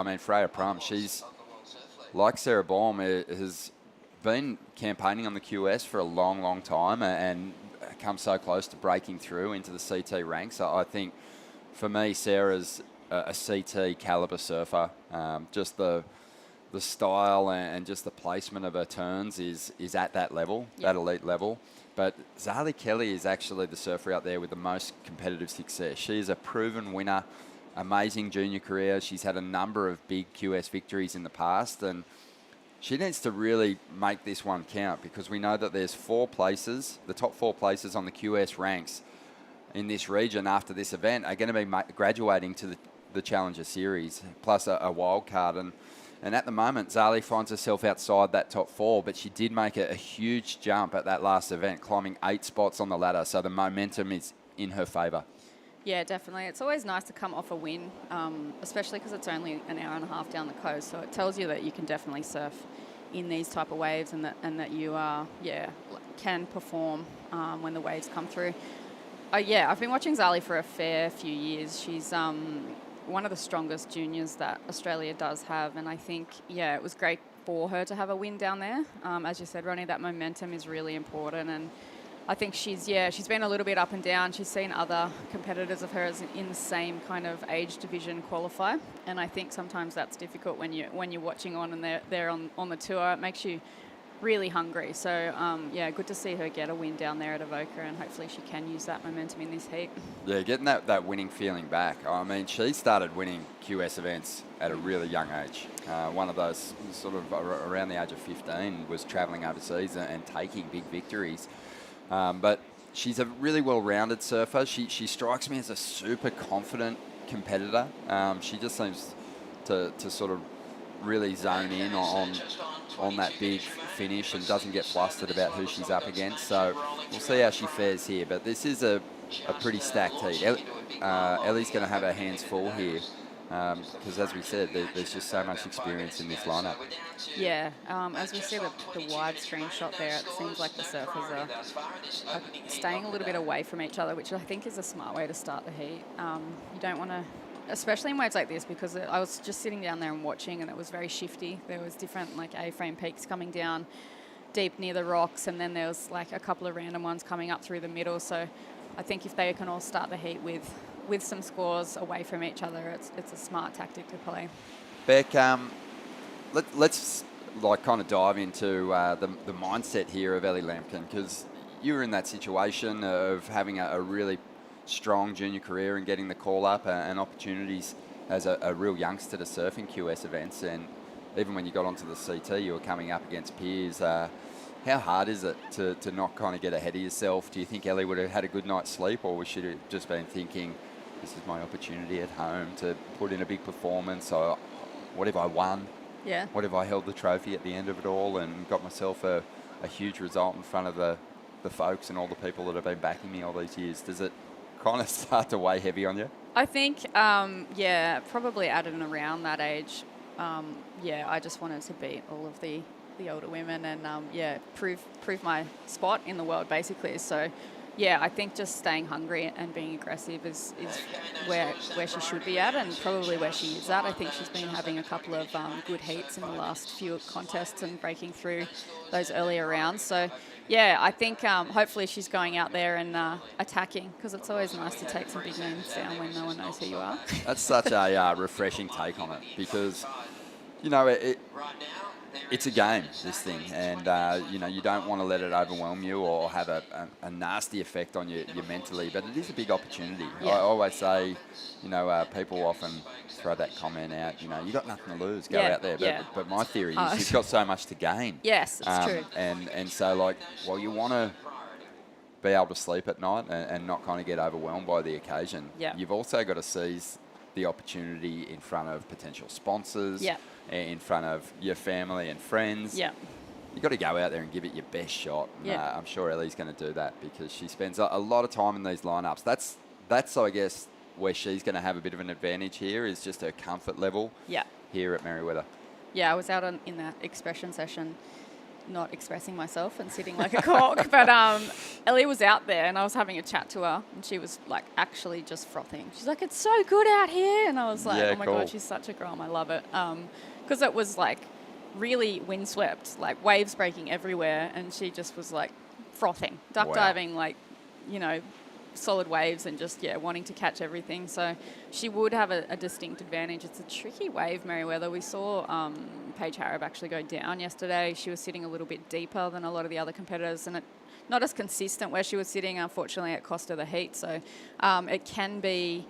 I mean, Freya Prum, she's, like Sarah Baum, has been campaigning on the QS for a long, long time and come so close to breaking through into the CT ranks. I think, for me, Sarah's a CT caliber surfer. Just the style and just the placement of her turns is at that level, that elite level. But Zali Kelly is actually the surfer out there with the most competitive success. She is a proven winner, amazing junior career. She's had a number of big QS victories in the past, and she needs to really make this one count, because we know that there's 4 places, the top 4 places on the QS ranks in this region after this event are going to be graduating to the Challenger Series, plus a wild card. And at the moment, Zali finds herself outside that top 4, but she did make a huge jump at that last event, climbing 8 spots on the ladder, so the momentum is in her favour. Yeah, definitely. It's always nice to come off a win, especially because it's only an hour and a half down the coast. So it tells you that you can definitely surf in these type of waves, and that you can perform when the waves come through. I've been watching Zali for a fair few years. She's one of the strongest juniors that Australia does have, and I think it was great for her to have a win down there. As you said, Ronnie, that momentum is really important, and I think she's been a little bit up and down. She's seen other competitors of hers in the same kind of age division qualify, and I think sometimes that's difficult when you're watching on and they're on the tour. It makes you really hungry. So good to see her get a win down there at Avoca, and hopefully she can use that momentum in this heat. Yeah, getting that winning feeling back. I mean, she started winning QS events at a really young age. One of those sort of around the age of 15 was travelling overseas and taking big victories. But she's a really well-rounded surfer. She strikes me as a super confident competitor. She just seems to sort of really zone in on that big finish and doesn't get flustered about who she's up against. So we'll see how she fares here. But this is a pretty stacked heat. Ellie's going to have her hands full here, because, as we said, there's just so much experience in this lineup. Yeah, as we see the wide screenshot there, it seems like the surfers are staying a little bit away from each other, which I think is a smart way to start the heat. You don't want to, especially in waves like this, because I was just sitting down there and watching, and it was very shifty. There was different A-frame peaks coming down deep near the rocks, and then there was a couple of random ones coming up through the middle. So I think if they can all start the heat with some scores away from each other, it's a smart tactic to play. Beck, let's kind of dive into the mindset here of Ellie Lampkin, because you were in that situation of having a really strong junior career and getting the call up and opportunities as a real youngster to surf in QS events, and even when you got onto the CT, you were coming up against peers. How hard is it to not kind of get ahead of yourself? Do you think Ellie would have had a good night's sleep, or should have just been thinking, this is my opportunity at home to put in a big performance? Or what if I won? Yeah. What if I held the trophy at the end of it all and got myself a huge result in front of the folks and all the people that have been backing me all these years? Does it kind of start to weigh heavy on you? I think, probably at and around that age, I just wanted to beat all of the older women and, prove my spot in the world, basically. So, I think just staying hungry and being aggressive is where she should be at, and probably where she is at. I think she's been having a couple of good heats in the last few contests and breaking through those earlier rounds. So, I think hopefully she's going out there and attacking, because it's always nice to take some big names down when no one knows who you are. That's such a refreshing take on it, because, it's a game, this thing, and you don't want to let it overwhelm you or have a nasty effect on you mentally, but it is a big opportunity. Yeah. I always say, people often throw that comment out, you got nothing to lose, go out there. But my theory is you've got so much to gain. Yes, it's true. And so, you want to be able to sleep at night and not kind of get overwhelmed by the occasion. Yeah. You've also got to seize the opportunity in front of potential sponsors, in front of your family and friends. Yeah. You've got to go out there and give it your best shot. And, Yeah. I'm sure Ellie's going to do that, because she spends a lot of time in these lineups. That's I guess, where she's going to have a bit of an advantage here, is just her comfort level here at Merewether. Yeah, I was out in that expression session not expressing myself and sitting like a cork. But Ellie was out there and I was having a chat to her and she was like actually just frothing. She's like, it's so good out here. And I was like, Yeah, oh my cool. God, she's such a grom. I love it. Because it was like really windswept, like waves breaking everywhere. And she just was like frothing, duck Wow. diving, like, you know, solid waves and just, wanting to catch everything. So she would have a distinct advantage. It's a tricky wave, Merriweather. We saw Paige Harrop actually go down yesterday. She was sitting a little bit deeper than a lot of the other competitors and not as consistent where she was sitting, unfortunately, at cost of the heat. So it can be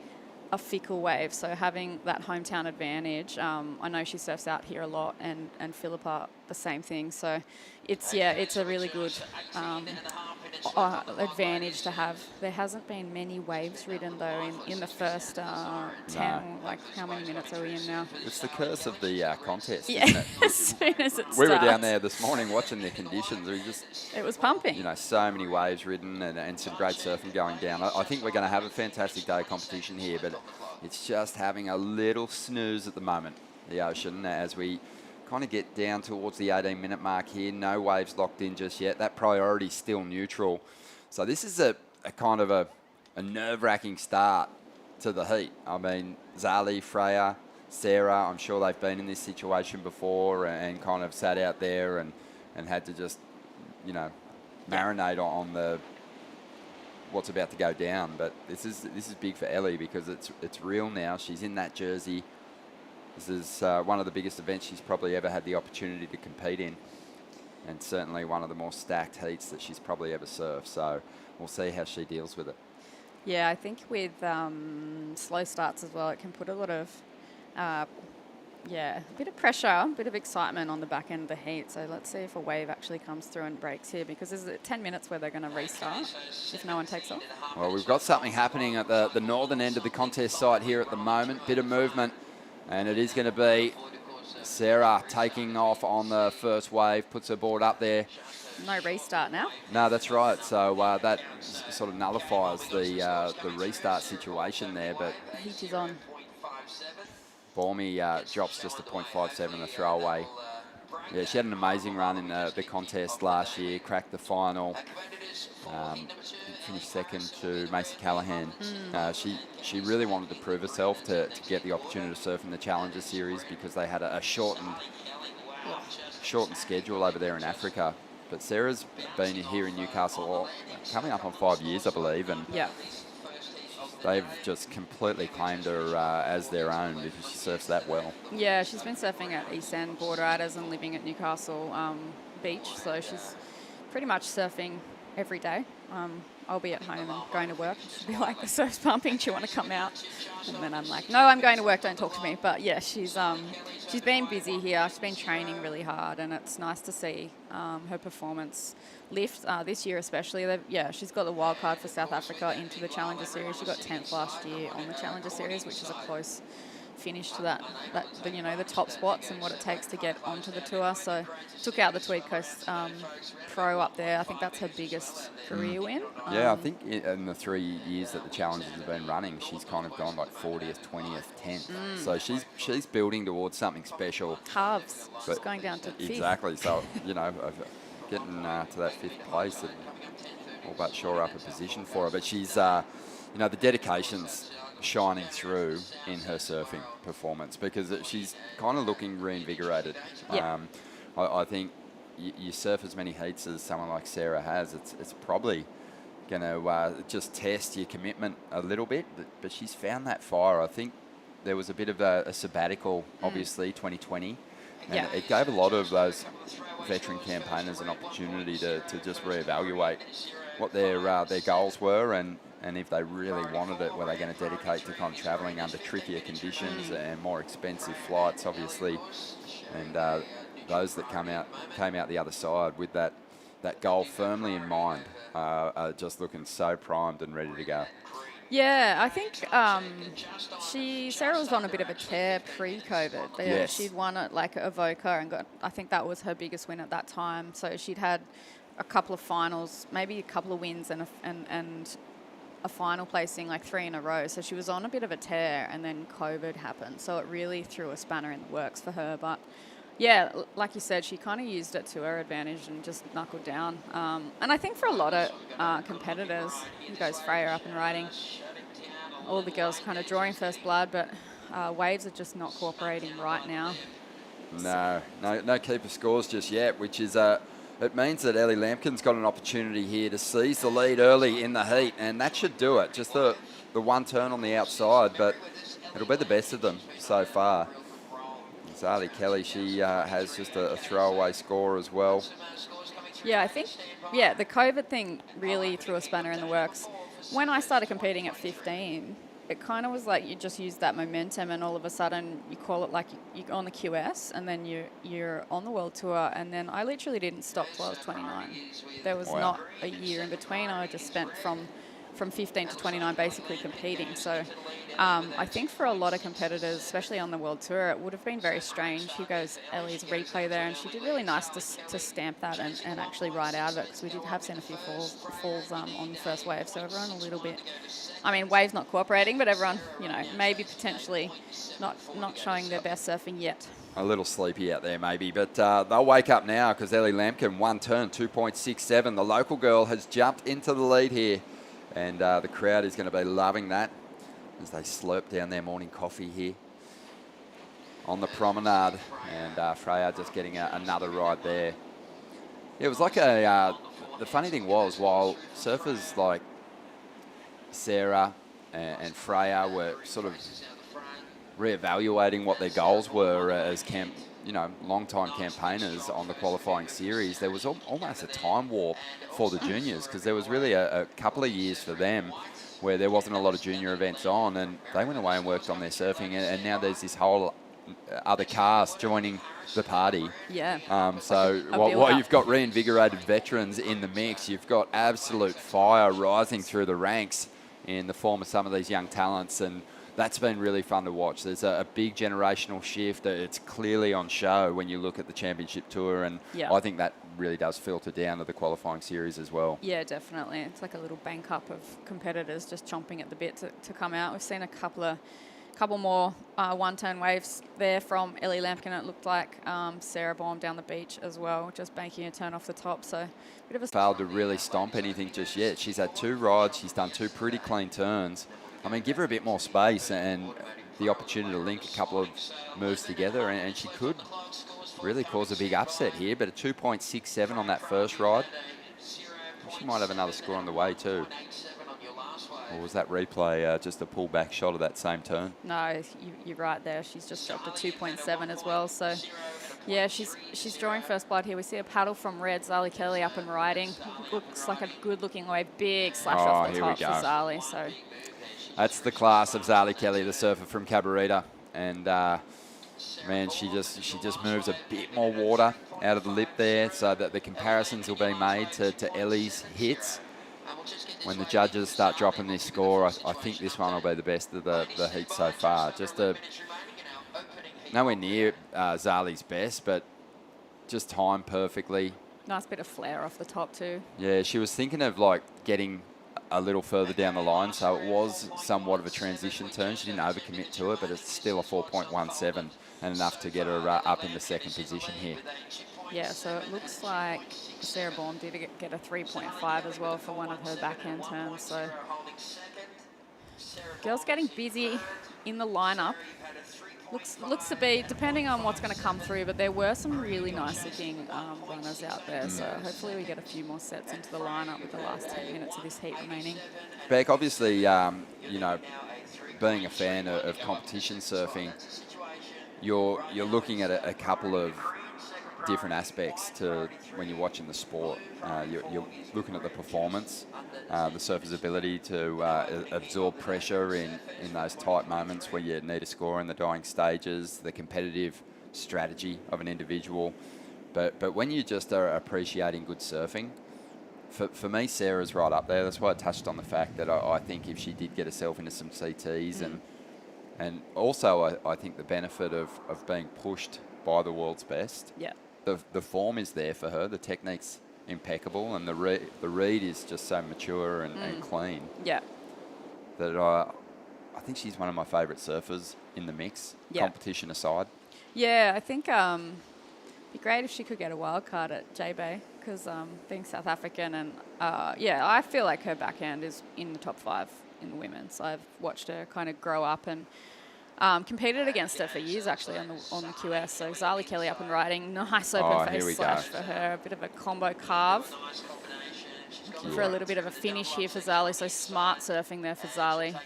a fickle wave. So having that hometown advantage, I know she surfs out here a lot and Philippa, the same thing. So it's a really good advantage to have. There hasn't been many waves ridden though in the first 10. Like how many minutes are we in now? It's the curse of the contest, Yeah, isn't it? as soon as it starts. We were down there this morning watching the conditions. It was pumping. So many waves ridden and some great surfing going down. I think we're going to have a fantastic day of competition here, but it's just having a little snooze at the moment, the ocean, as we kind of get down towards the 18-minute mark here. No waves locked in just yet. That priority's still neutral. So this is a kind of a nerve-wracking start to the heat. I mean, Zali, Freya, Sarah, I'm sure they've been in this situation before and kind of sat out there and had to just, marinate on the what's about to go down. But this is big for Ellie because it's real now. She's in that jersey. This is one of the biggest events she's probably ever had the opportunity to compete in, and certainly one of the more stacked heats that she's probably ever surfed. So we'll see how she deals with it. Yeah, I think with slow starts as well, it can put a lot of, a bit of pressure, a bit of excitement on the back end of the heat. So let's see if a wave actually comes through and breaks here, because there's 10 minutes where they're going to restart if no one takes off. Well, we've got something happening at the northern end of the contest site here at the moment. Bit of movement, and it is going to be Sarah taking off on the first wave, puts her board up there. No restart now? No, that's right. So that sort of nullifies the restart situation there. But Heat is on. Bormy drops just a 0.57, a throwaway. Yeah, she had an amazing run in the contest last year, cracked the final, finished second to Macy Callahan. She really wanted to prove herself to get the opportunity to surf in the Challenger Series because they had a shortened schedule over there in Africa. But Sarah's been here in Newcastle coming up on 5 years, I believe, and they've just completely claimed her as their own because she surfs that well. Yeah, she's been surfing at East End Border Riders and living at Newcastle Beach, so she's pretty much surfing every day. I'll be at home and going to work. She'll be like, the surf's pumping, do you want to come out? And then I'm like, no, I'm going to work, don't talk to me. But yeah, she's been busy here. She's been training really hard, and it's nice to see her performance lift this year especially. She's got the wild card for South Africa into the Challenger Series. She got 10th last year on the Challenger Series, which is a close finish to the top spots and what it takes to get onto the tour. So took out the Tweed Coast Pro up there. I think that's her biggest career win. I think in the 3 years that the Challengers have been running, she's kind of gone like 40th, 20th, 10th. So she's building towards something special. Halves. She's going down to 5th. Exactly. So, getting to that 5th place, all but shore up a position for her. But she's, the dedication's shining through in her surfing performance because she's kind of looking reinvigorated. Yeah. I think you surf as many heats as someone like Sarah has, it's probably going to just test your commitment a little bit, but she's found that fire. I think there was a bit of a sabbatical, obviously, 2020, and it gave a lot of those veteran campaigners an opportunity to just reevaluate what their goals were and if they really wanted it, were they going to dedicate to kind of travelling under trickier conditions and more expensive flights, obviously, and those that came out the other side with that goal firmly in mind are just looking so primed and ready to go. Yeah, I think Sarah was on a bit of a tear pre-COVID. Yes. She'd won at like Avoca and I think that was her biggest win at that time. So she'd had a couple of finals, maybe a couple of wins and a final placing, like 3 in a row. So she was on a bit of a tear and then COVID happened. So it really threw a spanner in the works for her. But Yeah, like you said, she kind of used it to her advantage and just knuckled down. And I think for a lot of competitors, who goes Freya up and riding, all the girls kind of drawing first blood, but waves are just not cooperating right now. No keeper scores just yet, which is it means that Ellie Lampkin's got an opportunity here to seize the lead early in the heat, and that should do it. Just the one turn on the outside, but it'll be the best of them so far. Zali Kelly, she has just a throwaway score as well. Yeah, I think, the COVID thing really threw a spanner in the works. When I started competing at 15, it kind of was like you just use that momentum and all of a sudden you call it like you're on the QS and then you're on the World Tour, and then I literally didn't stop till I was 29. There was not a year in between. I just spent from 15 to 29 basically competing. So I think for a lot of competitors, especially on the World Tour, it would have been very strange. Here goes Ellie's replay there, and she did really nice to stamp that and actually ride out of it, because we have seen a few falls on the first wave. So everyone a little bit, I mean, wave's not cooperating, but everyone, maybe potentially not showing their best surfing yet. A little sleepy out there maybe, but they'll wake up now because Ellie Lampkin, one turn, 2.67. The local girl has jumped into the lead here. And the crowd is going to be loving that as they slurp down their morning coffee here on the promenade. And Freya just getting another ride there. Yeah, it was like the funny thing was, while surfers like Sarah and Freya were sort of reevaluating what their goals were as long-time campaigners on the qualifying series, there was almost a time warp for the juniors, because there was really a couple of years for them where there wasn't a lot of junior events on, and they went away and worked on their surfing, and now there's this whole other cast joining the party. Yeah. So while you've got reinvigorated veterans in the mix, you've got absolute fire rising through the ranks in the form of some of these young talents, and that's been really fun to watch. There's a big generational shift. It's clearly on show when you look at the championship tour, and I think that really does filter down to the qualifying series as well. Yeah, definitely. It's like a little bank up of competitors just chomping at the bit to come out. We've seen a couple more one-turn waves there from Ellie Lampkin. It looked like Sarah Baum down the beach as well, just banking a turn off the top. So bit of a failed to really stomp anything just yet. She's had 2 rides. She's done 2 pretty clean turns. I mean, give her a bit more space and the opportunity to link a couple of moves together, and she could really cause a big upset here. But a 2.67 on that first ride. She might have another score on the way too. Or was that replay just a pullback shot of that same turn? No, you're right there. She's just dropped a 2.7 as well. So, yeah, she's drawing first blood here. We see a paddle from red. Zali Kelly up and riding. Looks like a good-looking wave. Big slash off the top for Zali. So that's the class of Zali Kelly, the surfer from Cabarita. And, man, she just moves a bit more water out of the lip there, so that the comparisons will be made to Ellie's hits. When the judges start dropping this score, I think this one will be the best of the heat so far. Just nowhere near Zali's best, but just timed perfectly. Nice bit of flare off the top too. Yeah, she was thinking of like getting a little further down the line, so it was somewhat of a transition turn. She didn't overcommit to it, but it's still a 4.17 and enough to get her up in the second position here. Yeah, so it looks like Sarah Baum did get a 3.5 as well for one of her backhand turns. So girls getting busy in the lineup. Looks to be, depending on what's going to come through, but there were some really nice looking runners out there. So hopefully we get a few more sets into the lineup with the last 10 minutes of this heat remaining. Beck, obviously, being a fan of competition surfing, you're looking at a couple of different aspects to when you're watching the sport. You're looking at the performance, the surfer's ability to absorb pressure in those tight moments where you need a score in the dying stages, the competitive strategy of an individual. But when you just are appreciating good surfing, for me, Sarah's right up there. That's why I touched on the fact that I think if she did get herself into some CTs and also I think the benefit of being pushed by the world's best. Yeah. The form is there for her. The technique's impeccable, and the read is just so mature and clean. Yeah. That I think she's one of my favourite surfers in the mix, competition aside. Yeah, I think Be great if she could get a wild card at J-Bay because being South African and yeah, I feel like her backhand is in the top 5 in the women's. I've watched her kind of grow up and competed against her for years actually on the QS. So Zali Kelly up and riding, nice open face slash for her, a bit of a combo carve. For a little bit of a finish here for Zali, so smart surfing there for Zali.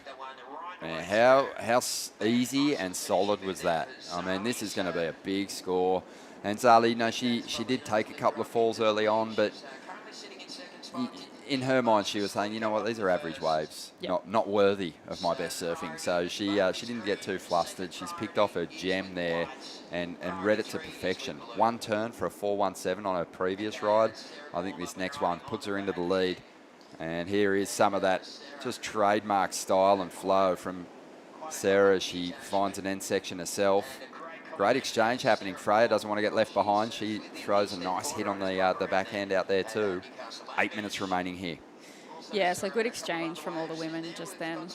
Man, how easy and solid was that? I mean, this is going to be a big score. And Zali, you know, she did take a couple of falls early on, but in her mind, she was saying, you know what, these are average waves, not worthy of my best surfing. So she didn't get too flustered. She's picked off her gem there and read it to perfection. One turn for a 4.17 on her previous ride. I think this next one puts her into the lead. And here is some of that just trademark style and flow from Sarah. She finds an end section herself. Great exchange happening. Freya doesn't want to get left behind. She throws a nice hit on the backhand out there too. 8 minutes remaining here. Yeah, so good exchange from all the women just then.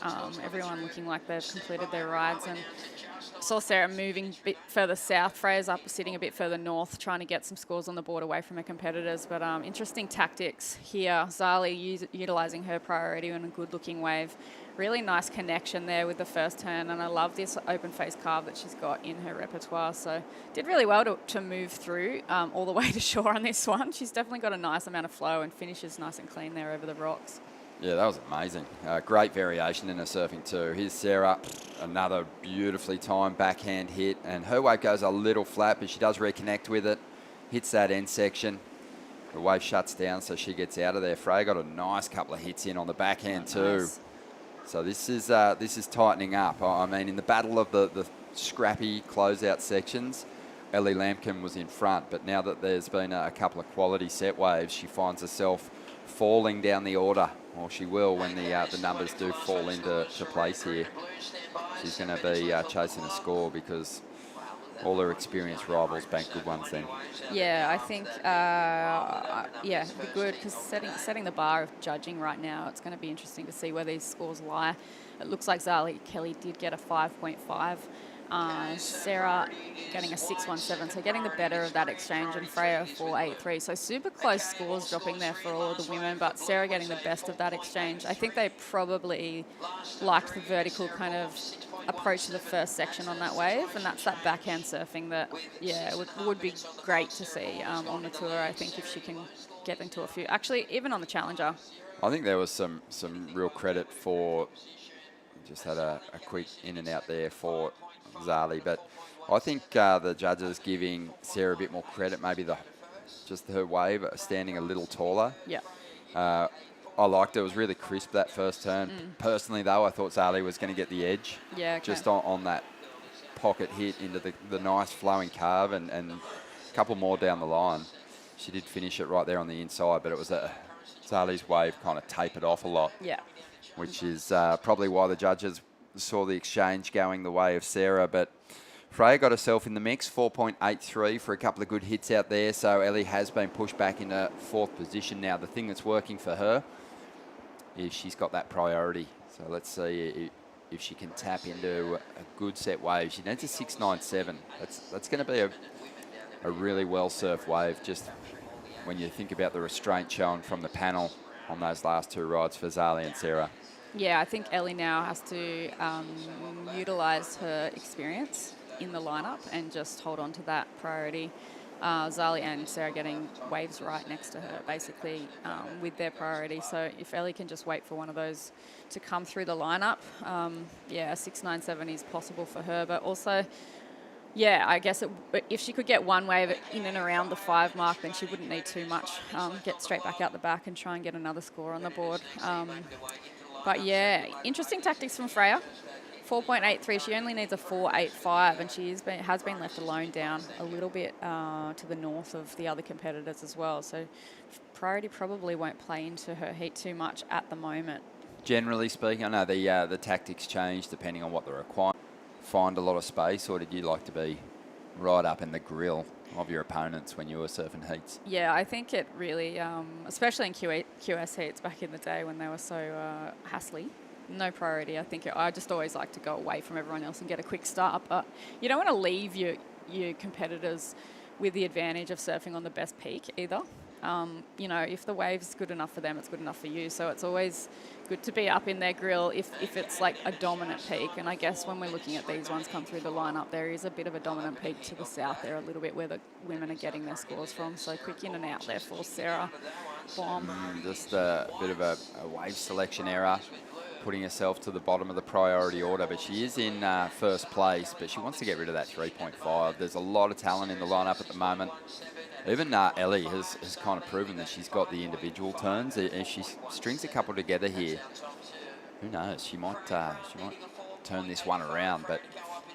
Everyone looking like they've completed their rides, and saw Sarah moving a bit further south. Freya's up, sitting a bit further north, trying to get some scores on the board away from her competitors. But interesting tactics here. Zali utilising her priority on a good-looking wave. Really nice connection there with the first turn, and I love this open face carve that she's got in her repertoire. So did really well to move through all the way to shore on this one. She's definitely got a nice amount of flow and finishes nice and clean there over the rocks. Yeah, that was amazing. Great variation in her surfing too. Here's Sarah, another beautifully timed backhand hit, and her wave goes a little flat, but she does reconnect with it, hits that end section. The wave shuts down, so she gets out of there. Freya got a nice couple of hits in on the backhand too. Nice. So this is tightening up. I mean, in the battle of the scrappy closeout sections, Ellie Lampkin was in front, but now that there's been a couple of quality set waves, she finds herself falling down the order, or she will when the numbers do fall into place here. She's going to be chasing a score because all her experienced rivals bank good ones then. Yeah, I think, yeah, it'd be good because setting the bar of judging right now, it's going to be interesting to see where these scores lie. It looks like Zali Kelly did get a 5.5. Sarah getting a 6.17, so getting the better of that exchange, and Freya 4.83. So super close scores dropping there for all of the women, but Sarah getting the best of that exchange. I think they probably liked the vertical kind of approach to the first section on that wave, and that's that backhand surfing that, yeah, would be great to see on the tour, I think, if she can get into a few. Actually, even on the Challenger. I think there was some real credit for, just had a quick in and out there for Zali, but I think the judges giving Sarah a bit more credit, maybe just her wave standing a little taller. Yeah. I liked it. It was really crisp, that first turn. Personally, though, I thought Zali was going to get the edge. Yeah, okay. Just on that pocket hit into the nice flowing carve and a couple more down the line. She did finish it right there on the inside, but it was Zali's wave kind of tapered off a lot. Yeah. Which is probably why the judges saw the exchange going the way of Sarah. But Freya got herself in the mix, 4.83 for a couple of good hits out there. So Ellie has been pushed back into 4th position now. The thing that's working for her is she's got that priority. So let's see if she can tap into a good set wave. She needs a 6.97. That's going to be a really well surfed wave, just when you think about the restraint shown from the panel on those last 2 rides for Zali and Sarah. Yeah, I think Ellie now has to utilise her experience in the lineup and just hold on to that priority. Zali and Sarah getting waves right next to her, basically, with their priority. So if Ellie can just wait for one of those to come through the lineup, yeah, a 6.97 is possible for her. But also, yeah, I guess if she could get one wave in and around the 5 mark, then she wouldn't need too much. Get straight back out the back and try and get another score on the board. But yeah, interesting tactics from Freya. 4.83, she only needs a 4.85, and she has been left alone down a little bit to the north of the other competitors as well. So priority probably won't play into her heat too much at the moment. Generally speaking, I know the tactics change depending on what the requirement. Find a lot of space, or did you like to be right up in the grill of your opponents when you were surfing heats? Yeah, I think it really, especially in QS heats back in the day when they were so hassly, no priority. I think I just always like to go away from everyone else and get a quick start, but you don't want to leave your competitors with the advantage of surfing on the best peak either. You know, if the wave's good enough for them, it's good enough for you. So it's always good to be up in their grill if it's like a dominant peak. And I guess when we're looking at these ones come through the lineup, there is a bit of a dominant peak to the south there a little bit where the women are getting their scores from. So quick in and out there for Sarah. Bomb. Just a bit of a wave selection error, putting herself to the bottom of the priority order. But she is in first place, but she wants to get rid of that 3.5. There's a lot of talent in the lineup at the moment. Even Ellie has kind of proven that she's got the individual turns. If she strings a couple together here, who knows? She might turn this one around. But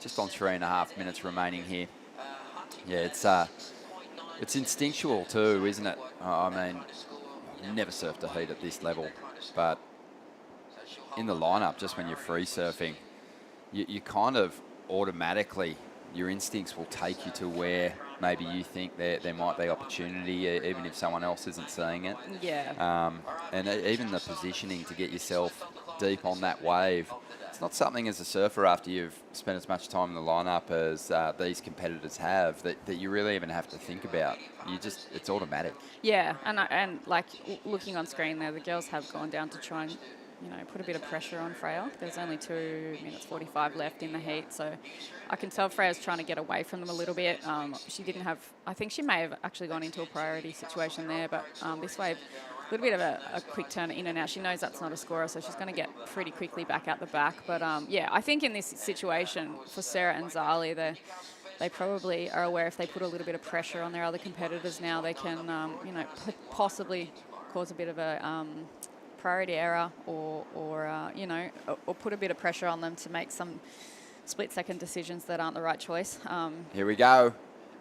just on 3.5 minutes remaining here, yeah, it's instinctual too, isn't it? I mean, I've never surfed a heat at this level, but in the lineup, just when you're free surfing, you kind of automatically, your instincts will take you to where maybe you think there might be opportunity, even if someone else isn't seeing it. Yeah. And even the positioning to get yourself deep on that wave, it's not something as a surfer after you've spent as much time in the lineup as these competitors have that you really even have to think about. It's automatic. Yeah, and like looking on screen there, the girls have gone down to try and, you know, put a bit of pressure on Freya. There's only 2 minutes 45 left in the heat, so I can tell Freya's trying to get away from them a little bit. She didn't have, I think she may have actually gone into a priority situation there, but this wave, a little bit of a quick turn in and out. She knows that's not a scorer, so she's going to get pretty quickly back out the back. But yeah, I think in this situation for Sarah and Zali, they probably are aware if they put a little bit of pressure on their other competitors now, they can, you know, possibly cause a bit of a priority error or you know, or put a bit of pressure on them to make some split-second decisions that aren't the right choice. Here we go.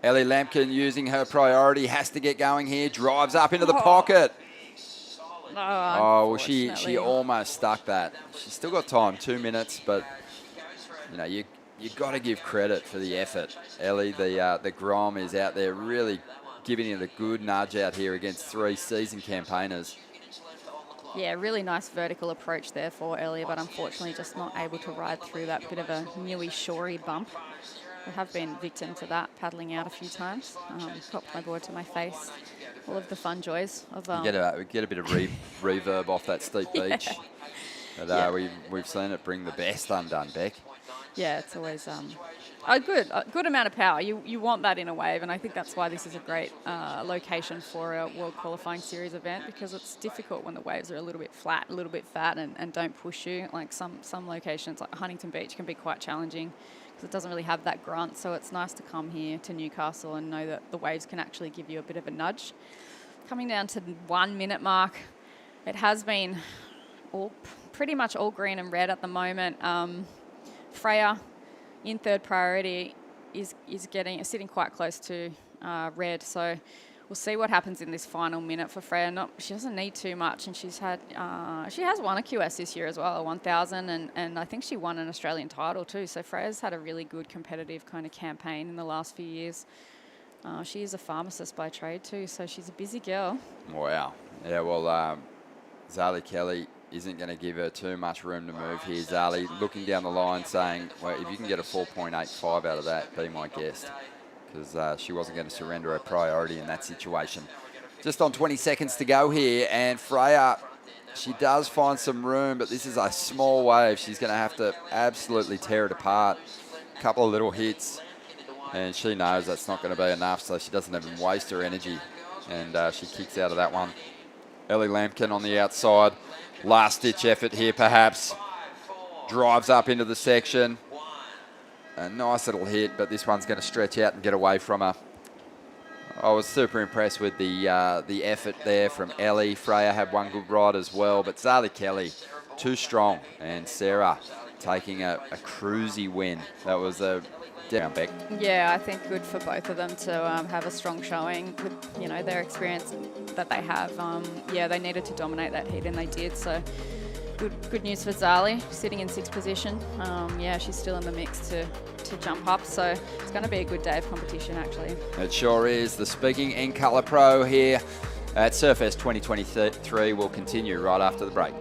Ellie Lampkin using her priority, has to get going here, drives up into the pocket. Oh, well, she almost stuck that. She's still got time, 2 minutes, but you know, you got to give credit for the effort. Ellie, the Grom is out there really giving it a good nudge out here against 3 seasoned campaigners. Yeah, really nice vertical approach there for Ellie, but unfortunately just not able to ride through that bit of a newy shory bump. I have been victim to that, paddling out a few times. Popped my board to my face. All of the fun joys of... get a bit of reverb off that steep beach. But we've seen it bring the best undone, Beck. Yeah, it's always a good amount of power. You want that in a wave, and I think that's why this is a great location for a World Qualifying Series event, because it's difficult when the waves are a little bit flat, a little bit fat, and don't push you. Like some locations, like Huntington Beach, can be quite challenging because it doesn't really have that grunt. So it's nice to come here to Newcastle and know that the waves can actually give you a bit of a nudge. Coming down to the 1 minute mark, it has been pretty much all green and red at the moment. Freya in third priority is sitting quite close to red, so we'll see what happens in this final minute for Freya. She doesn't need too much, and she has won a QS this year as well, a 1000, and I think she won an Australian title too. So Freya's had a really good competitive kind of campaign in the last few years. She is a pharmacist by trade too, so she's a busy girl. Wow. Yeah, well, Zali Kelly isn't going to give her too much room to move here. Zali looking down the line saying, well, if you can get a 4.85 out of that, be my guest, because she wasn't going to surrender her priority in that situation. Just on 20 seconds to go here, and Freya, she does find some room, but this is a small wave. She's going to have to absolutely tear it apart. A couple of little hits, and she knows that's not going to be enough, so she doesn't even waste her energy, and she kicks out of that one. Ellie Lampkin on the outside. Last-ditch effort here, perhaps. Drives up into the section. A nice little hit, but this one's going to stretch out and get away from her. I was super impressed with the effort there from Ellie. Freya had one good ride as well, but Zali Kelly, too strong. And Sarah taking a cruisy win. That was a down back. Yeah, I think good for both of them to have a strong showing with, you know, their experience that they have. Yeah, they needed to dominate that heat, and they did. So good news for Zali, sitting in 6th position. Yeah, she's still in the mix to jump up. So it's going to be a good day of competition, actually. It sure is. The Speaking in Colour Pro here at Surfest 2023 will continue right after the break.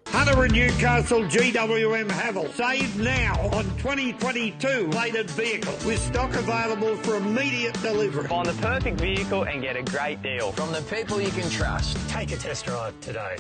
How to Newcastle GWM Havel. Save now on 2022 plated vehicles with stock available for immediate delivery. Find the perfect vehicle and get a great deal from the people you can trust. Take a test drive today.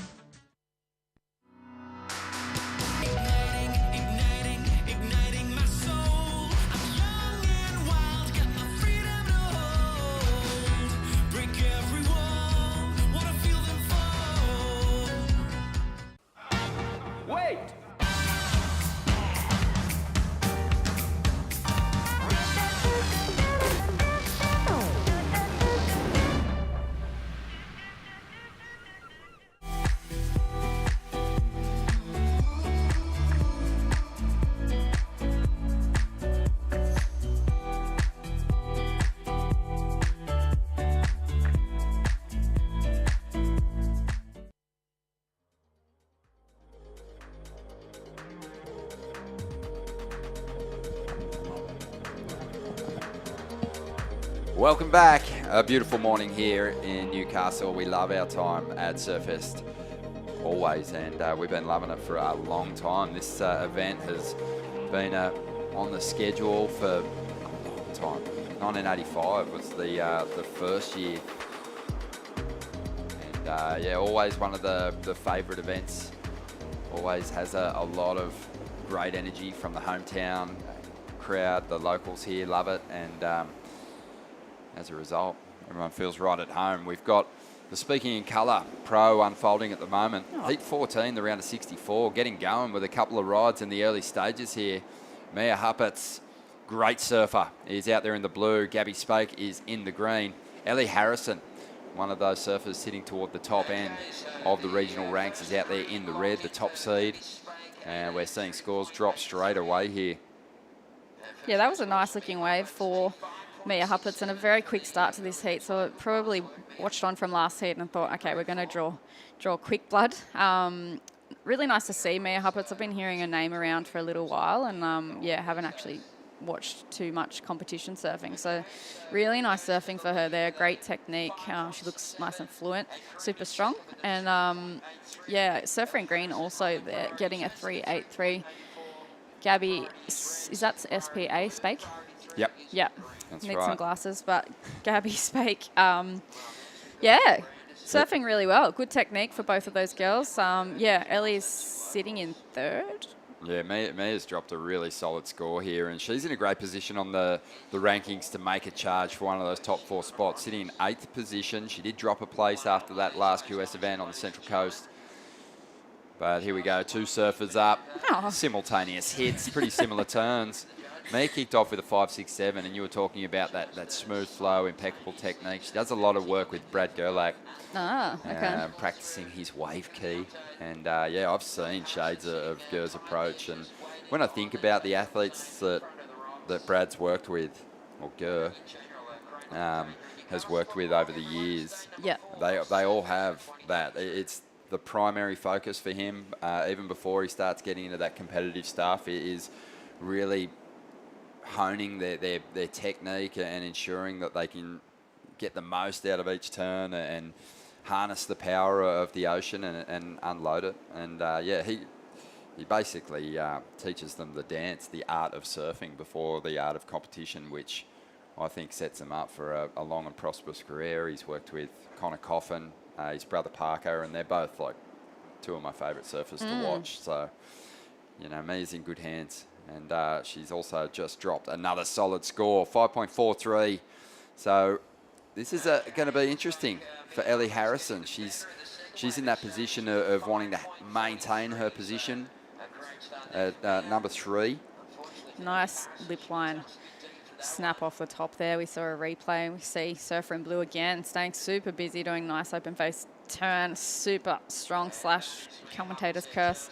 Welcome back. A beautiful morning here in Newcastle. We love our time at Surfest, always, and we've been loving it for a long time. This event has been on the schedule for a long time. 1985 was the first year, and yeah, always one of the favourite events. Always has a lot of great energy from the hometown crowd. The locals here love it, and as a result, everyone feels right at home. We've got the Speaking in Colour Pro unfolding at the moment. Heat 14, the round of 64, getting going with a couple of rides in the early stages here. Mia Huppert's great surfer is out there in the blue. Gabby Spake is in the green. Ellie Harrison, one of those surfers sitting toward the top end of the regional ranks, is out there in the red, the top seed. And we're seeing scores drop straight away here. Yeah, that was a nice looking wave for Mia Huppert's and a very quick start to this heat. So it probably watched on from last heat and thought, okay, we're going to draw quick blood. Really nice to see Mia Huppert's. I've been hearing her name around for a little while, and yeah, haven't actually watched too much competition surfing. So really nice surfing for her there. Great technique. She looks nice and fluent, super strong. And yeah, Surfer in Green also there, getting a 3.83. Gabby, is that SPA, Spake? Yep. Yep. That's Need right. some glasses, but Gabby Spake, yeah, surfing really well. Good technique for both of those girls. Yeah, Ellie's sitting in third. Yeah, Mia's dropped a really solid score here, and she's in a great position on the rankings to make a charge for one of those top 4 spots. Sitting in 8th position. She did drop a place after that last QS event on the Central Coast. But here we go, 2 surfers up, simultaneous hits, pretty similar turns. Mia kicked off with a 5.67, and you were talking about that smooth flow, impeccable technique. She does a lot of work with Brad Gerlach. Okay. Practicing his wave key. And yeah, I've seen shades of Ger's approach. And when I think about the athletes that Brad's worked with, or Ger has worked with over the years, Yeah. they all have that. It's the primary focus for him, even before he starts getting into that competitive stuff, is really honing their technique and ensuring that they can get the most out of each turn and harness the power of the ocean and unload it. And yeah, he basically teaches them the dance, the art of surfing before the art of competition, which I think sets him up for a long and prosperous career. He's worked with Connor Coffin, his brother Parker, and they're both like 2 of my favourite surfers to watch. So, you know, Mia's in good hands. And she's also just dropped another solid score, 5.43. So this is going to be interesting for Ellie Harrison. She's in that position of wanting to maintain her position at number 3. Nice lip line snap off the top there. We saw a replay, and we see Surfer in Blue again, staying super busy, doing nice open face turn, super strong slash commentator's curse.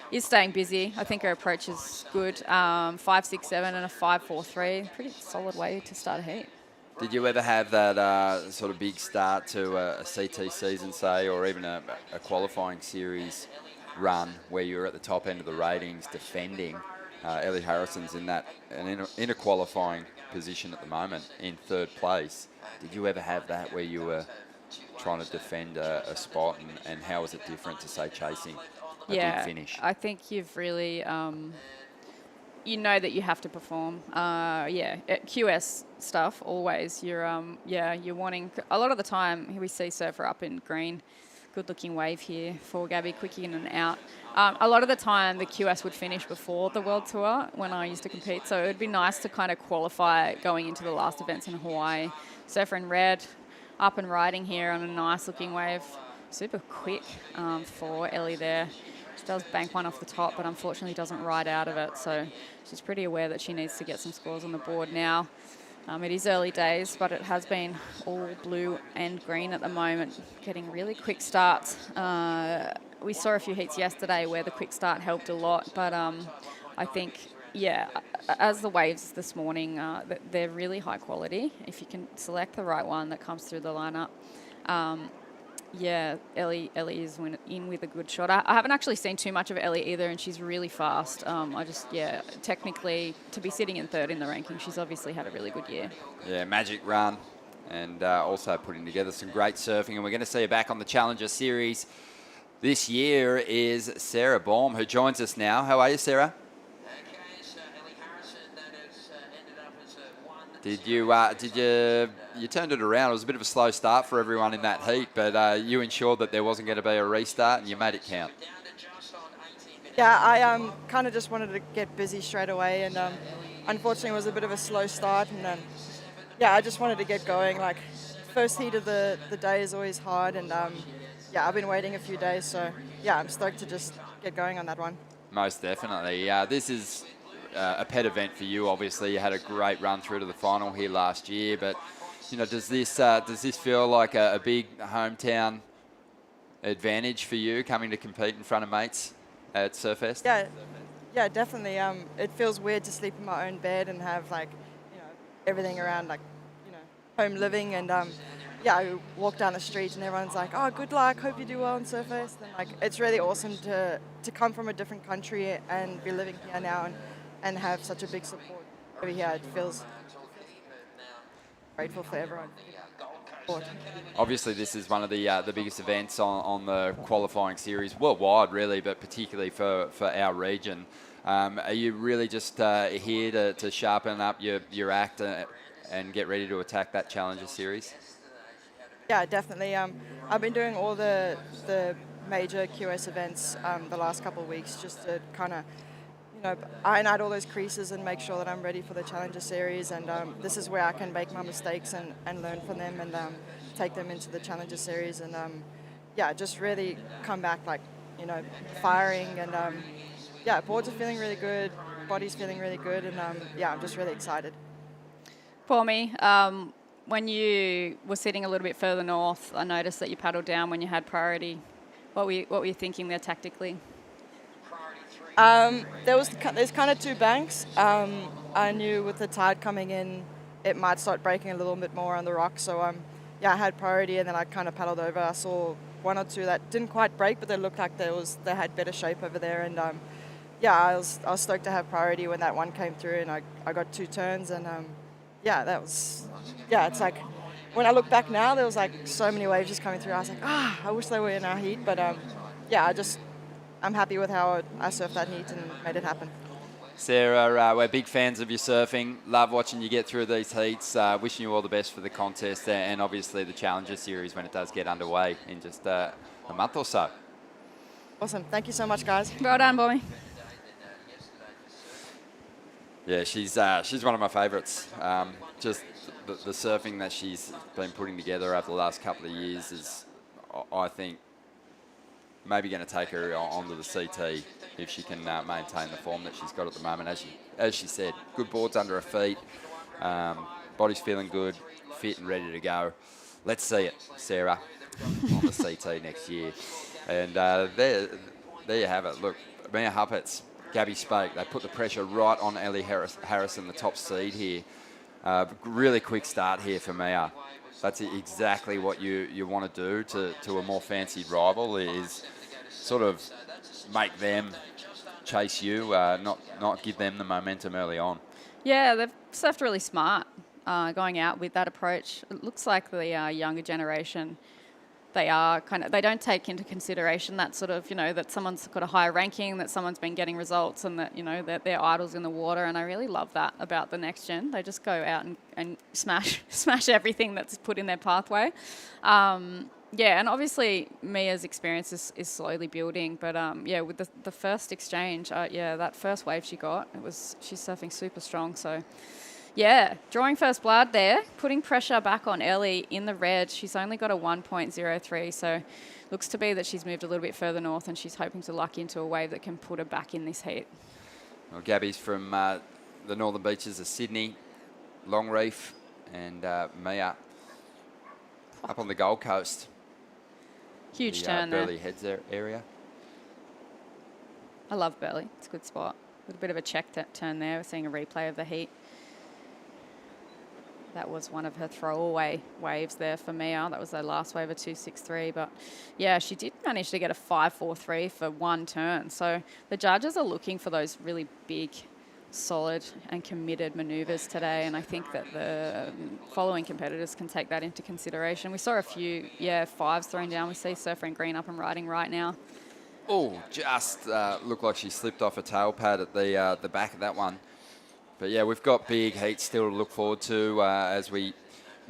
Is staying busy. I think her approach is good. 5.67 and a 5.43. Pretty solid way to start a heat. Did you ever have that sort of big start to a CT season, say, or even a qualifying series run where you were at the top end of the ratings defending? Ellie Harrison's in a qualifying position at the moment in 3rd place. Did you ever have that where you were trying to defend a spot, and how was it different to, say, chasing? a big finish. I think you've really, you know that you have to perform. At QS stuff, always. You're wanting, a lot of the time, here we see Surfer up in green. Good looking wave here for Gabby, quick in and out. A lot of the time, the QS would finish before the World Tour when I used to compete, so it would be nice to kind of qualify going into the last events in Hawaii. Surfer in red, up and riding here on a nice looking wave. Super quick for Ellie there. She does bank one off the top, but unfortunately doesn't ride out of it, so she's pretty aware that she needs to get some scores on the board now. It is early days, but it has been all blue and green at the moment, getting really quick starts. We saw a few heats yesterday where the quick start helped a lot, but I think, as the waves this morning, they're really high quality. If you can select the right one that comes through the lineup. Ellie is in with a good shot. I haven't actually seen too much of Ellie either, and she's really fast. Technically, to be sitting in third in the ranking, she's obviously had a really good year. Yeah, magic run, and also putting together some great surfing. And we're going to see her back on the Challenger Series this year is Sarah Baum, who joins us now. How are you, Sarah? You turned it around. It was a bit of a slow start for everyone in that heat, but you ensured that there wasn't going to be a restart, and you made it count. Yeah, I kind of just wanted to get busy straight away, and unfortunately it was a bit of a slow start, and I just wanted to get going. Like, first heat of the day is always hard, and I've been waiting a few days, so I'm stoked to just get going on that one. Most definitely. This is a pet event for you. Obviously, you had a great run through to the final here last year, but does this feel like a big hometown advantage for you, coming to compete in front of mates at Surfest? Yeah, definitely. It feels weird to sleep in my own bed and have everything around home living, and I walk down the street and everyone's like, "Oh, good luck, hope you do well in Surfest." And it's really awesome to come from a different country and be living here now and have such a big support over here. It feels grateful for everyone. Obviously, this is one of the biggest events on the qualifying series worldwide, really, but particularly for our region. Are you really just here to sharpen up your act and get ready to attack that Challenger Series? Yeah, definitely. I've been doing all the major QS events the last couple of weeks just to kind of iron out all those creases and make sure that I'm ready for the Challenger Series, and this is where I can make my mistakes and learn from them and take them into the Challenger Series, and just really come back firing, and boards are feeling really good, body's feeling really good, and I'm just really excited. For me, when you were sitting a little bit further north, I noticed that you paddled down when you had priority. What were you thinking there tactically? There's kind of two banks. I knew with the tide coming in, it might start breaking a little bit more on the rocks. So I had priority, and then I kind of paddled over. I saw one or two that didn't quite break, but they looked like they had better shape over there. And I was stoked to have priority when that one came through, and I got two turns, and it's like when I look back now, there was so many waves just coming through. I was like, I wish they were in our heat, but I'm happy with how I surfed that heat and made it happen. Sarah, we're big fans of your surfing. Love watching you get through these heats. Wishing you all the best for the contest and obviously the Challenger Series when it does get underway in just a month or so. Awesome. Thank you so much, guys. Well done, Bommy. Yeah, she's one of my favourites. Just the surfing that she's been putting together over the last couple of years is, I think, maybe going to take her onto the CT if she can maintain the form that she's got at the moment. As she said, good boards under her feet, body's feeling good, fit and ready to go. Let's see it, Sarah, on the CT next year. And there you have it. Look, Mia Huppets, Gabby spoke. They put the pressure right on Ellie Harrison, the top seed here. Really quick start here for Mia. That's exactly what you want to do to a more fancied rival, is sort of make them chase you, not give them the momentum early on. Yeah, they've surfed really smart going out with that approach. It looks like the younger generation, they don't take into consideration that sort of, that someone's got a higher ranking, that someone's been getting results, and that, that they're idols in the water. And I really love that about the next gen. They just go out and smash everything that's put in their pathway. And obviously Mia's experience is slowly building, but with the first exchange, that first wave she got, she's surfing super strong. So yeah, drawing first blood there, putting pressure back on Ellie in the red. She's only got a 1.03, so looks to be that she's moved a little bit further north, and she's hoping to luck into a wave that can put her back in this heat. Well, Gabby's from the northern beaches of Sydney, Long Reef, and Mia up on the Gold Coast. Huge the, turn there. Burleigh Heads area. I love Burleigh. It's a good spot. A little bit of a check turn there. We're seeing a replay of the heat. That was one of her throwaway waves there for Mia. That was her last wave of 263. But yeah, she did manage to get a 5.43 for one turn. So the judges are looking for those really big, solid and committed manoeuvres today. And I think that the following competitors can take that into consideration. We saw a few, fives thrown down. We see Surfer in green up and riding right now. Oh, just looked like she slipped off a tail pad at the back of that one. But yeah, we've got big heats still to look forward to as we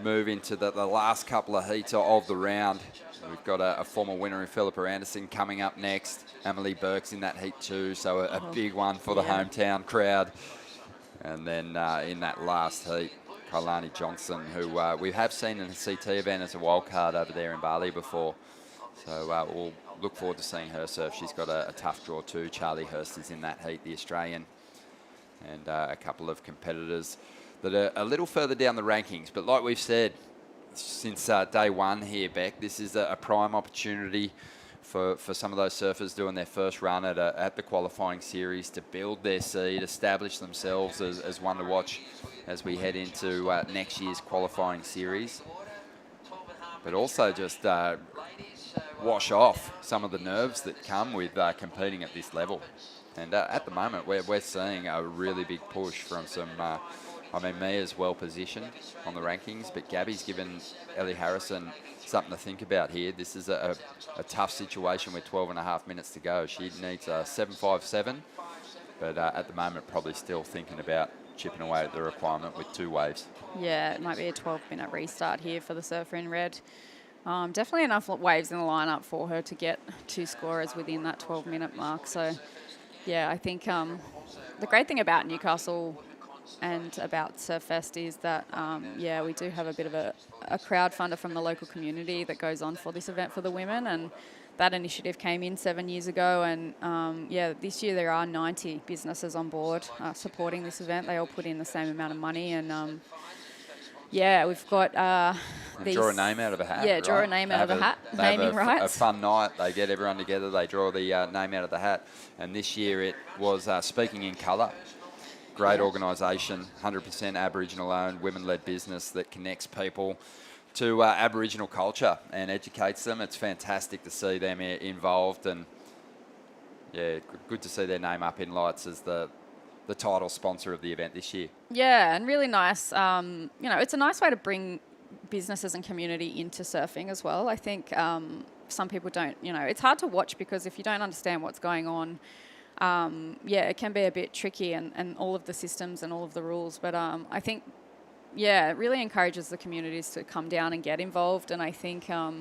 move into the last couple of heats of the round. We've got a former winner in Philippa Anderson coming up next. Emily Burke's in that heat too, so a big one for the hometown crowd. And then in that last heat, Kailani Johnson, who we have seen in the CT event as a wild card over there in Bali before. So we'll look forward to seeing her surf. She's got a tough draw too. Charlie Hurst is in that heat, the Australian. And a couple of competitors that are a little further down the rankings. But like we've said since day one here, Beck, this is a prime opportunity for some of those surfers doing their first run at the qualifying series to build their seed, establish themselves as one to watch as we head into next year's qualifying series. But also just wash off some of the nerves that come with competing at this level. And at the moment, we're seeing a really big push from some, Mia's well positioned on the rankings, but Gabby's given Ellie Harrison something to think about here. This is a tough situation with 12 and a half minutes to go. She needs a 7.57, but at the moment, probably still thinking about chipping away at the requirement with two waves. Yeah, it might be a 12-minute restart here for the surfer in red. Definitely enough waves in the lineup for her to get two scorers within that 12-minute mark. So yeah, I think the great thing about Newcastle and about Surfest is that, we do have a bit of a crowdfunder from the local community that goes on for this event for the women. And that initiative came in 7 years ago. And, this year there are 90 businesses on board supporting this event. They all put in the same amount of money. And, we've got draw a name out of a hat. Yeah, draw a name out of a hat. Naming rights. A fun night. They get everyone together. They draw the name out of the hat. And this year it was Speaking in Colour. Great organisation, 100% Aboriginal-owned, women-led business that connects people to Aboriginal culture and educates them. It's fantastic to see them involved, and good to see their name up in lights as the title sponsor of the event this year. Yeah, and really nice. It's a nice way to bring businesses and community into surfing as well. I think some people don't, it's hard to watch because if you don't understand what's going on, it can be a bit tricky and all of the systems and all of the rules. But I think, it really encourages the communities to come down and get involved. And I think, I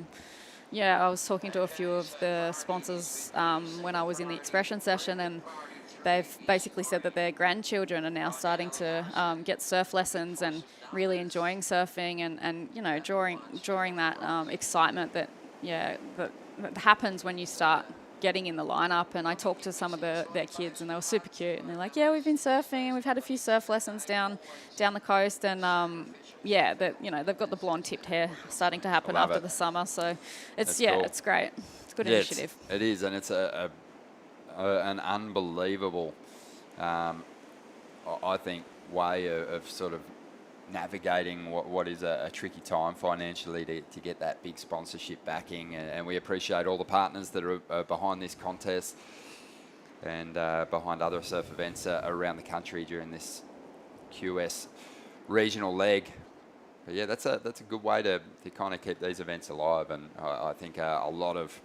was talking to a few of the sponsors when I was in the expression session, and they've basically said that their grandchildren are now starting to get surf lessons and really enjoying surfing and drawing that excitement that happens when you start getting in the lineup. And I talked to some of their kids, and they were super cute, and they're like, we've been surfing, we've had a few surf lessons down the coast, and they've got the blonde tipped hair starting to happen after the summer. So it's cool. It's great. It's a good initiative. It is, and it's an unbelievable I think way of sort of navigating what is a tricky time financially to get that big sponsorship backing, and we appreciate all the partners that are behind this contest and behind other surf events around the country during this QS regional leg. But yeah, that's a good way to kind of keep these events alive, and I think a lot of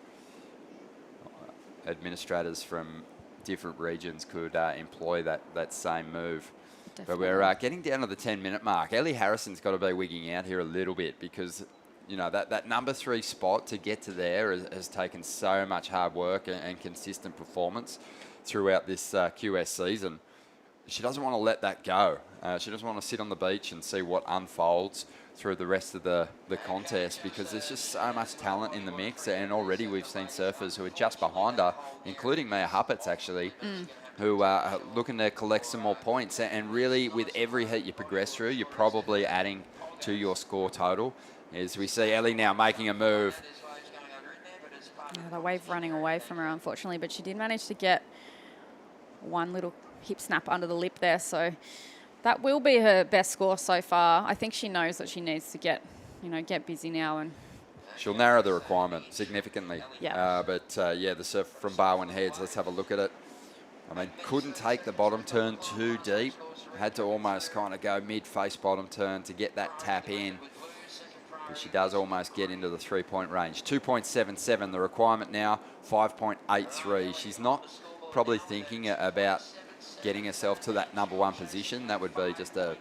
administrators from different regions could employ that same move. Definitely. But we're getting down to the 10-minute mark. Ellie Harrison's got to be wigging out here a little bit because, you know, that number 3 spot to get to there has taken so much hard work and consistent performance throughout this QS season. She doesn't want to let that go. She doesn't want to sit on the beach and see what unfolds through the rest of the contest, because there's just so much talent in the mix, and already we've seen surfers who are just behind her, including Mia Huppets actually, who are looking to collect some more points. And really, with every heat you progress through, you're probably adding to your score total. As we see Ellie now making a move. Yeah, the wave running away from her, unfortunately, but she did manage to get one little hip snap under the lip there, so that will be her best score so far. I think she knows that she needs to get busy now, and she'll narrow the requirement significantly. Yeah. Yeah, the surf from Barwon Heads, let's have a look at it. I mean, couldn't take the bottom turn too deep. Had to almost kind of go mid-face bottom turn to get that tap in. But she does almost get into the 3-point range. 2.77, the requirement now, 5.83. She's not probably thinking about getting herself to that number 1 position. That would be just a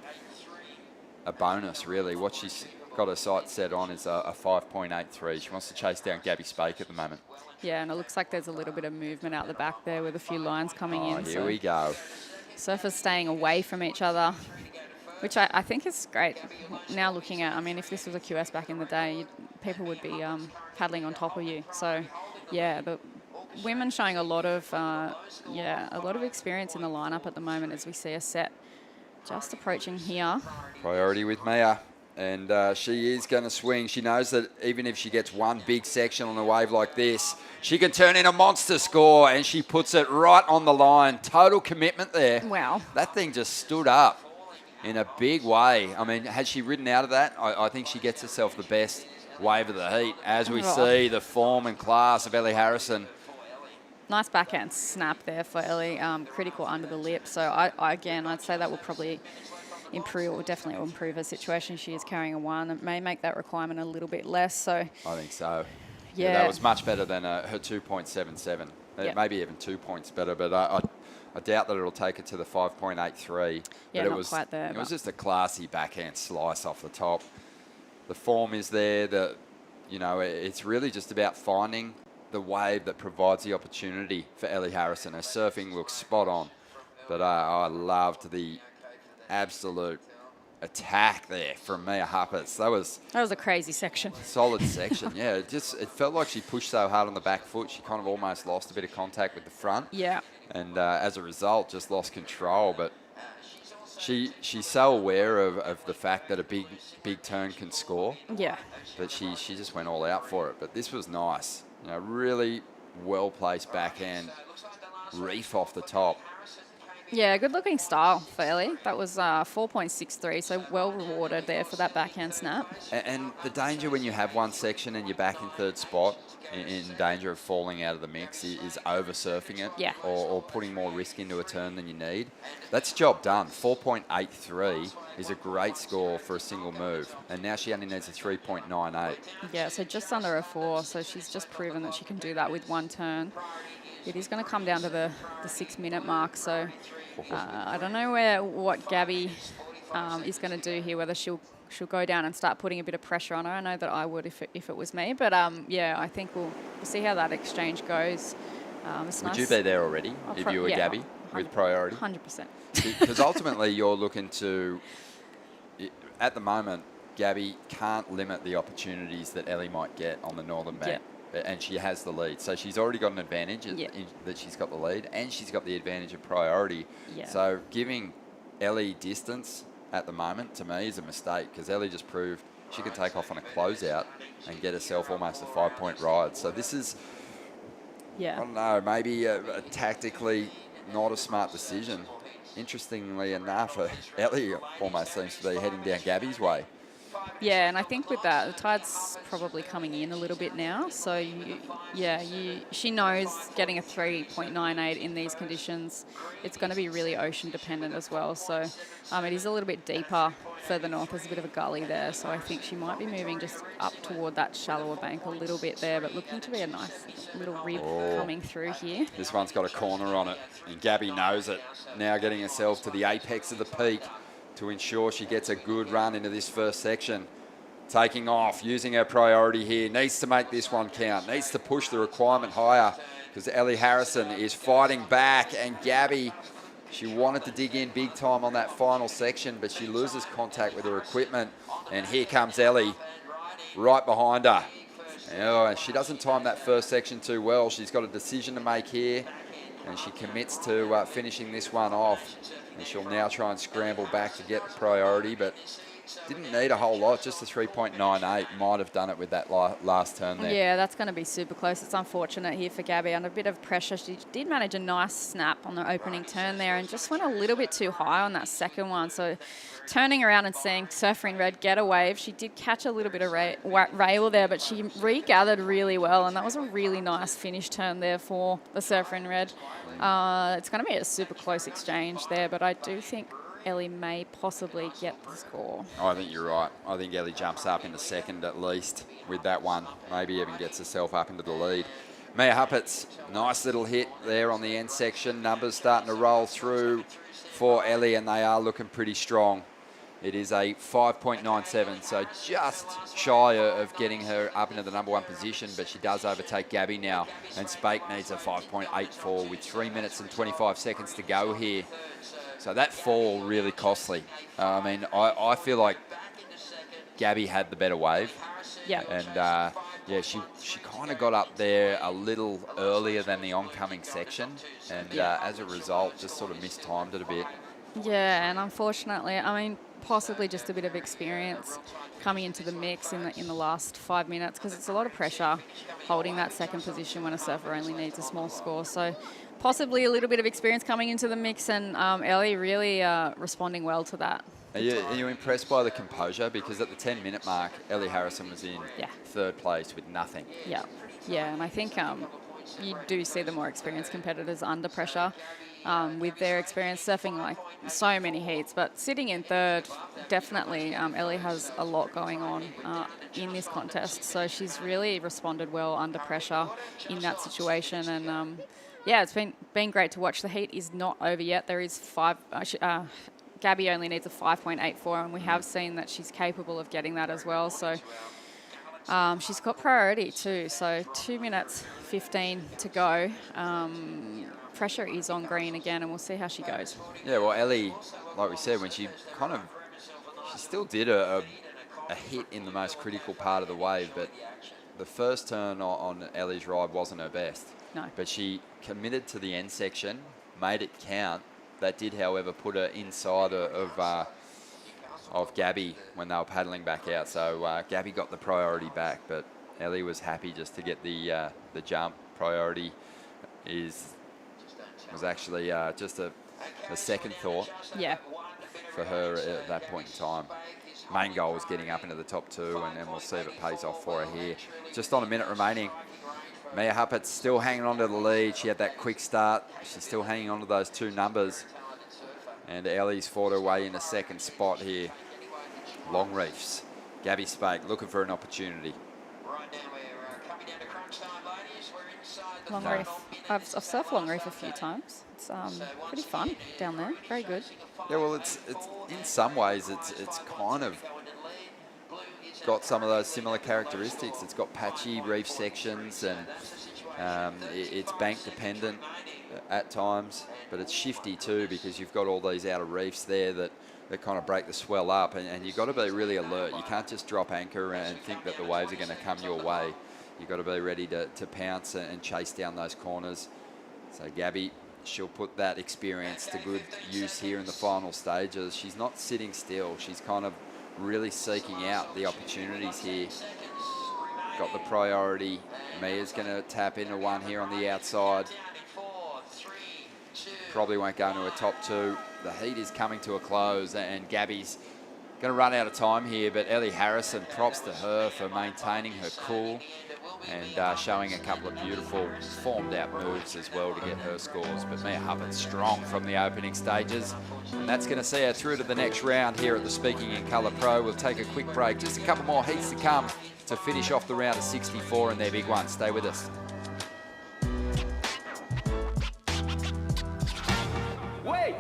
bonus, really. What she's got her sights set on is a 5.83. She wants to chase down Gabby Spake at the moment. yeah, and it looks like there's a little bit of movement out the back there with a few lines coming in. Here we go. Surfers staying away from each other, which I think is great. Now looking at, I mean, if this was a QS back in the day, people would be paddling on top of you. So, yeah, the women showing a lot of experience in the lineup at the moment, as we see a set just approaching here. Priority with Mia. And she is going to swing. She knows that even if she gets one big section on a wave like this, she can turn in a monster score, and she puts it right on the line. Total commitment there. Wow. That thing just stood up in a big way. I mean, had she ridden out of that, I think she gets herself the best wave of the heat, as we see the form and class of Ellie Harrison. Nice backhand snap there for Ellie, critical under the lip. So I'd say that will probably improve, or definitely improve her situation. She is carrying a 1. It may make that requirement a little bit less. So I think so. Yeah, that was much better than her 2.77. Yep. Maybe even 2 points better, but I doubt that it'll take it to the 5.83. Yeah, but not quite there. It was just a classy backhand slice off the top. The form is there. It's really just about finding the wave that provides the opportunity for Ellie Harrison. Her surfing looks spot on, but I loved the absolute attack there from Mia Huppets. That was a crazy section. Solid section, yeah. It felt like she pushed so hard on the back foot, she kind of almost lost a bit of contact with the front. Yeah. And as a result, just lost control. But she's so aware of the fact that a big turn can score. Yeah. That she just went all out for it. But this was nice. Really well-placed backhand reef off the top. Yeah, good-looking style for Ellie. That was 4.63, so well rewarded there for that backhand snap. And the danger when you have one section and you're back in 3rd spot, in danger of falling out of the mix, is over-surfing it. Yeah. Or putting more risk into a turn than you need. That's job done. 4.83 is a great score for a single move. And now she only needs a 3.98. Yeah, so just under a 4, so she's just proven that she can do that with one turn. It is going to come down to the 6-minute mark, so I don't know what Gabby is going to do here, whether she'll go down and start putting a bit of pressure on her. I know that I would if it was me, but yeah, I think we'll see how that exchange goes. Would you be there already if you were Gabby with priority? 100%. Because ultimately you're looking to, at the moment, Gabby can't limit the opportunities that Ellie might get on the northern bank. And she has the lead. So she's already got an advantage in that she's got the lead, and she's got the advantage of priority. Yeah. So giving Ellie distance at the moment, to me, is a mistake, because Ellie just proved she can take off on a closeout and get herself almost a 5-point ride. So this is, I don't know, maybe a tactically not a smart decision. Interestingly enough, Ellie almost seems to be heading down Gabby's way. Yeah, and I think with that, the tide's probably coming in a little bit now. So, she knows getting a 3.98 in these conditions, it's going to be really ocean dependent as well. So, it is a little bit deeper further north. There's a bit of a gully there. So, I think she might be moving just up toward that shallower bank a little bit there, but looking to be a nice little rib coming through here. This one's got a corner on it, and Gabby knows it. Now getting herself to the apex of the peak to ensure she gets a good run into this first section. Taking off, using her priority here. Needs to make this one count. Needs to push the requirement higher because Ellie Harrison is fighting back, and Gabby, she wanted to dig in big time on that final section, but she loses contact with her equipment. And here comes Ellie right behind her. Oh, she doesn't time that first section too well. She's got a decision to make here, and she commits to finishing this one off. And she'll now try and scramble back to get the priority, but didn't need a whole lot. Just a 3.98 might have done it with that last turn there. Yeah, that's going to be super close. It's unfortunate here for Gabby. Under a bit of pressure, she did manage a nice snap on the opening turn there and just went a little bit too high on that second one. So turning around and seeing Surfer in Red get a wave, she did catch a little bit of rail there, but she regathered really well, and that was a really nice finish turn there for the Surfer in Red. It's going to be a super close exchange there, but I do think Ellie may possibly get the score. I think you're right. I think Ellie jumps up into second at least with that one. Maybe even gets herself up into the lead. Mia Huppert's nice little hit there on the end section. Numbers starting to roll through for Ellie, and they are looking pretty strong. It is a 5.97, so just shy of getting her up into the number one position, but she does overtake Gabby now, and Spake needs a 5.84 with 3 minutes and 25 seconds to go here. So that fall really costly. I feel like Gabby had the better wave. Yeah. And she kind of got up there a little earlier than the oncoming section, and as a result, just sort of mistimed it a bit. Yeah, and unfortunately, possibly just a bit of experience coming into the mix in the last 5 minutes, because it's a lot of pressure holding that second position when a surfer only needs a small score. So possibly a little bit of experience coming into the mix, and Ellie really responding well to that. Are you impressed by the composure? Because at the 10-minute mark, Ellie Harrison was in third place with nothing. Yeah, and I think you do see the more experienced competitors under pressure with their experience surfing like so many heats. But sitting in third, definitely Ellie has a lot going on in this contest. So she's really responded well under pressure in that situation. And it's been great to watch. The heat is not over yet. There is Gabby only needs a 5.84, and we have seen that she's capable of getting that as well. So she's got priority too. So 2 minutes 15 to go. Pressure is on green again, and we'll see how she goes. Yeah, well, Ellie, like we said, when she still did a hit in the most critical part of the wave, but the first turn on Ellie's ride wasn't her best. No. But she committed to the end section, made it count. That did, however, put her inside of Gabby when they were paddling back out. So Gabby got the priority back, but Ellie was happy just to get the jump. Priority was actually just a second thought. Yeah. For her at that point in time. Main goal was getting up into the top two, and we'll see if it pays off for her here. Just on a minute remaining. Mia Huppert's still hanging on to the lead. She had that quick start. She's still hanging on to those two numbers. And Ellie's fought her way in a second spot here. Long reefs. Gabby Spake looking for an opportunity. Long reef. I've surfed long reef a few times. It's pretty fun down there. Very good. Yeah, well, it's in some ways it's kind of got some of those similar characteristics. It's got patchy reef sections, and it's bank dependent at times, but it's shifty too, because you've got all these outer reefs there that kind of break the swell up, and you've got to be really alert. You can't just drop anchor and think that the waves are going to come your way. You've got to be ready to pounce and chase down those corners. So Gabby, she'll put that experience to good use here in the final stages. She's not sitting still. She's kind of really seeking out the opportunities here. Got the priority. Mia's going to tap into one here on the outside. Probably won't go into a top two. The heat is coming to a close, and Gabby's Going to run out of time here, but Ellie Harrison, props to her for maintaining her cool and showing a couple of beautiful formed out moves as well to get her scores. But Mia Hubbard strong from the opening stages, and that's going to see her through to the next round here at the Speaking in Colour Pro. We'll take a quick break, just a couple more heats to come to finish off the round of 64 and their big one. Stay with us. Wait!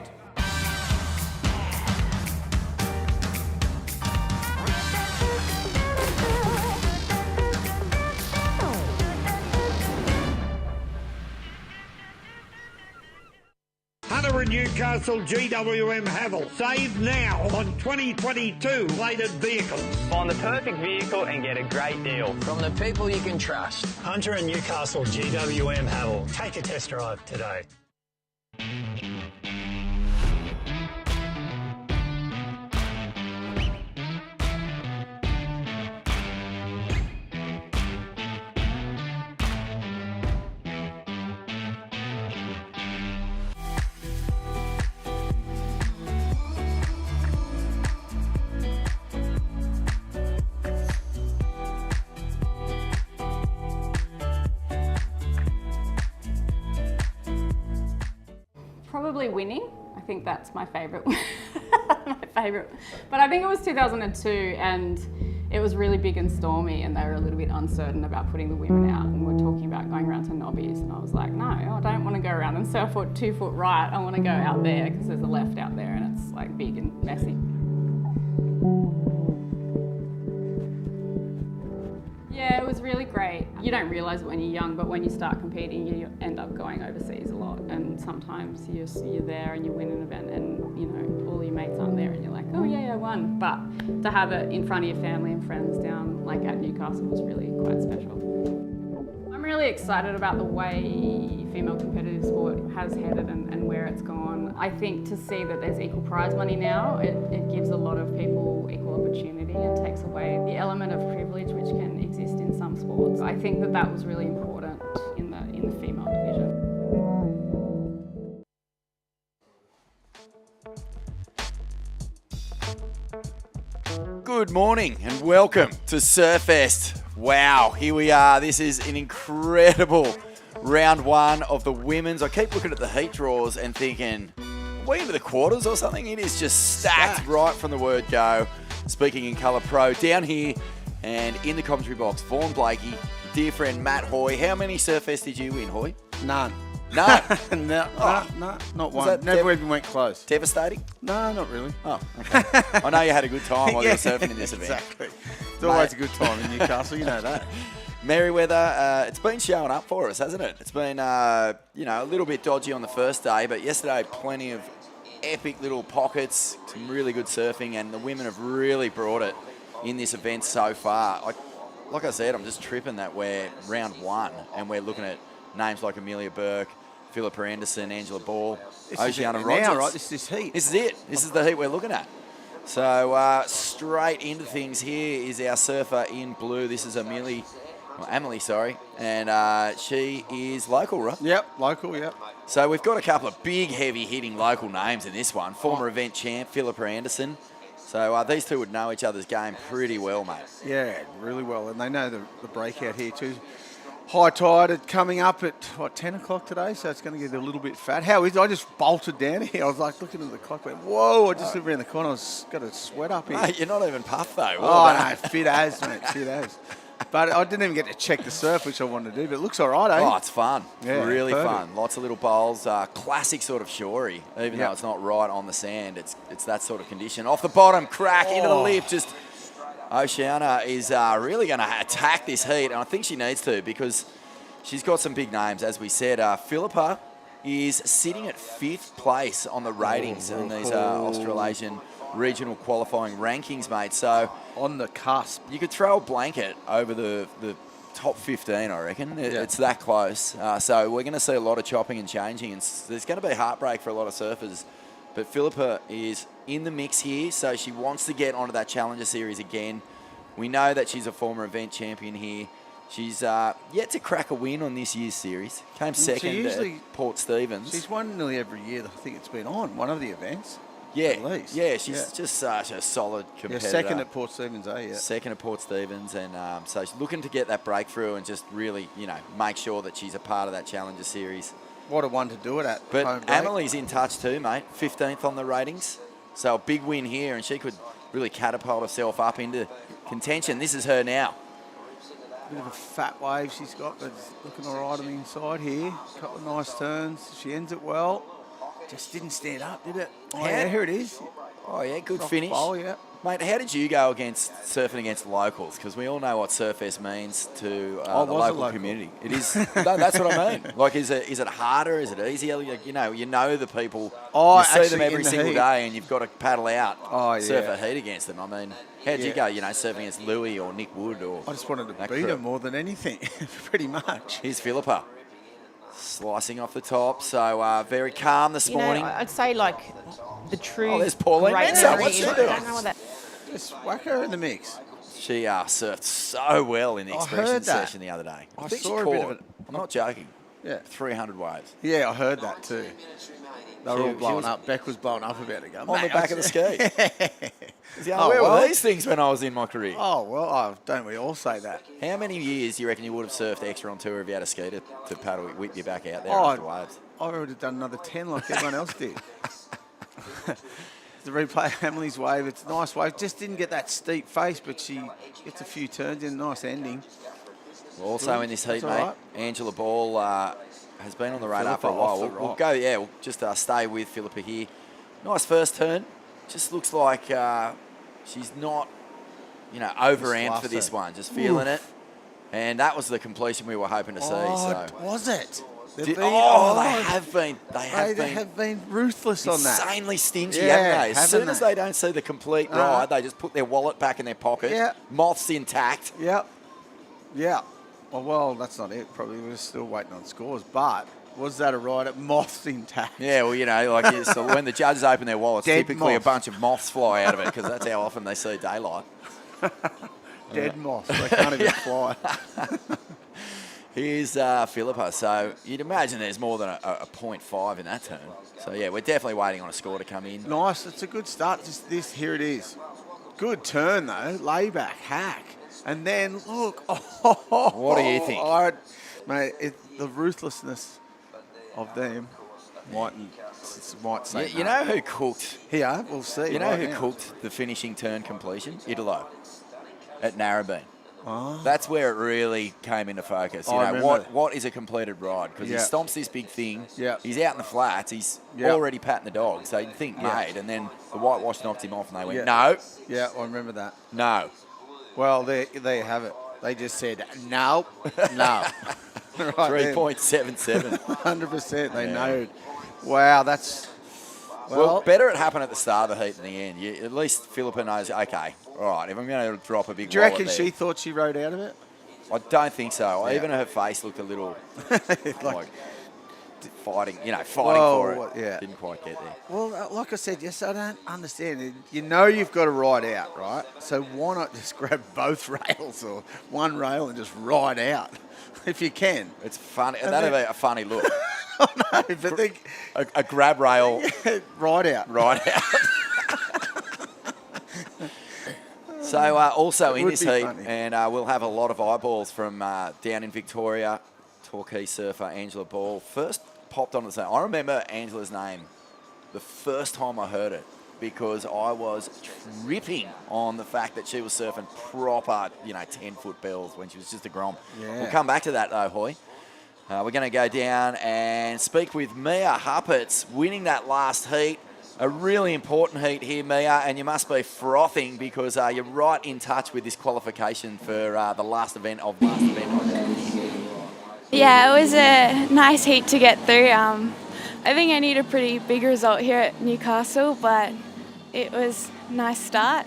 Hunter and Newcastle GWM Havel. Save now on 2022 plated vehicles. Find the perfect vehicle and get a great deal. From the people you can trust. Hunter and Newcastle GWM Havel. Take a test drive today. Probably winning. I think that's my favourite. My favourite. But I think it was 2002 and it was really big and stormy and they were a little bit uncertain about putting the women out and we're talking about going around to Nobbies and I was like, no, I don't want to go around and surf 2 foot right. I want to go out there because there's a left out there and it's like big and messy. Yeah, it was really great. You don't realise it when you're young, but when you start competing, you end up going overseas a lot. And sometimes you're there and you win an event and, you know, all your mates aren't there and you're like, oh yeah, I won. But to have it in front of your family and friends down like at Newcastle was really quite special. I'm really excited about the way female competitive sport has headed and where it's gone. I think to see that there's equal prize money now, it gives a lot of people equal opportunity and takes away the element of privilege which can exist in some sports. I think that was really important in the female division. Good morning and welcome to Surfest. Wow, here we are. This is an incredible round one of the women's. I keep looking at the heat draws and thinking, are we into the quarters or something? It is just stacked right from the word go. Speaking in Colour Pro, down here and in the commentary box, Vaughan Blakey, dear friend Matt Hoy. How many Surfests did you win, Hoy? None. None? No, not one. that Never even went close. Devastating? No, not really. Oh, okay. I know you had a good time while you were surfing in this event. Exactly. It's always a good time in Newcastle, you know that. Merriweather, it's been showing up for us, hasn't it? It's been, you know, a little bit dodgy on the first day, but yesterday plenty of epic little pockets, some really good surfing, and the women have really brought it in this event so far. Like I said, I'm just tripping that we're round one, and we're looking at names like Amelia Burke, Philippa Anderson, Angela Ball, Oceana Rogers. Now, right? This is heat. This is it. This is the heat we're looking at. So straight into things here is our surfer in blue. This is Emily, and she is local, right? Yep, local, yep. So we've got a couple of big, heavy-hitting local names in this one. Former event champ, Philippa Anderson. So these two would know each other's game pretty well, mate. Yeah, really well. And they know the breakout here too. High tide coming up at, 10 o'clock today, so it's going to get a little bit fat. How is it? I just bolted down here. I was like looking at the clock, went, whoa, I just lived around the corner. I was got a sweat up here. Mate, you're not even puffed, though. Oh, no, fit as, mate, fit as. But I didn't even get to check the surf, which I wanted to do, but it looks all right, eh? Oh, it's fun. Yeah, really perfect. fun. Lots of little bowls. Classic sort of shorey, even though it's not right on the sand. It's that sort of condition. Off the bottom, crack into the lip. Just Oceana is really going to attack this heat, and I think she needs to because she's got some big names, as we said. Philippa is sitting at 5th place on the ratings in these Australasian regional qualifying rankings, mate. So on the cusp. You could throw a blanket over the top 15, I reckon. It's that close. So we're going to see a lot of chopping and changing, and there's going to be heartbreak for a lot of surfers. But Philippa is in the mix here, so she wants to get onto that Challenger Series again. We know that she's a former event champion here. She's yet to crack a win on this year's series. Came second at Port Stephens. She's won nearly every year. I think it's been on one of the events. Yeah, at least. yeah, she's just such a solid Yeah, competitor. second at Port Stephens, Yeah. Second at Port Stephens, and so she's looking to get that breakthrough and just really, make sure that she's a part of that Challenger Series. What a one to do it at. But home break. Amelie's in touch too, mate. 15th on the ratings. So a big win here, and she could really catapult herself up into contention. This is her now. Bit of a fat wave she's got, but it's looking all right on the inside here. Couple of nice turns. She ends it well. Just didn't stand up, did it? Oh, yeah, here it is. Oh, yeah, good Soft finish. bowl, yeah. Mate, how did you go against surfing against locals? Because we all know what Surfest means to the was a local local. community. It is. No, that's what I mean. Like, is it harder? Is it easier? Like, you know the people. Oh, you see them actually, every in the single heat. day, and you've got to paddle out. Oh, yeah. Surf a heat against them. I mean, how'd you go? Surfing against Louis or Nick Wood or? I just wanted to that beat crew? her more than anything, pretty much. Here's Philippa. Slicing off the top, so very calm this morning. I'd say like the true. Oh, there's Pauline great Mensa. memory What's she is- doing? I don't know what that. Just whack her in the mix. She surfed so well in the I expression heard that. session the other day. I think saw she a bit of caught, it. I'm not joking, Yeah. 300 waves. Yeah, I heard that too. They were She- all she blowing was- up. Beck was blowing up about it. Going, On the "Mate, back I of the said-" ski. He's going, Oh, where well. were these things when I was in my career? Oh, well, don't we all say that? How many years do you reckon you would have surfed extra on tour if you had a ski to paddle, whip you back out there Oh, after waves? I would have done another 10 like everyone else did. The replay, Emily's wave, it's a nice wave. Just didn't get that steep face, but she gets a few turns in, nice ending. Also in this heat, That's all mate, right. Angela Ball has been on the radar Philippa for a while. off the We'll rock. go, we'll just stay with Philippa here. Nice first turn. Just looks like she's not, overamped last for this turn. one. Just feeling it. And that was the completion we were hoping to see. So. Was it? They've They been- have been. They have They been have been ruthless on that. insanely stingy, Yeah, haven't they? As haven't soon as they? they don't see the complete ride, they just put their wallet back in their pocket. Yeah. Moths intact. Yep. Yeah. Well, that's not it. Probably we're still waiting on scores. But was that a ride at moths intact? Yeah, well, so when the judges open their wallets, Dead typically a moths. bunch of moths fly out of it because that's how often they see daylight. Dead moths. They can't even fly. Here's Philippa. So you'd imagine there's more than a 0.5 in that turn. So, yeah, we're definitely waiting on a score to come in. Nice. It's a good start. Just this. Here it is. Good turn, though. Layback. Hack. And then, look. What do you think? Mate, the ruthlessness of them might say You know who cooked? Here, we'll see. You know right who now. cooked the finishing turn completion? Italo at Narrabeen. Oh. That's where it really came into focus. You I know, remember. what is a completed ride? Because Yeah. he stomps this big thing. Yeah. He's out in the flats. He's Yeah. already patting the dog. So you'd think Yeah. made. And then the whitewash knocked him off and they went, Yeah. no, Yeah, I remember that. no. Well, there you have it. They just said, no, no. Right then. 3.77. 100%. They Yeah. know. Wow, that's... Well, better it happened at the start of the heat in the end. At least Philippa knows, okay, all right, if I'm going to drop a big Do you wallet reckon there- she thought she rode out of it? I don't think so. Yeah. Even her face looked a little like fighting, fighting Whoa, for it. what- yeah. Didn't quite get there. Well, like I said, yes, I don't understand. You know you've got to ride out, right? So why not just grab both rails or one rail and just ride out if you can? It's funny. That'd be a funny look. No, but they A grab rail ride out. right out. So also in would this be heat, funny. and we'll have a lot of eyeballs from down in Victoria, Torquay surfer Angela Ball. First popped onto the scene. I remember Angela's name the first time I heard it because I was tripping on the fact that she was surfing proper, 10-foot bells when she was just a grom. Yeah. We'll come back to that though, Hoy. We're going to go down and speak with Mia Huppert's winning that last heat. A really important heat here, Mia, and you must be frothing because you're right in touch with this qualification for the last event of last event. Yeah, it was a nice heat to get through. I think I need a pretty big result here at Newcastle, but it was a nice start.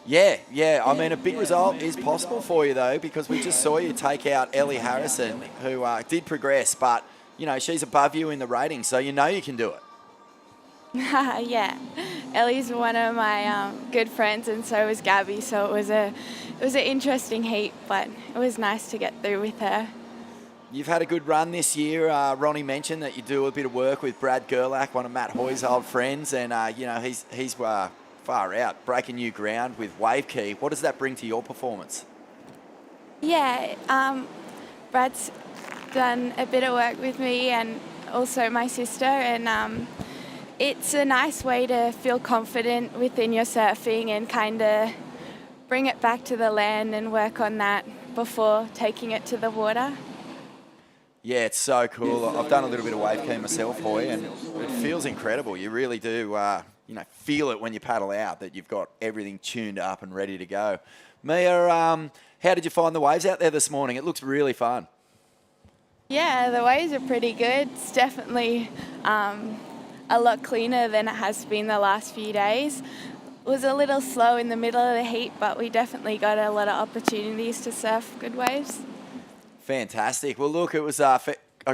Yeah. I mean, a big result is possible for you, though, because we just saw you take out Ellie Harrison, who did progress, but, she's above you in the rating, so you know you can do it. Yeah, Ellie's one of my good friends, and so was Gabby. So it was an interesting heat, but it was nice to get through with her. You've had a good run this year. Ronnie mentioned that you do a bit of work with Brad Gerlach, one of Matt Hoy's old friends, and he's far out, breaking new ground with Wave Key. What does that bring to your performance? Yeah, Brad's done a bit of work with me and also my sister, and it's a nice way to feel confident within your surfing and kind of bring it back to the land and work on that before taking it to the water. Yeah, it's so cool. I've done a little bit of wave key myself, Hoy, and it feels incredible. You really do, feel it when you paddle out that you've got everything tuned up and ready to go. Mia, how did you find the waves out there this morning? It looks really fun. Yeah, the waves are pretty good. It's definitely a lot cleaner than it has been the last few days. It was a little slow in the middle of the heat, but we definitely got a lot of opportunities to surf good waves. Fantastic. Well, look, it was a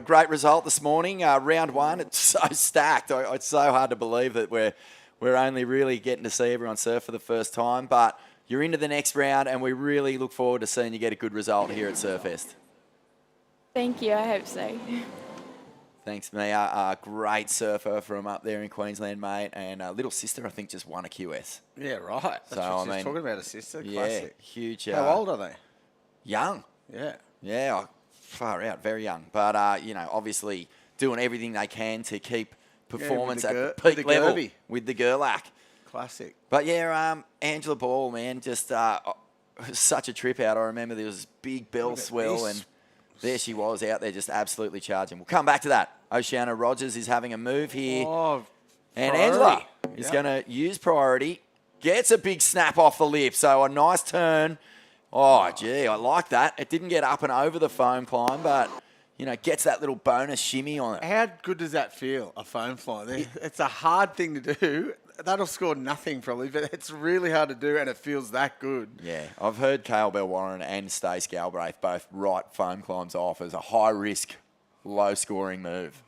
great result this morning. Round one, it's so stacked. It's so hard to believe that we're only really getting to see everyone surf for the first time. But you're into the next round, and we really look forward to seeing you get a good result here at Surfest. Thank you, I hope so. Thanks, Mia. A great surfer from up there in Queensland, mate. And little sister, I think, just won a QS. Yeah, right. That's what she was talking about, a sister. Classic. Yeah, huge. How old are they? Young. Yeah. Yeah, far out, very young. But, obviously doing everything they can to keep performance at the peak level with the Gerlach. Classic. But, yeah, Angela Ball, man, just such a trip out. I remember there was this big bell swell, and there she was out there just absolutely charging. We'll come back to that. Oceana Rogers is having a move here. Oh, and Angela is going to use priority. Gets a big snap off the lip, so a nice turn. Oh, gee, I like that. It didn't get up and over the foam climb, but, gets that little bonus shimmy on it. How good does that feel, a foam climb? It's a hard thing to do. That'll score nothing probably, but it's really hard to do, and it feels that good. Yeah, I've heard Cale Bell-Warren and Stace Galbraith both write foam climbs off as a high-risk, low-scoring move.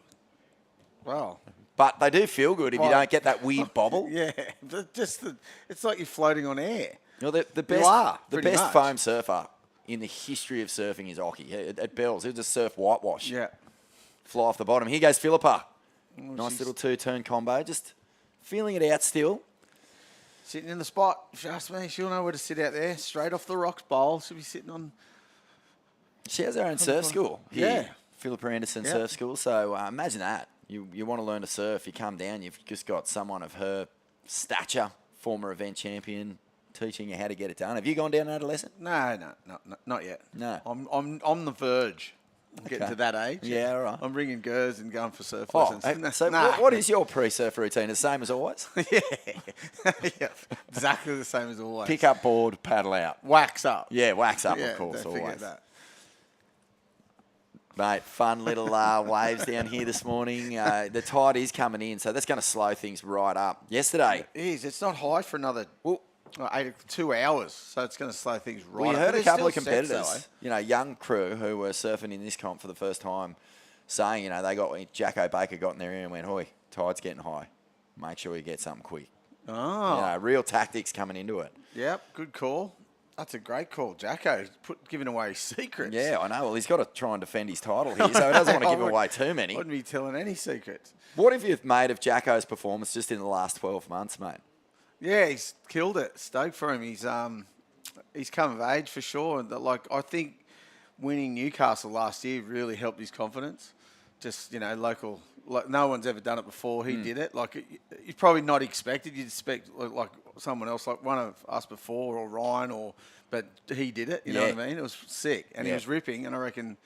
Wow. But they do feel good if you don't get that weird bobble. Yeah, it's like you're floating on air. The best foam surfer in the history of surfing is Ockie. At Bell's, he'll just surf whitewash. Yeah. Fly off the bottom. Here goes Philippa. Nice little two-turn combo. Just feeling it out still. Sitting in the spot. If you ask me, she'll know where to sit out there. Straight off the rocks bowl. She'll be sitting on... She has her own surf school. Yeah. Philippa Anderson Surf School. So imagine that. You want to learn to surf. You come down. You've just got someone of her stature, former event champion, teaching you how to get it done. Have you gone down an adolescent? No, not yet. No. I'm on the verge. I'm getting to that age. Yeah, all right. I'm bringing girls and going for surf lessons. So what is your pre-surf routine? The same as always? Yeah, exactly the same as always. Pick up board, paddle out. Wax up. Yeah, wax up, Yeah, of course, don't forget always. that. Mate, fun little waves down here this morning. The tide is coming in, so that's going to slow things right up. Yesterday. It is. It's not high for another 2 hours, so it's going to slow things right Well, you up. heard But a there's couple of still competitors, sets, young crew who were surfing in this comp for the first time, saying, Jacko Baker got in their ear and went, "Hoi, tide's getting high. Make sure you get something quick." Oh. Real tactics coming into it. Yep, good call. That's a great call. Jacko giving away his secrets. Yeah, I know. Well, he's got to try and defend his title here, so he doesn't want to give away too many. Wouldn't be telling any secrets. What have you made of Jacko's performance just in the last 12 months, mate? Yeah, he's killed it. Stoked for him. He's come of age for sure. And I think winning Newcastle last year really helped his confidence. Just local. No one's ever done it before. He did it. You're probably not expected. You'd expect like someone else, like one of us before, or Ryan, but he did it. You know what I mean? It was sick, and he was ripping. And I reckon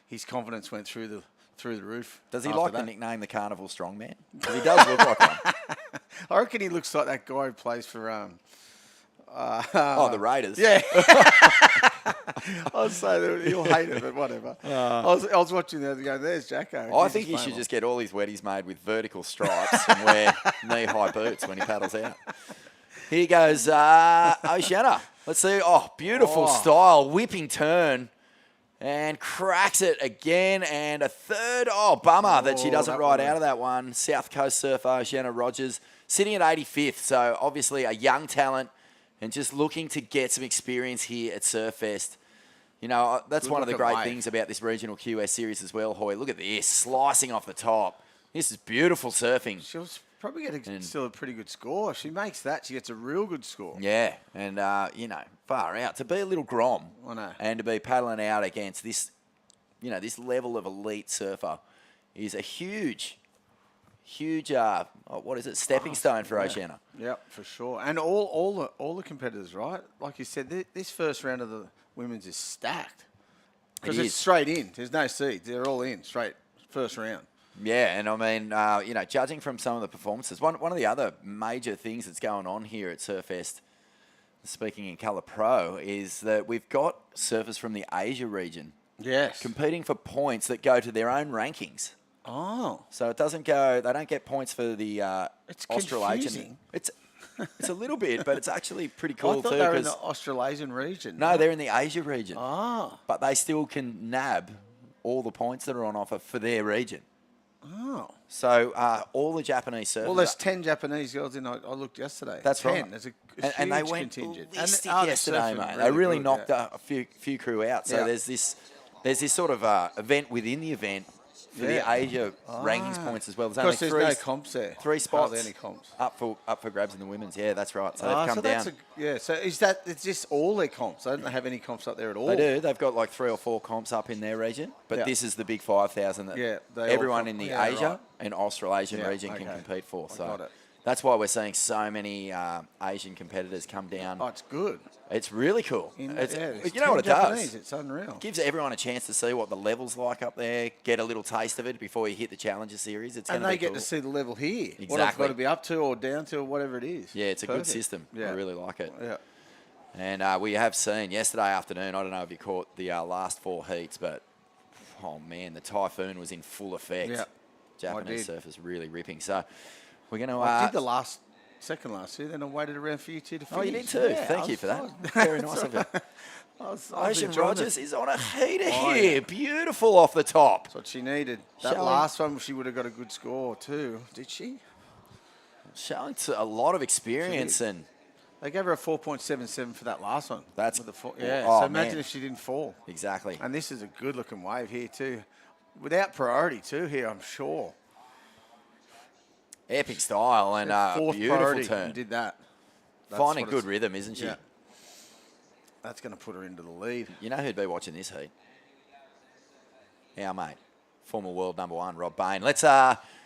his confidence went through the roof. Does he like the nickname the Carnival Strongman? Because he does look like one. I reckon he looks like that guy who plays for the Raiders. Yeah. I'll say that he'll hate it, but whatever. I was watching the other day. There's Jacko. I think he should just get all his wetties made with vertical stripes and wear knee-high boots when he paddles out. Here goes Oceana. Let's see. Oh, beautiful style. Whipping turn. And cracks it again. And a third. Oh, bummer that she doesn't ride out of that one. South Coast surfer Oceana Rogers sitting at 85th. So obviously a young talent and just looking to get some experience here at Surfest. You know, that's Good one of the looking great wave. things about this regional QS series as well, Hoy. Look at this, slicing off the top. This is beautiful surfing. She'll probably get still a pretty good score. If she makes that, she gets a real good score. Yeah, and, you know, far out. To be a little grom I know. and to be paddling out against this, you know, this level of elite surfer is a huge, what is it, stepping stone for Oceania. Yep, for sure. And all the competitors, right? Like you said, this first round of the women's is stacked. Because It it's is. straight in. There's no seeds. They're all in straight first round. Yeah, and I mean, you know, judging from some of the performances, one of the other major things that's going on here at Surfest, speaking in Colour Pro, is that we've got surfers from the Asia region Yes. competing for points that go to their own rankings. Oh. So it doesn't go, they don't get points for the It's Australasian. confusing. It's a little bit, but it's actually pretty I cool thought too. they were in 'cause- the Australasian region. no, they're in the Asia region. Ah. But they still can nab all the points that are on offer for their region. Oh. So all the Japanese surfers. Well, there's 10 Japanese girls in. I looked yesterday. That's 10. right. There's a and they huge went contingent. ballistic they're yesterday, surfing mate. They really good, knocked yeah. a few crew out. So Yeah. there's this sort of event within the event for the Yeah. Asia rankings points as well. There's only Because there's three, no comps there. three spots Hardly any comps. up for grabs in the women's. Yeah, that's right. So they've Ah, come so down. that's so is that it's just all their comps? They don't have any comps up there at all. They do. They've got like 3 or 4 comps up in their region, but Yeah. this is the big 5,000 that Yeah, they all everyone come- in the yeah, Asia right. and Australasian Yeah, region can okay. compete for. I So got it. that's why we're seeing so many Asian competitors come down. Oh, it's good. It's really cool. There's You know what it 10 Japanese, does? It's unreal. Gives everyone a chance to see what the level's like up there, get a little taste of it before you hit the Challenger Series. It's And going to they be get cool. to see the level here. What it's Exactly. got to be up to or down to or whatever it is. Yeah, it's a good Perfect. system. Yeah. I really like it. Yeah. And we have seen yesterday afternoon, I don't know if you caught the last 4 heats, but, oh, man, the typhoon was in full effect. Yeah, Japanese I surfers really ripping. So we're going to... I did the second last year, then I waited around for you two to finish. Oh, you did too. Yeah, Thank I you was for that. fine. Very nice of you. I was Ocean enjoying Rogers it. is on a heater Oh, here. yeah. Beautiful off the top. That's what she needed. That Showing- last one, she would have got a good score too. Did she? Showing a lot of experience and... They gave her a 4.77 for that last one. That's- with the yeah. oh, so imagine man. if she didn't fall. Exactly. And this is a good looking wave here too, without priority too here. I'm sure. Epic style and a Fourth beautiful priority turn. and did that. That's Finding what good it's- rhythm, isn't she? Yeah. That's going to put her into the lead. You know who'd be watching this heat? Our mate, former world #1, Rob Bain. Let's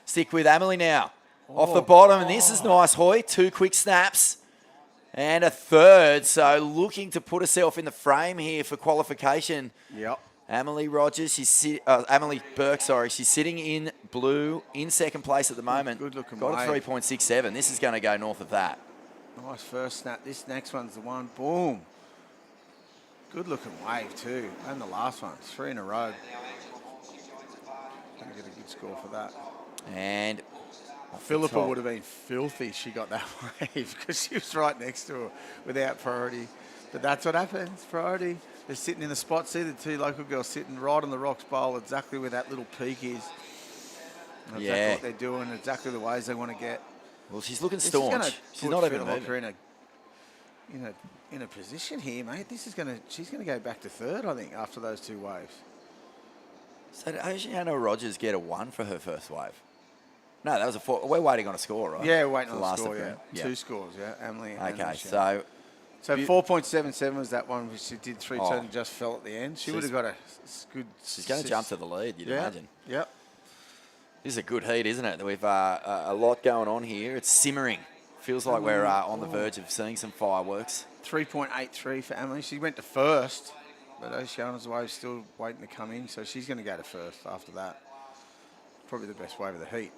stick with Emily now. Off the bottom, and this is nice, Hoy. 2 quick snaps and a third. So looking to put herself in the frame here for qualification. Yep. Emily Rogers, Emily Burke, sorry. She's sitting in blue in second place at the moment. Good looking Got a wave. 3.67. This is going to go north of that. Nice first snap. This next one's the one. Boom. Good looking wave too. And the last one. 3 in a row. Gonna get a good score for that. And Philippa top. would have been filthy. She got that wave because she was right next to her without priority. But that's what happens. Priority. They're sitting in the spot. See the 2 local girls sitting right on the rocks bowl, exactly where that little peak is. And exactly Yeah. what they're doing, exactly the ways they want to get. Well, she's looking This is gonna staunch. She's put not even Philippa moving. in a position here, mate. This is she's gonna go back to third, I think, after those 2 waves. So did Oceania Rogers get a 1 for her first wave? No, that was a 4. We're waiting on a score, right? Yeah, waiting For on the the last score. event. Yeah, 2 scores. Yeah, Emily. And Okay, Michelle. so So 4.77 was that one, which she did 3 Oh. turns and just fell at the end. She would have got a good. she's going to jump to the lead, you'd imagine. Yep. This is a good heat, isn't it? We've a lot going on here. It's simmering. Feels like we're on the verge of seeing some fireworks. 3.83 for Emily. She went to first, but Oceana's wave still waiting to come in, so she's going to go to first after that. Probably the best wave of the heat.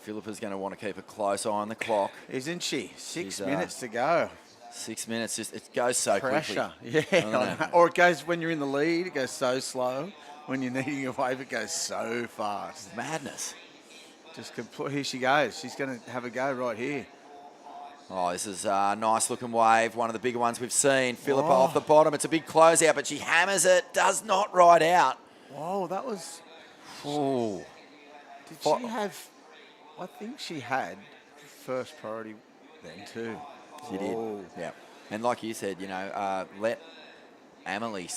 Philippa's going to want to keep a close eye on the clock. Isn't she? 6 She's, minutes to go. 6 minutes, just it goes so Pressure. quickly. Yeah. Doesn't it? Or it goes, when you're in the lead, it goes so slow. When you're needing a wave, it goes so fast. Madness. Here she goes. She's going to have a go right here. Oh, this is a nice looking wave. One of the bigger ones we've seen. Philippa Oh. off the bottom. It's a big closeout, but she hammers it. Does not ride out. Whoa, that was... Ooh. Did she have... I think she had first priority then too. She Whoa. did. Yeah. And like you said, let Emily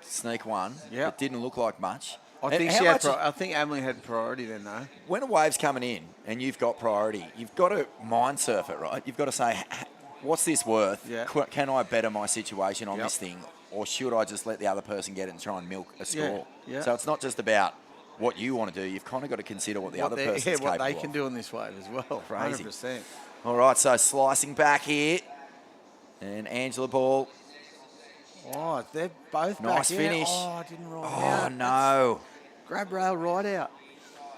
sneak one. Yeah. It didn't look like much. I And think how she had. much- I think Emily had priority then, though. when a wave's coming in and you've got priority, you've got to mind surf it, right? You've got to say, what's this worth? Yeah. Can I better my situation on Yep. this thing? Or should I just let the other person get it and try and milk a score? Yeah. So it's not just about what you want to do. You've kind of got to consider what the other person's capable what they can of. do on this wave as well. Crazy. 100%. All right, so slicing back here. And Angela Ball. Oh, they're both Nice back. finish. Yeah. Oh, I didn't ride Oh, out. no. Grab rail right out.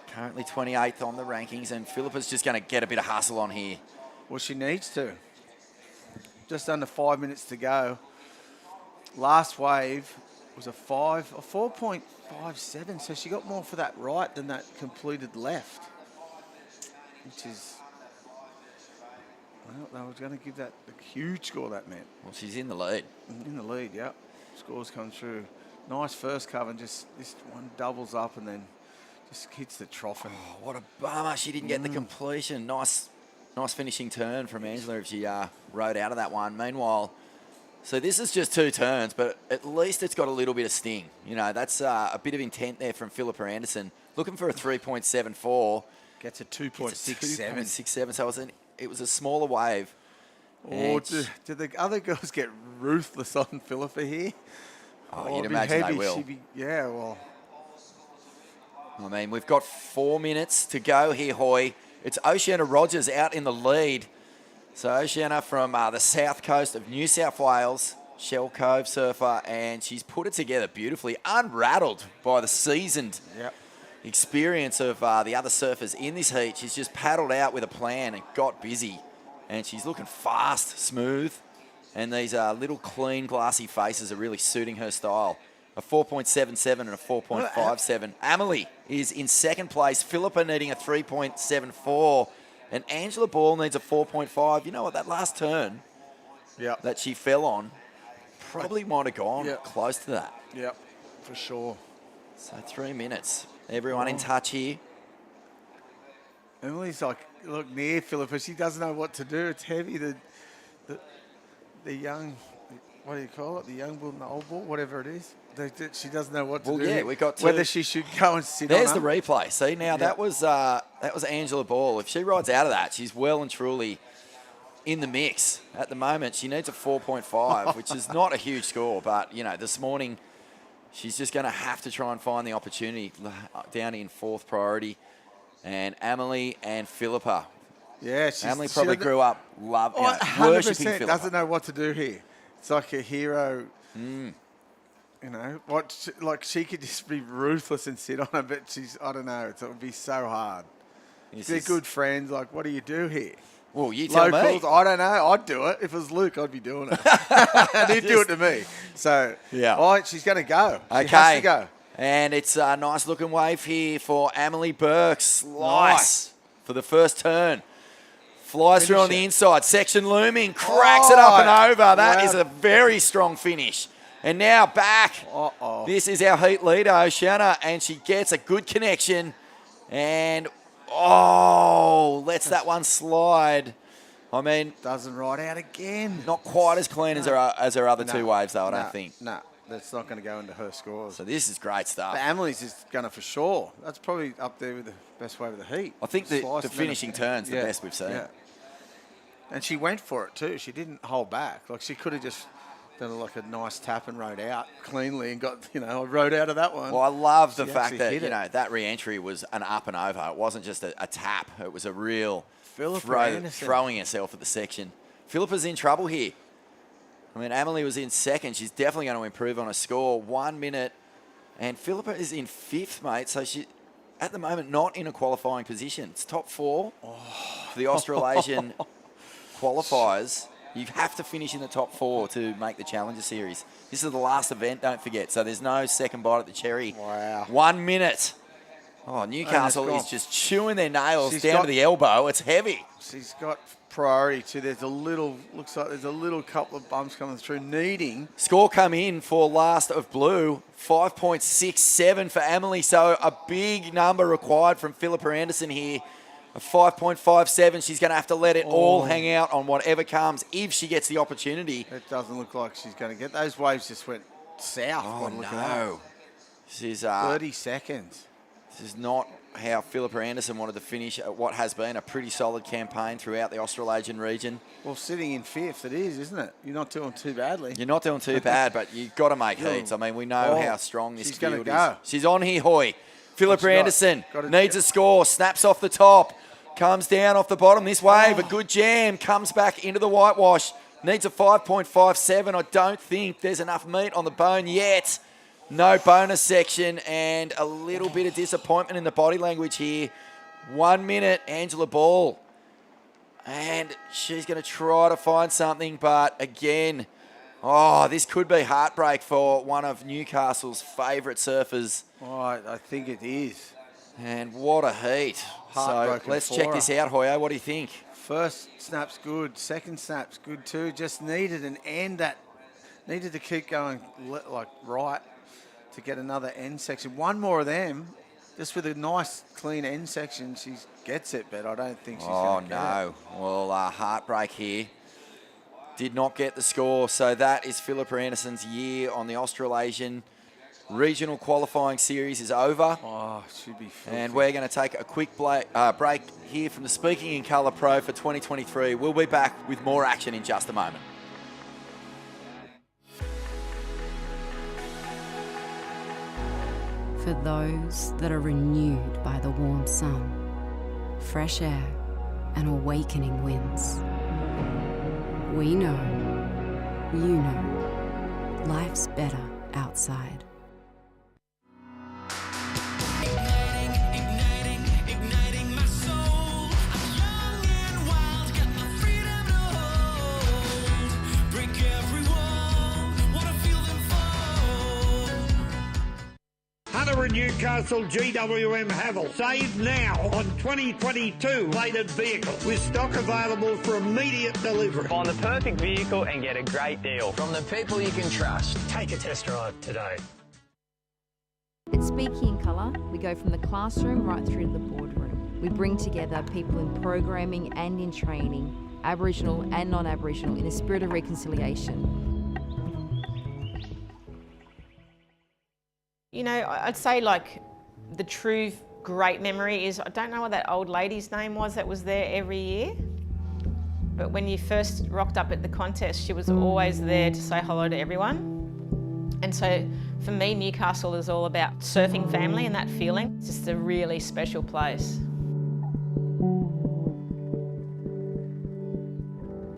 Currently 28th on the rankings, and Philippa's just going to get a bit of hustle on here. Well, she needs to. Just under 5 minutes to go. Last wave was a 4.57, so she got more for that right than that completed left, which is, well, they were going to give that a huge score, that meant. Well, she's in the lead. In the lead, yeah. Scores come through. Nice first cover, and just this one doubles up and then just hits the trough. And What a bummer. She didn't get the completion. Nice finishing turn from Angela if she rode out of that one. Meanwhile, so this is just 2 turns, but at least it's got a little bit of sting. You know, that's a bit of intent there from Philippa Anderson. Looking for a 3.74. gets a 2.67. 2.67, so it was a smaller wave. Or And do the other girls get ruthless on Philippa here? Oh, Or you'd be imagine they heavy, will. Yeah, well, I mean, we've got 4 minutes to go here, Hoy. It's Oceana Rogers out in the lead. So Oceana from the south coast of New South Wales, Shell Cove surfer, and she's put it together beautifully, unrattled by the seasoned experience of the other surfers in this heat. She's just paddled out with a plan and got busy. And she's looking fast, smooth, and these little clean, glassy faces are really suiting her style. A 4.77 and a 4.57. Amelie is in second place. Philippa needing a 3.74. And Angela Ball needs a 4.5. You know what? That last turn that she fell on probably might have gone close to that. Yep, for sure. So 3 minutes. Everyone in touch here. Emily's like, look, near Philippa. She doesn't know what to do. It's heavy. The young, what do you call it? The young bull and the old bull, whatever it is. She doesn't know what to do. Well, yeah, we got to. Whether she should go and sit There's on the her. replay. See, now that was Angela Ball. If she rides out of that, she's well and truly in the mix. At the moment, she needs a 4.5, which is not a huge score. But, you know, this morning, she's just going to have to try and find the opportunity down in 4th priority. And Amelie and Philippa. Yeah, Amelie probably grew up worshipping 100% Philippa. doesn't know what to do here. It's like a hero. You know, she could just be ruthless and sit on her, but I don't know, it would be so hard. They're good friends. Like, what do you do here? Well, you tell Locals, me. I don't know. I'd do it. If it was Luke, I'd be doing it. And he'd do it to me. So, she's going to go. She has to go. And it's a nice looking wave here for Amelie Burke. Slice for the first turn. Flies through on the inside. Section looming. Cracks it up and over. That is a very strong finish. And now back. This is our heat leader, Oceana, and she gets a good connection. And, lets that one slide. I mean, doesn't ride out again. Not quite as clean as her other 2 waves, though, I don't think. No, that's not going to go into her scores. So this is great stuff. But Amelie's is going to for sure. That's probably up there with the best wave of the heat. I think the finishing turn's the best we've seen. Yeah. And she went for it too. She didn't hold back. Like, she could have just done like a nice tap and rode out cleanly and got, rode out of that one. Well, I love the fact that, that re-entry was an up and over. It wasn't just a tap. It was a real throwing herself at the section. Philippa's in trouble here. I mean, Amelie was in second. She's definitely going to improve on her score. 1 minute. And Philippa is in 5th, mate. So she, at the moment, not in a qualifying position. It's top 4 for the Australasian qualifiers. You have to finish in the top 4 to make the Challenger Series. This is the last event, don't forget. So there's no second bite at the cherry. Wow. 1 minute. Oh, Newcastle is just chewing their nails down to the elbow. It's heavy. She's got priority too. Looks like there's a little couple of bumps coming through, needing. Score come in for last of blue, 5.67 for Amelie. So a big number required from Philippa Anderson here. A 5.57. She's going to have to let it all hang out on whatever comes if she gets the opportunity. It doesn't look like she's going to get. Those waves just went south. Oh, by the look of no. This is, that. 30 seconds. this is not how Philippa Anderson wanted to finish what has been a pretty solid campaign throughout the Australasian region. Well, sitting in fifth, it is, isn't it? You're not doing too badly. You're not doing too bad, but you've got to make heats. I mean, we know how strong this she's gonna field go. is. She's on here, Hoy. Philippa she got? Anderson Got it. needs a score, snaps off the top, comes down off the bottom. This wave, a good jam, comes back into the whitewash. Needs a 5.57. I don't think there's enough meat on the bone yet. No bonus section and a little bit of disappointment in the body language here. 1 minute, Angela Ball. And she's going to try to find something, but again, this could be heartbreak for one of Newcastle's favourite surfers. Oh, I think it is. And what a heat. So Heartbroken let's for check her. this out, Hoyo. What do you think? First snap's good. Second snap's good too. Just needed an end that needed to keep going like right to get another end section. One more of them, just with a nice clean end section, she gets it, but I don't think she's going to get it. Well, heartbreak here. Did not get the score. So that is Philippa Anderson's year on the Australasian Regional Qualifying Series is over. Oh, should be filthy. And we're going to take a quick break here from the Speaking in Colour Pro for 2023. We'll be back with more action in just a moment. For those that are renewed by the warm sun, fresh air, and awakening winds. We know, you know, life's better outside. Hunter and Newcastle GWM Havel. Save now on 2022 plated vehicle with stock available for immediate delivery. Find the perfect vehicle and get a great deal. From the people you can trust. Take a test drive today. At Speaking in Colour, we go from the classroom right through to the boardroom. We bring together people in programming and in training, Aboriginal and non-Aboriginal, in a spirit of reconciliation. You know, I'd say like the true great memory is, I don't know what that old lady's name was that was there every year, but when you first rocked up at the contest, she was always there to say hello to everyone. And so for me, Newcastle is all about surfing family and that feeling. It's just a really special place.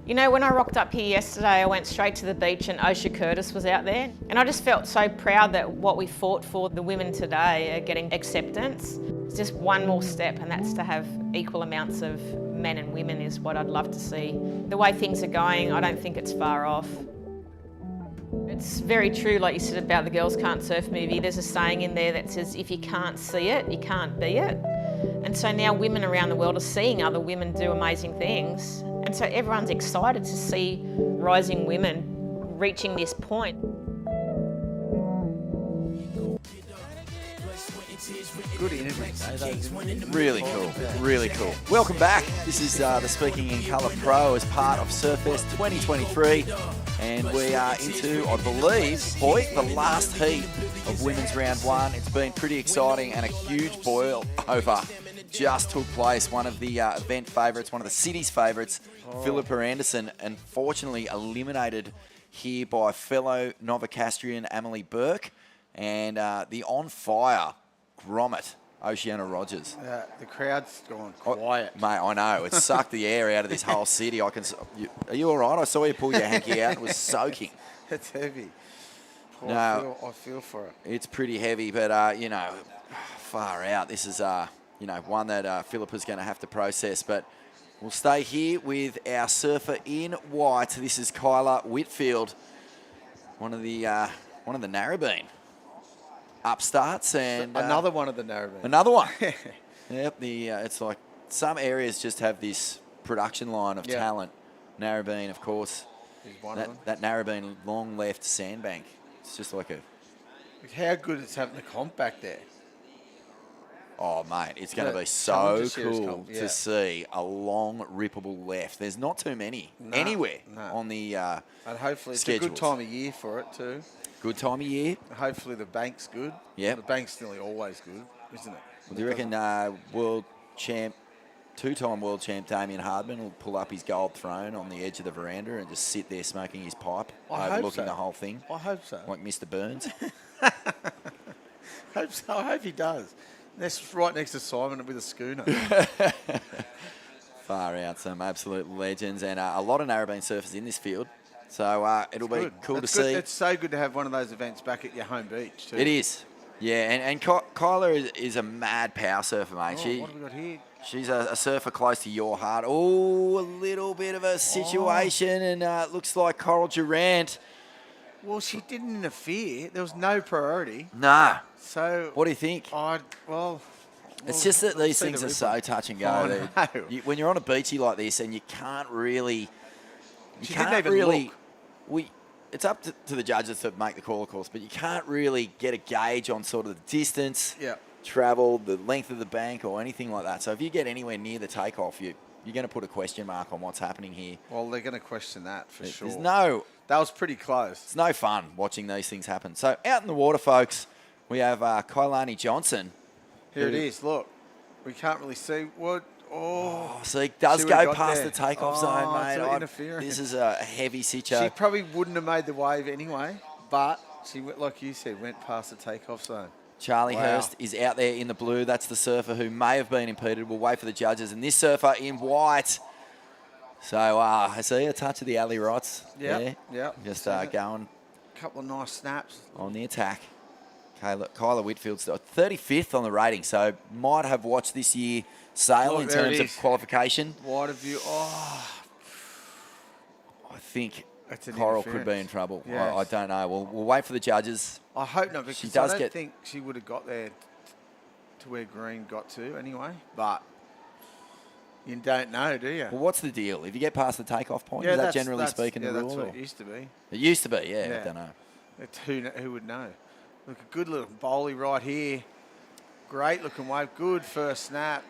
You know, when I rocked up here yesterday, I went straight to the beach and Osha Curtis was out there. And I just felt so proud that what we fought for, the women today, are getting acceptance. It's just one more step, and that's to have equal amounts of men and women is what I'd love to see. The way things are going, I don't think it's far off. It's very true, like you said about the Girls Can't Surf movie. There's a saying in there that says, if you can't see it, you can't be it. And so now women around the world are seeing other women do amazing things. And so everyone's excited to see rising women reaching this point. Good interview. Really cool, really cool. Welcome back. This is the Speaking in Colour Pro as part of Surfest 2023. And we are into, I believe, Hoy, the last heat of women's round one. It's been pretty exciting and a huge boil over just took place. One of the event favourites, one of the city's favourites, Philippa Anderson, unfortunately eliminated here by fellow Novocastrian Emily Burke and the on-fire Grommet, Oceana Rogers. The crowd's gone quiet. Mate, I know. It sucked the air out of this whole city. Are you all right? I saw you pull your hanky out. It was soaking. It's heavy. No, I feel for it. It's pretty heavy, but, you know, far out. This is, you know, one that Philippa's going to have to process. But we'll stay here with our surfer in white. This is Kyla Whitfield, one of the Narrabeen upstarts, and another one of the Narrabeen. Another one. Yep. It's like some areas just have this production line of talent. Narrabeen, of course. That Narrabeen long left sandbank. It's just like a. Look how good it's having the comp back there. Oh, mate, it's going to be so cool to see a long, rippable left. There's not too many anywhere on the and hopefully it's a schedules. good time of year for it too. good time of year. Hopefully the bank's good. Yeah. The bank's nearly always good, isn't it? Well, do you reckon world champ, two-time world champ Damien Hardman will pull up his gold throne on the edge of the veranda and just sit there smoking his pipe, overlooking the whole thing? I hope so. Like Mr. Burns. Hope so. I hope he does. That's right next to Simon with a schooner. Far out, some absolute legends, and a lot of narrowbeam surfers in this field. So it'll be cool to see. It's so good to have one of those events back at your home beach, too. It is. Yeah, and Kyla is a mad power surfer, mate. Oh, what have we got here? She's a surfer close to your heart. Oh, a little bit of a situation, and it looks like Coral Durant. Well, she didn't interfere. There was no priority. Nah. So what do you think? It's just that these things are so touch and go. Oh, When you're on a beachy like this, and you can't really, She didn't even look. It's up to the judges to make the call, of course, but you can't really get a gauge on sort of the distance, travel, the length of the bank, or anything like that. So if you get anywhere near the takeoff, you're going to put a question mark on what's happening here. Well, they're going to question that for sure. That was pretty close. It's no fun watching these things happen. So out in the water, folks, we have Kailani Johnson. Here it is. Look, we can't really see what. Oh, so he does go past the takeoff zone, Oh, mate. it's interference. This is a heavy situation. She probably wouldn't have made the wave anyway, but she went, like you said, went past the takeoff zone. Charlie Wow. Hurst is out there in the blue. That's the surfer who may have been impeded. We'll wait for the judges. And this surfer in white. So I see a touch of the alley rots. Yeah. Just going. A couple of nice snaps. On the attack. Kyla Whitfield's 35th on the rating, so might have watched this year sail in terms of qualification. Wider view. Oh. I think That's an Coral could be interference. in trouble. Yes. I don't know. We'll wait for the judges. I hope not, because She does I don't get- think she would have got there to where Green got to anyway. But you don't know, do you? Well, what's the deal? If you get past the takeoff point, is that generally speaking the rule? That's what or- it used to be. It used to be, yeah. I don't know. Who would know? Look, a good little bowlie right here. Great looking wave. Good first snap.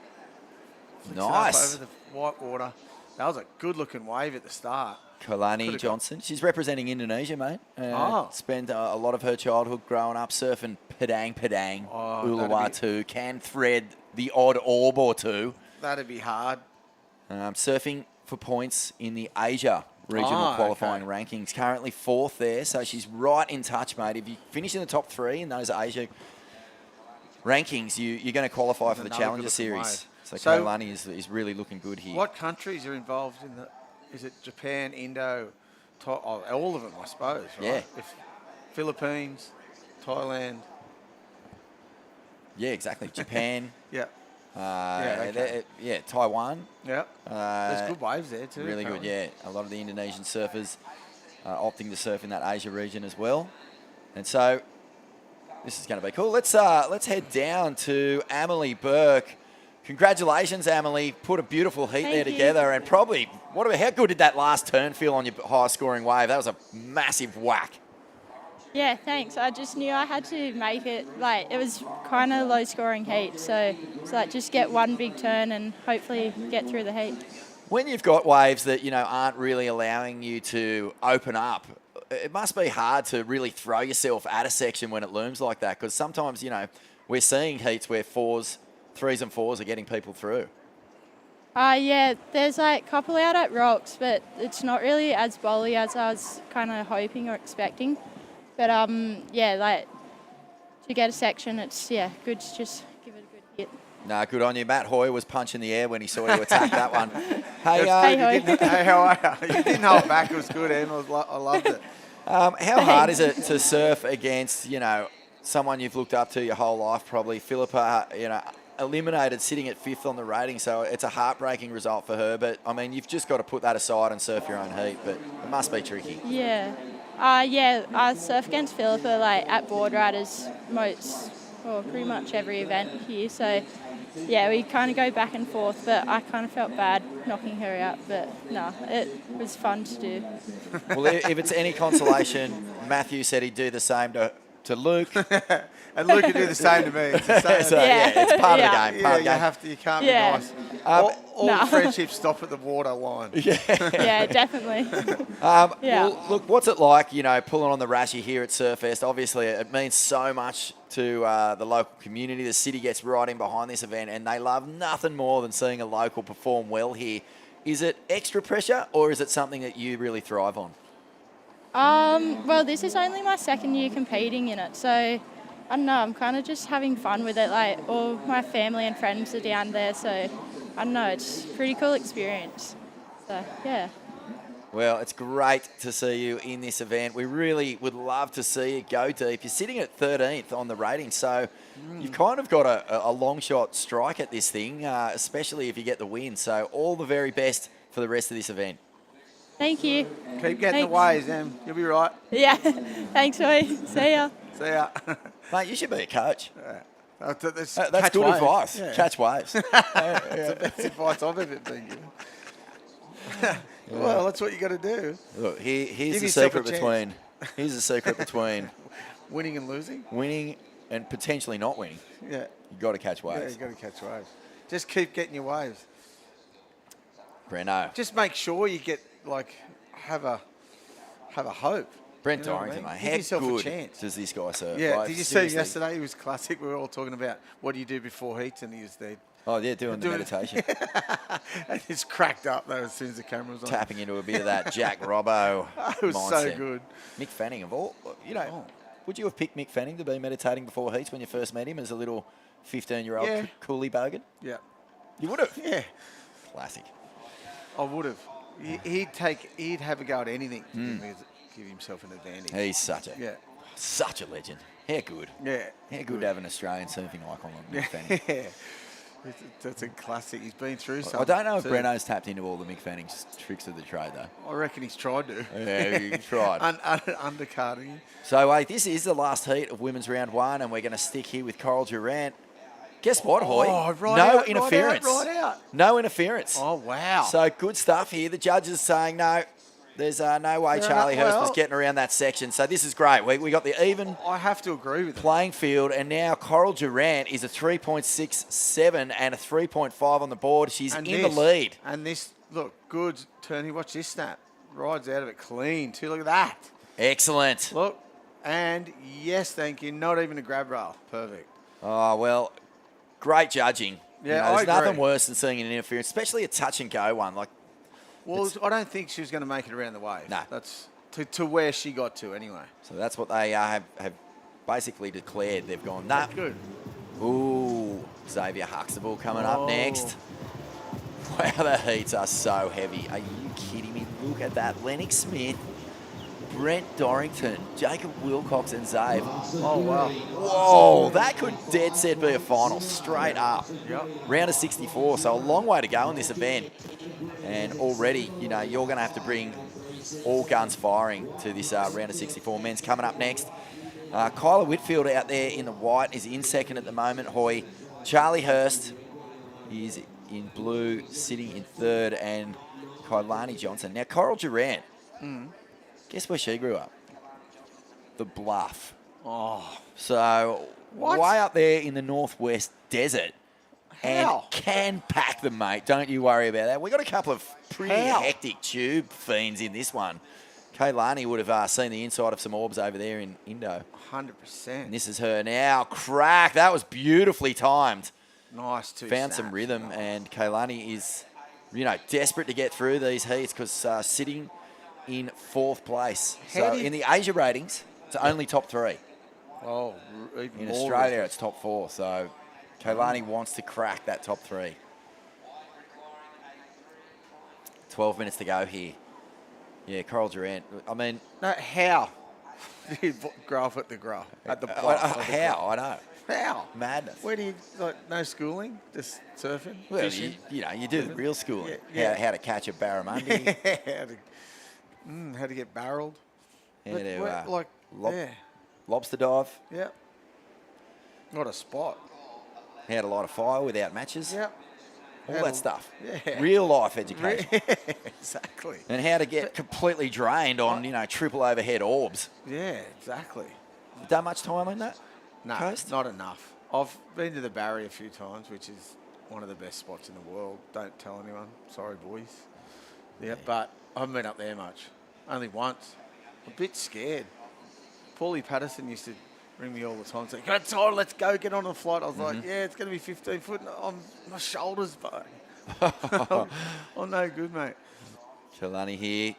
Flicks it up Nice. over the white water. That was a good looking wave at the start. Kailani Could've Johnson. She's representing Indonesia, mate. Oh. Spent a lot of her childhood growing up surfing Padang, Uluwatu, can thread the odd orb or two. That'd be hard. Surfing for points in the Asia regional qualifying rankings. Currently 4th there, so she's right in touch, mate. If you finish in the top 3 in those Asia rankings, you're going to qualify for the Another Challenger good-looking Series. wave. So Kailani is really looking good here. What countries are involved in the? Is it Japan, Indo, all of them, I suppose, right? Yeah. Philippines, Thailand. Yeah, exactly. Japan. Yeah. Taiwan. Yeah. There's good waves there too. Really good, apparently. yeah. A lot of the Indonesian surfers opting to surf in that Asia region as well. And so this is going to be cool. Let's head down to Emily Burke. Congratulations, Emily. Put a beautiful heat there together. And probably, how good did that last turn feel on your high scoring wave? That was a massive whack. Yeah, thanks. I just knew I had to make it. Like, it was kind of low scoring heat. So it's like just get one big turn and hopefully get through the heat. When you've got waves that, aren't really allowing you to open up, it must be hard to really throw yourself at a section when it looms like that. Because sometimes, we're seeing heats where 3s and 4s are getting people through. Yeah, there's like a couple out at rocks, but it's not really as bowly as I was kind of hoping or expecting. But like to get a section, it's good to just give it a good hit. No, good on you. Matt Hoy was punching the air when he saw you attack that one. Hey, how are you? You didn't hold back. It was good, Em. I loved it. How hard is it to surf against, someone you've looked up to your whole life, probably? Philippa, eliminated sitting at 5th on the rating, so it's a heartbreaking result for her. But, you've just got to put that aside and surf your own heat, but it must be tricky. Yeah. I surf against Philippa at board riders pretty much every event here. So, we kind of go back and forth, but I kind of felt bad knocking her out. But, no, it was fun to do. Well, if it's any consolation, Matthew said he'd do the same to to Luke. And Luke can do the same to me. It's the same. So, it's part of the game. Part of the game. You can't be nice. All friendships stop at the water line. Yeah, definitely. Well, look, what's it like, pulling on the Rashi here at Surfest? Obviously, it means so much to the local community. The city gets right in behind this event, and they love nothing more than seeing a local perform well here. Is it extra pressure, or is it something that you really thrive on? Well, this is only my second year competing in it, so I don't know, I'm kind of just having fun with it. Like, all my family and friends are down there, so I don't know, it's a pretty cool experience. So, yeah. Well, it's great to see you in this event. We really would love to see you go deep. You're sitting at 13th on the rating, so you've kind of got a long shot strike at this thing, especially if you get the win. So all the very best for the rest of this event. Thank you. Keep getting the waves, Em. You'll be right. Yeah. Thanks, Roy. See ya. See ya. Mate, you should be a coach. That's That's good advice. Yeah. Catch waves. That's the best advice I've ever been given. Well, that's what you got to do. Look, here's Give the yourself secret a chance. between. Here's the secret between Winning and losing. winning and potentially not winning. Yeah. You got to catch Yeah, waves. you got to catch waves. Just keep getting your waves. Breno. Just make sure you get have a hope. Brent You know what I Dorrington, mean? mate. Give How yourself a good chance. does this guy serve? Yeah. Like, Did you see seriously. yesterday? He was classic. We were all talking about what do you do before heats, and he was there. Oh, yeah, doing the meditation. And he's cracked up though as soon as the camera was on. Tapping into a bit of that Jack Robbo It was so mindset. good. Mick Fanning of all, would you have picked Mick Fanning to be meditating before heats when you first met him as a little 15-year-old Yeah. coolie bogan? Yeah. You would have? Yeah. Classic. I would have. He'd have a go at anything to give himself an advantage. He's such a legend. How good. Yeah. How good to have an Australian surfing icon like Mick Fanning. Yeah. That's a classic. He's been through I something. don't know if too. Breno's tapped into all the Mick Fanning tricks of the trade, though. I reckon he's tried to. Yeah, he tried. Undercutting. So, this is the last heat of women's round one, and we're going to stick here with Coral Durant. Guess what, Hoy? Oh, right no out, interference. Right out. No interference. Oh, wow. So, good stuff here. The judges saying, no, there's no way Fair Charlie enough. Hurst Well- was getting around that section. So, this is great. We got the even I have to agree with playing field, and now Coral Durant is a 3.67 and a 3.5 on the board. She's And in this, the lead. And this, look, good. Turney, watch this snap. Rides out of it clean, too. Look at that. Excellent. Look. And yes, thank you. Not even a grab rail. Perfect. Oh, well, great judging. Yeah, there's I agree. nothing worse than seeing an interference, especially a touch and go one. Well, I don't think she was going to make it around the wave. No. That's to where she got to anyway. So that's what they have basically declared. They've gone, nah. Good. Ooh, Xavier Huxtable coming Oh. up next. Wow, the heats are so heavy. Are you kidding me? Look at that. Lennox Smith, Brent Dorrington, Jacob Wilcox and Zave. Oh, wow. Whoa, that could dead set be a final straight up. Yep. Round of 64, so a long way to go in this event. And already, you're going to have to bring all guns firing to this round of 64. Men's coming up next. Kyla Whitfield out there in the white is in second at the moment, Hoy. Charlie Hurst is in blue, sitting in third, and Kailani Johnson. Now, Coral Durant, guess where she grew up? The Bluff. Oh. So, What? way up there in the northwest desert. How? And can pack them, mate. Don't you worry about that. We got a couple of pretty How? hectic tube fiends in this one. Kailani would have seen the inside of some orbs over there in Indo. 100%. And this is her now. Crack. That was beautifully timed. Nice too. Found some rhythm, and Kailani is, desperate to get through these heats because sitting in fourth place. How So do you- in the Asia ratings, it's only top three. Oh, even In more Australia, reason. it's top four. So Kailani wants to crack that top three. 12 minutes to go here. Yeah, Coral Durant. I mean, No, how? You graph at the graph. At the bluff. at the how? graph. I know. How? Madness. Where do you, no schooling? Just surfing? Well, fishing? you do the real schooling. Yeah. How to catch a barramundi. How to get barreled? How But to, where- yeah. lobster dive. Yep. Not a spot. How to light a fire without matches. Yep. All How that to- stuff. Yeah. Real life education. Exactly. And how to get completely drained on, triple overhead orbs. Yeah, exactly. done much time on that No, coast? not enough. I've been to the Barrier a few times, which is one of the best spots in the world. Don't tell anyone. Sorry, boys. Yeah, but I haven't been up there much. Only once. A bit scared. Paulie Patterson used to ring me all the time, say, "That's all, let's go, get on a flight." I was like, "Yeah, it's going to be 15 foot. My shoulders, but I'm no good, mate." Trelawney here.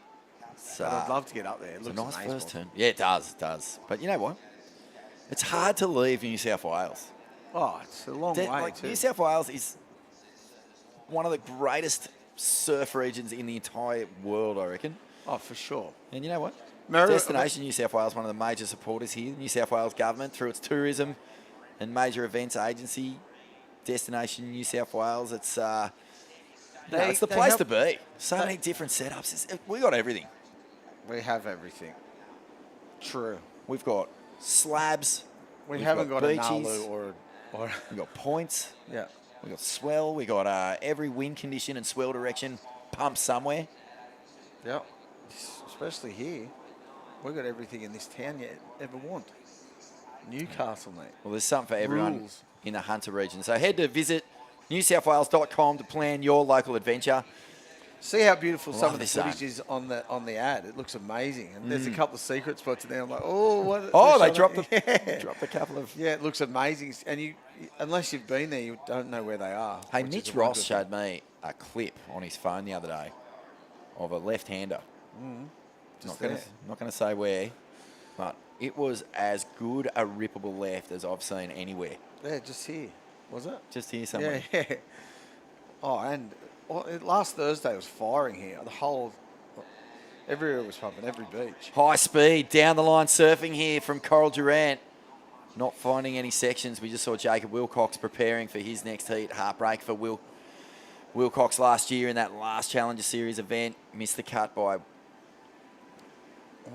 But I'd love to get up there. It It's a looks nice amazing. first turn. Yeah, it does. But you know what? It's hard to leave New South Wales. Oh, it's a long way too. New South Wales is one of the greatest surf regions in the entire world, I reckon. Oh, for sure. And you know what? Merrill- Destination New South Wales, one of the major supporters here. The New South Wales government, through its tourism and major events agency, Destination New South Wales. It's it's the place to be. So many different setups. We got everything. We have everything. True. We've got slabs. We we've haven't got a beaches, Nalu or we've got points. Yeah. We've got swell. We've got every wind condition and swell direction pumped somewhere. Yeah. Especially here. We've got everything in this town you ever want. Newcastle, mate. Well, there's something for everyone Rules. in the Hunter region. So head to visit newsouthwales.com to plan your local adventure. See how beautiful Love some of the this zone. footage is on the ad. It looks amazing. And there's a couple of secret spots in there. I'm like, oh, what? Oh, they're they dropped showing- dropped a couple of... Yeah, it looks amazing. And you, unless you've been there, you don't know where they are. Hey, which is Mitch a Ross wonderful- showed me a clip on his phone the other day of a left-hander. Just Not going to say where, but it was as good a rippable left as I've seen anywhere. Yeah, just here. Was it? Just here somewhere. Yeah, yeah. Oh, and last Thursday was firing here. The whole, everywhere was pumping, every beach. High speed, down the line surfing here from Coral Durant. Not finding any sections. We just saw Jacob Wilcox preparing for his next heat. Heartbreak for Wilcox last year in that last Challenger Series event. Missed the cut by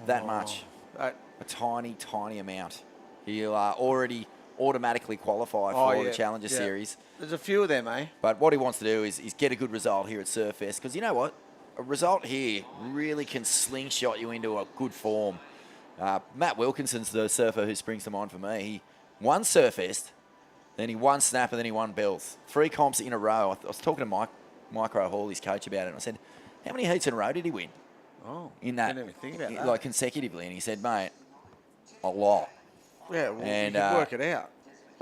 that much. A tiny, tiny amount. He'll already automatically qualify for the Challenger Series. There's a few of them, eh? But what he wants to do is get a good result here at Surfest. Because you know what? A result here really can slingshot you into a good form. Matt Wilkinson's the surfer who springs to mind for me. He won Surfest, then he won Snapper, then he won Bells. 3 comps in a row. I was talking to Mike Hall, his coach, about it. And I said, how many heats in a row did he win? Oh, in that, didn't even think about that. Like consecutively. And he said, mate, a lot. Yeah, well, and you can work it out.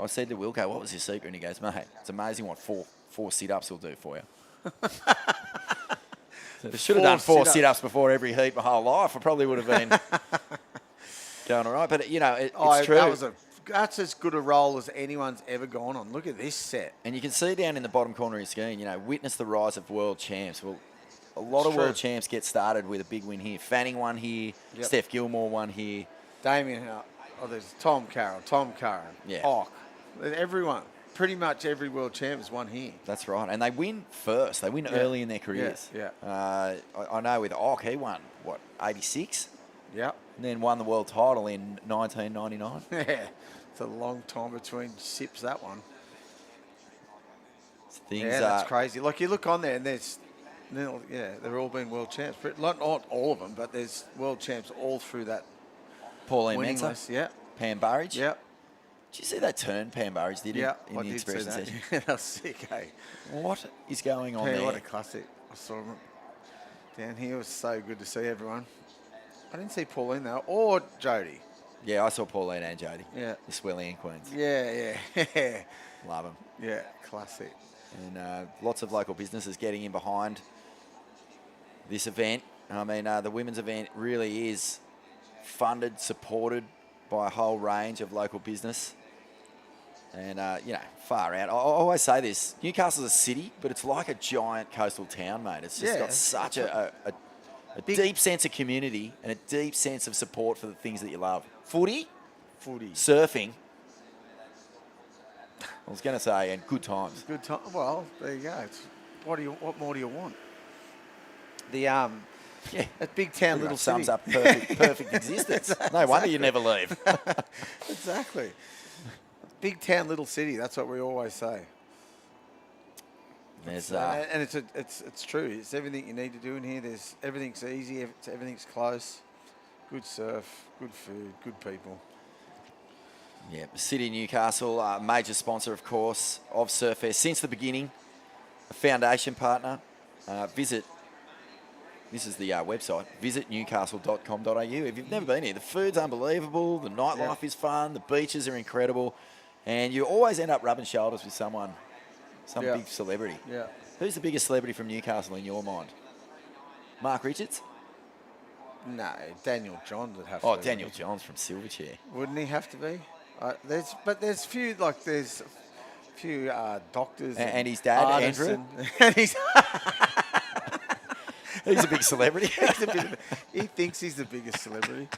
I said to Wilco, what was your secret? And he goes, mate, it's amazing what four sit-ups will do for you. I should have done 4 sit-ups before every heat my whole life. I probably would have been going all right. But, you know, it's true. That's as good a roll as anyone's ever gone on. Look at this set. And you can see down in the bottom corner of your screen, you know, witness the rise of world champs. Well, a lot of world champs get started with a big win here. Fanning won here. Yep. Steph Gilmore won here. Damien, there's Tom Curran. Yeah. Ock. Everyone. Pretty much every world champ has won here. That's right. And they win first. They win early in their careers. Yeah. I know with Ock, he won, 86? Yep. And then won the world title in 1999. Yeah. It's a long time between sips, that one. That's crazy. Like, you look on there and they've all been world champs. Not all of them, but there's world champs all through that Pauline winning Mensah. list. Yeah. Pam Burridge. Yeah. Did you see that turn Pam Burridge did in the expression session? Yeah, that was sick, eh? What is going on there? What a classic. I saw him down here. It was so good to see everyone. I didn't see Pauline, though, or Jodie. Yeah, I saw Pauline and Jodie. Yeah. The Swellian Queens. Yeah. Love them. Yeah, classic. And lots of local businesses getting in behind this event. I mean, the women's event really is funded, supported by a whole range of local business. And, far out. I always say this, Newcastle's a city, but it's like a giant coastal town, mate. It's just got such a deep sense of community and a deep sense of support for the things that you love. Footy, surfing. I was going to say, and good times. Good time. Well, there you go. What more do you want? That big town, little city. Sums up perfect existence. No wonder you never leave. Exactly. Big town, little city. That's what we always say. And it's true. It's everything you need to do in here. Everything's easy. Everything's close. Good surf, good food, good people. Yeah, City Newcastle, major sponsor, of course, of Surfest since the beginning. A foundation partner. Visit. This is the website, visitnewcastle.com.au. If you've never been here, the food's unbelievable, the nightlife is fun, the beaches are incredible, and you always end up rubbing shoulders with some big celebrity. Yeah. Who's the biggest celebrity from Newcastle in your mind? Mark Richards? No, Daniel Johns would have to be. Oh, Daniel Johns from Silverchair. Wouldn't he have to be? There's few doctors and his dad, Andrew. And he's He's a big celebrity. He thinks he's the biggest celebrity.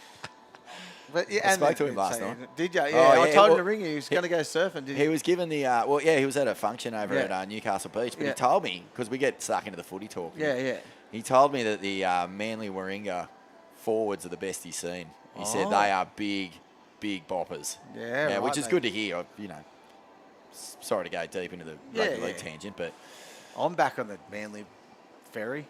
But yeah, I spoke to him last night. Did you? Yeah, I told him to ring you. He was going to go surfing. He was given the he was at a function over at Newcastle Beach, but he told me, because we get stuck into the footy talk. Yeah. He told me that the Manly Warringah forwards are the best he's seen. He said they are big boppers. Yeah, right, which is good to hear. Sorry to go deep into the rugby league tangent, but I'm back on the Manly ferry.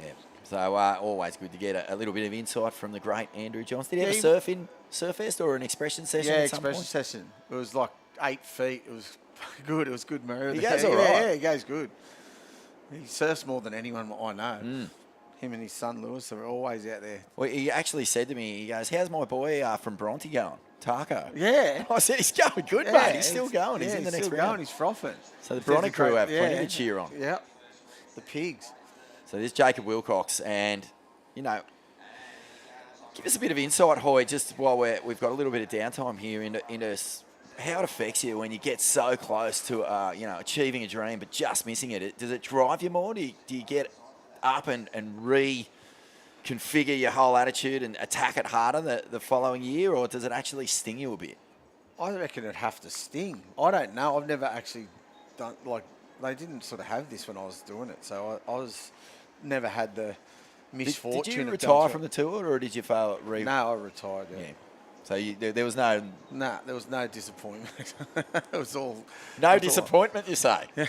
Yeah. So always good to get a little bit of insight from the great Andrew Johns. Did he ever surf in Surfest or an expression session at some point? Yeah, expression session. It was like 8 feet. It was good. It was good mirror. He goes all right. Yeah, he goes good. He surfs more than anyone I know. Him and his son Lewis are always out there. Well, he actually said to me, he goes, "How's my boy from Bronte going? Taco?" Yeah. I said, "He's going good, mate. He's still going. He's in the next still round. Going. He's frothing." So the Bronte crew have plenty to cheer on. Yeah. The pigs. So there's Jacob Wilcox, and, give us a bit of insight, Hoy, just while we've got a little bit of downtime here into how it affects you when you get so close to, achieving a dream but just missing it. Does it drive you more? Do you get up and reconfigure your whole attitude and attack it harder the following year, or does it actually sting you a bit? I reckon it'd have to sting. I don't know. I've never actually done, they didn't sort of have this when I was doing it, so I never had the misfortune. Did you retire from the tour, or did you fail at No, I retired. Yeah. So there was no. Nah, there was no disappointment. It was all. No disappointment, you say? There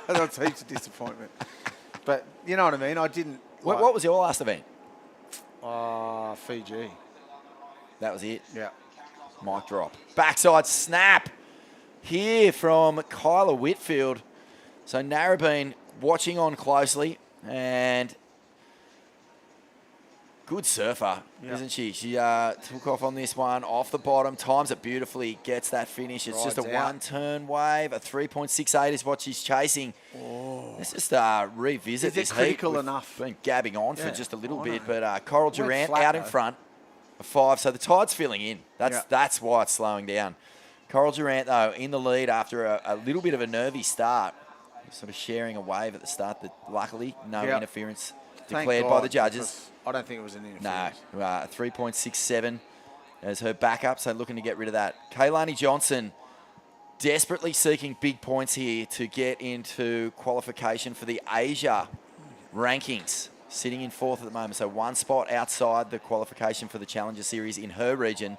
was heaps of disappointment. But you know what I mean. I didn't. What was your last event? Fiji. That was it. Yeah. Mic drop. Backside snap here from Kyla Whitfield. So Narrabeen watching on closely, and good surfer, isn't she? She took off on this one, off the bottom, times it beautifully, gets that finish. It's just a one-turn wave. A 3.68 is what she's chasing. Oh. Let's just revisit this heat. Is it critical We've enough? Been gabbing on for just a little bit, know. but Coral Durant out in front, a 5. So the tide's filling in. That's why it's slowing down. Coral Durant, though, in the lead after a little bit of a nervy start, sort of sharing a wave at the start, but luckily no interference declared by the judges. I don't think it was an interference. No, 3.67 as her backup, so looking to get rid of that. Kaylani Johnson desperately seeking big points here to get into qualification for the Asia rankings, sitting in 4th at the moment, so one spot outside the qualification for the Challenger Series in her region.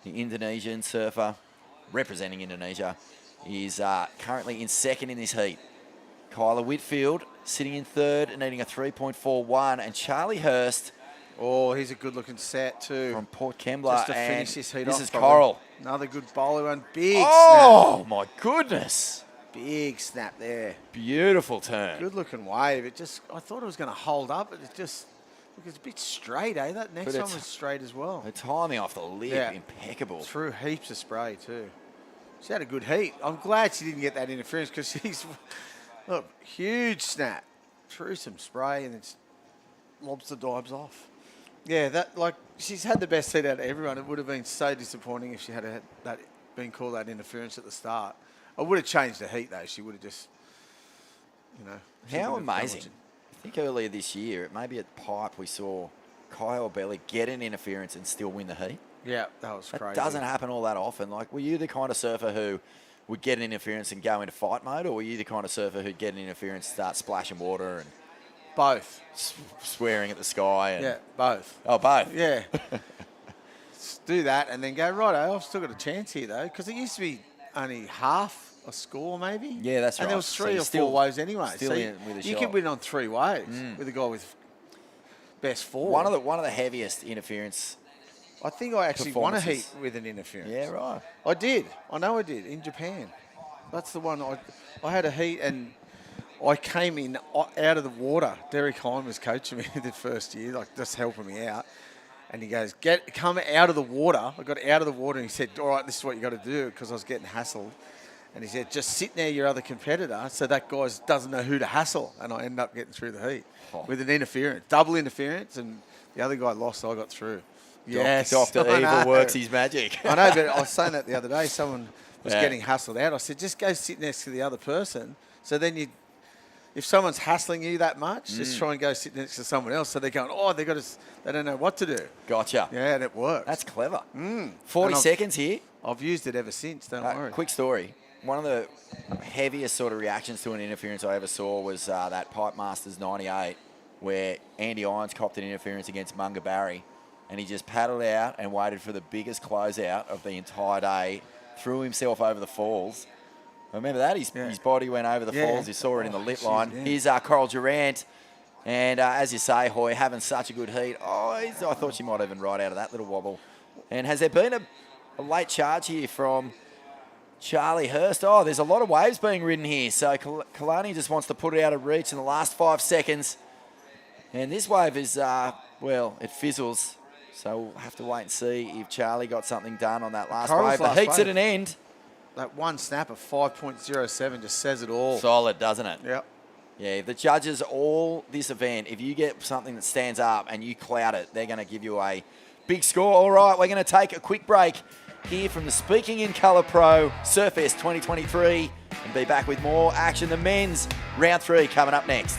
The Indonesian surfer representing Indonesia is currently in 2nd in this heat. Kyla Whitfield sitting in 3rd and needing a 3.41. And Charlie Hurst. Oh, he's a good-looking set too. From Port Kembla. Just to finish this heat off. This is Coral. Another good bowler one. Big snap. Oh, my goodness. Big snap there. Beautiful turn. Good-looking wave. I thought it was going to hold up, but it's a bit straight, eh? That next one was straight as well. The timing off the lip, impeccable. Threw heaps of spray too. She had a good heat. I'm glad she didn't get that interference because she's... Look, huge snap. Threw some spray and it's lobster dives off. Yeah, she's had the best heat out of everyone. It would have been so disappointing if she had been called that interference at the start. I would have changed the heat though. She would have just, How amazing. I think earlier this year, maybe at Pipe, we saw Kyle Belly get an interference and still win the heat. Yeah, that was crazy. It doesn't happen all that often. Were you the kind of surfer who would get an interference and go into fight mode, or were you the kind of surfer who'd get an interference, start splashing water and both, swearing at the sky? And yeah, both. Oh, both. Yeah. Do that and then go, right, I've still got a chance here though, because it used to be only half a score maybe. Yeah, that's right. And there was 3 or 4 waves anyway. Still so in with a you shot. could win on 3 waves with a guy with best 4. One of the heaviest interference I think I actually won a heat performances. with an interference. Yeah, right. I did. I know I did, in Japan. That's the one. I had a heat and I came in out of the water. Derek Hine was coaching me the first year, like just helping me out. And he goes, come out of the water. I got out of the water and he said, all right, this is what you got to do, because I was getting hassled. And he said, just sit near your other competitor so that guy doesn't know who to hassle. And I ended up getting through the heat with an interference, double interference, and the other guy lost, so I got through. Yes. Dr. I Evil know. works his magic. I know, but I was saying that the other day. Someone was Yeah. getting hassled out. I said, just go sit next to the other person. So then if someone's hassling you that much, just try and go sit next to someone else. So they're going, they don't know what to do. Gotcha. Yeah, and it works. That's clever. Mm. 40 And seconds here. I've used it ever since, don't worry. Quick story. One of the heaviest sort of reactions to an interference I ever saw was that Pipe Masters 98, where Andy Irons copped an interference against Munga Barry, and he just paddled out and waited for the biggest closeout of the entire day, threw himself over the falls. Remember that? His body went over the falls. You saw it in the lit line. Here's Coral Durant. And as you say, Hoy, having such a good heat. I thought she might even ride out of that little wobble. And has there been a late charge here from Charlie Hurst? There's a lot of waves being ridden here. So Kalani just wants to put it out of reach in the last 5 seconds. And this wave is, it fizzles. So we'll have to wait and see if Charlie got something done on that last wave. The heat's at an end. That one snap of 5.07 just says it all. Solid, doesn't it? Yep. Yeah, the judges all this event, if you get something that stands up and you clout it, they're going to give you a big score. All right, we're going to take a quick break here from the Speaking in Colour Pro Surfest 2023 and be back with more action. The men's round 3 coming up next.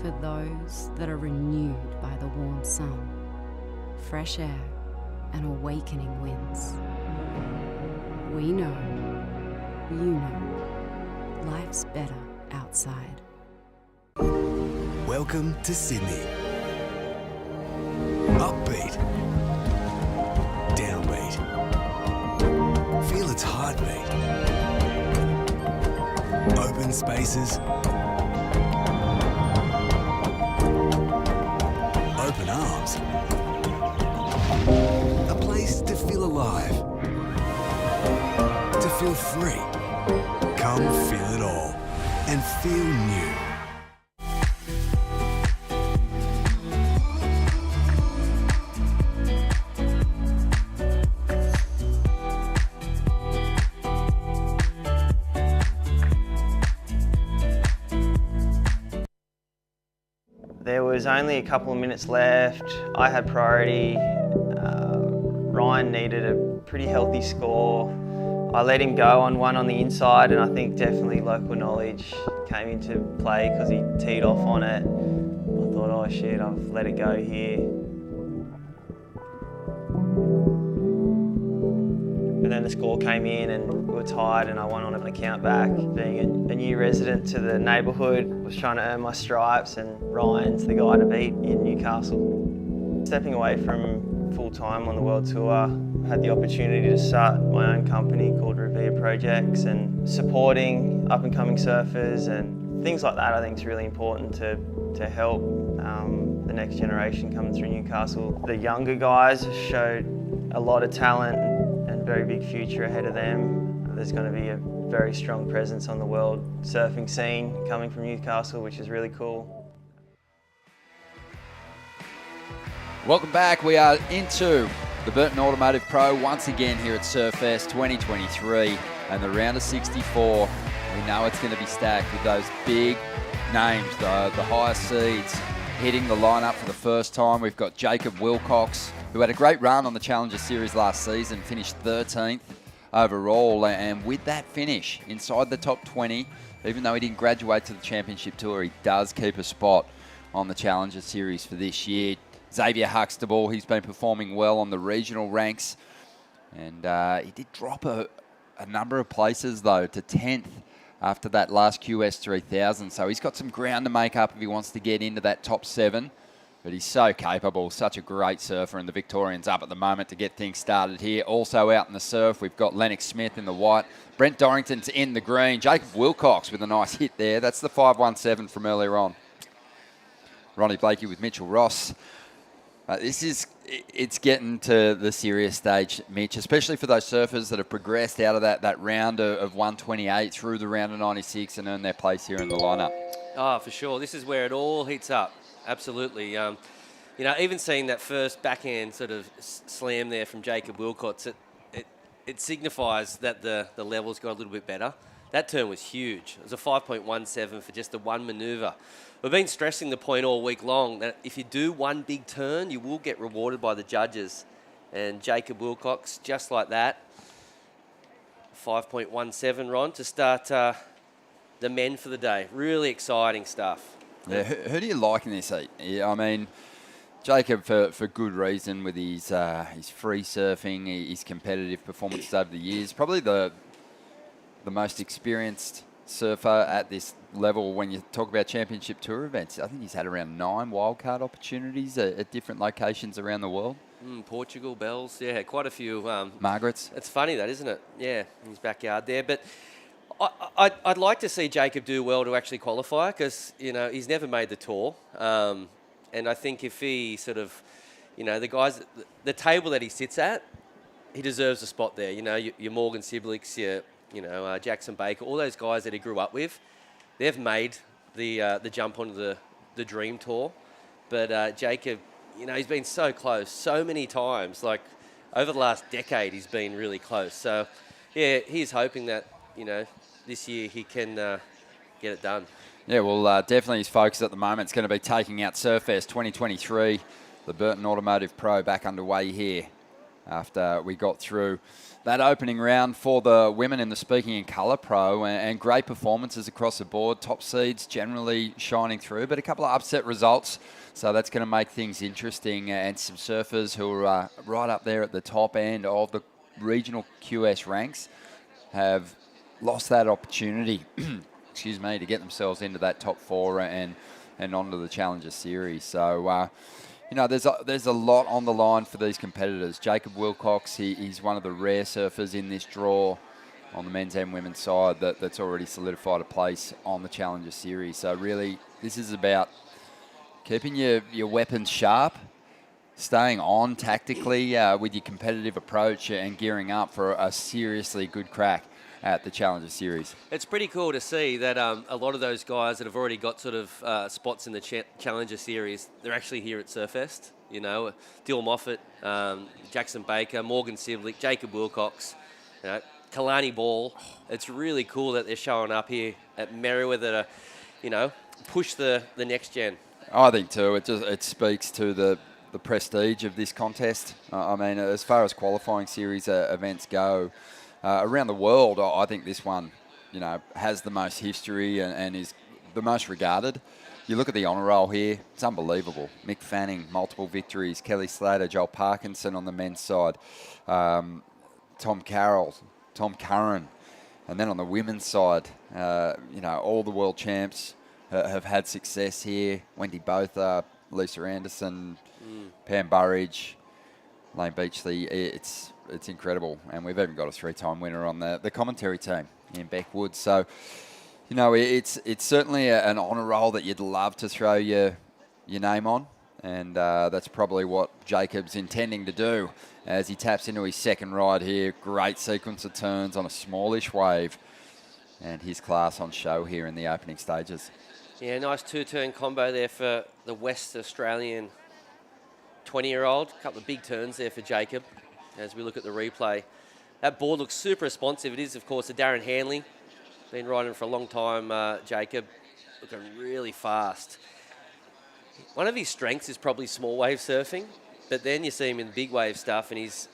For those that are renewed by the warm sun, fresh air, and awakening winds. We know, you know, life's better outside. Welcome to Sydney. Upbeat. Downbeat. Feel its heartbeat. Open spaces. Open arms. A place to feel alive. To feel free. Come feel it all and feel new. There was only a couple of minutes left. I had priority. Ryan needed a pretty healthy score. I let him go on one on the inside, and I think definitely local knowledge came into play because he teed off on it. I thought, oh shit, I've let it go here. But then the score came in and we were tied, and I went on an account back. Being a new resident to the neighbourhood, was trying to earn my stripes, and Ryan's the guy to beat in Newcastle. Stepping away from full-time on the world tour, I had the opportunity to start my own company called Revere Projects, and supporting up-and-coming surfers and things like that I think is really important to help the next generation coming through Newcastle. The younger guys showed a lot of talent and very big future ahead of them. There's going to be a very strong presence on the world surfing scene coming from Newcastle, which is really cool. Welcome back. We are into the Burton Automotive Pro once again here at Surfest 2023 and the round of 64. We know it's going to be stacked with those big names, the highest seeds hitting the lineup for the first time. We've got Jacob Wilcox, who had a great run on the Challenger Series last season, finished 13th overall, and with that finish inside the top 20, even though he didn't graduate to the Championship Tour, he does keep a spot on the Challenger Series for this year. Xavier Huxtable, he's been performing well on the regional ranks, and he did drop a number of places though to 10th after that last QS 3000, so he's got some ground to make up if he wants to get into that top 7, but he's so capable, such a great surfer, and the Victorian's up at the moment to get things started here. Also out in the surf, we've got Lennox Smith in the white, Brent Dorrington's in the green, Jacob Wilcox with a nice hit there. That's the 517 from earlier on. Ronnie Blakey with Mitchell Ross. It's getting to the serious stage, Mitch, especially for those surfers that have progressed out of that round of 128 through the round of 96 and earned their place here in the lineup. Oh, for sure. This is where it all heats up. Absolutely. Even seeing that first backhand sort of slam there from Jacob Wilcox, it signifies that the levels got a little bit better. That turn was huge. It was a 5.17 for just the one manoeuvre. We've been stressing the point all week long that if you do one big turn, you will get rewarded by the judges. And Jacob Wilcox, just like that, 5.17, Ron, to start the men for the day. Really exciting stuff. Yeah, who do you like in this heat? Yeah, I mean, Jacob, for good reason, with his free surfing, his competitive performances over the years, probably the most experienced surfer at this level when you talk about championship tour events. I think he's had around 9 wildcard opportunities at different locations around the world. Portugal, Bells, yeah, quite a few. Margaret's. It's funny that, isn't it? Yeah, in his backyard there. But I'd like to see Jacob do well to actually qualify because, he's never made the tour. And I think if he sort of, the guys, the table that he sits at, he deserves a spot there. Your Morgan Siblicks, your Jackson Baker, all those guys that he grew up with, they've made the jump onto the Dream Tour. But Jacob, he's been so close so many times. Like over the last decade, he's been really close. So, yeah, he's hoping that, this year he can get it done. Yeah, well, definitely his focus at the moment is going to be taking out Surfest 2023, the Burton Automotive Pro back underway here after we got through that opening round for the women in the Speaking in Colour Pro, and great performances across the board. Top seeds generally shining through, but a couple of upset results. So that's going to make things interesting, and some surfers who are right up there at the top end of the regional QS ranks have lost that opportunity excuse me, to get themselves into that top 4 and onto the Challenger Series. So, there's a lot on the line for these competitors. Jacob Wilcox, he's one of the rare surfers in this draw on the men's and women's side that's already solidified a place on the Challenger Series. So really, this is about keeping your weapons sharp, staying on tactically with your competitive approach, and gearing up for a seriously good crack at the Challenger Series. It's pretty cool to see that a lot of those guys that have already got sort of spots in the Challenger Series, they're actually here at Surfest. Dill Moffat, Jackson Baker, Morgan Siblick, Jacob Wilcox, Kalani Ball. It's really cool that they're showing up here at Merriweather to, push the next gen. I think too. It speaks to the prestige of this contest. I mean, as far as qualifying series events go, around the world, I think this one, has the most history and is the most regarded. You look at the honour roll here, it's unbelievable. Mick Fanning, multiple victories. Kelly Slater, Joel Parkinson on the men's side. Tom Carroll, Tom Curran. And then on the women's side, all the world champs have had success here. Wendy Botha, Lisa Anderson, Pam Burridge, Lane Beachley. It's incredible, and we've even got a 3-time winner on the commentary team in Beck Woods. So, it's certainly an honour roll that you'd love to throw your name on, and that's probably what Jacob's intending to do as he taps into his second ride here. Great sequence of turns on a smallish wave, and his class on show here in the opening stages. Yeah, nice 2-turn combo there for the West Australian 20-year-old. A couple of big turns there for Jacob. As we look at the replay, that board looks super responsive. It is, of course, a Darren Hanley. Been riding for a long time, Jacob. Looking really fast. One of his strengths is probably small wave surfing, but then you see him in big wave stuff, and he's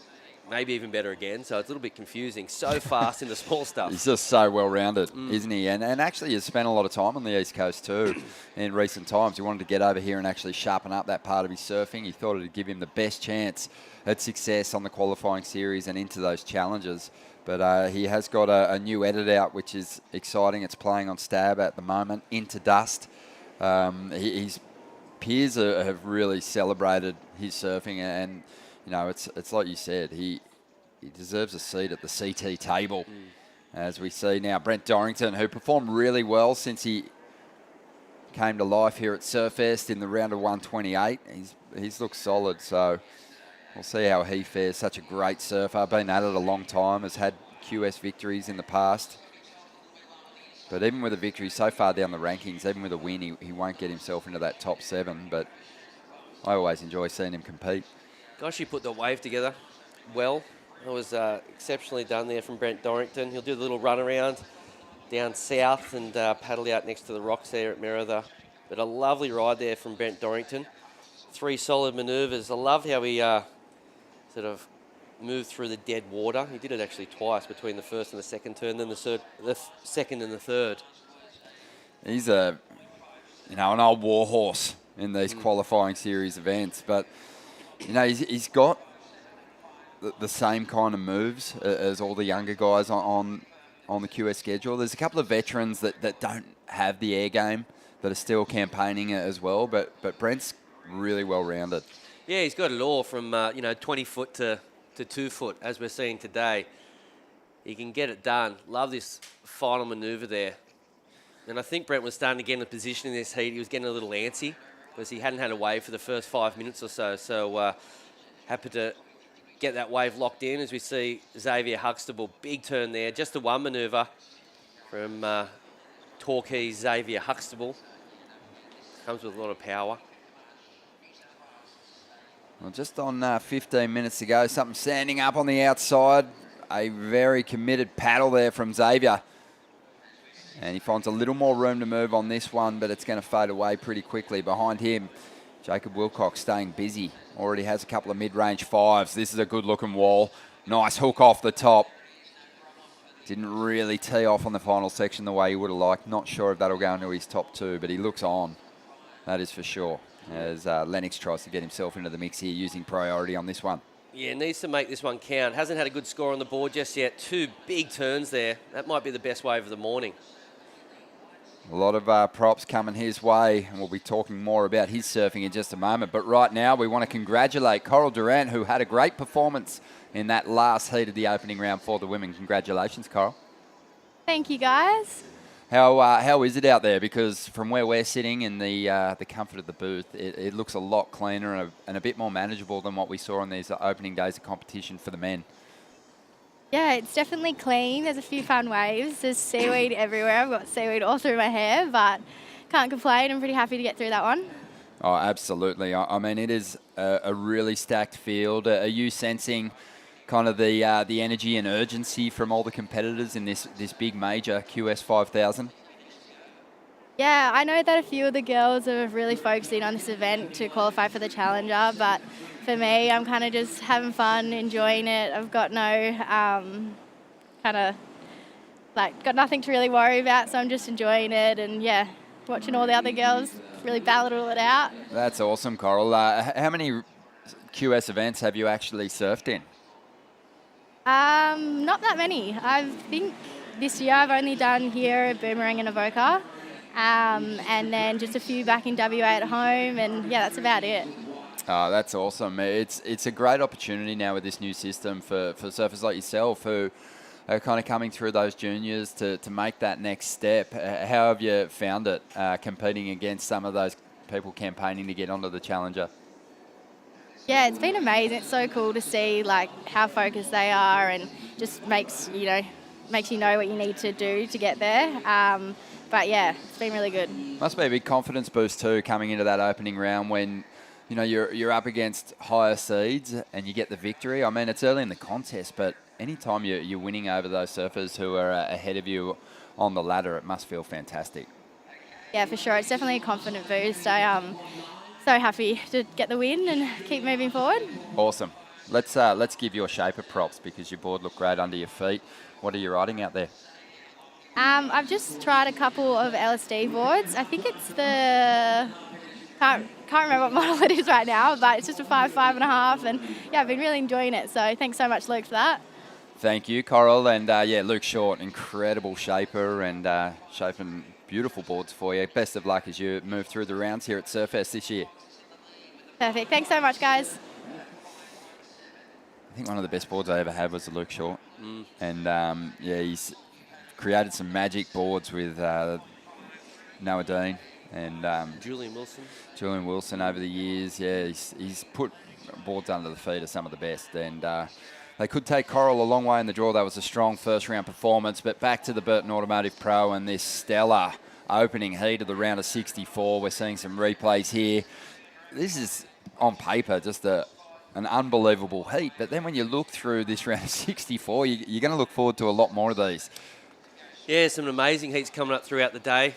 maybe even better again. So it's a little bit confusing. So fast in the small stuff. He's just so well-rounded, isn't he? And actually has spent a lot of time on the East Coast too in recent times. He wanted to get over here and actually sharpen up that part of his surfing. He thought it would give him the best chance at success on the qualifying series and into those challenges. But he has got a new edit out, which is exciting. It's playing on Stab at the moment, Into Dust. His peers have really celebrated his surfing, and it's like you said, he deserves a seat at the CT table. As we see now, Brent Dorrington, who performed really well since he came to life here at Surfest in the round of 128. He's looked solid, so we'll see how he fares. Such a great surfer, been at it a long time, has had QS victories in the past. But even with a victory so far down the rankings, even with a win, he won't get himself into that top 7. But I always enjoy seeing him compete. Gosh, he put the wave together well. It was exceptionally done there from Brent Dorrington. He'll do the little run around down south and paddle out next to the rocks there at Merida. But a lovely ride there from Brent Dorrington. 3 solid manoeuvres. I love how he sort of moved through the dead water. He did it actually twice between the first and the second turn, then the second and the third. He's an old warhorse in these qualifying series events, but he's got the same kind of moves as all the younger guys on the QS schedule. There's a couple of veterans that don't have the air game that are still campaigning as well, but Brent's really well rounded. Yeah, he's got it all from 20 foot to 2 foot, as we're seeing today. He can get it done. Love this final manoeuvre there. And I think Brent was starting to get in a position in this heat. He was getting a little antsy because he hadn't had a wave for the first 5 minutes or so. So happy to get that wave locked in as we see Xavier Huxtable. Big turn there. Just the one manoeuvre from Torquay Xavier Huxtable. Comes with a lot of power. Well, just on 15 minutes to go, something standing up on the outside. A very committed paddle there from Xavier. And he finds a little more room to move on this one, but it's going to fade away pretty quickly. Behind him, Jacob Wilcox staying busy. Already has a couple of mid-range 5s. This is a good-looking wall. Nice hook off the top. Didn't really tee off on the final section the way he would have liked. Not sure if that'll go into his top 2, but he looks on. That is for sure. As Lennox tries to get himself into the mix here, using priority on this one. Yeah, needs to make this one count. Hasn't had a good score on the board just yet. 2 big turns there. That might be the best wave of the morning. A lot of props coming his way, and we'll be talking more about his surfing in just a moment. But right now, we want to congratulate Coral Durant, who had a great performance in that last heat of the opening round for the women. Congratulations, Coral. Thank you, guys. How is it out there? Because from where we're sitting in the comfort of the booth, it looks a lot cleaner and a bit more manageable than what we saw on these opening days of competition for the men. Yeah, it's definitely clean. There's a few fun waves. There's seaweed everywhere. I've got seaweed all through my hair, but can't complain. I'm pretty happy to get through that one. Oh, absolutely. I mean, it is a really stacked field. Are you sensing kind of the energy and urgency from all the competitors in this big major QS 5000? Yeah, I know that a few of the girls are really focusing on this event to qualify for the Challenger, but for me, I'm kind of just having fun, enjoying it. I've got no got nothing to really worry about, so I'm just enjoying it and, yeah, watching all the other girls really battle it out. That's awesome, Coral. How many QS events have you actually surfed in? Not that many. I think this year I've only done here at Boomerang and Avoca, and then just a few back in WA at home, and yeah, that's about it. Oh, that's awesome. It's a great opportunity now with this new system for surfers like yourself who are kind of coming through those juniors to make that next step. How have you found it competing against some of those people campaigning to get onto the Challenger? Yeah, it's been amazing. It's so cool to see like how focused they are, and just makes you know what you need to do to get there. But yeah, it's been really good. Must be a big confidence boost too coming into that opening round when you're up against higher seeds and you get the victory. I mean, it's early in the contest, but anytime you're winning over those surfers who are ahead of you on the ladder, it must feel fantastic. Yeah, for sure. It's definitely a confident boost. I am so happy to get the win and keep moving forward. Awesome. Let's give your shaper props because your board looked great under your feet. What are you riding out there? I've just tried a couple of LSD boards. I think it's the... Can't remember what model it is right now, but it's just a 5.5, and yeah, I've been really enjoying it. So thanks so much, Luke, for that. Thank you, Coral, and Luke Short, incredible shaper and shaping beautiful boards for you. Best of luck as you move through the rounds here at Surfest this year. Perfect. Thanks so much, guys. I think one of the best boards I ever had was the Luke Short, and he's created some magic boards with Noah Dean And Julian Wilson. Julian Wilson over the years, yeah, he's put boards under the feet of some of the best. And they could take Coral a long way in the draw. That was a strong first-round performance. But back to the Burton Automotive Pro and this stellar opening heat of the round of 64. We're seeing some replays here. This is, on paper, just an unbelievable heat. But then when you look through this round of 64, you're going to look forward to a lot more of these. Yeah, some amazing heats coming up throughout the day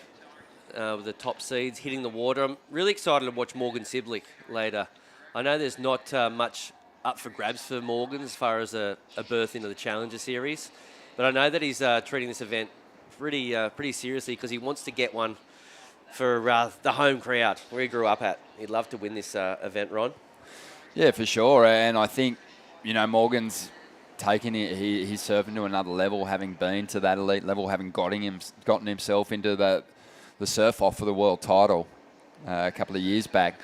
with the top seeds hitting the water. I'm really excited to watch Morgan Siblick later. I know there's not much up for grabs for Morgan as far as a berth into the Challenger Series, but I know that he's treating this event pretty seriously because he wants to get one for the home crowd where he grew up at. He'd love to win this event, Ron. Yeah, for sure. And I think, Morgan's taking his surfing to another level, having been to that elite level, having gotten himself into the surf off for the world title a couple of years back.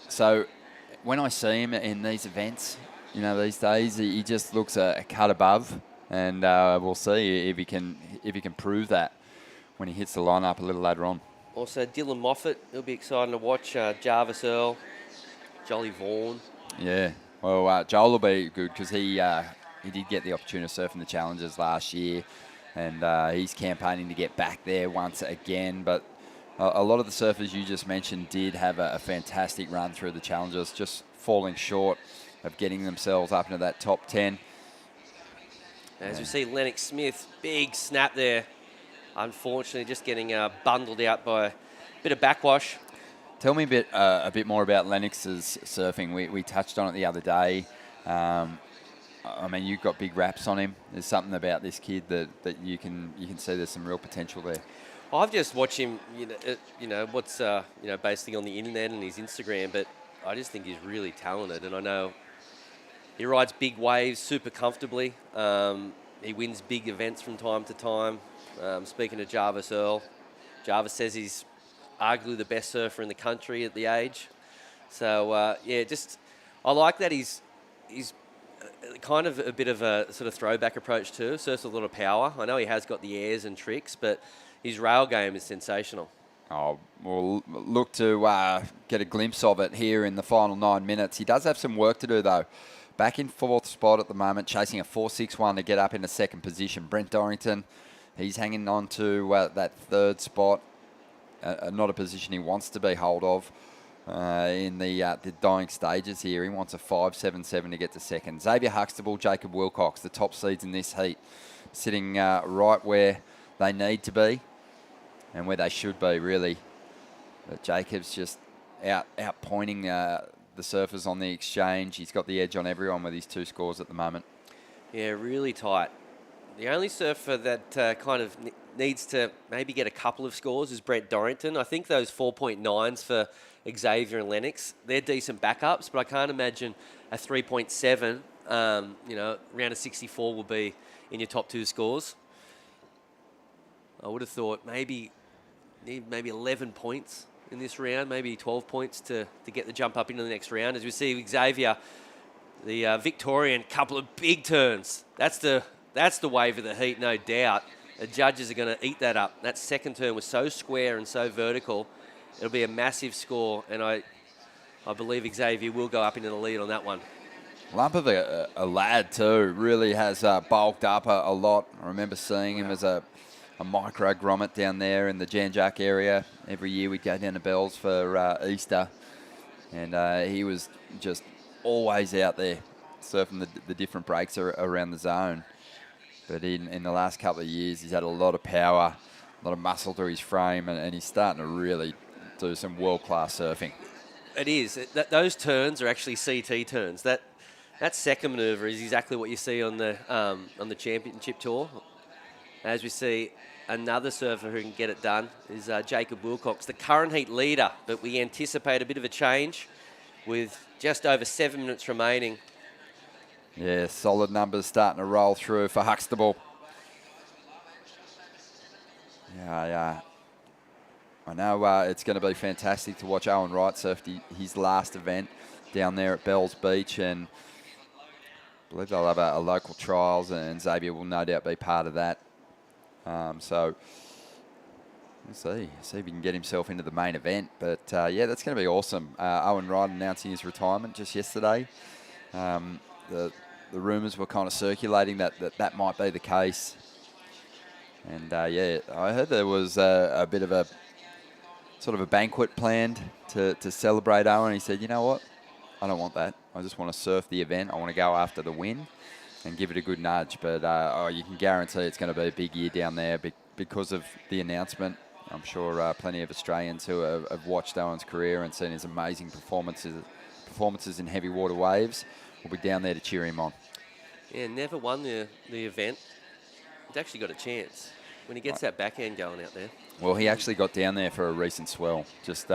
So when I see him in these events, these days, he just looks a cut above, and we'll see if he can prove that when he hits the lineup a little later on. Also, Dylan Moffat, it'll be exciting to watch. Jarvis Earl, Jolly Vaughan. Yeah, well, Joel will be good because he did get the opportunity to surf in the Challengers last year, and he's campaigning to get back there once again. But a lot of the surfers you just mentioned did have a fantastic run through the Challengers, just falling short of getting themselves up into that top 10. As we see Lennox Smith, big snap there. Unfortunately, just getting bundled out by a bit of backwash. Tell me a bit more about Lennox's surfing. We touched on it the other day. You've got big raps on him. There's something about this kid that you can see there's some real potential there. I've just watched him, what's basically on the internet and his Instagram, but I just think he's really talented, and I know he rides big waves super comfortably. He wins big events from time to time. Speaking to Jarvis Earl, Jarvis says he's arguably the best surfer in the country at the age. So I like that he's kind of a bit of a sort of throwback approach too. Surfs a lot of power. I know he has got the airs and tricks, but his rail game is sensational. Oh, we'll look to get a glimpse of it here in the final 9 minutes. He does have some work to do, though. Back in fourth spot at the moment, chasing a 4.61 to get up into second position. Brent Dorrington, he's hanging on to that third spot. Not a position he wants to be hold of in the dying stages here. He wants a 5.77 to get to second. Xavier Huxtable, Jacob Wilcox, the top seeds in this heat, sitting right where they need to be and where they should be, really. But Jacob's just outpointing the surfers on the exchange. He's got the edge on everyone with his 2 scores at the moment. Yeah, really tight. The only surfer that kind of needs to maybe get a couple of scores is Brent Dorrington. I think those 4.9s for Xavier and Lennox, they're decent backups, but I can't imagine a 3.7, round of 64 will be in your top 2 scores. I would have thought maybe 11 points in this round, maybe 12 points to get the jump up into the next round. As we see Xavier, the Victorian, couple of big turns. That's the wave of the heat, no doubt. The judges are going to eat that up. That second turn was so square and so vertical. It'll be a massive score, and I believe Xavier will go up into the lead on that one. Lump of a lad too, really has bulked up a lot. I remember seeing him as a micro grommet down there in the Jan Jack area. Every year we'd go down to Bells for Easter, and he was just always out there surfing the different breaks around the zone. But in the last couple of years, he's had a lot of power, a lot of muscle to his frame, and he's starting to really do some world-class surfing. It is. Those turns are actually CT turns. That second manoeuvre is exactly what you see on the championship tour. As we see, another surfer who can get it done is Jacob Wilcox, the current heat leader, but we anticipate a bit of a change with just over 7 minutes remaining. Yeah, solid numbers starting to roll through for Huxtable. Yeah. I know it's going to be fantastic to watch Owen Wright surf his last event down there at Bells Beach, and I believe they'll have a local trials, and Xavier will no doubt be part of that. So We'll see if he can get himself into the main event. But, yeah, that's going to be awesome. Owen Wright announcing his retirement just yesterday. The rumours were kind of circulating that might be the case. And, yeah, I heard there was a bit of a sort of a banquet planned to celebrate Owen. He said, you know what? I don't want that. I just want to surf the event. I want to go after the win and give it a good nudge. But you can guarantee it's going to be a big year down there because of the announcement. I'm sure plenty of Australians who have watched Owen's career and seen his amazing performances in heavy water waves will be down there to cheer him on. Yeah, never won the event. He's actually got a chance when he gets that backhand going out there. Well, he actually got down there for a recent swell, just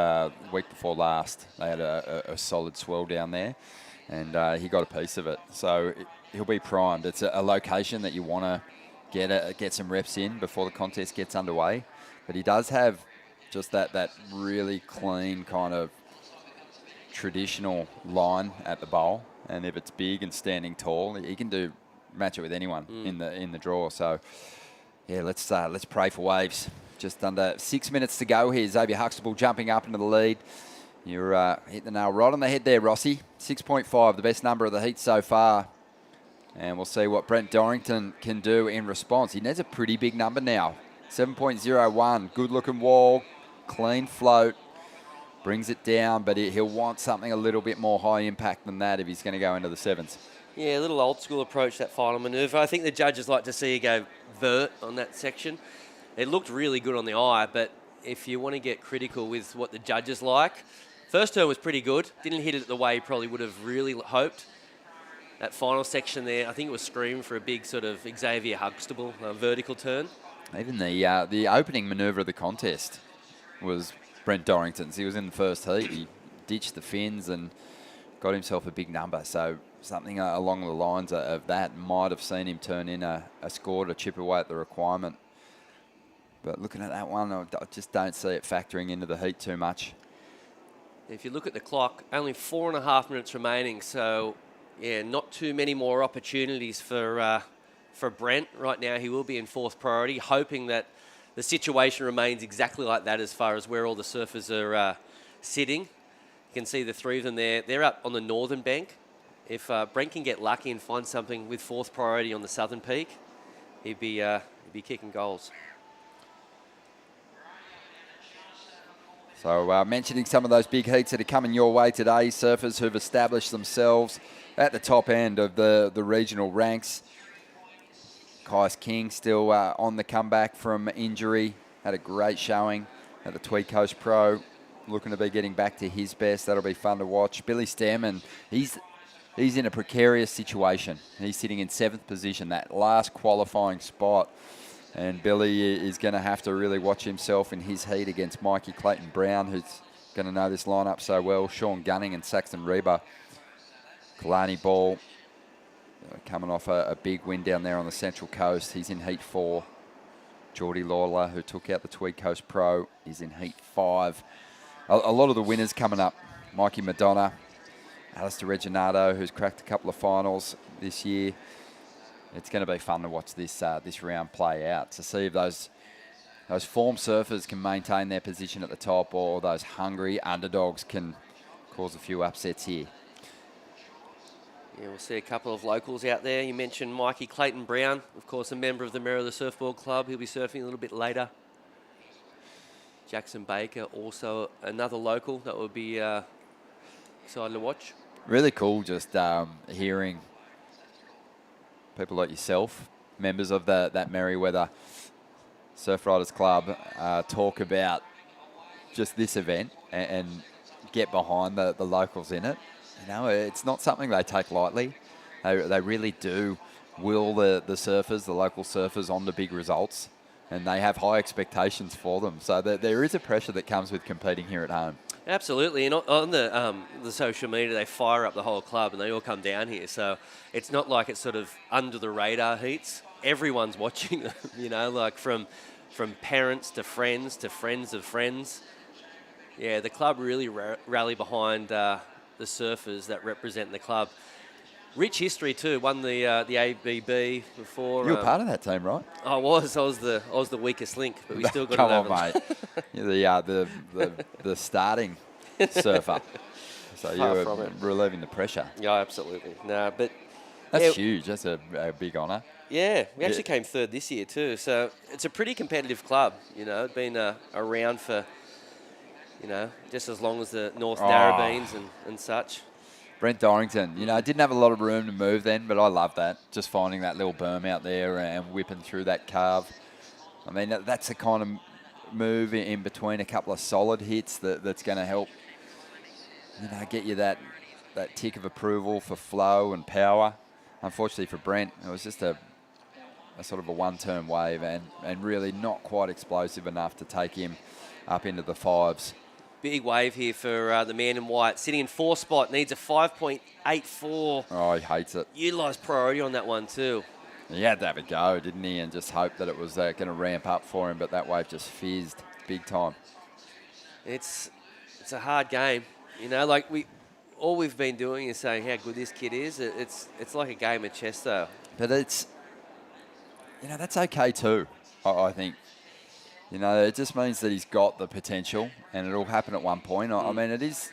week before last. They had a solid swell down there, and he got a piece of it. So he'll be primed. It's a location that you want to get some reps in before the contest gets underway. But he does have just that really clean kind of traditional line at the bowl. And if it's big and standing tall, he can match it with anyone in the draw. So, yeah, let's pray for waves. Just under 6 minutes to go here. Xavier Huxtable jumping up into the lead. You're hitting the nail right on the head there, Rossi. 6.5, the best number of the heat so far. And we'll see what Brent Dorrington can do in response. He needs a pretty big number now. 7.01, good-looking wall, clean float. Brings it down, but he'll want something a little bit more high impact than that if he's going to go into the sevens. Yeah, a little old-school approach, that final manoeuvre. I think the judges like to see you go vert on that section. It looked really good on the eye, but if you want to get critical with what the judges like, first turn was pretty good. Didn't hit it the way he probably would have really hoped. That final section there, I think it was screamed for a big sort of Xavier Huxtable vertical turn. Even the opening manoeuvre of the contest was Brent Dorrington's. He was in the first heat. He ditched the fins and got himself a big number. So something along the lines of that might have seen him turn in a score to chip away at the requirement. But looking at that one, I just don't see it factoring into the heat too much. If you look at the clock, only 4.5 minutes remaining. So, yeah, not too many more opportunities for Brent. Right now, he will be in fourth priority, hoping that the situation remains exactly like that as far as where all the surfers are sitting. You can see the three of them there. They're up on the northern bank. If Brent can get lucky and find something with fourth priority on the southern peak, he'd be kicking goals. So mentioning some of those big heats that are coming your way today, surfers who've established themselves at the top end of the regional ranks. Kais King still on the comeback from injury. Had a great showing at the Tweed Coast Pro. Looking to be getting back to his best. That'll be fun to watch. Billy Stammen, he's in a precarious situation. He's sitting in 7th position, that last qualifying spot. And Billy is going to have to really watch himself in his heat against Mikey Clayton-Brown, who's going to know this lineup so well. Sean Gunning and Saxton Reba. Kalani Ball coming off a big win down there on the Central Coast. He's in Heat 4. Geordie Lawler, who took out the Tweed Coast Pro, is in Heat 5. A lot of the winners coming up. Mikey Madonna, Alistair Reginato, who's cracked a couple of finals this year. It's going to be fun to watch this round play out, to see if those form surfers can maintain their position at the top, or those hungry underdogs can cause a few upsets here. Yeah, we'll see a couple of locals out there. You mentioned Mikey Clayton-Brown, of course, a member of the Merida Surfboard Club. He'll be surfing a little bit later. Jackson Baker, also another local that will be exciting to watch. Really cool just hearing people like yourself, members of that Merriweather Surf Riders Club, talk about just this event and get behind the locals in it. You know, it's not something they take lightly. They really do will the surfers, the local surfers, on to big results, and they have high expectations for them. So there is a pressure that comes with competing here at home. Absolutely, and on the social media, they fire up the whole club and they all come down here. So it's not like it's sort of under the radar heats. Everyone's watching them, you know, like from parents to friends of friends. Yeah, the club really rally behind the surfers that represent the club. Rich history too. Won the ABB before. You were part of that team, right? I was. I was the weakest link, but we still got Come 11. on, mate. You're the starting surfer. So you Far were from it. relieving the pressure. Yeah, absolutely. No, but That's huge. That's a big honour. yeah, we actually came third this year too. So it's a pretty competitive club. You know, been around for just as long as the North Narrabeen and such. Brent Dorrington, didn't have a lot of room to move then, but I love that. Just finding that little berm out there and whipping through that carve. I mean, that's the kind of move in between a couple of solid hits that's going to help, get you that tick of approval for flow and power. Unfortunately for Brent, it was just a sort of a one-turn wave and really not quite explosive enough to take him up into the fives. Big wave here for the man in white. Sitting in 4th spot, needs a 5.84. Oh, he hates it. Utilised priority on that one too. He had to have a go, didn't he? And just hope that it was going to ramp up for him, but that wave just fizzed big time. It's a hard game. All we've been doing is saying how good this kid is. It's like a game of chess though. But it's, that's okay too, I think. It just means that he's got the potential, and it'll happen at one point. I mean, it is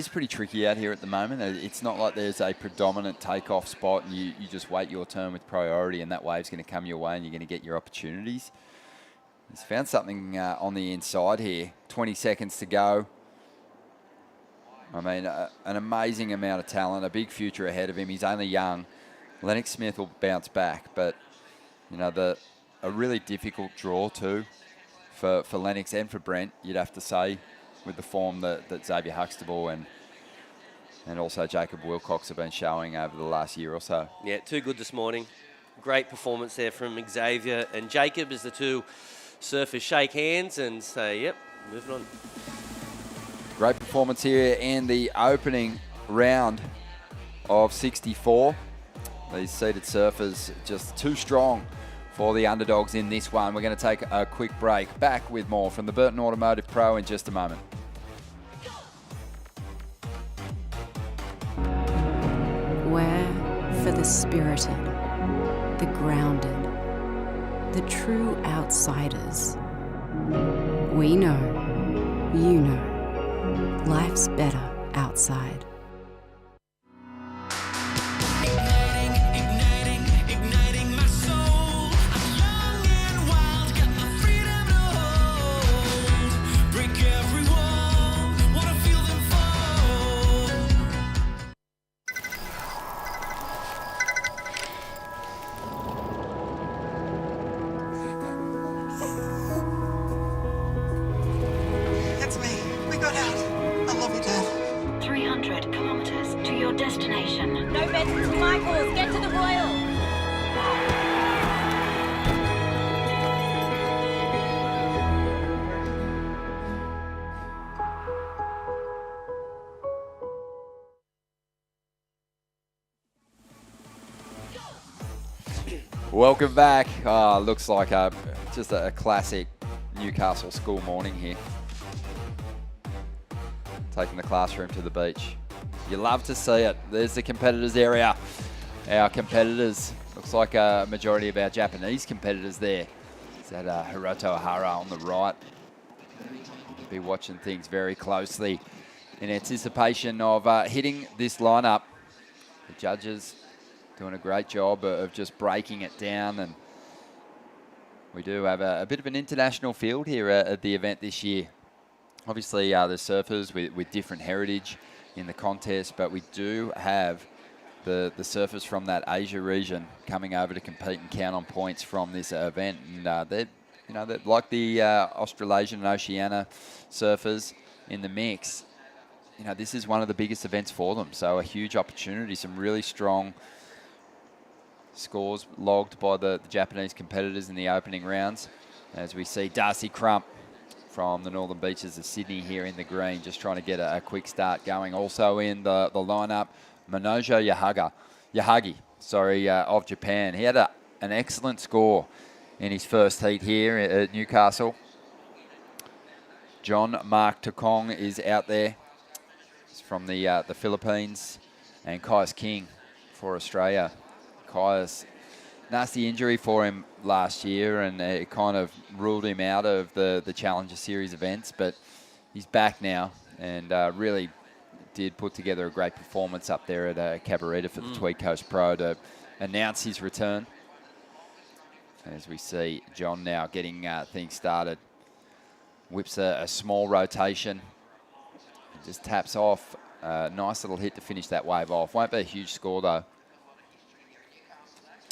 pretty tricky out here at the moment. It's not like there's a predominant takeoff spot, and you just wait your turn with priority, and that wave's going to come your way, and you're going to get your opportunities. He's found something on the inside here. 20 seconds to go. I mean, an amazing amount of talent, a big future ahead of him. He's only young. Lennox Smith will bounce back, but a really difficult draw too for Lennox and for Brent, you'd have to say, with the form that Xavier Huxtable and also Jacob Wilcox have been showing over the last year or so. Yeah, too good this morning. Great performance there from Xavier and Jacob as the two surfers shake hands and say, yep, moving on. Great performance here in the opening round of 64. These seated surfers just too strong for the underdogs in this one. We're going to take a quick break. Back with more from the Burton Automotive Pro in just a moment. Where for the spirited, the grounded, the true outsiders. We know, you know, life's better outside. It's me. We got out. I love you, Dad. 300 kilometers to your destination. No beds to Michaels. Get to the Royal. Welcome back. Looks like just a classic Newcastle school morning here. Taking the classroom to the beach. You love to see it. There's the competitors area. Our competitors, looks like a majority of our Japanese competitors there. Is that Hiroto Ohara on the right? Be watching things very closely in anticipation of hitting this lineup. The judges doing a great job of just breaking it down, and we do have a bit of an international field here at the event this year. Obviously, there's surfers with different heritage in the contest, but we do have the surfers from that Asia region coming over to compete and count on points from this event, and they're like the Australasian and Oceania surfers in the mix. This is one of the biggest events for them, so a huge opportunity. Some really strong scores logged by the Japanese competitors in the opening rounds. As we see Darcy Crump from the northern beaches of Sydney here in the green, just trying to get a quick start going. Also in the lineup, Manojo Yahagi of Japan. He had an excellent score in his first heat here at Newcastle. John Mark Takong is out there. He's from the Philippines. and Kai's king for Australia. Kai's nasty injury for him last year, and it kind of ruled him out of the Challenger Series events, but he's back now and really did put together a great performance up there at Cabarita for the Tweed Coast Pro to announce his return. As we see John now getting things started. Whips a small rotation. Just taps off. Nice little hit to finish that wave off. Won't be a huge score, though.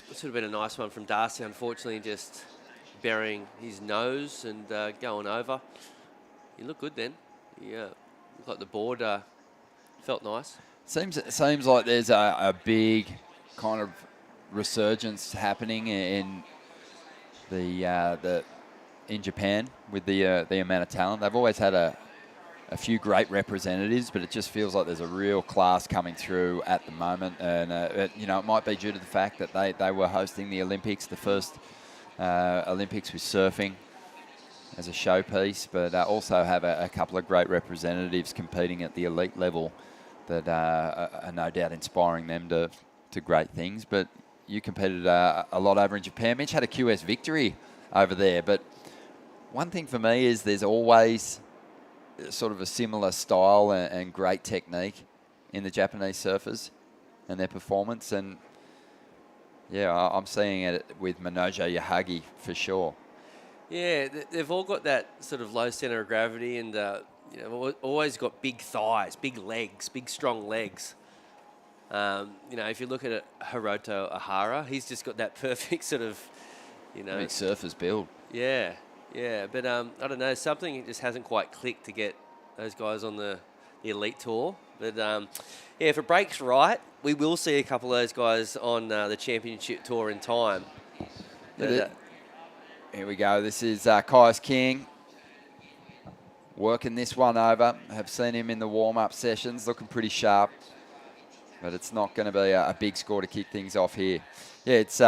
This would have been a nice one from Darcy, unfortunately, just burying his nose and going over. You look good then. Yeah, looked like the board felt nice. Seems like there's a big kind of resurgence happening in in Japan with the amount of talent. They've always had a few great representatives, but it just feels like there's a real class coming through at the moment. And it might be due to the fact that they were hosting the Olympics, the first Olympics with surfing as a showpiece, but also have a couple of great representatives competing at the elite level that are no doubt inspiring them to great things. But you competed a lot over in Japan. Mitch had a QS victory over there, but one thing for me is there's always sort of a similar style and great technique in the Japanese surfers and their performance. And yeah, I'm seeing it with Manojo Yahagi for sure. Yeah, they've all got that sort of low centre of gravity and always got big thighs, big legs, big strong legs. If you look at Hiroto Ahara, he's just got that perfect sort of, big surfer's build. Yeah. But I don't know, something just hasn't quite clicked to get those guys on the elite tour. But if it breaks right, we will see a couple of those guys on the championship tour in time. But, here we go. This is Kai's king working this one over. Have seen him in the warm-up sessions, looking pretty sharp. But it's not going to be a big score to kick things off here. Yeah, it's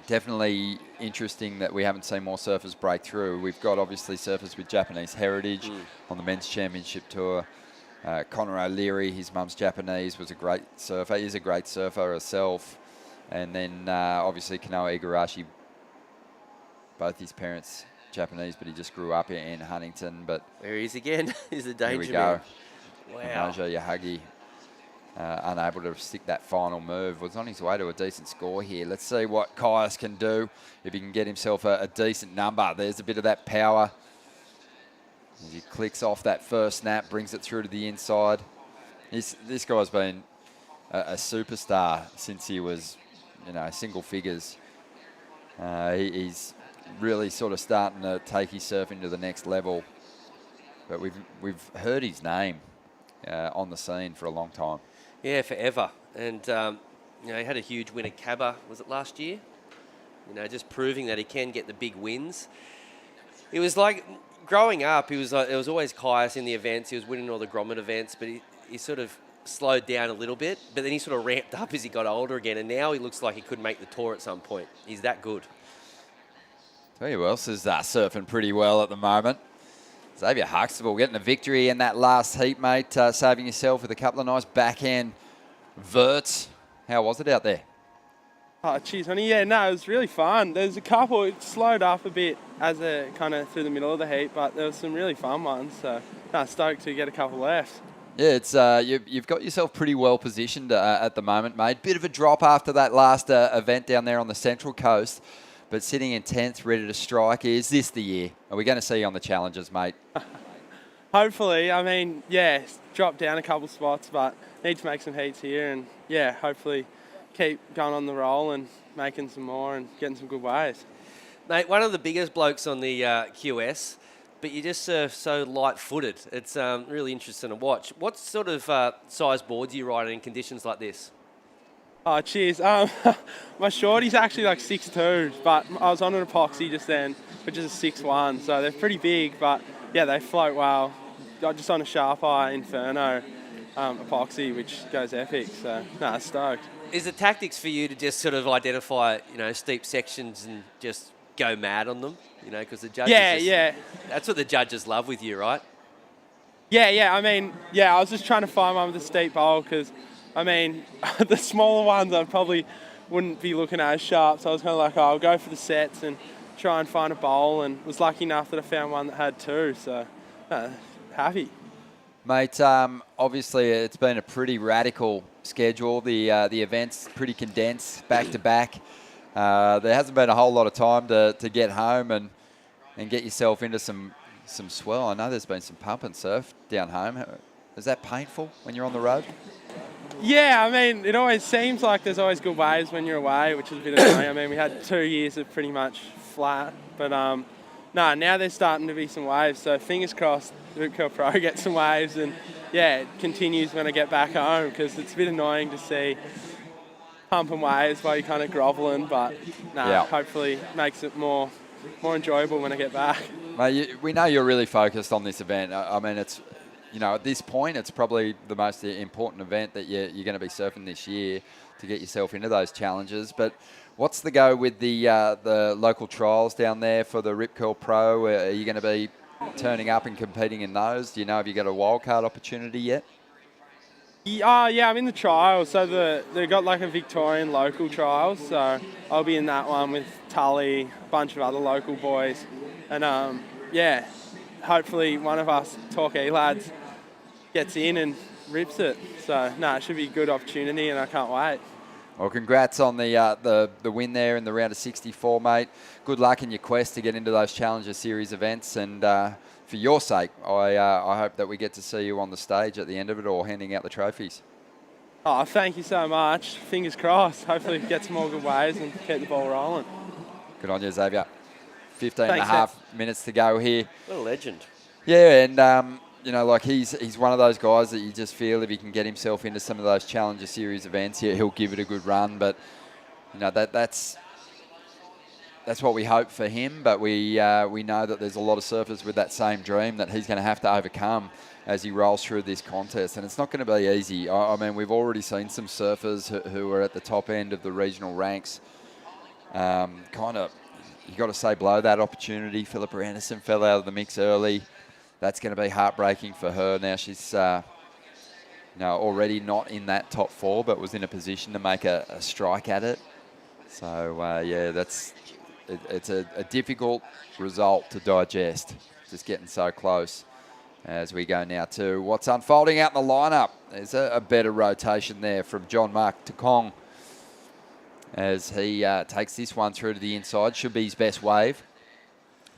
definitely interesting that we haven't seen more surfers break through. We've got obviously surfers with Japanese heritage on the men's championship tour. Connor O'Leary, his mum's Japanese, was a great surfer. He's a great surfer herself. And then obviously Kanoa Igarashi, both his parents Japanese, but he just grew up in Huntington. But there he is again. He's the danger man. Here we go. Wow. Manojo Yahagi. Unable to stick that final move. Was on his way to a decent score here. Let's see what Kaius can do if he can get himself a decent number. There's a bit of that power. As he clicks off that first snap, brings it through to the inside. This guy's been a superstar since he was, single figures. He's really sort of starting to take his surfing to the next level. But we've heard his name on the scene for a long time. Yeah, forever. And, he had a huge win at Cabba, was it last year? Just proving that he can get the big wins. It was like, growing up, it was always Kaius in the events. He was winning all the Grommet events, but he sort of slowed down a little bit. But then he sort of ramped up as he got older again, and now he looks like he could make the tour at some point. He's that good. Tell you who else is surfing pretty well at the moment. Xavier Huxtable getting a victory in that last heat, mate. Saving yourself with a couple of nice backhand verts. How was it out there? Oh, cheers, honey. Yeah, no, it was really fun. There's a couple, it slowed up a bit as a kind of through the middle of the heat, but there was some really fun ones. So, stoked to get a couple left. Yeah, it's you've got yourself pretty well positioned at the moment, mate. Bit of a drop after that last event down there on the Central Coast. But sitting in 10th, ready to strike. Is this the year? Are we going to see you on the Challengers, mate? Hopefully. I mean, yeah, dropped down a couple spots, but need to make some heats here. And, yeah, hopefully keep going on the roll and making some more and getting some good waves. Mate, one of the biggest blokes on the QS, but you just surf so light-footed. It's really interesting to watch. What sort of size board do you ride in conditions like this? Oh, cheers. My shorty's actually like 6'2", but I was on an epoxy just then, which is a 6'1", so they're pretty big, but yeah, they float well. I'm just on a Sharp Eye Inferno epoxy, which goes epic, so stoked. Is the tactics for you to just sort of identify, steep sections and just go mad on them? Because the judges... Yeah. That's what the judges love with you, right? Yeah, I mean, I was just trying to find one with a steep bowl because I mean, the smaller ones I probably wouldn't be looking at as sharp, so I was kind of like, oh, I'll go for the sets and try and find a bowl, and was lucky enough that I found one that had two, so happy. Mate, obviously it's been a pretty radical schedule. The event's pretty condensed, back to back. There hasn't been a whole lot of time to get home and get yourself into some swell. I know there's been some pump and surf down home. Is that painful when you're on the road? Yeah, I mean, it always seems like there's always good waves when you're away, which is a bit annoying. I mean, we had 2 years of pretty much flat, but no, now there's starting to be some waves, so fingers crossed the Rip Curl Pro gets some waves, and yeah, it continues when I get back home, because it's a bit annoying to see pumping waves while you're kind of grovelling, but hopefully makes it more enjoyable when I get back. Mate, we know you're really focused on this event. I mean, it's, at this point, it's probably the most important event that you're going to be surfing this year to get yourself into those challenges. But what's the go with the local trials down there for the Rip Curl Pro? Are you going to be turning up and competing in those? Do you know if you got a wildcard opportunity yet? Yeah, I'm in the trials. So they've got like a Victorian local trials. So I'll be in that one with Tully, a bunch of other local boys. And hopefully one of us Torquay lads gets in and rips it. So it should be a good opportunity, and I can't wait. Well, congrats on the win there in the round of 64, mate. Good luck in your quest to get into those Challenger Series events, and for your sake, I hope that we get to see you on the stage at the end of it all, handing out the trophies. Oh, thank you so much. Fingers crossed. Hopefully get some more good waves and keep the ball rolling. Good on you, Xavier. 15 and a half minutes to go here. What a legend. Yeah, and he's one of those guys that you just feel if he can get himself into some of those Challenger Series events, he'll give it a good run. But that's what we hope for him. But we know that there's a lot of surfers with that same dream that he's going to have to overcome as he rolls through this contest, and it's not going to be easy. I mean, we've already seen some surfers who are at the top end of the regional ranks. You got to say below that opportunity. Philippa Anderson fell out of the mix early. That's going to be heartbreaking for her. Now she's already not in that top four, but was in a position to make a strike at it. So it's a difficult result to digest. Just getting so close as we go now to what's unfolding out in the lineup. There's a better rotation there from John Mark Takong, as he takes this one through to the inside. Should be his best wave.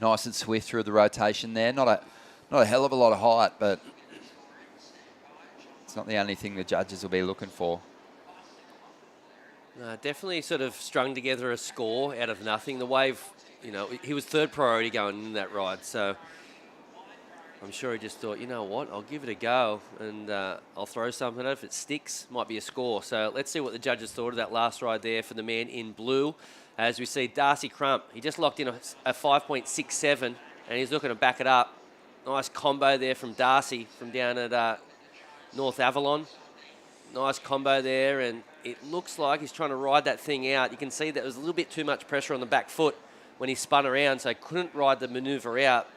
Nice and swift through the rotation there. Not a hell of a lot of height, but it's not the only thing the judges will be looking for. Definitely sort of strung together a score out of nothing. The wave, he was third priority going in that ride, so I'm sure he just thought, you know what, I'll give it a go, and I'll throw something at it. If it sticks, might be a score. So let's see what the judges thought of that last ride there for the man in blue. As we see Darcy Crump, he just locked in a 5.67, and he's looking to back it up. Nice combo there from Darcy from down at North Avalon. Nice combo there, and it looks like he's trying to ride that thing out. You can see that there was a little bit too much pressure on the back foot when he spun around, so he couldn't ride the manoeuvre out.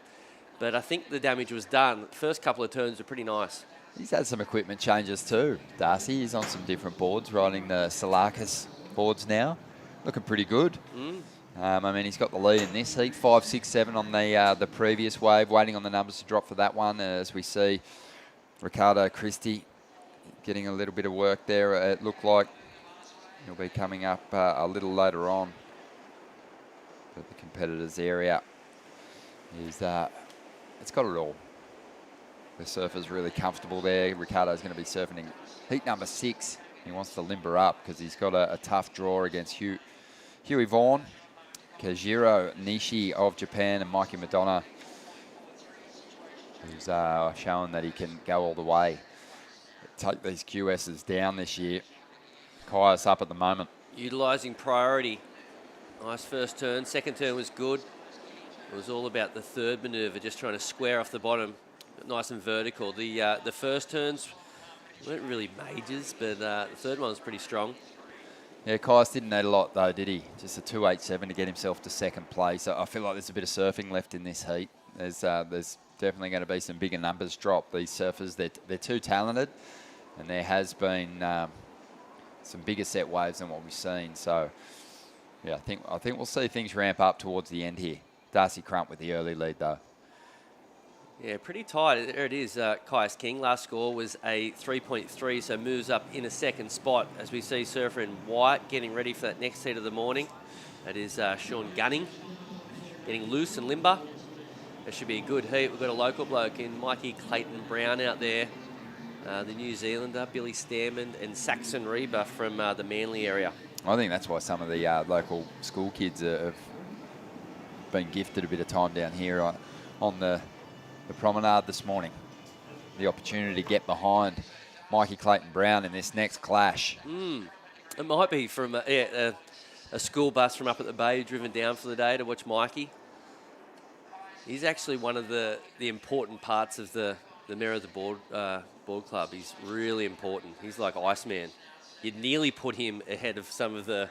But I think the damage was done. The first couple of turns were pretty nice. He's had some equipment changes too, Darcy. He's on some different boards, riding the Salakis boards now. Looking pretty good. I mean, he's got the lead in this heat, 5, 6, 7 on the previous wave, waiting on the numbers to drop for that one, as we see Ricardo Christie getting a little bit of work there. It looked like he'll be coming up a little later on. But the competitors' area is... it's got it all. The surfer's really comfortable there. Ricardo's going to be surfing in heat number 6. He wants to limber up because he's got a tough draw against Huey Vaughan, Kajiro Nishi of Japan, and Mikey Madonna, who's showing that he can go all the way. Take these QSs down this year. Kai's up at the moment. Utilising priority. Nice first turn. Second turn was good. It was all about the third manoeuvre, just trying to square off the bottom, nice and vertical. The first turns weren't really majors, but the third one was pretty strong. Yeah, Kais didn't need a lot though, did he? Just a 2.87 to get himself to second place. I feel like there's a bit of surfing left in this heat. There's definitely going to be some bigger numbers drop. These surfers, they're too talented, and there has been some bigger set waves than what we've seen. So, yeah, I think we'll see things ramp up towards the end here. Darcy Crump with the early lead, though. Yeah, pretty tight. There it is. Caius King, last score was a 3.3, so moves up in a second spot as we see Surfer in white getting ready for that next heat of the morning. That is Sean Gunning getting loose and limber. It should be a good heat. We've got a local bloke in Mikey Clayton Brown out there, the New Zealander, Billy Stairman and Saxon Reba from the Manly area. I think that's why some of the local school kids have been gifted a bit of time down here on the promenade this morning. The opportunity to get behind Mikey Clayton Brown in this next clash. It might be from a school bus from up at the Bay driven down for the day to watch Mikey. He's actually one of the important parts of the mayor of the board club. He's really important. He's like Iceman. You'd nearly put him ahead of some of the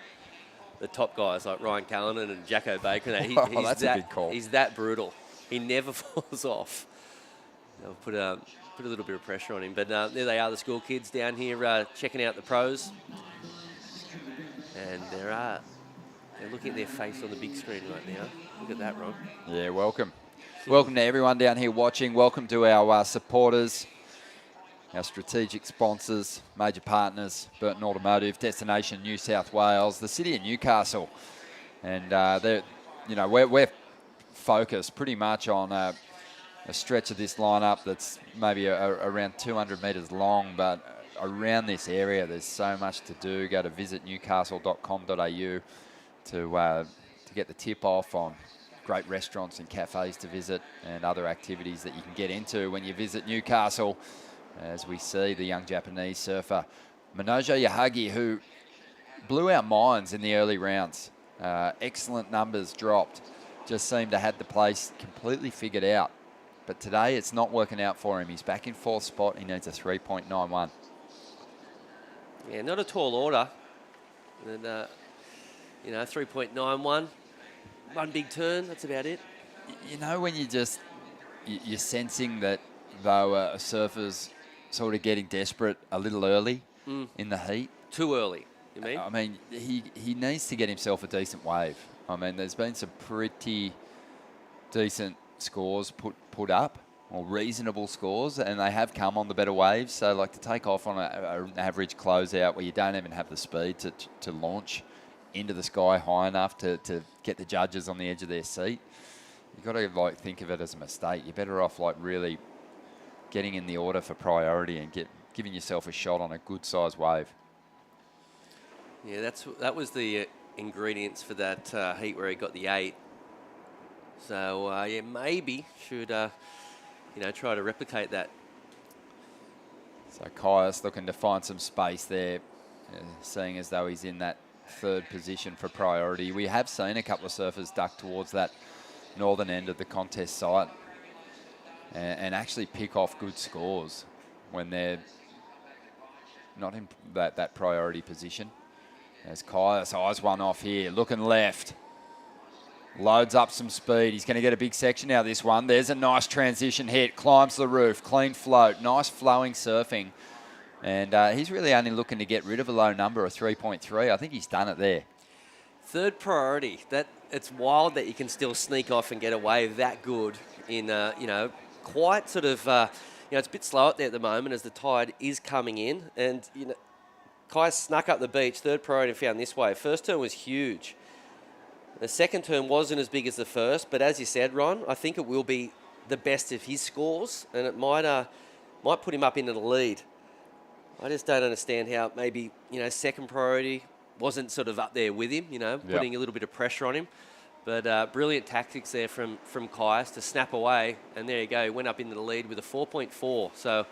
top guys like Ryan Callanan and Jacko Baker. That's a big call. He's that brutal. He never falls off. They'll put a little bit of pressure on him. But there they are, the school kids down here checking out the pros. And they're looking at their face on the big screen right now. Look at that, Ron. Yeah, welcome. Welcome to everyone down here watching. Welcome to our supporters, our strategic sponsors, major partners, Burton Automotive, Destination New South Wales, the City of Newcastle. And we're focused pretty much on a stretch of this lineup that's maybe around 200 metres long, but around this area there's so much to do. Go to visitnewcastle.com.au to get the tip off on great restaurants and cafes to visit and other activities that you can get into when you visit Newcastle, as we see the young Japanese surfer Minojo Yahagi, who blew our minds in the early rounds. Excellent numbers dropped. Just seemed to have the place completely figured out. But today it's not working out for him. He's back in fourth spot. He needs a 3.91. Yeah, not a tall order. And, 3.91. One big turn, that's about it. You know, when you're sensing that, though, a surfer's sort of getting desperate a little early in the heat. Too early, you mean? I mean, he needs to get himself a decent wave. I mean, there's been some pretty decent scores put up, or reasonable scores, and they have come on the better waves. So, like, to take off on an average closeout where you don't even have the speed to launch into the sky high enough to get the judges on the edge of their seat, you've got to think of it as a mistake. You're better off really getting in the order for priority and giving yourself a shot on a good sized wave. Yeah, that was the ingredients for that heat where he got the 8. So maybe should try to replicate that. So Caius looking to find some space there, seeing as though he's in that third position for priority. We have seen a couple of surfers duck towards that northern end of the contest site and actually pick off good scores when they're not in that priority position. As Caius eyes one off here, looking left. Loads up some speed. He's going to get a big section out of this one. There's a nice transition hit. Climbs the roof. Clean float. Nice flowing surfing. And he's really only looking to get rid of a low number of 3.3. I think he's done it there. Third priority. It's wild that you can still sneak off and get away that good in, quite sort of, it's a bit slow out there at the moment as the tide is coming in. And, Kai snuck up the beach. Third priority found this way. First turn was huge. The second turn wasn't as big as the first, but as you said, Ron, I think it will be the best of his scores, and it might put him up into the lead. I just don't understand how maybe, second priority wasn't sort of up there with him, putting a little bit of pressure on him. But brilliant tactics there from Caius to snap away, and there you go. He went up into the lead with a 4.4. So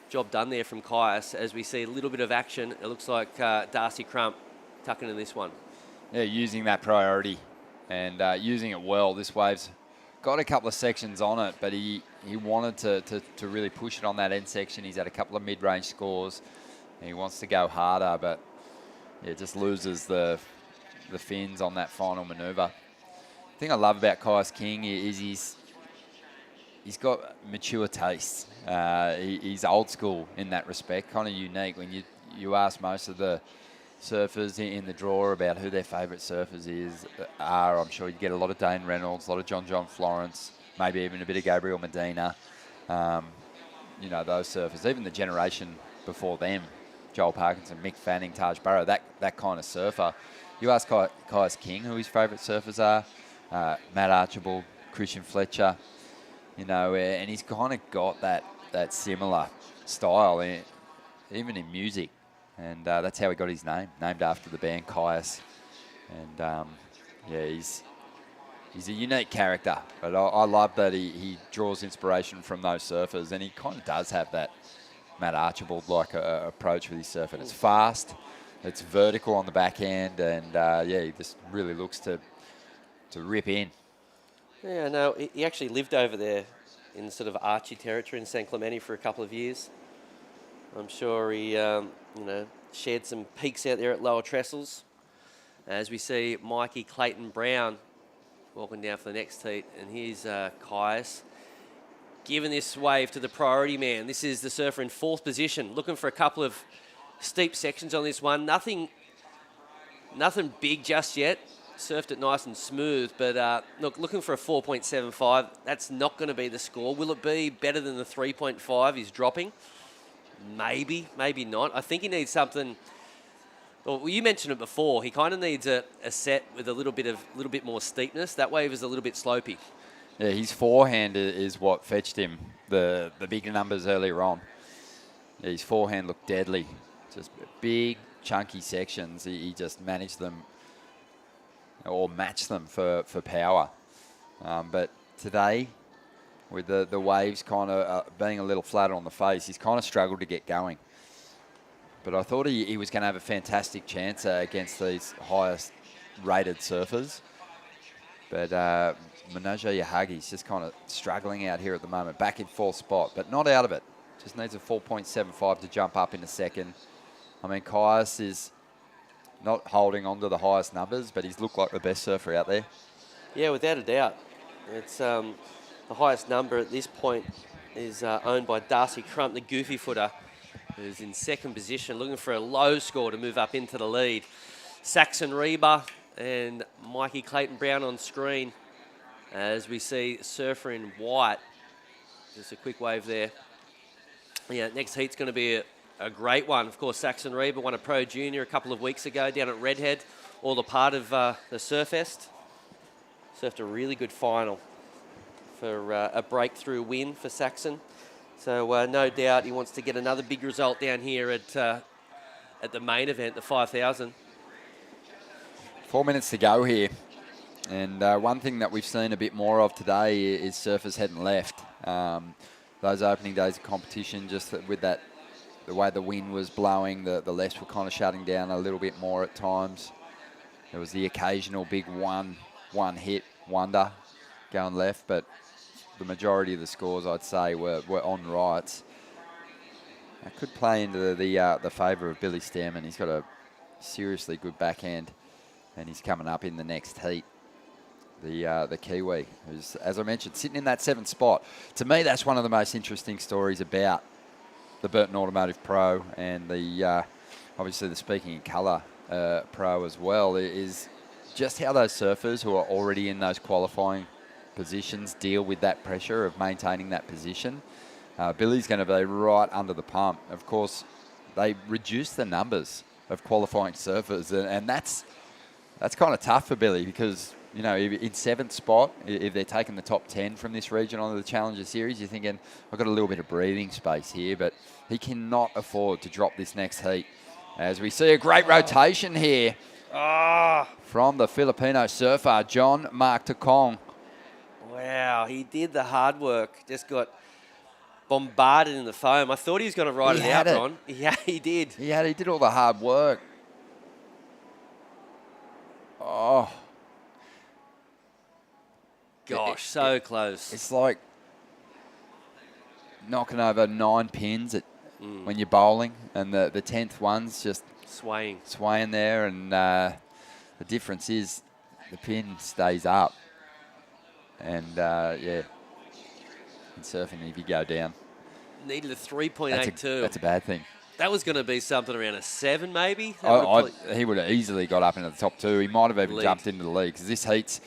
job done there from Caius. As we see a little bit of action, it looks like Darcy Crump tucking in this one. Yeah, using that priority and using it well. This wave's got a couple of sections on it, but he wanted to really push it on that end section. He's had a couple of mid-range scores. And he wants to go harder, but just loses the fins on that final manoeuvre. The thing I love about Caius King is he's got mature tastes. He's old school in that respect, kind of unique. When you ask most of the surfers in the draw about who their favourite surfers are. I'm sure you get a lot of Dane Reynolds, a lot of John Florence, maybe even a bit of Gabriel Medina. You know, those surfers, even the generation before them, Joel Parkinson, Mick Fanning, Taj Burrow, that kind of surfer. You ask Kaius King who his favourite surfers are, Matt Archibald, Christian Fletcher, you know, and he's kind of got that similar style, even in music. And that's how he got his name, named after the band Kaius. And yeah, he's a unique character, but I love that he draws inspiration from those surfers, and he kind of does have that Matt Archibald-like approach with his surfing. It's fast, it's vertical on the backhand, and yeah, he just really looks to rip in. Yeah, no, he actually lived over there in sort of Archie territory in San Clemente for a couple of years. I'm sure he, shared some peaks out there at Lower Trestles. As we see Mikey Clayton Brown walking down for the next heat, and here's Kaius giving this wave to the priority man. This is the surfer in 4th position, looking for a couple of steep sections on this one. Nothing big just yet. Surfed it nice and smooth, but looking for a 4.75. That's not going to be the score. Will it be better than the 3.5 he's dropping? Maybe, maybe not. I think he needs something. Well, you mentioned it before. He kind of needs a set with a little bit more steepness. That wave is a little bit slopey. Yeah, his forehand is what fetched him the bigger numbers earlier on. Yeah, his forehand looked deadly. Just big, chunky sections. He just managed them or matched them for power. But today, with the waves kind of being a little flatter on the face, he's kind of struggled to get going. But I thought he was going to have a fantastic chance against these highest rated surfers. But Manaja Yahagi's just kind of struggling out here at the moment, back in 4th spot, but not out of it. Just needs a 4.75 to jump up in a second. I mean, Kaius is not holding on to the highest numbers, but he's looked like the best surfer out there. Yeah, without a doubt. It's the highest number at this point is owned by Darcy Crump, the goofy footer, who's in 2nd position, looking for a low score to move up into the lead. Saxon Reba and Mikey Clayton Brown on screen as we see surfer in white. Just a quick wave there. Yeah, next heat's going to be a great one. Of course, Saxon Reba won a Pro Junior a couple of weeks ago down at Redhead, all a part of the Surfest. Surfed a really good final for a breakthrough win for Saxon. So no doubt he wants to get another big result down here at the main event, the 5,000. 4 minutes to go here. And one thing that we've seen a bit more of today is surfers heading left. Those opening days of competition, just with the way the wind was blowing, the lefts were kind of shutting down a little bit more at times. There was the occasional big one hit wonder going left, but the majority of the scores, I'd say, were on rights. That could play into the favour of Billy Stearman. He's got a seriously good backhand, and he's coming up in the next heat. The Kiwi, who's, as I mentioned, sitting in that 7th spot. To me, that's one of the most interesting stories about the Burton Automotive Pro and the obviously the Speaking in Colour Pro as well, is just how those surfers who are already in those qualifying positions deal with that pressure of maintaining that position. Billy's going to be right under the pump. Of course, they reduce the numbers of qualifying surfers, and that's kind of tough for Billy because, you know, in 7th spot, if they're taking the top 10 from this region onto the Challenger Series, you're thinking, I've got a little bit of breathing space here, but he cannot afford to drop this next heat. As we see a great rotation here from the Filipino surfer, John Mark Takong. Wow, he did the hard work. Just got bombarded in the foam. I thought he was going to ride it out, Ron. Yeah, he did. He did all the hard work. Oh. Gosh, so close. It's like knocking over 9 pins when you're bowling, and the 10th one's just swaying there, and the difference is the pin stays up. And, yeah, in surfing, if you go down. Needed a 3.82. That's a bad thing. That was going to be something around a 7, maybe. He would have easily got up into the top 2. He might have even Lead. jumped into the lead because this heat's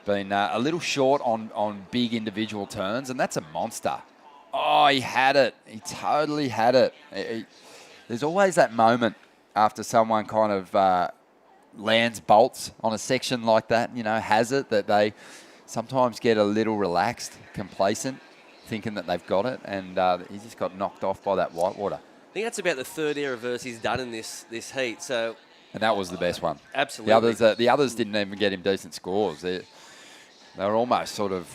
been a little short on big individual turns, and that's a monster. Oh, he had it. He totally had it. There's always that moment after someone kind of lands bolts on a section like that, has it, that they sometimes get a little relaxed, complacent, thinking that they've got it, and he just got knocked off by that whitewater. I think that's about the 3rd air reverse he's done in this heat. So, and that was the best one. Absolutely. The others didn't even get him decent scores. They were almost sort of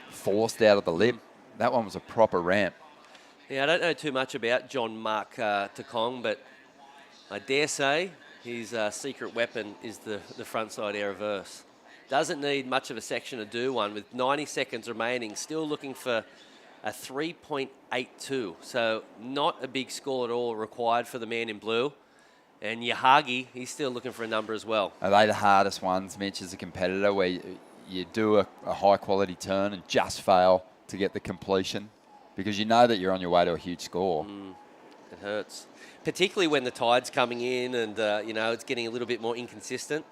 forced out of the lip. That one was a proper ramp. Yeah, I don't know too much about John Mark Takong, but I dare say his secret weapon is the front side air reverse. Doesn't need much of a section to do one. With 90 seconds remaining, still looking for a 3.82. So not a big score at all required for the man in blue. And Yahagi, he's still looking for a number as well. Are they the hardest ones, Mitch, as a competitor, where you do a high-quality turn and just fail to get the completion? Because you know that you're on your way to a huge score. It hurts. Particularly when the tide's coming in and, it's getting a little bit more inconsistent.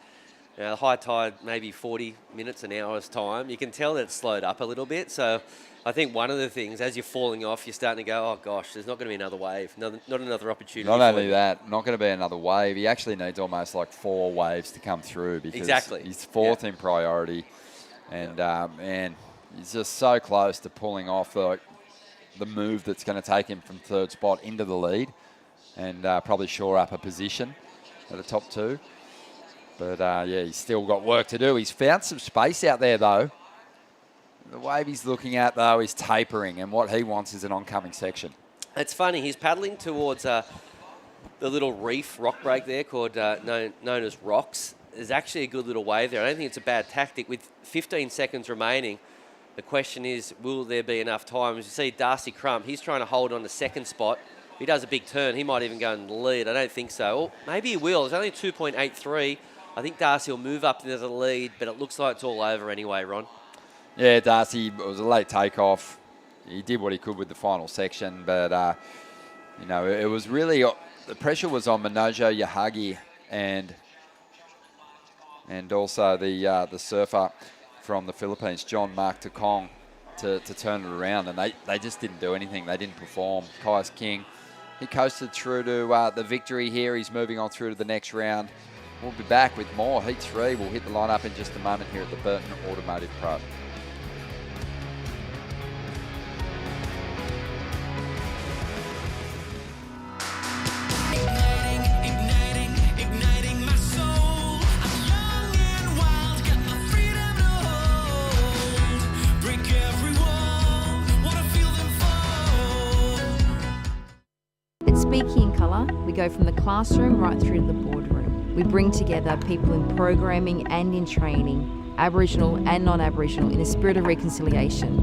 The high tide, maybe 40 minutes, an hour's time. You can tell that it's slowed up a little bit. So I think one of the things, as you're falling off, you're starting to go, oh, gosh, there's not going to be another wave. Not another opportunity. Not only that, not going to be another wave. He actually needs almost like 4 waves to come through because he's 4th in priority. And, man, he's just so close to pulling off the move that's going to take him from 3rd spot into the lead and probably shore up a position at the top 2. But, he's still got work to do. He's found some space out there, though. The wave he's looking at, though, is tapering, and what he wants is an oncoming section. It's funny. He's paddling towards the little reef rock break there called known as Rocks. There's actually a good little wave there. I don't think it's a bad tactic. With 15 seconds remaining, the question is, will there be enough time? As you see, Darcy Crump, he's trying to hold on to 2nd spot. If he does a big turn, he might even go in the lead. I don't think so. Or maybe he will. It's only 2.83. I think Darcy will move up into the lead, but it looks like it's all over anyway, Ron. Yeah, Darcy, it was a late takeoff. He did what he could with the final section, but, it was really, the pressure was on Manojo Yahagi and also the surfer from the Philippines, John Mark Takong, to turn it around, and they just didn't do anything. They didn't perform. Kai's King, he coasted through to the victory here. He's moving on through to the next round. We'll be back with more Heat 3. We'll hit the lineup in just a moment here at the Burton Automotive Pro. At Speaking in Colour, we go from the classroom right through to the boardroom. We bring together people in programming and in training, Aboriginal and non-Aboriginal, in a spirit of reconciliation.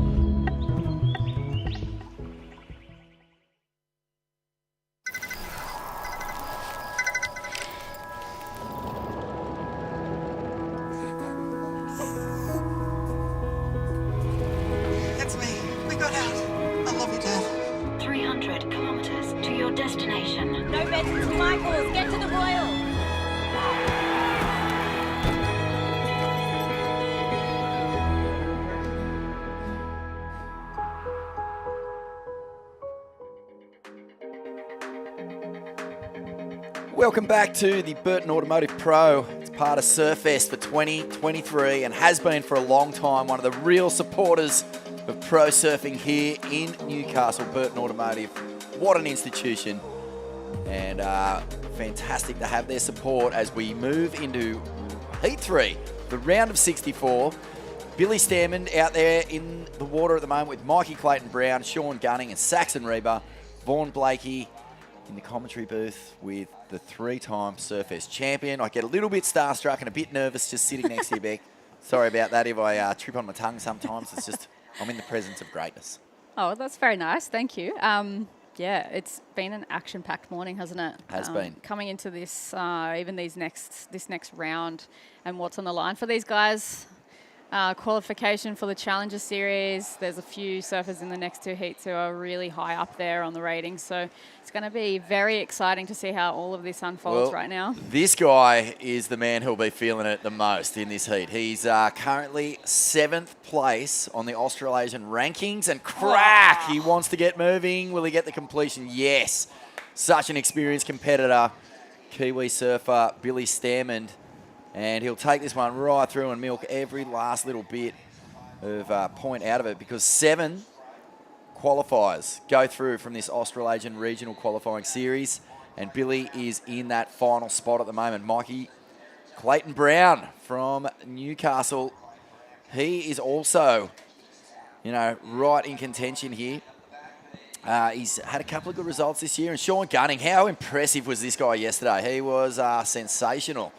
It's me. We got out. I love you, Dad. 300 kilometres to your destination. No beds to Michael's. Get to the Royal. Welcome back to the Burton Automotive Pro. It's part of Surfest for 2023 and has been for a long time one of the real supporters of pro surfing here in Newcastle. Burton Automotive, what an institution, and fantastic to have their support as we move into Heat 3, the round of 64. Billy Stammond out there in the water at the moment with Mikey Clayton-Brown, Sean Gunning and Saxon Reba, Vaughan Blakey in the commentary booth with the 3-time Surfest champion. I get a little bit starstruck and a bit nervous just sitting next to you, Beck. Sorry about that if I trip on my tongue sometimes. It's just, I'm in the presence of greatness. Oh, that's very nice. Thank you. It's been an action-packed morning, hasn't it? Has been. Coming into this, even this next round and what's on the line for these guys. qualification for the Challenger Series. There's a few surfers in the next two heats who are really high up there on the ratings. So it's going to be very exciting to see how all of this unfolds right now. This guy is the man who'll be feeling it the most in this heat. He's currently 7th place on the Australasian rankings, and crack, he wants to get moving. Will he get the completion? Yes. Such an experienced competitor, Kiwi surfer Billy Stammond. And he'll take this one right through and milk every last little bit of point out of it, because 7 qualifiers go through from this Australasian regional qualifying series, and Billy is in that final spot at the moment. Mikey Clayton Brown from Newcastle, he is also, right in contention here. He's had a couple of good results this year. And Sean Gunning, how impressive was this guy yesterday? He was sensational.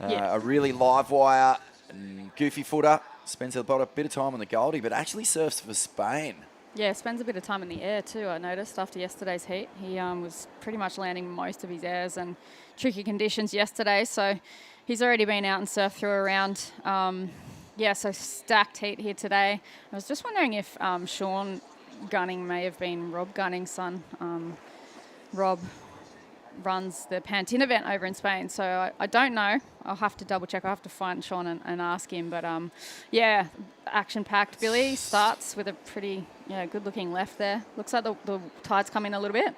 A really live wire, goofy footer. Spends a bit of time on the Goldie, but actually surfs for Spain. Yeah, spends a bit of time in the air too, I noticed, after yesterday's heat. He was pretty much landing most of his airs and tricky conditions yesterday, so he's already been out and surfed through a round. So stacked heat here today. I was just wondering if Sean Gunning may have been Rob Gunning's son. Rob runs the Pantin event over in Spain, so I don't know. I'll have to double check. I'll have to find Sean and ask him. But action-packed. Billy starts with a pretty good-looking left there. Looks like the tide's come in a little bit.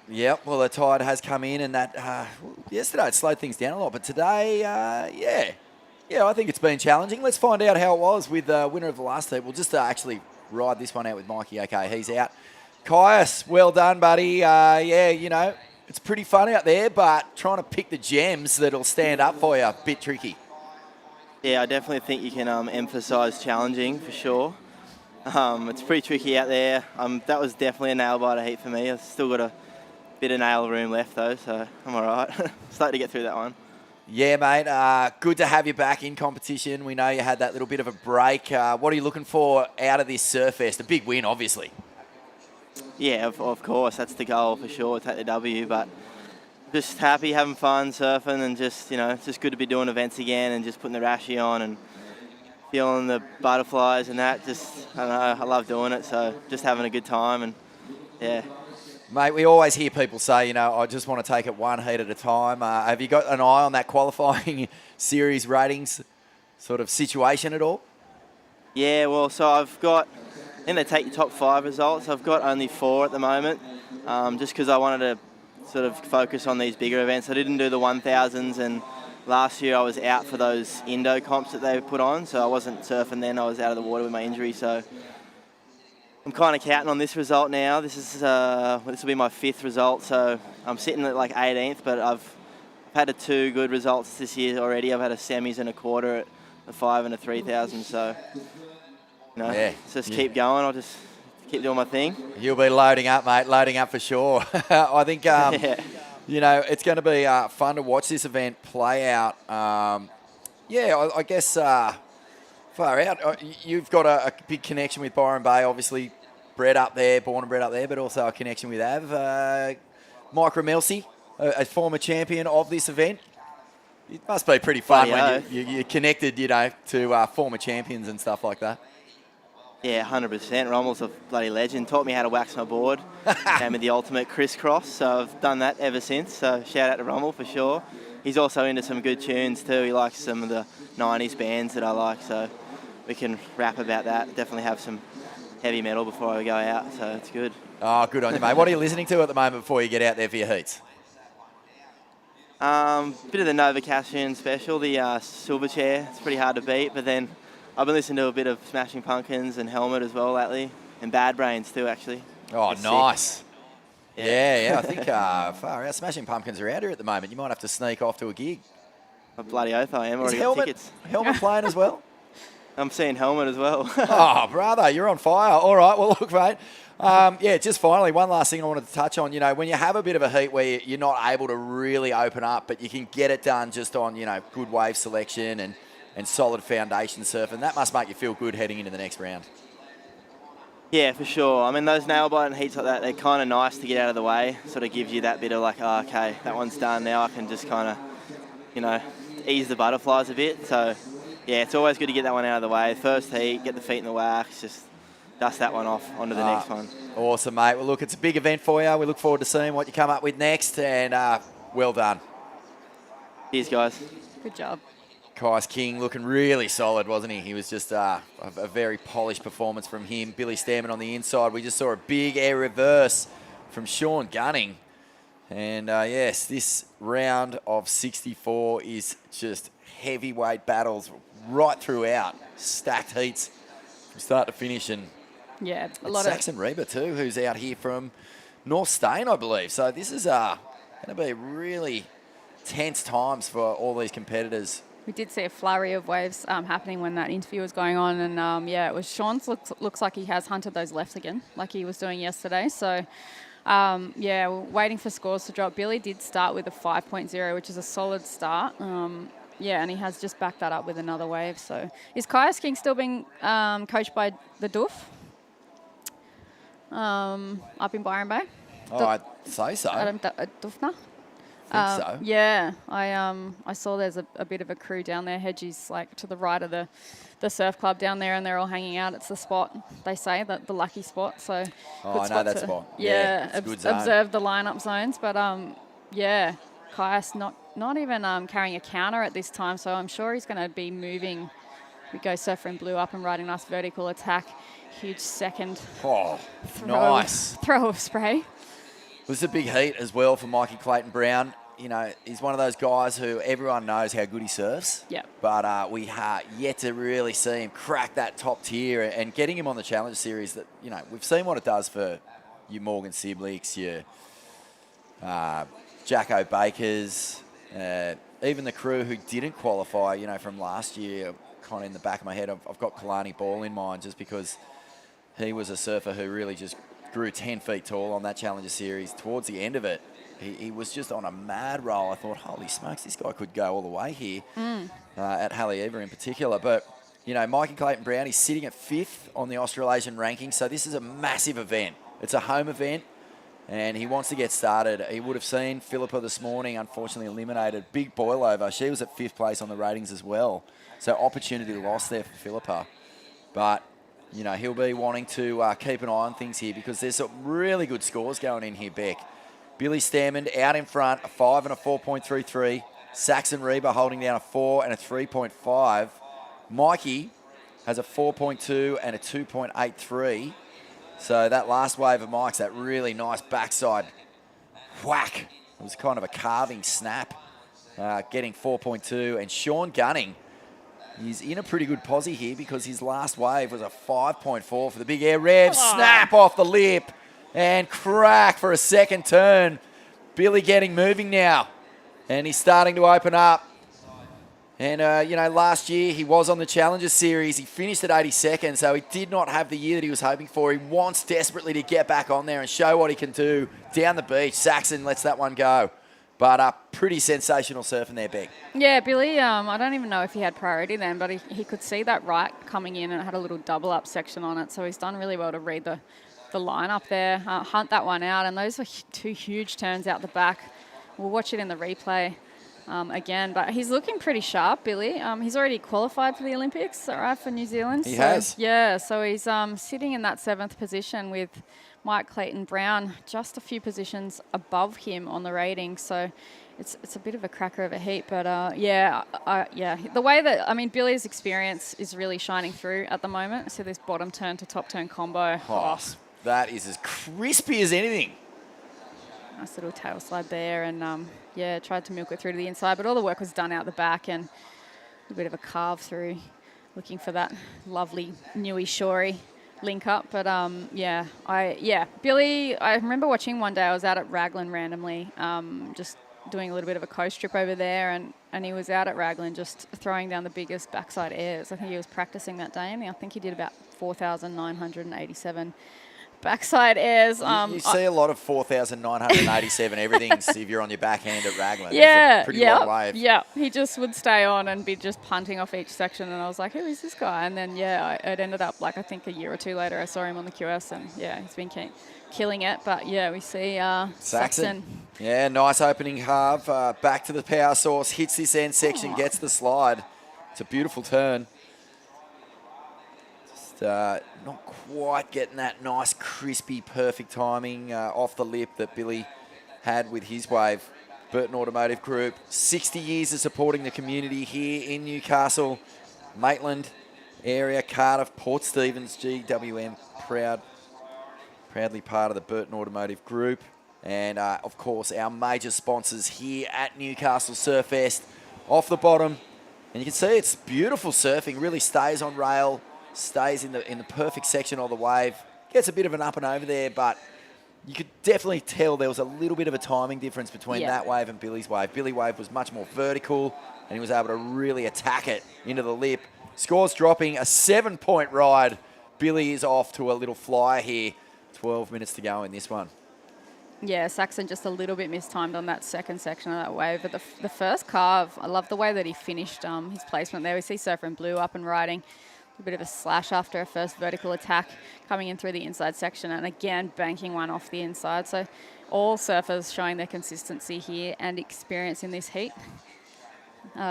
Yep, well, the tide has come in, and that yesterday it slowed things down a lot, but today, I think it's been challenging. Let's find out how it was with the winner of the last heat. We'll just actually ride this one out with Mikey. Okay, he's out. Caius, well done, buddy. It's pretty fun out there, but trying to pick the gems that'll stand up for you, a bit tricky. Yeah, I definitely think you can emphasise challenging for sure. It's pretty tricky out there. That was definitely a nail-biter heat for me. I've still got a bit of nail room left though, so I'm all right. Starting to get through that one. Yeah, mate. Good to have you back in competition. We know you had that little bit of a break. What are you looking for out of this Surfest? A big win, obviously. Yeah, of course. That's the goal for sure, take the W. But just happy, having fun, surfing, and just, it's just good to be doing events again and just putting the rashie on and feeling the butterflies and that. Just, I don't know, I love doing it. So just having a good time and, yeah. Mate, we always hear people say, I just want to take it one heat at a time. Have you got an eye on that qualifying series ratings sort of situation at all? Yeah, well, so I've got, I think they take your top 5 results. I've got only 4 at the moment, just because I wanted to sort of focus on these bigger events. I didn't do the 1000s, and last year I was out for those Indo comps that they put on, so I wasn't surfing then. I was out of the water with my injury, so I'm kind of counting on this result now. This will be my 5th result, so I'm sitting at like 18th, but I've had 2 good results this year already. I've had a semis and a quarter at the 5 and a 3000, so just keep going. I'll just keep doing my thing. You'll be loading up, mate, loading up for sure. I think, it's going to be fun to watch this event play out. I guess far out. You've got a big connection with Byron Bay, obviously born and bred up there, but also a connection with Av. Mike Ramelsi, a former champion of this event. It must be pretty fun when you're connected, to former champions and stuff like that. Yeah, 100%. Rommel's a bloody legend. Taught me how to wax my board. Gave me the ultimate crisscross, so I've done that ever since. So shout out to Rommel for sure. He's also into some good tunes too. He likes some of the 90s bands that I like, so we can rap about that. Definitely have some heavy metal before I go out, so it's good. Oh, good on you, mate. What are you listening to at the moment before you get out there for your heats? Bit of the Nova Cassian special, the Silverchair. It's pretty hard to beat, but then I've been listening to a bit of Smashing Pumpkins and Helmet as well lately, and Bad Brains too, actually. Oh, it's nice. Sick. Yeah. I think far out. Smashing Pumpkins are out here at the moment. You might have to sneak off to a gig. A bloody oath I am. Is Already got tickets. Helmet playing as well? I'm seeing Helmet as well. Oh, brother, you're on fire. All right, well, look, mate. Just finally, one last thing I wanted to touch on. When you have a bit of a heat where you're not able to really open up, but you can get it done just on, good wave selection and solid foundation surfing, that must make you feel good heading into the next round. Yeah, for sure. I mean, those nail-biting heats like that, they're kind of nice to get out of the way. Sort of gives you that bit of like, oh, okay, that one's done. Now I can just kind of, ease the butterflies a bit. So yeah, it's always good to get that one out of the way. First heat, get the feet in the wax, just dust that one off onto the next one. Awesome, mate. Well, look, it's a big event for you. We look forward to seeing what you come up with next, and well done. Cheers, guys. Good job. Kais King looking really solid, wasn't he? He was just a very polished performance from him. Billy Stairman on the inside. We just saw a big air reverse from Sean Gunning. And yes, this round of 64 is just heavyweight battles right throughout. Stacked heats from start to finish. And yeah, a it's lot Saxon Reba too, who's out here from North Stain, I believe. So this is going to be really tense times for all these competitors. We did see a flurry of waves happening when that interview was going on, and yeah, it was Sean's. Looks like he has hunted those lefts again, like he was doing yesterday. So yeah, we're waiting for scores to drop. Billy did start with a 5.0, which is a solid start. Yeah, and he has just backed that up with another wave. So is Kais King still being coached by the Doof up in Byron Bay? Oh, I'd say so. Adam Dufner? So. Yeah, I saw there's a bit of a crew down there. Hedgie's like to the right of the surf club down there, and they're all hanging out. It's the spot, they say, the lucky spot. So I know that spot. Yeah, it's a good zone. Observe the lineup zones, but yeah, Kais not even carrying a counter at this time, so I'm sure he's going to be moving. We go surfer in blue up and riding nice vertical attack. Huge second. Oh, nice. Throw of spray. This is a big heat as well for Mikey Clayton Brown. You know, he's one of those guys who everyone knows how good he surfs. Yeah. But we are yet to really see him crack that top tier, and getting him on the Challenge Series that, you know, we've seen what it does for your Morgan Siblicks, your Jacko Bakers, even the crew who didn't qualify, you know, from last year. Kind of in the back of my head, I've got Kalani Ball in mind just because he was a surfer who really just grew 10 feet tall on that Challenger Series. Towards the end of it, he was just on a mad roll. I thought, holy smokes, this guy could go all the way here at Haleiwa in particular. But, you know, Mikey Clayton Brown, he's sitting at 5th on the Australasian ranking, so this is a massive event. It's a home event, and he wants to get started. He would have seen Philippa this morning, unfortunately eliminated. Big boil over. She was at 5th place on the ratings as well. So opportunity lost there for Philippa. But, you know, he'll be wanting to keep an eye on things here because there's some really good scores going in here, Beck. Billy Stammond out in front, a 5 and a 4.33. Saxon Reba holding down a 4 and a 3.5. Mikey has a 4.2 and a 2.83. So that last wave of Mike's, that really nice backside whack. It was kind of a carving snap, getting 4.2. And Sean Gunning, he's in a pretty good posse here because his last wave was a 5.4 for the big air rev. Snap off the lip and crack for a second turn. Billy getting moving now, and he's starting to open up. And, you know, last year he was on the Challenger Series. He finished at 82nd, so he did not have the year that he was hoping for. He wants desperately to get back on there and show what he can do down the beach. Saxon lets that one go. But pretty sensational surfing there, Beck. Yeah, Billy, I don't even know if he had priority then, but he could see that right coming in, and it had a little double up section on it. So he's done really well to read the line up there, hunt that one out. And those are two huge turns out the back. We'll watch it in the replay again. But he's looking pretty sharp, Billy. He's already qualified for the Olympics, right, for New Zealand. He has. Yeah, so he's sitting in that 7th position with Mike Clayton Brown just a few positions above him on the rating. So it's a bit of a cracker of a heat. But, yeah, the way that, I mean, Billy's experience is really shining through at the moment. So this bottom turn to top turn combo. Oh, that is as crispy as anything. Nice little tail slide there. And, yeah, tried to milk it through to the inside. But all the work was done out the back and a bit of a carve through, looking for that lovely Nui Shory link up. But Billy, I remember watching one day, I was out at Raglan randomly, just doing a little bit of a coast trip over there, and he was out at Raglan just throwing down the biggest backside airs. I think he was practicing that day, and I think he did about 4,987 backside airs. You see a lot of 4,987 everythings if you're on your backhand at Raglan. Yeah, it's a pretty long wave. Yeah, he just would stay on and be just punting off each section, and I was like, who is this guy? And then, yeah, it ended up, like, I think a year or two later, I saw him on the QS, and, yeah, he's been killing it. But, yeah, we see Saxon. Yeah, nice opening half. Back to the power source, hits this end section, gets the slide. It's a beautiful turn. Just not quite getting that nice, crispy, perfect timing off the lip that Billy had with his wave. Burton Automotive Group, 60 years of supporting the community here in Newcastle, Maitland area, Cardiff, Port Stephens, GWM, proudly part of the Burton Automotive Group. And, of course, our major sponsors here at Newcastle Surfest. Off the bottom, and you can see it's beautiful surfing, really stays on rail, stays in the perfect section of the wave. Gets a bit of an up and over there, but you could definitely tell there was a little bit of a timing difference between that wave and Billy's wave. Billy's wave was much more vertical, and he was able to really attack it into the lip. Scores dropping, a 7-point ride. Billy is off to a little flyer here. 12 minutes to go in this one. Yeah, Saxon just a little bit mistimed on that second section of that wave. But the first carve, I love the way that he finished his placement there. We see Surfer in Blue up and riding. A bit of a slash after a first vertical attack coming in through the inside section, and again banking one off the inside. So all surfers showing their consistency here and experience in this heat.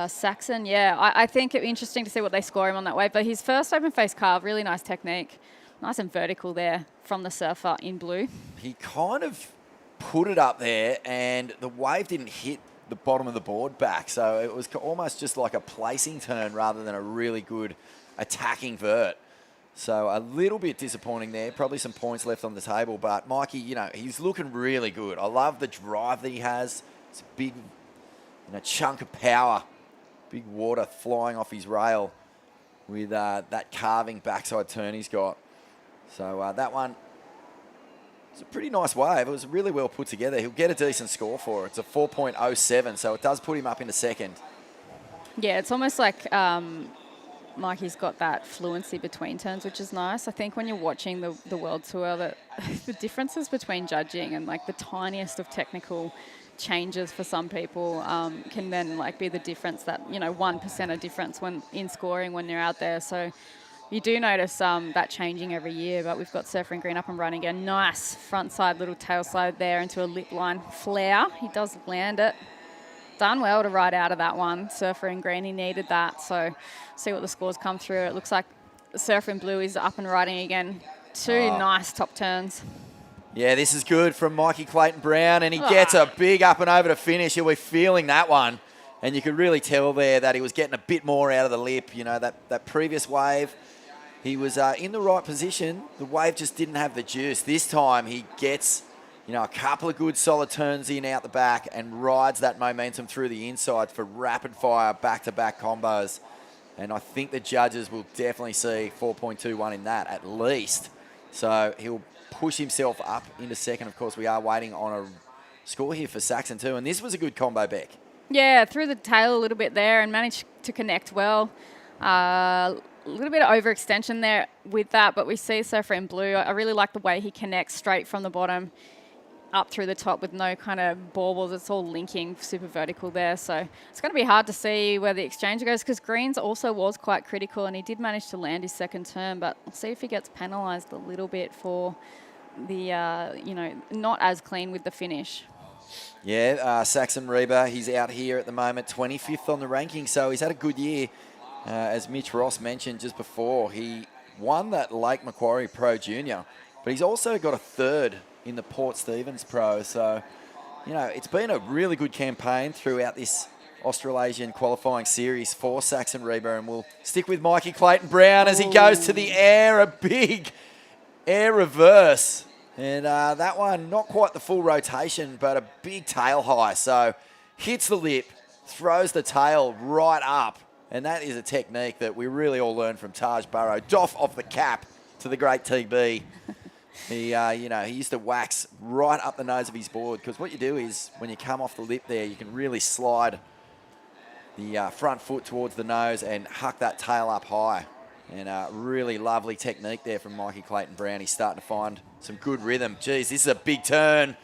Saxon, yeah, I think it'd be interesting to see what they score him on that wave. But his first open face carve, really nice technique. Nice and vertical there from the surfer in blue. He kind of put it up there, and the wave didn't hit the bottom of the board back. So it was almost just like a placing turn rather than a really good attacking vert. So a little bit disappointing there. Probably some points left on the table. But Mikey, you know, he's looking really good. I love the drive that he has. It's a big, chunk of power. Big water flying off his rail with that carving backside turn he's got. So that one, it's a pretty nice wave. It was really well put together. He'll get a decent score for it. It's a 4.07, so it does put him up into second. Yeah, it's almost like Mikey's got that fluency between turns, which is nice. I think when you're watching the World Tour, that the differences between judging and like the tiniest of technical changes for some people can then like be the difference that, 1% of difference when in scoring when you're out there. So you do notice that changing every year, but we've got Surfer in Green up and running again. Nice front side little tail slide there into a lip line flare. He does land it. Done well to ride out of that one. Surfer in Green, he needed that. So see what the scores come through. It looks like Surfer in Blue is up and riding again. Two nice top turns. Yeah, this is good from Mikey Clayton-Brown, and he gets a big up and over to finish. He'll be feeling that one. And you could really tell there that he was getting a bit more out of the lip. That previous wave, he was in the right position. The wave just didn't have the juice. This time he gets, a couple of good solid turns in out the back and rides that momentum through the inside for rapid fire back-to-back combos. And I think the judges will definitely see 4.21 in that at least. So he'll push himself up into second. Of course, we are waiting on a score here for Saxon too. And this was a good combo, Beck. Yeah, threw the tail a little bit there and managed to connect well. A little bit of overextension there with that, but we see Surfer in Blue. I really like the way he connects straight from the bottom up through the top with no kind of baubles. It's all linking super vertical there. So it's going to be hard to see where the exchange goes because Greens also was quite critical and he did manage to land his second turn, but we'll see if he gets penalised a little bit for the, not as clean with the finish. Yeah, Saxon Reba, he's out here at the moment, 25th on the ranking, so he's had a good year. As Mitch Ross mentioned just before, he won that Lake Macquarie Pro Junior, but he's also got a third in the Port Stephens Pro. So, it's been a really good campaign throughout this Australasian qualifying series for Saxon Reba, and we'll stick with Mikey Clayton-Brown as he goes to the air, a big air reverse. And that one, not quite the full rotation, but a big tail high. So hits the lip, throws the tail right up. And that is a technique that we really all learned from Taj Burrow. Doff off the cap to the great TB. He used to wax right up the nose of his board because what you do is when you come off the lip there, you can really slide the front foot towards the nose and huck that tail up high. And really lovely technique there from Mikey Clayton-Brown. He's starting to find some good rhythm. Geez, this is a big turn.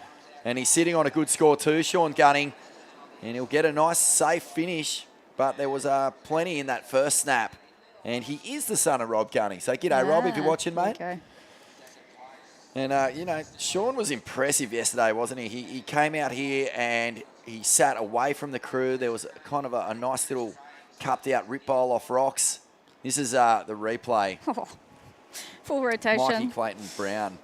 And he's sitting on a good score too, Sean Gunning. And he'll get a nice, safe finish. But there was plenty in that first snap. And he is the son of Rob Gunning. So g'day, Rob, if you're watching, mate. Okay. And, Sean was impressive yesterday, wasn't he? He came out here and he sat away from the crew. There was kind of a nice little cupped out rip bowl off rocks. This is the replay. Full rotation. Mikey Clayton Brown.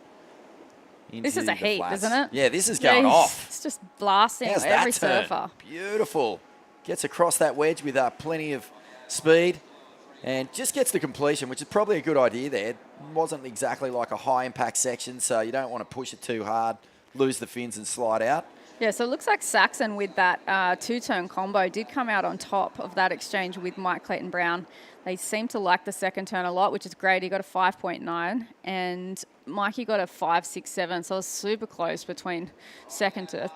This is a heat, flats. isn't it? Yeah, this is going off. It's just blasting How's every that turn? surfer. Beautiful. Gets across that wedge with plenty of speed and just gets the completion, which is probably a good idea there. It wasn't exactly like a high impact section, so you don't want to push it too hard, lose the fins and slide out. Yeah, so it looks like Saxon with that two-turn combo did come out on top of that exchange with Mike Clayton Brown. They seem to like the second turn a lot, which is great. He got a 5.9 and Mikey got a 5.67, so it was super close between second to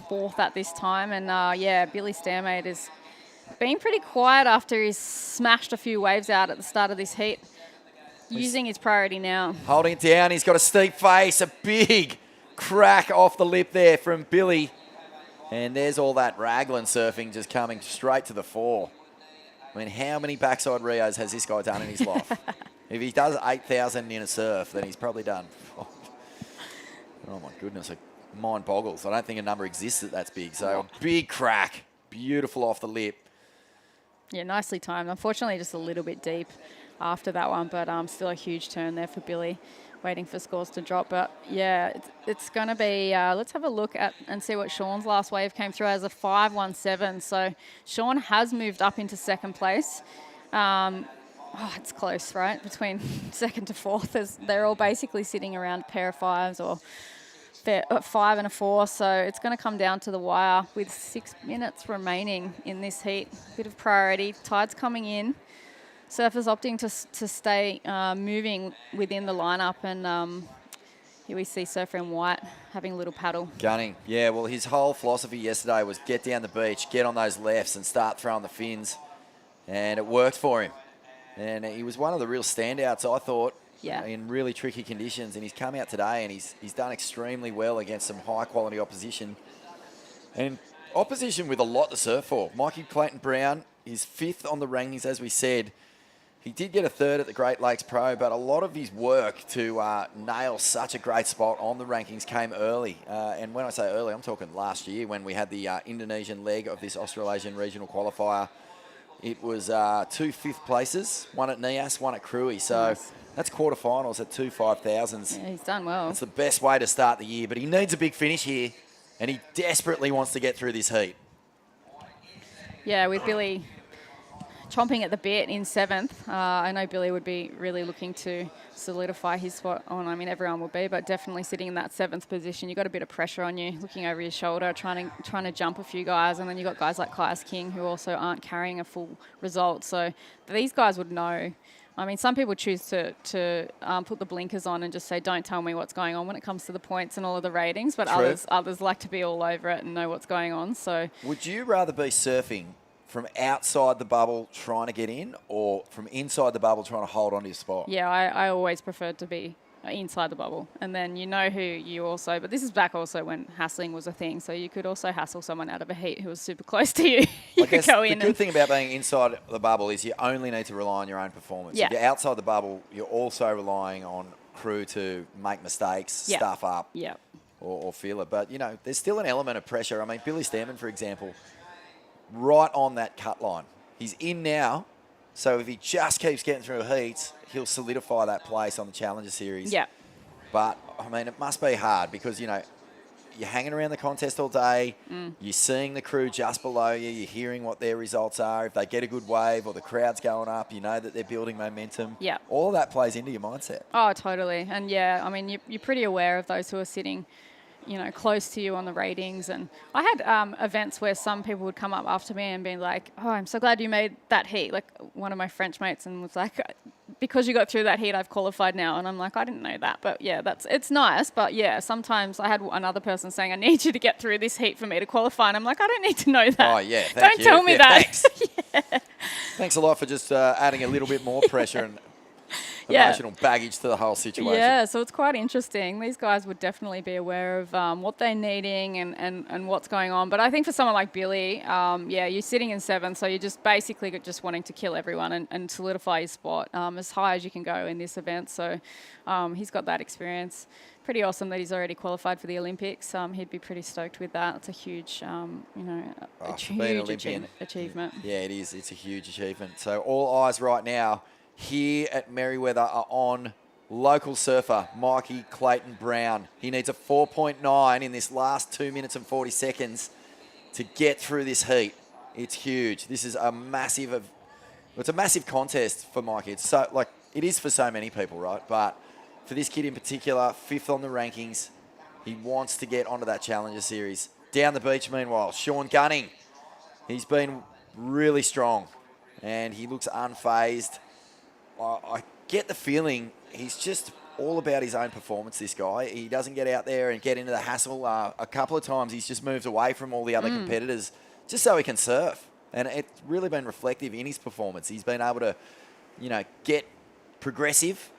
fourth at this time. And yeah, Billy Stairmaid is being pretty quiet after he's smashed a few waves out at the start of this heat. Using his priority now. Holding it down, he's got a steep face, a big crack off the lip there from Billy. And there's all that raglan surfing just coming straight to the fore. I mean, how many backside Rios has this guy done in his life? If he does 8,000 in a surf, then he's probably done. Oh my goodness, it mind boggles. I don't think a number exists that's big. So a big crack, beautiful off the lip. Yeah, nicely timed. Unfortunately, just a little bit deep after that one, but still a huge turn there for Billy, waiting for scores to drop. But yeah, it's going to be, let's have a look at and see what Sean's last wave came through as a 5.17. So Sean has moved up into second place. It's close, right? Between second to fourth. They're all basically sitting around a pair of fives or a 5 and a 4. So it's going to come down to the wire with 6 minutes remaining in this heat. Bit of priority. Tide's coming in. Surfers opting to stay moving within the lineup, and here we see Surfer in white having a little paddle. Gunning. Yeah, well, his whole philosophy yesterday was get down the beach, get on those lefts and start throwing the fins, and it worked for him. And he was one of the real standouts, I thought, in really tricky conditions, and he's come out today and he's done extremely well against some high-quality opposition. And opposition with a lot to surf for. Mikey Clayton Brown is 5th on the rankings, as we said. He did get a 3rd at the Great Lakes Pro, but a lot of his work to nail such a great spot on the rankings came early. And when I say early, I'm talking last year when we had the Indonesian leg of this Australasian regional qualifier. It was 2 5th places, 1 at Nias, 1 at Cruy. So that's quarterfinals at 2 5,000s. Yeah, he's done well. That's the best way to start the year, but he needs a big finish here, and he desperately wants to get through this heat. Yeah, with Billy chomping at the bit in 7th. I know Billy would be really looking to solidify his spot on. I mean, everyone would be, but definitely sitting in that 7th position. You've got a bit of pressure on you, looking over your shoulder, trying to jump a few guys, and then you've got guys like Kaius King who also aren't carrying a full result. So these guys would know. I mean, some people choose to put the blinkers on and just say, don't tell me what's going on when it comes to the points and all of the ratings, but others like to be all over it and know what's going on. So would you rather be surfing from outside the bubble trying to get in, or from inside the bubble trying to hold on to your spot? Yeah, I always preferred to be inside the bubble. And then you know who you also, but this is back also when hassling was a thing, so you could also hassle someone out of a heat who was super close to you. You could go in. The good thing about being inside the bubble is you only need to rely on your own performance. Yeah. If you're outside the bubble, you're also relying on crew to make mistakes, stuff up, or feel it. But, you know, there's still an element of pressure. I mean, Billy Stairmaid, for example, right on that cut line. He's in now, so if he just keeps getting through heats, he'll solidify that place on the Challenger Series. Yeah. But, I mean, it must be hard because, you know, you're hanging around the contest all day, you're seeing the crew just below you, you're hearing what their results are. If they get a good wave or the crowd's going up, you know that they're building momentum. Yeah. All of that plays into your mindset. Oh, totally. And, yeah, I mean, you're pretty aware of those who are sitting, you know, close to you on the ratings. And I had events where some people would come up after me and be like, oh, I'm so glad you made that heat. Like one of my French mates, and was like, because you got through that heat, I've qualified now. And I'm like, I didn't know that. But yeah, it's nice. But yeah, sometimes I had another person saying, I need you to get through this heat for me to qualify. And I'm like, I don't need to know that. Oh, yeah. Don't tell me that. Thanks. Thanks a lot for just adding a little bit more pressure. And emotional baggage to the whole situation. Yeah, so it's quite interesting. These guys would definitely be aware of what they're needing and what's going on. But I think for someone like Billy, you're sitting in 7th, so you're just basically just wanting to kill everyone and solidify your spot as high as you can go in this event. So he's got that experience. Pretty awesome that he's already qualified for the Olympics. He'd be pretty stoked with that. It's a huge, achievement. Yeah, it is. It's a huge achievement. So all eyes right now here at Merewether are on local surfer Mikey Clayton Brown. He needs a 4.9 in this last 2 minutes and 40 seconds to get through this heat. It's huge. This is a massive contest for Mikey. It's so, like, it is for so many people, right? But for this kid in particular, 5th on the rankings, he wants to get onto that Challenger Series. Down the beach, meanwhile, Sean Gunning. He's been really strong, and he looks unfazed. I get the feeling he's just all about his own performance, this guy. He doesn't get out there and get into the hassle. A couple of times he's just moved away from all the other competitors just so he can surf. And it's really been reflective in his performance. He's been able to, get progressive,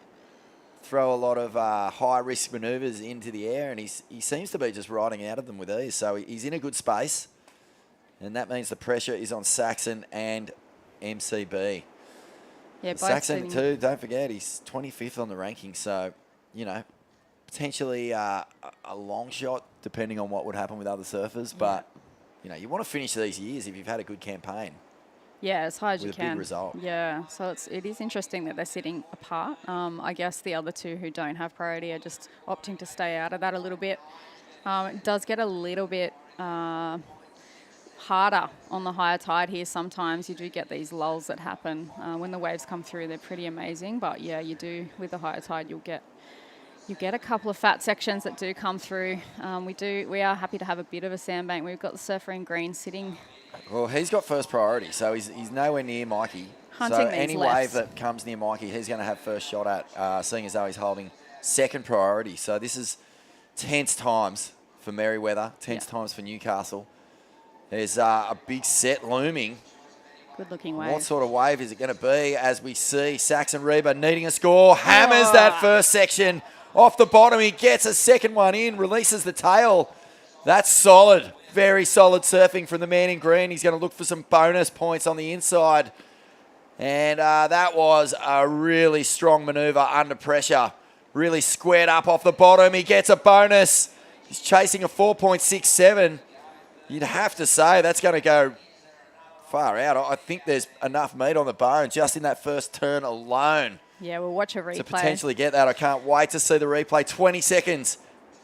throw a lot of high-risk manoeuvres into the air, and he seems to be just riding out of them with ease. So he's in a good space, and that means the pressure is on Saxon and MCB. Yeah, both Saxon, sitting- too, don't forget, he's 25th on the ranking, so, potentially a long shot, depending on what would happen with other surfers. But, you want to finish these years if you've had a good campaign. Yeah, as high as you with a can. big result. Yeah, so it is interesting that they're sitting apart. I guess the other two who don't have priority are just opting to stay out of that a little bit. It does get a little bit harder on the higher tide here sometimes. You do get these lulls that happen. When the waves come through, they're pretty amazing. But, yeah, you do, with the higher tide, you get a couple of fat sections that do come through. We are happy to have a bit of a sandbank. We've got the surfer in green sitting. Well, he's got first priority, so he's nowhere near Mikey. Hunting so these any lefts. wave that comes near Mikey, he's going to have first shot at, seeing as though he's holding second priority. So this is tense times for Merewether, tense times for Newcastle. There's a big set looming. Good-looking wave. What sort of wave is it going to be as we see Saxon Reba needing a score, hammers that first section off the bottom. He gets a second one in, releases the tail. That's solid. Very solid surfing from the man in green. He's going to look for some bonus points on the inside. And that was a really strong manoeuvre under pressure. Really squared up off the bottom. He gets a bonus. He's chasing a 4.67. You'd have to say that's going to go far out. I think there's enough meat on the bone just in that first turn alone. Yeah, we'll watch a replay. To potentially get that. I can't wait to see the replay. 20 seconds.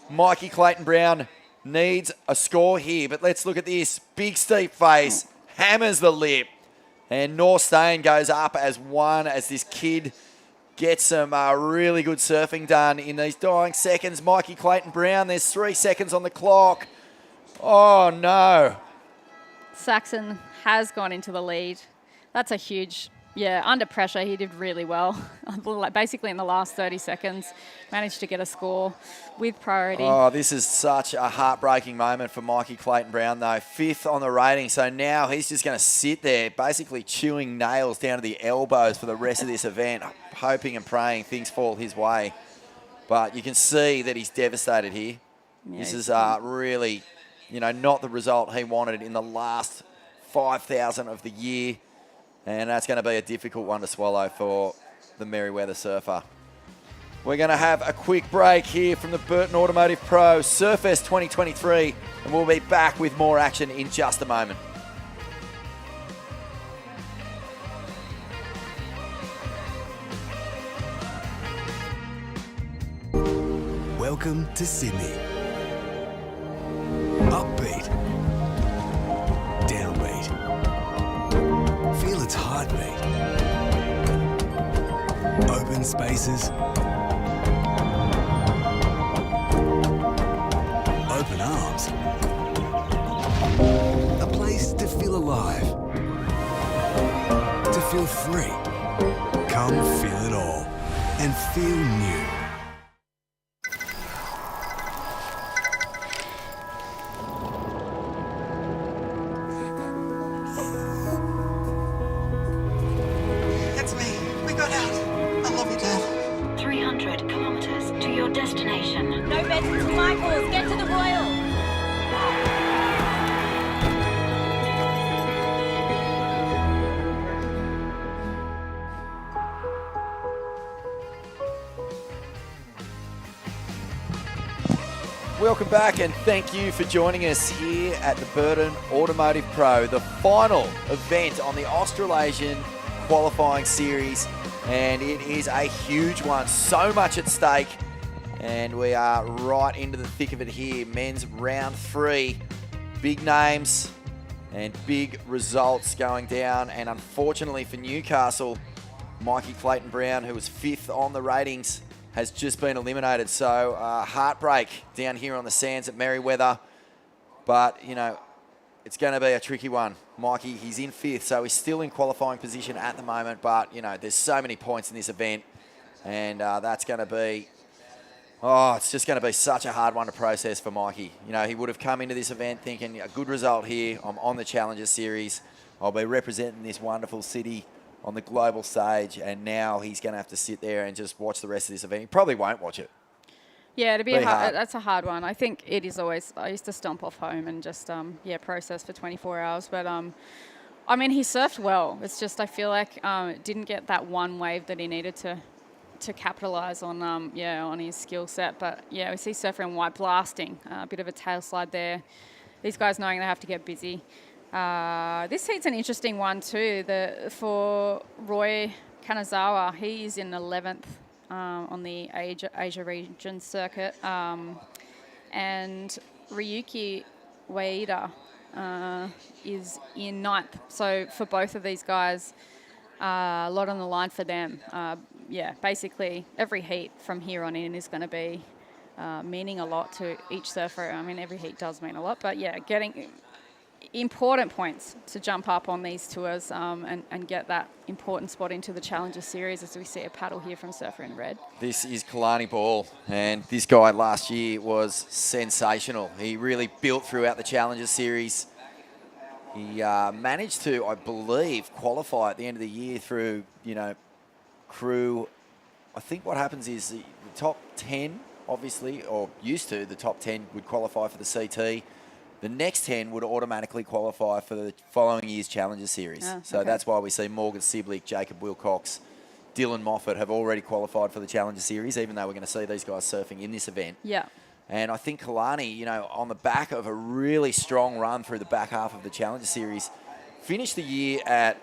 Mikey Clayton Brown needs a score here, but let's look at this. Big steep face, hammers the lip, and North Stain goes up as one as this kid gets some really good surfing done in these dying seconds. Mikey Clayton Brown, there's 3 seconds on the clock. Oh, no. Saxon has gone into the lead. That's a huge... Yeah, under pressure, he did really well. Basically, in the last 30 seconds, managed to get a score with priority. Oh, this is such a heartbreaking moment for Mikey Clayton Brown, though. 5th on the rating, so now he's just going to sit there, basically chewing nails down to the elbows for the rest of this event, hoping and praying things fall his way. But you can see that he's devastated here. Yeah, this is really, not the result he wanted in the last 5,000 of the year. And that's going to be a difficult one to swallow for the Merewether surfer. We're going to have a quick break here from the Burton Automotive Pro Surfest 2023, and we'll be back with more action in just a moment. Welcome to Sydney. Upbeat. Downbeat. Feel its heartbeat. Open spaces. Open arms. A place to feel alive. To feel free. Come feel it all and feel new. It's me. We got out. I love you, Dad. Welcome back and thank you for joining us here at the Burton Automotive Pro, the final event on the Australasian qualifying series, and it is a huge one, so much at stake, and we are right into the thick of it here. Men's round 3, big names and big results going down, and unfortunately for Newcastle, Mikey Clayton-Brown, who was 5th on the ratings, has just been eliminated. So heartbreak down here on the sands at Merriweather. But, you know, it's going to be a tricky one. Mikey, he's in 5th, so he's still in qualifying position at the moment. But, you know, there's so many points in this event. And that's going to be, it's just going to be such a hard one to process for Mikey. You know, he would have come into this event thinking, a good result here. I'm on the Challenger Series. I'll be representing this wonderful city on the global stage, and now he's going to have to sit there and just watch the rest of this event. He probably won't watch it. Yeah, Hard. that's a hard one. I think it is always, I used to stomp off home and just, process for 24 hours. But, I mean, he surfed well. It's just, I feel like didn't get that one wave that he needed to capitalise on, on his skill set. But, yeah, we see Surfer in white blasting, a bit of a tail slide there. These guys knowing they have to get busy. This heat's an interesting one too. For Roy Kanazawa, he's in 11th on the Asia region circuit, and Ryuki Waida is in 9th. So for both of these guys, a lot on the line for them. Basically every heat from here on in is going to be meaning a lot to each surfer. I mean, every heat does mean a lot, but yeah, getting important points to jump up on these tours and get that important spot into the Challenger Series, as we see a paddle here from Surfer in red. This is Kalani Ball, and this guy last year was sensational. He really built throughout the Challenger Series. He managed to, I believe, qualify at the end of the year through, crew. I think what happens is the top 10, obviously, or used to, the top 10 would qualify for the CT. The next 10 would automatically qualify for the following year's Challenger Series. So that's why we see Morgan Siblick, Jacob Wilcox, Dylan Moffat have already qualified for the Challenger Series, even though we're going to see these guys surfing in this event. Yeah. And I think Kalani, on the back of a really strong run through the back half of the Challenger Series, finished the year at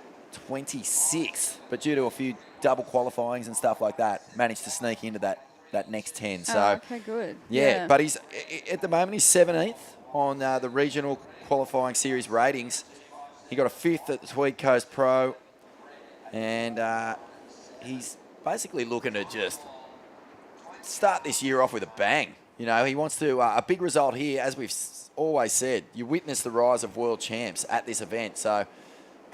26th, but due to a few double qualifyings and stuff like that, managed to sneak into that next 10. So, okay, good. Yeah, but he's at the moment he's 17th on the regional qualifying series ratings. He got a 5th at the Tweed Coast Pro, and he's basically looking to just start this year off with a bang. He wants to, a big result here, as we've always said, you witness the rise of world champs at this event. So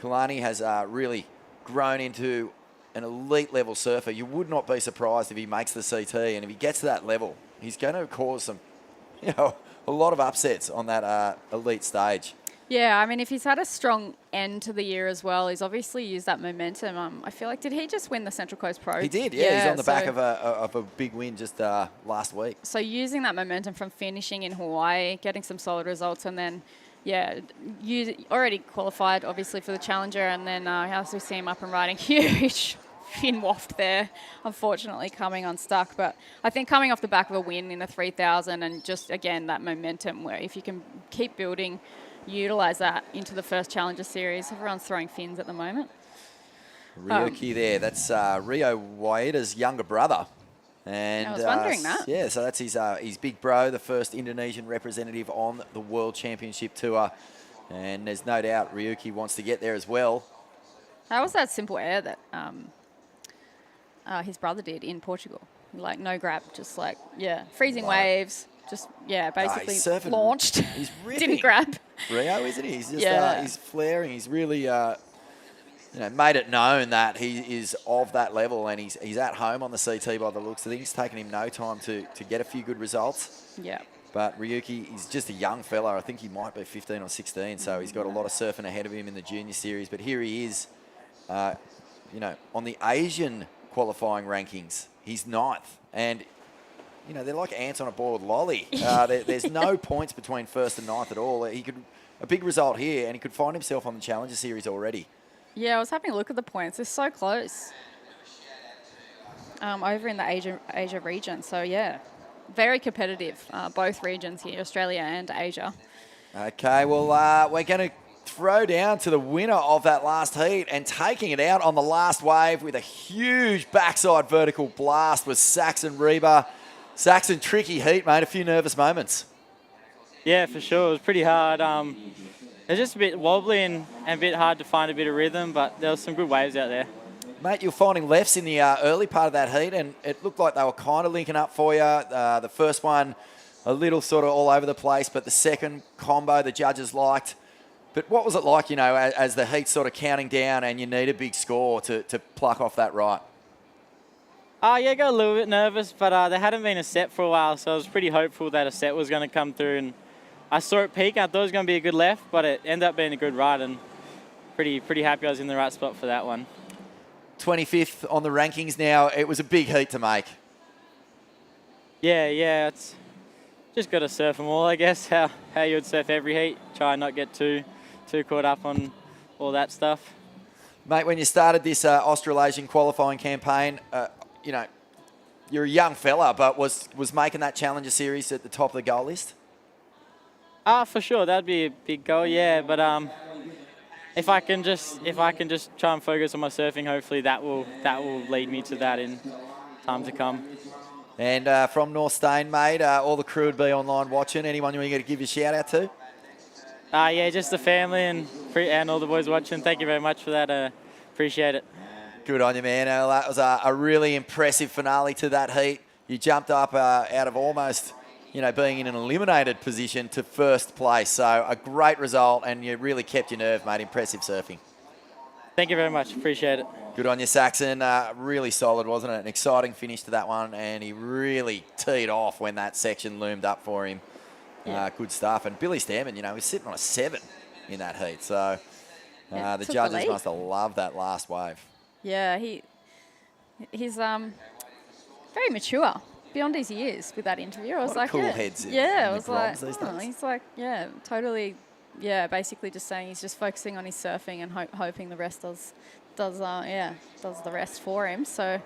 Kalani has really grown into an elite level surfer. You would not be surprised if he makes the CT, and if he gets to that level, he's going to cause some, a lot of upsets on that elite stage. Yeah, I mean, if he's had a strong end to the year as well, he's obviously used that momentum. I feel like, did he just win the Central Coast Pro? He did, yeah. He's on the back of a big win just last week. So using that momentum from finishing in Hawaii, getting some solid results, and then, already qualified, obviously, for the Challenger, and then as we see him up and riding, huge fin waft there, unfortunately coming unstuck. But I think coming off the back of a win in the 3000 and just, again, that momentum where if you can keep building, utilise that into the first Challenger Series. Everyone's throwing fins at the moment. Ryuki there, that's Rio Waida's younger brother. And I was wondering that. Yeah, so that's his big bro, the first Indonesian representative on the World Championship Tour. And there's no doubt Ryuki wants to get there as well. How was that simple air that his brother did in Portugal? Like, no grab, just freezing waves. Just, basically launched. He's didn't grab. Rio, isn't he? He's just, he's flaring. He's really, made it known that he is of that level, and he's at home on the CT by the looks of things. It's taken him no time to get a few good results. Yeah. But Ryuki, he's just a young fella. I think he might be 15 or 16, so he's got a lot of surfing ahead of him in the junior series. But here he is, on the Asian qualifying rankings, he's 9th. And they're like ants on a boiled lolly. There's no points between 1st and 9th at all. A big result here, and he could find himself on the Challenger Series already. Yeah, I was having a look at the points. They're so close. Over in the Asia region. So, yeah. very competitive, both regions here, Australia and Asia. Okay, well, we're going to throw down to the winner of that last heat, and taking it out on the last wave with a huge backside vertical blast was Saxon Reba. Saxon, tricky heat, mate. A few nervous moments. Yeah, for sure. It was pretty hard. It was just a bit wobbly and a bit hard to find a bit of rhythm, but there was some good waves out there. Mate, you were finding lefts in the early part of that heat, and it looked like they were kind of linking up for you. The first one, a little sort of all over the place, but the second combo the judges liked. But what was it like, you know, as the heat's sort of counting down and you need a big score to pluck off that right? Yeah, got a little bit nervous, but there hadn't been a set for a while, so I was pretty hopeful that a set was going to come through. And I saw it peak, and I thought it was going to be a good left, but it ended up being a good right, and pretty happy I was in the right spot for that one. 25th on the rankings now. It was a big heat to make. Yeah, it's just got to surf them all, I guess, how you would surf every heat. Try and not get too caught up on all that stuff. Mate, when you started this Australasian qualifying campaign, you know, you're a young fella, but was making that Challenger Series at the top of the goal list? For sure, that'd be a big goal, yeah. But if I can just try and focus on my surfing, hopefully that will lead me to that in time to come. And from North Stain, mate, all the crew would be online watching. Anyone you want to give a shout out to? Yeah, just the family and all the boys watching. Thank you very much for that. Appreciate it. Good on you, man. That was a really impressive finale to that heat. You jumped up out of almost, you know, being in an eliminated position to first place. So a great result, and you really kept your nerve, mate. Impressive surfing. Thank you very much. Appreciate it. Good on you, Saxon. Really solid, wasn't it? An exciting finish to that one, and he really teed off when that section loomed up for him. Yeah. Good stuff. And Billy Stammen, you know, he's sitting on a 7 in that heat. So the judges must have loved that last wave. Yeah, he's very mature, beyond his years with that interview. I was like, cool heads. Yeah, I was like, he's like, yeah, totally, yeah, basically just saying he's just focusing on his surfing and hoping the rest does the rest for him. So,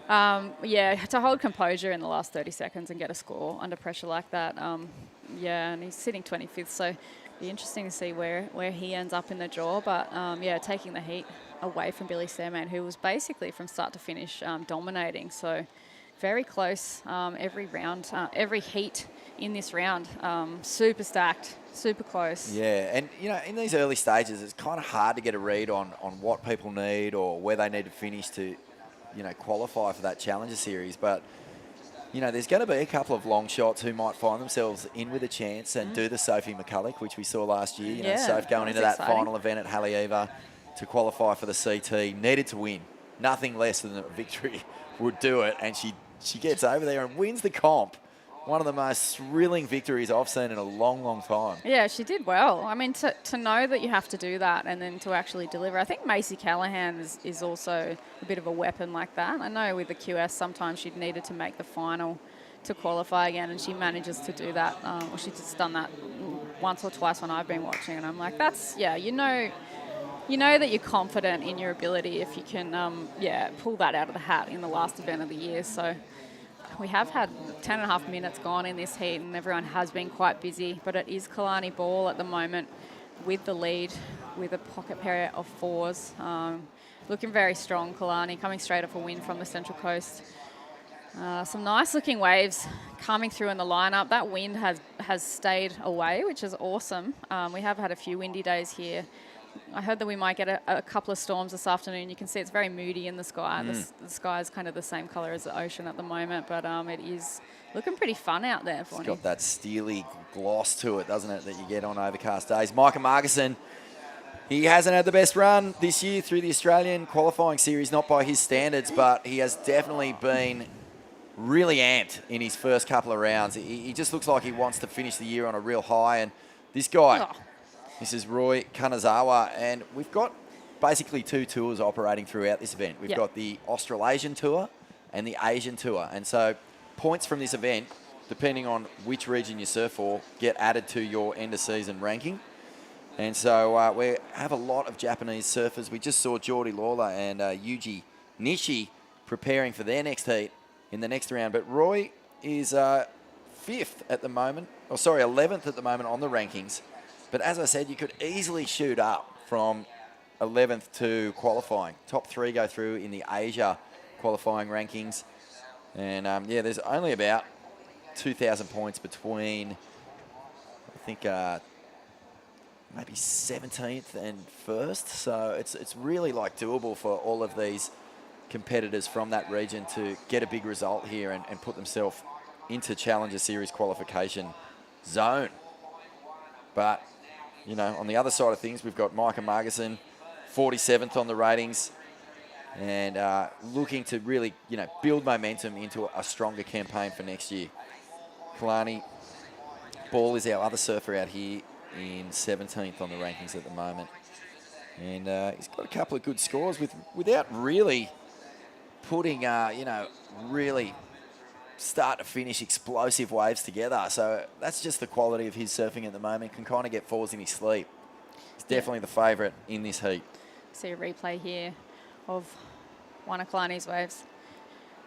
yeah, to hold composure in the last 30 seconds and get a score under pressure like that, yeah, and he's sitting 25th, so it'll be interesting to see where he ends up in the draw. But, yeah, taking the heat away from Billy Stammen, who was basically from start to finish dominating. So very close every round, every heat in this round. Super stacked, super close. Yeah, and, you know, in these early stages, it's kind of hard to get a read on what people need or where they need to finish to, you know, qualify for that Challenger Series. But, you know, there's going to be a couple of long shots who might find themselves in with a chance and do the Sophie McCulloch, which we saw last year. You know, Soph going into that final event at Haleiwa to qualify for the CT, needed to win. Nothing less than a victory would do it, and she gets over there and wins the comp. One of the most thrilling victories I've seen in a long, long time. Yeah, she did well. I mean, to know that you have to do that and then to actually deliver. I think Macy Callahan is also a bit of a weapon like that. I know with the QS sometimes she'd needed to make the final to qualify again, and she manages to do that. Or she's just done that once or twice when I've been watching, and I'm like, that's, yeah, you know that you're confident in your ability if you can, pull that out of the hat in the last event of the year. So we have had 10.5 minutes gone in this heat, and everyone has been quite busy, but it is Kalani Ball at the moment with the lead, with a pocket pair of 4s. Looking very strong, Kalani, coming straight off a win from the Central Coast. Some nice looking waves coming through in the lineup. That wind has stayed away, which is awesome. We have had a few windy days here. I heard that we might get a couple of storms this afternoon. You can see it's very moody in the sky. The sky is kind of the same colour as the ocean at the moment, but it is looking pretty fun out there. It's got that steely gloss to it, doesn't it, that you get on overcast days. Micah Margison, he hasn't had the best run this year through the Australian qualifying series, not by his standards, but he has definitely been really amped in his first couple of rounds. He just looks like he wants to finish the year on a real high, and this guy... Oh. This is Roy Kanazawa, and we've got basically 2 tours operating throughout this event. We've got the Australasian Tour and the Asian Tour. And so points from this event, depending on which region you surf for, get added to your end-of-season ranking. And so we have a lot of Japanese surfers. We just saw Geordie Lawler and Yuji Nishi preparing for their next heat in the next round. But Roy, is 5th at the moment, 11th at the moment on the rankings. But as I said, you could easily shoot up from 11th to qualifying. Top 3 go through in the Asia qualifying rankings. And there's only about 2,000 points between, I think, maybe 17th and 1st. So it's really like doable for all of these competitors from that region to get a big result here and put themselves into Challenger Series qualification zone. But, you know, on the other side of things, we've got Micah Margison, 47th on the ratings, and looking to really, you know, build momentum into a stronger campaign for next year. Kalani Ball is our other surfer out here in 17th on the rankings at the moment. And he's got a couple of good scores without really putting, really start to finish explosive waves together. So that's just the quality of his surfing at the moment. Can kind of get falls in his sleep. He's definitely the favourite in this heat. See a replay here of one of Kalani's waves.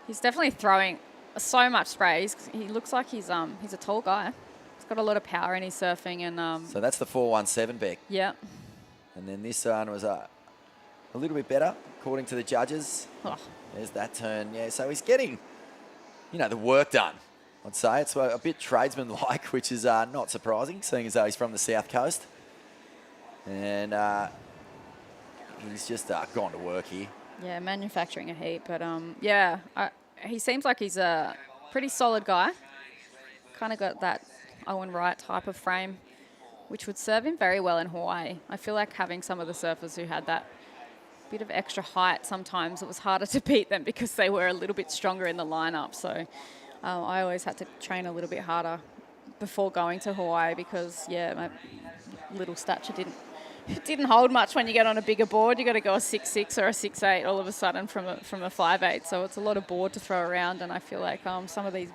He's definitely throwing so much spray. He looks like he's a tall guy. He's got a lot of power in his surfing, and so that's the 417 Beck. Yeah. And then this one was a little bit better according to the judges. Oh. There's that turn. Yeah, so he's getting, you know, the work done. I'd say it's a bit tradesman-like, which is not surprising, seeing as though he's from the South Coast. And he's just gone to work here. Yeah, manufacturing a heat. But, he seems like he's a pretty solid guy. Kind of got that Owen Wright type of frame, which would serve him very well in Hawaii. I feel like having some of the surfers who had that bit of extra height, sometimes it was harder to beat them because they were a little bit stronger in the lineup. So I always had to train a little bit harder before going to Hawaii because, my little stature didn't hold much when you get on a bigger board. You got to go a 6'6" or a 6'8" all of a sudden from a 5'8". So it's a lot of board to throw around, and I feel like some of these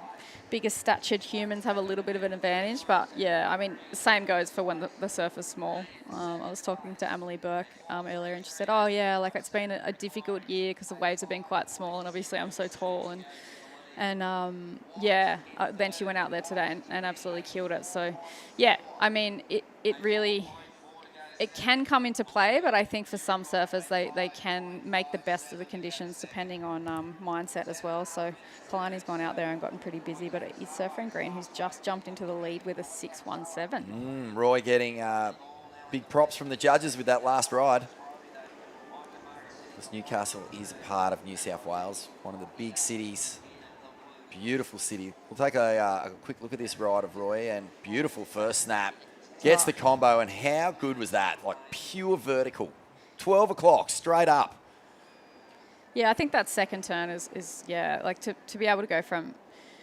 bigger statured humans have a little bit of an advantage. But yeah, I mean, the same goes for when the surf is small. I was talking to Emily Burke earlier, and she said, oh yeah, like it's been a difficult year because the waves have been quite small, and obviously I'm so tall, and then she went out there today and absolutely killed it. So yeah, I mean, it really, it can come into play, but I think for some surfers, they can make the best of the conditions depending on mindset as well. So Kalani's gone out there and gotten pretty busy, but it's Surfer in Green who's just jumped into the lead with a 617. Roy getting big props from the judges with that last ride. Because Newcastle is a part of New South Wales, one of the big cities. Beautiful city. We'll take a quick look at this ride of Roy, and beautiful first snap. Gets the combo, and how good was that? Like pure vertical. 12 o'clock, straight up. Yeah, I think that second turn is like to be able to go from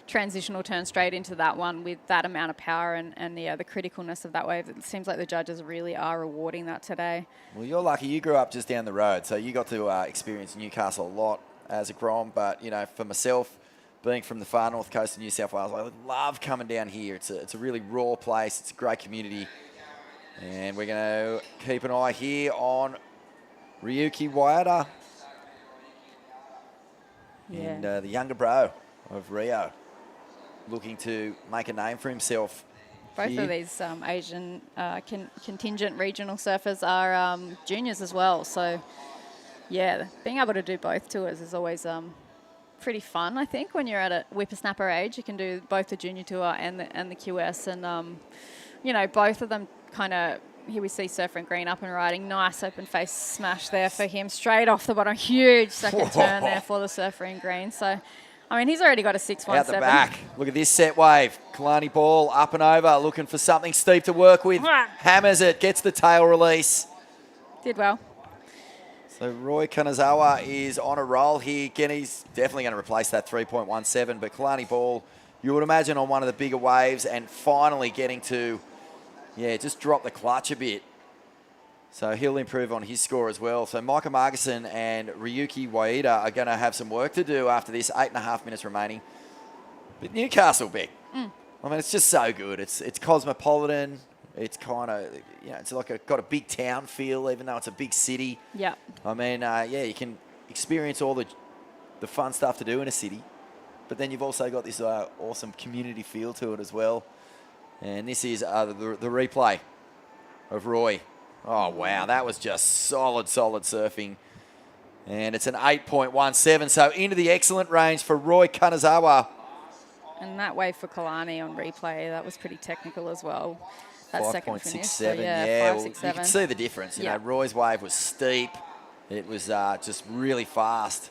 transitional turn straight into that one with that amount of power and the criticalness of that wave. It seems like the judges really are rewarding that today. Well, you're lucky. You grew up just down the road, so you got to experience Newcastle a lot as a Grom. But, you know, for myself, being from the far north coast of New South Wales, I would love coming down here. It's a really raw place. It's a great community. And we're going to keep an eye here on Ryuki Waiata. Yeah. And the younger bro of Rio, looking to make a name for himself. Both here. of these Asian contingent regional surfers are juniors as well. So, yeah, being able to do both tours is always pretty fun, I think. When you're at a whippersnapper age, you can do both the junior tour and the QS. And, both of them kind of, here we see Surfer in Green up and riding. Nice open face smash there for him. Straight off the bottom. Huge second turn there for the Surfer in Green. So, I mean, he's already got a 617. Out the back. Look at this set wave. Kalani Ball up and over, looking for something steep to work with. Hammers it, gets the tail release. Did well. So Roy Kanazawa is on a roll here. Again, he's definitely going to replace that 3.17, but Kalani Ball, you would imagine on one of the bigger waves and finally getting to, just drop the clutch a bit. So he'll improve on his score as well. So Micah Margison and Ryuki Waiata are going to have some work to do after this 8.5 minutes remaining. But Newcastle, Beck, I mean, it's just so good. It's cosmopolitan. It's kind of, it's like got a big town feel, even though it's a big city. Yeah. I mean, you can experience all the fun stuff to do in a city. but then you've also got this awesome community feel to it as well. And this is the replay of Roy. Oh, wow, that was just solid surfing. And it's an 8.17, so into the excellent range for Roy Kanazawa. And that wave for Kalani on replay, that was pretty technical as well. That second finish. So yeah, 5, 6, 7. You can see the difference. You know, Roy's wave was steep. It was just really fast.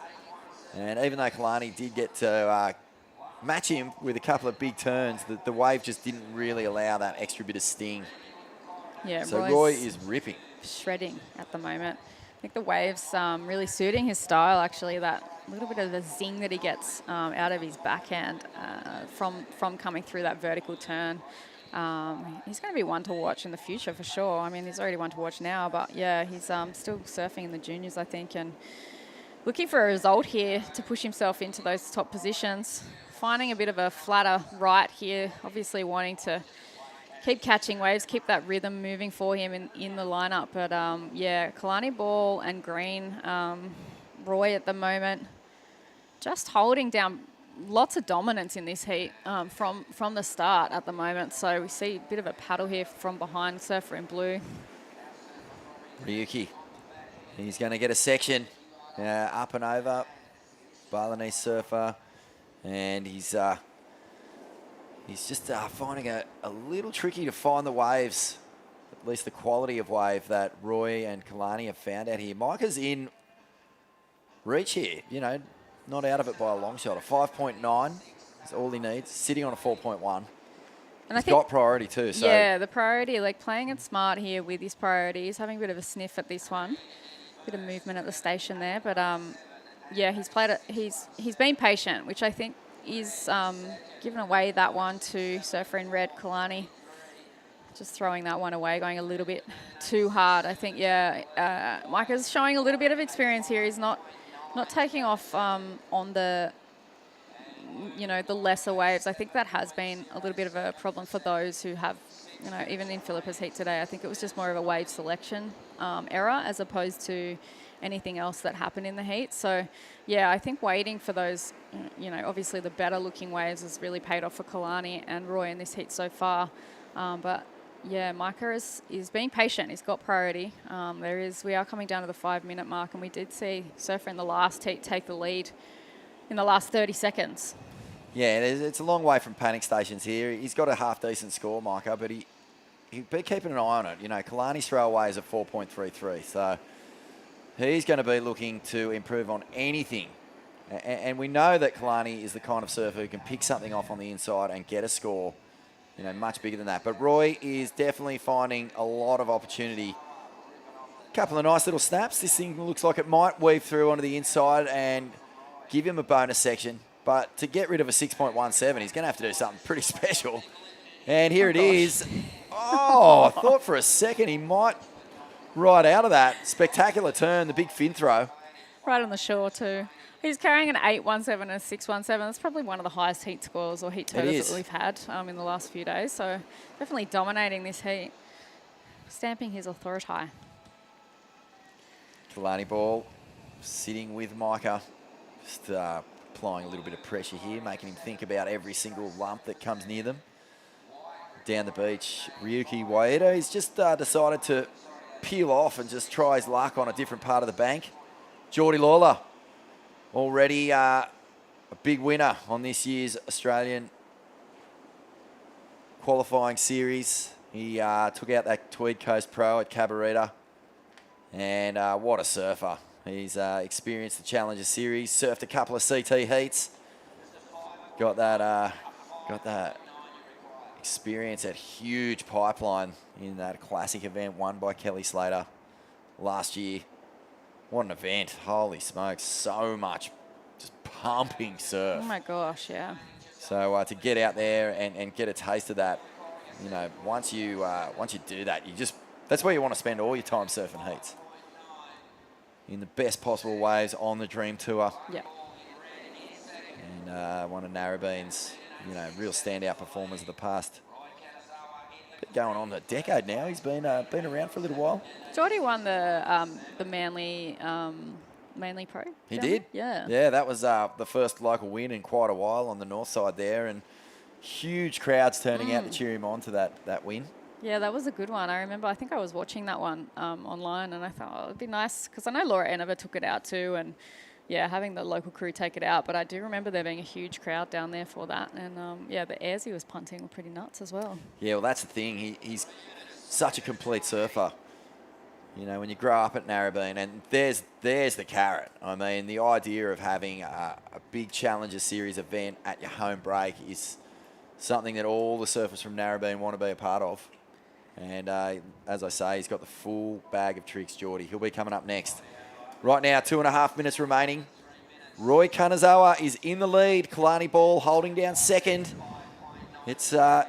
And even though Kalani did get to match him with a couple of big turns, the wave just didn't really allow that extra bit of sting. Yeah, so Roy is ripping. Shredding at the moment. I think the wave's really suiting his style, actually, that little bit of the zing that he gets out of his backhand from coming through that vertical turn. He's going to be one to watch in the future for sure. I mean, he's already one to watch now, but yeah, he's still surfing in the juniors, I think, and looking for a result here to push himself into those top positions. Finding a bit of a flatter right here, obviously wanting to keep catching waves, keep that rhythm moving for him in the lineup. But yeah, Kalani Ball and Green, Roy at the moment, just holding down lots of dominance in this heat from the start at the moment. So we see a bit of a paddle here from behind, surfer in blue. Ryuki, he's going to get a section up and over. Balinese surfer, and he's just finding a little tricky to find the waves, at least the quality of wave that Roy and Kalani have found out here. Micah's in reach here, you know, not out of it by a long shot. A 5.9 is all he needs, sitting on a 4.1. And he's got priority too. So yeah, the priority, like playing it smart here with his priorities, having a bit of a sniff at this one. Bit of movement at the station there, but yeah, he's played it. He's been patient, which I think is given away that one to surfer in red, Kalani. Just throwing that one away, going a little bit too hard. I think, yeah, Micah's showing a little bit of experience here. He's not taking off on the, you know, the lesser waves. I think that has been a little bit of a problem for those who have, you know, even in Philippa's heat today, I think it was just more of a wave selection error as opposed to anything else that happened in the heat. So, yeah, I think waiting for those, you know, obviously the better looking waves has really paid off for Kalani and Roy in this heat so far. But, yeah, Micah is being patient. He's got priority. We are coming down to the 5-minute mark, and we did see surfer in the last heat take the lead in the last 30 seconds. Yeah, it's a long way from panic stations here. He's got a half-decent score, Micah, but he'd be keeping an eye on it. You know, Kalani's throwaway is a 4.33, so he's going to be looking to improve on anything. And we know that Kalani is the kind of surfer who can pick something off on the inside and get a score, you know, much bigger than that. But Roy is definitely finding a lot of opportunity. A couple of nice little snaps. This thing looks like it might weave through onto the inside and give him a bonus section. But to get rid of a 6.17, he's going to have to do something pretty special. And here it is. Oh, I thought for a second he might ride out of that. Spectacular turn, the big fin throw. Right on the shore too. He's carrying an 8.17 and a 6.17. That's probably one of the highest heat scores or heat totals that we've had in the last few days. So definitely dominating this heat, stamping his authority. Kalani Ball sitting with Micah. Just applying a little bit of pressure here, making him think about every single lump that comes near them. Down the beach, Ryuki Waeda, he's just decided to peel off and just try his luck on a different part of the bank. Geordie Lawler, already a big winner on this year's Australian qualifying series. He took out that Tweed Coast Pro at Cabarita, and what a surfer. He's experienced the Challenger Series, surfed a couple of CT heats, got that experience at huge pipeline in that classic event won by Kelly Slater last year. What an event. Holy smokes. So much just pumping surf. Oh my gosh, yeah. So to get out there and get a taste of that, you know, once you do that, that's where you want to spend all your time surfing heats. In the best possible ways on the Dream Tour. Yeah. And one of Narrabeen's, you know, real standout performers of the past. Going on a decade now. He's been around for a little while. Geordie won the Manly Manly Pro. He down did? there? Yeah. Yeah, that was the first local win in quite a while on the north side there, and huge crowds turning out to cheer him on to that win. Yeah, that was a good one. I remember, I think I was watching that one online, and I thought, oh, it'd be nice, because I know Laura Enever took it out too, and yeah, having the local crew take it out. But I do remember there being a huge crowd down there for that. And yeah, the airs he was punting were pretty nuts as well. Yeah, well, that's the thing. He's such a complete surfer. You know, when you grow up at Narrabeen, and there's the carrot. I mean, the idea of having a big Challenger Series event at your home break is something that all the surfers from Narrabeen want to be a part of. And as I say, he's got the full bag of tricks, Geordie. He'll be coming up next. Right now, 2.5 minutes remaining. Roy Kanazawa is in the lead. Kalani Ball holding down second. It's a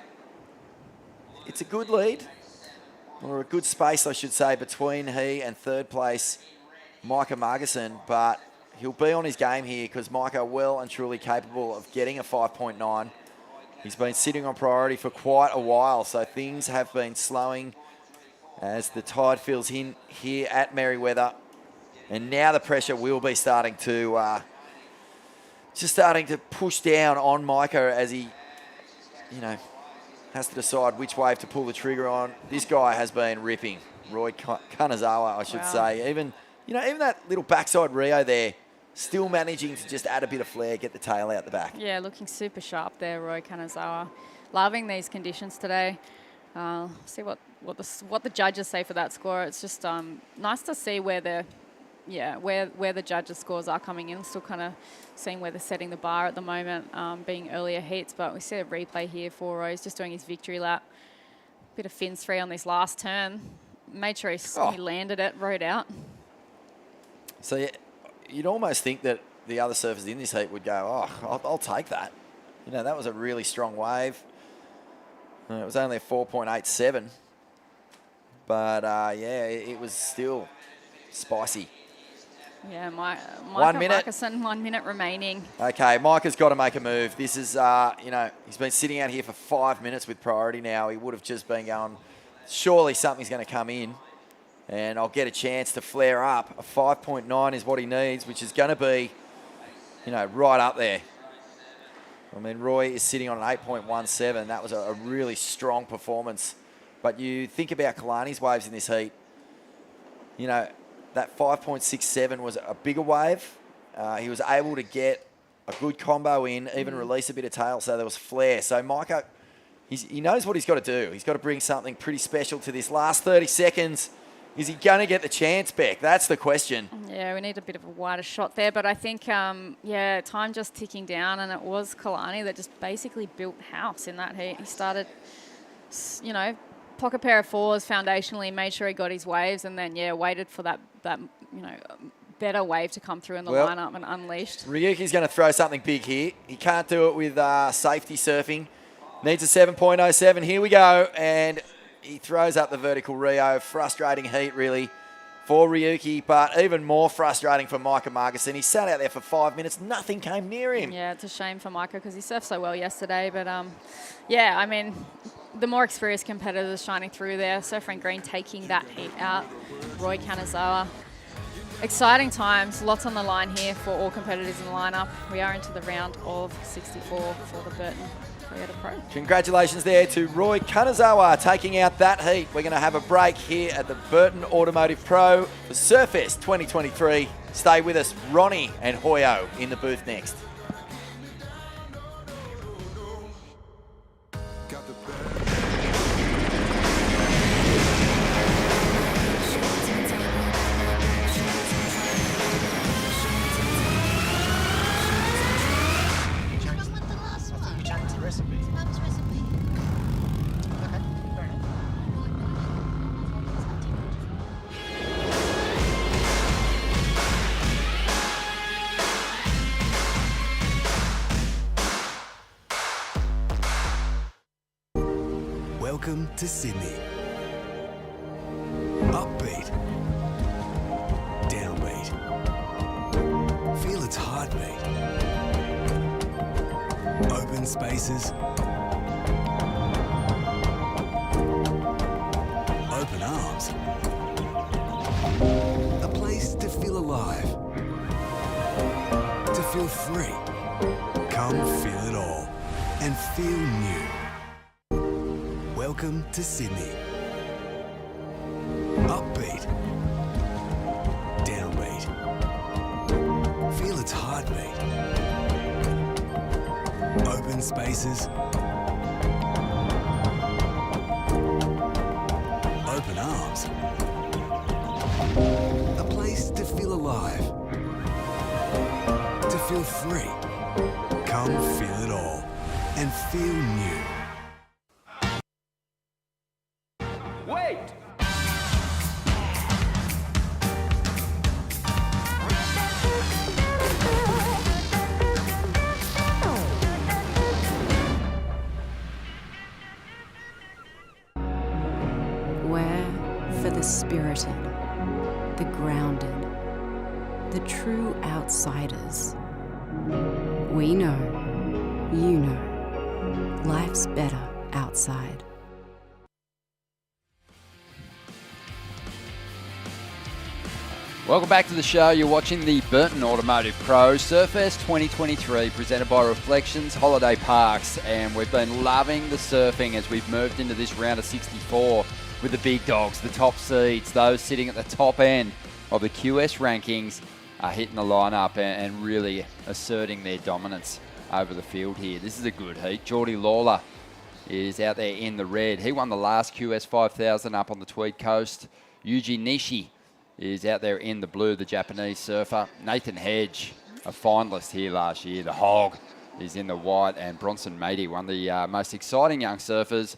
good lead, or a good space, I should say, between he and third place, Micah Margison. But he'll be on his game here because Micah well and truly capable of getting a 5.9. He's been sitting on priority for quite a while, so things have been slowing as the tide fills in here at Merriweather. And now the pressure will be starting to push down on Micah as he, has to decide which wave to pull the trigger on. This guy has been ripping. Roy Kanazawa, I should say. Even that little backside Rio there, still managing to just add a bit of flair, get the tail out the back. Yeah, looking super sharp there, Roy Kanazawa. Loving these conditions today. See what the judges say for that score. It's just nice to see where the judges' scores are coming in. Still kind of seeing where they're setting the bar at the moment, being earlier heats. But we see a replay here for Roy's just doing his victory lap. Bit of fins free on this last turn. Made sure he landed it, rode out. So yeah, you'd almost think that the other surfers in this heat would go, I'll take that. That was a really strong wave. It was only a 4.87. But it was still spicy. Yeah, Micah 1 minute. Margison, 1 minute remaining. Okay, Micah's got to make a move. This is, he's been sitting out here for 5 minutes with priority now. He would have just been going, surely something's going to come in and I'll get a chance to flare up. A 5.9 is what he needs, which is going to be, right up there. I mean, Roy is sitting on an 8.17. That was a really strong performance. But you think about Kalani's waves in this heat, that 5.67 was a bigger wave. He was able to get a good combo in, even release a bit of tail, so there was flair. So Micah, he knows what he's got to do. He's got to bring something pretty special to this last 30 seconds. Is he going to get the chance back? That's the question. Yeah, we need a bit of a wider shot there. But I think, time just ticking down, and it was Kalani that just basically built house in that heat. He started, pocket pair of fours foundationally, made sure he got his waves, and then, waited for that better wave to come through in the lineup and unleashed. Ryuki's going to throw something big here. He can't do it with safety surfing. Needs a 7.07. Here we go. And he throws up the vertical Rio. Frustrating heat, really, for Ryuki, but even more frustrating for Micah Margison. He sat out there for 5 minutes. Nothing came near him. Yeah, it's a shame for Micah because he surfed so well yesterday. But, the more experienced competitors shining through there. Surfer and Green taking that heat out. Roy Kanazawa. Exciting times. Lots on the line here for all competitors in the lineup. We are into the round of 64 for the Burton Toyota Pro. Congratulations there to Roy Kanazawa taking out that heat. We're going to have a break here at the Burton Automotive Pro for Surfest 2023. Stay with us. Ronnie and Hoyo in the booth next. Welcome to Sydney. Upbeat. Downbeat. Feel its heartbeat. Open spaces. Open arms. A place to feel alive. feel free. Come feel it all and feel new. Welcome to Sydney. Upbeat. Downbeat. Feel its heartbeat. Open spaces. Open arms. A place to feel alive. To feel free. Come feel it all and feel new. Wait! We're for the spirited, the grounded, the true outsiders. We know, you know, life's better outside. Welcome back to the show. You're watching the Burton Automotive Pro Surfest 2023 presented by Reflections Holiday Parks, and we've been loving the surfing as we've moved into this round of 64 with the big dogs, the top seeds, those sitting at the top end of the QS rankings are hitting the lineup and really asserting their dominance over the field here. This is a good heat. Geordie Lawler is out there in the red. He won the last QS 5000 up on the Tweed Coast. Yuji Nishi is out there in the blue, the Japanese surfer. Nathan Hedge, a finalist here last year. The Hog is in the white, and Bronson Matey, one of the most exciting young surfers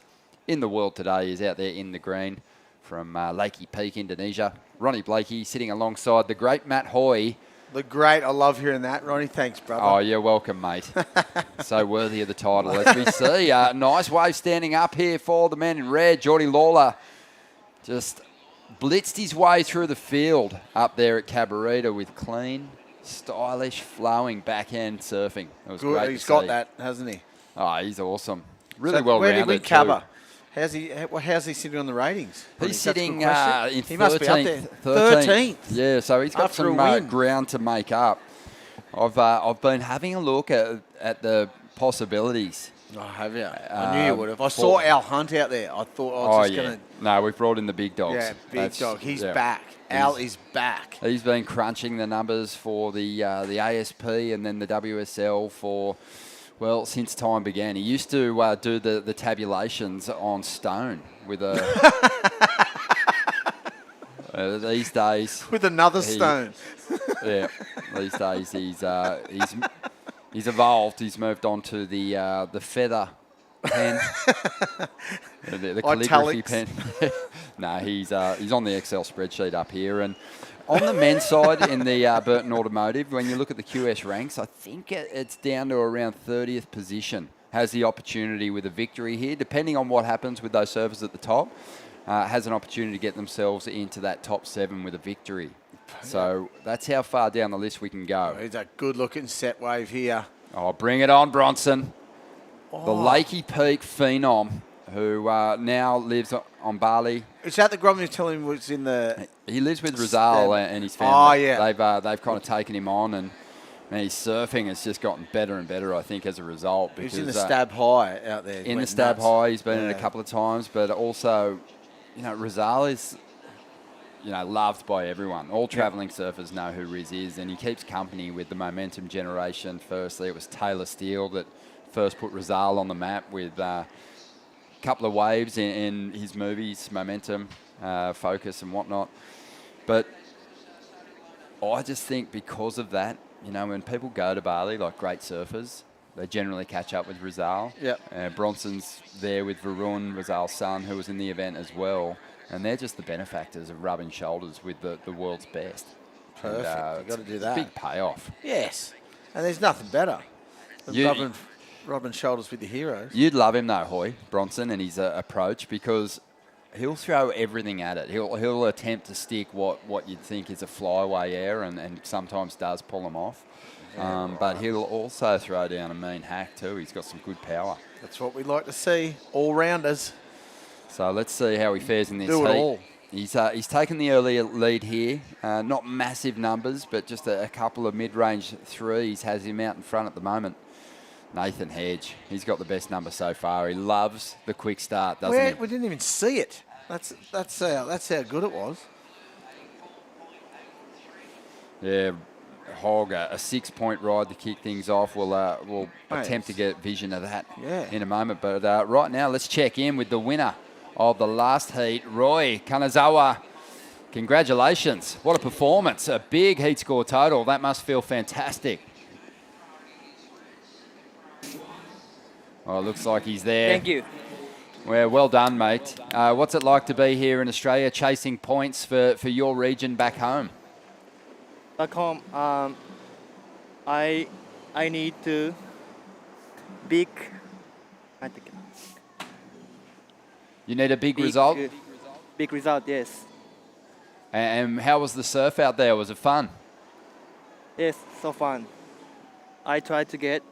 in the world today, is out there in the green from Lakey Peak, Indonesia. Ronnie Blakey sitting alongside the great Matt Hoy. The great, I love hearing that, Ronnie. Thanks, brother. Oh, you're welcome, mate. So worthy of the title, as we see. Nice wave standing up here for the man in red. Geordie Lawler just blitzed his way through the field up there at Cabarita with clean, stylish, flowing backhand surfing. It was great. He's got that, hasn't he? Oh, he's awesome. Really well where rounded. Where did we cover? How's he sitting on the ratings? He's sitting in 13th. He must be up there. 13th. Yeah, so he's got After some ground to make up. I've been having a look at the possibilities. Oh, have you? I knew you would have. I saw Al Hunt out there. I thought I was just going to... No, we've brought in the big dogs. Yeah, big dog. He's back. Al is back. He's been crunching the numbers for the ASP and then the WSL for... Well, since time began. He used to do the tabulations on stone with a... these days... With another stone. Yeah, these days he's evolved. He's moved on to the feather pen. the calligraphy pen. No, he's on the Excel spreadsheet up here. And on the men's side in the Burton Automotive, when you look at the QS ranks, I think it's down to around 30th position. Has the opportunity with a victory here, depending on what happens with those surfers at the top, has an opportunity to get themselves into that top 7 with a victory. So that's how far down the list we can go. He's a good-looking set wave here. Oh, bring it on, Bronson. The Lakey Peak phenom, who now lives on Bali. Is that the Grom you tell him was in the... He lives with Rizal and his family. Oh, yeah. They've kind of taken him on, and his surfing has just gotten better and better, I think, as a result. He's in the Stab High out there. In the Stab High, he's been in it a couple of times, but also, Rizal is... loved by everyone. All travelling surfers know who Riz is, and he keeps company with the momentum generation. Firstly, it was Taylor Steele that first put Rizal on the map with a couple of waves in his movies, Momentum, Focus and whatnot. But I just think because of that, when people go to Bali, like great surfers, they generally catch up with Rizal. Yep. Bronson's there with Varun, Rizal's son, who was in the event as well. And they're just the benefactors of rubbing shoulders with the world's best. Perfect. You've got to do that. Big payoff. Yes. And there's nothing better than rubbing shoulders with the heroes. You'd love him, though, Hoy, Bronson, and his approach, because he'll throw everything at it. He'll attempt to stick what you'd think is a flyaway air and sometimes does pull them off. But he'll also throw down a mean hack, too. He's got some good power. That's what we like to see. All-rounders. So let's see how he fares in this Do it heat. all. He's taken the early lead here. Not massive numbers, but just a couple of mid-range threes has him out in front at the moment. Nathan Hedge, he's got the best number so far. He loves the quick start, doesn't he? We didn't even see it. That's how good it was. Yeah, Hogg, a 6-point ride to kick things off. We'll attempt to get vision of that in a moment. But right now, let's check in with the winner of the last heat, Roy Kanazawa. Congratulations. What a performance. A big heat score total. That must feel fantastic. Oh, it looks like he's there. Thank you. Well done, mate. What's it like to be here in Australia chasing points for your region back home? Back home, I need to big. You need a big result? Big result, yes. And how was the surf out there? Was it fun? Yes, so fun. I tried to get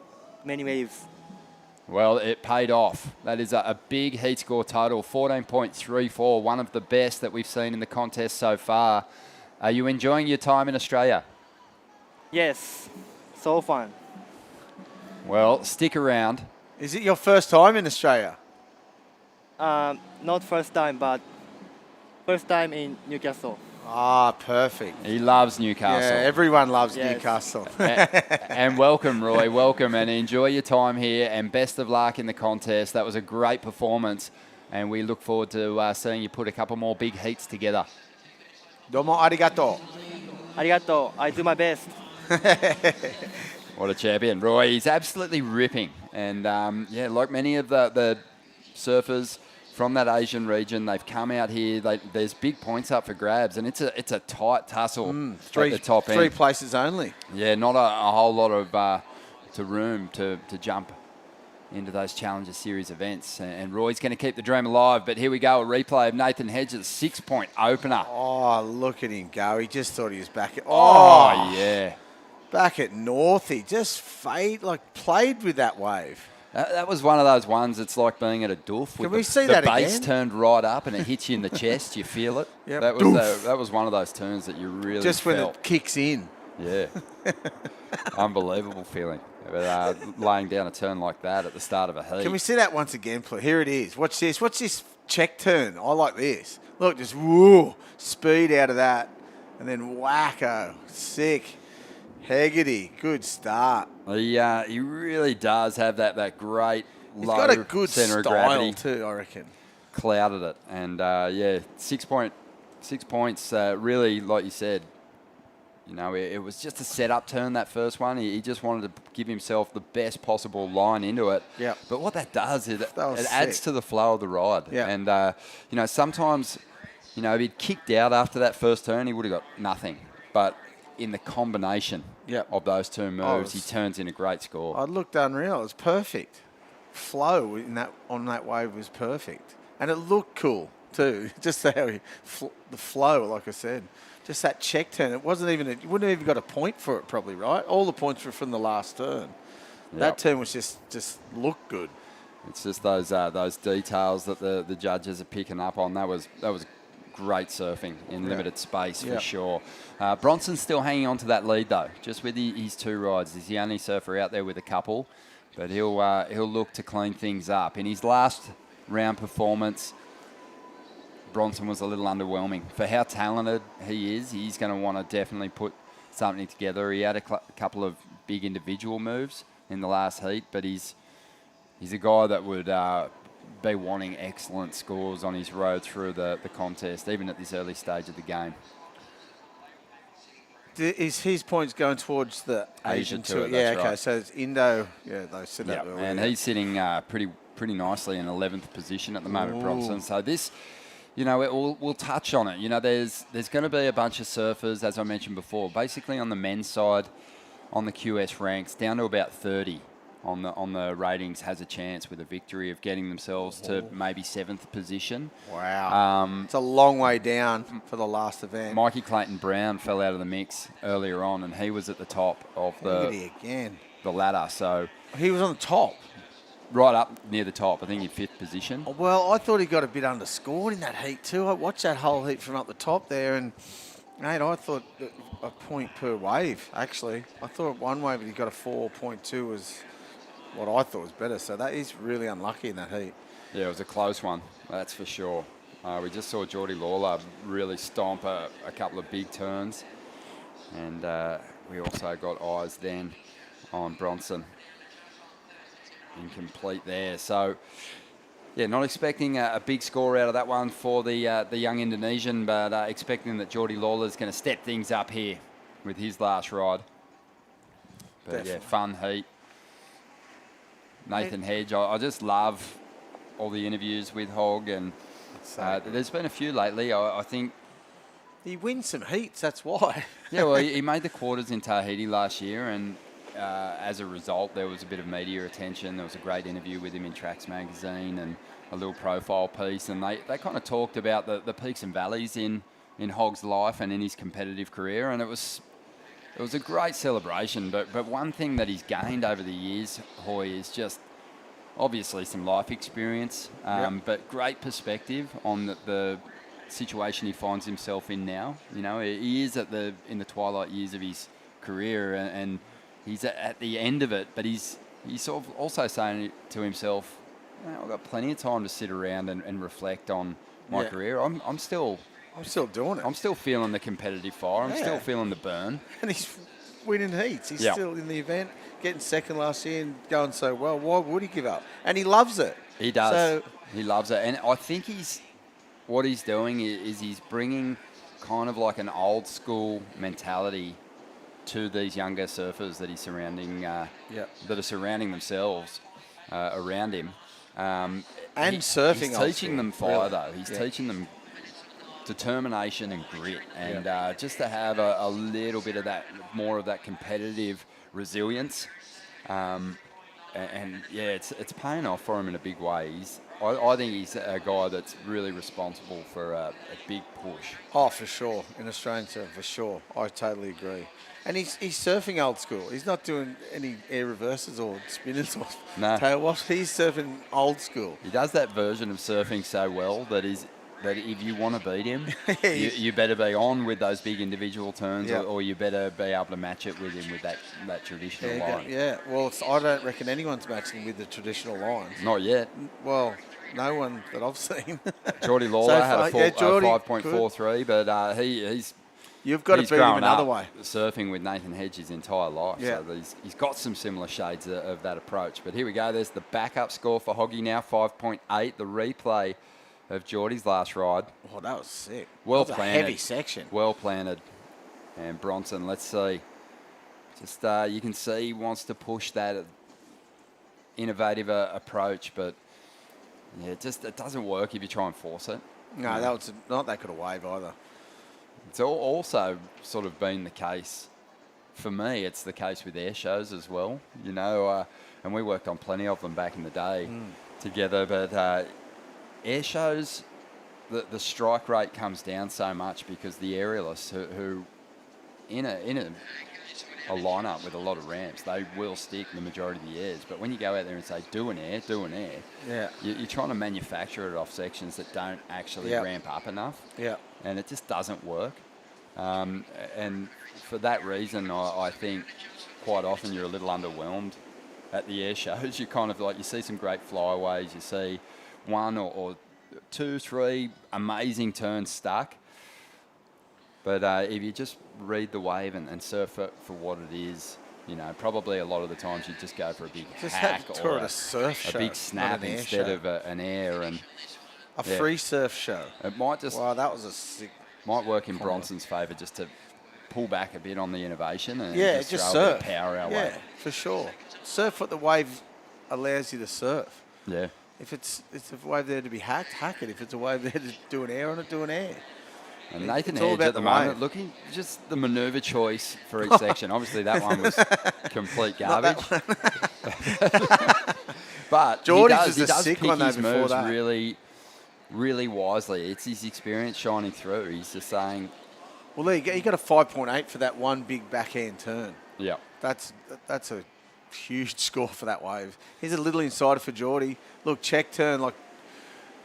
many waves. Well, it paid off. That is a big heat score total, 14.34, one of the best that we've seen in the contest so far. Are you enjoying your time in Australia? Yes, so fun. Well, stick around. Is it your first time in Australia? Not first time, but first time in Newcastle. Ah, perfect. He loves Newcastle. Yeah, everyone loves Newcastle. And welcome, Roy. Welcome, and enjoy your time here, and best of luck in the contest. That was a great performance, and we look forward to seeing you put a couple more big heats together. Domo arigato. Arigato. I do my best. What a champion. Roy, he's absolutely ripping. And, like many of the surfers from that Asian region, they've come out here. There's big points up for grabs, and it's a tight tussle at the top end. 3 places only. Yeah, not a whole lot of room to jump into those Challenger Series events. And Roy's going to keep the dream alive. But here we go, a replay of Nathan Hedges' 6-point opener. Oh, look at him go. He just thought he was back at... Oh, yeah. Back at North, he just played with that wave. That was one of those ones. It's like being at a doof. Can we see that again? The base again? turned right up and it hits you in the chest. You feel it. Yep. That was one of those turns that you really just felt. when it kicks in. Yeah. Unbelievable feeling. Laying down a turn like that at the start of a heat. Can we see that once again, please? Here it is. Watch this. Watch this check turn. I like this. Look, just woo, speed out of that, and then wacko, sick. Hegarty, good start. He really does have that great He's low got a good centre of style gravity too, I reckon. Clouded it, and 6 points. Really, like you said, it was just a set-up turn, that first one. He just wanted to give himself the best possible line into it. Yeah. But what that does is it sick. adds to the flow of the ride. Yeah. And sometimes, if he'd kicked out after that first turn, he would have got nothing. But in the combination of those two moves, he turns in a great score. I looked unreal. It was perfect. Flow on that wave was perfect, and it looked cool too. Just how the flow, like I said, just that check turn. It wasn't even. You wouldn't have even got a point for it, probably, right? All the points were from the last turn. That turn was just looked good. It's just those details that the judges are picking up on. That was great surfing in limited space for sure. Bronson's still hanging on to that lead though, just with his 2 rides. He's the only surfer out there with a couple, but he'll look to clean things up. In his last round performance, Bronson was a little underwhelming. For how talented he is, he's going to want to definitely put something together. He had a couple of big individual moves in the last heat, but he's a guy that would be wanting excellent scores on his road through the contest, even at this early stage of the game. Is his points going towards the Asian tour? Yeah, okay. right. So it's Indo. Yeah, they said that earlier. And he's sitting pretty nicely in 11th position at the moment, Bronson. So this, we'll touch on it. There's going to be a bunch of surfers, as I mentioned before, basically on the men's side, on the QS ranks, down to about 30 on the ratings, has a chance with a victory of getting themselves to maybe 7th position. Wow. It's a long way down for the last event. Mikey Clayton-Brown fell out of the mix earlier on, and he was at the top of the ladder. So he was on the top. right up near the top. I think in 5th position. Well, I thought he got a bit underscored in that heat too. I watched that whole heat from up the top there, and mate, I thought that a point per wave. Actually, I thought one wave that he got a 4.2 was what I thought was better. So that is really unlucky in that heat. Yeah, it was a close one. That's for sure. We just saw Geordie Lawler really stomp a couple of big turns, and we also got eyes then on Bronson. Incomplete there. So, yeah, not expecting a big score out of that one for the young Indonesian, but expecting that Geordie Lawler's going to step things up here with his last ride. But Definitely. yeah, fun heat. Nathan Hedge, I just love all the interviews with Hogg, and there's been a few lately. I think he wins some heats. That's why. Yeah, well, he made the quarters in Tahiti last year, and as a result, there was a bit of media attention. There was a great interview with him in Tracks magazine and a little profile piece, and they kind of talked about the peaks and valleys in Hogg's life and in his competitive career, and it was a great celebration. But one thing that he's gained over the years, Hoy, is just obviously some life experience, but great perspective on the situation he finds himself in now. You know, he is in the twilight years of his career, and he's at the end of it, but he's sort of also saying to himself, I've got plenty of time to sit around and reflect on my career. I'm still doing it. I'm still feeling the competitive fire. I'm Yeah. still feeling the burn. And he's winning heats. He's Yeah. still in the event, getting second last year and going so well. Why would he give up? And he loves it. He does. So, He loves it. And I think what he's doing is he's bringing kind of like an old school mentality to these younger surfers that he's surrounding, that are surrounding themselves around him. And surfing He's old teaching school, them fire, really. though. He's Yeah. teaching them determination and grit, and just to have a little bit of that, more of that competitive resilience. And yeah, it's paying off for him in a big way. I think he's a guy that's really responsible for a big push. Oh, for sure. In Australian surf, for sure. I totally agree. And he's surfing old school. He's not doing any air reverses or spinners or No. tail wash. He's surfing old school. He does that version of surfing so well that if you want to beat him, you better be on with those big individual turns, Yeah. or you better be able to match it with him with that traditional line. Yeah, well, I don't reckon anyone's matching with the traditional lines. Not yet. Well, no one that I've seen. Geordie Lawler had a Geordie 5.43, but he's You've got to he's beat him grown another up way. surfing with Nathan Hedge his entire life. Yeah. So he's got some similar shades of that approach. But here we go. There's the backup score for Hoggy now, 5.8. The replay of Geordie's last ride. Oh, that was sick. Well That was planted. a heavy section. Well planted. And Bronson, let's see. Just you can see he wants to push that innovative approach, but yeah, it doesn't work if you try and force it. No, that was not that good a wave either. It's also sort of been the case for me. It's the case with air shows as well, you know, and we worked on plenty of them back in the day together. But air shows, the strike rate comes down so much because the aerialists who in a lineup with a lot of ramps, they will stick the majority of the airs. But when you go out there and say do an air, Yeah. you're trying to manufacture it off sections that don't actually Yeah. ramp up enough. Yeah. And it just doesn't work. And for that reason, I think quite often you're a little underwhelmed at the air shows. You kind of like, you see some great flyaways, you see one or two, three amazing turns stuck. But if you just read the wave and surf it for what it is, you know, probably a lot of the times you just go for a big Just hack have tour or at a surf show, big not snap an air instead show. of an air. And A free surf show. It might just... Wow, that was a sick... Might work in combo. Bronson's favour just to pull back a bit on the innovation and just throw surf. a bit of power our yeah, way. for sure. Surf what the wave allows you to surf. Yeah. If it's a wave there to be hacked, hack it. If it's a wave there to do an air on it, do an air. And Nathan It's all Hedge about at the the moment, wave. looking just the manoeuvre choice for each section. Obviously, that one was complete Not that garbage. But Geordie's he was a does sick pick one though his before moves that. really, really wisely. It's his experience shining through. He's just saying, Well, there you go. You got a 5.8 for that one big backhand turn. yeah. That's a huge score for that wave. Here's a little insider for Geordie. Look, check turn like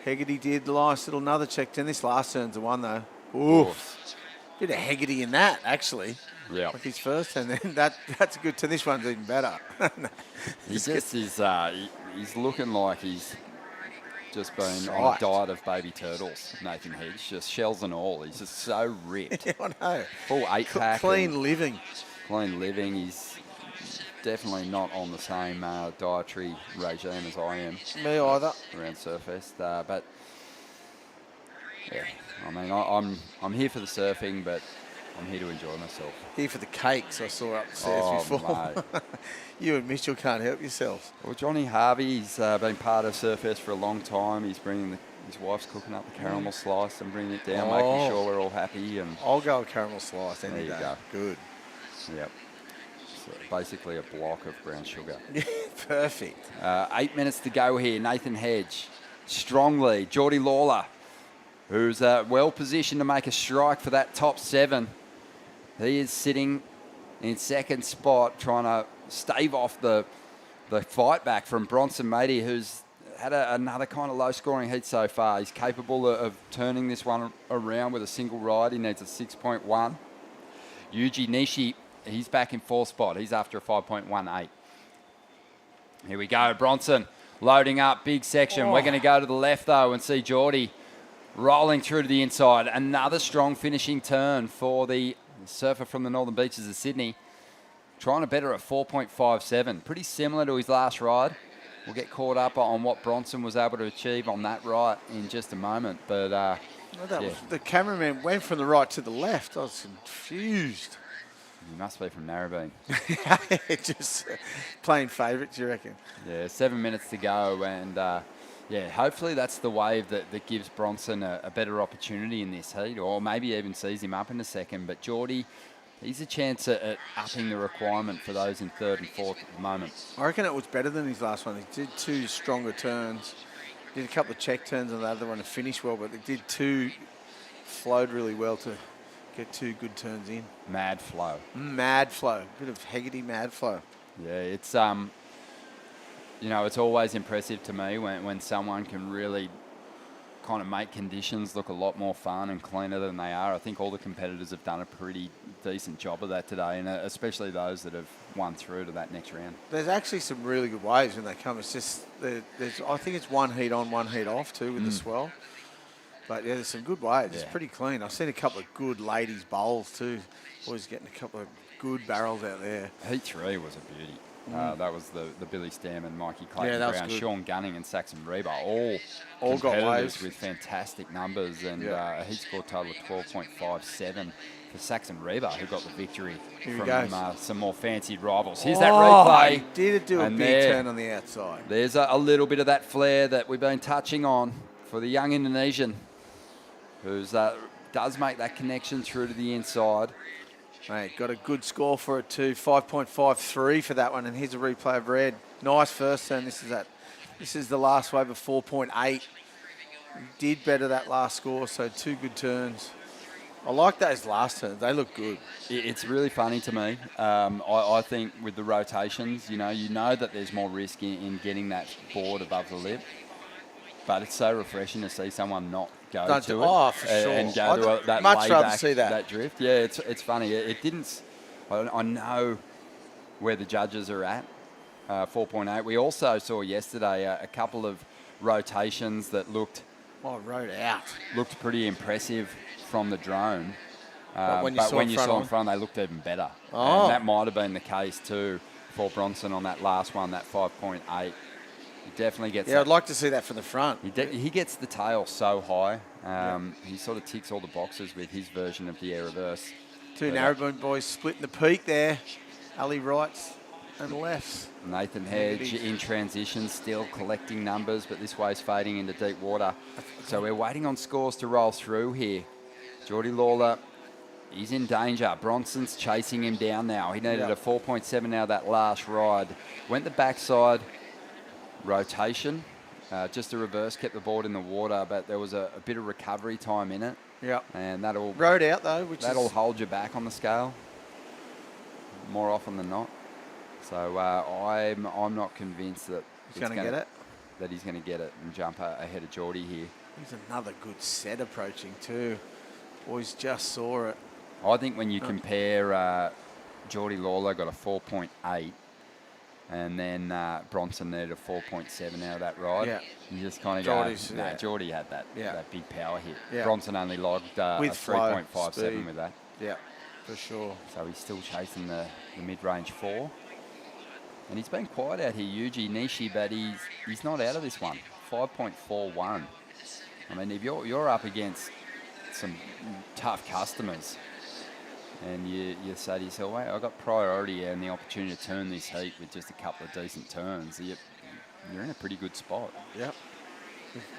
Hegarty did. Nice little another check turn. This last turn's the one though. Oof. Bit of Hegarty in that actually. Yeah. Like his first turn. Then that's a good turn. This one's even better. He's looking like he's just been on a Right. diet of baby turtles, Nathan Hedge. Just shells and all. He's just so ripped. Yeah, I know. Full 8-pack. Clean living. Clean living. He's definitely not on the same dietary regime as I am. Me either. Around Surfest. But, yeah, I mean, I'm here for the surfing, but I'm here to enjoy myself. Here for the cakes I saw upstairs before. You and Mitchell can't help yourselves. Well, Johnny Harvey's been part of Surfest for a long time. He's bringing his wife's cooking up the caramel slice and bringing it down, making sure we're all happy. And I'll go with caramel slice any there you day. go. Good. Yep. So basically a block of brown sugar. Perfect. 8 minutes to go here. Nathan Hedge, strong lead. Geordie Lawler, who's well positioned to make a strike for that top 7. He is sitting in second spot, trying to stave off the fight back from Bronson Matey, who's had another kind of low-scoring heat so far. He's capable of turning this one around with a single ride. He needs a 6.1. Yuji Nishi, he's back in fourth spot. He's after a 5.18. Here we go. Bronson loading up, big section. We're going to go to the left, though, and see Geordie rolling through to the inside. Another strong finishing turn for the surfer from the northern beaches of Sydney. Trying to better at 4.57. Pretty similar to his last ride. We'll get caught up on what Bronson was able to achieve on that right in just a moment. But The cameraman went from the right to the left. I was confused. He must be from Narrabeen. Just playing favourites, you reckon? Yeah, 7 minutes to go. And, hopefully that's the wave that gives Bronson a better opportunity in this heat, or maybe even sees him up in a second. But Geordie, he's a chance at upping the requirement for those in third and fourth at the moment. I reckon it was better than his last one. He did 2 stronger turns. Did a couple of check turns on the other one to finish well, but they did 2, flowed really well to get 2 good turns in. Mad flow. Mad flow. Bit of Hegarty mad flow. Yeah, it's it's always impressive to me when someone can really kind of make conditions look a lot more fun and cleaner than they are. I think all the competitors have done a pretty decent job of that today, and especially those that have won through to that next round. There's actually some really good waves when they come. It's just, I think it's 1 heat on, 1 heat off too with the swell. But yeah, there's some good waves. Yeah. It's pretty clean. I've seen a couple of good ladies bowls too. Always getting a couple of good barrels out there. Heat 3 was a beauty. That was the Billy Stammen, Mikey Clayton Yeah, that was Brown, good. Sean Gunning and Saxon Reba, all got competitors waves. with fantastic numbers, and a heat score total of 12.57 for Saxon Reba, who got the victory Here he from goes. some more fancied rivals. Here's that replay. He did do a And big turn on the outside. There's a little bit of that flair that we've been touching on for the young Indonesian, who's does make that connection through to the inside. Mate, got a good score for it too. 5.53 for that one. And here's a replay of red. Nice first turn. This is the last wave of 4.8. Did better that last score, so 2 good turns. I like those last turns. They look good. It's really funny to me. I think with the rotations, you know that there's more risk in getting that board above the lip. But it's so refreshing to see someone not go Don't to do- it oh, for sure. and go to I'd that much way rather back, see that. that drift. Yeah, it's funny. It didn't. I know where the judges are at. 4.8. We also saw yesterday a couple of rotations that looked rode out. Looked pretty impressive from the drone. But when you but saw when in you front saw on? in front, they looked even better. Oh. And that might have been the case too for Bronson on that last one, that 5.8. He definitely gets. Yeah, I'd like to see that from the front. He gets the tail so high. He sort of ticks all the boxes with his version of the air reverse. 2 But, Narrabeen boys splitting the peak there. Ali rights and lefts. Nathan Hedge in transition, still collecting numbers, but this way's fading into deep water. So we're waiting on scores to roll through here. Geordie Lawler, he's in danger. Bronson's chasing him down now. He needed a 4.7 now that last ride. Went the backside rotation, just a reverse, kept the board in the water, but there was a bit of recovery time in it. Yeah. And that'll Rode out though, that'll hold you back on the scale more often than not. So I'm not convinced that He's going to get it. That he's going to get it and jump ahead of Geordie here. He's another good set approaching too. Boys just saw it. I think when you compare Geordie Lawler got a 4.8 and then Bronson needed a 4.7 out of that ride. Yeah. You just kind of Geordie's, go, nah, yeah. Geordie had that big power hit. Yeah. Bronson only logged a With flow, 3.57 speed. with that. Yeah, for sure. So he's still chasing the mid-range 4. And he's been quiet out here, Yuji Nishi, but he's not out of this one. 5.41. I mean, if you're up against some tough customers and you say to yourself, wait, I've got priority and the opportunity to turn this heat with just a couple of decent turns, you're in a pretty good spot. Yep.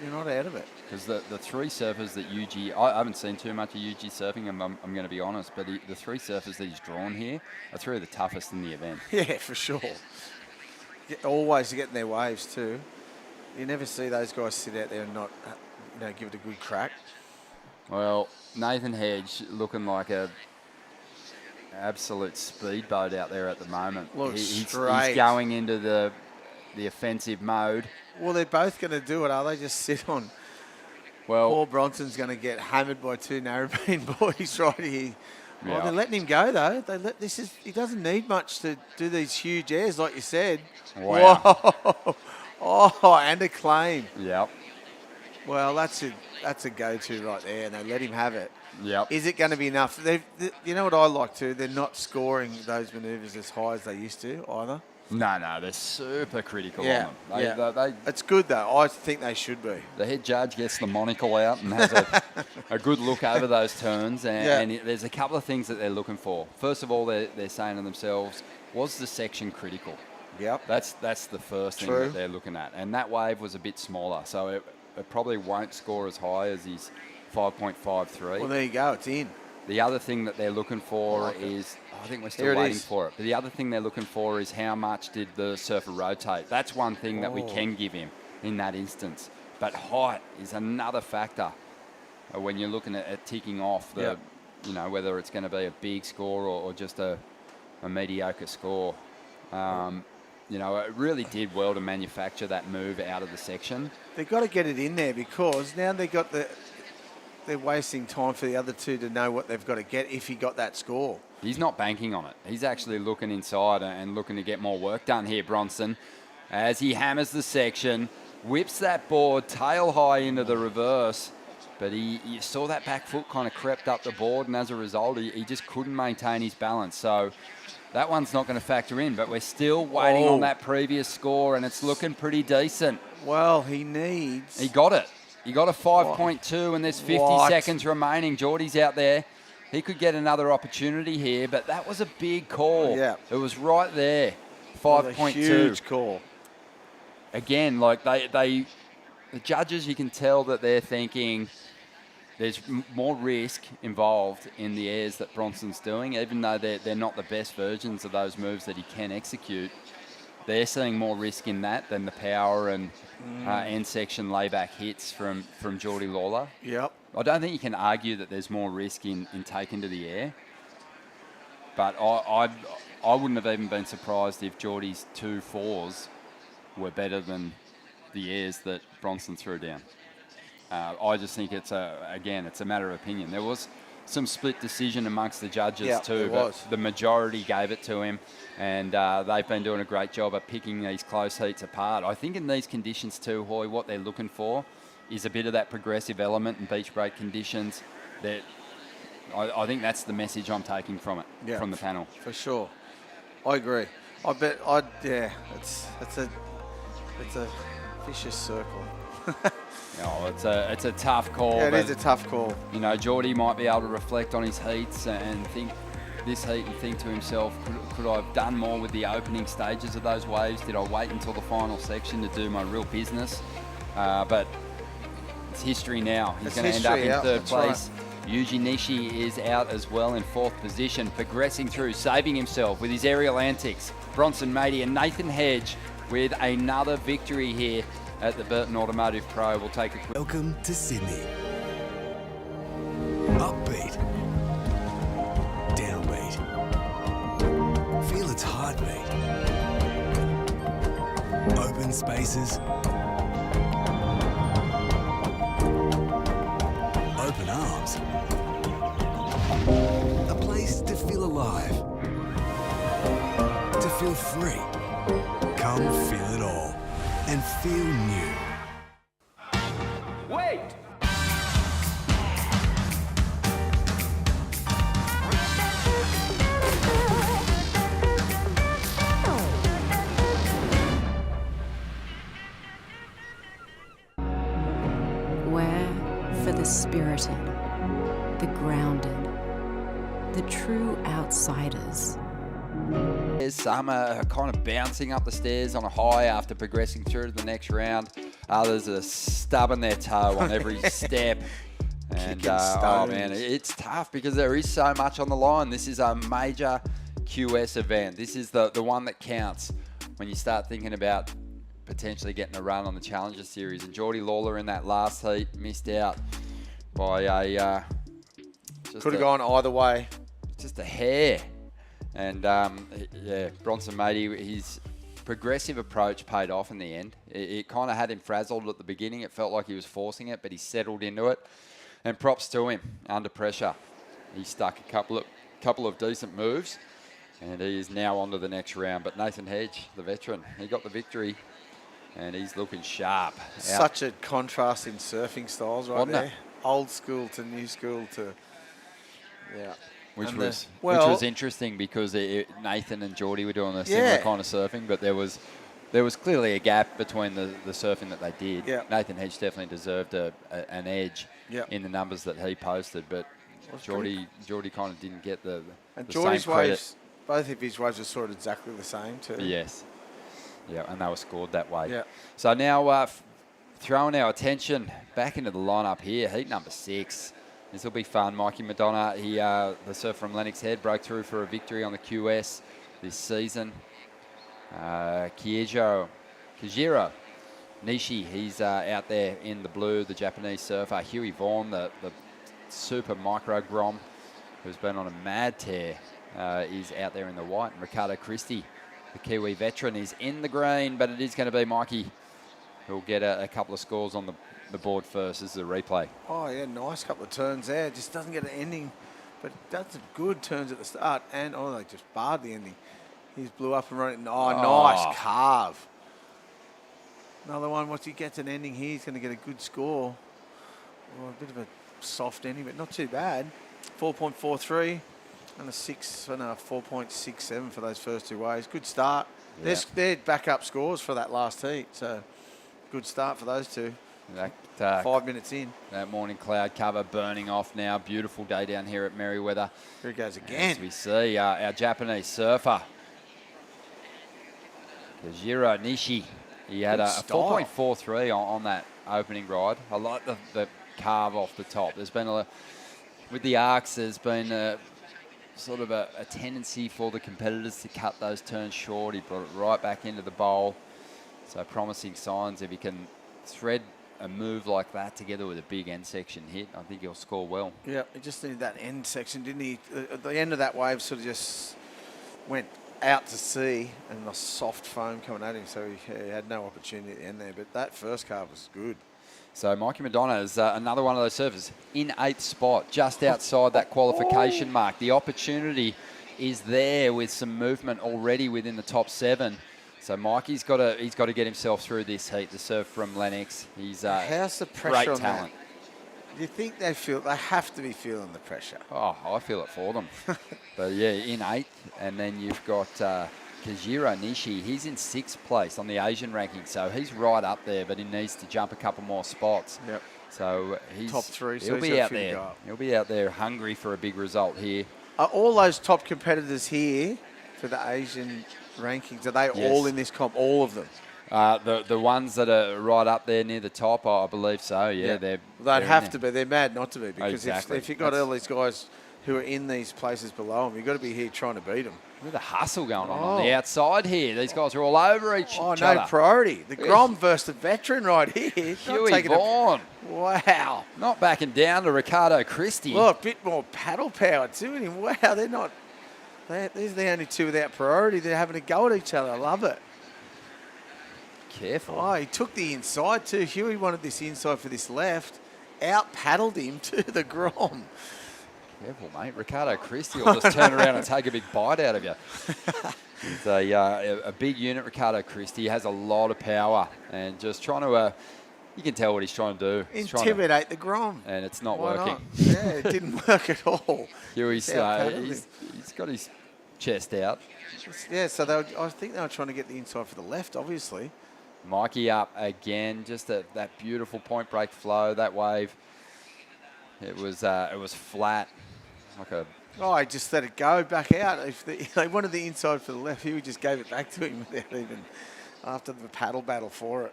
You're not out of it. Because the three surfers that Yuji, I haven't seen too much of Yuji surfing, and I'm going to be honest, but the three surfers that he's drawn here are three of the toughest in the event. Yeah, for sure. Always getting their waves too. You never see those guys sit out there and not, give it a good crack. Well, Nathan Hedge looking like a absolute speedboat out there at the moment. Looks He's straight. going into the offensive mode. Well, they're both going to do it, are they? Just sit on. Well, Paul Bronson's going to get hammered by two narrowbeam boys right here. Yeah. Oh, they're letting him go though. He doesn't need much to do these huge airs, like you said. Wow. Whoa. Oh, and a claim. Yep. Well, that's a go-to right there, and they let him have it. Yep. Is it going to be enough? You know what I like too? They're not scoring those manoeuvres as high as they used to either. No, they're super critical Yeah, on them. They, it's good though. I think they should be. the head judge gets the monocle out and has a good look over those turns, and there's a couple of things that they're looking for. First of all, they're saying to themselves, was the section critical? Yep. That's the first thing that they're looking at. And that wave was a bit smaller, so it probably won't score as high as his 5.53. Well, there you go. It's in. The other thing that they're looking for is, I think we're still waiting for it, but the other thing they're looking for is how much did the surfer rotate. That's one thing that we can give him in that instance. But height is another factor when you're looking at ticking off the, whether it's going to be a big score or just a mediocre score. It really did well to manufacture that move out of the section. They've got to get it in there because now they're wasting time for the other two to know what they've got to get if he got that score. He's not banking on it. He's actually looking inside and looking to get more work done here, Bronson, as he hammers the section, whips that board tail high into the reverse, but you saw that back foot kind of crept up the board, and as a result, he just couldn't maintain his balance. So that one's not going to factor in, but we're still waiting on that previous score, and it's looking pretty decent. Well, he got it. He got a 5.2, and there's 50 seconds remaining. Geordie's out there. He could get another opportunity here, but that was a big call. Yeah. It was right there. 5.2. Huge call. Again, like the judges, you can tell that they're thinking there's more risk involved in the airs that Bronson's doing, even though they're not the best versions of those moves that he can execute. They're seeing more risk in that than the power and end section layback hits from Geordie Lawler. Yep. I don't think you can argue that there's more risk in taking to the air. But I wouldn't have even been surprised if Geordie's 2 4s were better than the airs that Bronson threw down. I just think it's a matter of opinion. There was some split decision amongst the judges too, but the majority gave it to him, and they've been doing a great job of picking these close heats apart. I think in these conditions too, Hoy, what they're looking for is a bit of that progressive element in beach break conditions. That I think that's the message I'm taking from it, from the panel. For sure. I agree. It's a vicious circle. It's a tough call. Yeah, it is a tough call. Geordie might be able to reflect on his heats and think to himself, could I have done more with the opening stages of those waves? Did I wait until the final section to do my real business? But it's history now. He's going to end up in third place. Right. Yuji Nishi is out as well in 4th position, progressing through, saving himself with his aerial antics. Bronson Matey and Nathan Hedge with another victory here at the Burton Automotive Pro. We'll take a quick... Welcome to Sydney. Upbeat. Downbeat. Feel its heartbeat. parking spaces, open arms, a place to feel alive, to feel free. Come feel it all and feel new. Wait! Where for the spirited, the grounded, the true outsiders. Some are kind of bouncing up the stairs on a high after progressing through to the next round. Others are stubbing their toe on every step. And oh man, it's tough because there is so much on the line. This is a major QS event. This is the one that counts when you start thinking about potentially getting a run on the Challenger Series. And Geordie Lawler in that last heat missed out by a... Could have gone either way. Just a hair. And yeah, Bronson Matey, his progressive approach paid off in the end. It kind of had him frazzled at the beginning. It felt like he was forcing it, but he settled into it. And props to him under pressure. He stuck a couple of decent moves, and he is now on to the next round. But Nathan Hedge, the veteran, he got the victory, and he's looking sharp. Such a contrast in surfing styles right Wasn't there. it? Old school to new school to, yeah. Which And was interesting because Nathan and Geordie were doing a similar kind of surfing, but there was clearly a gap between the surfing that they did. Yeah. Nathan Hedge definitely deserved an edge in the numbers that he posted, but Geordie kind of didn't get the Geordie's same credit. waves, both of his waves are sort of exactly the same too. Yes. Yeah, and they were scored that way. Yeah. So now throwing our attention back into the lineup here, heat number 6. This will be fun. Mikey Madonna, the surfer from Lennox Head, broke through for a victory on the QS this season. Kajiro Nishi, he's out there in the blue, the Japanese surfer. Huey Vaughan, the super micro grom, who's been on a mad tear, is out there in the white. And Ricardo Christie, the Kiwi veteran, is in the green, but it is going to be Mikey who'll get a couple of scores on the board first. This is a replay. Oh yeah, nice couple of turns there. Just doesn't get an ending, but that's good turns at the start. And they just barred the ending. He's blew up and running. Oh, nice carve. Another one. Once he gets an ending here, he's going to get a good score. Oh, a bit of a soft ending, but not too bad. 4.43 and a 4.67 for those first two waves. Good start. Yeah. They're backup scores for that last heat, so good start for those two. 5 minutes in. That morning cloud cover burning off now. Beautiful day down here at Merriweather. Here it goes again. As we see our Japanese surfer, Kajiro Nishi. He had a 4.43 on that opening ride. I like the carve off the top. There's been with the arcs, there's been sort of a tendency for the competitors to cut those turns short. He brought it right back into the bowl. So promising signs if he can thread a move like that together with a big end section hit. I think he'll score well. Yeah, he just needed that end section, didn't he? At the end of that wave sort of just went out to sea and the soft foam coming at him, so he had no opportunity at the end there. But that first carve was good. So Mikey Madonna is another one of those surfers in 8th spot, just outside that qualification mark. The opportunity is there with some movement already within the top 7. So Mikey's got to get himself through this heat. The surf from Lennox. He's how's the pressure great on talent. That? Do you think they have to be feeling the pressure? Oh, I feel it for them. But yeah, in 8th, and then you've got Kajiro Nishi. He's in 6th place on the Asian ranking, so he's right up there. But he needs to jump a couple more spots. Yep. So he's top 3. He'll be out there. He'll be out there hungry for a big result here. Are all those top competitors here for the Asian rankings, are they all in this comp? All of them? The ones that are right up there near the top, I believe so. Yeah, they'd have to be. They're mad not to be, because exactly. if you've got all these guys who are in these places below them, you've got to be here trying to beat them. Look at the hustle going on the outside here. These guys are all over each other. Oh, no priority. The Grom versus the veteran right here. Huey Vaughan. Wow. Not backing down to Ricardo Christie. Well, a bit more paddle power to him. Wow, they're not. These are the only two without priority. They're having a go at each other. I love it. Careful. Oh, he took the inside too. Huey wanted this inside for this left. Out paddled him to the Grom. Careful, mate. Ricardo Christie will just turn around and take a big bite out of you. He's a big unit, Ricardo Christie. He has a lot of power and just trying to, you can tell what he's trying to do. He's Intimidate the Grom. And it's not Why working. not? Yeah, it didn't work at all. Huey's, he's got his chest out. Yeah, so I think they were trying to get the inside for the left, obviously. Mikey up again, just that beautiful point break flow, that wave. It was flat, like a. Oh, he just let it go back out. If they wanted the inside for the left, Huey just gave it back to him without even after the paddle battle for it.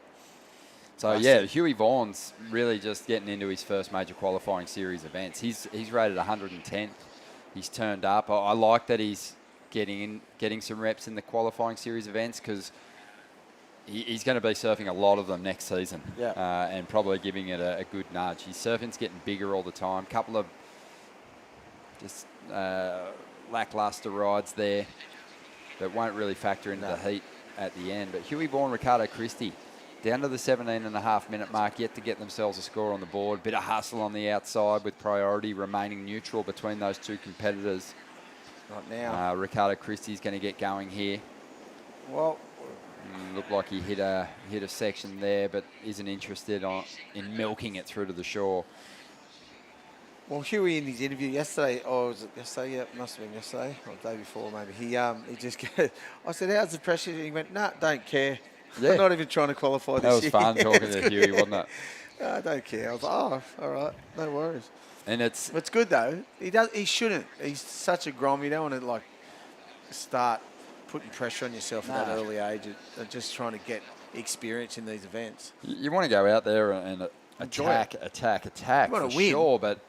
So yeah, Huey Vaughan's really just getting into his first major qualifying series events. He's rated 110th. He's turned up. I like that he's getting some reps in the qualifying series events because he's going to be surfing a lot of them next season. Yeah. And probably giving it a good nudge. His surfing's getting bigger all the time. Couple of just lackluster rides there that won't really factor into the heat at the end. But Huey Vaughan, Ricardo Christie, down to the 17.5-minute mark, yet to get themselves a score on the board. Bit of hustle on the outside with priority remaining neutral between those two competitors. Not now. Ricardo Christie's going to get going here. Well, looked like he hit a section there, but isn't interested in milking it through to the shore. Well, Huey in his interview yesterday, or was it yesterday? Yeah, it must have been yesterday, or the day before maybe. He just goes, I said, how's the pressure? And he went, nah, don't care. Yeah. I'm not even trying to qualify That this was year. fun talking to Huey, wasn't it? No, I don't care. I was like, oh, all right, no worries. And it's good though. He shouldn't. He's such a Grom. You don't want to start putting pressure on yourself at that early age. Just trying to get experience in these events. You want to go out there and attack. You want to win. Sure, but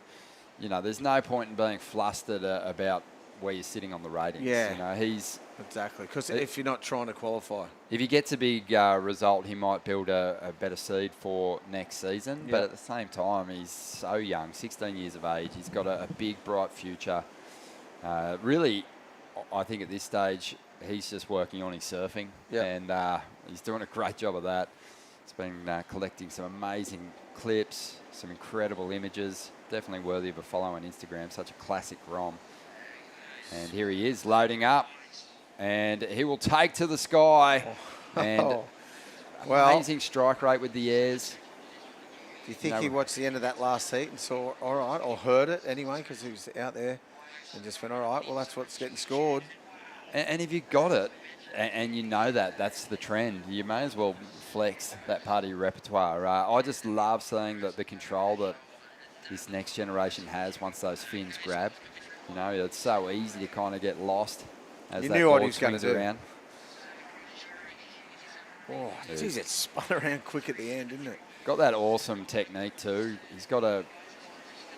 there's no point in being flustered about where you're sitting on the ratings. Yeah. He's exactly because if you're not trying to qualify, if he gets a big result, he might build a better seed for next season. Yep. But at the same time, he's so young, 16 years of age. He's got a big, bright future. Really, I think at this stage, he's just working on his surfing, and he's doing a great job of that. He's been collecting some amazing clips, some incredible images. Definitely worthy of a follow on Instagram. Such a classic ROM. And here he is loading up, and he will take to the sky. And amazing strike rate with the airs. do you think he watched the end of that last heat and saw all right, or heard it anyway because he was out there and just went all right? Well, that's what's getting scored. And if you got it, and you know that's the trend, you may as well flex that part of your repertoire. I just love seeing the control that this next generation has once those fins grab. It's so easy to kind of get lost as You that knew what board he was going to swings do. around. Oh, geez, it spun around quick at the end, didn't it? Got that awesome technique too. He's got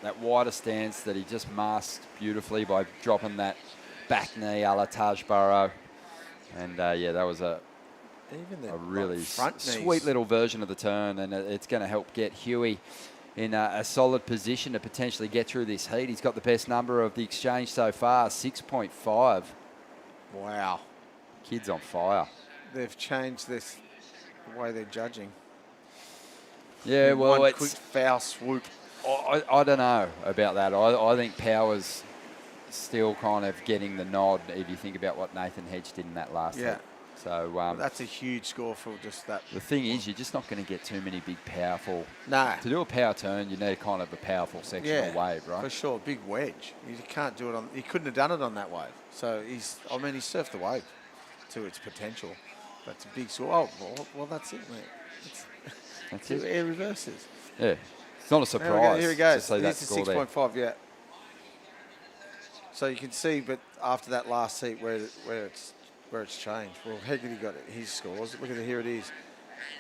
that wider stance that he just masks beautifully by dropping that back knee a la Taj Burrow. And that was a really front sweet knees. little version of the turn, and it's going to help get Huey in a solid position to potentially get through this heat. He's got the best number of the exchange so far, 6.5. Wow. Kid's on fire. They've changed the way they're judging. Yeah, well, one it's quick foul swoop. I don't know about that. I think Power's still kind of getting the nod if you think about what Nathan Hedge did in that last heat. So That's a huge score for just that. The thing is, you're just not going to get too many big, powerful. No. To do a power turn, you need kind of a powerful sectional wave, right? For sure, big wedge. You can't do it on. He couldn't have done it on that wave. So he surfed the wave to its potential. But it's a big score. Oh, well, that's it, mate. That's two it. air reverses. Yeah, it's not a surprise. Here we go. To see that Here's score the there. 6.5. Yeah. So you can see, but after that last heat, where it's changed. Well, Hegarty got his scores. Look at it. Here it is.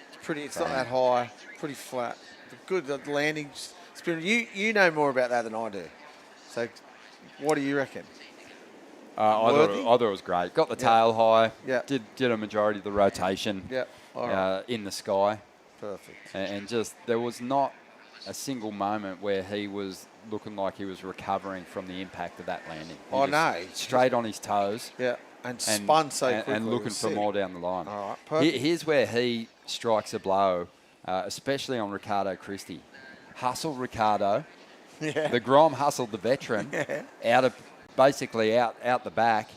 It's pretty. It's not that high. Pretty flat. Good. The landing spin. You know more about that than I do. So, what do you reckon? I thought it was great. Got the tail high. Yeah. Did a majority of the rotation. Yeah. All right. In the sky. Perfect. And just there was not a single moment where he was looking like he was recovering from the impact of that landing. I know. Straight on his toes. Yeah. And spun so quickly. And looking for sick. more down the line. All right. Perfect. Here's where he strikes a blow, especially on Ricardo Christie. Hustled Ricardo. Yeah. The Grom hustled the veteran basically out the back.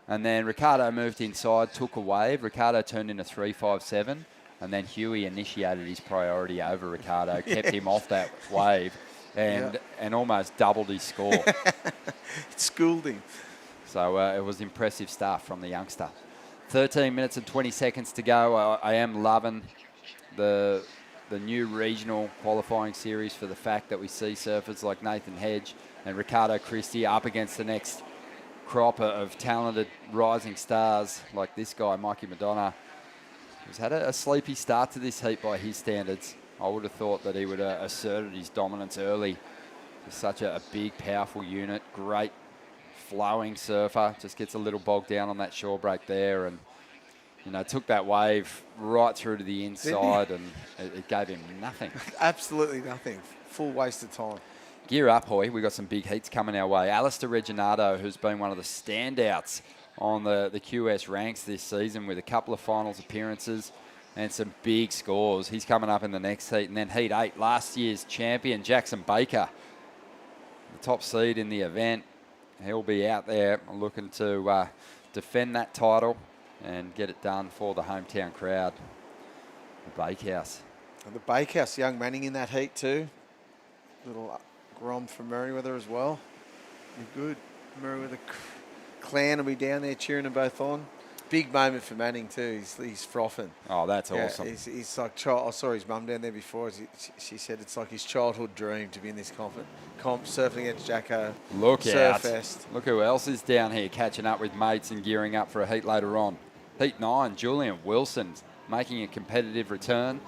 And then Ricardo moved inside, took a wave. Ricardo turned into 3.57. And then Huey initiated his priority over Ricardo, kept him off that wave, and almost doubled his score. It schooled him. So it was impressive stuff from the youngster. 13 minutes and 20 seconds to go. I am loving the new regional qualifying series for the fact that we see surfers like Nathan Hedge and Ricardo Christie up against the next crop of talented rising stars like this guy, Mikey Madonna. He's had a sleepy start to this heat by his standards. I would have thought that he would have asserted his dominance early. He's such a big, powerful unit, great flowing surfer. Just gets a little bogged down on that shore break there, and took that wave right through to the inside, and it gave him nothing. Absolutely nothing. Full waste of time. Gear up, Hoy. We've got some big heats coming our way. Alistair Reginato, who's been one of the standouts on the QS ranks this season with a couple of finals appearances and some big scores. He's coming up in the next heat. And then heat 8, last year's champion, Jackson Baker, the top seed in the event. He'll be out there looking to defend that title and get it done for the hometown crowd. The Bakehouse. And the Bakehouse, young Manning in that heat too. Little Grom from Merriweather as well. You're good. Merriweather clan will be down there cheering them both on. Big moment for Manning too. He's frothing. Oh, that's awesome. He's like I saw his mum down there before. She said it's like his childhood dream to be in this comp surfing against Jacko. Look Surfest. out. Look who else is down here catching up with mates and gearing up for a heat later on. Heat 9, Julian Wilson making a competitive return.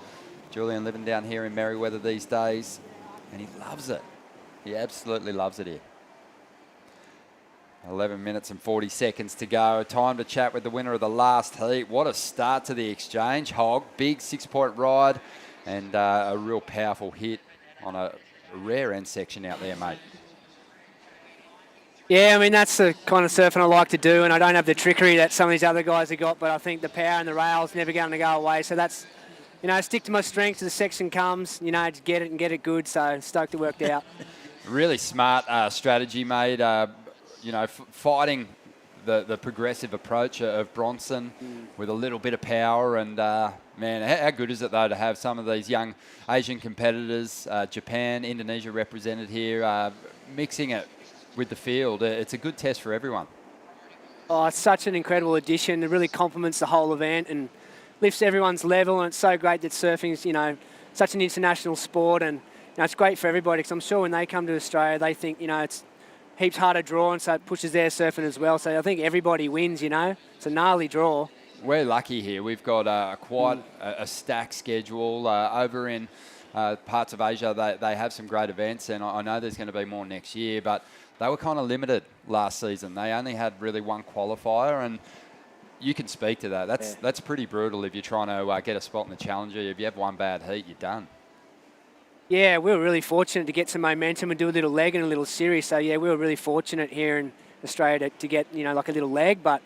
Julian living down here in Merriweather these days, and he loves it. He absolutely loves it here. 11 minutes and 40 seconds to go. Time to chat with the winner of the last heat. What a start to the exchange. Hog, big 6-point ride and a real powerful hit on a rare end section out there, mate. Yeah, I mean, that's the kind of surfing I like to do, and I don't have the trickery that some of these other guys have got, but I think the power and the rail's never going to go away. So that's, stick to my strengths as the section comes, just get it and get it good. So stoked it worked out. Really smart strategy, mate. Fighting the progressive approach of Bronson with a little bit of power. And, man, how good is it, though, to have some of these young Asian competitors, Japan, Indonesia represented here, mixing it with the field. It's a good test for everyone. Oh, it's such an incredible addition. It really complements the whole event and lifts everyone's level. And it's so great that surfing's, such an international sport. And it's great for everybody, because I'm sure when they come to Australia, they think, it's heaps harder draw, and so it pushes their surfing as well. So I think everybody wins, It's a gnarly draw. We're lucky here. We've got quite a stacked schedule over in parts of Asia. They have some great events, and I know there's going to be more next year, but they were kind of limited last season. They only had really one qualifier, and you can speak to that. That's pretty brutal if you're trying to get a spot in the Challenger. If you have one bad heat, you're done. Yeah, we were really fortunate to get some momentum and do a little leg and a little series. So, yeah, we were really fortunate here in Australia to get, like a little leg. But,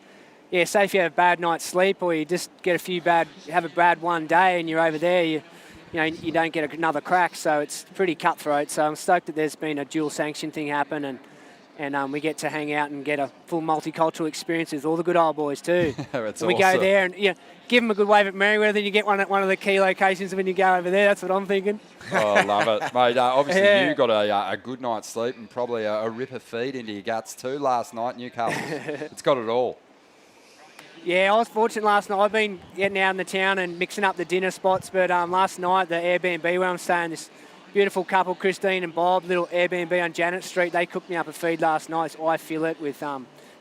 yeah, say if you have a bad night's sleep or you just get have a bad one day and you're over there, you don't get another crack. So it's pretty cutthroat. So I'm stoked that there's been a dual sanction thing happen and we get to hang out and get a full multicultural experience with all the good old boys too. That's we awesome. go there and give them a good wave at Merriweather, then you get one at one of the key locations when you go over there. That's what I'm thinking. Oh, I love it. Mate, obviously you got a good night's sleep and probably a ripper feed into your guts too last night, Newcastle. It's got it all. Yeah, I was fortunate last night. I've been getting out in the town and mixing up the dinner spots, but last night, the Airbnb where I'm staying, this beautiful couple, Christine and Bob, little Airbnb on Janet Street, they cooked me up a feed last night, so I fill it with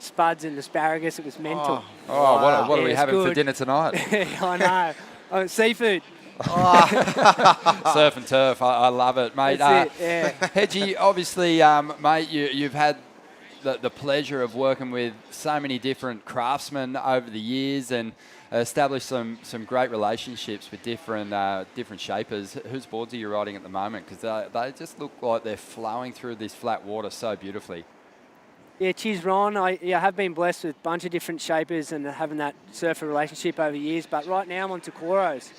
spuds and asparagus. It was mental. What are we having for dinner tonight? I know. Seafood. Surf and turf. I love it, mate. That's it, yeah. Hedgie, obviously, mate, you've had the pleasure of working with so many different craftsmen over the years and established some great relationships with different shapers. Whose boards are you riding at the moment? Because they just look like they're flowing through this flat water so beautifully. Yeah, cheers, Ron. I have been blessed with a bunch of different shapers and having that surfer relationship over the years. But right now I'm on Takoros.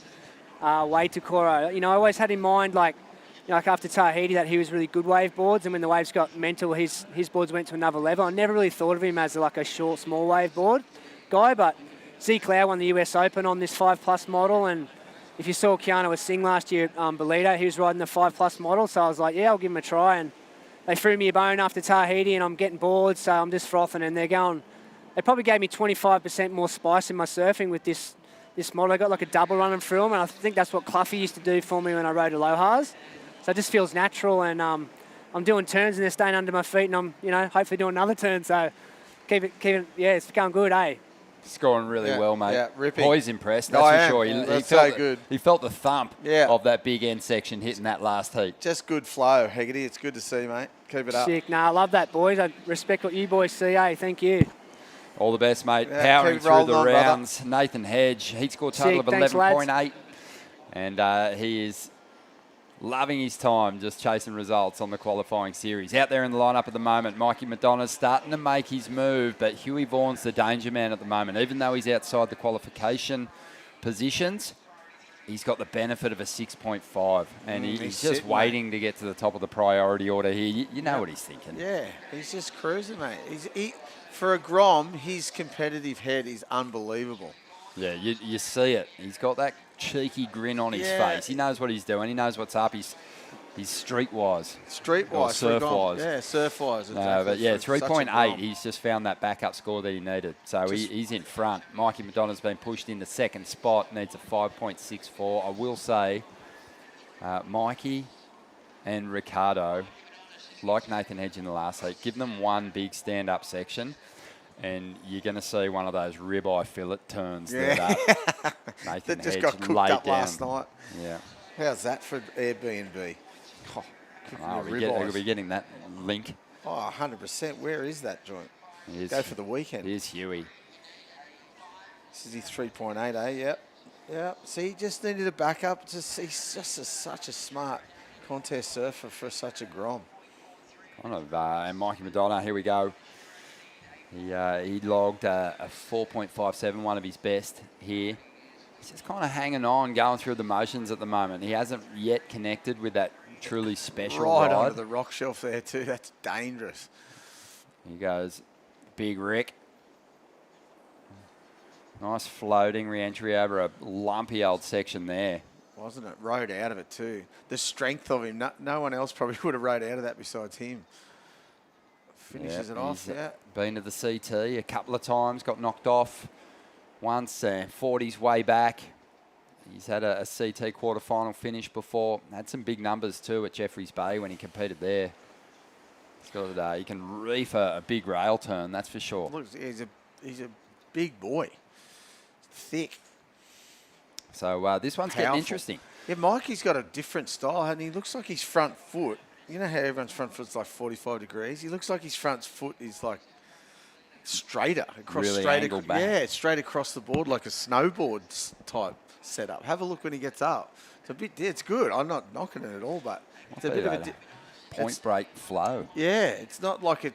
Wade Takoro. You know, I always had in mind, like after Tahiti, that he was really good wave boards, and when the waves got mental, his boards went to another level. I never really thought of him as like a short, small wave board guy, but Z Cloud won the US Open on this 5+ model, and if you saw Keanu sing last year at Bolito, he was riding the 5+ model, so I was like, yeah, I'll give him a try, and they threw me a bone after Tahiti, and I'm getting bored, so I'm just frothing, and they probably gave me 25% more spice in my surfing with this model. I got like a double running through them, and I think that's what Cluffy used to do for me when I rode Alohas. So it just feels natural, and I'm doing turns and they're staying under my feet, and I'm, hopefully doing another turn. So keep it, yeah, it's going good, eh? Scoring really well, mate. Yeah, ripping. Boy's impressed, that's for sure. That's so good. He felt the thump of that big end section hitting that last heat. Just good flow, Hegarty. It's good to see, mate. Keep it up. Sick. No, I love that, boys. I respect what you boys see, eh? Thank you. All the best, mate. Yeah, Powering keep through rolling the on, rounds. Brother. Nathan Hedge, he scored a total Sick. of Thanks, 11.8. And he is loving his time just chasing results on the qualifying series. Out there in the lineup at the moment, Mikey Madonna's starting to make his move, but Huey Vaughan's the danger man at the moment. Even though he's outside the qualification positions, he's got the benefit of a 6.5, and he's just waiting to get to the top of the priority order here. You know what he's thinking. Yeah, he's just cruising, mate. For a Grom, his competitive head is unbelievable. Yeah, you see it. He's got that cheeky grin on his face. He knows what he's doing. He knows what's up. He's streetwise. Streetwise. Surf-wise. Yeah, surf-wise. Exactly. But yeah, 3.8. He's just found that backup score that he needed. So he's in front. Mikey Madonna's been pushed into second spot. Needs a 5.64. I will say, Mikey and Ricardo, like Nathan Hedge in the last heat, give them one big stand-up section, and you're going to see one of those ribeye fillet turns that Nathan that just Hedge got cooked laid up down. last night. Yeah. How's that for Airbnb? We'll be getting that link. Oh, 100%. Where is that joint? Go for the weekend. Here's Huey. This is his 3.8, eh? Yep. Yeah. See, he just needed a backup. He's just such a smart contest surfer for such a Grom. And Mikey Madonna, here we go. He logged a 4.57, one of his best here. He's just kind of hanging on, going through the motions at the moment. He hasn't yet connected with that truly special ride. Onto the rock shelf there too. That's dangerous. He goes, Big Rick. Nice floating re-entry over a lumpy old section there. Wasn't it? Rode out of it too. The strength of him. No one else probably would have rode out of that besides him. Finishes it off, Been to the CT a couple of times, got knocked off once, 40's way back. He's had a CT quarterfinal finish before. Had some big numbers too at Jeffreys Bay when he competed there. He can reef a big rail turn, that's for sure. Look, he's a big boy. Thick. So this one's getting interesting. Yeah, Mikey's got a different style, and he looks like his front foot. You know how everyone's front foot's like 45 degrees? He looks like his front foot is like straighter. Angled back. Yeah, straight across the board like a snowboard type setup. Have a look when he gets up. It's good. I'm not knocking it at all, but it's a bit of a point break flow. Yeah, it's not like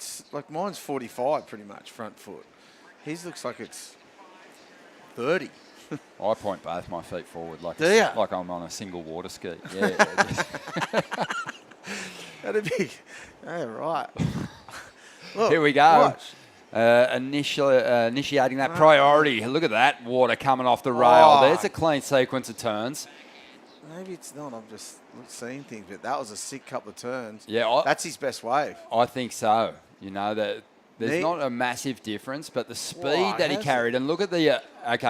mine's 45 pretty much front foot. His looks like it's 30. I point both my feet forward like I'm on a single water ski. Yeah. That'd be, right. Look, here we go. Initiating that priority. Look at that water coming off the rail. There's a clean sequence of turns. Maybe it's not. I'm just seeing things, but that was a sick couple of turns. Yeah, that's his best wave. I think so. There's not a massive difference, but the speed that he carried, and look at the,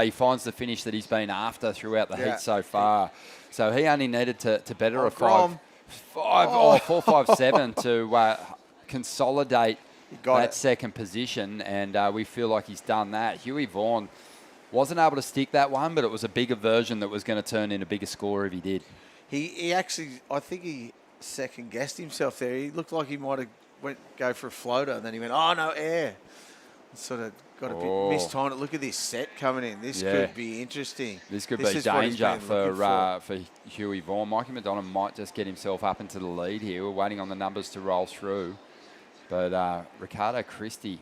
he finds the finish that he's been after throughout the heat so far. So he only needed to better a 4.57 to consolidate that second position, and we feel like he's done that. Huey Vaughan wasn't able to stick that one, but it was a bigger version that was going to turn in a bigger score if he did. He actually, I think he second-guessed himself there. He looked like he might have go for a floater, and then he went, oh, no, air. Sort of got a bit mistimed. Look at this set coming in. This could be interesting. This could be danger for Huey Vaughan. Mikey Madonna might just get himself up into the lead here. We're waiting on the numbers to roll through. But Ricardo Christie,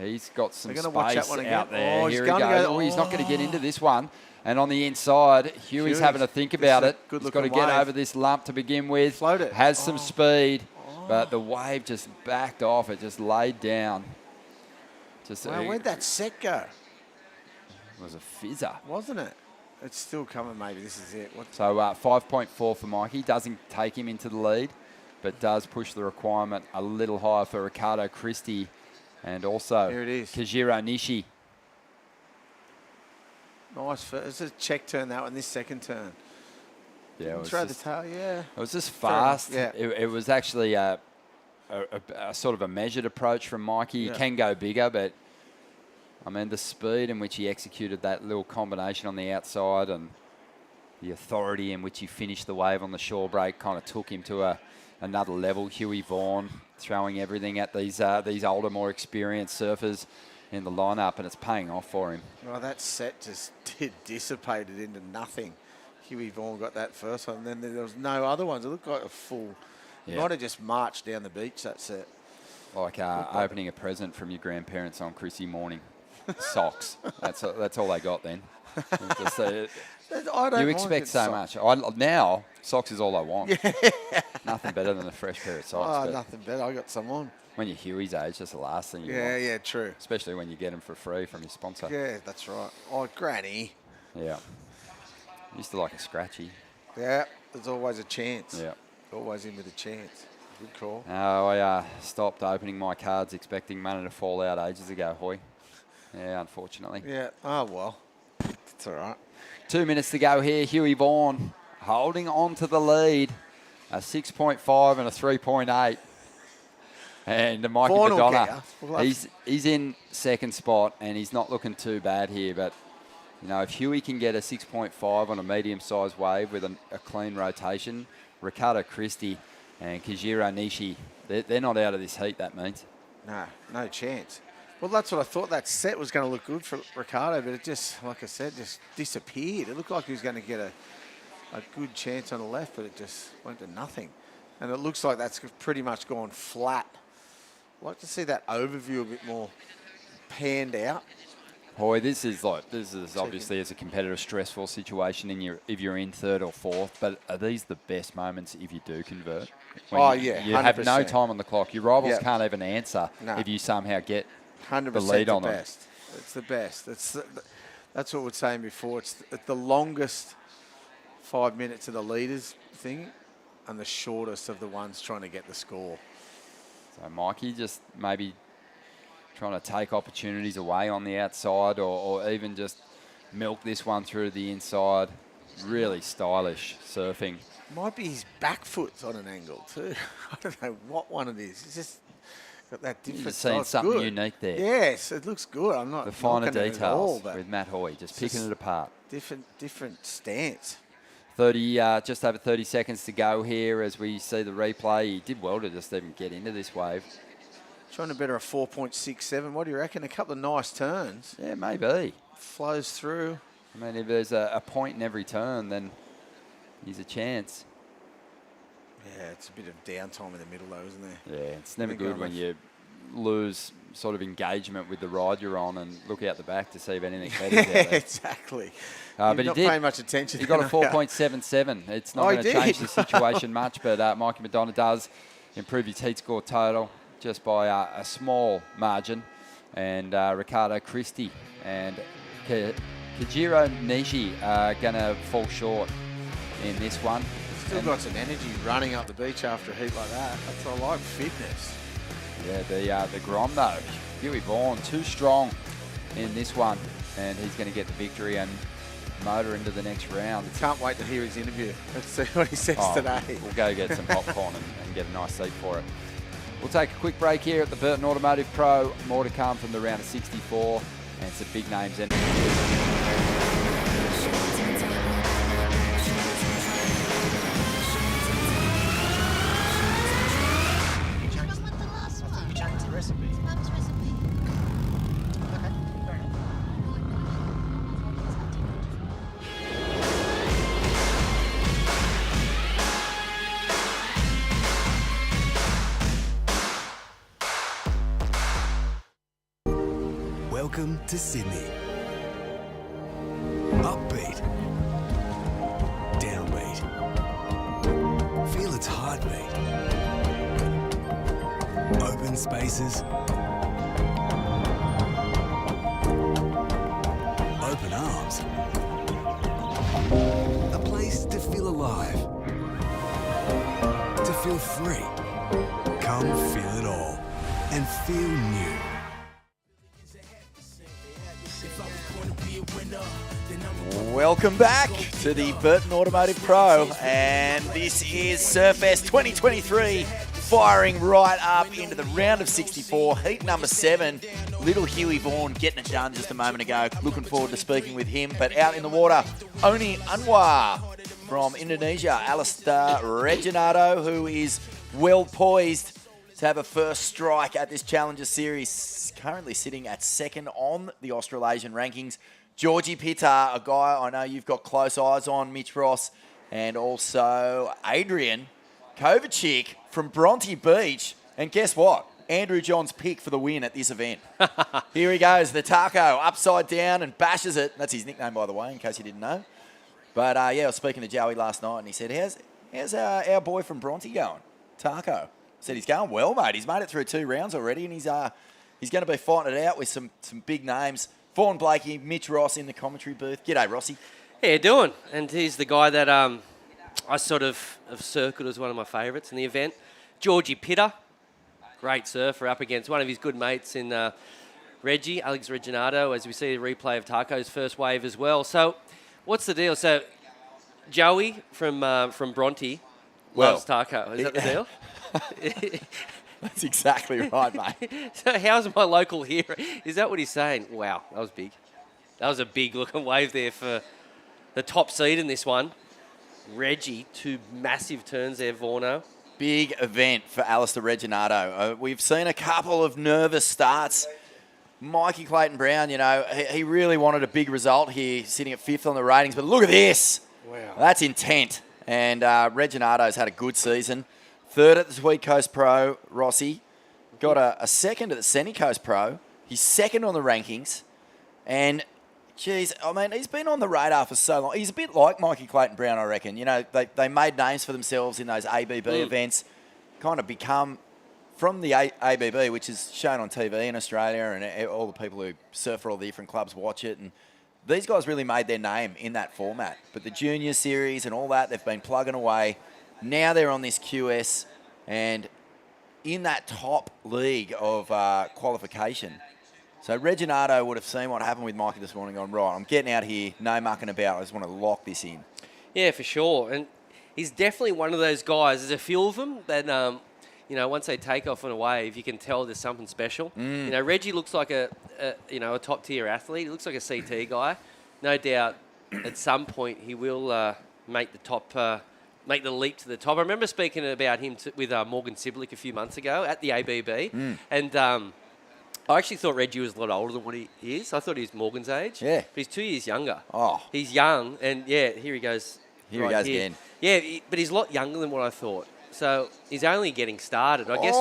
He's got some They're gonna watch that space one out again. there. Oh, he's Here he gonna goes. go- Oh, he's not going to get oh. into this one. And on the inside, Huey's having to think about it. Good He's got to looking get wave. over this lump to begin with. Float it. Has some speed, but the wave just backed off. It just laid down. Just Wow, where'd that set go? It was a fizzer. Wasn't it? It's still coming, maybe. This is it. What? So 5.4 for Mikey. Doesn't take him into the lead, but does push the requirement a little higher for Ricardo Christie and also Here it is. Kajiro Nishi. Nice. It's a check turn, that one, this second turn. Yeah, it was Throw the just- tail, yeah. It was just Fair enough, fast. yeah. It was actually a sort of a measured approach from Mikey. Yeah. He can go bigger, but I mean the speed in which he executed that little combination on the outside and the authority in which he finished the wave on the shore break kind of took him to another level. Huey Vaughan throwing everything at these older, more experienced surfers in the lineup, and it's paying off for him. Well, that set just dissipated into nothing. Huey Vaughan got that first one, and then there was no other ones. It looked like a full... Yeah. Might have just marched down the beach, that set. Like opening a present from your grandparents on Chrissy morning. Socks. That's all they got then. Just, I don't you mind expect good so socks. much. Now, socks is all I want. Nothing better than a fresh pair of socks. Oh, but nothing better. I got some on. when you're Huey's age, that's the last thing you Yeah, want. yeah, true. Especially when you get them for free from your sponsor. Yeah, that's right. Oh, Granny. Yeah. Used to like a scratchy. Yeah, there's always a chance. Yeah. Always in with a chance. Good call. I stopped opening my cards expecting money to fall out ages ago, Hoy. Yeah, unfortunately. Yeah, oh well. It's all right. 2 minutes to go here. Huey Vaughan holding on to the lead. A 6.5 and a 3.8. And Mikey Vaughan will Madonna, get you. We'll have- he's in second spot and he's not looking too bad here. But, you know, if Huey can get a 6.5 on a medium-sized wave with a clean rotation, Ricardo Christie and Kajiro Nishi, they're not out of this heat, that means. No, no chance. Well, that's what I thought. That set was going to look good for Ricardo, but it just, like I said, just disappeared. It looked like he was going to get a good chance on the left, but it just went to nothing. And it looks like that's pretty much gone flat. I'd like to see that overview a bit more panned out. Boy, this is obviously as a competitor stressful situation if you're in third or fourth, but are these the best moments if you do convert? Oh, yeah, You have no 100%. time on the clock. Your rivals Yep. can't even answer No. if you somehow get 100% the lead on the them. best. It's the best. That's what we're saying before. It's the longest 5 minutes of the leaders thing and the shortest of the ones trying to get the score. So Mikey just maybe trying to take opportunities away on the outside or even just milk this one through the inside. Really stylish surfing. Might be his back foot's on an angle too. I don't know what one it is. It's just got that different. just seeing it's something good. unique there. Yes, it looks good. I'm not The finer knocking it at all, details but with Matt Hoy, just it's picking it apart. Different stance. 30, just over 30 seconds to go here as we see the replay. He did well to just even get into this wave. Trying to better a 4.67. What do you reckon? A couple of nice turns. Yeah, maybe. Flows through. I mean, if there's a point in every turn, then he's a chance. Yeah, it's a bit of downtime in the middle though, isn't there? Yeah, it's never Think good I'm when a- you lose sort of engagement with the ride you're on and look out the back to see if anything better out there. Exactly. But You're he not did. paying much attention. He got a then, are you? 4.77. It's not Oh, he going to change did. the situation much, but Mikey Madonna does improve his heat score total just by a small margin. And Ricardo Christie and Kajiro Nishi are going to fall short in this one. Still got some energy running up the beach after a heat like that. That's what I like, fitness. Yeah, the Grom though, Huey Vaughan, too strong in this one, and he's going to get the victory and motor into the next round. Can't wait to hear his interview. Let's see what he says today. We'll go get some popcorn and get a nice seat for it. We'll take a quick break here at the Burton Automotive Pro. More to come from the round of 64 and some big names. Welcome to Sydney. Upbeat. Downbeat. Feel its heartbeat. Open spaces. Open arms. A place to feel alive. To feel free. Come feel it all and feel new. Welcome back to the Burton Automotive Pro, and this is Surfest 2023, firing right up into the round of 64, heat number 7. Little Huey Vaughan getting it done just a moment ago. Looking forward to speaking with him. But out in the water, Oni Anwar from Indonesia, Alistair Reginato, who is well poised to have a first strike at this Challenger Series, currently sitting at second on the Australasian rankings. Georgie Pitter, a guy I know you've got close eyes on, Mitch Ross, and also Adrian Kovacic from Bronte Beach. And guess what? Andrew John's pick for the win at this event. Here he goes, the taco, upside down and bashes it. That's his nickname, by the way, in case you didn't know. But yeah, I was speaking to Joey last night, and he said, how's our boy from Bronte going? Taco. I said, he's going well, mate. He's made it through 2 rounds already, and he's going to be fighting it out with some big names. Vaughan Blakey, Mitch Ross in the commentary booth. G'day, Rossi. How you doing? And he's the guy that I sort of have circled as one of my favourites in the event. Georgie Pitter, great surfer, up against one of his good mates in Reggie, Alex Reginato, as we see the replay of Taco's first wave as well. So what's the deal? So Joey from Bronte loves Taco. Is that the deal? That's exactly right, mate. So how's my local hero? Is that what he's saying? Wow, that was big. That was a big looking wave there for the top seed in this one. Reggie, 2 massive turns there, Vorno. Big event for Alistair Reginato. We've seen a couple of nervous starts. Mikey Clayton-Brown, you know, he really wanted a big result here, sitting at 5th on the ratings. But look at this. Wow. That's intent. And Reginato's had a good season. 3rd at the Tweed Coast Pro, Rossi. Got a 2nd at the Sunny Coast Pro. He's 2nd on the rankings. And, geez, I mean, he's been on the radar for so long. He's a bit like Mikey Clayton-Brown, I reckon. You know, they made names for themselves in those ABB events. Kind of become, from the ABB, which is shown on TV in Australia, and all the people who surf for all the different clubs watch it. And these guys really made their name in that format. But the Junior Series and all that, they've been plugging away. Now they're on this QS and in that top league of qualification. So Reginato would have seen what happened with Mikey this morning, gone, right, I'm getting out here, no mucking about, I just want to lock this in. Yeah, for sure. And he's definitely one of those guys. There's a few of them that, you know, once they take off on a wave, you can tell there's something special. You know, Reggie looks like a top-tier athlete. He looks like a CT guy. No doubt at some point he will make the top... make the leap to the top. I remember speaking about him with Morgan Siblick a few months ago at the ABB, and I actually thought Reggie was a lot older than what he is. I thought he was Morgan's age. Yeah. But he's 2 years younger. Oh. He's young, and yeah, here he goes. Here he goes again. Yeah, but he's a lot younger than what I thought. So he's only getting started. I guess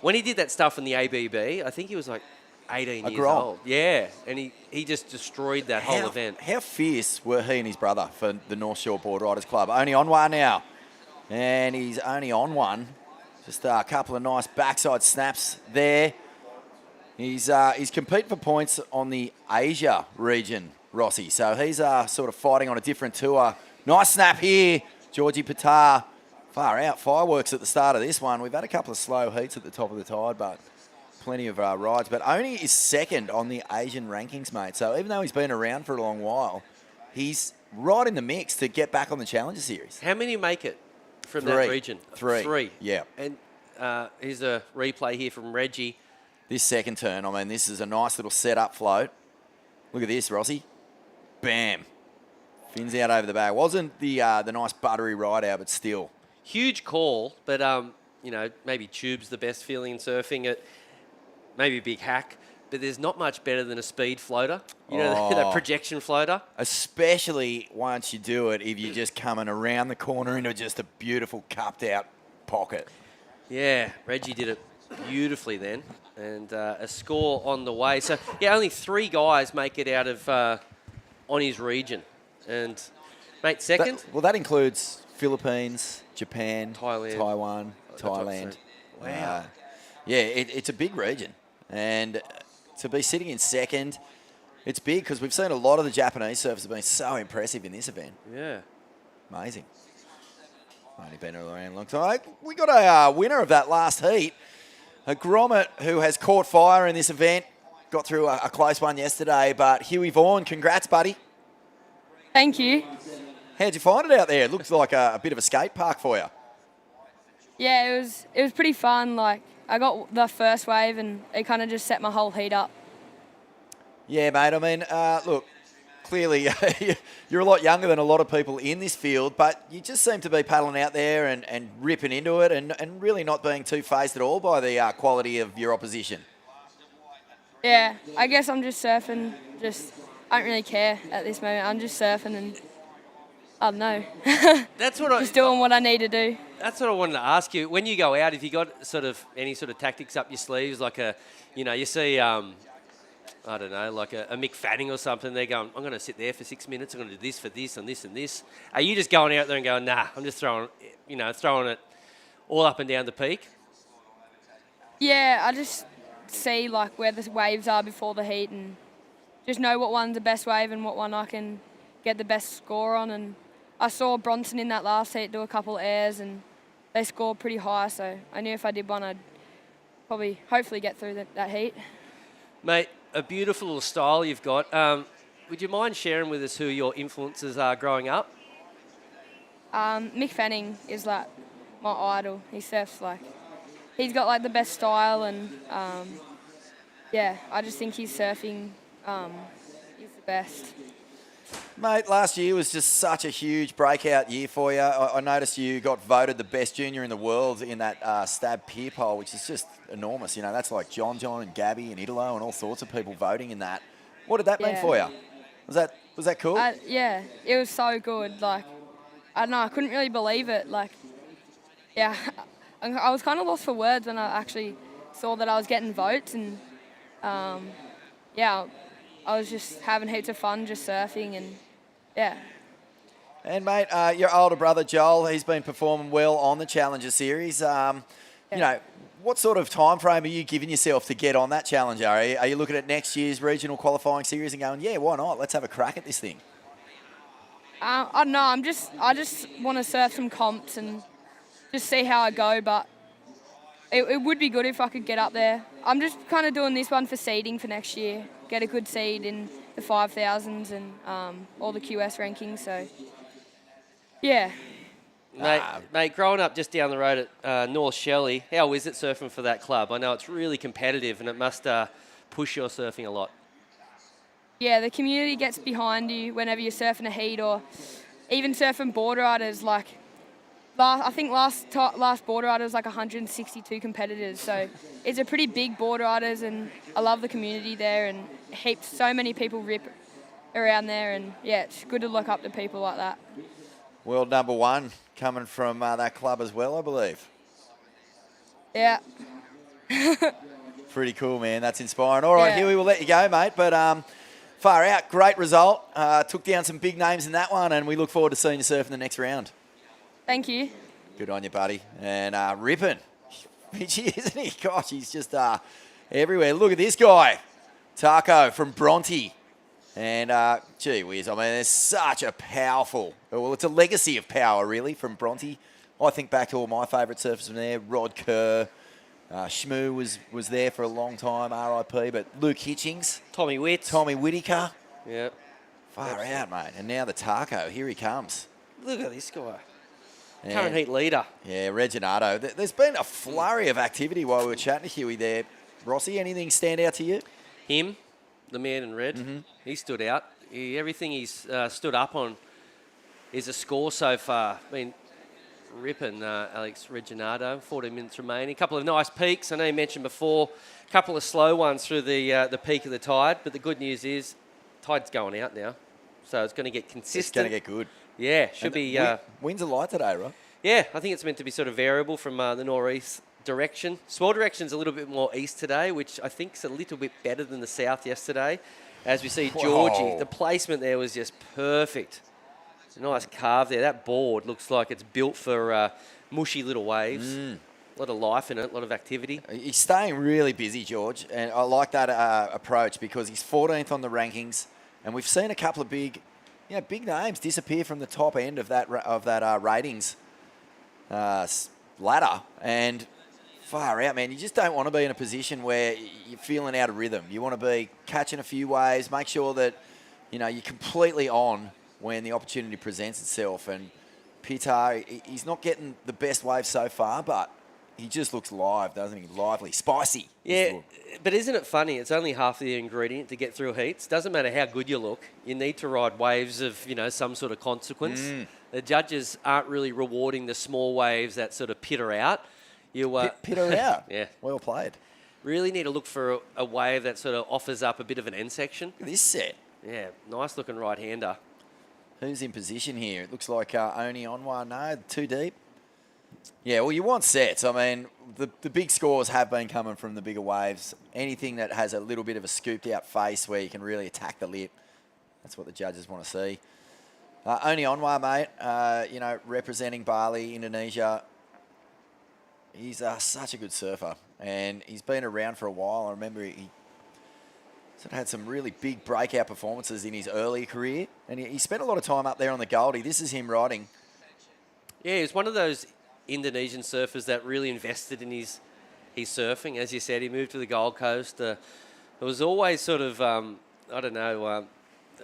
when he did that stuff in the ABB, I think he was like 18 years old. Yeah, and he just destroyed that whole event. How fierce were he and his brother for the North Shore Board Riders Club? Only on one now. And he's only on one. Just a couple of nice backside snaps there. He's competing for points on the Asia region, Rossi. So he's sort of fighting on a different tour. Nice snap here. Georgie Pitar. Far out. Fireworks at the start of this one. We've had a couple of slow heats at the top of the tide, but plenty of rides. But Oni is 2nd on the Asian rankings, mate. So even though he's been around for a long while, he's right in the mix to get back on the Challenger Series. How many make it from that region? 3. 3. Yeah. And here's a replay here from Reggie. This second turn, I mean, this is a nice little set-up float. Look at this, Rossi. Bam. Fins out over the bag. Wasn't the nice buttery ride out, but still. Huge call, but, you know, maybe tube's the best feeling in surfing. It maybe a big hack, but there's not much better than a speed floater. You know, that projection floater. Especially once you do it, if you're just coming around the corner into just a beautiful cupped-out pocket. Yeah, Reggie did it beautifully then, and a score on the way. So, yeah, only 3 guys make it out of on his region. And, mate, second? That includes Philippines, Japan, Thailand. Taiwan, That's what I'm Thailand. saying. Wow. Yeah, it's a big region. And to be sitting in second, it's big because we've seen a lot of the Japanese surfers have been so impressive in this event. Yeah. Amazing. Only been around a long time. We got a winner of that last heat, a Grommet who has caught fire in this event. Got through a close one yesterday, but Huey Vaughan, congrats, buddy. Thank you. How'd you find it out there? It looks like a bit of a skate park for you. Yeah, it was pretty fun. Like, I got the first wave and it kind of just set my whole heat up. Yeah, mate. I mean, look, clearly you're a lot younger than a lot of people in this field, but you just seem to be paddling out there and ripping into it and really not being too fazed at all by the quality of your opposition. Yeah, I guess I'm just surfing. I don't really care at this moment. I'm just surfing and I don't know. That's what just doing what I need to do. That's what I wanted to ask you. When you go out, if you got sort of any sort of tactics up your sleeves, like you see, I don't know, like a Mick Fanning or something, they're going, I'm going to sit there for 6 minutes, I'm going to do this for this and this and this. Are you just going out there and going, nah, I'm just throwing it all up and down the peak? Yeah, I just see like where the waves are before the heat and just know what one's the best wave and what one I can get the best score on. And I saw Bronson in that last heat do a couple of airs and they scored pretty high, so I knew if I did one I'd probably hopefully get through that heat. Mate, a beautiful little style you've got. Would you mind sharing with us who your influences are growing up? Mick Fanning is like my idol. He surfs he's got like the best style and yeah, I just think his surfing is the best. Mate, last year was just such a huge breakout year for you. I noticed you got voted the best junior in the world in that Stab Pier poll, which is just enormous. You know, that's like John and Gabby and Italo and all sorts of people voting in that. What did that mean for you? Was that cool? Yeah, it was so good. Like, I don't know, I couldn't really believe it. Like, yeah, I was kind of lost for words when I actually saw that I was getting votes and yeah, I was just having heaps of fun just surfing and yeah. And mate, your older brother Joel, he's been performing well on the Challenger Series. You know, what sort of time frame are you giving yourself to get on that Challenger? Are you looking at next year's regional qualifying series and going, yeah, why not? Let's have a crack at this thing. I don't know. I just want to surf some comps and just see how I go. But it would be good if I could get up there. I'm just kind of doing this one for seeding for next year. Get a good seed in the 5,000s and all the QS rankings. So, yeah. Mate, growing up just down the road at North Shelley, how is it surfing for that club? I know it's really competitive and it must push your surfing a lot. Yeah, the community gets behind you whenever you're surfing a heat or even surfing board riders. Like, I think last board rider was like 162 competitors. So it's a pretty big board riders and I love the community there and so many people rip around there and yeah, it's good to look up to people like that. World number one coming from that club as well, I believe. Yeah. Pretty cool, man. That's inspiring. All right, Huey, we'll let you go, mate. But far out, great result. Took down some big names in that one, and we look forward to seeing you surf in the next round. Thank you. Good on you, buddy. And ripping. Richie, isn't he? Gosh, he's just everywhere. Look at this guy. Taco from Bronte. And gee whiz, I mean, there's such a powerful, well, it's a legacy of power, really, from Bronte. I think back to all my favourite surfers from there. Rod Kerr, Shmoo was there for a long time, RIP, but Luke Hitchings. Tommy Whittaker. Yeah. Far out, mate. And now the Taco, here he comes. Look at this guy. Yeah. Current heat leader. Yeah, Reginato. There's been a flurry of activity while we were chatting to Huey there. Rossi, anything stand out to you? Him, the man in red, he stood out. Everything he's stood up on is a score so far. I mean, ripping Alex Reginato, 14 minutes remaining. A couple of nice peaks. I know you mentioned before, a couple of slow ones through the peak of the tide, but the good news is tide's going out now. So it's going to get consistent. It's going to get good. Yeah, should be. Winds are light today, right? Yeah, I think it's meant to be sort of variable from the northeast direction. Swell direction's a little bit more east today, which I think is a little bit better than the south yesterday. As we see Georgie, Whoa. the placement there was just perfect. Nice carve there. That board looks like it's built for mushy little waves. A lot of life in it, a lot of activity. He's staying really busy, George, and I like that approach because he's 14th on the rankings, and we've seen a couple of big names disappear from the top end of that ratings ladder, and far out, man. You just don't want to be in a position where you're feeling out of rhythm. You want to be catching a few waves, make sure that you're completely on when the opportunity presents itself. And Pitar, he's not getting the best wave so far, but he just looks live, doesn't he? Lively, spicy. Yeah, but isn't it funny? It's only half the ingredient to get through heats. Doesn't matter how good you look. You need to ride waves of, some sort of consequence. The judges aren't really rewarding the small waves that sort of pitter out. Pitter out. Yeah. Well played. Really need to look for a wave that sort of offers up a bit of an end section. Look at this set. Yeah, nice looking right-hander. Who's in position here? It looks like Oni Onwa. No, too deep. Yeah, well, you want sets. I mean, the big scores have been coming from the bigger waves. Anything that has a little bit of a scooped-out face where you can really attack the lip, that's what the judges want to see. Oni Onwa, mate, representing Bali, Indonesia. He's such a good surfer, and he's been around for a while. I remember he sort of had some really big breakout performances in his early career, and he spent a lot of time up there on the Goldie. This is him riding. Yeah, he's one of those Indonesian surfers that really invested in his surfing. As you said, he moved to the Gold Coast. It was always sort of,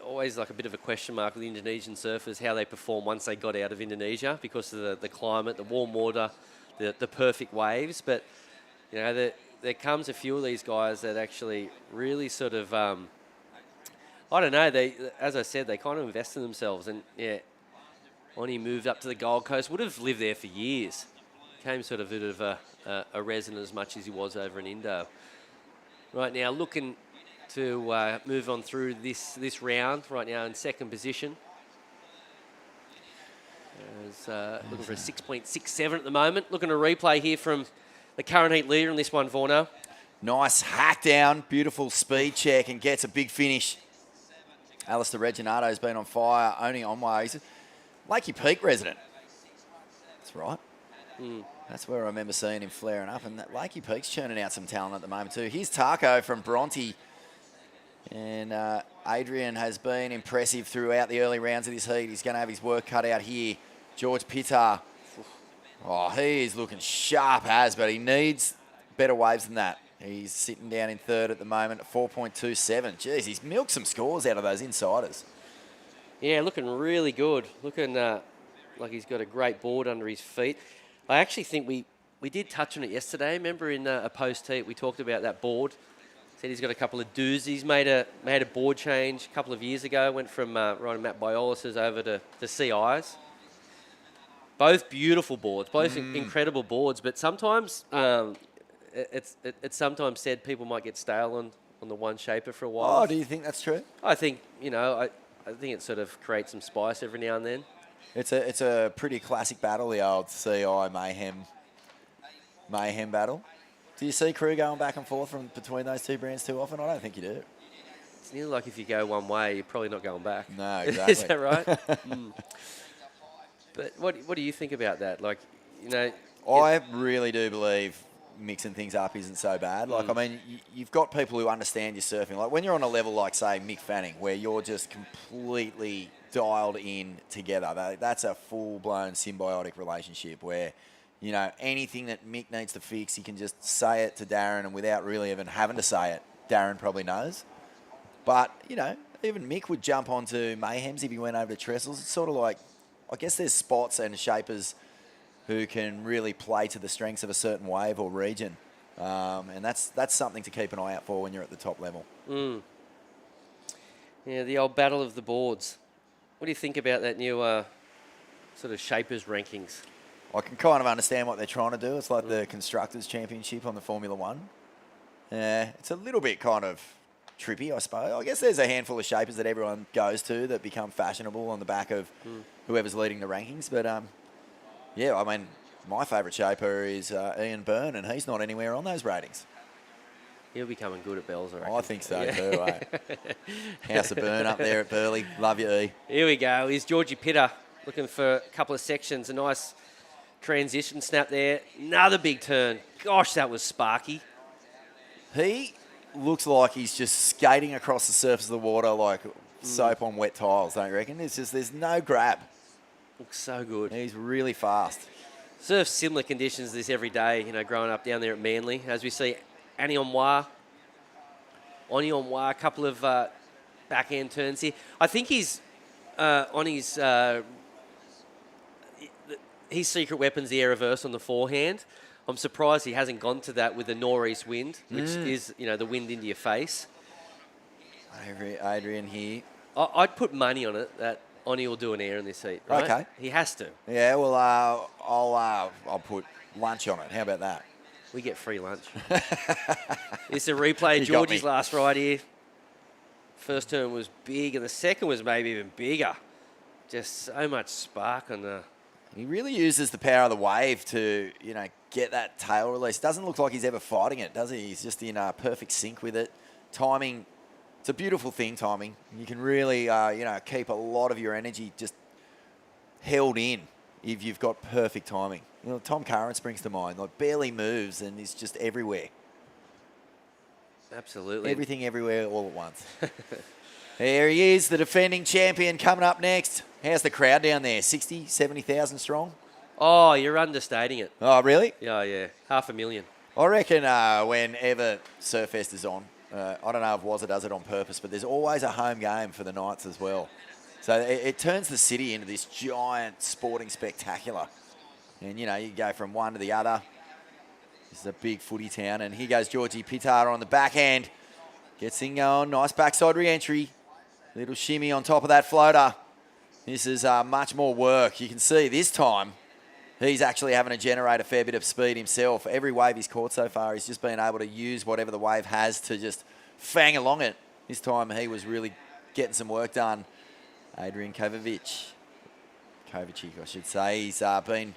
always like a bit of a question mark with the Indonesian surfers, how they perform once they got out of Indonesia because of the climate, the warm water, the perfect waves. But, there comes a few of these guys that actually really sort of, as I said, they kind of invest in themselves. And, yeah, when he moved up to the Gold Coast, would have lived there for years. Became sort of a bit of a resident as much as he was over in Indo. Right now, looking to move on through this round. Right now in second position. Looking for a 6.67 at the moment. Looking to replay here from the current heat leader in this one, Vorno. Nice hack down, beautiful speed check, and gets a big finish. Alistair Reginato's been on fire, only on way. He's a Lakey Peak resident. That's right. That's where I remember seeing him flaring up, and that Lakey Peak's churning out some talent at the moment too. Here's Tarko from Bronte, and Adrian has been impressive throughout the early rounds of this heat. He's going to have his work cut out here. George Pitar. Oh, he is looking sharp as, but he needs better waves than that. He's sitting down in third at the moment at 4.27. Jeez, he's milked some scores out of those insiders. Yeah, looking really good. Looking like he's got a great board under his feet. I actually think we did touch on it yesterday. Remember in a post-heat we talked about that board. Said he's got a couple of doozies. Made a board change a couple of years ago. Went from riding Matt Biolis's over to the CIs. Both beautiful boards, both incredible boards. But sometimes it's sometimes said people might get stale on the one shaper for a while. Oh, do you think that's true? I think I think it sort of creates some spice every now and then. It's a pretty classic battle, the old CI Mayhem battle. Do you see crew going back and forth from between those two brands too often? I don't think you do. It's nearly like if you go one way, you're probably not going back. No, exactly. Is that right? But what do you think about that? Like, I really do believe mixing things up isn't so bad. Like, I mean, you've got people who understand your surfing. Like when you're on a level like, say, Mick Fanning, where you're just completely dialed in together. That's a full-blown symbiotic relationship where, anything that Mick needs to fix, he can just say it to Darren, and without really even having to say it, Darren probably knows. But, even Mick would jump onto Mayhems if he went over to Trestles. It's sort of like, I guess there's spots and shapers who can really play to the strengths of a certain wave or region. And that's something to keep an eye out for when you're at the top level. Yeah, the old battle of the boards. What do you think about that new sort of shapers rankings? I can kind of understand what they're trying to do. It's like the Constructors' Championship on the Formula One. Yeah, it's a little bit kind of trippy, I suppose. I guess there's a handful of shapers that everyone goes to that become fashionable on the back of whoever's leading the rankings. But, yeah, I mean, My favourite shaper is Ian Burton, and he's not anywhere on those ratings. He'll be coming good at Bells, I reckon. I think so too, eh? House of Burn up there at Burley. Love you, E. Here we go. Here's Georgie Pitter looking for a couple of sections. A nice transition snap there. Another big turn. Gosh, that was sparky. He looks like he's just skating across the surface of the water like soap on wet tiles, don't you reckon? It's just, there's no grab. Looks so good. He's really fast. Surf similar conditions to this every day, you know, growing up down there at Manly. As we see, Oni Onwa, a couple of backhand turns here. I think he's on his secret weapon's the air reverse on the forehand. I'm surprised he hasn't gone to that with the northeast wind, which is, you know, the wind into your face. Adrian here. I'd put money on it that Oni will do an air in this heat, right? Okay. He has to. Yeah, well, I'll put lunch on it. How about that? We get free lunch. This is a replay of You got Georgie's me. last ride here. First turn was big, and the second was maybe even bigger. Just so much spark on the... He really uses the power of the wave to, you know, get that tail release. Doesn't look like he's ever fighting it, does he? He's just in perfect sync with it. Timing, it's a beautiful thing, timing. You can really, you know, keep a lot of your energy just held in if you've got perfect timing. You know, Tom Curran springs to mind. Like, barely moves and is just everywhere. Absolutely. Everything everywhere all at once. There he is, the defending champion coming up next. How's the crowd down there? 60, 70,000 strong? Oh, you're understating it. Oh, really? Yeah. 500,000. I reckon whenever Surfest is on, I don't know if Wazza does it on purpose, but there's always a home game for the Knights as well. So it turns the city into this giant sporting spectacular. And, you know, you go from one to the other. This is a big footy town. And here goes Georgie Pitter on the backhand. Gets thing going. Nice backside re-entry. Little shimmy on top of that floater. This is much more work. You can see this time he's actually having to generate a fair bit of speed himself. Every wave he's caught so far, he's just been able to use whatever the wave has to just fang along it. This time he was really getting some work done. Adrian Kovacic, I should say. He's been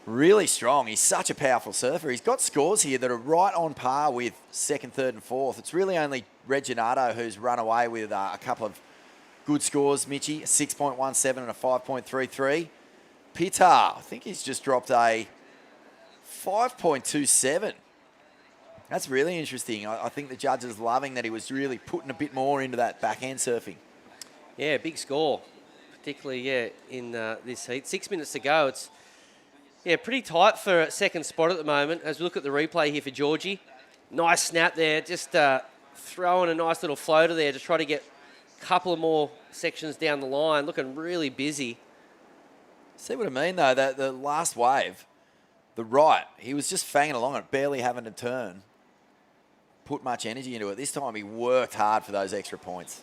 really strong. He's such a powerful surfer. He's got scores here that are right on par with second, third and fourth. It's really only Regginato who's run away with a couple of good scores, Mitchie, a 6.17 and a 5.33. Pitter, I think he's just dropped a 5.27. That's really interesting. I think the judges loving that he was really putting a bit more into that backhand surfing. Yeah, big score, particularly, in this heat. 6 minutes to go. It's, pretty tight for second spot at the moment. As we look at the replay here for Georgie. Nice snap there. Just throwing a nice little floater there to try to get a couple of more sections down the line. Looking really busy. See what I mean, though? That the last wave, the right, he was just fanging along it, barely having to turn. Put much energy into it. This time he worked hard for those extra points.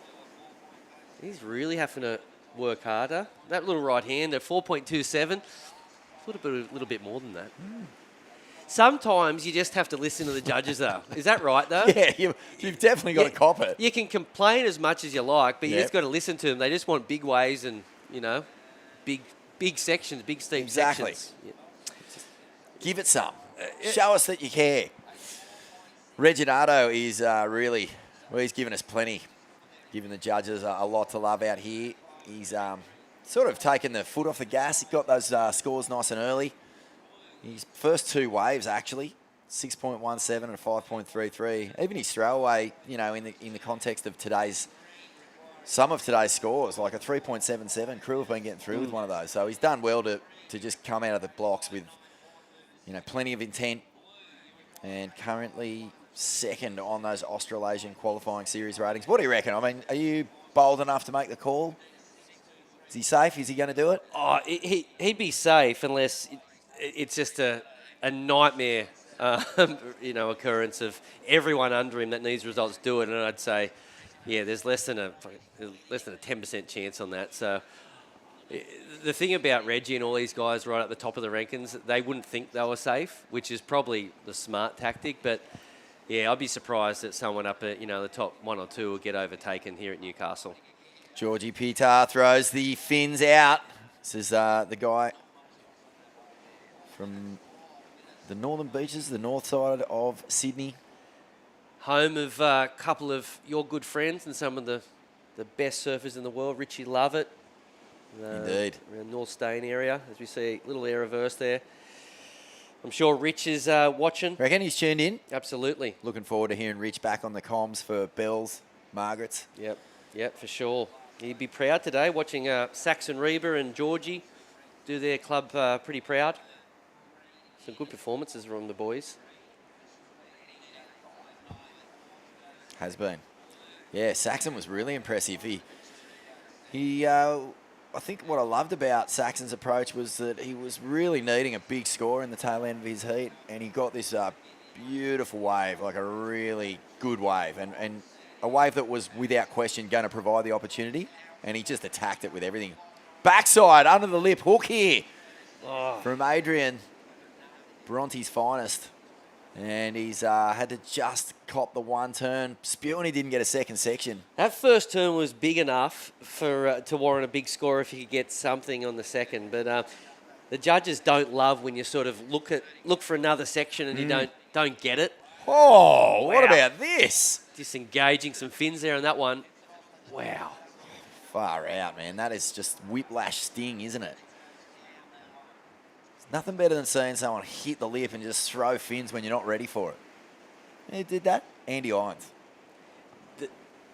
He's really having to work harder. That little right hand, a 4.27. A little bit more than that. Sometimes you just have to listen to the judges, though. Is that right, though? Yeah, you've definitely got to cop it. You can complain as much as you like, but you just got to listen to them. They just want big waves and, big sections, big steep sections. Yeah. Give it some. Show us that you care. Regginato is really, he's given us plenty. Giving the judges a lot to love out here. He's sort of taken the foot off the gas. He got those scores nice and early. His first two waves, actually, 6.17 and a 5.33. Even his throwaway, in the context of some of today's scores, like a 3.77. Crew have been getting through with one of those. So he's done well to just come out of the blocks with, plenty of intent. And currently second on those Australasian qualifying series ratings. What do you reckon? I mean, are you bold enough to make the call? Is he safe? Is he going to do it? Oh, he'd be safe unless it's just a nightmare, occurrence of everyone under him that needs results do it. And I'd say, there's less than a 10% chance on that. So the thing about Reggie and all these guys right at the top of the rankings, they wouldn't think they were safe, which is probably the smart tactic. But I'd be surprised that someone up at the top one or two will get overtaken here at Newcastle. Georgie Pitter throws the fins out. This is the guy from the northern beaches, the north side of Sydney. Home of a couple of your good friends and some of the best surfers in the world. Richie Lovett. Indeed. Around North Stain area, as we see a little air reverse there. I'm sure Rich is watching. Reckon he's tuned in? Absolutely. Looking forward to hearing Rich back on the comms for Bells, Margaret's. Yep, for sure. He'd be proud today watching Saxon Reba and Georgie do their club pretty proud. Some good performances from the boys. Has been. Yeah, Saxon was really impressive. I think what I loved about Saxon's approach was that he was really needing a big score in the tail end of his heat, and he got this beautiful wave, like a really good wave, and a wave that was without question going to provide the opportunity, and he just attacked it with everything. Backside, under the lip, hook here from Adrian, Bronte's finest. And he's had to just cop the one turn. Spewing he didn't get a second section. That first turn was big enough for to warrant a big score if he could get something on the second. But the judges don't love when you sort of look for another section and you don't get it. Oh, what about this? Disengaging some fins there on that one. Wow. Far out, man. That is just whiplash sting, isn't it? Nothing better than seeing someone hit the lip and just throw fins when you're not ready for it. Who did that? Andy Irons.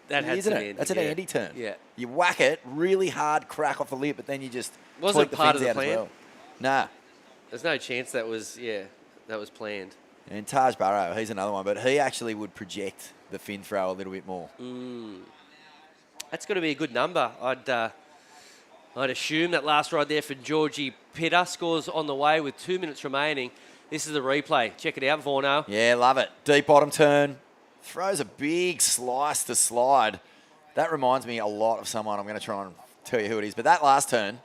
That had Isn't some it? Andy, That's an Andy turn. Yeah. You whack it, really hard crack off the lip, but then you just Wasn't tweak the part of fins the out as plan? well. Nah. There's no chance that was planned. And Taj Burrow, he's another one, but he actually would project the fin throw a little bit more. That's got to be a good number. I'd assume that last ride there for Georgie Pitter scores on the way with 2 minutes remaining. This is the replay. Check it out, Vorno. Yeah, love it. Deep bottom turn. Throws a big slice to slide. That reminds me a lot of someone. I'm going to try and tell you who it is. But that last turn,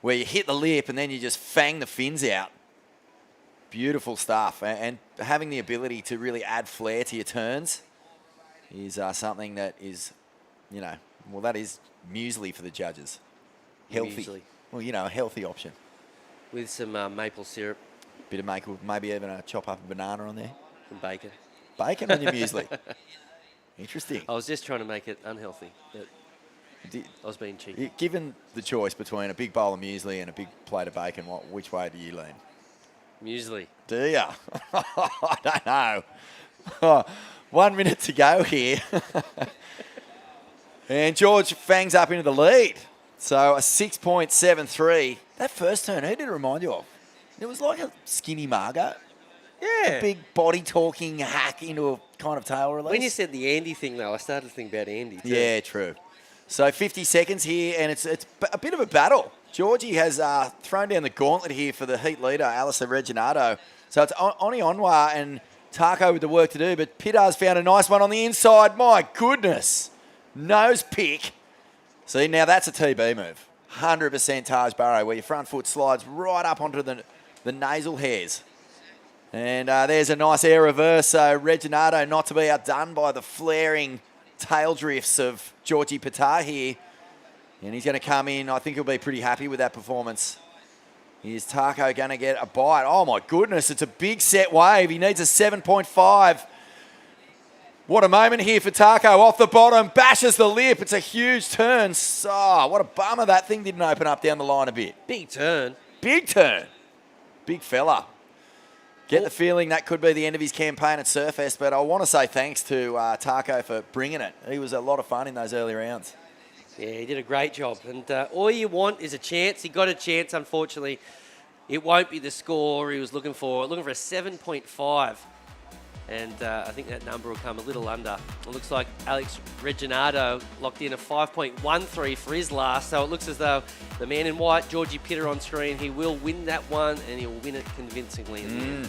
where you hit the lip and then you just fang the fins out. Beautiful stuff. And having the ability to really add flair to your turns is something that is, that is muesli for the judges. Healthy. Muesli. Well, a healthy option. With some maple syrup. Bit of maple, maybe even a chop up a banana on there. Some bacon. Bacon on your muesli. Interesting. I was just trying to make it unhealthy, but I was being cheeky. Given the choice between a big bowl of muesli and a big plate of bacon, which way do you lean? Muesli. Do you? I don't know. 1 minute to go here. And George fangs up into the lead. So a 6.73. That first turn, who did it remind you of? It was like a skinny Margot. Yeah. A big body talking hack into a kind of tail release. When you said the Andy thing, though, I started to think about Andy, too. Yeah, true. So 50 seconds here, and it's a bit of a battle. Georgie has thrown down the gauntlet here for the heat leader, Alistair Reginato. So it's Oni Onwa and Taco with the work to do, but Pittar's found a nice one on the inside. My goodness. Nose pick. See, now that's a TB move. 100% Taj Burrow, where your front foot slides right up onto the nasal hairs. And there's a nice air reverse. So Reginato not to be outdone by the flaring tail drifts of Georgie Pittar here. And he's going to come in. I think he'll be pretty happy with that performance. Is Taco going to get a bite? Oh, my goodness. It's a big set wave. He needs a 7.5. What a moment here for Taco. Off the bottom, bashes the lip. It's a huge turn. So, what a bummer that thing didn't open up down the line a bit. Big turn. Big turn. Big fella. Get the feeling that could be the end of his campaign at Surfest, but I want to say thanks to Taco for bringing it. He was a lot of fun in those early rounds. Yeah, he did a great job. And all you want is a chance. He got a chance, unfortunately. It won't be the score he was looking for. Looking for a 7.5. And I think that number will come a little under. It looks like Alex Reginato locked in a 5.13 for his last. So it looks as though the man in white, Georgie Pitter on screen, he will win that one, and he'll win it convincingly in the end.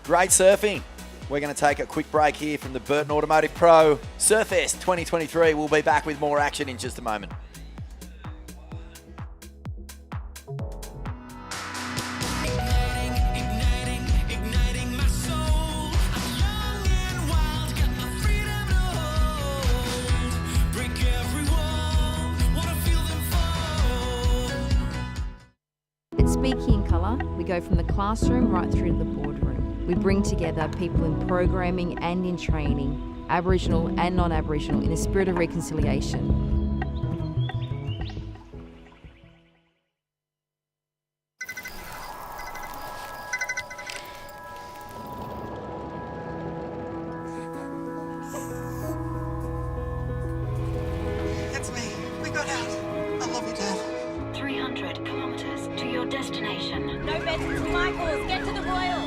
Great surfing. We're going to take a quick break here from the Burton Automotive Pro Surfest 2023. We'll be back with more action in just a moment. At Speaking in Colour, we go from the classroom right through to the boardroom. We bring together people in programming and in training, Aboriginal and non-Aboriginal, in a spirit of reconciliation. It's me. We got out. I love you, Dad. 300 kilometres to your destination. No beds to Michaels. Get to the Royal.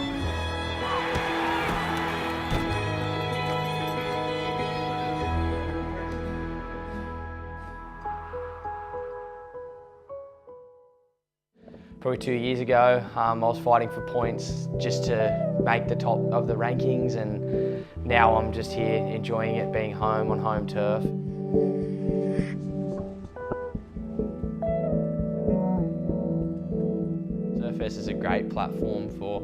Probably 2 years ago, I was fighting for points just to make the top of the rankings, and now I'm just here enjoying it, being home on home turf. Surfest is a great platform for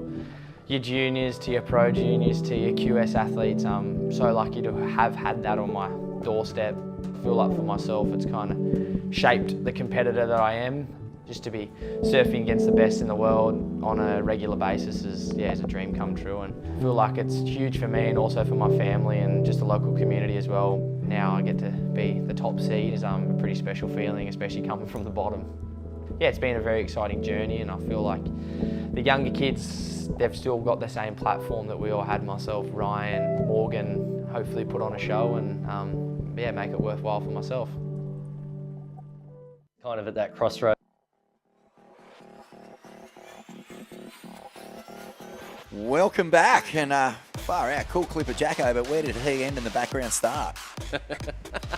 your juniors to your pro juniors to your QS athletes. I'm so lucky to have had that on my doorstep. I feel like for myself it's kind of shaped the competitor that I am. Just to be surfing against the best in the world on a regular basis is a dream come true, and I feel like it's huge for me and also for my family and just the local community as well. Now I get to be the top seed is a pretty special feeling, especially coming from the bottom. Yeah, it's been a very exciting journey, and I feel like the younger kids, they've still got the same platform that we all had, myself, Ryan, Morgan, hopefully put on a show and make it worthwhile for myself. Kind of at that crossroad. Welcome back, and far out, cool clip of Jacko, but where did he end and the background start?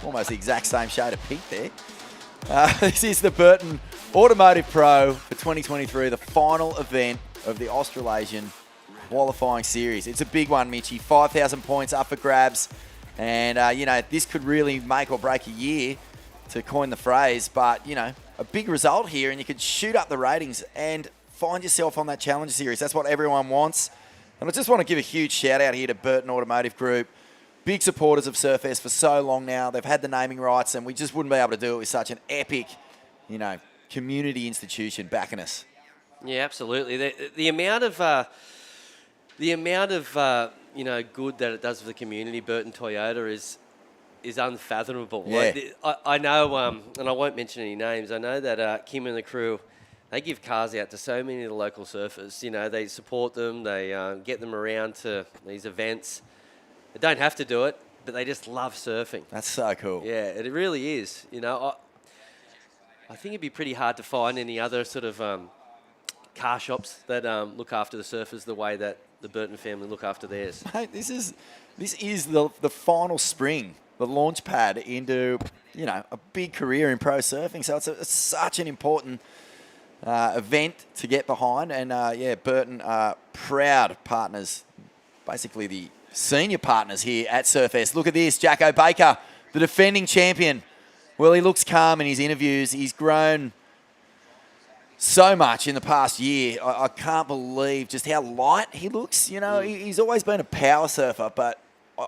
Almost the exact same shade of pink there. This is the Burton Automotive Pro for 2023, the final event of the Australasian qualifying series. It's a big one, Mitchie. 5,000 points up for grabs, and this could really make or break a year, to coin the phrase. But a big result here, and you could shoot up the ratings and find yourself on that Challenger Series. That's what everyone wants. And I just want to give a huge shout out here to Burton Automotive Group. Big supporters of Surfest for so long now. They've had the naming rights, and we just wouldn't be able to do it with such an epic, community institution backing us. Yeah, absolutely. The amount of good that it does for the community, Burton Toyota, is unfathomable. Yeah. I know, and I won't mention any names. I know that Kim and the crew, they give cars out to so many of the local surfers. They support them. They get them around to these events. They don't have to do it, but they just love surfing. That's so cool. Yeah, it really is. I think it'd be pretty hard to find any other sort of car shops that look after the surfers the way that the Burton family look after theirs. Mate, this is the final spring, the launch pad into a big career in pro surfing. So it's such an important event to get behind, and Burton are proud partners, basically the senior partners here at Surfest. Look at this, Jacko Baker, the defending champion. Well, he looks calm in his interviews. He's grown so much in the past year. I can't believe just how light he looks. He's always been a power surfer, but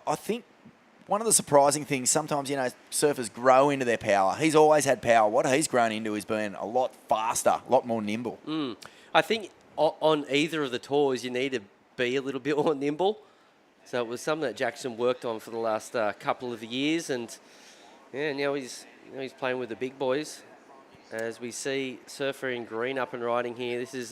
I think one of the surprising things, sometimes, surfers grow into their power. He's always had power. What he's grown into is being a lot faster, a lot more nimble. I think on either of the tours, you need to be a little bit more nimble. So it was something that Jackson worked on for the last couple of years, and now he's playing with the big boys. As we see Surfer in green up and riding here. This is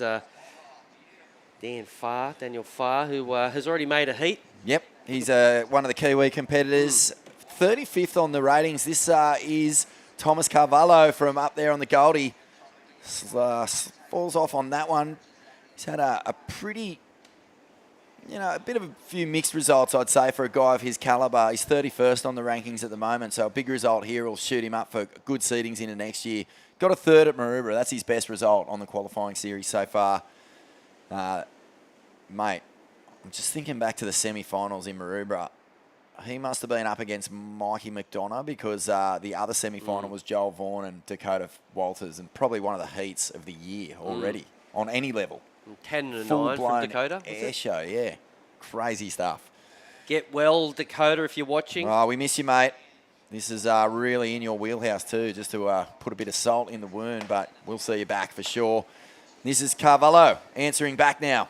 Daniel Farr, who has already made a heat. Yep, he's one of the Kiwi competitors. 35th on the ratings. This is Thomas Carvalho from up there on the Goldie. Falls off on that one. He's had a pretty, a bit of a few mixed results, I'd say, for a guy of his calibre. He's 31st on the rankings at the moment, so a big result here will shoot him up for good seedings into next year. Got a third at Maroubra. That's his best result on the qualifying series so far. Mate, I'm just thinking back to the semi-finals in Maroubra. He must have been up against Mikey McDonough, because the other semi-final was Joel Vaughan and Dakota Walters, and probably one of the heats of the year already on any level. 10 and 9 from Dakota. Air show, yeah. Crazy stuff. Get well, Dakota, if you're watching. Oh, we miss you, mate. This is really in your wheelhouse too, just to put a bit of salt in the wound, but we'll see you back for sure. This is Carvalho answering back now.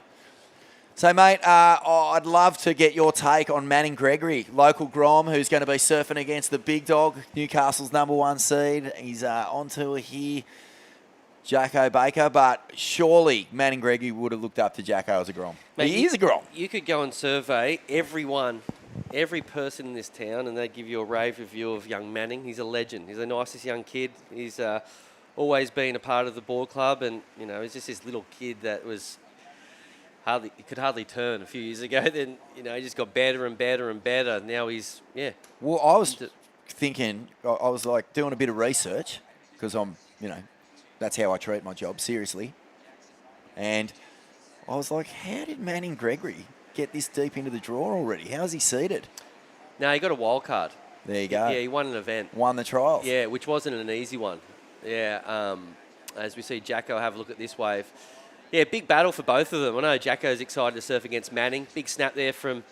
So, mate, I'd love to get your take on Manning Gregory, local Grom, who's going to be surfing against the big dog, Newcastle's #1 seed. He's on tour here, Jacko Baker, but surely Manning Gregory would have looked up to Jacko as a Grom. Mate, He is a Grom. You could go and survey every person in this town, and they'd give you a rave review of young Manning. He's a legend. He's the nicest young kid. He's always been a part of the board club, and he's just this little kid that was could hardly turn a few years ago. Then he just got better and better and better. Now he's Well, I was thinking, I was like doing a bit of research because I'm, that's how I treat my job, seriously. And I was like, how did Manning Gregory get this deep into the draw already? How is he seeded? No, he got a wild card. There you go. Yeah, he won an event. Won the trials. Yeah, which wasn't an easy one. Yeah, as we see Jacko have a look at this wave. Yeah, big battle for both of them. I know Jacko's excited to surf against Manning. Big snap there from...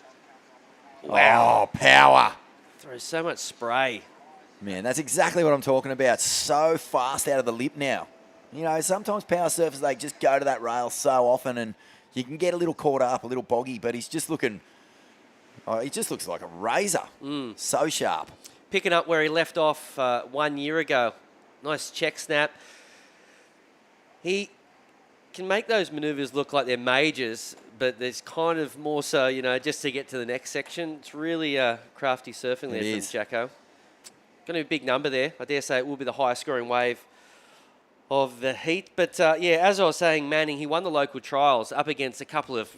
Wow, power. Throws so much spray. Man, that's exactly what I'm talking about. So fast out of the lip now. Sometimes power surfers, they just go to that rail so often and you can get a little caught up, a little boggy, but he's just looking... he just looks like a razor. So sharp. Picking up where he left off 1 year ago. Nice check snap. He can make those maneuvers look like they're majors, but there's kind of more so, just to get to the next section. It's really crafty surfing there from Jacko. Going to be a big number there. I dare say it will be the highest scoring wave of the heat. But, as I was saying, Manning, he won the local trials up against a couple of,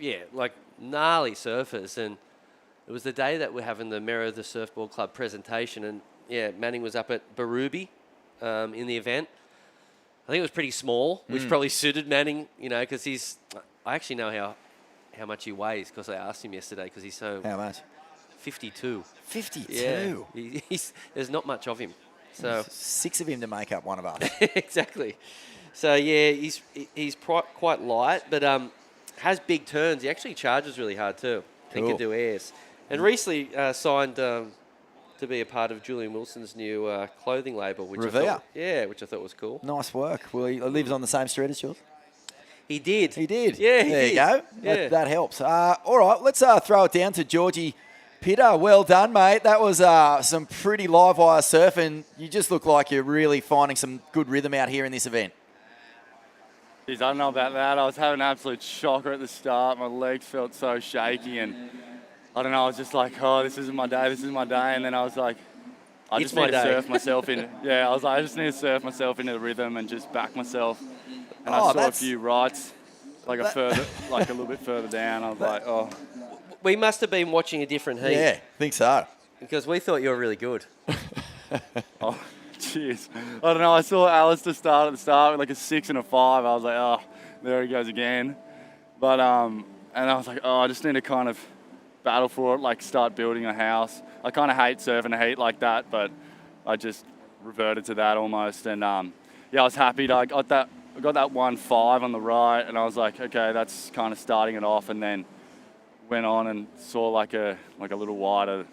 gnarly surfers. And it was the day that we're having the Mirror of the Surfboard Club presentation. And, Manning was up at Burrubi in the event. I think it was pretty small, which probably suited Manning, because I actually know how much he weighs because I asked him yesterday because he's so... How much? 52. 52? Yeah, there's not much of him. So 6 of him to make up one of us. Exactly. So, he's quite light, but has big turns. He actually charges really hard too. He can do airs. And recently signed... to be a part of Julian Wilson's new clothing label, which Revere. which I thought was cool. Nice work. Well, he lives on the same street as yours. He did. He did. Yeah, he there did. you go. Yeah. That helps. All right, let's throw it down to Georgie Pitter. Well done, mate. That was some pretty live wire surfing. You just look like you're really finding some good rhythm out here in this event. Jeez, I don't know about that. I was having an absolute shocker at the start. My legs felt so shaky and I don't know, I was just like, oh, this isn't my day. And then I was like, I just need to surf myself in. Yeah, I was like, I just need to surf myself into the rhythm and just back myself. And I saw a few rights, like a little bit further down. I was like, oh. We must have been watching a different heat. Yeah, think so. Because we thought you were really good. Oh, jeez. I don't know, I saw Alistair start at the start with like a 6 and a 5. I was like, oh, there he goes again. But, and I was like, oh, I just need to kind of battle for it, like start building a house. I kind of hate surfing a heat like that, but I just reverted to that almost. And I was happy. I got that 1.5 on the right, and I was like, okay, that's kind of starting it off. And then went on and saw like a little wider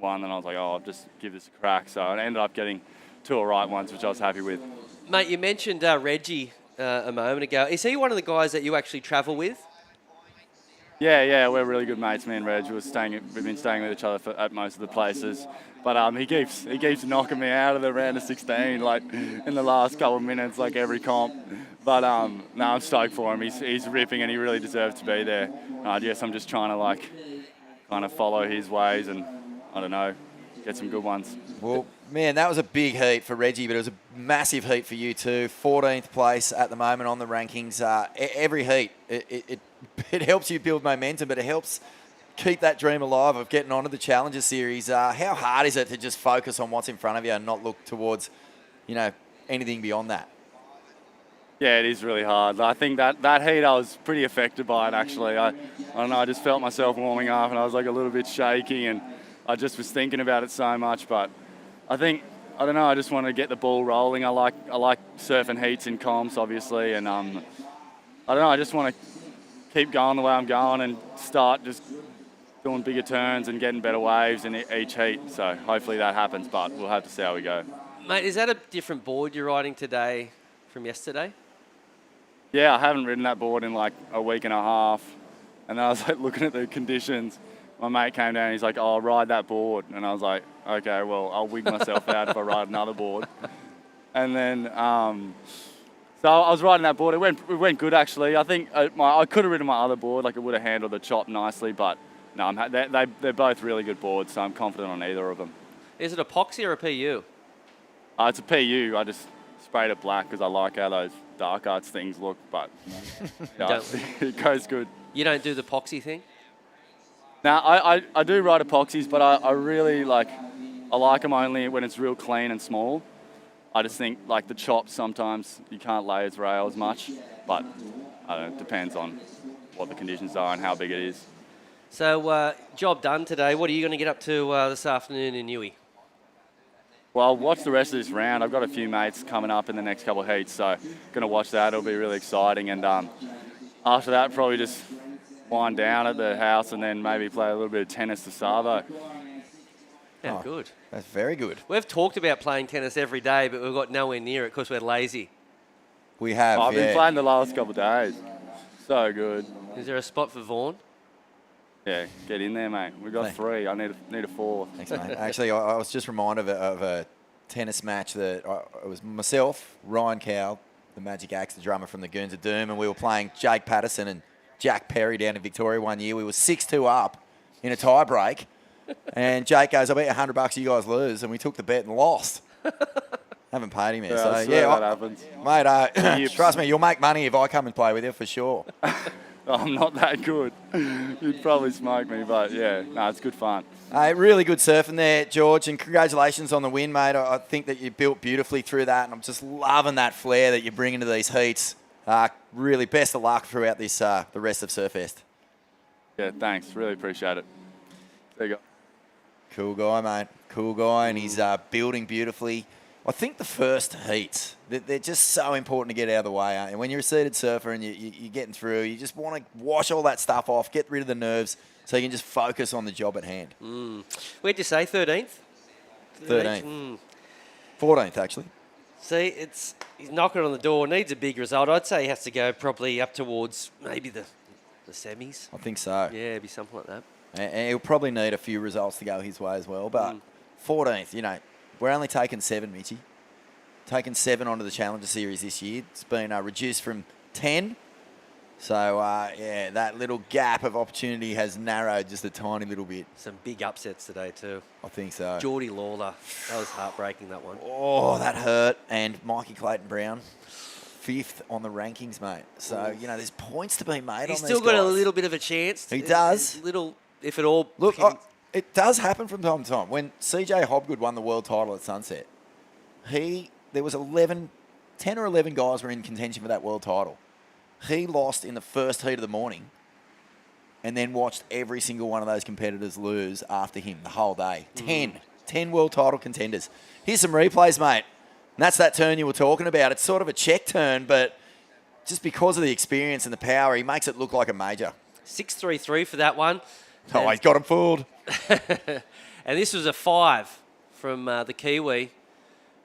one, and I was like, oh, I'll just give this a crack. So I ended up getting 2 all right ones, which I was happy with. Mate, you mentioned Reggie a moment ago. Is he one of the guys that you actually travel with? Yeah, we're really good mates, me and Reg. We've been staying with each other at most of the places. But he keeps knocking me out of the round of 16, like in the last couple of minutes, like every comp. But no, I'm stoked for him. He's ripping and he really deserves to be there. I guess I'm just trying to kind of follow his ways and, I don't know, get some good ones. Well, man, that was a big heat for Reggie, but it was a massive heat for you too. 14th place at the moment on the rankings. Every heat, it helps you build momentum, but it helps keep that dream alive of getting onto the Challenger Series. How hard is it to just focus on what's in front of you and not look towards, anything beyond that? Yeah, it is really hard. I think that heat, I was pretty affected by it, actually. I don't know, I just felt myself warming up and I was like a little bit shaky and I just was thinking about it so much. But I don't know, I just wanted to get the ball rolling. I like surfing heats in comps, obviously, and I don't know, I just want to keep going the way I'm going and start just doing bigger turns and getting better waves in each heat. So hopefully that happens, but we'll have to see how we go. Mate, is that a different board you're riding today from yesterday? Yeah, I haven't ridden that board in like a week and a half. And then I was like looking at the conditions. My mate came down and he's like, oh, I'll ride that board. And I was like, okay, well, I'll wig myself out if I ride another board. And then, so I was riding that board. It went good, actually. I think I could have ridden my other board. Like, it would have handled the chop nicely. But no, they're both really good boards, so I'm confident on either of them. Is it epoxy or a PU? It's a PU. I just sprayed it black because I like how those dark arts things look. But yeah, it goes good. You don't do the epoxy thing? Now, I do ride epoxies, but I really I like them only when it's real clean and small. I just think like the chops sometimes you can't lay its rail as much, but I don't know, it depends on what the conditions are and how big it is. So job done today. What are you going to get up to this afternoon in Newey? Well, I'll watch the rest of this round. I've got a few mates coming up in the next couple of heats, so going to watch that. It'll be really exciting. And after that, probably just wind down at the house and then maybe play a little bit of tennis to Savo. Yeah, good. That's very good. We've talked about playing tennis every day, but we've got nowhere near it because we're lazy. We have, I've been playing the last couple of days. So good. Is there a spot for Vaughan? Yeah, get in there, mate. We've got 3. I need a 4. Thanks, mate. Actually, I was just reminded of a tennis match that it was myself, Ryan Cowell, the Magic Axe, the drummer from the Goons of Doom, and we were playing Jake Patterson and Jack Perry down in Victoria one year. We were 6-2 up in a tie break, and Jake goes, "I bet $100 you guys lose," and we took the bet and lost. Haven't paid him yet. Yeah, So I swear that happens. Mate, trust me, you'll make money if I come and play with you for sure. I'm not that good. You'd probably smoke me, but yeah, no, it's good fun. Really good surfing there, George, and congratulations on the win, mate. I think that you built beautifully through that, and I'm just loving that flair that you bring into these heats. Really best of luck throughout this the rest of Surfest. Yeah, thanks. Really appreciate it. There you go. Cool guy, mate. Cool guy, and he's building beautifully. I think the first heats, they're just so important to get out of the way, aren't you? When you're a seated surfer and you're getting through, you just want to wash all that stuff off, get rid of the nerves, so you can just focus on the job at hand. Where'd you say, 13th? 13th. 14th, actually. See, he's knocking on the door. Needs a big result. I'd say he has to go probably up towards maybe the semis. I think so. Yeah, it'd be something like that. And he'll probably need a few results to go his way as well. But 14th, we're only taking 7, Mitchy. Taking 7 onto the Challenger Series this year. It's been reduced from 10. So, yeah, that little gap of opportunity has narrowed just a tiny little bit. Some big upsets today too. I think so. Geordie Lawler. That was heartbreaking, that one. Oh, that hurt. And Mikey Clayton-Brown, 5th on the rankings, mate. So, there's points to be made on these He's still got a little bit of a chance. He does. Little, if at all. Look, it does happen from time to time. When CJ Hobgood won the world title at Sunset, there was 10 or 11 guys were in contention for that world title. He lost in the first heat of the morning and then watched every single one of those competitors lose after him the whole day. 10 world title contenders. Here's some replays, mate. And that's that turn you were talking about. It's sort of a check turn, but just because of the experience and the power, he makes it look like a major. 6.33 for that one. Oh, he's got him fooled. And this was a 5 from the Kiwi.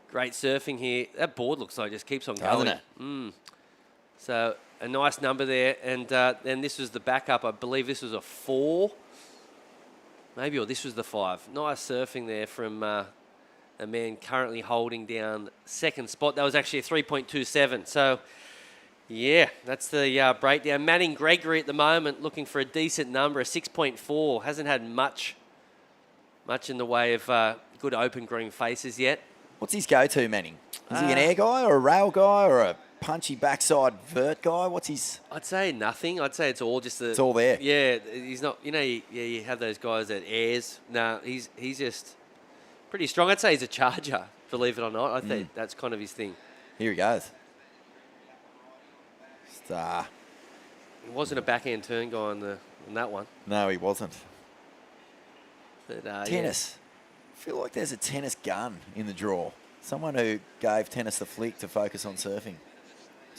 Great surfing here. That board looks like it just keeps on going. Doesn't it? So a nice number there. And then this was the backup. I believe this was a 4. Maybe, or this was the 5. Nice surfing there from a man currently holding down second spot. That was actually a 3.27. So, yeah, that's the breakdown. Manning Gregory at the moment looking for a decent number, a 6.4. Hasn't had much in the way of good open green faces yet. What's his go-to, Manning? Is he an air guy or a rail guy or a punchy backside vert guy? What's his... I'd say nothing. I'd say it's all just the... It's all there. Yeah, he's not... you have those guys that airs. No, he's just pretty strong. I'd say he's a charger, believe it or not. I think that's kind of his thing. Here he goes. Star. He wasn't a backhand turn guy on that one. No, he wasn't. But, tennis. Yeah. I feel like there's a tennis gun in the draw. Someone who gave tennis the flick to focus on surfing.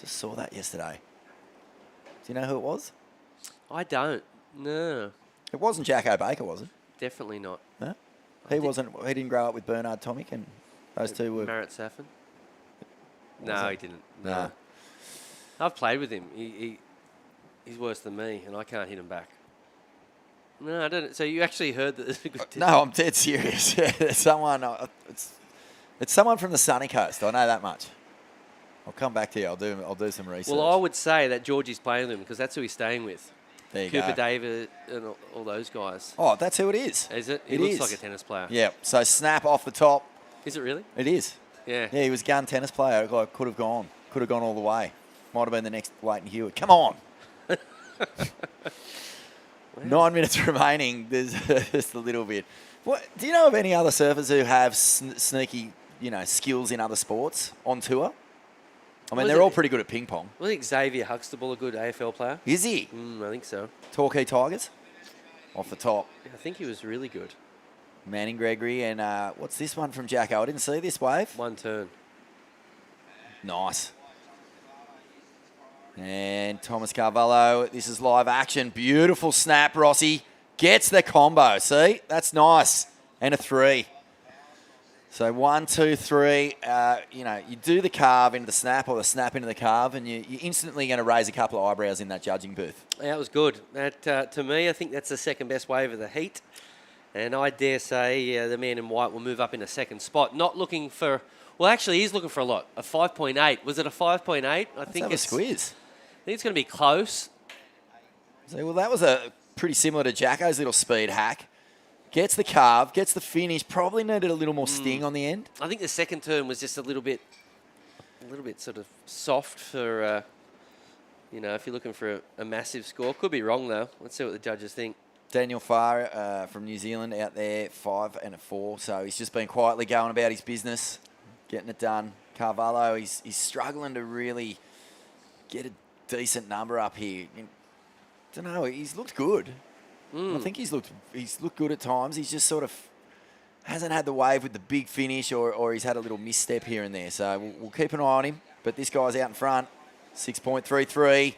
Just saw that yesterday. Do you know who it was? I don't. No. It wasn't Jacko Baker, was it? Definitely not. No? He didn't grow up with Bernard Tomic, and those two were... Marat Safin? No, he didn't. No. I've played with him. He's worse than me, and I can't hit him back. No, I don't. So you actually heard that there's a good tip? No, I'm dead serious. Yeah, there's someone. It's someone from the sunny coast. I know that much. I'll come back to you. I'll do some research. Well, I would say that Georgie's playing with him because that's who he's staying with. There you Cooper go. David and all those guys. Oh, that's who it is. Is it? He It looks is. like a tennis player. Yeah. So snap off the top. Is it really? It is. Yeah. Yeah, he was a gun tennis player. Like, could have gone all the way. Might have been the next Leighton Hewitt. Come on. 9 minutes remaining. There's just a little bit. What do you know of any other surfers who have sneaky, skills in other sports on tour? I mean, they're all pretty good at ping pong. I think Xavier Huxtable a good AFL player. Is he? I think so. Torquay Tigers? Off the top. Yeah, I think he was really good. Manning Gregory and what's this one from Jacko? I didn't see this wave. One turn. Nice. And Thomas Carvalho, this is live action. Beautiful snap, Rossi. Gets the combo. See? That's nice. And a 3. So 1, 2, 3. You do the carve into the snap or the snap into the carve, and you're instantly going to raise a couple of eyebrows in that judging booth. Yeah, that was good. That, to me, I think that's the second best wave of the heat. And I dare say the man in white will move up in a second spot. Not looking for... Well, actually, he's looking for a lot. A 5.8. Was it a 5.8? I think it's a squeeze. I think it's going to be close. So, well, that was a pretty similar to Jacko's little speed hack. Gets the carve, gets the finish. Probably needed a little more sting on the end. I think the second turn was just a little bit sort of soft for, if you're looking for a massive score. Could be wrong, though. Let's see what the judges think. Daniel Farr from New Zealand out there, 5 and a 4. So he's just been quietly going about his business, getting it done. Carvalho, he's struggling to really get a decent number up here. Don't know. He's looked good. I think he's looked good at times. He's just sort of hasn't had the wave with the big finish, or he's had a little misstep here and there. So we'll keep an eye on him. But this guy's out in front, 6.33.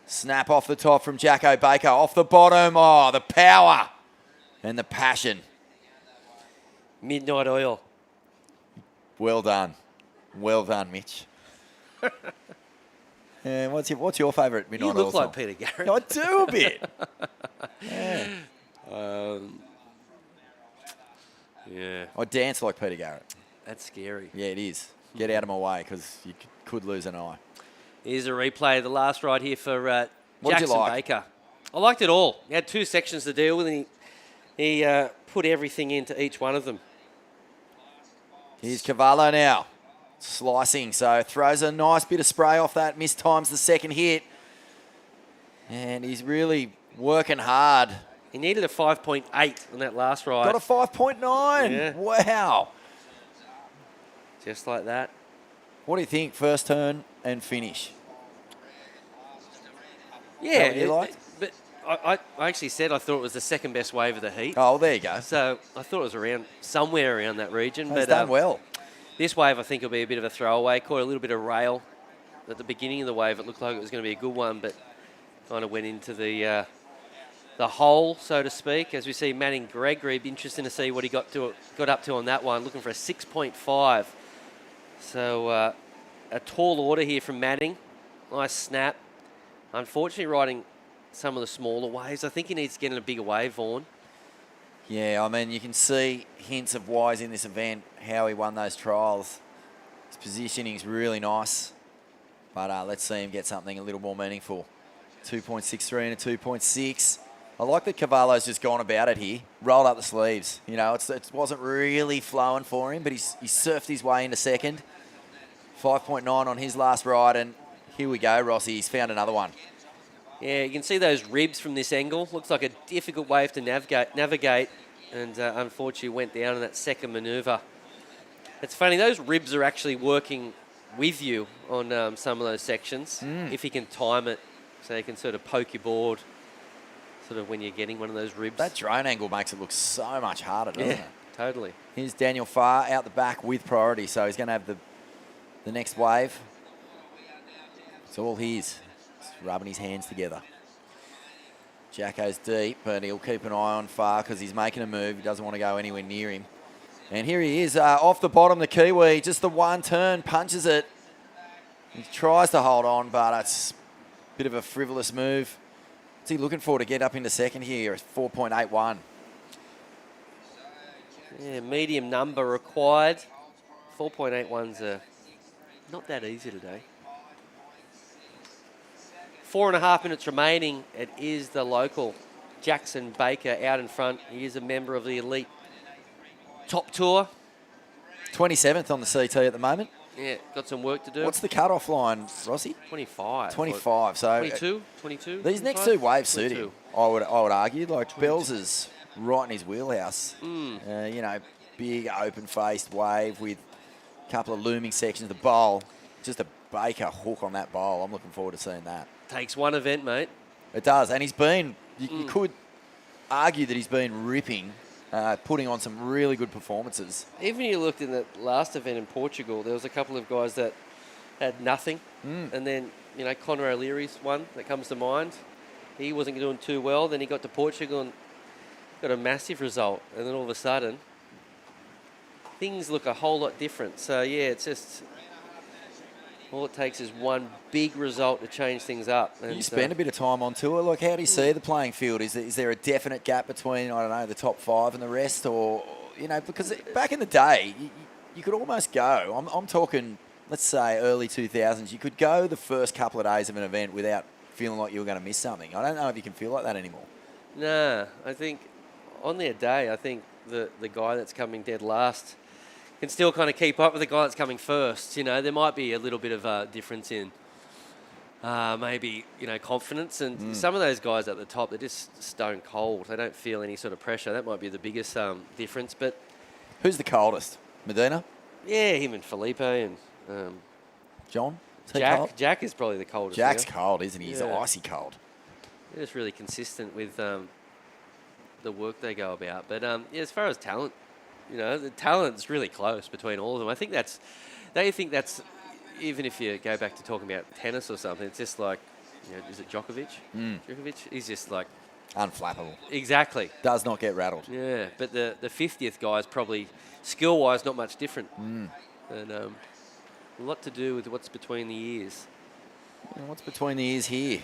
Snap off the top from Jacko Baker. Off the bottom. Oh, the power and the passion. Midnight Oil. Well done. Well done, Mitch. And what's your favourite Midnight Oil You look song? like Peter Garrett. I do a bit. Yeah. Yeah. I dance like Peter Garrett. That's scary. Yeah, it is. Get out of my way because you could lose an eye. Here's a replay of the last ride here for What did you Jackson like? Baker. I liked it all. He had 2 sections to deal with, and he put everything into each one of them. Here's Cavallo now. Slicing, so throws a nice bit of spray off that, mistimes the second hit. And he's really working hard. He needed a 5.8 on that last ride. Got a 5.9. Yeah. Wow. Just like that. What do you think, first turn and finish? Yeah, what you liked? but I actually said I thought it was the second best wave of the heat. Oh, there you go. So I thought it was somewhere around that region. He's but done well. This wave, I think, will be a bit of a throwaway. Caught a little bit of rail at the beginning of the wave. It looked like it was going to be a good one, but kind of went into the hole, so to speak. As we see Manning Gregory, be interesting to see what he got up to on that one. Looking for a 6.5. So a tall order here from Manning. Nice snap. Unfortunately, riding some of the smaller waves. I think he needs to get in a bigger wave, Vaughan. Yeah, I mean, you can see hints of why he's in this event, how he won those trials. His positioning's really nice. But let's see him get something a little more meaningful. 2.63 and a 2.6. I like that Cavallo's just gone about it here. Rolled up the sleeves. You know, it wasn't really flowing for him, but he surfed his way into second. 5.9 on his last ride, and here we go, Rossi. He's found another one. Yeah, you can see those ribs from this angle. Looks like a difficult wave to navigate, and unfortunately went down in that second manoeuvre. It's funny, those ribs are actually working with you on some of those sections, if you can time it, so you can sort of poke your board sort of when you're getting one of those ribs. That drone angle makes it look so much harder, doesn't it? Totally. Here's Daniel Farr out the back with priority, so he's going to have the next wave. It's all his. He's rubbing his hands together. Jacko's deep, but he'll keep an eye on Farr because he's making a move. He doesn't want to go anywhere near him. And here he is, off the bottom, the Kiwi. Just the one turn, punches it. He tries to hold on, but it's a bit of a frivolous move. What's he looking for to get up into second here? It's 4.81. Yeah, medium number required. 4.81's not that easy today. 4.5 minutes remaining. It is the local Jackson Baker out in front. He is a member of the elite top tour. 27th on the CT at the moment. Yeah, got some work to do. What's the cut-off line, Rossi? 25. 25. So 22. 22. These next 2 waves suit him. I would argue. Like Bells is right in his wheelhouse. Big open-faced wave with a couple of looming sections. The bowl, just a Baker hook on that bowl. I'm looking forward to seeing that. Takes one event, mate. It does, and he's been. You could argue that he's been ripping. Putting on some really good performances. Even you looked in the last event in Portugal, there was a couple of guys that had nothing. And then, Conor O'Leary's one that comes to mind. He wasn't doing too well. Then he got to Portugal and got a massive result. And then all of a sudden, things look a whole lot different. So, yeah, it's just all it takes is one big result to change things up. And you spend a bit of time on tour. Like, how do you see the playing field? Is there a definite gap between, I don't know, the top 5 and the rest? Or, because back in the day, you could almost go. I'm talking, let's say, early 2000s. You could go the first couple of days of an event without feeling like you were going to miss something. I don't know if you can feel like that anymore. Nah, I think on their day, I think the guy that's coming dead last can still kind of keep up with the guy that's coming first. There might be a little bit of a difference in maybe, confidence. And some of those guys at the top, they're just stone cold. They don't feel any sort of pressure. That might be the biggest difference. But who's the coldest? Medina? Yeah, him and Felipe and John? Jack is probably the coldest. Jack's cold, isn't he? He's icy cold. They're just really consistent with the work they go about. But as far as talent, the talent's really close between all of them. I think that's, even if you go back to talking about tennis or something, it's just like, is it Djokovic? Djokovic? He's just like... unflappable. Exactly. Does not get rattled. Yeah, but the 50th guy is probably, skill-wise, not much different. And a lot to do with what's between the ears. And what's between the ears here?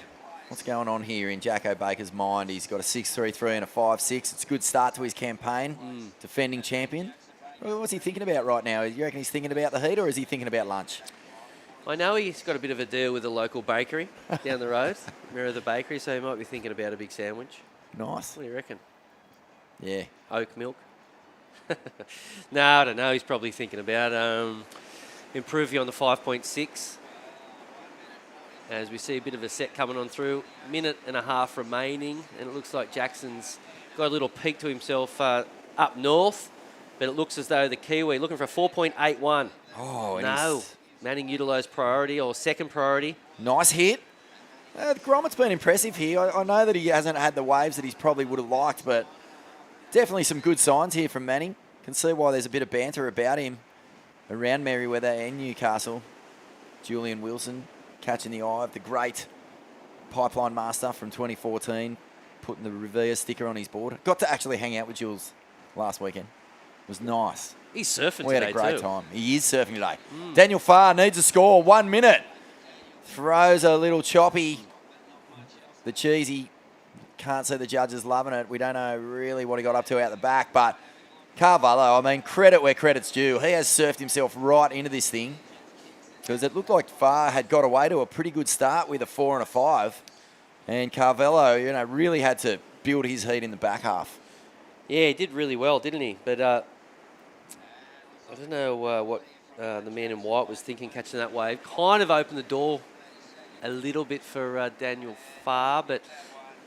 What's going on here in Jacko Baker's mind? He's got a 6.33 and a 5.6. It's a good start to his campaign. Defending champion. What's he thinking about right now? You reckon he's thinking about the heat or is he thinking about lunch? I know he's got a bit of a deal with the local bakery down the road, Mirror the Bakery, so he might be thinking about a big sandwich. Nice. What do you reckon? Yeah. Oat milk? No, I don't know. He's probably thinking about improving on the 5.6. As we see a bit of a set coming on through. Minute and a half remaining, and it looks like Jackson's got a little peak to himself up north, but it looks as though the Kiwi looking for a 4.81. Oh, no. Manning utilised priority or second priority. Nice hit. Gromit's been impressive here. I know that he hasn't had the waves that he's probably would have liked, but definitely some good signs here from Manning. Can see why there's a bit of banter about him around Merriweather and Newcastle. Julian Wilson catching the eye of the great pipeline master from 2014, putting the Revere sticker on his board. Got to actually hang out with Jules last weekend. It was nice. He's surfing We had today a great too. time. He is surfing today. Daniel Farr needs a score. 1 minute. Throws a little choppy. The cheesy. Can't see the judges loving it. We don't know really what he got up to out the back, but Carvalho, I mean, credit where credit's due. He has surfed himself right into this thing because it looked like Farr had got away to a pretty good start with a 4 and a 5. And Carvalho, really had to build his heat in the back half. Yeah, he did really well, didn't he? But I don't know what the man in white was thinking catching that wave. Kind of opened the door a little bit for Daniel Farr, but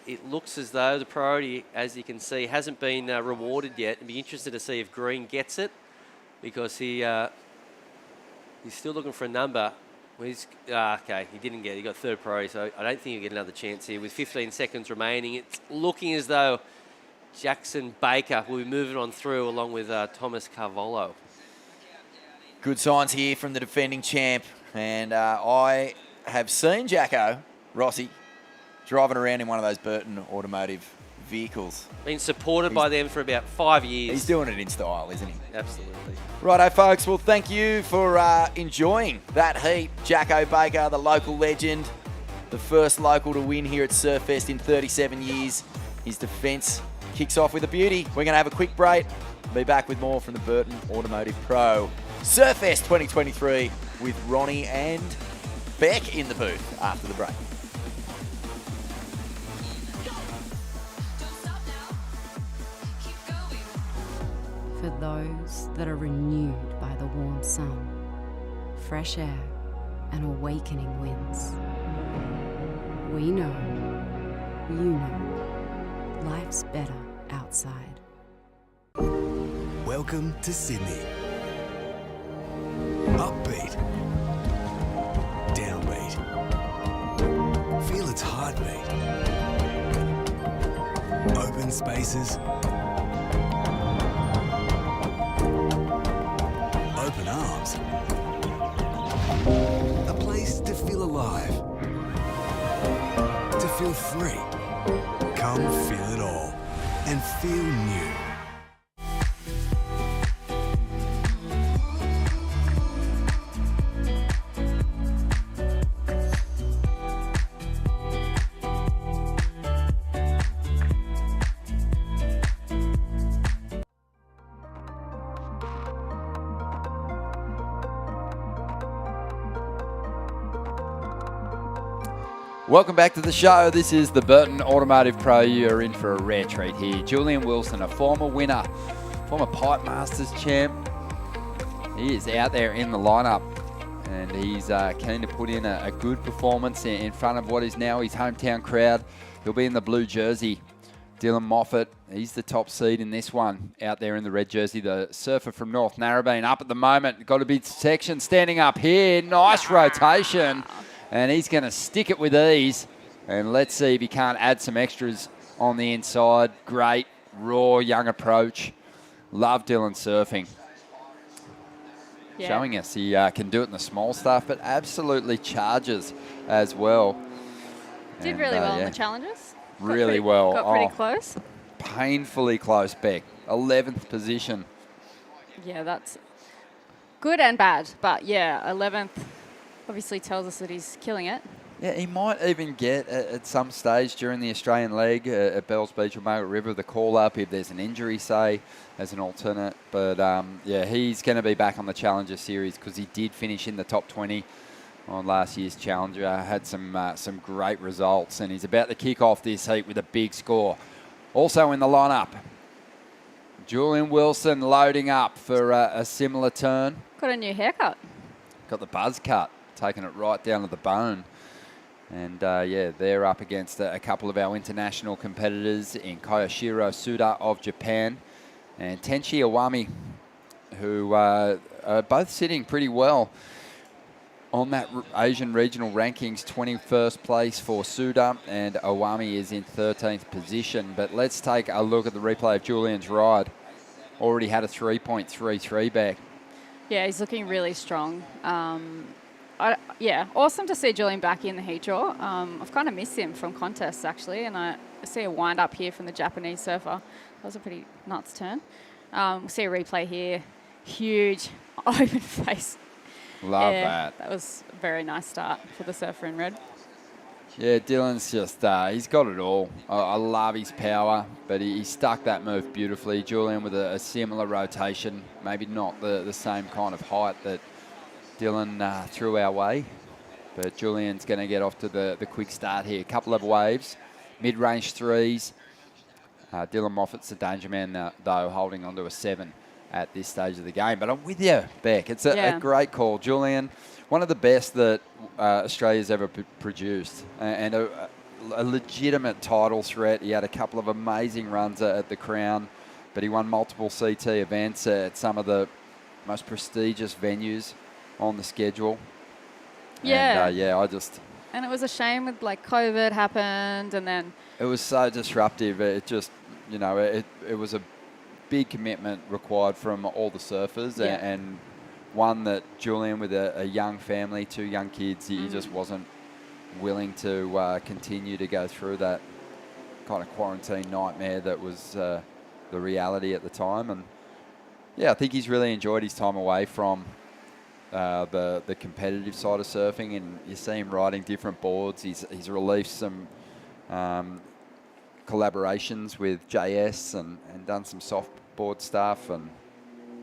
it looks as though the priority, as you can see, hasn't been rewarded yet. I'd be interested to see if Green gets it because he's still looking for a number. Okay, he didn't get it. He got third priority, so I don't think he'll get another chance here. With 15 seconds remaining, it's looking as though Jackson Baker will be moving on through along with Thomas Carvalho. Good signs here from the defending champ. And I have seen Jacko Rossi driving around in one of those Burton Automotive vehicles. Been supported by them for about 5 years. He's doing it in style, isn't he? Absolutely. Righto, folks. Well, thank you for enjoying that heat. Jacko Baker, the local legend, the first local to win here at Surfest in 37 years. His defence kicks off with a beauty. We're going to have a quick break. Be back with more from the Burton Automotive Pro Surfest 2023 with Ronnie and Beck in the booth after the break. For those that are renewed by the warm sun, fresh air, and awakening winds. We know, you know, life's better outside. Welcome to Sydney. Upbeat. Downbeat. Feel its heartbeat. Open spaces. Open arms. A place to feel alive. To feel free. Come feel it all and feel new. Welcome back to the show. This is the Burton Automotive Pro. You're in for a rare treat here. Julian Wilson, a former winner, former Pipe Masters champ. He is out there in the lineup and he's keen to put in a good performance in front of what is now his hometown crowd. He'll be in the blue jersey. Dylan Moffat, he's the top seed in this one out there in the red jersey. The surfer from North Narrabeen up at the moment. Got a big section standing up here. Nice rotation. And he's going to stick it with ease. And let's see if he can't add some extras on the inside. Great, raw, young approach. Love Dylan surfing. Yeah. Showing us he can do it in the small stuff, but absolutely charges as well. Did really well in the challenges. Really well. Got pretty close. Painfully close, Beck. 11th position. Yeah, that's good and bad. But yeah, 11th obviously tells us that he's killing it. Yeah, he might even get at some stage during the Australian leg at Bells Beach or Margaret River the call up if there's an injury, say, as an alternate. But yeah, he's going to be back on the Challenger Series because he did finish in the top 20 on last year's Challenger. Had some great results, and he's about to kick off this heat with a big score. Also in the lineup, Julian Wilson loading up for a similar turn. Got a new haircut. Got the buzz cut, taking it right down to the bone. And yeah, they're up against a couple of our international competitors in Koyoshiro Suda of Japan and Tenchi Iwami, who are both sitting pretty well on that Asian regional rankings. 21st place for Suda and Iwami is in 13th position. But let's take a look at the replay of Julian's ride. Already had a 3.33 back. Yeah, he's looking really strong. Yeah, awesome to see Julian back in the heat draw. I've kind of missed him from contests, actually, and I see a wind up here from the Japanese surfer. That was a pretty nuts turn. See a replay here. Huge open face. Love that. That was a very nice start for the surfer in red. Yeah, Dylan's just, he's got it all. I love his power, but he stuck that move beautifully. Julian with a similar rotation, maybe not the same kind of height that Dylan threw our way, but Julian's going to get off to the quick start here. A couple of waves, mid-range threes. Dylan Moffat's the danger man, though, holding on to a 7 at this stage of the game. But I'm with you, Beck. It's a great call. Julian, one of the best that Australia's ever produced, and a legitimate title threat. He had a couple of amazing runs at the Crown, but he won multiple CT events at some of the most prestigious venues on the schedule. Yeah. And, yeah, I just... And it was a shame with, like, COVID happened, and then... It was so disruptive. It just, you know, it was a big commitment required from all the surfers, and one that Julian, with a young family, 2 young kids, he just wasn't willing to continue to go through that kind of quarantine nightmare that was the reality at the time. And yeah, I think he's really enjoyed his time away from the competitive side of surfing, and you see him riding different boards. He's released some collaborations with JS and done some softboard stuff, and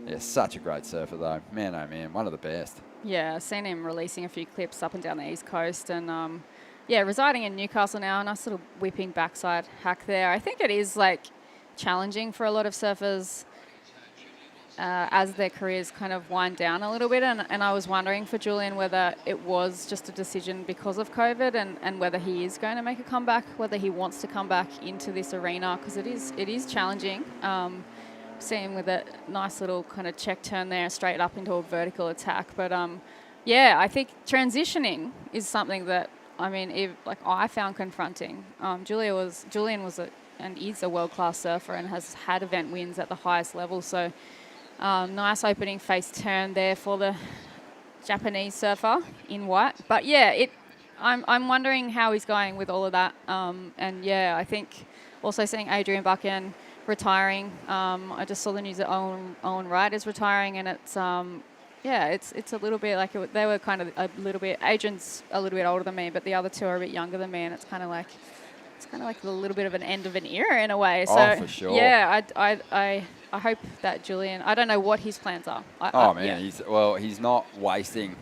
yeah, such a great surfer though. Man, oh man, one of the best. Yeah, I've seen him releasing a few clips up and down the East Coast, and yeah, residing in Newcastle now, nice little whipping backside hack there. I think it is like challenging for a lot of surfers as their careers kind of wind down a little bit, and I was wondering for Julian whether it was just a decision because of COVID and whether he is going to make a comeback, whether he wants to come back into this arena, because it is challenging. See him with a nice little kind of check turn there, straight up into a vertical attack. But yeah, I think transitioning is something that, I mean, I found confronting. Julian was and is a world-class surfer and has had event wins at the highest level. So nice opening face turn there for the Japanese surfer in white. But yeah, I'm wondering how he's going with all of that. And yeah, I think also seeing Adrian Buchan retiring. I just saw the news that Owen Wright is retiring, and it's yeah, it's a little bit like they were kind of a little bit. Adrian's a little bit older than me, but the other two are a bit younger than me, and it's kind of like a little bit of an end of an era in a way. So oh, for sure. Yeah, I hope that Julian. I don't know what his plans are. Man, he's not wasting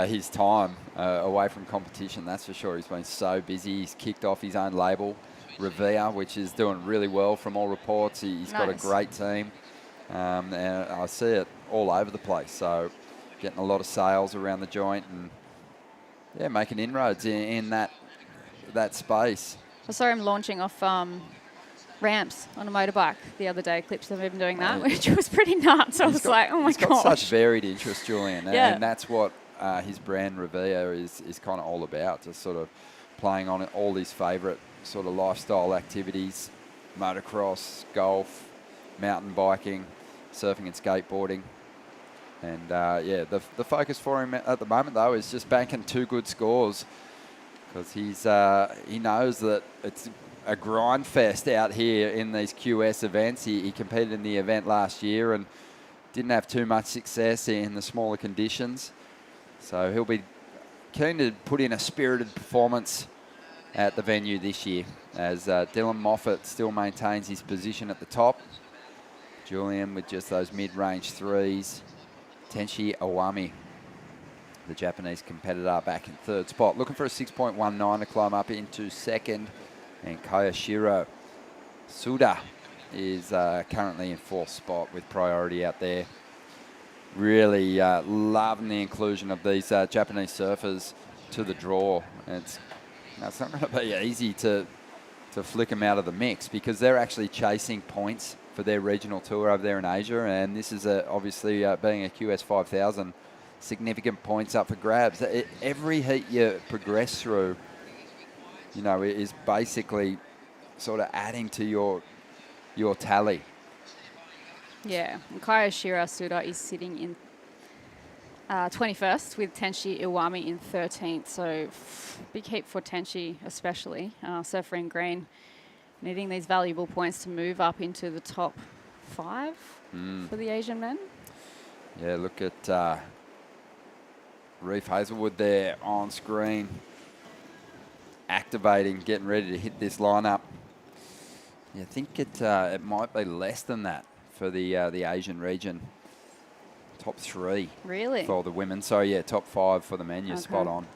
his time away from competition. That's for sure. He's been so busy. He's kicked off his own label, Revere, which is doing really well from all reports. He's got a great team, and I see it all over the place. So getting a lot of sales around the joint, and yeah, making inroads in that space. I saw him launching off ramps on a motorbike the other day, clips of him doing that, which was pretty nuts. I was like, oh my gosh. He's got such varied interest, Julian, yeah. And that's what his brand Revere is kind of all about, just sort of playing on all his favourite sort of lifestyle activities, motocross, golf, mountain biking, surfing and skateboarding. And yeah, the focus for him at the moment though is just banking 2 good scores, because he knows that it's a grind fest out here in these QS events. He competed in the event last year and didn't have too much success in the smaller conditions. So he'll be keen to put in a spirited performance at the venue this year, as Dylan Moffat still maintains his position at the top. Julian with just those mid-range threes. Tenshi Iwami, the Japanese competitor, back in 3rd spot, looking for a 6.19 to climb up into 2nd. And Koyashiro Suda is currently in 4th spot with priority out there. Really loving the inclusion of these Japanese surfers to the draw. It's not going to be easy to flick them out of the mix, because they're actually chasing points for their regional tour over there in Asia, and this is obviously being a QS 5000, significant points up for grabs. Every heat you progress through, you know, is basically sort of adding to your tally. Yeah, and Koyashiro Suda is sitting in 21st with Tenshi Iwami in 13th. So big heat for Tenshi, especially surfer in green, needing these valuable points to move up into the top 5 for the Asian men. Yeah, look at Reef Hazelwood there on screen, activating, getting ready to hit this lineup. Yeah, I think it might be less than that for the Asian region. Top 3 really for the women. So yeah, top 5 for the men. You're spot on.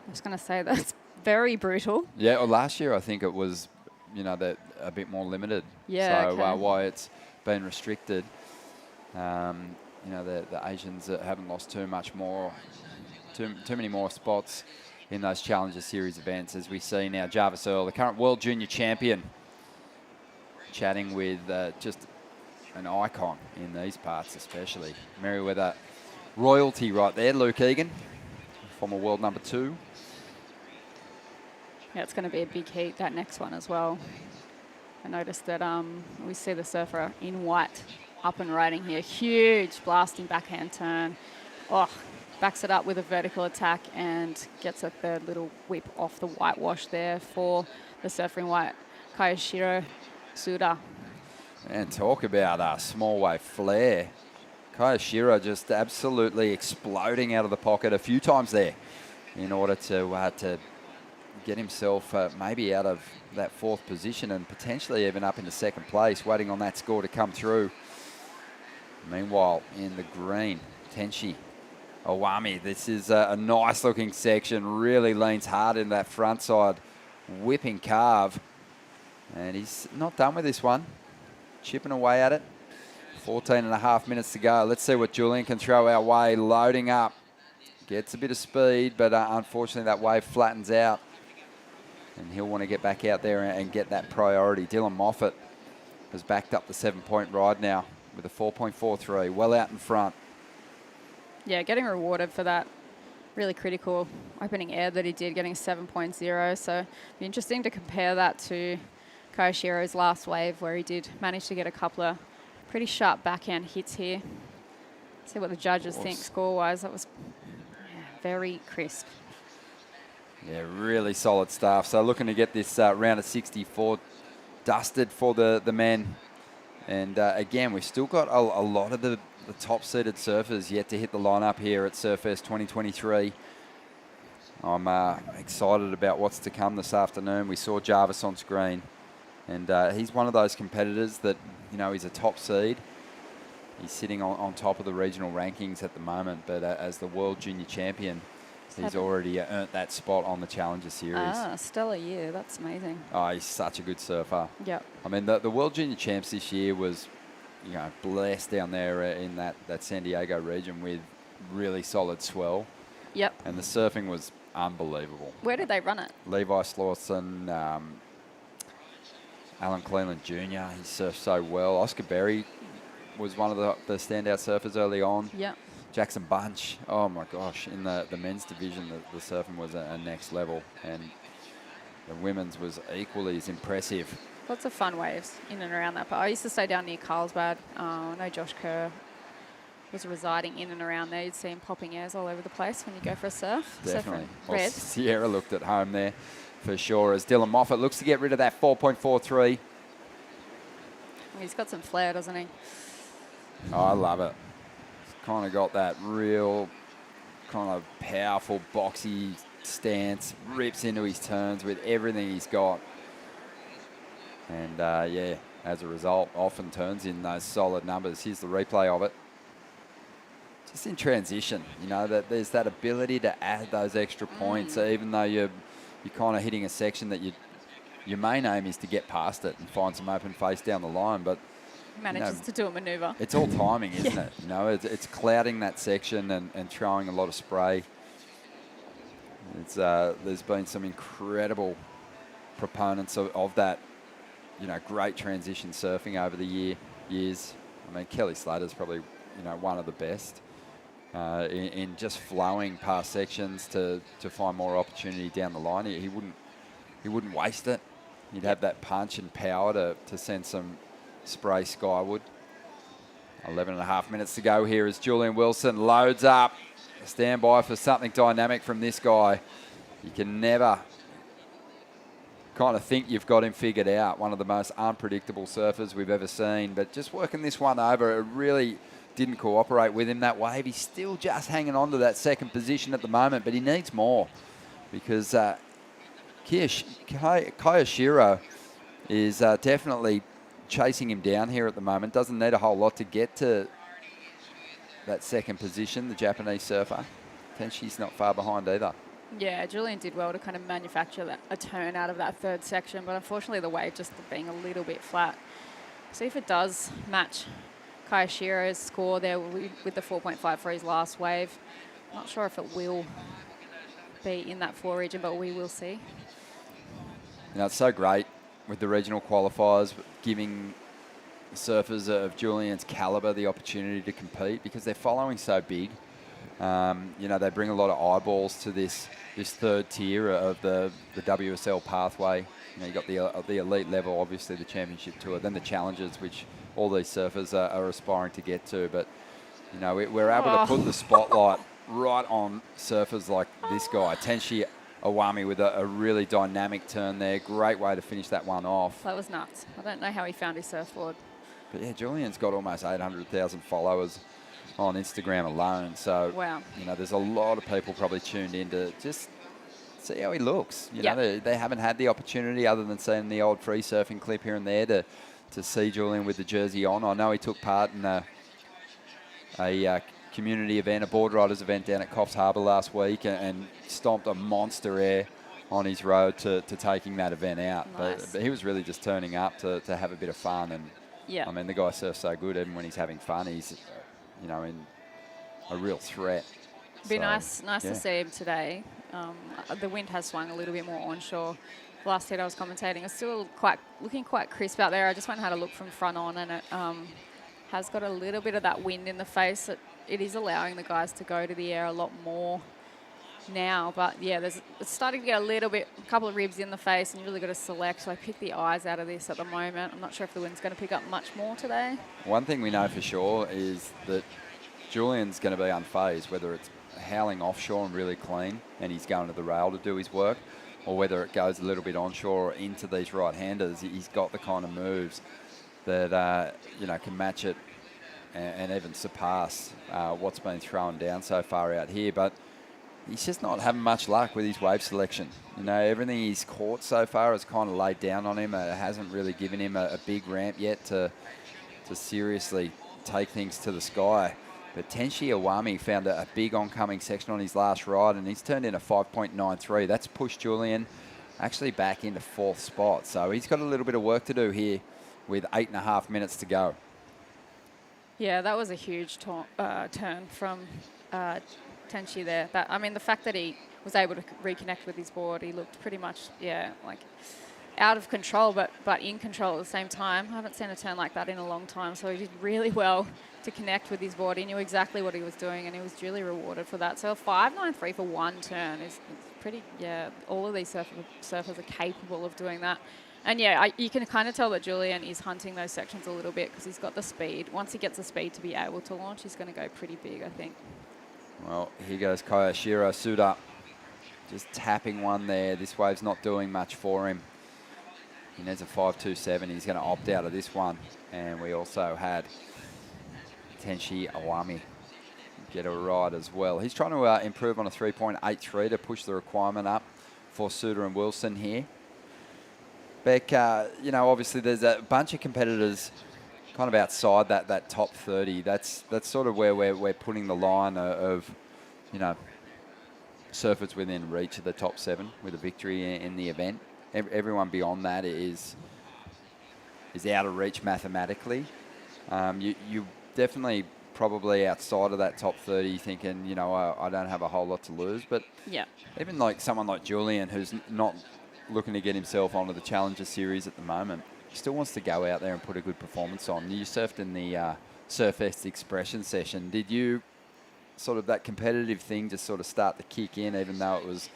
I was going to say that's very brutal. Yeah, well, last year I think it was, you know, that a bit more limited. Yeah. So why it's been restricted. You know, the Asians haven't lost too many more spots in those Challenger Series events, as we see now. Jarvis Earl, the current World Junior Champion, chatting with just an icon in these parts, especially. Merriweather royalty right there, Luke Egan, former world number 2. Yeah, it's going to be a big heat, that next one as well. I noticed that we see the surfer in white up and riding here. Huge blasting backhand turn. Oh, backs it up with a vertical attack and gets a third little whip off the whitewash there for the surfing white Kayashiro Suda. And talk about a small wave flare. Kayashiro just absolutely exploding out of the pocket a few times there in order to get himself maybe out of that 4th position and potentially even up into 2nd place, waiting on that score to come through. Meanwhile, in the green, Tenshi Owami. This is a nice looking section, really leans hard in that front side, whipping carve. And he's not done with this one, chipping away at it. 14.5 minutes to go. Let's see what Julian can throw our way, loading up. Gets a bit of speed, but unfortunately that wave flattens out. And he'll want to get back out there and get that priority. Dylan Moffat has backed up the 7-point ride now with a 4.43, well out in front. Yeah, getting rewarded for that really critical opening air that he did, getting 7.0. So it'd be interesting to compare that to Kayashiro's last wave, where he did manage to get a couple of pretty sharp backhand hits here. See what the judges think score-wise. That was very crisp. Yeah, really solid stuff. So looking to get this round of 64 dusted for the men. And again, we've still got a lot of the top-seeded surfers yet to hit the lineup here at Surfest 2023. I'm excited about what's to come this afternoon. We saw Jarvis on screen, and he's one of those competitors that, you know, he's a top seed. He's sitting on top of the regional rankings at the moment, but as the World Junior Champion, he's already earned that spot on the Challenger Series. Ah, stellar year. That's amazing. Oh, he's such a good surfer. Yep. I mean, the World Junior Champs this year was, you know, blessed down there in that San Diego region with really solid swell. Yep. And the surfing was unbelievable. Where did they run it? Levi Slauson, Alan Cleland Jr., he surfed so well. Oscar Berry was one of the standout surfers early on. Yep. Jackson Bunch, oh my gosh, in the men's division, the surfing was a next level, and the women's was equally as impressive. Lots of fun waves in and around that part. I used to stay down near Carlsbad. I know Josh Kerr was residing in and around there. You'd see him popping airs all over the place when you go for a surf. Definitely. Well, Red. Sierra looked at home there for sure, as Dylan Moffat looks to get rid of that 4.43. He's got some flair, doesn't he? Oh, I love it. Kind of got that real kind of powerful, boxy stance, rips into his turns with everything he's got. And yeah, as a result, often turns in those solid numbers. Here's the replay of it. Just in transition, you know, that there's that ability to add those extra points, even though you're kind of hitting a section that your main aim is to get past it and find some open face down the line, but manages to do a maneuver. It's all timing, isn't it? You know, it's clouding that section and throwing a lot of spray. It's there's been some incredible proponents of that, you know, great transition surfing over the years. I mean, Kelly Slater's probably, you know, one of the best in just flowing past sections to find more opportunity down the line. He wouldn't waste it. He'd have that punch and power to send some spray skyward. 11.5 minutes to go here as Julian Wilson loads up. Stand by for something dynamic from this guy. You can never kind of think you've got him figured out. One of the most unpredictable surfers we've ever seen, but just working this one over, it really didn't cooperate with him. That wave, he's still just hanging on to that second position at the moment, but he needs more because Kayashiro is definitely chasing him down here at the moment. Doesn't need a whole lot to get to that second position, the Japanese surfer. Tenshi's not far behind either. Yeah, Julian did well to kind of manufacture a turn out of that third section, but unfortunately the wave just being a little bit flat. See if it does match Kayashiro's score there with the 4.5 for his last wave. Not sure if it will be in that floor region, but we will see. You know, it's so great with the regional qualifiers giving surfers of Julian's calibre the opportunity to compete because they're following so big. You know, they bring a lot of eyeballs to this third tier of the WSL pathway. You know, you got the elite level, obviously the championship tour, then the challenges, which all these surfers are aspiring to get to. But, you know, we're able to put the spotlight right on surfers like this guy, Tenshi Awami, with a really dynamic turn there. Great way to finish that one off. That was nuts. I don't know how he found his surfboard. But yeah, Julian's got almost 800,000 followers on Instagram alone. So, wow. You know, there's a lot of people probably tuned in to just see how he looks. You Yep. know, they haven't had the opportunity other than seeing the old free surfing clip here and there to see Julian with the jersey on. I know he took part in a community event, a board riders event down at Coffs Harbour last week and stomped a monster air on his road to taking that event out. Nice. But he was really just turning up to have a bit of fun. And yeah. I mean, the guy surfs so good, even when he's having fun, he's, you know, in a real threat. Be So, nice yeah. to see him today. The wind has swung a little bit more onshore. Last hit I was commentating, it's still looking quite crisp out there. I just went and had a look from front on, and it has got a little bit of that wind in the face. It is allowing the guys to go to the air a lot more now. But yeah, it's starting to get a couple of ribs in the face, and you really got to select. Like, pick the eyes out of this at the moment. I'm not sure if the wind's going to pick up much more today. One thing we know for sure is that Julian's going to be unfazed, whether it's howling offshore and really clean and he's going to the rail to do his work, or whether it goes a little bit onshore or into these right-handers. He's got the kind of moves that, you know, can match it and even surpass what's been thrown down so far out here. But he's just not having much luck with his wave selection. You know, everything he's caught so far has kind of laid down on him. It hasn't really given him a big ramp yet to seriously take things to the sky. But Tenshi Awami found a big oncoming section on his last ride, and he's turned in a 5.93. That's pushed Julian actually back into 4th spot. So he's got a little bit of work to do here with 8.5 minutes to go. Yeah, that was a huge turn from Tenshi there. I mean, the fact that he was able to reconnect with his board, he looked pretty much, like out of control, but in control at the same time. I haven't seen a turn like that in a long time, so he did really well to connect with his board. He knew exactly what he was doing, and he was duly rewarded for that. So a 5.93 for one turn is pretty, all of these surfers are capable of doing that. And you can kind of tell that Julian is hunting those sections a little bit because he's got the speed. Once he gets the speed to be able to launch, he's going to go pretty big, I think. Well, here goes Koyashiro Suda, just tapping one there. This wave's not doing much for him. He needs a 5.27. He's going to opt out of this one. And we also had Tenshi Awami get a ride as well. He's trying to improve on a 3.83 to push the requirement up for Suda and Wilson here. Beck, you know, obviously there's a bunch of competitors kind of outside that top 30. That's sort of where we're putting the line of, you know, surfers within reach of the top 7 with a victory in the event. Everyone beyond that is out of reach mathematically. You definitely probably outside of that top 30 thinking, you know, I don't have a whole lot to lose. But even like someone like Julian, who's not looking to get himself onto the Challenger Series at the moment, still wants to go out there and put a good performance on. You surfed in the Surfest Expression session. Did you sort of that competitive thing just sort of start to kick in, even though it was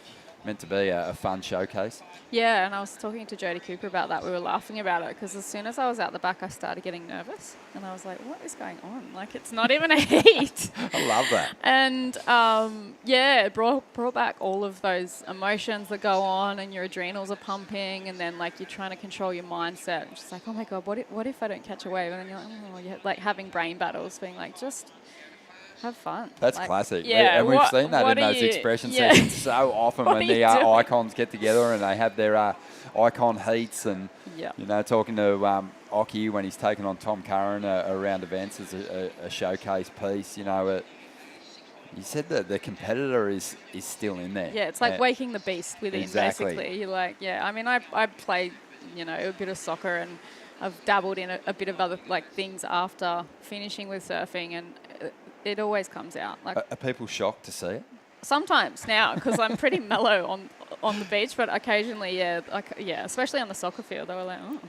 meant to be a fun showcase? Yeah, and I was talking to Jodie Cooper about that. We were laughing about it because as soon as I was out the back, I started getting nervous. And I was like, what is going on? Like, it's not even a heat. I love that. And, it brought back all of those emotions that go on, and your adrenals are pumping, and then, like, you're trying to control your mindset. It's just like, oh, my God, what if I don't catch a wave? And then you're like, oh, you're like having brain battles, being like, just have fun. That's like, classic. Yeah, and we've seen that in those expression sessions so often when the icons get together and they have their icon heats and, you know, talking to Oki when he's taken on Tom Curran around events as a showcase piece, you know, you said that the competitor is still in there. Yeah, it's like waking the beast within, Exactly. basically. You're like, I mean, I played, you know, a bit of soccer, and I've dabbled in a bit of other, like, things after finishing with surfing, and it always comes out. Like, Are people shocked to see it? sometimes now, because I'm pretty mellow on the beach, but occasionally, especially on the soccer field, they were like, oh.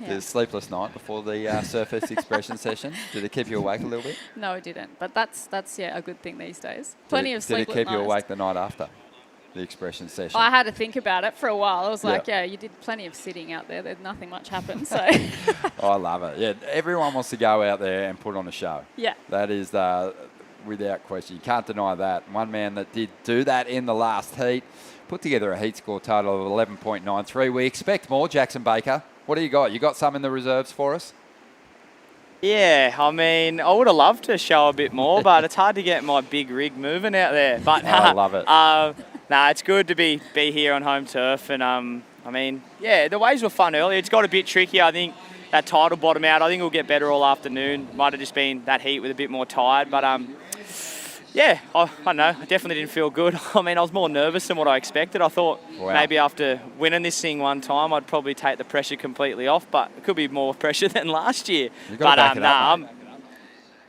Yeah. The sleepless night before the Surfest Expression session. Did it keep you awake a little bit? No, it didn't. But that's a good thing these days. Plenty of sleepless nights. Did it keep you awake the night after the expression session? I had to think about it for a while. I was like, you did plenty of sitting out there. There's nothing much happened. So I love it. Yeah, everyone wants to go out there and put on a show. Yeah. That is without question. You can't deny that. One man that did do that in the last heat, put together a heat score total of 11.93. We expect more, Jackson Baker. What do you got? You got some in the reserves for us? Yeah, I mean, I would have loved to show a bit more, but it's hard to get my big rig moving out there. But I love it. It's good to be here on home turf. And, I mean, yeah, the waves were fun earlier. It's got a bit tricky. I think that tide will bottom out. I think it'll get better all afternoon. Might have just been that heat with a bit more tide. But, yeah, I don't know. I definitely didn't feel good. I mean, I was more nervous than what I expected. I thought maybe after winning this thing one time, I'd probably take the pressure completely off, but it could be more pressure than last year. You've got to back it up, mate.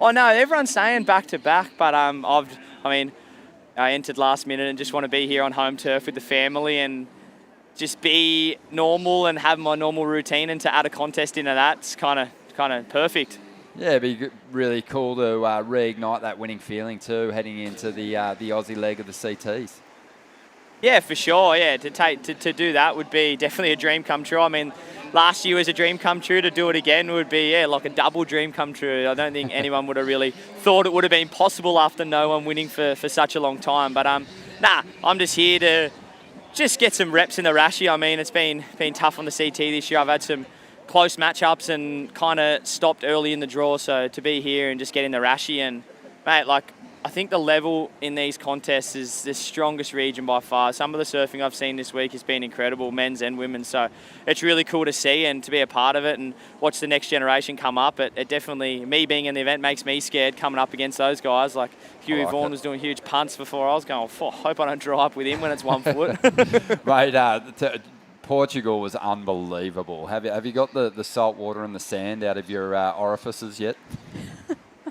Oh no, everyone's saying back to back, but I entered last minute and just want to be here on home turf with the family and just be normal and have my normal routine, and to add a contest into that's kind of perfect. Yeah, it'd be really cool to reignite that winning feeling too, heading into the Aussie leg of the CTs. Yeah, for sure. Yeah, to do that would be definitely a dream come true. I mean, last year was a dream come true. To do it again would be like a double dream come true. I don't think anyone would have really thought it would have been possible after no one winning for such a long time. But I'm just here to just get some reps in the Rashie. I mean, it's been tough on the CT this year. I've had some close matchups and kind of stopped early in the draw, so to be here and just get in the Rashie, and mate, like, I think the level in these contests is the strongest region by far. Some of the surfing I've seen this week has been incredible, men's and women's, so it's really cool to see and to be a part of it and watch the next generation come up. It definitely, me being in the event makes me scared coming up against those guys. Like Huey Vaughan was doing huge punts before. I was going, I hope I don't draw up with him when it's 1 foot. Mate, Portugal was unbelievable. Have you got the salt water and the sand out of your orifices yet?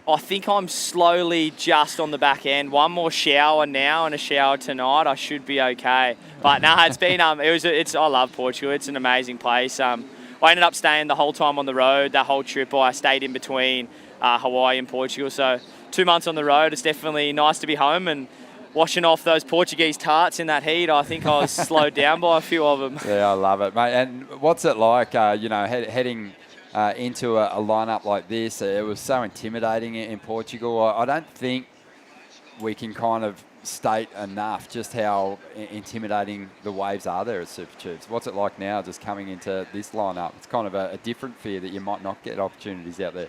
I think I'm slowly just on the back end. One more shower now and a shower tonight. I should be okay. But no, it's been I love Portugal. It's an amazing place. I ended up staying the whole time on the road. That whole trip, I stayed in between Hawaii and Portugal. So 2 months on the road. It's definitely nice to be home and washing off those Portuguese tarts in that heat. I think I was slowed down by a few of them. Yeah, I love it, mate. And what's it like, heading into a lineup like this? It was so intimidating in Portugal. I don't think we can kind of state enough just how intimidating the waves are there at Super Tubes. What's it like now just coming into this lineup? It's kind of a different fear that you might not get opportunities out there.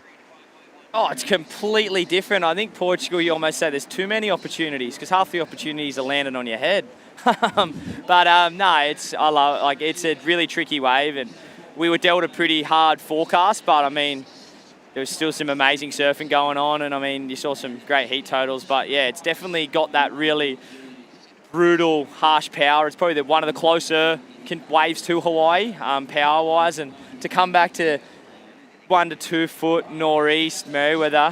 Oh, it's completely different. I think Portugal, you almost say there's too many opportunities because half the opportunities are landing on your head. It's a really tricky wave, and we were dealt a pretty hard forecast, but I mean, there was still some amazing surfing going on, and I mean, you saw some great heat totals, but yeah, it's definitely got that really brutal, harsh power. It's probably one of the closer waves to Hawaii, power-wise, and to come back to 1 to 2 foot northeast Merriweather.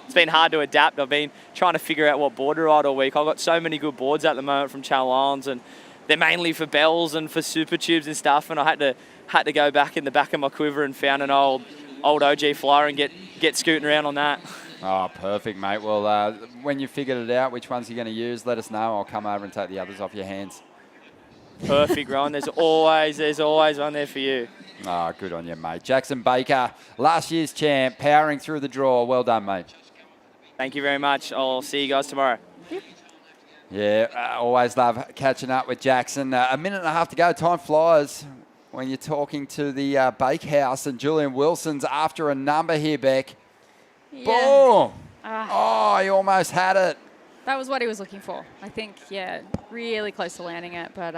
It's been hard to adapt. I've been trying to figure out what board to ride all week. I've got so many good boards at the moment from Channel Islands, and they're mainly for bells and for super tubes and stuff. And I had to go back in the back of my quiver and found an old OG flyer and get scooting around on that. Oh, perfect, mate. Well, when you figured it out, which ones you're going to use, let us know. I'll come over and take the others off your hands. Perfect, Ron. There's always one there for you. Oh, good on you, mate. Jackson Baker, last year's champ, powering through the draw. Well done, mate. Thank you very much. I'll see you guys tomorrow. Yeah, always love catching up with Jackson. A minute and a half to go. Time flies when you're talking to the Bakehouse, and Julian Wilson's after a number here, Beck. Yeah. Boom! Oh, he almost had it. That was what he was looking for. I think, yeah, really close to landing it, but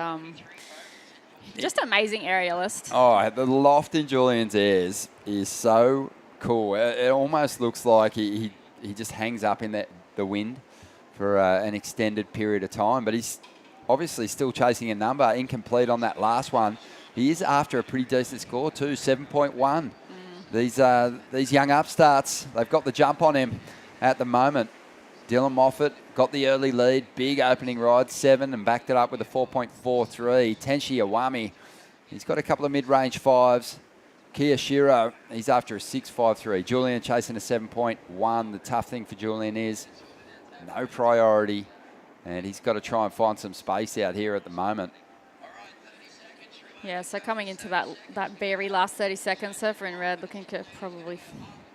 just amazing aerialist. Oh, the loft in Julian's airs is so cool. It almost looks like he just hangs up in the wind for an extended period of time, but he's obviously still chasing a number. Incomplete on that last one. He is after a pretty decent score too, 7.1. These young upstarts, they've got the jump on him at the moment. Dylan Moffat got the early lead, big opening ride, 7, and backed it up with a 4.43. Tenshi Iwami, he's got a couple of mid-range 5s. Kia Shiro, he's after a 6.53. Julian chasing a 7.1. The tough thing for Julian is no priority, and he's got to try and find some space out here at the moment. Yeah, so coming into that very last 30 seconds, Surfer in red looking to probably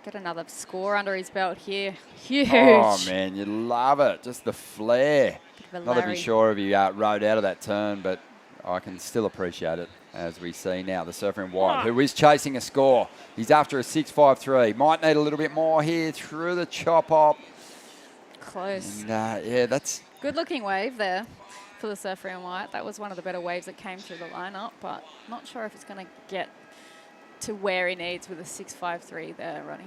Get another score under his belt here. Huge. Oh, man, you love it. Just the flair. Bit of a Not even Larry. sure if he rode out of that turn, but I can still appreciate it as we see now the surfer in white, who is chasing a score. He's after a 6.53. Might need a little bit more here through the chop up. Close. And, yeah, that's... Good looking wave there for the surfer in white. That was one of the better waves that came through the lineup, but not sure if it's going to get to where he needs with a 6.53 there, Ronnie.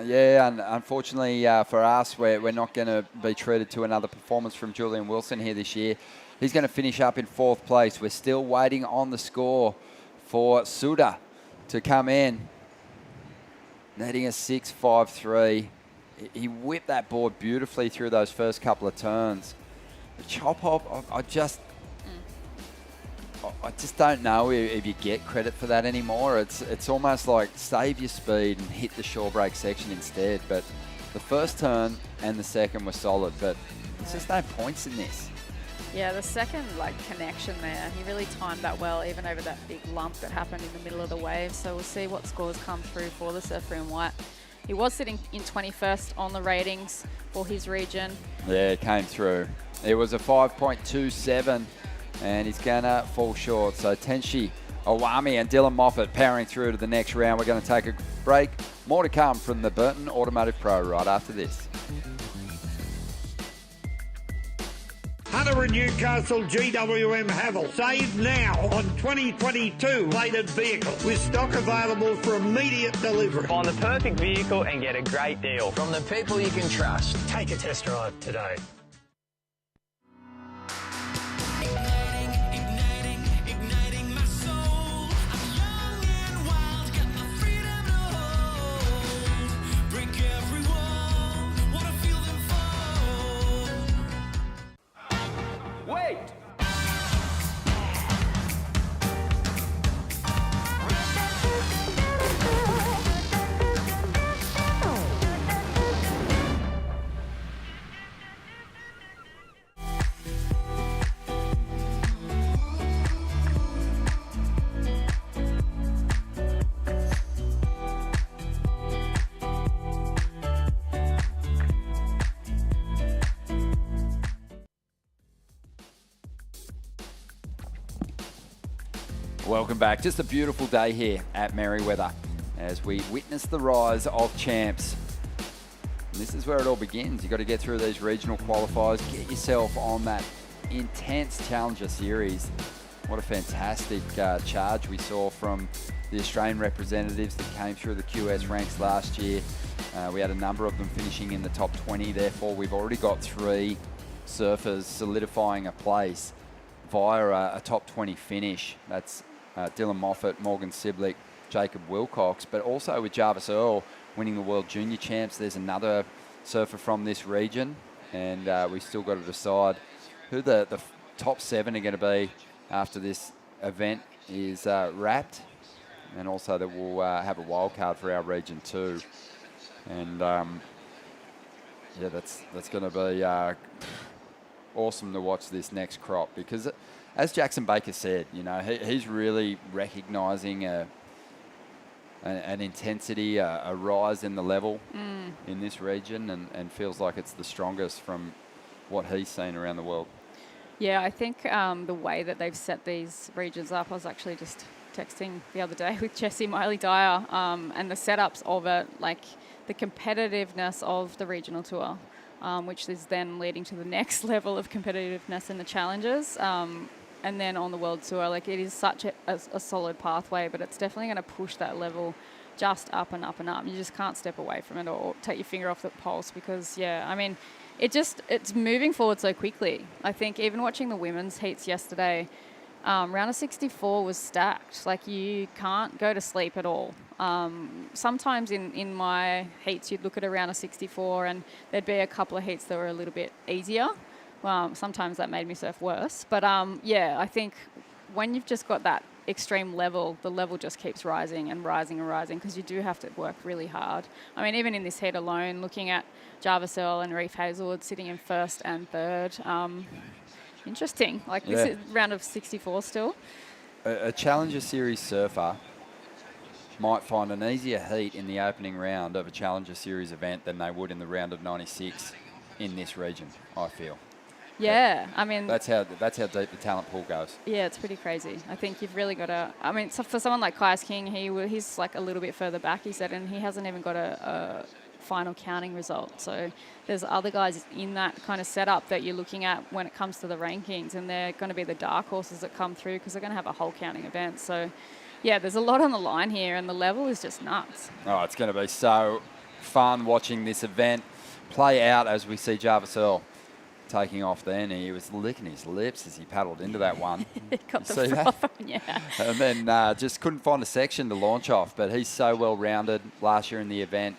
Yeah, and unfortunately for us, we're not going to be treated to another performance from Julian Wilson here this year. He's going to finish up in 4th place. We're still waiting on the score for Suda to come in. Needing a 6.53. He whipped that board beautifully through those first couple of turns. The chop hop, I just don't know if you get credit for that anymore. It's almost like save your speed and hit the shore break section instead. But the first turn and the second were solid, but there's just no points in this. Yeah, the second connection there, he really timed that well, even over that big lump that happened in the middle of the wave. So we'll see what scores come through for the surfer in white. He was sitting in 21st on the ratings for his region. Yeah, it came through. It was a 5.27, and he's going to fall short. So Tenshi Owami and Dylan Moffat powering through to the next round. We're going to take a break. More to come from the Burton Automotive Pro right after this. Hunter and Newcastle GWM Havel. Save now on 2022 plated vehicle with stock available for immediate delivery. Find the perfect vehicle and get a great deal from the people you can trust. Take a test drive today. Wait! Welcome back. Just a beautiful day here at Merriweather as we witness the rise of champs. And this is where it all begins. You've got to get through these regional qualifiers, get yourself on that intense Challenger Series. What a fantastic charge we saw from the Australian representatives that came through the QS ranks last year. We had a number of them finishing in the top 20. Therefore, we've already got 3 surfers solidifying a place via a top 20 finish. That's Dylan Moffat, Morgan Siblick, Jacob Wilcox, but also with Jarvis Earl winning the World Junior Champs. There's another surfer from this region, and we've still got to decide who the top 7 are going to be after this event is wrapped, and also that we'll have a wild card for our region too. And yeah, that's going to be awesome to watch this next crop, because as Jackson Baker said, you know, he's really recognising an intensity, a rise in the level in this region, and feels like it's the strongest from what he's seen around the world. Yeah, I think the way that they've set these regions up, I was actually just texting the other day with Jessie Miley-Dyer, and the setups of it, like the competitiveness of the regional tour, which is then leading to the next level of competitiveness in the challenges. And then on the world tour, like it is such a solid pathway, but it's definitely going to push that level just up and up and up. You just can't step away from it or take your finger off the pulse, because, yeah, I mean, it's moving forward so quickly. I think even watching the women's heats yesterday, round of 64 was stacked. Like, you can't go to sleep at all. Sometimes in my heats, you'd look at a round of 64 and there'd be a couple of heats that were a little bit easier. Sometimes that made me surf worse. But yeah, I think when you've just got that extreme level, the level just keeps rising and rising and rising, because you do have to work really hard. I mean, even in this heat alone, looking at Jarvis Earl and Reef Hazelwood sitting in 1st and 3rd, interesting. Like, this is round of 64 still. A Challenger Series surfer might find an easier heat in the opening round of a Challenger Series event than they would in the round of 96 in this region, I feel. Yeah, I mean... That's how deep the talent pool goes. Yeah, it's pretty crazy. I think you've really got to... I mean, so for someone like Kais King, he's like a little bit further back, he said, and he hasn't even got a final counting result. So there's other guys in that kind of setup that you're looking at when it comes to the rankings, and they're going to be the dark horses that come through because they're going to have a whole counting event. So, yeah, there's a lot on the line here, and the level is just nuts. Oh, it's going to be so fun watching this event play out as we see Jarvis Earl taking off then. He was licking his lips as he paddled into that one. He got You the see that? froth on, yeah. And then just couldn't find a section to launch off, but he's so well-rounded. Last year in the event,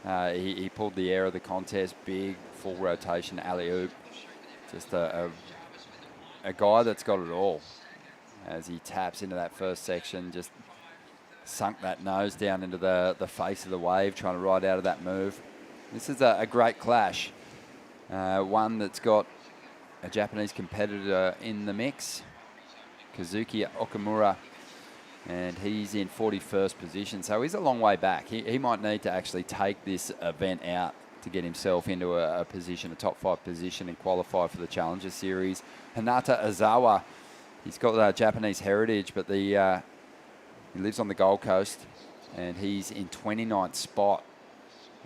he pulled the air of the contest, big, full rotation, alley-oop. Just a guy that's got it all. As he taps into that first section, just sunk that nose down into the face of the wave, trying to ride out of that move. This is a great clash. One that's got a Japanese competitor in the mix, Kazuki Okamura, and he's in 41st position, so he's a long way back. He might need to actually take this event out to get himself into a position, a top 5 position, and qualify for the Challenger Series. Hinata Azawa, he's got Japanese heritage, but he lives on the Gold Coast, and he's in 29th spot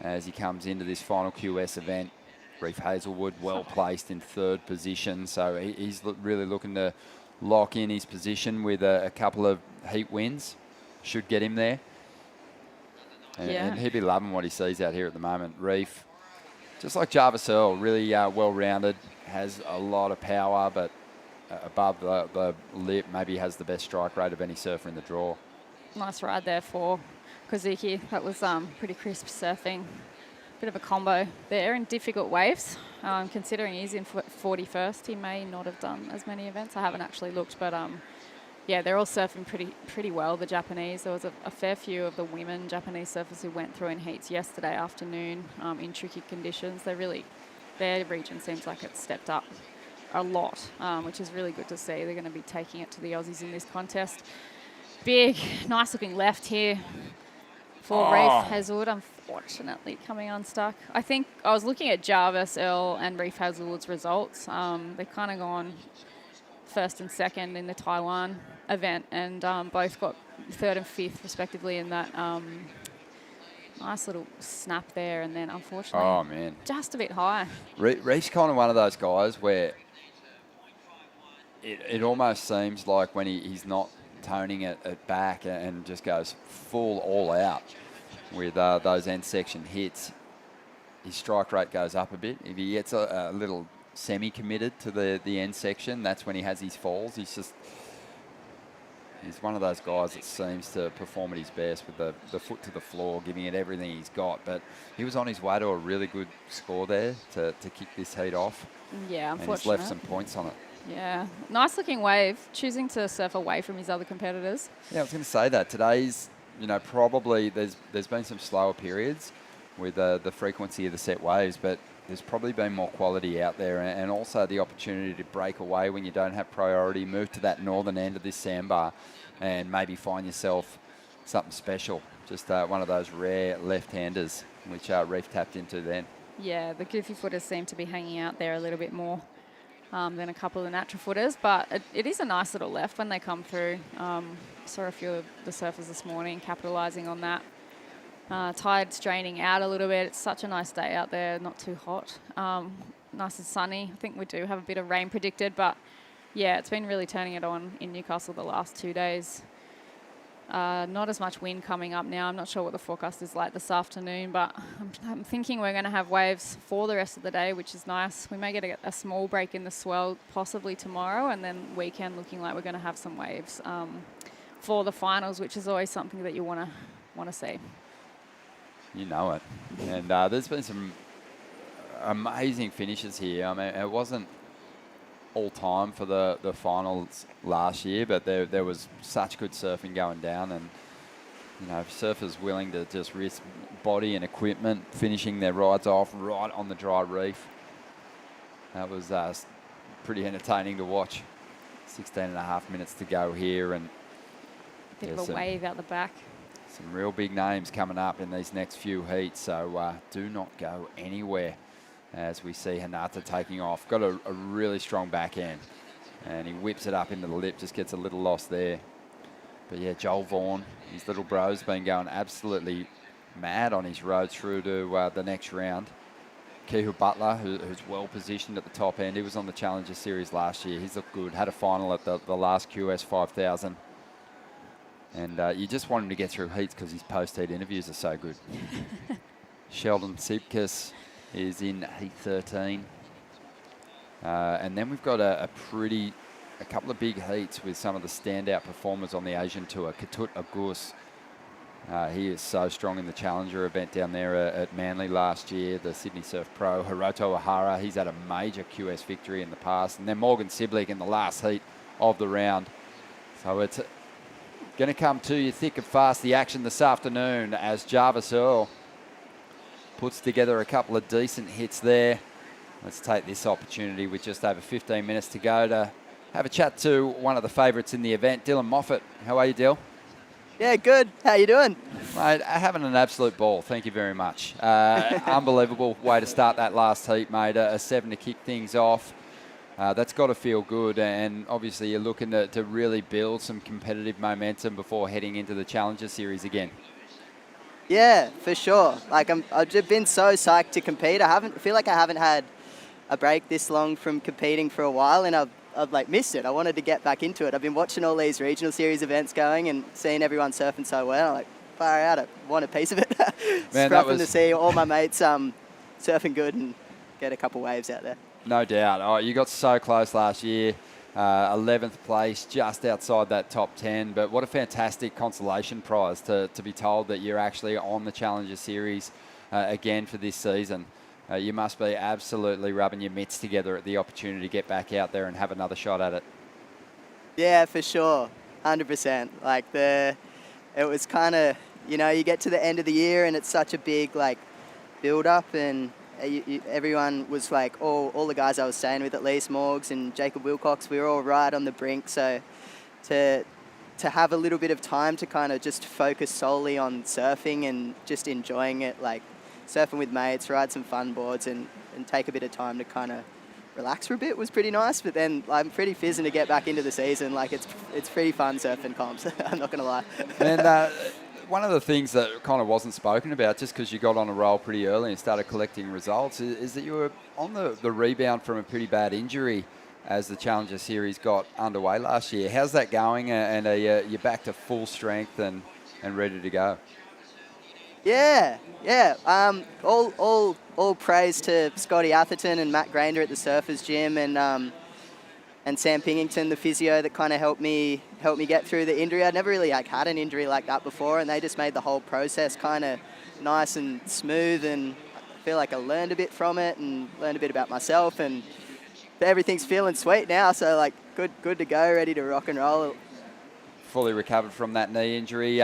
as he comes into this final QS event. Reef Hazelwood well placed in 3rd position, so he's really looking to lock in his position with a couple of heat wins. Should get him there. And he'd be loving what he sees out here at the moment. Reef, just like Jarvis Earl, really well-rounded, has a lot of power, but above the lip, maybe has the best strike rate of any surfer in the draw. Nice ride there for Kazuki. That was pretty crisp surfing. Bit of a combo there in difficult waves. Considering he's in 41st, he may not have done as many events. I haven't actually looked, but yeah, they're all surfing pretty well, the Japanese. There was a fair few of the women Japanese surfers who went through in heats yesterday afternoon in tricky conditions. Their region seems like it's stepped up a lot, which is really good to see. They're going to be taking it to the Aussies in this contest. Big, nice looking left here for Reef Hazelwood, unfortunately coming unstuck. I think I was looking at Jarvis Earl and Reef Hazelwood's results. They've kind of gone 1st and 2nd in the Taiwan event, and both got 3rd and 5th respectively in that nice little snap there, and then unfortunately just a bit high. Reef's kind of one of those guys where it almost seems like when he's not toning it back and just goes full all out with those end section hits, his strike rate goes up a bit. If he gets a little semi-committed to the end section, that's when he has his falls. He's one of those guys that seems to perform at his best with the foot to the floor, giving it everything he's got. But he was on his way to a really good score there to kick this heat off. Yeah, and unfortunately. he's left some points on it. Yeah, nice looking wave, choosing to surf away from his other competitors. Yeah, I was going to say that. Today's, probably there's been some slower periods with the frequency of the set waves, but there's probably been more quality out there, and also the opportunity to break away when you don't have priority, move to that northern end of this sandbar and maybe find yourself something special. Just one of those rare left-handers, which Reef tapped into then. Yeah, the goofy footers seem to be hanging out there a little bit more than a couple of the natural footers, but it is a nice little left when they come through. Saw a few of the surfers this morning capitalising on that. Tide's draining out a little bit. It's such a nice day out there, not too hot. Nice and sunny. I think we do have a bit of rain predicted, but yeah, it's been really turning it on in Newcastle the last 2 days. Not as much wind coming up now. I'm not sure what the forecast is like this afternoon, but I'm thinking we're going to have waves for the rest of the day, which is nice. We may get a small break in the swell possibly tomorrow, and then weekend looking like we're going to have some waves for the finals, which is always something that you want to see. You know it. And there's been some amazing finishes here. I mean, it wasn't all time for the finals last year, but there was such good surfing going down, and surfers willing to just risk body and equipment finishing their rides off right on the dry reef. That was pretty entertaining to watch. 16.5 minutes to go here, and bit of a wave out the back. Some real big names coming up in these next few heats, so do not go anywhere as we see Hinata taking off. Got a really strong backhand, and he whips it up into the lip, just gets a little lost there. But yeah, Joel Vaughan, his little bro's been going absolutely mad on his road through to the next round. Kehu Butler, who's well positioned at the top end. He was on the Challenger Series last year. He's looked good. Had a final at the last QS 5000. And you just want him to get through heats because his post-heat interviews are so good. Sheldon Sipkis is in heat 13. And then we've got a couple of big heats with some of the standout performers on the Asian Tour. Ketut Agus, he is so strong in the Challenger event down there at Manly last year, the Sydney Surf Pro. Hiroto Ohara, he's had a major QS victory in the past. And then Morgan Siblik in the last heat of the round. So it's going to come to you thick and fast, the action this afternoon, as Jarvis Earl puts together a couple of decent hits there. Let's take this opportunity with just over 15 minutes to go to have a chat to one of the favourites in the event, Dylan Moffat. How are you, Dill? Yeah, good. How you doing? Mate, having an absolute ball. Thank you very much. Unbelievable way to start that last heat, mate. A 7 to kick things off. That's got to feel good, and obviously you're looking to really build some competitive momentum before heading into the Challenger Series again. Yeah, for sure. Like I've just been so psyched to compete. I feel like I haven't had a break this long from competing for a while, and I've like missed it. I wanted to get back into it. I've been watching all these regional series events going and seeing everyone surfing so well. I'm like, far out, I want a piece of it. Man, Scruffing to see all my mates surfing good and get a couple waves out there. No doubt. Oh, you got so close last year. 11th place, just outside that top 10. But what a fantastic consolation prize to be told that you're actually on the Challenger Series again for this season. You must be absolutely rubbing your mitts together at the opportunity to get back out there and have another shot at it. Yeah, for sure. 100%. Like it was kind of, you get to the end of the year and it's such a big like build up, and everyone was like, all the guys I was staying with, at least Morgs and Jacob Wilcox, we were all right on the brink. So to have a little bit of time to kind of just focus solely on surfing and just enjoying it, like surfing with mates, ride some fun boards and take a bit of time to kind of relax for a bit was pretty nice. But then I'm pretty fizzing to get back into the season. Like it's pretty fun surfing comps. I'm not going to lie. And one of the things that kind of wasn't spoken about, just because you got on a roll pretty early and started collecting results, is that you were on the rebound from a pretty bad injury as the Challenger Series got underway last year. How's that going? And are you back to full strength and ready to go? Yeah. All praise to Scotty Atherton and Matt Grander at the Surfers Gym, and Sam Pingington, the physio that kind of helped me get through the injury. I'd never really had an injury like that before, and they just made the whole process kind of nice and smooth, and I feel like I learned a bit from it and learned a bit about myself, and everything's feeling sweet now, so like good to go, ready to rock and roll. Fully recovered from that knee injury.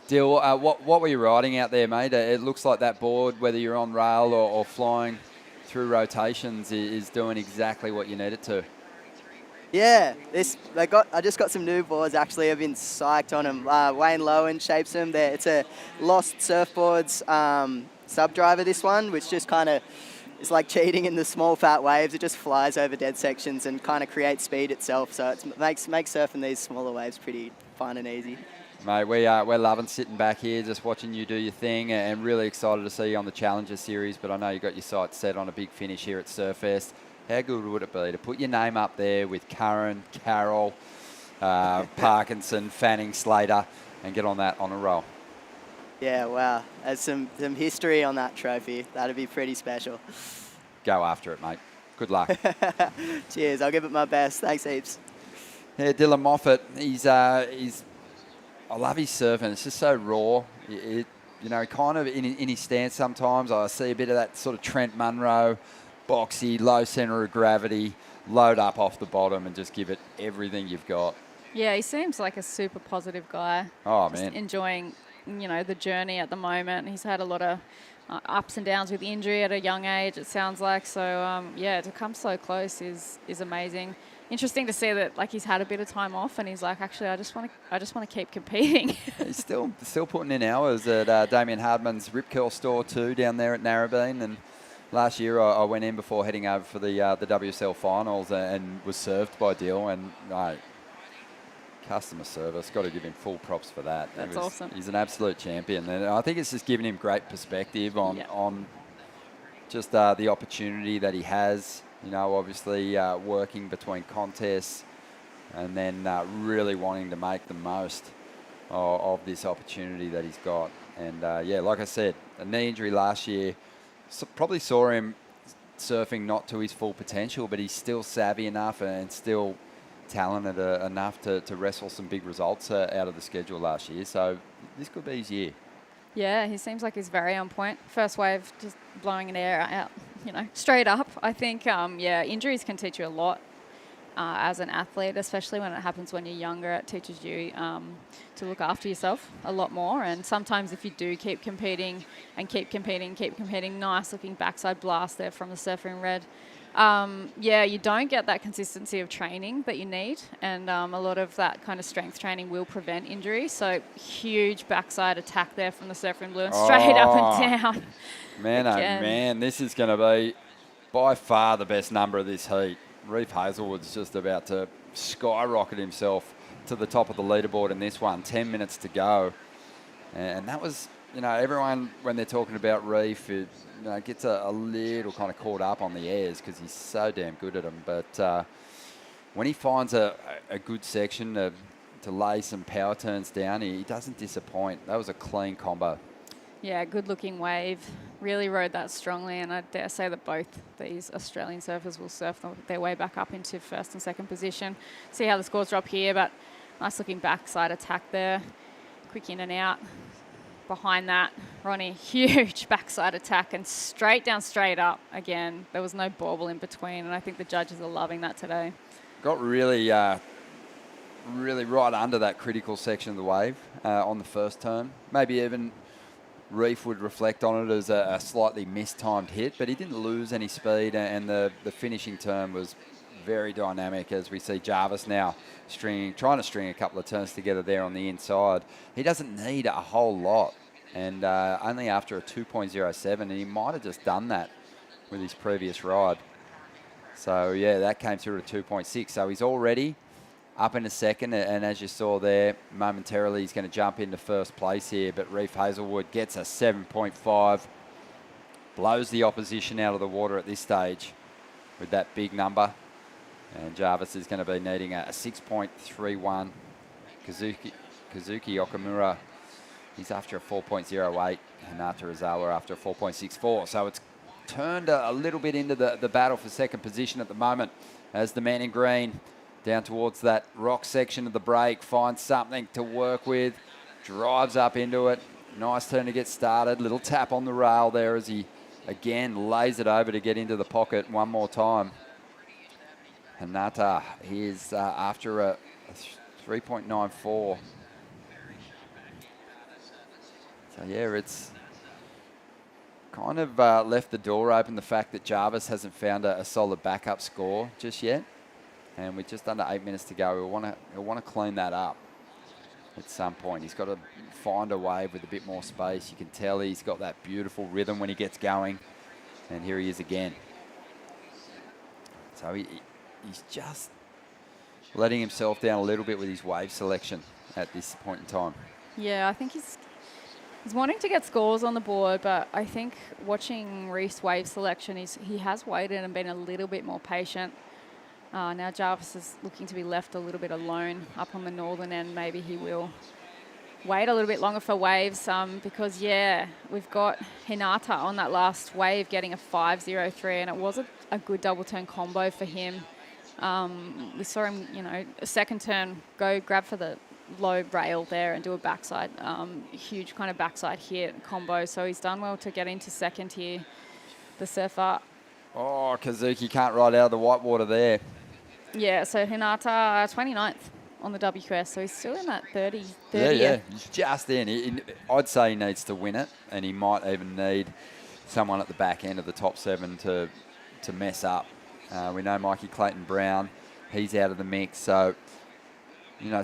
Dill, what were you riding out there, mate? It looks like that board, whether you're on rail or flying through rotations, is doing exactly what you need it to. Yeah, I just got some new boards actually. I've been psyched on them. Wayne Lowen shapes them. It's a Lost Surfboards sub-driver, this one, which just kind of is like cheating in the small fat waves. It just flies over dead sections and kind of creates speed itself. So it makes surfing these smaller waves pretty fun and easy. Mate, we're loving sitting back here, just watching you do your thing, and really excited to see you on the Challenger Series. But I know you got your sights set on a big finish here at Surfest. How good would it be to put your name up there with Curran, Carroll, Parkinson, Fanning, Slater, and get on that on a roll? Yeah, wow. There's some history on that trophy. That'd be pretty special. Go after it, mate. Good luck. Cheers. I'll give it my best. Thanks heaps. Yeah, Dylan Moffat, he's I love his surfing. It's just so raw. Kind of in his stance sometimes, I see a bit of that sort of Trent Munro, boxy, low centre of gravity, load up off the bottom and just give it everything you've got. Yeah, he seems like a super positive guy. Oh, just man. Enjoying, the journey at the moment. He's had a lot of ups and downs with injury at a young age, it sounds like. So, to come so close is amazing. interesting to see that like he's had a bit of time off and he's like, actually, I just want to keep competing. He's still putting in hours at Damien Hardman's Rip Curl store too down there at Narrabeen. And last year I went in before heading over for the WSL finals and was served by Dill, and customer service, got to give him full props for that. That's awesome. He's an absolute champion, and I think it's just given him great perspective on just the opportunity that he has. You know, obviously working between contests and then really wanting to make the most of this opportunity that he's got. And yeah, like I said, a knee injury last year probably saw him surfing not to his full potential, but he's still savvy enough and still talented enough to wrestle some big results out of the schedule last year. So this could be his year. Yeah, he seems like he's very on point. First wave, just blowing an air out, straight up. I think, injuries can teach you a lot as an athlete, especially when it happens when you're younger. It teaches you to look after yourself a lot more. And sometimes if you do keep competing, nice looking backside blast there from the Surfer in Red. You don't get that consistency of training that you need, and a lot of that kind of strength training will prevent injury. So huge backside attack there from the Surfer in Blue, and straight up and down. Man, this is going to be by far the best number of this heat. Reef Hazelwood's just about to skyrocket himself to the top of the leaderboard in this one. 10 minutes to go, and that was, everyone when they're talking about Reef, gets a little kind of caught up on the airs because he's so damn good at them. But when he finds a good section to lay some power turns down, he doesn't disappoint. That was a clean combo. Yeah, good-looking wave. Really rode that strongly, and I dare say that both these Australian surfers will surf their way back up into first and second position. See how the scores drop here, but nice-looking backside attack there. Quick in and out. Behind that, Ronnie, huge backside attack and straight down, straight up again. There was no bauble in between, and I think the judges are loving that today. Got really right under that critical section of the wave on the first turn. Maybe even Reef would reflect on it as a slightly mistimed hit, but he didn't lose any speed, and the finishing turn was very dynamic, as we see Jarvis now trying to string a couple of turns together there on the inside. He doesn't need a whole lot, and only after a 2.07, and he might have just done that with his previous ride. So yeah, that came through to 2.6. So he's already up in a second, and as you saw there, momentarily he's going to jump into first place here, but Reef Hazelwood gets a 7.5, blows the opposition out of the water at this stage with that big number. And Jarvis is going to be needing a 6.31. Kazuki Okamura, he's after a 4.08, and Hinata Izawa after a 4.64. So it's turned a little bit into the battle for second position at the moment, as the man in green down towards that rock section of the break finds something to work with, drives up into it. Nice turn to get started. Little tap on the rail there as he again lays it over to get into the pocket one more time. Hinata is after a 3.94. So yeah, it's kind of left the door open, the fact that Jarvis hasn't found a solid backup score just yet. And with just under 8 minutes to go, he'll want to clean that up at some point. He's got to find a wave with a bit more space. You can tell he's got that beautiful rhythm when he gets going. And here he is again. So he's just letting himself down a little bit with his wave selection at this point in time. Yeah, I think he's wanting to get scores on the board, but I think watching Reef's wave selection, he has waited and been a little bit more patient. Now Jarvis is looking to be left a little bit alone up on the northern end. Maybe he will wait a little bit longer for waves because, yeah, we've got Hinata on that last wave getting a 5.03, and it was a good double turn combo for him. We saw him, a second turn go grab for the low rail there and do a backside, huge kind of backside hit combo. So he's done well to get into second here, the surfer. Oh, Kazuki can't ride out of the whitewater there. Yeah, so Hinata 29th on the WQS, so he's still in that 30. Yeah, he's just in. I'd say he needs to win it, and he might even need someone at the back end of the top 7 to mess up. We know Mikey Clayton-Brown he's out of the mix. So, you know,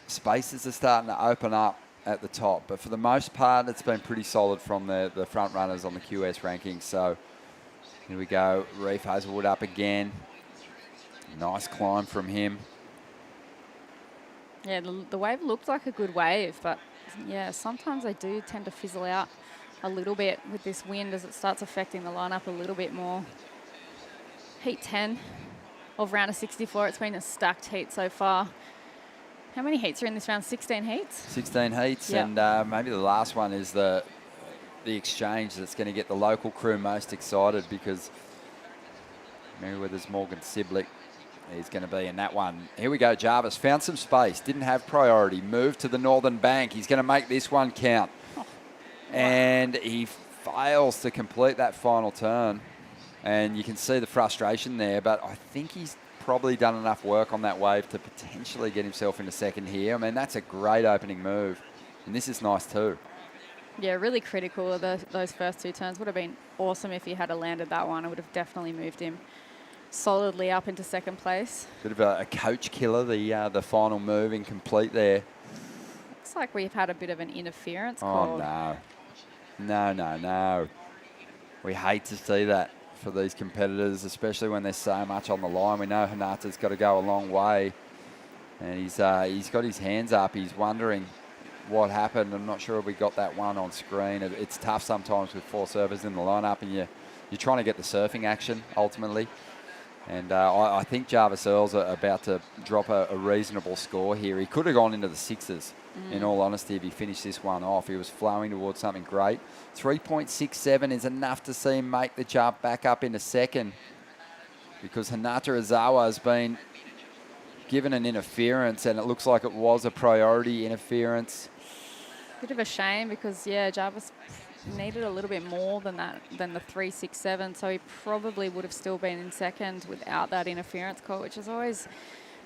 spaces are starting to open up at the top. But for the most part, it's been pretty solid from the front runners on the QS rankings. So here we go. Reef Hazelwood up again. Nice climb from him. Yeah, the wave looked like a good wave, but yeah, sometimes they do tend to fizzle out a little bit with this wind as it starts affecting the lineup a little bit more. Heat 10 of round of 64. It's been a stacked heat so far. How many heats are in this round? 16 heats? 16 heats, Yep. and maybe the last one is the exchange that's going to get the local crew most excited, because Merryweather's Morgan Siblick is going to be in that one. Here we go, Jarvis found some space, didn't have priority, moved to the northern bank. He's going to make this one count. And he fails to complete that final turn. And you can see the frustration there, but I think he's probably done enough work on that wave to potentially get himself into second here. I mean, that's a great opening move. And this is nice too. Yeah, really critical of those first two turns. Would have been awesome if he had landed that one. It would have definitely moved him solidly up into second place. Bit of a coach killer, the final move incomplete there. Looks like we've had a bit of an interference Oh, called. no. No. We hate to see that for these competitors, especially when there's so much on the line. We know Hinata's got to go a long way, and he's got his hands up. He's wondering what happened. I'm not sure if we got that one on screen. It's tough sometimes with 4 servers in the lineup, and you're trying to get the surfing action ultimately. And I think Jarvis Earl's about to drop a reasonable score here. He could have gone into the 6s, in all honesty, if he finished this one off. He was flowing towards something great. 3.67 is enough to see him make the jump back up into second, because Hinata Ozawa has been given an interference, and it looks like it was a priority interference. Bit of a shame because, yeah, Jarvis needed a little bit more than that, than the 3.67, so he probably would have still been in second without that interference call, which is always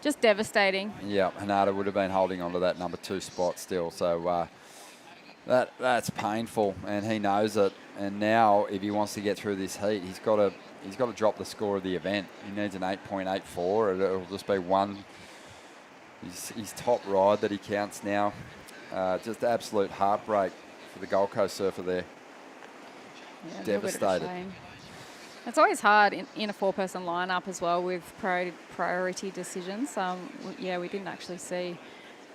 just devastating. Yeah, Hinata would have been holding on to that number 2 spot still, so that's painful, and he knows it. And now, if he wants to get through this heat, he's got to drop the score of the event. He needs an 8.84. It'll just be one. His top ride that he counts now. Just absolute heartbreak for the Gold Coast surfer there. Yeah, Devastated. It's always hard in a 4-person lineup as well with priority decisions. Yeah, we didn't actually see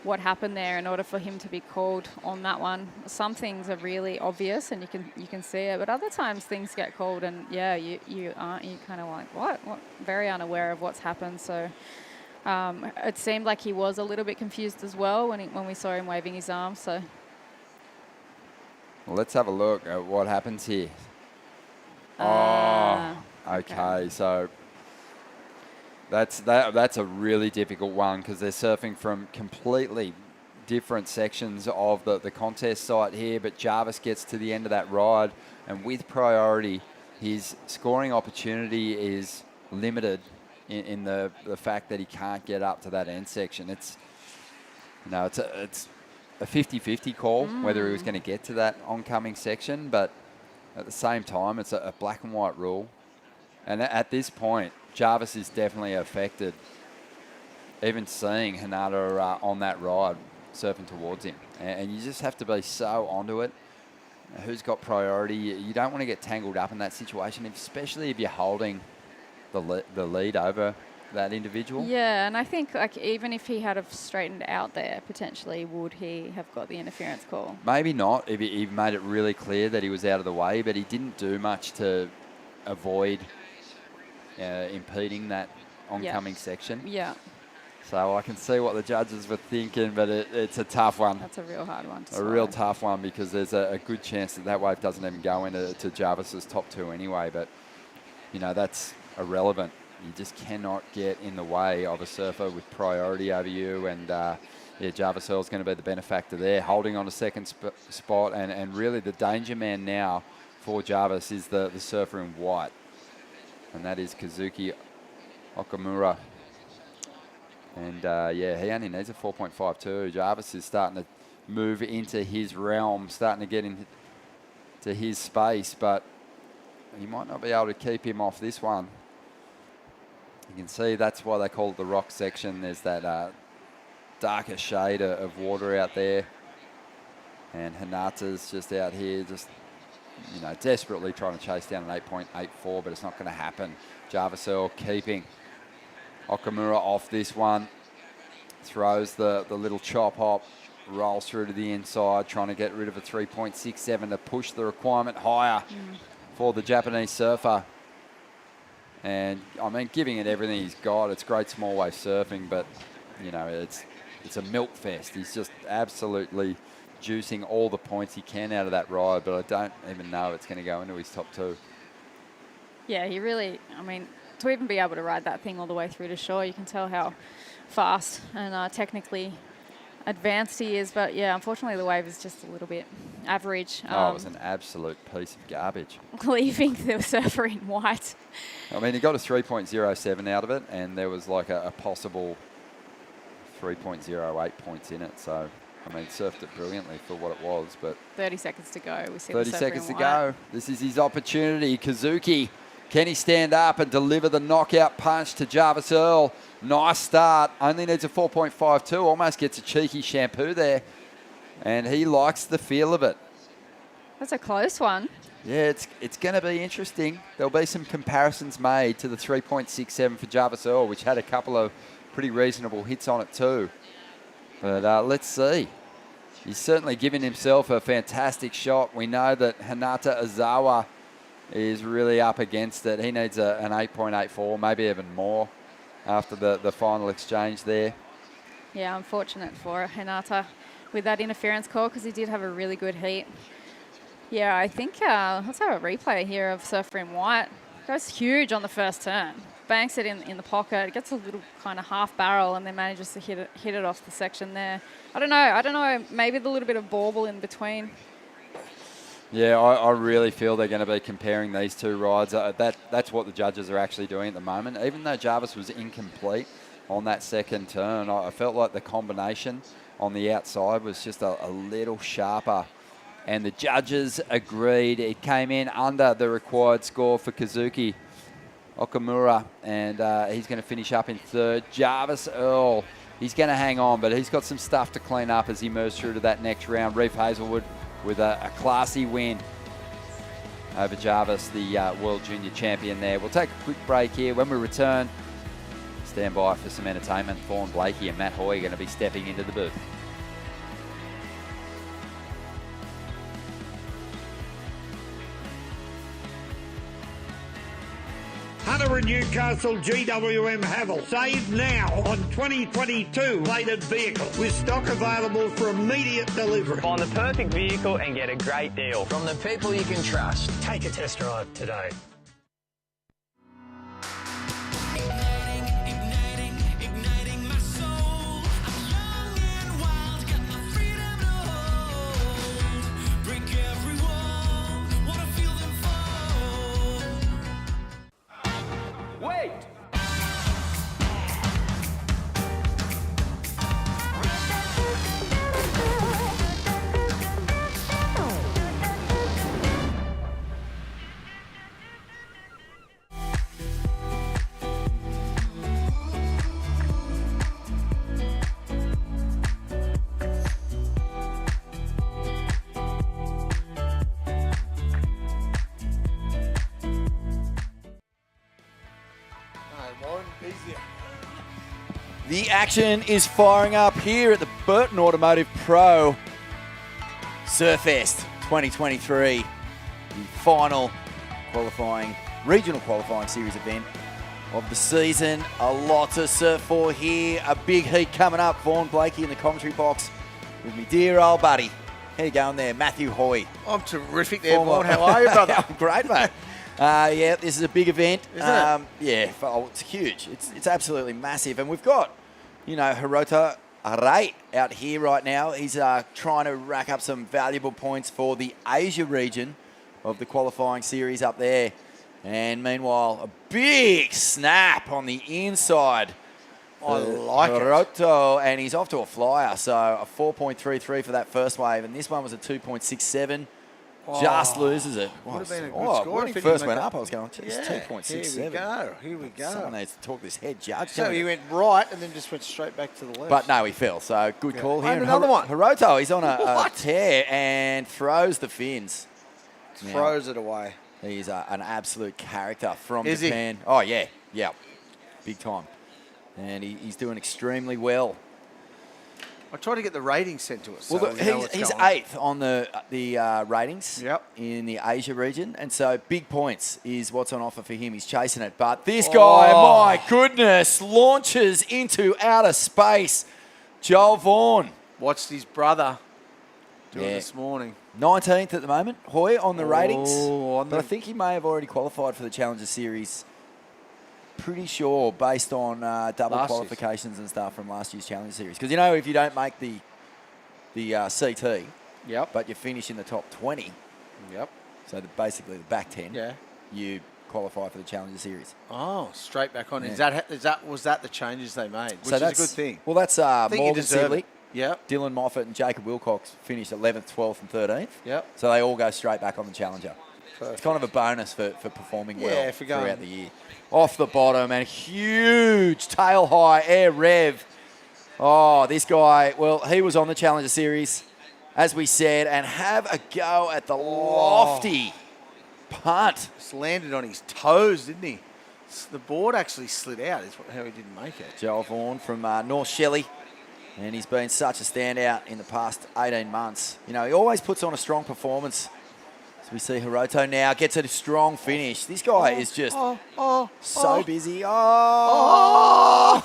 what happened there in order for him to be called on that one. Some things are really obvious and you can see it, but other times things get called and yeah, you kind of like what? Very unaware of what's happened. So it seemed like he was a little bit confused as well when we saw him waving his arms. So well, let's have a look at what happens here. Okay. So that's a really difficult one because they're surfing from completely different sections of the contest site here, but Jarvis gets to the end of that ride, and with priority, his scoring opportunity is limited in the fact that he can't get up to that end section. It's a 50-50 call whether he was going to get to that oncoming section, but at the same time, it's a black and white rule. And at this point, Jarvis is definitely affected, even seeing Hinata on that ride, surfing towards him. And you just have to be so onto it. Who's got priority? You don't want to get tangled up in that situation, especially if you're holding the lead over that individual. yeah, and I think like even if he had have straightened out there, potentially would he have got the interference call? Maybe not if he made it really clear that he was out of the way, but he didn't do much to avoid impeding that oncoming section. Yeah. So I can see what the judges were thinking, but it's a tough one. That's a real hard one to A swallow. real tough one because there's a good chance that wave doesn't even go into Jarvis's top 2 anyway, but that's irrelevant. You just cannot get in the way of a surfer with priority over you, and Jarvis Earl's going to be the benefactor there, holding on to second spot, and really the danger man now for Jarvis is the surfer in white, and that is Kazuki Okamura. And he only needs a 4.52. Jarvis is starting to move into his realm, starting to get into his space, but he might not be able to keep him off this one. You can see that's why they call it the rock section. There's that darker shade of water out there. And Hinata's just out here, just, desperately trying to chase down an 8.84, but it's not going to happen. Jarvis Earl keeping Okamura off this one. Throws the little chop hop, rolls through to the inside, trying to get rid of a 3.67 to push the requirement higher for the Japanese surfer. And, giving it everything he's got. It's great small wave surfing, but, it's a milk fest. He's just absolutely juicing all the points he can out of that ride, but I don't even know it's going to go into his top 2. Yeah, he really, to even be able to ride that thing all the way through to shore, you can tell how fast and technically advanced he is. But, yeah, unfortunately the wave is just a little bit average. It was an absolute piece of garbage. Leaving the surfer in white. He got a 3.07 out of it, and there was like a possible 3.08 points in it. So, surfed it brilliantly for what it was. But 30 seconds to go. We see 30 the surfer seconds to in go. white. This is his opportunity. Kazuki, can he stand up and deliver the knockout punch to Jarvis Earl? Nice start. Only needs a 4.52. Almost gets a cheeky shampoo there. And he likes the feel of it. That's a close one. Yeah, it's going to be interesting. There'll be some comparisons made to the 3.67 for Jarvis Earl, which had a couple of pretty reasonable hits on it too. But let's see. He's certainly given himself a fantastic shot. We know that Hinata Ozawa is really up against it. He needs an 8.84, maybe even more after the final exchange there. Yeah, unfortunate for Hinata with that interference call because he did have a really good heat. Yeah, I think let's have a replay here of surfer in white. Goes huge on the first turn. Banks it in the pocket, gets a little kind of half barrel and then manages to hit it off the section there. I don't know, maybe the little bit of bauble in between. Yeah, I really feel they're going to be comparing these two rides. That's what the judges are actually doing at the moment. Even though Jarvis was incomplete on that second turn, I felt like the combination on the outside was just a little sharper. And the judges agreed. It came in under the required score for Kazuki Okamura, and he's going to finish up in third. Jarvis Earl, he's going to hang on, but he's got some stuff to clean up as he moves through to that next round. Reef Hazelwood with a classy win over Jarvis, the World Junior Champion there. We'll take a quick break here. When we return, stand by for some entertainment. Vaughan Blakey and Matt Hoy are going to be stepping into the booth. Hunter and Newcastle GWM Havel. Save now on 2022 plated vehicle with stock available for immediate delivery. Find the perfect vehicle and get a great deal. From the people you can trust. Take a test drive today. Wait! The action is firing up here at the Burton Automotive Pro Surfest 2023, the final regional qualifying series event of the season. A lot to surf for here. A big heat coming up. Vaughan Blakey in the commentary box with me dear old buddy. How you going there, Matthew Hoy? I'm terrific there, Vaughan. How are you, brother? I'm great, mate. Yeah, this is a big event. Isn't it? Yeah, it's huge. It's absolutely massive. And we've got, Hirota Arai out here right now. He's trying to rack up some valuable points for the Asia region of the qualifying series up there. And meanwhile, a big snap on the inside. I like it. Hiroto, and he's off to a flyer. So a 4.33 for that first wave. And this one was a 2.67. Just loses it. Would have been a good Oh, score when if he he first didn't went make up, that. I was going, geez, Yeah, 2.67. Here we go. Someone needs to talk this head judge. So down he it. went right and then just went straight back to the left. But no, he fell. So good Yeah. call here. And another one. Hiroto, he's on a tear and throws the fins. Now, Throws it away. he's an absolute character from Is he? Japan. Oh, yeah. Yeah. Big time. And he's doing extremely well. I tried to get the ratings sent to us. Well, so look, we know what's he's going on. 8th on the ratings in the Asia region. And so big points is what's on offer for him. He's chasing it. But this guy, my goodness, launches into outer space. Joel Vaughan. Watched his brother do it Yeah. this morning. 19th at the moment, Hoy, on the ratings. on But I think he may have already qualified for the Challenger Series. Pretty sure, based on double Last qualifications and stuff from last year's Challenger Series. Because, you know, if you don't make the CT, but you finish in the top 20, so basically the back 10, you qualify for the Challenger Series. Oh, straight back on. Yeah. Was that the changes they made? Which So is a that's good thing. Well, that's I think you Morgan deserve Sibley, it. Yep. Dylan Moffat and Jacob Wilcox finished 11th, 12th and 13th. Yep. So they all go straight back on the Challenger. It's kind of a bonus for performing well Yeah, if you're going- throughout the year. Off the bottom and huge tail high air rev. Oh, this guy, well, he was on the Challenger Series, as we said, and have a go at the lofty punt. Just landed on his toes, didn't he? The board actually slid out, is how he didn't make it. Joel Vaughan from North Shelley, and he's been such a standout in the past 18 months. You know, he always puts on a strong performance. So we see Hiroto now gets a strong finish. This guy is just so busy. Oh,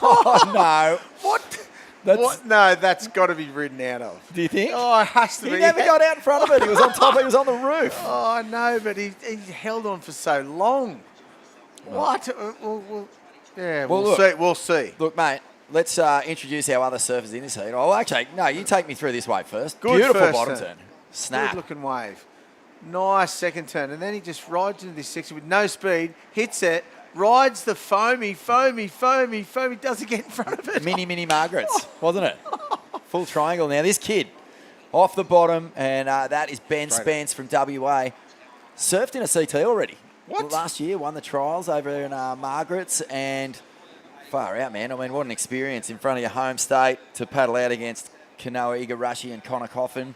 no. What? That's, What? No, that's got to be ridden out of. Do you think? Oh, it has to He be. never got out in front of it. He was on top. He was on the roof. Oh, no, but he held on for so long. What? Yeah, Well, we'll look. see. We'll see. Look, mate, let's introduce our other surfers in this heat. Oh, actually, no, you take me through this wave first. Good Beautiful first bottom turn. turn. Snap. Good looking wave. Nice second turn. And then he just rides into this section with no speed, hits it, rides the foamy, doesn't get in front of it. Mini Margaret's, wasn't it? Full triangle. Now, this kid off the bottom, and that is Ben Spence from WA. Surfed in a CT already. What? Last year, won the trials over in Margaret's, and far out, man. I mean, what an experience in front of your home state to paddle out against Kanoa Igarashi and Connor Coffin.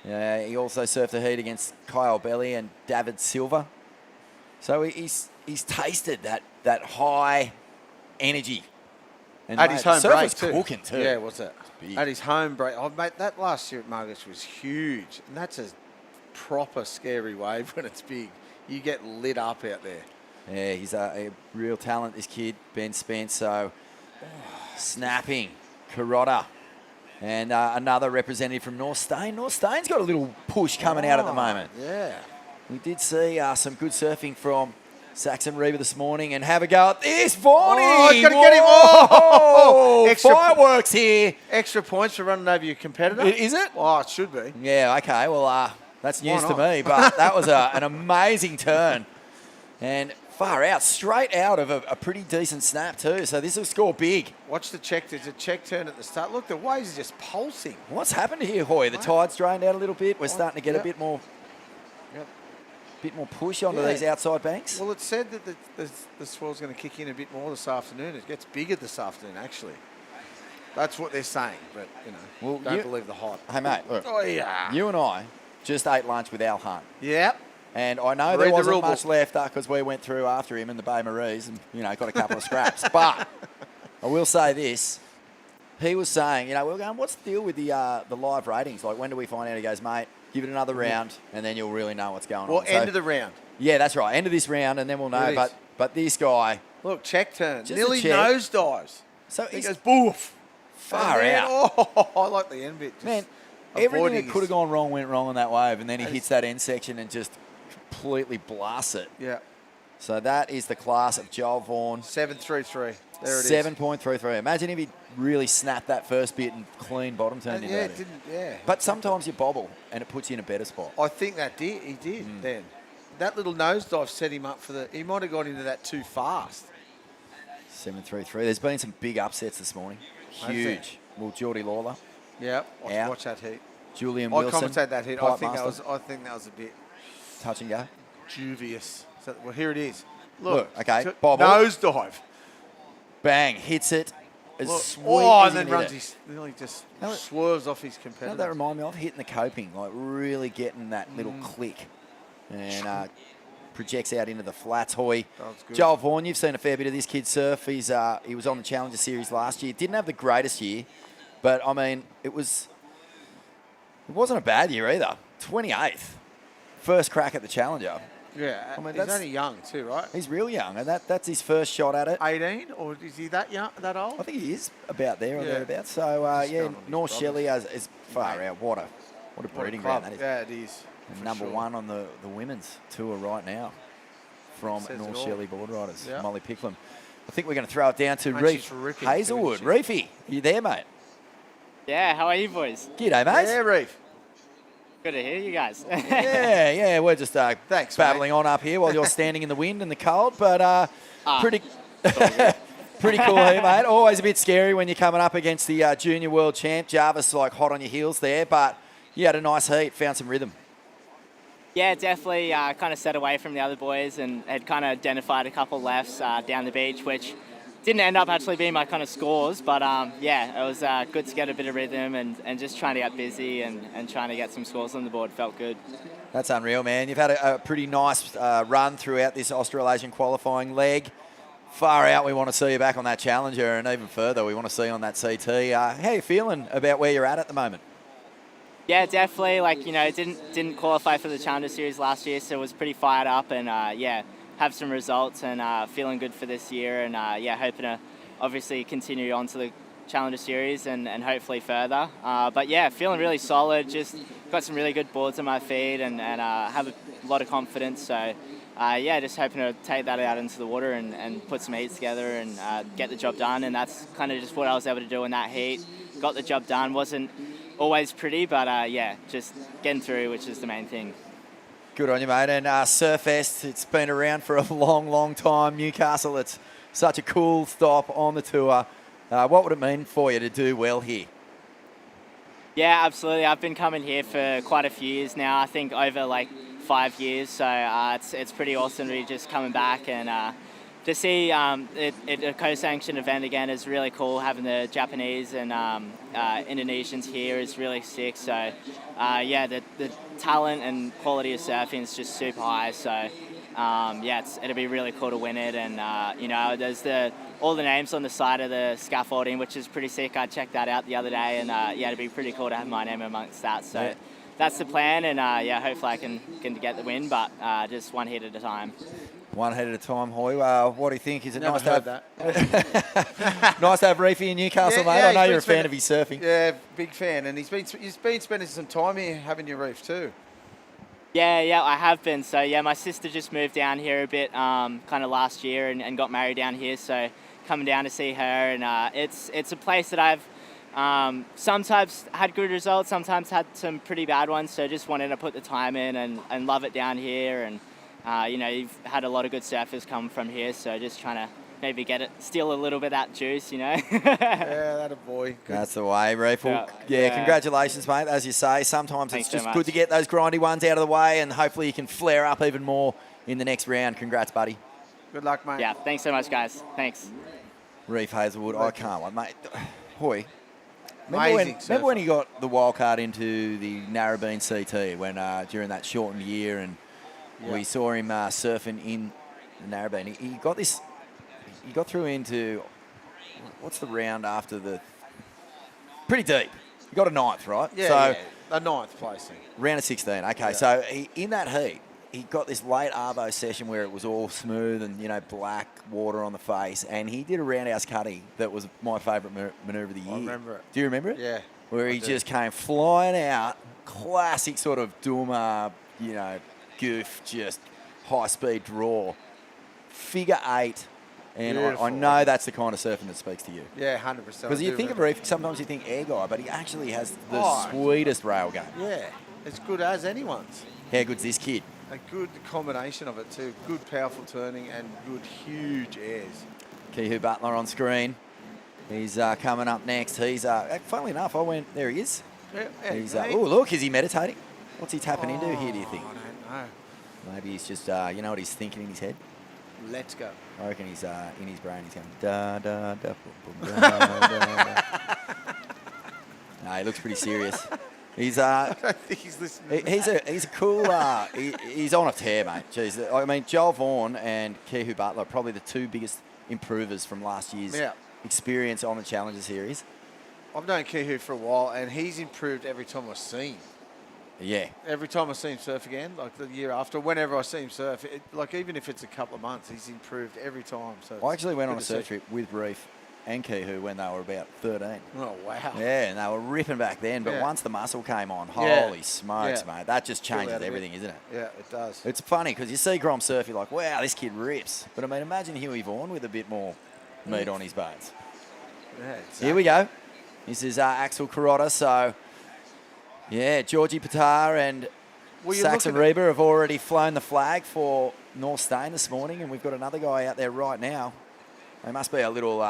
He also surfed a heat against Kyle Belly and David Silva. So he's tasted that high energy. And At his home surf break was too. cooking too. Yeah, what's that? Big. At his home break. Oh, mate, that last year at Margaret's was huge. And that's a proper scary wave when it's big. You get lit up out there. Yeah, he's a real talent, this kid, Ben Spence. So snapping, Carota. And another representative from North Stain. North Stain's got a little push coming out at the moment. Yeah. We did see some good surfing from Saxon Reba this morning, and have a go at this, Varney. Oh, he's got to get him. Oh, extra fireworks here. Extra points for running over your competitor. Is it? Oh, it should be. Yeah, okay. Well, that's news to not? me, but that was an amazing turn. And far out, straight out of a pretty decent snap too. So this will score big. Watch the check. There's a check turn at the start. Look, the waves are just pulsing. What's happened here, Hoy? The tide's drained out a little bit. We're starting to get a bit more push onto these outside banks. Well, it said that the swell's going to kick in a bit more this afternoon. It gets bigger this afternoon, actually. That's what they're saying, but, don't believe the hype. Hey, mate, look. Oh, yeah. You and I just ate lunch with Al Hunt. Yep. And I know Read there the wasn't rule much book. left because we went through after him in the Bay Maries and, got a couple of scraps. But I will say this. He was saying, we were going, what's the deal with the live ratings? Like, when do we find out? He goes, mate, give it another round and then you'll really know what's going Well, on. end of the round. Yeah, that's right. End of this round and then we'll know. It is. But this guy. Look, check turn. Just a Nearly check. nosedives. So he he's goes, boof. far And then- out. Oh, I like the end bit. Just Man, everything avoiding that could have his- gone wrong went wrong on that wave, and then he hits that end section and just completely blasts it. Yeah. So that is the class of Joel Vaughan. 7.33. There it is. 7.33. Imagine if he really snapped that first bit and clean bottom turned into Yeah, that. it didn't. Yeah. But sometimes you bobble and it puts you in a better spot. I think he did then. That little nosedive set him up for he might have got into that too fast. 7.33. There's been some big upsets this morning. Has Huge. Well, Geordie Lawler. Yeah, out. watch that heat. Julian I Wilson. commentate that hit. Pipe I think master. that was a bit. touch and go. Dubious. Well, here it is. Look, okay, t- bobble. Nosedive. Bang, hits it as Look, sweet oh, as and then you can runs hit his, nearly just Now- swerves off his You know competitor. what that remind me of? Hitting the coping, like really getting that little click. And projects out into the flats. Hoy. good. Joel Vaughan, you've seen a fair bit of this kid surf. He was on the Challenger Series last year. Didn't have the greatest year, but I mean, it wasn't a bad year either. 28th. First crack at the Challenger. Yeah, I mean, he's only young too, right? He's real young, and that's his first shot at it. 18, or is he that young, that old? I think he is about there or Yeah. thereabouts. So, He's yeah, going on his North brothers. Shelley is far out. What a breeding ground that is. Yeah, it is. for Number sure. one on the women's tour right now from Says it North all. Shelley board riders, Yeah. Molly Picklum. I think we're going to throw it down to And Reef she's ripping too, Hazelwood. isn't she? Reefy, you there, mate? Yeah, how are you boys? G'day, mate. Yeah, Reef. Good to hear you guys. yeah, we're just Thanks, babbling on up here while you're standing in the wind and the cold, but pretty pretty cool here, mate. Always a bit scary when you're coming up against the junior world champ. Jarvis like hot on your heels there, but you had a nice heat, found some rhythm. Yeah, definitely kind of set away from the other boys and had kind of identified a couple lefts down the beach, which didn't end up actually being my kind of scores, but yeah, it was good to get a bit of rhythm and just trying to get busy and trying to get some scores on the board. Felt good. That's unreal, man. You've had a pretty nice run throughout this Australasian qualifying leg. Far out, we want to see you back on that Challenger, and even further, we want to see you on that CT. How are you feeling about where you're at the moment? Yeah, definitely. Like, you know, didn't qualify for the Challenger Series last year, so was pretty fired up and yeah, have some results and feeling good for this year and yeah, hoping to obviously continue on to the Challenger Series and hopefully further. But yeah, feeling really solid. Just got some really good boards on my feet and have a lot of confidence. So yeah, just hoping to take that out into the water and put some heats together and get the job done. And that's kind of just what I was able to do in that heat. Got the job done. Wasn't always pretty, but yeah, just getting through, which is the main thing. Good on you, mate. And Surfest, it's been around for a long, long time. Newcastle, it's such a cool stop on the tour. What would it mean for you to do well here? Yeah, absolutely. I've been coming here for quite a few years now. I think over like 5 years. So it's pretty awesome to be just coming back and to see it a co-sanctioned event again is really cool. Having the Japanese and Indonesians here is really sick. So yeah, the talent and quality of surfing is just super high. So yeah, it'll be really cool to win it. And you know, there's all the names on the side of the scaffolding, which is pretty sick. I checked that out the other day, and yeah, it'd be pretty cool to have my name amongst that. So Yeah. that's the plan, and yeah, hopefully I can get the win, but just one hit at a time. One head at a time, Hoy. What do you think? Is it Never nice to have that. nice to have Reefy in Newcastle, mate? I know you're a fan of his surfing. Yeah, big fan, and he's been spending some time here having your Reef too. Yeah, I have been. So yeah, my sister just moved down here a bit, kind of last year, and got married down here. So coming down to see her, and it's a place that I've sometimes had good results, sometimes had some pretty bad ones. So just wanted to put the time in and love it down here. And you know, you've had a lot of good surfers come from here, so just trying to maybe steal a little bit of that juice, you know. Yeah, that a boy. Good. That's the way, Reef. Well, yeah, congratulations, mate. As you say, sometimes Thanks it's so just much. good to get those grindy ones out of the way, and hopefully you can flare up even more in the next round. Congrats, buddy. Good luck, mate. Yeah, thanks so much, guys. Thanks. Reef Hazelwood, I can't wait, mate. Hoy, Amazing remember when he got the wild card into the Narrabeen CT when during that shortened year, and we saw him surfing in the Narrabeen. He got this. He got through into what's the round after the? Pretty deep. He got a ninth, right? Yeah, so yeah, a ninth placing. round of 16. Okay, so in that heat, he got this late arvo session where it was all smooth and, you know, black water on the face, and he did a roundhouse cutty that was my favourite manoeuvre of the year. I remember it. Do you remember it? Yeah. Where he just came flying out, classic sort of Duma, you know, goof, just high-speed draw. Figure 8, and I Beautiful. know that's the kind of surfing that speaks to you. Yeah, 100%. Because you think of Reef, sometimes you think air guy, but he actually has the sweetest rail game. Yeah, as good as anyone's. How good's this kid? A good combination of it too. Good powerful turning and good huge airs. Kihu Butler on screen. He's coming up next. He's, funnily enough, there he is. Yeah, He's, oh, look, is he meditating? What's he tapping into here, do you think? I don't know. Maybe he's just, you know what he's thinking in his head? Let's go. I reckon he's in his brain. He's going da da da boom, boom, da, da. No, he looks pretty serious. He's I don't think he's listening. he's a cool. He's on a tear, mate. Jeez, I mean, Joel Vaughan and Kehu Butler probably the two biggest improvers from last year's experience on the Challenger Series. I've known Kehu for a while, and he's improved every time I've seen. Yeah. Every time I see him surf again, like the year after, whenever I see him surf, like even if it's a couple of months, he's improved every time. So I actually went on a surf trip with Reef and Kehu when they were about 13. Oh, wow. Yeah, and they were ripping back then, but Yeah. once the muscle came on, Yeah. holy smokes, Yeah. mate, that just Feel changes out of it. everything, isn't it? Yeah, it does. It's funny because you see Grom surf, you're like, wow, this kid rips. But I mean, imagine Huey Vaughan with a bit more meat on his bones. Yeah, exactly. Here we go. This is Axel Carrotta. So, yeah, Georgie Patar and Well, you're Saxon looking at- Reber have already flown the flag for North Stain this morning, and we've got another guy out there right now. They must be a little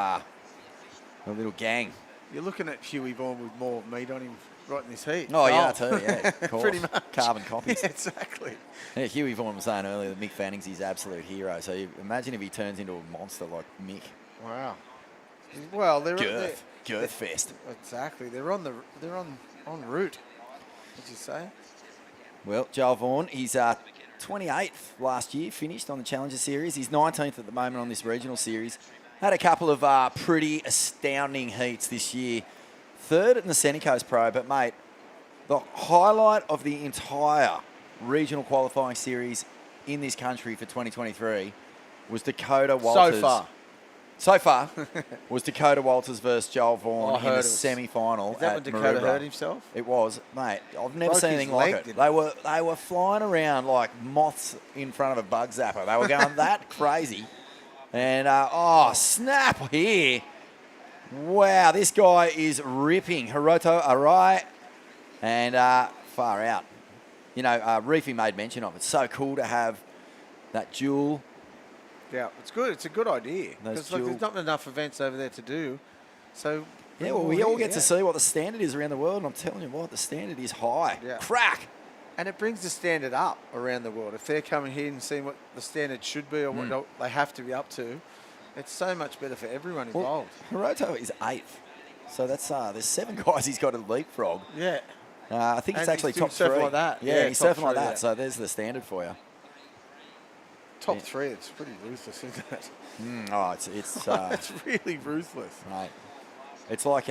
gang. You're looking at Huey Vaughan with more meat on him right in this heat. Oh, yeah, too, yeah, of course. Pretty much. Carbon copies. Yeah, exactly. Yeah, Huey Vaughan was saying earlier that Mick Fanning's his absolute hero. So you imagine if he turns into a monster like Mick. Wow. Well, they're Girth fest. Exactly. They're on route. Did you say? Well, Joel Vaughan, he's 28th last year, finished on the Challenger Series. He's 19th at the moment on this regional series. Had a couple of pretty astounding heats this year. Third in the Sunny Coast Pro, but mate, the highlight of the entire regional qualifying series in this country for 2023 was Dakota Walters. So far, was Dakota Walters versus Joel Vaughan in the semi-final. Is that when Dakota hurt himself? It was, mate. I've never Broke seen his anything like leg, it. didn't They were flying around like moths in front of a bug zapper. They were going that crazy. And, snap here. Wow, this guy is ripping. Hiroto Arai and far out. You know, Reefy made mention of it. It's so cool to have that dual. Yeah, it's good. It's a good idea. Those Because there's not enough events over there to do. So yeah, well, we all get to see what the standard is around the world, and I'm telling you what, the standard is high. Yeah. Crack! And it brings the standard up around the world. If they're coming here and seeing what the standard should be or what they have to be up to, it's so much better for everyone involved. Hiroto is 8th. So that's there's 7 guys he's got to leapfrog. Yeah. I think it's And actually he's doing top 3. surfing like that. Yeah, Yeah, he's top surfing like 3, that. yeah. So there's the standard for you. Top 3, it's pretty ruthless, isn't it? It's it's really ruthless. Right. It's like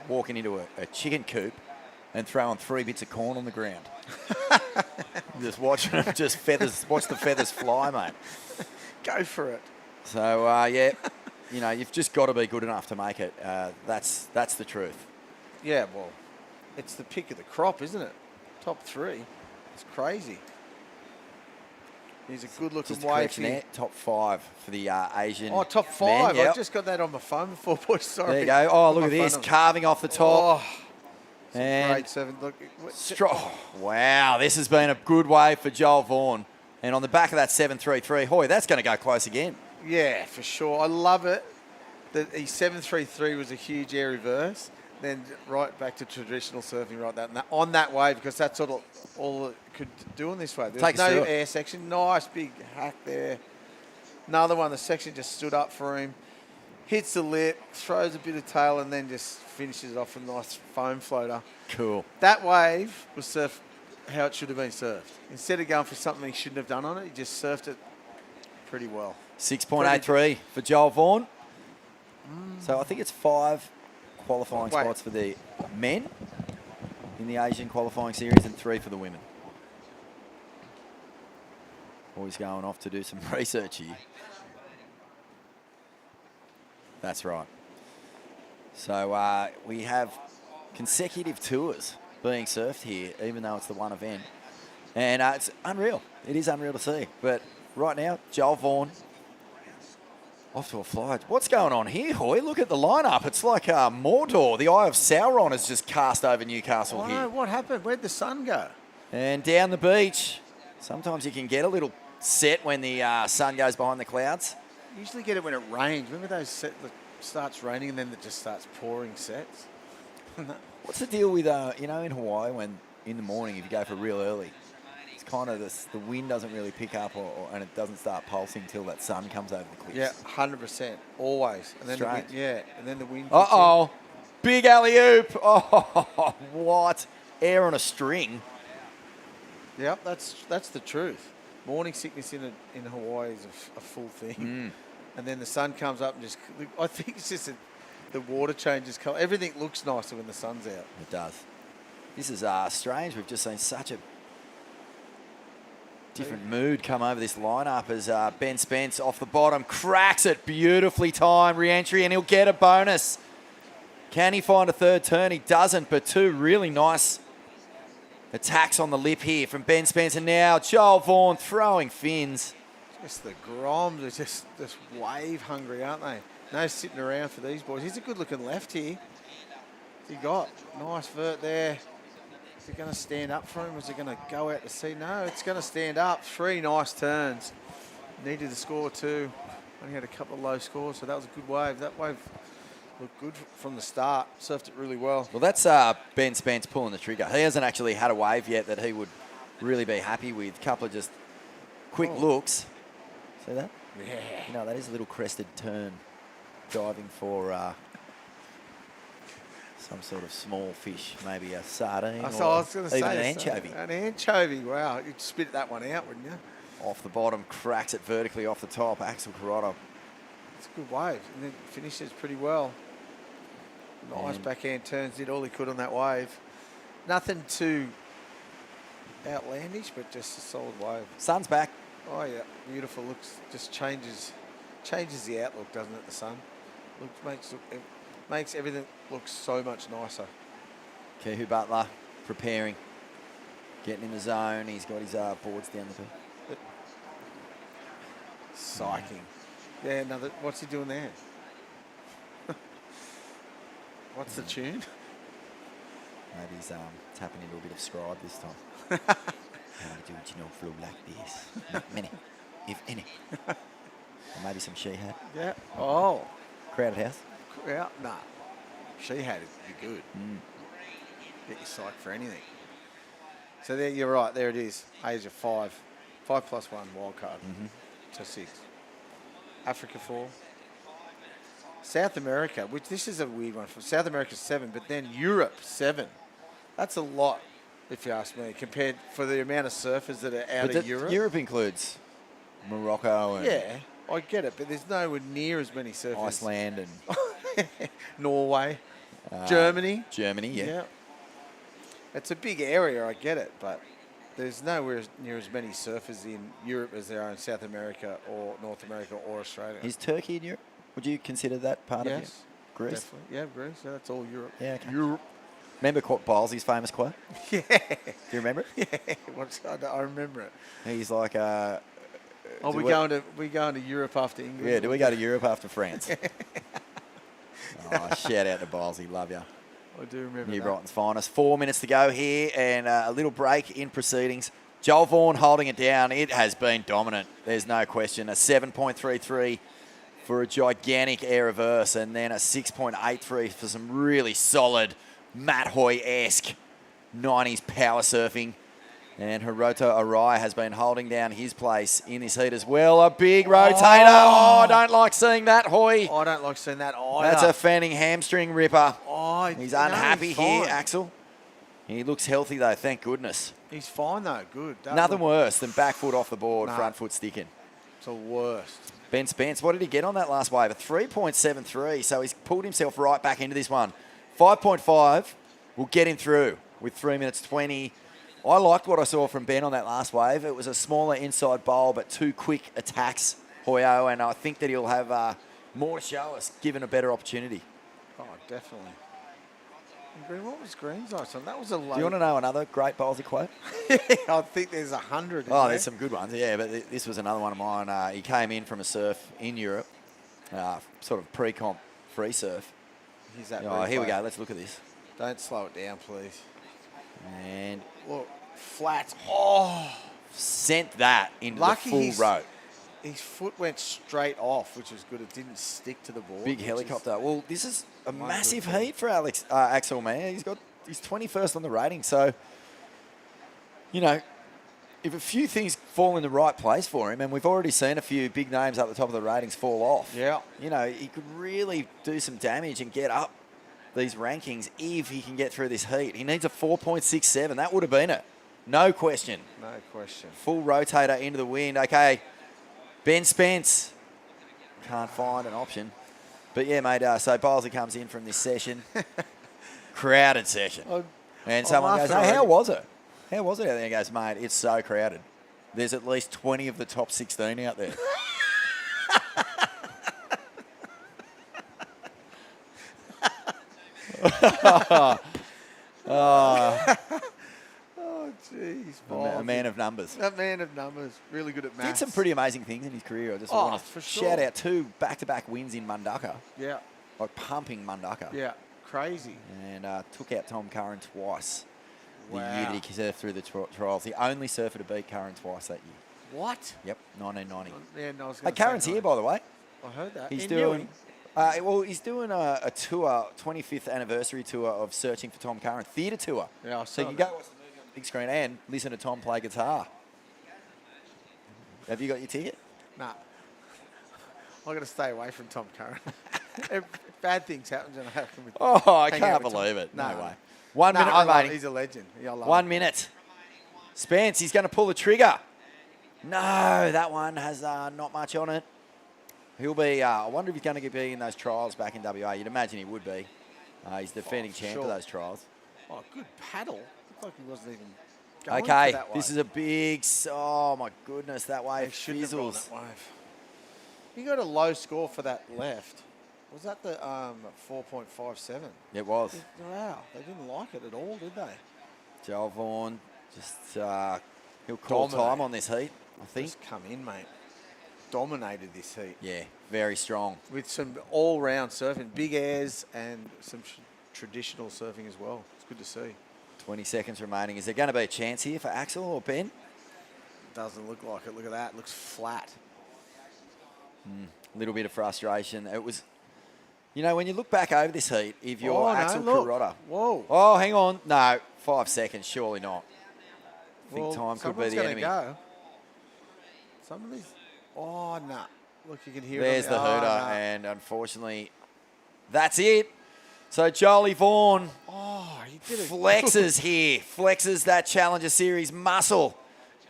walking into a chicken coop and throwing 3 bits of corn on the ground. Just watching them, watch the feathers fly, mate. Go for it. So you've just got to be good enough to make it. That's the truth. Yeah, well, it's the pick of the crop, isn't it? Top 3. It's crazy. He's a good-looking Just a wave correction here. there, top 5 for the Asian. Oh, top 5. men, yep. I just got that on my phone before, boys. Sorry. There you go. Oh, look Got at my this, phone on. carving off the top. Oh, and great 7. Look, wow, this has been a good wave for Joel Vaughan. And on the back of that 733, hoy, that's going to go close again. yeah, for sure. I love it. That his 733 was a huge air reverse. Then right back to traditional surfing right on that wave, because that's all it could do on this wave. There's Take us through no it. air section. Nice big hack there. Another one, the section just stood up for him. Hits the lip, throws a bit of tail, and then just finishes it off with a nice foam floater. Cool. That wave was surfed how it should have been surfed. Instead of going for something he shouldn't have done on it, he just surfed it pretty well. 6.83 for Joel Vaughan. So I think it's 5 qualifying spots for the men in the Asian qualifying series and 3 for the women. Always going off to do some research here. That's right. So we have consecutive tours being surfed here, even though it's the one event. And it's unreal. It is unreal to see. But right now, Joel Vaughan off to a fly. What's going on here, Hoy? Look at the lineup. It's like Mordor. The Eye of Sauron has just cast over Newcastle here. What happened? Where'd the sun go? And down the beach, sometimes you can get a little set when the sun goes behind the clouds. Usually get it when it rains. Remember those sets that starts raining and then it just starts pouring sets? What's the deal with, in Hawaii when in the morning if you go for real early, it's kind of the wind doesn't really pick up and it doesn't start pulsing till that sun comes over the cliffs. Yeah, 100%, always. And then the wind, Strange. and then the wind. Uh-oh. Big alley-oop. Oh, what? Air on a string. Yep, that's the truth. Morning sickness in Hawaii is a full thing. And then the sun comes up and just, I think it's just the water changes colour. Everything looks nicer when the sun's out. It does. This is strange. We've just seen such a different mood come over this lineup as Ben Spence off the bottom cracks it. Beautifully timed re-entry, and he'll get a bonus. Can he find a third turn? He doesn't, but two really nice attacks on the lip here from Ben Spence. And now Joel Vaughan throwing fins. Just the Groms are just wave hungry, aren't they? No sitting around for these boys. He's a good looking left here. What's he got? Nice vert there. Is it going to stand up for him? Or is it going to go out to sea? No, it's going to stand up. 3 nice turns. Needed to score 2. Only had a couple of low scores, so that was a good wave. That wave looked good from the start. Surfed it really well. Well, that's Ben Spence pulling the trigger. He hasn't actually had a wave yet that he would really be happy with. A couple of just quick looks. See that? Yeah. You know, that is a little crested turn. Diving for some sort of small fish, maybe a sardine I or was going to say even an anchovy. An anchovy, wow. You'd spit that one out, wouldn't you? Off the bottom, cracks it vertically off the top. Axel Carotto. It's a good wave, and then finishes pretty well. Nice backhand turns, did all he could on that wave. Nothing too outlandish, but just a solid wave. Sun's back. Oh yeah, beautiful. Looks just changes the outlook, doesn't it? The sun makes everything look so much nicer. Kehu Butler preparing, getting in the zone. He's got his boards down the field. Psyching. Yeah, what's he doing there? What's the tune? Maybe he's tapping into a bit of scribe this time. How to do original flow like this? Not many, if any. Or maybe some She-Hat. Yeah. Oh. Crowded house. Yeah. Nah. She-Hat would be good. Get you psyched for anything. So there, you're right. There it is. Age of 5. 5+1 wild card to 6. Africa 4. South America, which this is a weird one. For South America 7, but then Europe 7. That's a lot, if you ask me, compared for the amount of surfers that are out of Europe. Europe includes Morocco and yeah, I get it, but there's nowhere near as many surfers. Iceland and Norway, Germany. Germany, yeah. It's a big area, I get it, but there's nowhere near as many surfers in Europe as there are in South America or North America or Australia. Is Turkey in Europe? Would you consider that part of it? Yes. Greece? Definitely. Yeah, Greece. Yeah, that's all Europe. Yeah, okay. Europe. Remember Biles's famous quote? Yeah. Do you remember it? Yeah. I remember it. He's like, oh, we going to Europe after England? Yeah, do we go to Europe after France? Shout out to Bilesy, love you. I do remember New that. Brighton's finest. 4 minutes to go here and a little break in proceedings. Joel Vaughan holding it down. It has been dominant. There's no question. A 7.33 for a gigantic air reverse and then a 6.83 for some really solid Matt Hoy-esque 90s power surfing. And Hiroto Arai has been holding down his place in this heat as well. A big rotator. Oh, I don't like seeing that, Hoy. I don't like seeing that either. That's a fanning hamstring ripper. Oh, he's unhappy he's here, fine. Axel. He looks healthy, though, thank goodness. He's fine, though. Good. Nothing worse than back foot off the board, front foot sticking. It's the worst. Ben Spence, what did he get on that last wave? A 3.73, so he's pulled himself right back into this one. 5.5 will get him through with 3 minutes 20. I liked what I saw from Ben on that last wave. It was a smaller inside bowl, but 2 quick attacks, Hoyo, and I think that he'll have more to show us, given a better opportunity. Oh, definitely. And Green, what was Green's ice on? That was a low. Do you want to know another great Bowlsy quote? I think there's 100. Oh, there's some good ones, yeah, but this was another one of mine. He came in from a surf in Europe, sort of pre-comp free surf. Here's that here we go. Let's look at this. Don't slow it down, please. And look, flat. Oh, sent that into Lucky the full rope. His foot went straight off, which was good. It didn't stick to the board. Big helicopter. Well, this is a massive heat for Axel, man. He's 21st on the rating, so, you know, if a few things fall in the right place for him, and we've already seen a few big names up the top of the ratings fall off. Yeah. You know, he could really do some damage and get up these rankings if he can get through this heat. He needs a 4.67. That would have been it. No question. No question. Full rotator into the wind. Okay. Ben Spence. Can't find an option. But yeah, mate, so Bowlesy comes in from this session. Crowded session. And someone goes, hey, how was it? How was it out there? He goes, mate, it's so crowded. There's at least 20 of the top 16 out there. Oh, jeez. A man of numbers. A man of numbers. Really good at maths. Did some pretty amazing things in his career. I just want to for shout sure. out 2 back-to-back wins in Mundaka. Yeah. Like pumping Mundaka. Yeah. Crazy. And took out Tom Curran twice the Wow. year that he surfed through the trials. The only surfer to beat Curran twice that year. What? Yep, 1990. Yeah, no, I was Hey, gonna say Curran's here, by the way. I heard that. He's In doing... Newey? he's doing a tour, 25th anniversary tour of Searching for Tom Curran, theatre tour. Yeah, I So saw you that. can go watch the movie on the big screen and listen to Tom play guitar. Have you got your ticket? Nah. I've got to stay away from Tom Curran. Bad things happen when I have him with. Oh, I hang can't out with Tom. believe it. No Nah. way. 1 minute I love- remaining. He's a legend. Yeah, I love 1 him. minute. Spence, he's going to pull the trigger. No, that one has not much on it. He'll be, I wonder if he's going to be in those trials back in WA. You'd imagine he would be. He's defending champ sure. of those trials. Oh, good paddle. Looked like he wasn't even going Okay, for that this wave. is a big, oh my goodness, that They wave shouldn't have gone fizzles. that wave. He got a low score for that left. Was that the 4.57? It was. Wow, they didn't like it at all, did they? Joel Vaughan, just, he'll call Dominate. time on this heat, I think. Just come in, mate. Dominated this heat. Yeah, very strong. With some all-round surfing, big airs and some traditional surfing as well. It's good to see. 20 seconds remaining. Is there going to be a chance here for Axel or Ben? Doesn't look like it. Look at that. Looks flat. A little bit of frustration. It was, you know, when you look back over this heat, if you're Oh, no, Axel look. Kuroda. Whoa. Oh, hang on. No, 5 seconds. Surely not. I think Well, time could be someone's the gonna enemy. Go. Some of these. Oh, no. Nah. Look, you can hear There's it. the on hooter, nah. and unfortunately, that's it. So Jolie Vaughan Oh, he did it. flexes here, flexes that Challenger Series muscle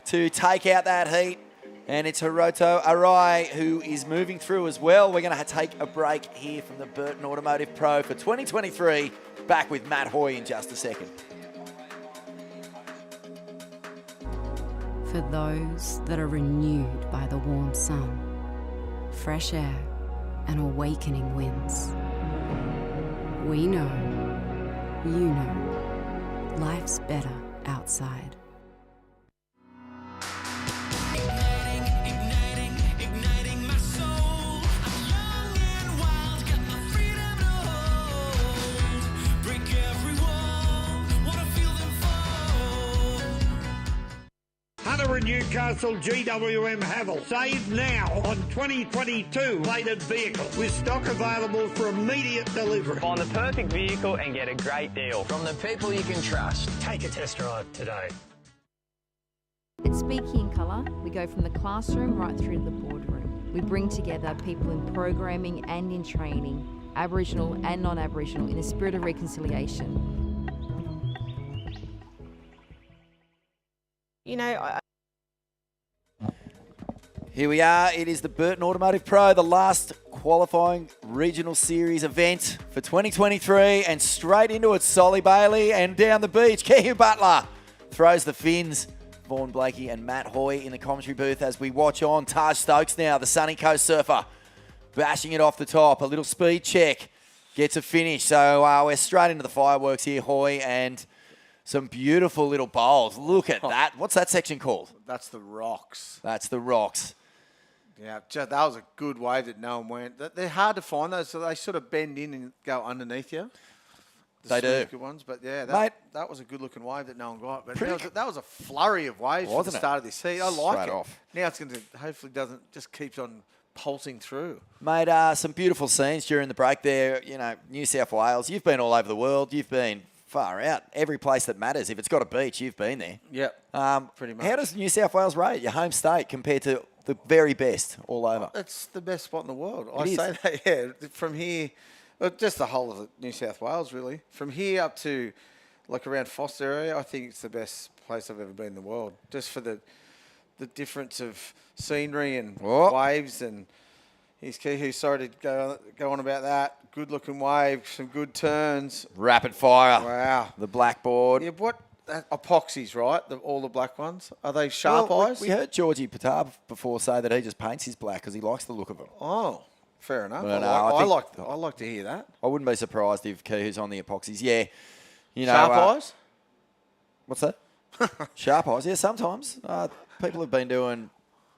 to take out that heat. And it's Hiroto Arai who is moving through as well. We're going to take a break here from the Burton Automotive Pro for 2023. Back with Matt Hoy in just a second. For those that are renewed by the warm sun, fresh air, and awakening winds. We know, you know, life's better outside. Hunter and Newcastle GWM Havel. Save now on 2022 plated vehicle with stock available for immediate delivery. Find the perfect vehicle and get a great deal. From the people you can trust. Take a test drive today. At Speaking in Colour, we go from the classroom right through to the boardroom. We bring together people in programming and in training, Aboriginal and non-Aboriginal, in a spirit of reconciliation. You know, Here we are. It is the Burton Automotive Pro, the last qualifying regional series event for 2023, and straight into it, Solly Bailey, and down the beach, Kehu Butler throws the fins. Vaughan Blakey and Matt Hoy in the commentary booth as we watch on. Taj Stokes now, the Sunny Coast surfer, bashing it off the top. A little speed check, gets a finish. So we're straight into the fireworks here, Hoy, and some beautiful little bowls. Look at that. What's that section called? That's the rocks. That's the rocks. Yeah, that was a good wave that no one went. They're hard to find those, so they sort of bend in and go underneath you. They do. Good ones, but yeah, Mate. that was a good-looking wave that no one got. But Pretty that was a flurry of waves for the Wasn't it? start of this heat. I like Straight it. off. Now it's going to hopefully doesn't just keeps on pulsing through. Mate, some beautiful scenes during the break there. You know, New South Wales, you've been all over the world. You've been far out. Every place that matters. If it's got a beach, you've been there. Yep. Pretty much. How does New South Wales rate, your home state, compared to the very best all over? It's the best spot in the world. It is. Say that, yeah. From here, just the whole of New South Wales, really. From here up to, like, around Foster area, I think it's the best place I've ever been in the world. Just for the difference of scenery and waves. And here's Kihu, sorry to go on about that. Good-looking wave, some good turns. Rapid fire. Wow. The blackboard. Yeah, epoxies, right? All the black ones. Are they sharp eyes? We heard Georgie Patar before say that he just paints his black because he likes the look of it. Oh, fair enough. Well, I like to hear that. I wouldn't be surprised if Kihu's on the epoxies. Yeah. You know, sharp eyes? What's that? Sharp eyes. Yeah, sometimes. People have been doing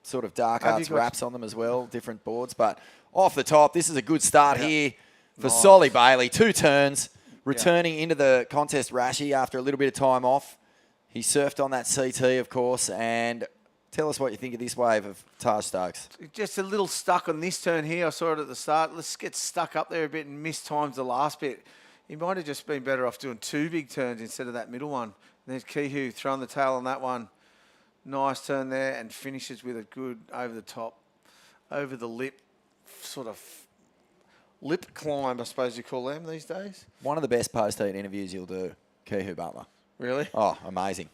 sort of dark arts wraps on them as well, different boards. But off the top, this is a good start here for Solly Bailey. 2 turns, returning into the contest Rashi after a little bit of time off. He surfed on that CT, of course, and tell us what you think of this wave of Taj Stokes. Just a little stuck on this turn here. I saw it at the start. Let's get stuck up there a bit and miss times the last bit. He might have just been better off doing 2 big turns instead of that middle one. And there's Kihu throwing the tail on that one. Nice turn there, and finishes with a good over the top, over the lip, sort of lip climb, I suppose you call them these days. One of the best post-heat interviews you'll do, Kihu Butler. Really? Oh, amazing.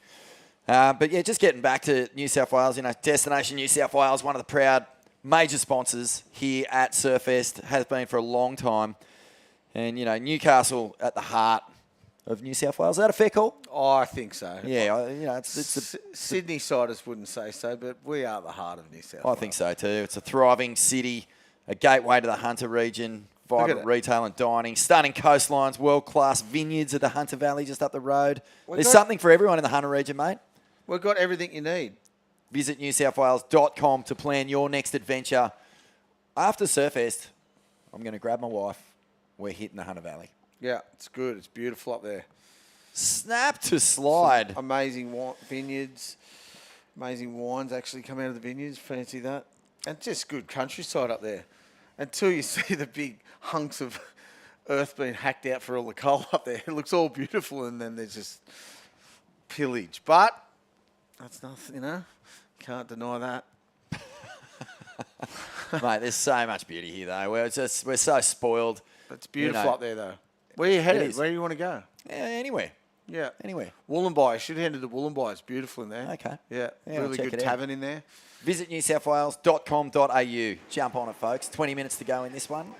But yeah, just getting back to New South Wales, you know, Destination New South Wales, one of the proud major sponsors here at Surfest, has been for a long time. And, you know, Newcastle at the heart of New South Wales. Is that a fair call? Oh, I think so. Yeah, you know, it's Sydney siders wouldn't say so, but we are the heart of New South Wales. I think so too. It's a thriving city, a gateway to the Hunter region, vibrant retail and dining, stunning coastlines, world-class vineyards of the Hunter Valley just up the road. There's something for everyone in the Hunter region, mate. We've got everything you need. Visit newsouthwales.com to plan your next adventure. After Surfest, I'm going to grab my wife. We're hitting the Hunter Valley. Yeah, it's good. It's beautiful up there. Snap to slide. Some amazing vineyards. Amazing wines actually come out of the vineyards. Fancy that. And just good countryside up there. Until you see the big hunks of earth being hacked out for all the coal up there. It looks all beautiful, and then there's just pillage. But that's nothing, you know. Can't deny that. Mate, there's so much beauty here, though. We're so spoiled. It's beautiful up there, though. Where are you headed? Where do you want to go? Anywhere. Yeah. Anywhere. Wollongby. You should head to Wollongby. It's beautiful in there. Okay. Yeah. Yeah, really good tavern in there. Visit newsouthwales.com.au. Jump on it, folks. 20 minutes to go in this one.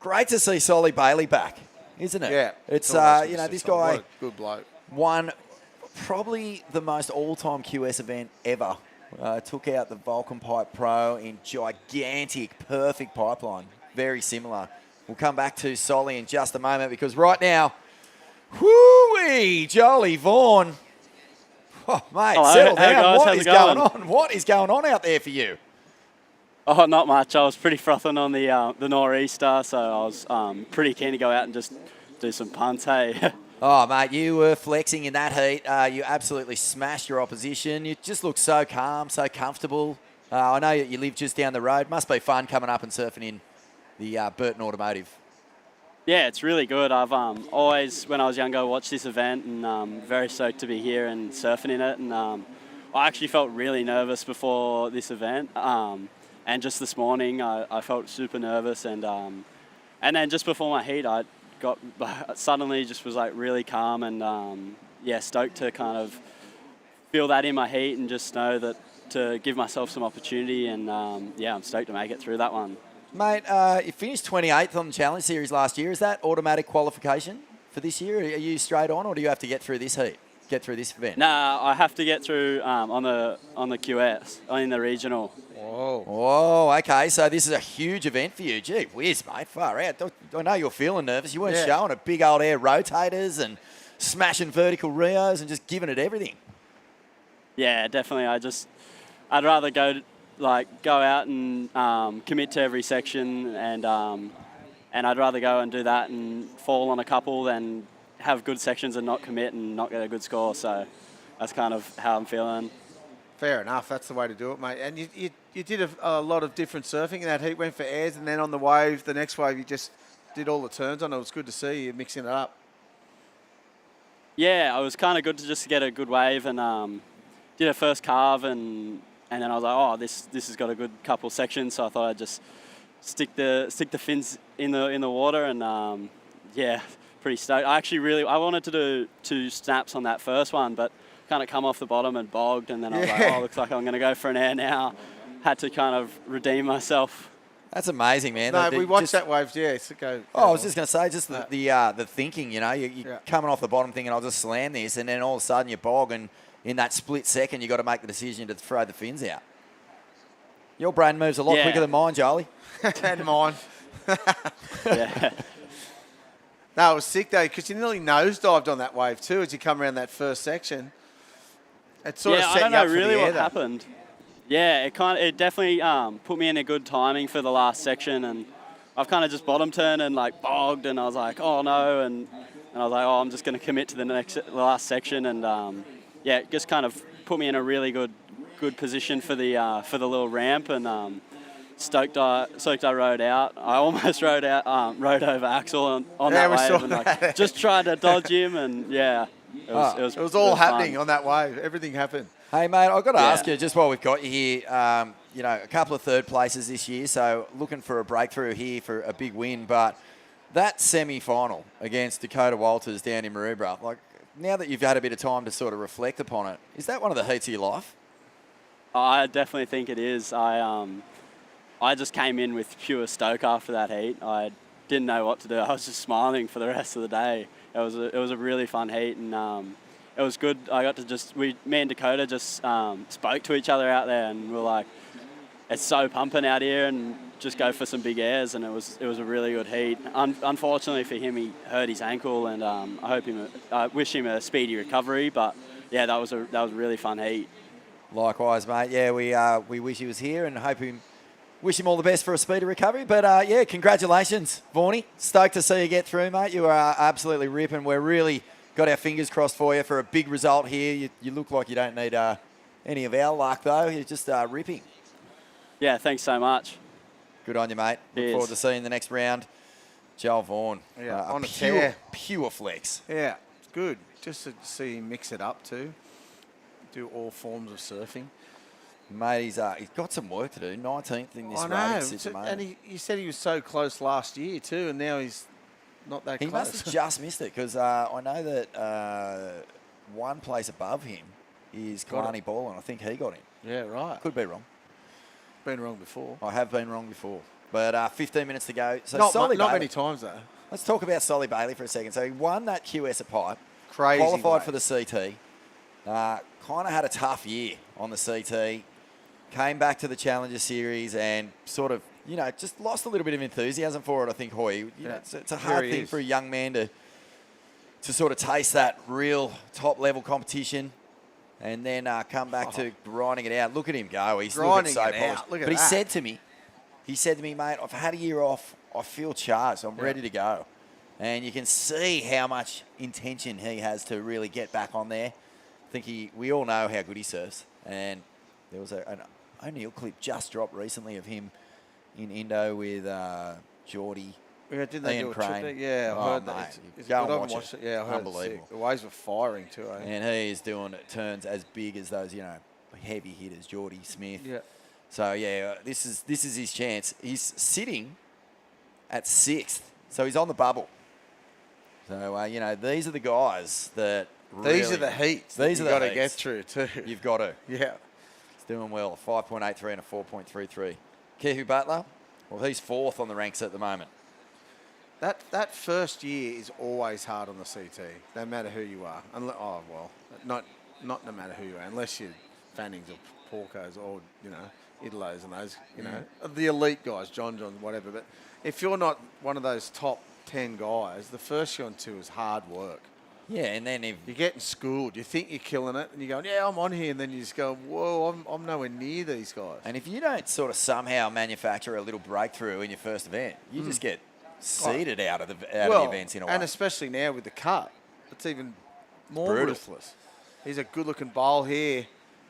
Great to see Solly Bailey back, isn't it? Yeah. It's, you know, this guy what a good bloke. won probably the most all-time QS event ever. Took out the Vulcan Pipe Pro in gigantic, perfect pipeline. Very similar. We'll come back to Solly in just a moment because right now, whoo-wee, Jolie Vaughan. Oh, mate, hello, settle down. guys, What how's is it going going? on? What is going on out there for you? Oh, not much. I was pretty frothing on the nor'easter, so I was pretty keen to go out and just do some punts, hey. Oh, mate, you were flexing in that heat. You absolutely smashed your opposition. You just look so calm, so comfortable. I know that you live just down the road. Must be fun coming up and surfing in the Burton Automotive. Yeah, it's really good. I've always, when I was younger, watched this event, and very stoked to be here and surfing in it. And I actually felt really nervous before this event. And just this morning, I felt super nervous. And then just before my heat, I suddenly just was like really calm and stoked to kind of feel that in my heat and just know that to give myself some opportunity. And I'm stoked to make it through that one. Mate, you finished 28th on the Challenge Series last year. Is that automatic qualification for this year? Are you straight on, or do you have to get through this heat, get through this event? Nah, I have to get through on the QS, in the regional. Whoa, okay. So this is a huge event for you. Gee whiz, mate, far out. I know you're feeling nervous. You weren't showing it. Big old air rotators and smashing vertical Rios and just giving it everything. Yeah, definitely. I'd rather go out and commit to every section, and I'd rather go and do that and fall on a couple than have good sections and not commit and not get a good score. So that's kind of how I'm feeling. Fair enough. That's the way to do it, mate. And you did a lot of different surfing in that heat. Went for airs, and then on the wave, the next wave, you just did all the turns on it. It was good to see you mixing it up. Yeah, it was kind of good to just get a good wave and did a first carve and then I was like, oh, this has got a good couple sections, so I thought I'd just stick the fins in the water and yeah, pretty stoked. I wanted to do 2 snaps on that first one, but kind of come off the bottom and bogged, and then I was like, oh, looks like I'm going to go for an air now. Had to kind of redeem myself. That's amazing, man. No, we watched that wave, yeah. So go. Oh, I was just going to say, just the thinking, you know, you're coming off the bottom thinking, I'll just slam this, and then all of a sudden you bog, and in that split second, you got to make the decision to throw the fins out. Your brain moves a lot quicker than mine, Jolie. And mine. Yeah. No, it was sick, though, because you nearly nosedived on that wave, too, as you come around that first section. It sort of set I don't you up know for really the air, what though. happened. Yeah, it definitely put me in a good timing for the last section, and I've kind of just bottom turned and like bogged, and I was like, oh no, and I was like, oh, I'm just going to commit to the last section, and yeah, it just kind of put me in a really good position for the little ramp, and stoked I rode out. I almost rode over Axel on that wave, and like just tried to dodge him, and yeah, it was all happening fun. on that wave. Everything happened. Hey, mate, I've got to ask you, just while we've got you here, you know, a couple of third places this year, so looking for a breakthrough here for a big win, but that semi-final against Dakota Walters down in Maroubra, like, now that you've had a bit of time to sort of reflect upon it, is that one of the heats of your life? I definitely think it is. I just came in with pure stoke after that heat. I didn't know what to do. I was just smiling for the rest of the day. It was a really fun heat, and it was good. I got to me and Dakota just spoke to each other out there, and we were like, it's so pumping out here, and just go for some big airs, and it was a really good heat. Unfortunately for him, he hurt his ankle, and I wish him a speedy recovery. But yeah, that was a really fun heat. Likewise, mate. Yeah, we wish he was here and wish him all the best for a speedy recovery. But yeah, congratulations, Vaughnie. Stoked to see you get through, mate. You are absolutely ripping. We're really got our fingers crossed for you for a big result here. You look like you don't need any of our luck, though. You're just ripping. Yeah, thanks so much. Good on you, mate. Look forward to seeing the next round. Joel Vaughan. Yeah, on a pure, tear. Pure flex. Yeah, it's good. Just to see him mix it up too. Do all forms of surfing. Mate, he's got some work to do. 19th in this race. And he said he was so close last year too, and now he's not that close. He must have just missed it, because I know that one place above him is Kalani Ball, and I think he got in. Yeah, right. Could be wrong. Been wrong before. I have been wrong before. But 15 minutes to go. So not many times, though. Let's talk about Solly Bailey for a second. So he won that QS at Pipe. Crazy qualified wave. for the CT. Kind of had a tough year on the CT. Came back to the Challenger Series and sort of, you know, just lost a little bit of enthusiasm for it, I think, Hoy. You know, it's a hard thing for a young man to sort of taste that real top-level competition and then come back to grinding it out. Look at him go. He's looking so polished. Look at but that. he said to me, mate, I've had a year off. I feel charged. I'm ready to go. And you can see how much intention he has to really get back on there. I think we all know how good he surfs. And there was an O'Neill clip just dropped recently of him in Indo with Geordie. Yeah, didn't they do a Crane. trip? Yeah, I heard that. Go and watch it. Yeah, I heard Unbelievable. The waves were firing too, eh? And he is doing turns as big as those, you know, heavy hitters, Geordie, Smith. Yeah. So yeah, this is his chance. He's sitting at 6th, so he's on the bubble. So you know, these are the guys that. These are the heats. These are the got to heats. get through too. You've got to. Yeah. He's doing well. A 5.83 and a 4.33. Kehu Butler, well, he's 4th on the ranks at the moment. That first year is always hard on the CT, no matter who you are. Not no matter who you are, unless you're Fannings or Porcos or, you know, Idalos and those, you know, the elite guys, Johns, whatever. But if you're not one of those top 10 guys, the first year on two is hard work. Yeah, and then if you're getting schooled, you think you're killing it, and you're going, yeah, I'm on here, and then you just go, whoa, I'm nowhere near these guys. And if you don't sort of somehow manufacture a little breakthrough in your first event, you just get seeded out of the events in a way. And especially now with the cut, it's even more Brutal. ruthless. He's a good-looking bowl here.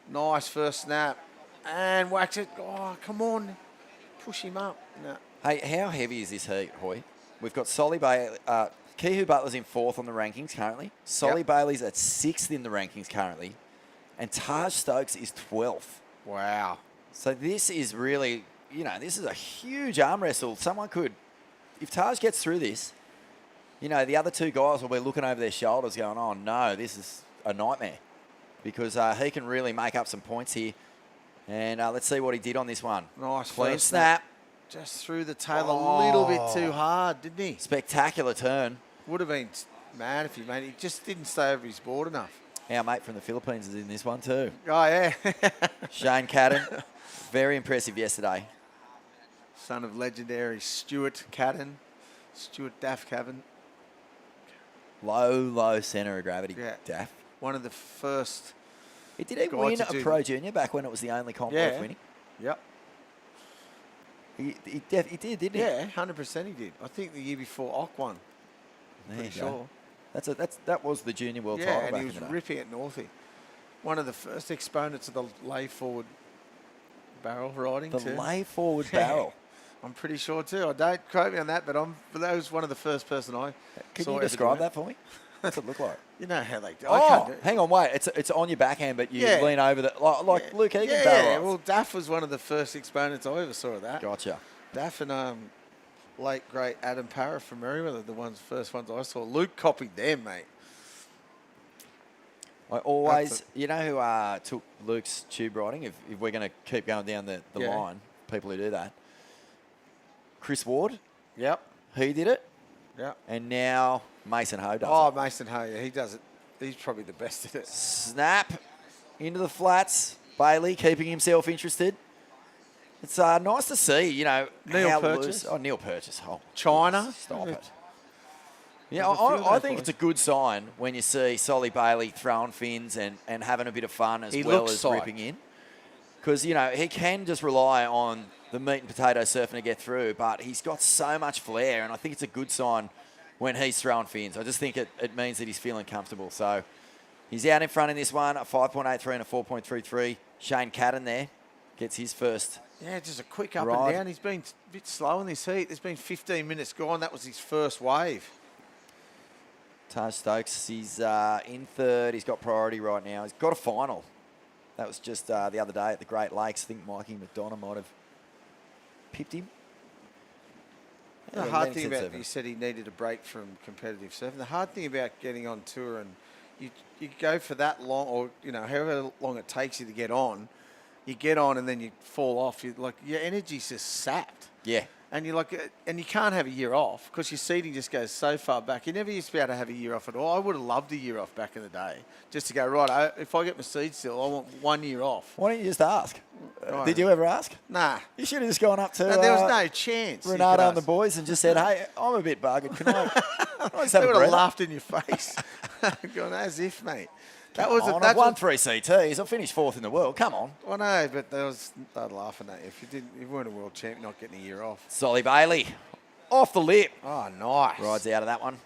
Nice first snap. And whacks it. Oh, come on. Push him up. No. Hey, how heavy is this heat, Hoy? We've got Kehu Butler's in 4th on the rankings currently. Solly Bailey's at 6th in the rankings currently. And Taj Stokes is 12th. Wow. So this is really, this is a huge arm wrestle. Someone could, if Taj gets through this, the other 2 guys will be looking over their shoulders going, oh, no, this is a nightmare. Because he can really make up some points here. And let's see what he did on this one. Nice. Clean snap. Just threw the tail a little bit too hard, didn't he? Spectacular turn. Would have been mad if he made it. He just didn't stay over his board enough. Our mate from the Philippines is in this one too. Oh, yeah. Shane Cadden. Very impressive yesterday. Son of legendary Stuart Cadden. Stuart Daff Cadden. Low centre of gravity, Yeah. Daff. One of the first. Did he win a Pro Junior back when it was the only comp worth winning? Yep. He did, didn't he? Yeah, 100% he did. I think the year before Ock won. There you Sure. go. That was the junior world title and back he in was the day. ripping at Northie. One of the first exponents of the lay forward barrel riding. The too. lay forward barrel. I'm pretty sure too. I don't quote me on that, but that was one of the first person I Can saw you ever do describe it. that for me? What's it look like? You know how they do. Oh, hang on, wait. It's on your backhand, but you lean over the like Luke Egan barrel. Yeah, well, Daff was one of the first exponents I ever saw of that. Gotcha. Daff and late great Adam Parra from Merriweather, first ones I saw. Luke copied them, mate. I always, you know who took Luke's tube riding, if we're going to keep going down the line, people who do that. Chris Ward. Yep. He did it. Yep. And now Mason Ho does Oh, it. Mason Ho, yeah, he does it. He's probably the best at it. Snap into the flats. Bailey keeping himself interested. It's nice to see, Neil how Purchase. loose. Oh, Neil Purchase. Oh, China. stop it. Yeah, I think it's a good sign when you see Solly Bailey throwing fins and having a bit of fun as well looks as tight. ripping in. Because, he can just rely on the meat and potato surfing to get through, but he's got so much flair, and I think it's a good sign when he's throwing fins. I just think it means that he's feeling comfortable. So he's out in front in this one, a 5.83 and a 4.33. Shane Cadden there gets his first. Yeah, just a quick up ride. and down. He's been a bit slow in this heat. There's been 15 minutes gone. That was his first wave. Taj Stokes, he's in 3rd. He's got priority right now. He's got a final. That was just the other day at the Great Lakes. I think Mikey McDonough might have pipped him. The hard thing about, you said he needed a break from competitive surfing. The hard thing about getting on tour and you go for that long, or however long it takes you to get on, you get on and then you fall off. Your energy's just sapped. Yeah. And you can't have a year off because your seating just goes so far back. You never used to be able to have a year off at all. I would have loved a year off back in the day, just to go right. If I get my seat still, I want 1 year off. Why don't you just ask? Right. Did you ever ask? Nah. You should have just gone up to No, there was no chance. Renato and the boys and just said, "Hey, I'm a bit buggered. Can I just have They a would have breather?" laughed in your face. Gone as if, mate. That was I've won 3 CTs. I finished 4th in the world. Come on. I know, but they're laughing at you. If you weren't a world champ, not getting a year off. Solly Bailey, off the lip. Oh, nice. Rides out of that one.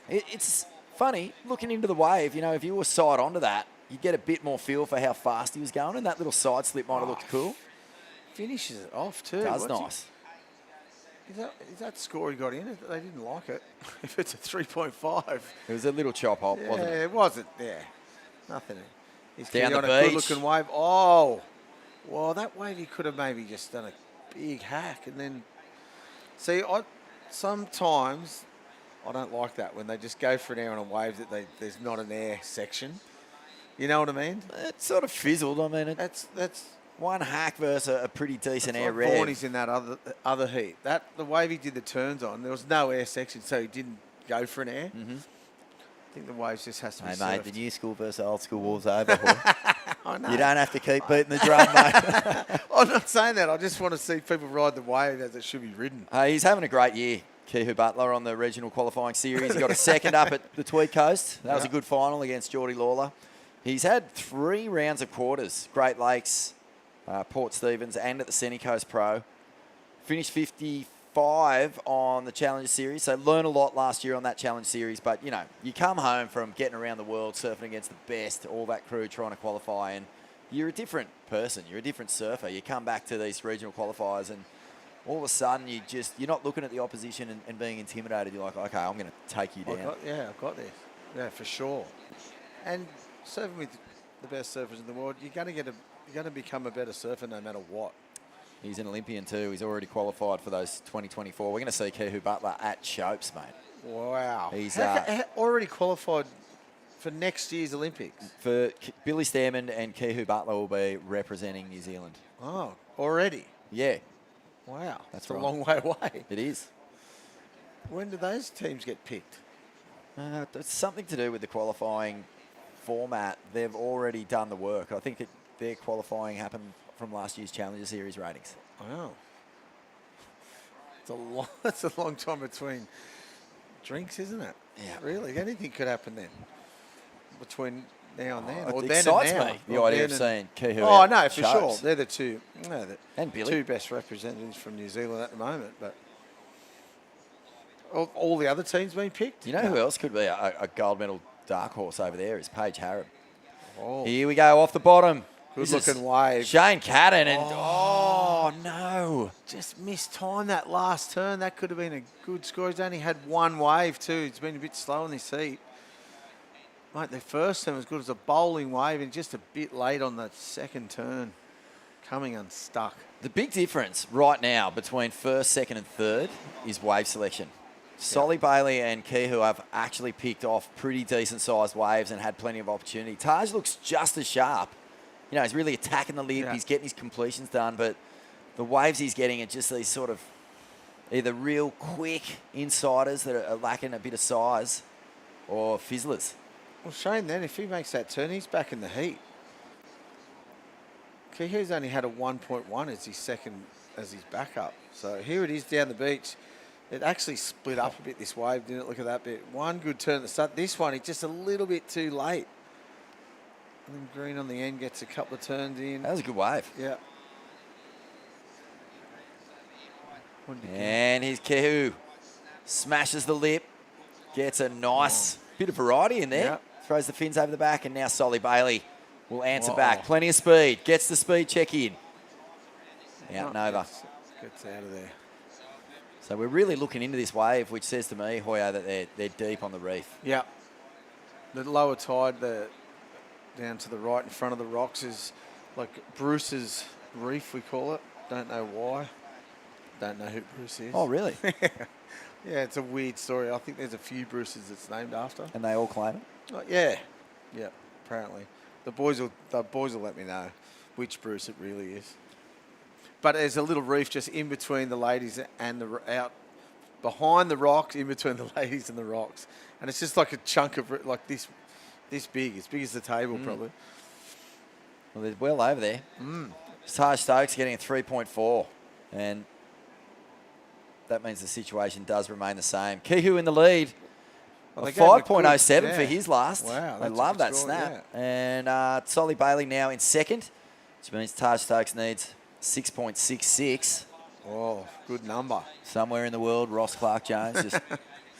It's funny, looking into the wave, if you were side onto that, you get a bit more feel for how fast he was going, and that little side slip might have looked cool. Finishes it off, too. Does nice. Is that score he got in? They didn't like it. If it's a 3.5. It was a little chop hop, wasn't it? Yeah, it wasn't. Yeah. Nothing. He's Down on the a beach. good-looking wave. Oh. Well, that wave he could have maybe just done a big hack and then... See, sometimes I don't like that when they just go for an air on a wave that there's not an air section. You know what I mean? It sort of fizzled. I mean, that's one hack versus a pretty decent air like rev. Vorney's in that other heat. The wave he did the turns on, there was no air section, so he didn't go for an air. Mm-hmm. I think the waves just has to be Hey, surfed. mate, the new school versus old school war's over. Boy. I know. You don't have to keep beating the drum, mate. I'm not saying that. I just want to see people ride the wave as it should be ridden. He's having a great year, Kehu Butler, on the regional qualifying series. He got a second up at the Tweed Coast. That was a good final against Geordie Lawler. He's had 3 rounds of quarters, Great Lakes, Port Stephens, and at the Sunny Coast Pro. Finished 55 on the Challenge Series, so learned a lot last year on that Challenge Series. But, you come home from getting around the world, surfing against the best, all that crew trying to qualify, and you're a different person. You're a different surfer. You come back to these regional qualifiers and all of a sudden you're not looking at the opposition and being intimidated. You're like, okay, I'm going to take you down. I've got this. Yeah, for sure. And surfing with the best surfers in the world, you're going to become a better surfer no matter what. He's an Olympian too. He's already qualified for those 2024. We're going to see Kehu Butler at Chopes, mate. Wow. He's already qualified for next year's Olympics. For Billy Stearman and Kehu Butler will be representing New Zealand. Oh, already? Yeah. Wow. That's a right. long way away. It is. When do those teams get picked? It's something to do with the qualifying format. They've already done the work. I think their qualifying happened from last year's Challenger Series ratings. Wow. It's a long time between drinks, isn't it? Yeah. Really? Anything could happen then between now and then. Or It then excites and now. me, the idea of seeing Kehu Oh, out no, for sure. Chopes. They're the two, and Billy. two best representatives from New Zealand at the moment. But all the other teams being picked? You know who else could be a gold medal dark horse over there is Paige Harrod. Oh. Here we go off the bottom. Good looking wave. Shane Cadden and oh no. Just missed time that last turn. That could have been a good score. He's only had one wave too. He's been a bit slow on this heat. Mate, the first turn was good as a bowling wave and just a bit late on the second turn. Coming unstuck. The big difference right now between first, second and third is wave selection. Solly Bailey and Kehu have actually picked off pretty decent sized waves and had plenty of opportunity. Taj looks just as sharp. You know, he's really attacking the lip. He's getting his completions done, but the waves he's getting are just these sort of either real quick insiders that are lacking a bit of size or fizzlers. Well, Shane, then, if he makes that turn, he's back in the heat. Kehu's only had a 1.1 as his backup. So here it is down the beach. It actually split up a bit, this wave, didn't it? Look at that bit. One good turn at the start. This one, it's just a little bit too late. And then Green on the end gets a couple of turns in. That was a good wave. Yeah. And here's Kehu. Smashes the lip. Gets a nice bit of variety in there. Yeah. Throws the fins over the back, and now Solly Bailey will answer back. Plenty of speed. Gets the speed check in. Out and over. Gets out of there. So we're really looking into this wave, which says to me, Hoyo, that they're deep on the reef. Yeah. The lower tide, down to the right in front of the rocks is like Bruce's Reef, we call it. Don't know why. Don't know who Bruce is. Oh, really? Yeah, it's a weird story. I think there's a few Bruces it's named after. And they all claim it? Oh, yeah. Yeah, apparently. The boys will let me know which Bruce it really is. But there's a little reef just in between the ladies and out behind the rocks, in between the ladies and the rocks. And it's just like a chunk of, like this big, as big as the table probably. Well, they're well over there. Taj Stokes getting a 3.4. And that means the situation does remain the same. Kehu in the lead. Well, A they gave him a 5.07 good- for his last. Wow, I that's a love good that score, snap. And Solly Bailey now in second, which means Taj Stokes needs 6.66. Oh, good number. Somewhere in the world, Ross Clark-Jones just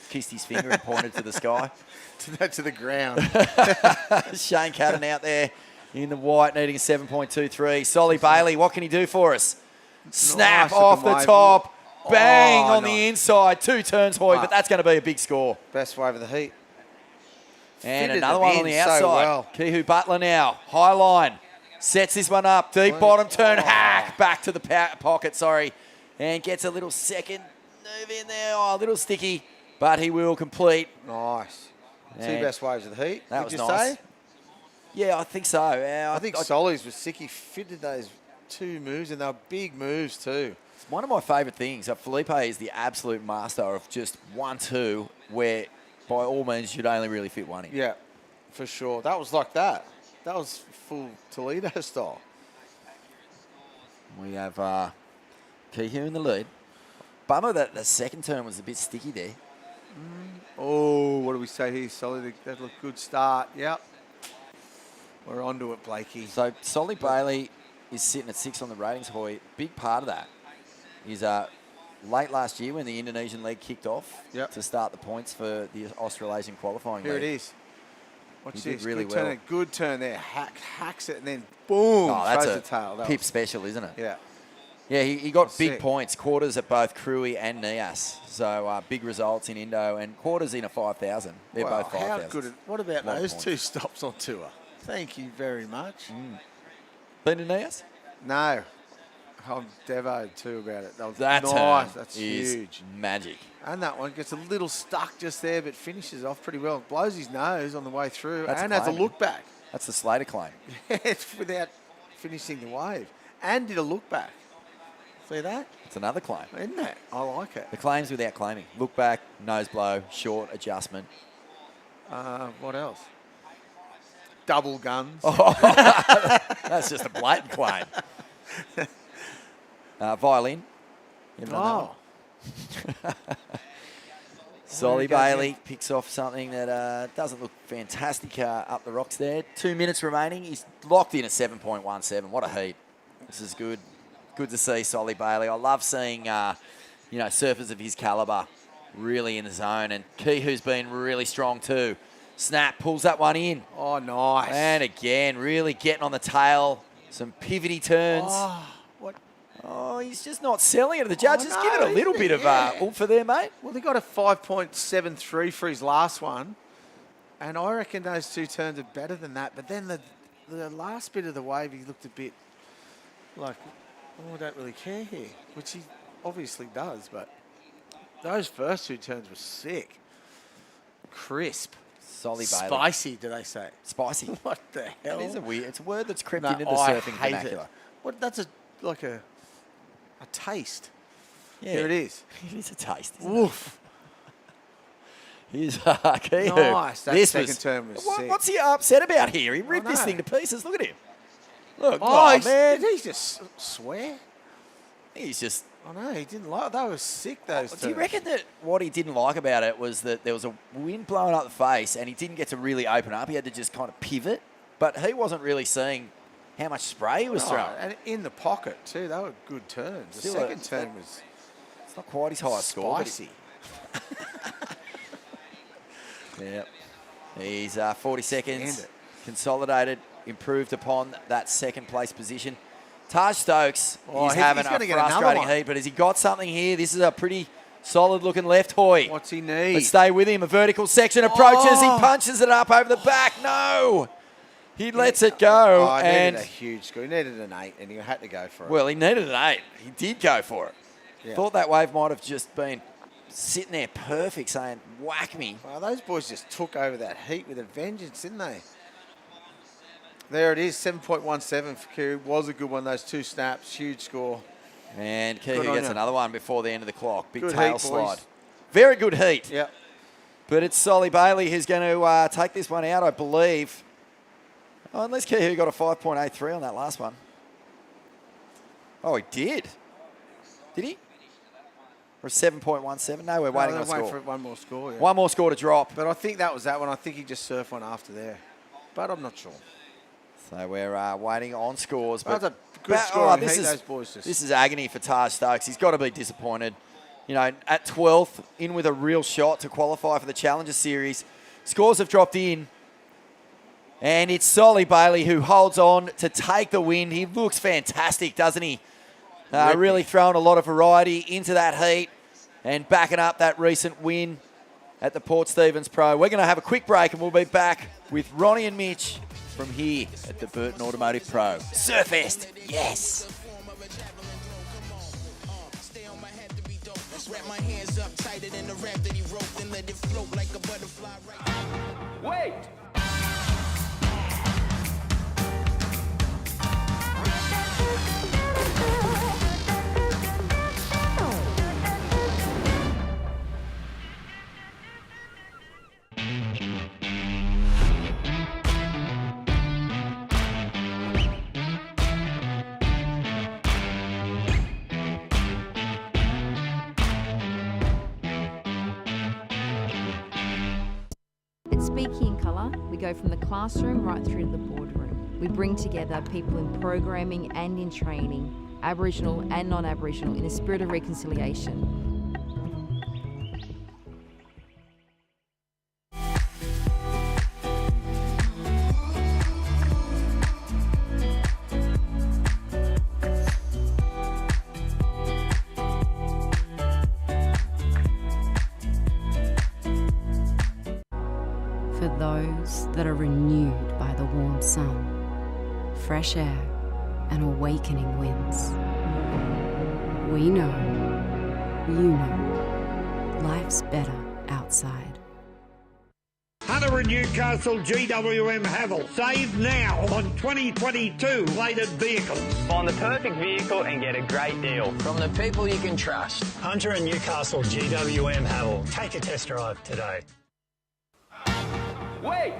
kissed his finger and pointed to the sky. to the ground. Shane Cadden out there in the white, needing a 7.23. Solly Bailey, what can he do for us? Snap Nice off the looking wave. top. Bang Oh, on the inside. 2 turns, Hoy, but that's going to be a big score. Best wave of the heat. And Fitted another it one in on the so outside. well. Kehu Butler now. High line. Sets this one up. Deep bottom turn. Hack. Back to the pocket, sorry. And gets a little second move in there. Oh, a little sticky. But he will complete. Nice. Two And best waves of the heat. that would was you nice. say? Yeah, I think so. I think Solly's was sick. He fitted those 2 moves, and they were big moves too. It's one of my favourite things. Felipe is the absolute master of just 1-2, where by all means you'd only really fit one in. Yeah, for sure. That was like that. That was full Toledo style. We have Kehu in the lead. Bummer that the second turn was a bit sticky there. Oh, what do we say here, Solly? That looked good start. Yep. We're onto it, Blakey. So Solly Bailey is sitting at 6 on the ratings, Hoy. Big part of that is late last year when the Indonesian league kicked off to start the points for the Australasian qualifying Here league. it is. Watch He this. did really good well. turn. Good turn there. Hacks it and then boom. Oh, that's throws a the tail. That pip was- special, isn't it? Yeah. Yeah, he got big Sick. points, quarters at both Cruy and Nias. So big results in Indo and quarters in a 5,000. They're Wow, both how 5,000. good. What about Long those points. 2 stops on tour? Thank you very much. Been to Nias? No. I'm devoted too about it. That was That nice. turn That's is huge. magic. And that one gets a little stuck just there, but finishes off pretty well. Blows his nose on the way through That's and has a claiming. look back. That's the Slater claim. It's without finishing the wave. And did a look back. See that? It's another claim. Isn't it? I like it. The claims without claiming. Look back, nose blow, short adjustment. What else? Double guns. That's just a blatant claim. Violin. You haven't done that one? Solly Bailey picks off something that doesn't look fantastic up the rocks there. 2 minutes remaining. He's locked in at 7.17. What a heat. This is good. Good to see Solly Bailey. I love seeing, surfers of his calibre really in the zone. And Kihu's been really strong too. Snap, pulls that one in. Oh, nice. And again, really getting on the tail. Some pivety turns. What? Oh, he's just not selling it to the judges. Give it a little bit of oomph for there, mate. Well, they got a 5.73 for his last one. And I reckon those 2 turns are better than that. But then the last bit of the wave, he looked a bit like, I don't really care here, which he obviously does. But those first 2 turns were sick. Crisp. Solly Bailey. Spicy, did they say? Spicy. What the hell? That is it's a word that's crept No, into the I surfing hate vernacular. it. What? That's like a taste. Yeah. Here it is. It is a taste. Woof. Here's Kihu. Nice. That This second turn was sick. What's he upset about here? He ripped this know. thing to pieces. Look at him. Look, Oh, man. did he just swear? He's just... I know, he didn't like. That was sick, those Do you turns. reckon that what he didn't like about it was that there was a wind blowing up the face and he didn't get to really open up? He had to just kind of pivot. But he wasn't really seeing how much spray he was throwing. And in the pocket, too. They were good turns. The Still second turn was It's not quite his highest score. but spicy. Yep. He's 40 seconds. Stand it. Consolidated, improved upon that second place position. Taj Stokes, Oh, he's he's having gonna a get another frustrating one. heat, but has he got something here? This is a pretty solid looking left hoy. What's he need? But stay with him. A vertical section approaches. Oh. He punches it up over the back. No. He lets it go. Oh, he and needed a huge score. He needed an 8, and he had to go for it. well, he needed an 8. He did go for it. Yeah. Thought that wave might have just been sitting there perfect, saying, whack me. Well, those boys just took over that heat with a vengeance, didn't they? There it is, 7.17 for Kihu. Was a good one, those 2 snaps, huge score. And Good Kihu on gets ya. another one before the end of the clock. Big Good tail heat, slide. boys. Very good heat. Yep. But it's Solly Bailey who's going to take this one out, I believe. Oh, unless Kihu got a 5.83 on that last one. Oh, he did. Did he? Or a 7.17? No, we're waiting on a waiting score. for one more score. Yeah. One more score to drop. But I think that was that one. I think he just surfed one after there. But I'm not sure. So we're waiting on scores. But That was a good score on this heat, is, those boys just- this is agony for Taj Stokes. He's got to be disappointed. You know, at 12th, in with a real shot to qualify for the Challenger Series. Scores have dropped in. And it's Solly Bailey who holds on to take the win. He looks fantastic, doesn't he? Really throwing a lot of variety into that heat and backing up that recent win at the Port Stephens Pro. We're going to have a quick break and we'll be back with Ronnie and Mitch from here at the Burton Automotive Pro. Surfest, yes. Wrap my hands up tighter than the wrap that he wrote, then let it float like a butterfly. Wait! At Speaking in Colour, we go from the classroom right through to the boardroom. We bring together people in programming and in training, Aboriginal and non-Aboriginal, in a spirit of reconciliation. renewed by the warm sun, fresh air, and awakening winds. We know, you know, life's better outside. Hunter and Newcastle GWM Havel. Save now on 2022 plated vehicles. Find the perfect vehicle and get a great deal. From the people you can trust. Hunter and Newcastle GWM Havel. Take a test drive today. Wait!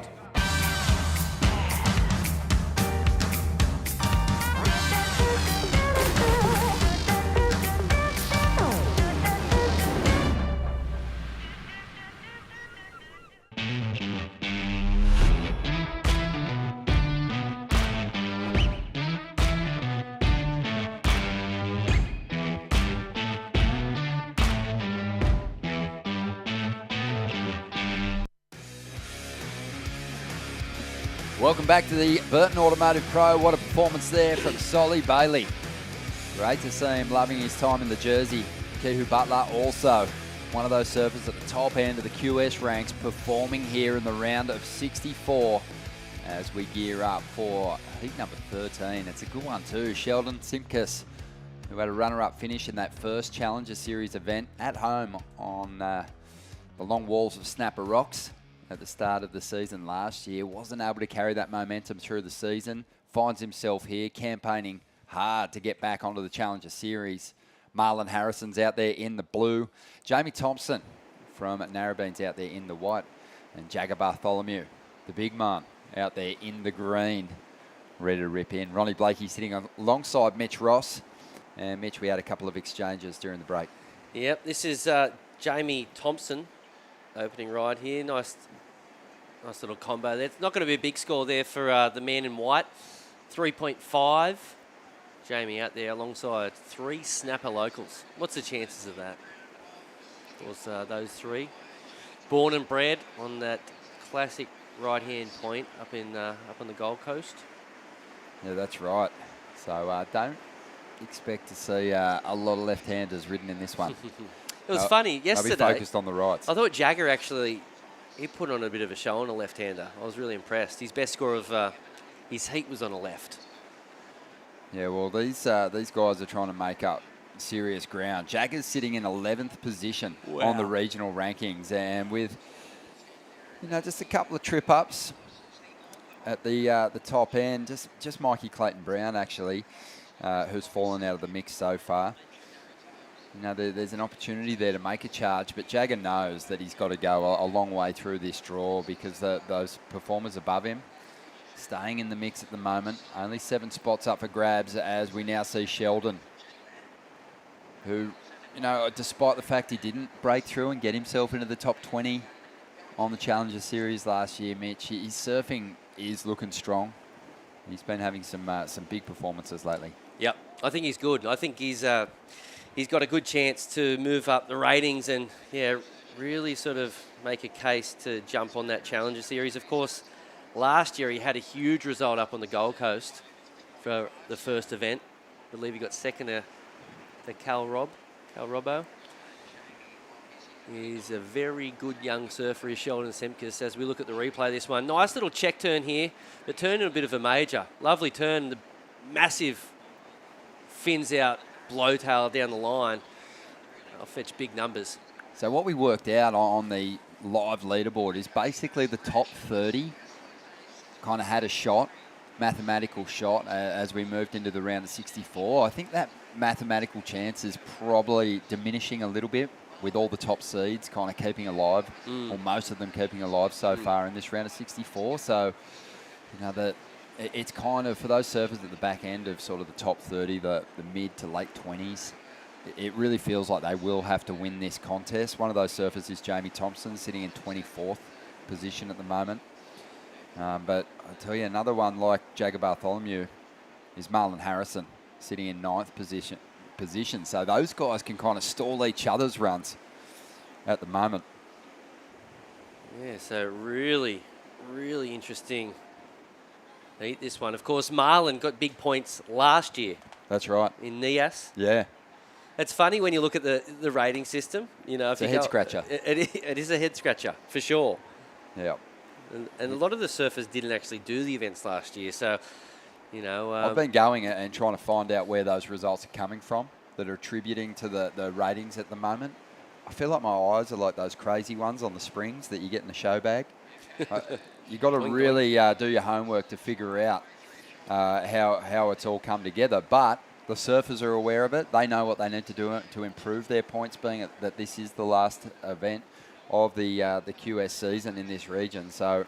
Welcome back to the Burton Automotive Pro. What a performance there from Solly Bailey. Great to see him loving his time in the jersey. Kihu Butler also one of those surfers at the top end of the QS ranks, performing here in the round of 64 as we gear up for heat number 13. It's a good one too. Sheldon Simkus, who had a runner-up finish in that first Challenger Series event at home on the long walls of Snapper Rocks at the start of the season last year. Wasn't able to carry that momentum through the season. Finds himself here campaigning hard to get back onto the Challenger Series. Marlon Harrison's out there in the blue. Jamie Thompson from Narrabeen's out there in the white. And Jagger Bartholomew, the big man, out there in the green, ready to rip in. Ronnie Blakey sitting alongside Mitch Ross. And Mitch, we had a couple of exchanges during the break. Yep, this is Jamie Thompson opening ride here. Nice little combo there. It's not going to be a big score there for the man in white. 3.5. Jamie out there alongside 3 snapper locals. What's the chances of that? Of course, those 3. Born and bred on that classic right-hand point up on the Gold Coast. Yeah, that's right. So don't expect to see a lot of left-handers ridden in this one. It was funny yesterday. They'll be focused on the rights. I thought Jagger actually, he put on a bit of a show on a left-hander. I was really impressed. His best score of his heat was on a left. Yeah, well, these guys are trying to make up serious ground. Jagger's sitting in 11th position on the regional rankings, and with just a couple of trip-ups at the top end, just Mikey Clayton Brown actually, who's fallen out of the mix so far. There's an opportunity there to make a charge, but Jagger knows that he's got to go a long way through this draw because those performers above him staying in the mix at the moment. Only 7 spots up for grabs as we now see Sheldon, who, despite the fact he didn't break through and get himself into the top 20 on the Challenger Series last year, Mitch, his surfing is looking strong. He's been having some big performances lately. Yep, I think he's good. I think he's got a good chance to move up the ratings and, really sort of make a case to jump on that Challenger Series. Of course, last year he had a huge result up on the Gold Coast for the first event. I believe he got second to Cal Robbo. He's a very good young surfer, is Sheldon Semkes, as we look at the replay of this one. Nice little check turn here, but turned in a bit of a major. Lovely turn, the massive fins out, blowtail down the line. I'll fetch big numbers. So what we worked out on the live leaderboard is basically the top 30 kind of had a shot, mathematical shot, as we moved into the round of 64. I think that mathematical chance is probably diminishing a little bit with all the top seeds kind of keeping alive, or most of them keeping alive so far in this round of 64. So, it's kind of, for those surfers at the back end of sort of the top 30, the mid to late 20s, it really feels like they will have to win this contest. One of those surfers is Jamie Thompson, sitting in 24th position at the moment. But I tell you, another one like Jagger Bartholomew is Marlon Harrison, sitting in 9th position. So those guys can kind of stall each other's runs at the moment. Yeah, so really, really interesting heat, this one. Of course, Marlon got big points last year. That's right. In Nias. Yeah. It's funny when you look at the rating system. If it's a head scratcher. It is a head scratcher, for sure. Yeah. And a lot of the surfers didn't actually do the events last year. So, I've been going and trying to find out where those results are coming from that are attributing to the ratings at the moment. I feel like my eyes are like those crazy ones on the springs that you get in the show bag. You've got to really do your homework to figure out how it's all come together. But the surfers are aware of it. They know what they need to do to improve their points, being that this is the last event of the QS season in this region. So,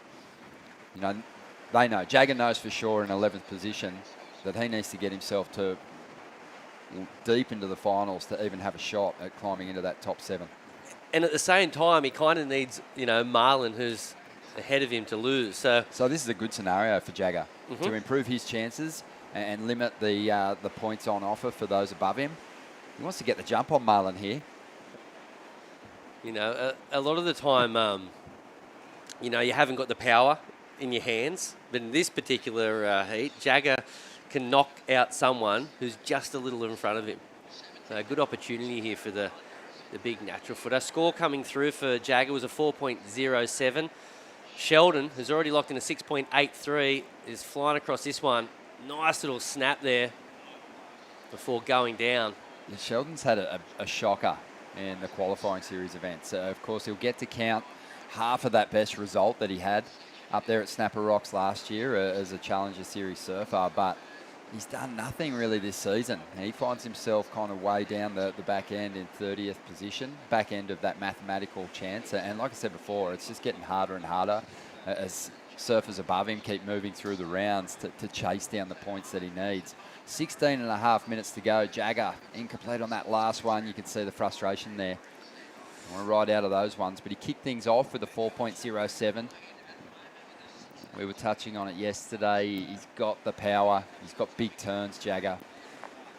they know. Jagger knows for sure in 11th position that he needs to get himself to deep into the finals to even have a shot at climbing into that top 7. And at the same time, he kind of needs, Marlon, who's ahead of him, to lose. So this is a good scenario for Jagger to improve his chances and limit the points on offer for those above him. He wants to get the jump on Marlon here. A lot of the time, you haven't got the power in your hands. But in this particular heat, Jagger can knock out someone who's just a little in front of him. So a good opportunity here for the big natural footer. Score coming through for Jagger was a 4.07. Sheldon, who's already locked in a 6.83, is flying across this one. Nice little snap there before going down. Yeah, Sheldon's had a shocker in the qualifying series events. Of course, he'll get to count half of that best result that he had up there at Snapper Rocks last year as a Challenger Series surfer, but he's done nothing really this season. He finds himself kind of way down the back end in 30th position, back end of that mathematical chance. And like I said before, it's just getting harder and harder as surfers above him keep moving through the rounds to chase down the points that he needs. 16 and a half minutes to go. Jagger incomplete on that last one. You can see the frustration there. I want to ride out of those ones, but he kicked things off with a 4.07. We were touching on it yesterday. He's got the power. He's got big turns, Jagger.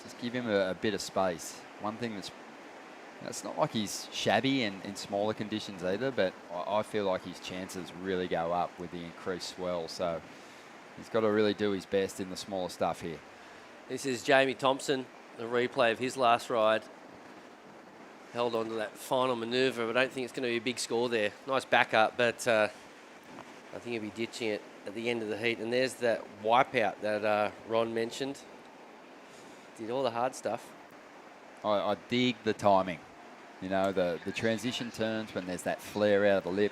Just give him a bit of space. One thing it's not like he's shabby in smaller conditions either, but I feel like his chances really go up with the increased swell. So he's got to really do his best in the smaller stuff here. This is Jamie Thompson, the replay of his last ride. Held on to that final manoeuvre, but I don't think it's going to be a big score there. Nice backup, but I think he'll be ditching it at the end of the heat. And there's that wipeout that Ron mentioned. Did all the hard stuff. I dig the timing. The transition turns when there's that flare out of the lip.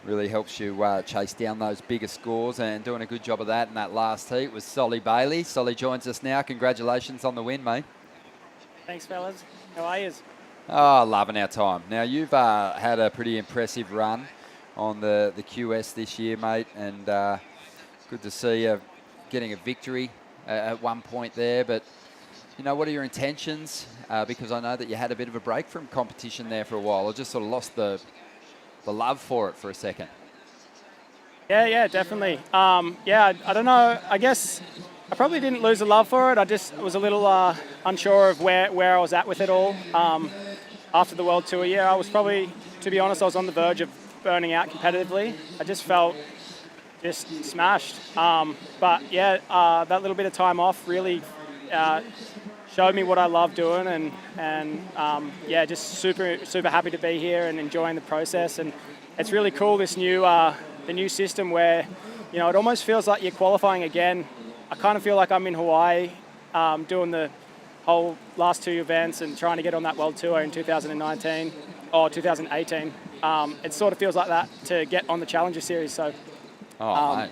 Really helps you chase down those bigger scores, and doing a good job of that in that last heat was Solly Bailey. Solly joins us now. Congratulations on the win, mate. Thanks, fellas. How are you? Oh, loving our time. Now, you've had a pretty impressive run on the QS this year, mate, and good to see you getting a victory at one point there. But, what are your intentions? Because I know that you had a bit of a break from competition there for a while. I just sort of lost the love for it for a second. Yeah, definitely. I don't know. I guess I probably didn't lose the love for it. I just was a little unsure of where I was at with it all. After the World Tour year, I was probably, to be honest, I was on the verge of burning out competitively. I just felt smashed. But that little bit of time off really showed me what I love doing, and just super happy to be here and enjoying the process. And it's really cool, this new the new system where it almost feels like you're qualifying again. I kind of feel like I'm in Hawaii doing the whole last 2 events and trying to get on that World Tour in 2019 or 2018. It sort of feels like that to get on the Challenger Series. So mate.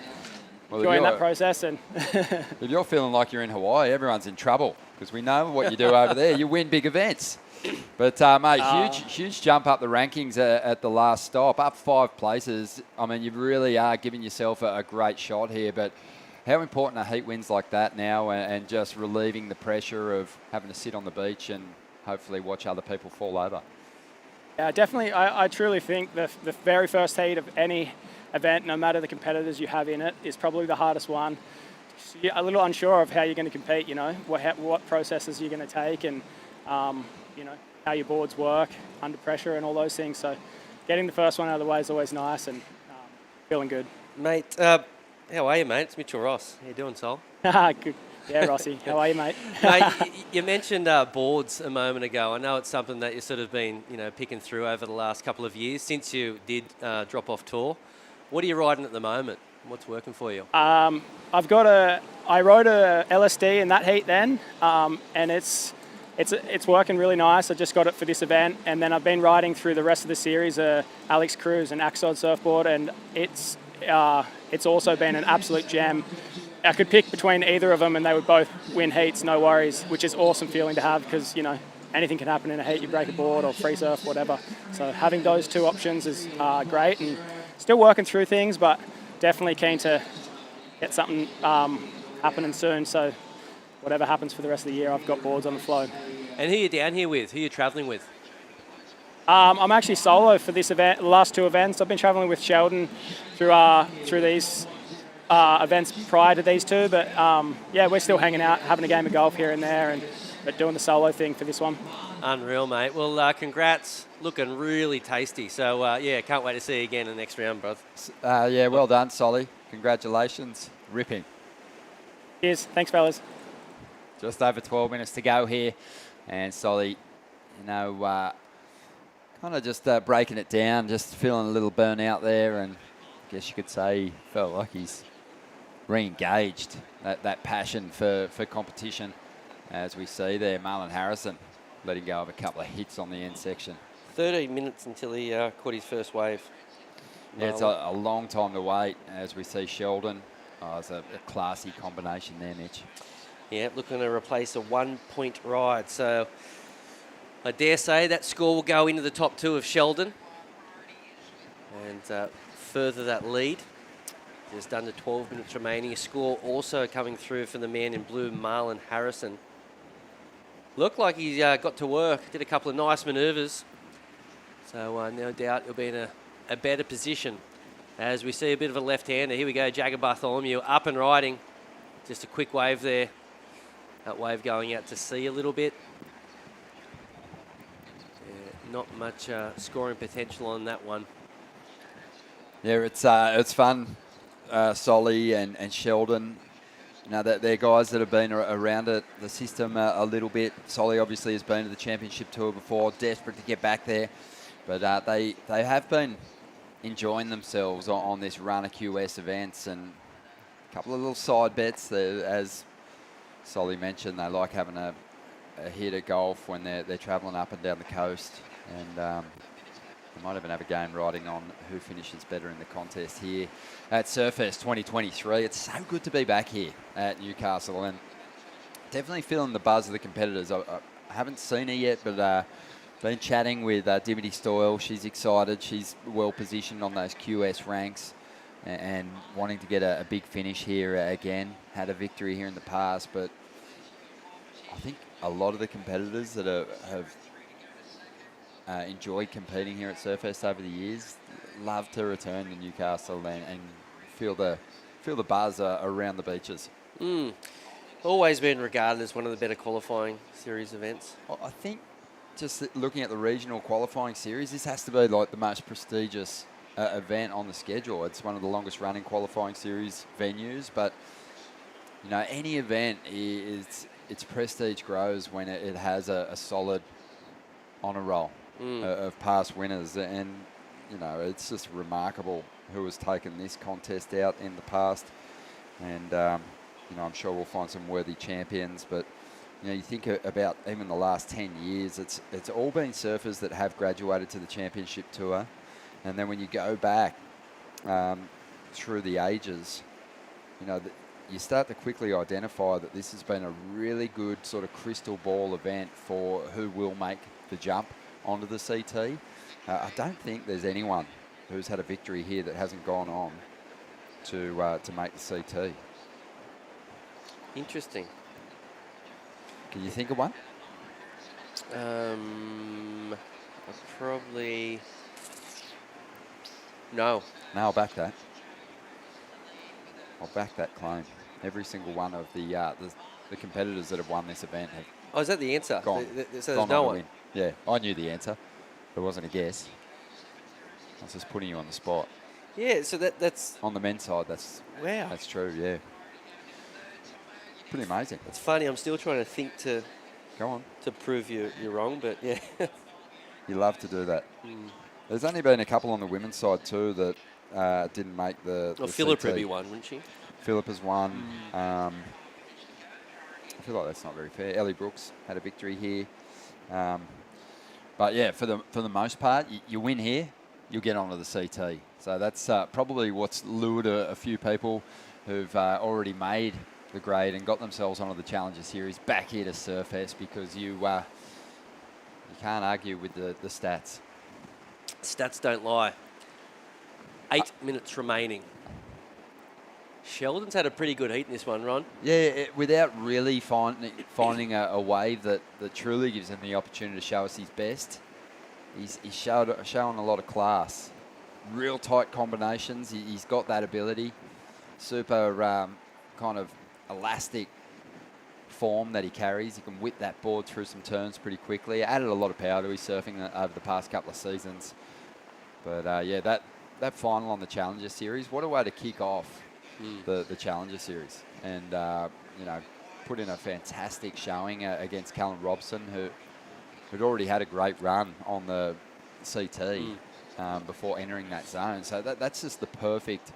Well, enjoying that process. And if you're feeling like you're in Hawaii, everyone's in trouble, because we know what you do over there. You win big events. But, mate, huge jump up the rankings at the last stop, up 5 places. I mean, you really are giving yourself a great shot here. But how important are heat wins like that now, and just relieving the pressure of having to sit on the beach and hopefully watch other people fall over? Yeah, definitely. I truly think the very first heat of any event, no matter the competitors you have in it, is probably the hardest one. You're a little unsure of how you're going to compete, what processes you're going to take, and how your boards work under pressure and all those things. So getting the first one out of the way is always nice, and feeling good. Mate, how are you, mate? It's Mitchell Ross. How you doing, Sol? Good. Yeah, Rossi. How are you, mate? Mate, you mentioned boards a moment ago. I know it's something that you've sort of been, picking through over the last couple of years since you did drop off tour. What are you riding at the moment? What's working for you? I rode a LSD in that heat then, and it's working really nice. I just got it for this event, and then I've been riding through the rest of the series, Alex Cruz and Axod surfboard, and it's also been an absolute gem. I could pick between either of them, and they would both win heats, no worries, which is awesome feeling to have because anything can happen in a heat. You break a board or free surf, whatever. So having those two options is great, and still working through things, but definitely keen to get something happening soon. So whatever happens for the rest of the year, I've got boards on the flow. And who are you down here with? Who are you travelling with? I'm actually solo for this event, the last two events. I've been travelling with Sheldon through these events prior to these two, but we're still hanging out, having a game of golf here and there, but doing the solo thing for this one. Unreal, mate. Well, congrats. Looking really tasty. So, can't wait to see you again in the next round, bro. Well done, Solly. Congratulations. Ripping. Cheers. Thanks, fellas. Just over 12 minutes to go here. And Solly, kind of just breaking it down, just feeling a little burnout there. And I guess you could say he felt like he's re-engaged, that passion for competition. As we see there, Marlon Harrison letting go of a couple of hits on the end section. 13 minutes until he caught his first wave. Yeah, it's a long time to wait, as we see Sheldon. It's a classy combination there, Mitch. Yeah, looking to replace a 1-point ride. So I dare say that score will go into the top two of Sheldon and further that lead. Just under 12 minutes remaining. A score also coming through from the man in blue, Marlon Harrison. Looked like he got to work, did a couple of nice manoeuvres. So no doubt he'll be in a better position. As we see a bit of a left-hander. Here we go, Jagger Bartholomew up and riding. Just a quick wave there. That wave going out to sea a little bit. Yeah, not much scoring potential on that one. Yeah, it's fun. Solly and Sheldon, they're guys that have been around the system a little bit. Solly obviously has been to the championship tour before, desperate to get back there. But they have been enjoying themselves on this run of QS events, and a couple of little side bets there, as Solly mentioned. They like having a hit at golf when they're travelling up and down the coast, and they might even have a game riding on who finishes better in the contest here at Surfest 2023. It's so good to be back here at Newcastle, and definitely feeling the buzz of the competitors. I haven't seen her yet, but been chatting with Dimity Stoyle. She's excited. She's well positioned on those QS ranks and wanting to get a big finish here again. Had a victory here in the past, but I think a lot of the competitors that have enjoyed competing here at Surfest over the years love to return to Newcastle and feel the buzz around the beaches. Always been regarded as one of the better qualifying series events. I think just looking at the regional qualifying series, this has to be like the most prestigious event on the schedule. It's one of the longest running qualifying series venues, but any event its prestige grows when it has a solid honour roll of past winners, and it's just remarkable who has taken this contest out in the past, and I'm sure we'll find some worthy champions, but you think about even the last 10 years, it's all been surfers that have graduated to the championship tour. And then when you go back through the ages, you start to quickly identify that this has been a really good sort of crystal ball event for who will make the jump onto the CT. I don't think there's anyone who's had a victory here that hasn't gone on to make the CT. Interesting. Can you think of one? Probably... No. No, I'll back that. I'll back that claim. Every single one of the competitors that have won this event have... Oh, is that the answer? Gone. So there's no one? Win. Yeah, I knew the answer. It wasn't a guess. I was just putting you on the spot. Yeah, so that's... On the men's side, that's... Wow. That's true, yeah. Pretty amazing. It's funny, I'm still trying to think to... Go on. To prove you're wrong, but yeah. You love to do that. There's only been a couple on the women's side too that didn't make the Well, Philippa CT. would be one, wouldn't she? Philippa's won. I feel like that's not very fair. Ellie Brooks had a victory here. But yeah, for the most part, you win here, you'll get onto the CT. So that's probably what's lured a few people who've already made the grade and got themselves onto the Challenger Series back here to Surfest, because you can't argue with the stats. Stats don't lie. 8 minutes remaining. Sheldon's had a pretty good heat in this one, Ron. Yeah, without really finding a wave that truly gives him the opportunity to show us his best. He's showing a lot of class. Real tight combinations. He's got that ability. Super kind of elastic form that he carries. He can whip that board through some turns pretty quickly. Added a lot of power to his surfing over the past couple of seasons. But yeah, that final on the Challenger Series, what a way to kick off the Challenger Series. And, put in a fantastic showing against Callum Robson, who'd already had a great run on the CT before entering that zone. So that's just the perfect,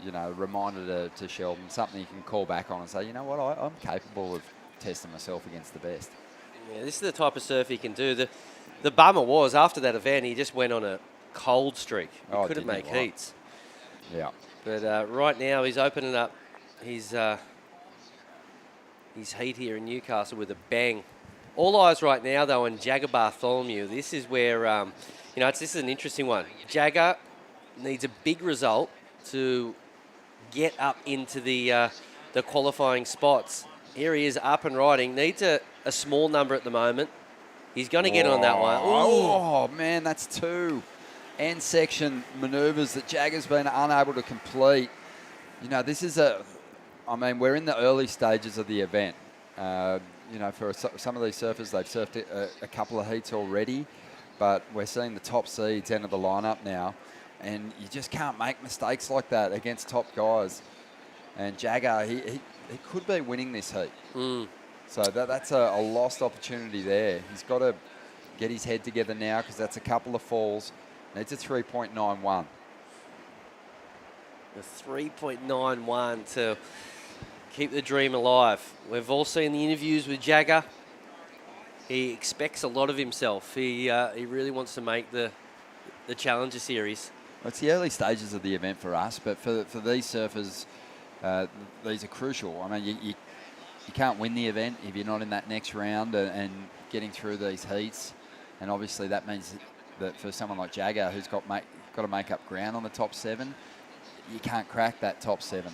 reminder to Sheldon, something you can call back on and say, you know what, I'm capable of testing myself against the best. Yeah, this is the type of surf he can do. The bummer was, after that event, he just went on a cold streak. He couldn't make heats. Yeah. But right now, he's opening up his heat here in Newcastle with a bang. All eyes right now, though, on Jagger Bartholomew. This is where, this is an interesting one. Jagger needs a big result to get up into the qualifying spots. Here he is up and riding. Needs a small number at the moment. He's going to get on that one. Ooh. Oh, man, that's two end section manoeuvres that Jagger's been unable to complete. This is we're in the early stages of the event. For some of these surfers, they've surfed a couple of heats already, but we're seeing the top seeds enter the lineup now, and you just can't make mistakes like that against top guys. And Jagger, he could be winning this heat. So that's a lost opportunity there. He's got to get his head together now, because that's a couple of falls. Needs a 3.91. The 3.91 to keep the dream alive. We've all seen the interviews with Jagger. He expects a lot of himself. He really wants to make the Challenger Series. Well, it's the early stages of the event for us, but for these surfers, these are crucial. You can't win the event if you're not in that next round and getting through these heats. And obviously that means that for someone like Jagger, who's got to make up ground on the top 7, you can't crack that top 7.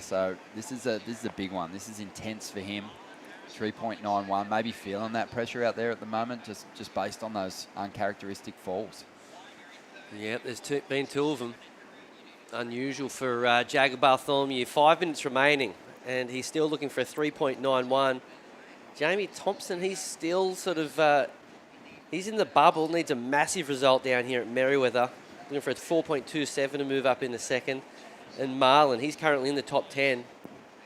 So this is a big one. This is intense for him. 3.91, maybe feeling that pressure out there at the moment, just based on those uncharacteristic falls. Yep, there's been two of them. Unusual for Jagger Bartholomew. 5 minutes remaining, and he's still looking for a 3.91. Jamie Thompson, he's still sort of, he's in the bubble, needs a massive result down here at Merriweather. Looking for a 4.27 to move up in the second. And Marlon, he's currently in the top 10,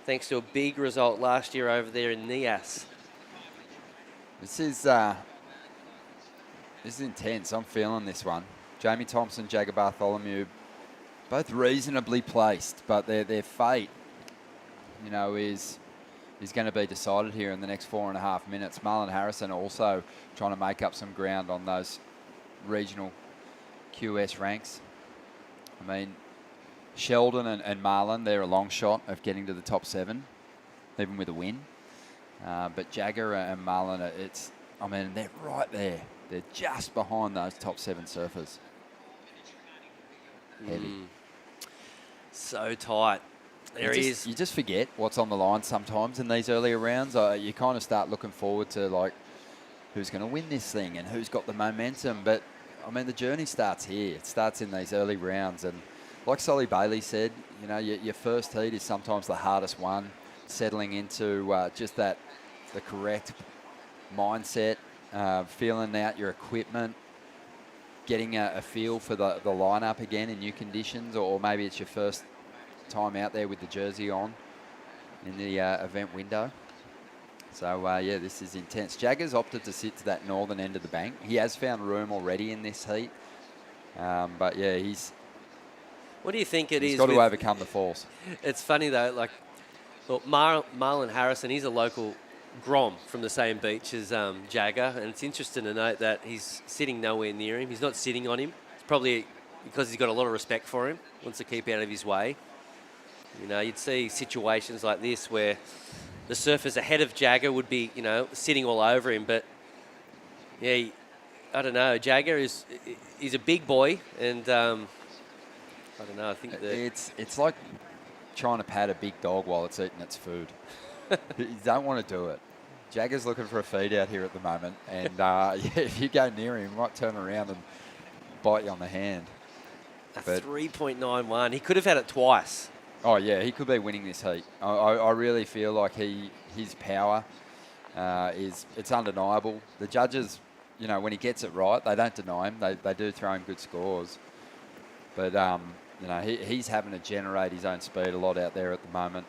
thanks to a big result last year over there in Nias. This is intense. I'm feeling this one. Jamie Thompson, Jagger Bartholomew, both reasonably placed, but their fate, is going to be decided here in the next 4.5 minutes. Marlon Harrison also trying to make up some ground on those regional QS ranks. Sheldon and Marlon, they're a long shot of getting to the top 7, even with a win. But Jagger and Marlon, they're right there. They're just behind those top 7 surfers. Heavy. So tight. There he is. You just forget what's on the line sometimes in these earlier rounds. You kind of start looking forward to who's going to win this thing and who's got the momentum. But the journey starts here. It starts in these early rounds. And like Solly Bailey said, your first heat is sometimes the hardest one. Settling into just the correct mindset, feeling out your equipment, getting a feel for the lineup again in new conditions, or maybe it's your first time out there with the jersey on in the event window. So, this is intense. Jagger's opted to sit to that northern end of the bank. He has found room already in this heat. But yeah, What do you think it he's is? got to with- overcome the falls. It's funny though, like, look, Marlon Harrison, he's a local Grom from the same beach as Jagger, and it's interesting to note that he's sitting nowhere near him. He's not sitting on him. It's probably because he's got a lot of respect for him, wants to keep out of his way. You know, you'd see situations like this where the surfers ahead of Jagger would be, you know, sitting all over him, but yeah, I don't know. Jagger he's a big boy, and I don't know. I think that It's like trying to pat a big dog while it's eating its food. You don't want to do it. Jagger's looking for a feed out here at the moment, and yeah, if you go near him, he might turn around and bite you on the hand. a 3.91. He could have had it twice. Oh yeah, he could be winning this heat. I really feel like his power it's undeniable. The judges, you know, when he gets it right, they don't deny him. They do throw him good scores, but you know, he's having to generate his own speed a lot out there at the moment.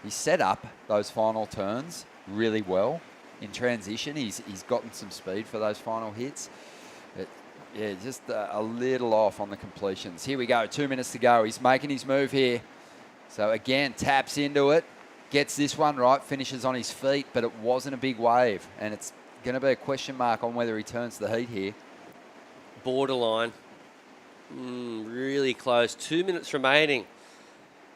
He's set up those final turns really well in transition. He's gotten some speed for those final hits. Yeah, just a little off on the completions. Here we go, 2 minutes to go. He's making his move here. So again, taps into it, gets this one right, finishes on his feet, but it wasn't a big wave, and it's going to be a question mark on whether he turns the heat here. Borderline. Really close. 2 minutes remaining.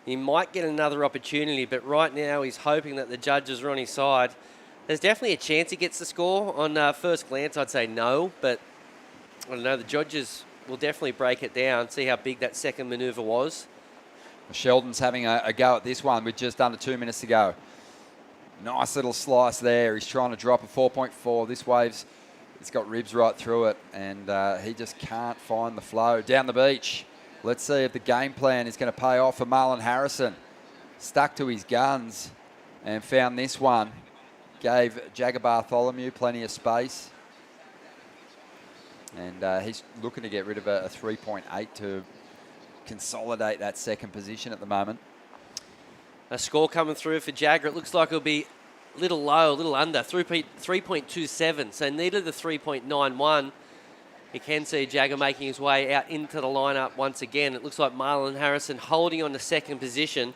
He might get another opportunity, but right now he's hoping that the judges are on his side. There's definitely a chance he gets the score. On first glance, I'd say no, but I don't know. The judges will definitely break it down, see how big that second manoeuvre was. Sheldon's having a go at this one with just under 2 minutes to go. Nice little slice there. He's trying to drop a 4.4. This wave's, it's got ribs right through it, and he just can't find the flow. Down the beach. Let's see if the game plan is going to pay off for Marlon Harrison. Stuck to his guns and found this one. Gave Jagger Bartholomew plenty of space. And he's looking to get rid of a 3.8 to consolidate that second position at the moment. A score coming through for Jagger. It looks like it'll be a little low, a little under, 3.27. So needed the 3.91. You can see Jagger making his way out into the lineup once again. It looks like Marlon Harrison holding on to second position.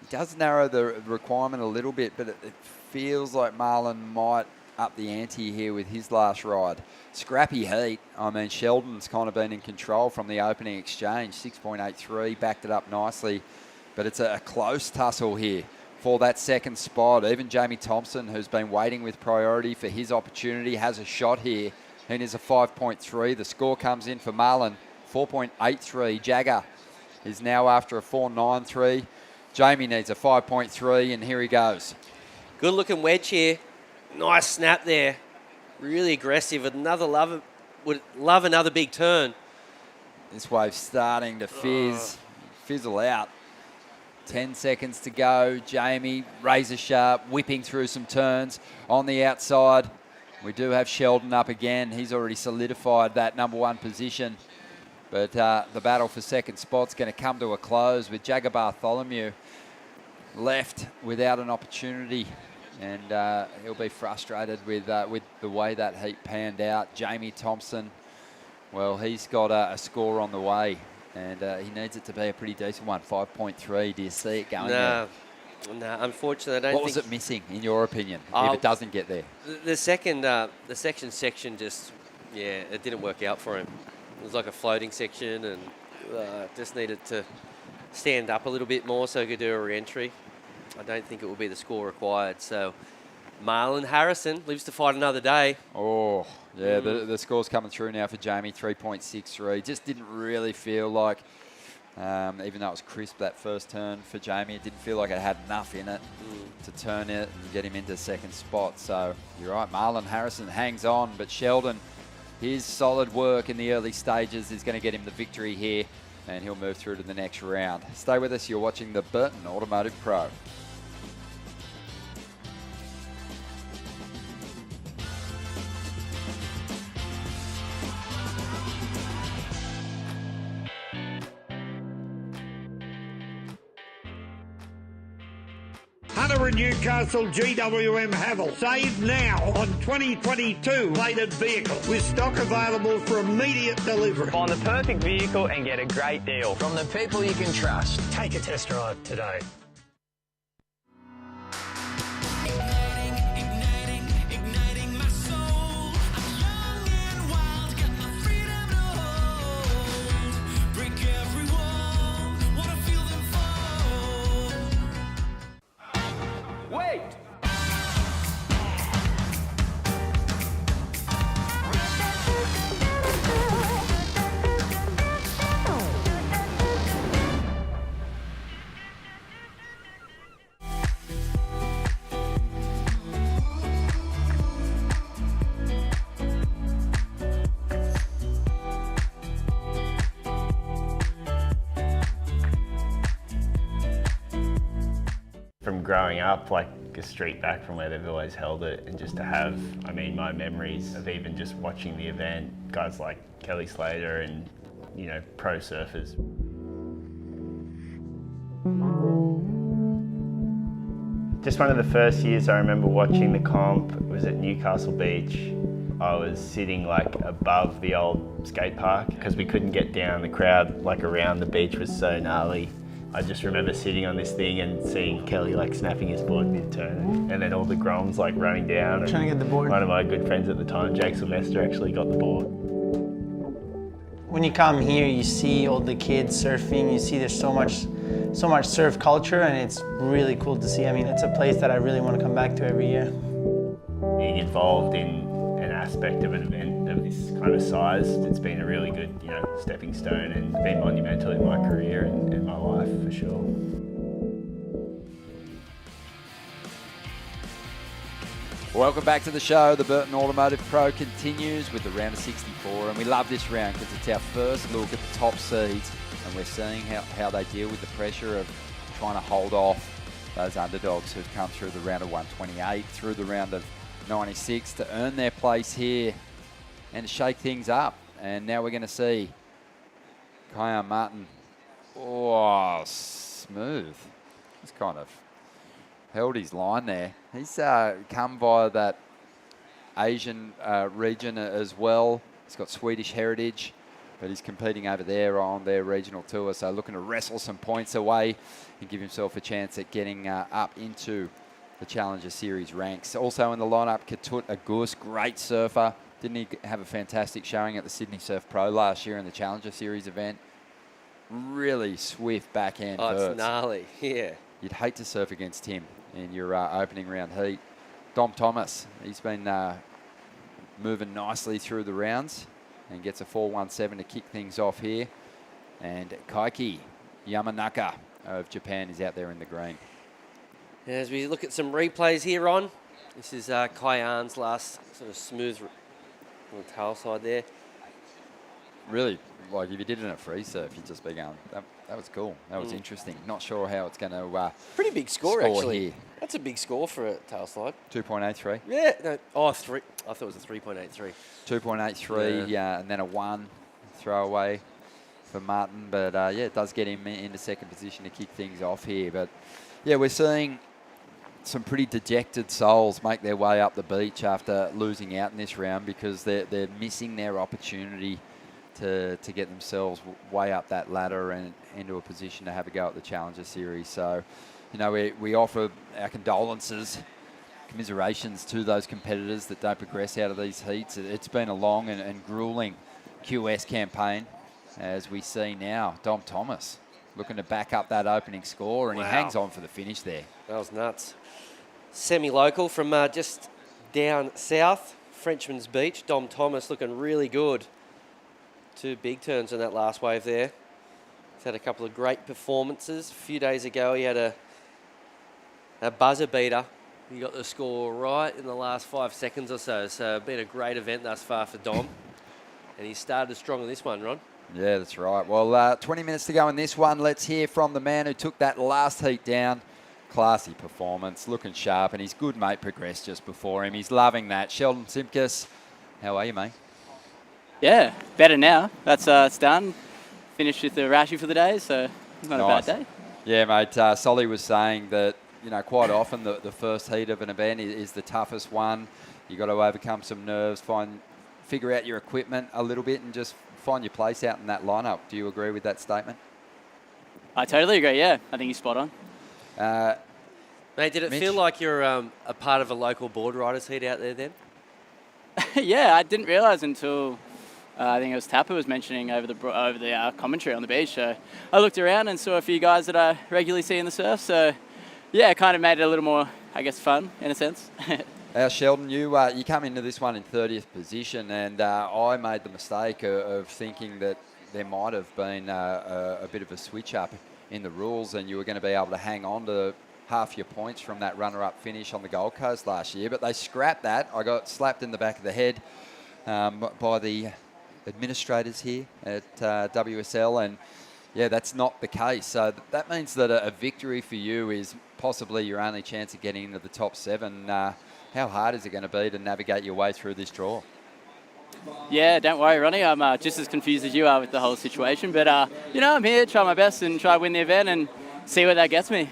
He does narrow the requirement a little bit, but it feels like Marlon might up the ante here with his last ride. Scrappy heat. I mean, Sheldon's kind of been in control from the opening exchange. 6.83, backed it up nicely. But it's a close tussle here for that second spot. Even Jamie Thompson, who's been waiting with priority for his opportunity, has a shot here. And is a 5.3. The score comes in for Marlon, 4.83. Jagger is now after a 4.93. Jamie needs a 5.3, and here he goes. Good looking wedge here. Nice snap there. Really aggressive. Would love another big turn. This wave's starting to fizzle out. 10 seconds to go. Jamie, razor sharp, whipping through some turns on the outside. We do have Sheldon up again. He's already solidified that number one position. But the battle for second spot's going to come to a close with Jagger Bartholomew left without an opportunity. And he'll be frustrated with the way that heat panned out. Jamie Thompson, well, he's got a score on the way. And he needs it to be a pretty decent one, 5.3. Do you see it going there? No, unfortunately, I don't What think... was it missing, in your opinion, if it doesn't get there? The second section just, yeah, it didn't work out for him. It was like a floating section, and just needed to stand up a little bit more so he could do a re-entry. I don't think it will be the score required. So Marlon Harrison lives to fight another day. Oh, yeah, the score's coming through now for Jamie, 3.63. Just didn't really feel like... even though it was crisp that first turn for Jamie, it didn't feel like it had enough in it to turn it and get him into second spot. So you're right, Marlon Harrison hangs on, but Sheldon, his solid work in the early stages is going to get him the victory here, and he'll move through to the next round. Stay with us, you're watching the Burton Automotive Pro. Hunter and Newcastle GWM Havel. Save now on 2022 plated vehicle with stock available for immediate delivery. Find the perfect vehicle and get a great deal from the people you can trust. Take a test drive today. Wait! From growing up, like a street back from where they've always held it, and just to have, I mean, my memories of even just watching the event, guys like Kelly Slater and, you know, pro surfers. Just one of the first years I remember watching the comp was at Newcastle Beach. I was sitting like above the old skate park because we couldn't get down. The crowd like around the beach was so gnarly. I just remember sitting on this thing and seeing Kelly like snapping his board mid-turn, and then all the Groms like running down. Trying to get the board. One of my good friends at the time, Jake Sylvester, actually got the board. When you come here, you see all the kids surfing. You see there's so much surf culture, and it's really cool to see. I mean, it's a place that I really want to come back to every year. Being involved in an aspect of an event of this kind of size, it's been a really good, you know, stepping stone and been monumental in my career and my life for sure. Welcome back to the show. The Burton Automotive Pro continues with the round of 64, and we love this round because it's our first look at the top seeds, and we're seeing how they deal with the pressure of trying to hold off those underdogs who've come through the round of 128, through the round of 96 to earn their place here and to shake things up. And now we're going to see Kyan Martin. Oh, smooth. He's kind of held his line there. He's come via that Asian region as well. He's got Swedish heritage, but he's competing over there on their regional tour. So looking to wrestle some points away and give himself a chance at getting up into the Challenger Series ranks. Also in the lineup, Katut Agus, great surfer. Didn't he have a fantastic showing at the Sydney Surf Pro last year in the Challenger Series event? Really swift backhand Oh, verts. it's gnarly, yeah. You'd hate to surf against him in your opening round heat. Dom Thomas, he's been moving nicely through the rounds and gets a 4.17 to kick things off here. And Kaiki Yamanaka of Japan is out there in the green. As we look at some replays here on, this is Kyan's last sort of smooth little tail side there. Really, like if you did it in a free surf, you'd just be going, that was cool. That was interesting. Not sure how it's going to Pretty big score actually. Here. That's a big score for a tail slide. 2.83. Yeah, no, I thought it was a 3.83. 2.83, yeah, and then a 1 throwaway for Martin. But yeah, it does get him into second position to kick things off here. But yeah, we're seeing some pretty dejected souls make their way up the beach after losing out in this round because they're missing their opportunity to get themselves way up that ladder and into a position to have a go at the Challenger Series. So, you know, we offer our condolences, commiserations to those competitors that don't progress out of these heats. It's been a long and grueling QS campaign, as we see now. Dom Thomas looking to back up that opening score, and Wow. he hangs on for the finish there. That was nuts. Semi-local from just down south, Frenchman's Beach. Dom Thomas looking really good. 2 big turns on that last wave there. He's had a couple of great performances. A few days ago, he had a buzzer beater. He got the score right in the last 5 seconds or so. So been a great event thus far for Dom. And he started strong on this one, Ron. Yeah, that's right. Well, 20 minutes to go in this one. Let's hear from the man who took that last heat down. Classy performance, looking sharp, and his good mate progressed just before him. He's loving that. Sheldon Simkus, how are you, mate? Yeah, better now. That's it's done. Finished with the rashy for the day, so it's not Nice. a bad day. Yeah, mate. Solly was saying that quite often the first heat of an event is the toughest one. You got to overcome some nerves, figure out your equipment a little bit, and just find your place out in that lineup. Do you agree with that statement? I totally agree, yeah. I think you're spot on. Mate, did it feel like you're a part of a local board riders heat out there then? Yeah, I didn't realise until I think it was Tapper was mentioning over the commentary on the beach. So I looked around and saw a few guys that I regularly see in the surf. So yeah, it kind of made it a little more, I guess, fun in a sense. Sheldon, you come into this one in 30th position, and I made the mistake of thinking that there might have been a bit of a switch up in the rules, and you were going to be able to hang on to half your points from that runner-up finish on the Gold Coast last year, but they scrapped that. I got slapped in the back of the head by the administrators here at WSL, and yeah, that's not the case. So that means that a victory for you is possibly your only chance of getting into the top 7. How hard is it going to be to navigate your way through this draw? Yeah, don't worry, Ronnie. I'm just as confused as you are with the whole situation. But, I'm here to try my best and try to win the event and see where that gets me.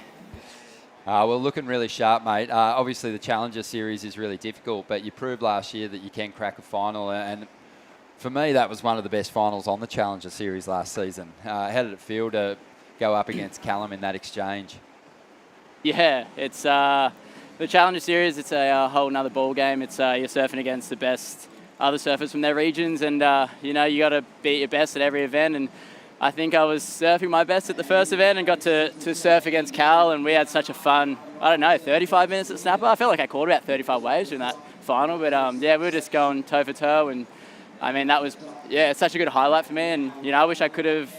Well, looking really sharp, mate. Obviously, the Challenger Series is really difficult, but you proved last year that you can crack a final. And for me, that was one of the best finals on the Challenger Series last season. How did it feel to go up against Callum in that exchange? Yeah, it's the Challenger Series. It's a whole nother ball game. It's you're surfing against the best other surfers from their regions, and you got to beat your best at every event. And I think I was surfing my best at the first event and got to surf against Cal, and we had such a fun, 35 minutes at Snapper. I felt like I caught about 35 waves in that final, but we were just going toe for toe, and I mean, that was, it's such a good highlight for me, and I wish I could have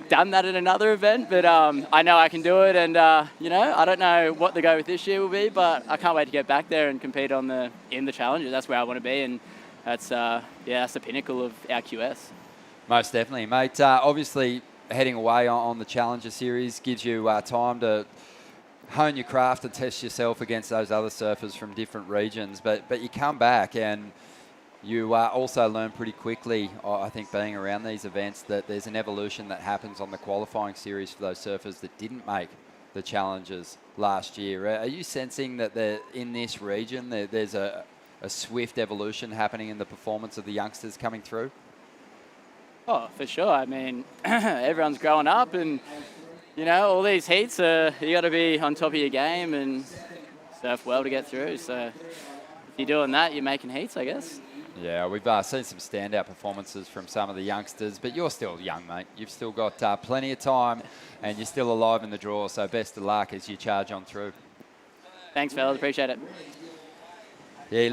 done that at another event, but I know I can do it, and I don't know what the go with this year will be, but I can't wait to get back there and compete in the Challenger. That's where I want to be, and that's the pinnacle of our QS. Most definitely, mate. Obviously, heading away on the Challenger Series gives you time to hone your craft and test yourself against those other surfers from different regions. But you come back and you also learn pretty quickly, I think, being around these events, that there's an evolution that happens on the qualifying series for those surfers that didn't make the Challengers last year. Are you sensing that in this region there's a swift evolution happening in the performance of the youngsters coming through? Oh, for sure. I mean, everyone's growing up, and all these heats, you got to be on top of your game and surf well to get through. So if you're doing that, you're making heats, I guess. Yeah, we've seen some standout performances from some of the youngsters, but you're still young, mate. You've still got plenty of time, and you're still alive in the draw. So best of luck as you charge on through. Thanks, fellas. Appreciate it. Yeah, he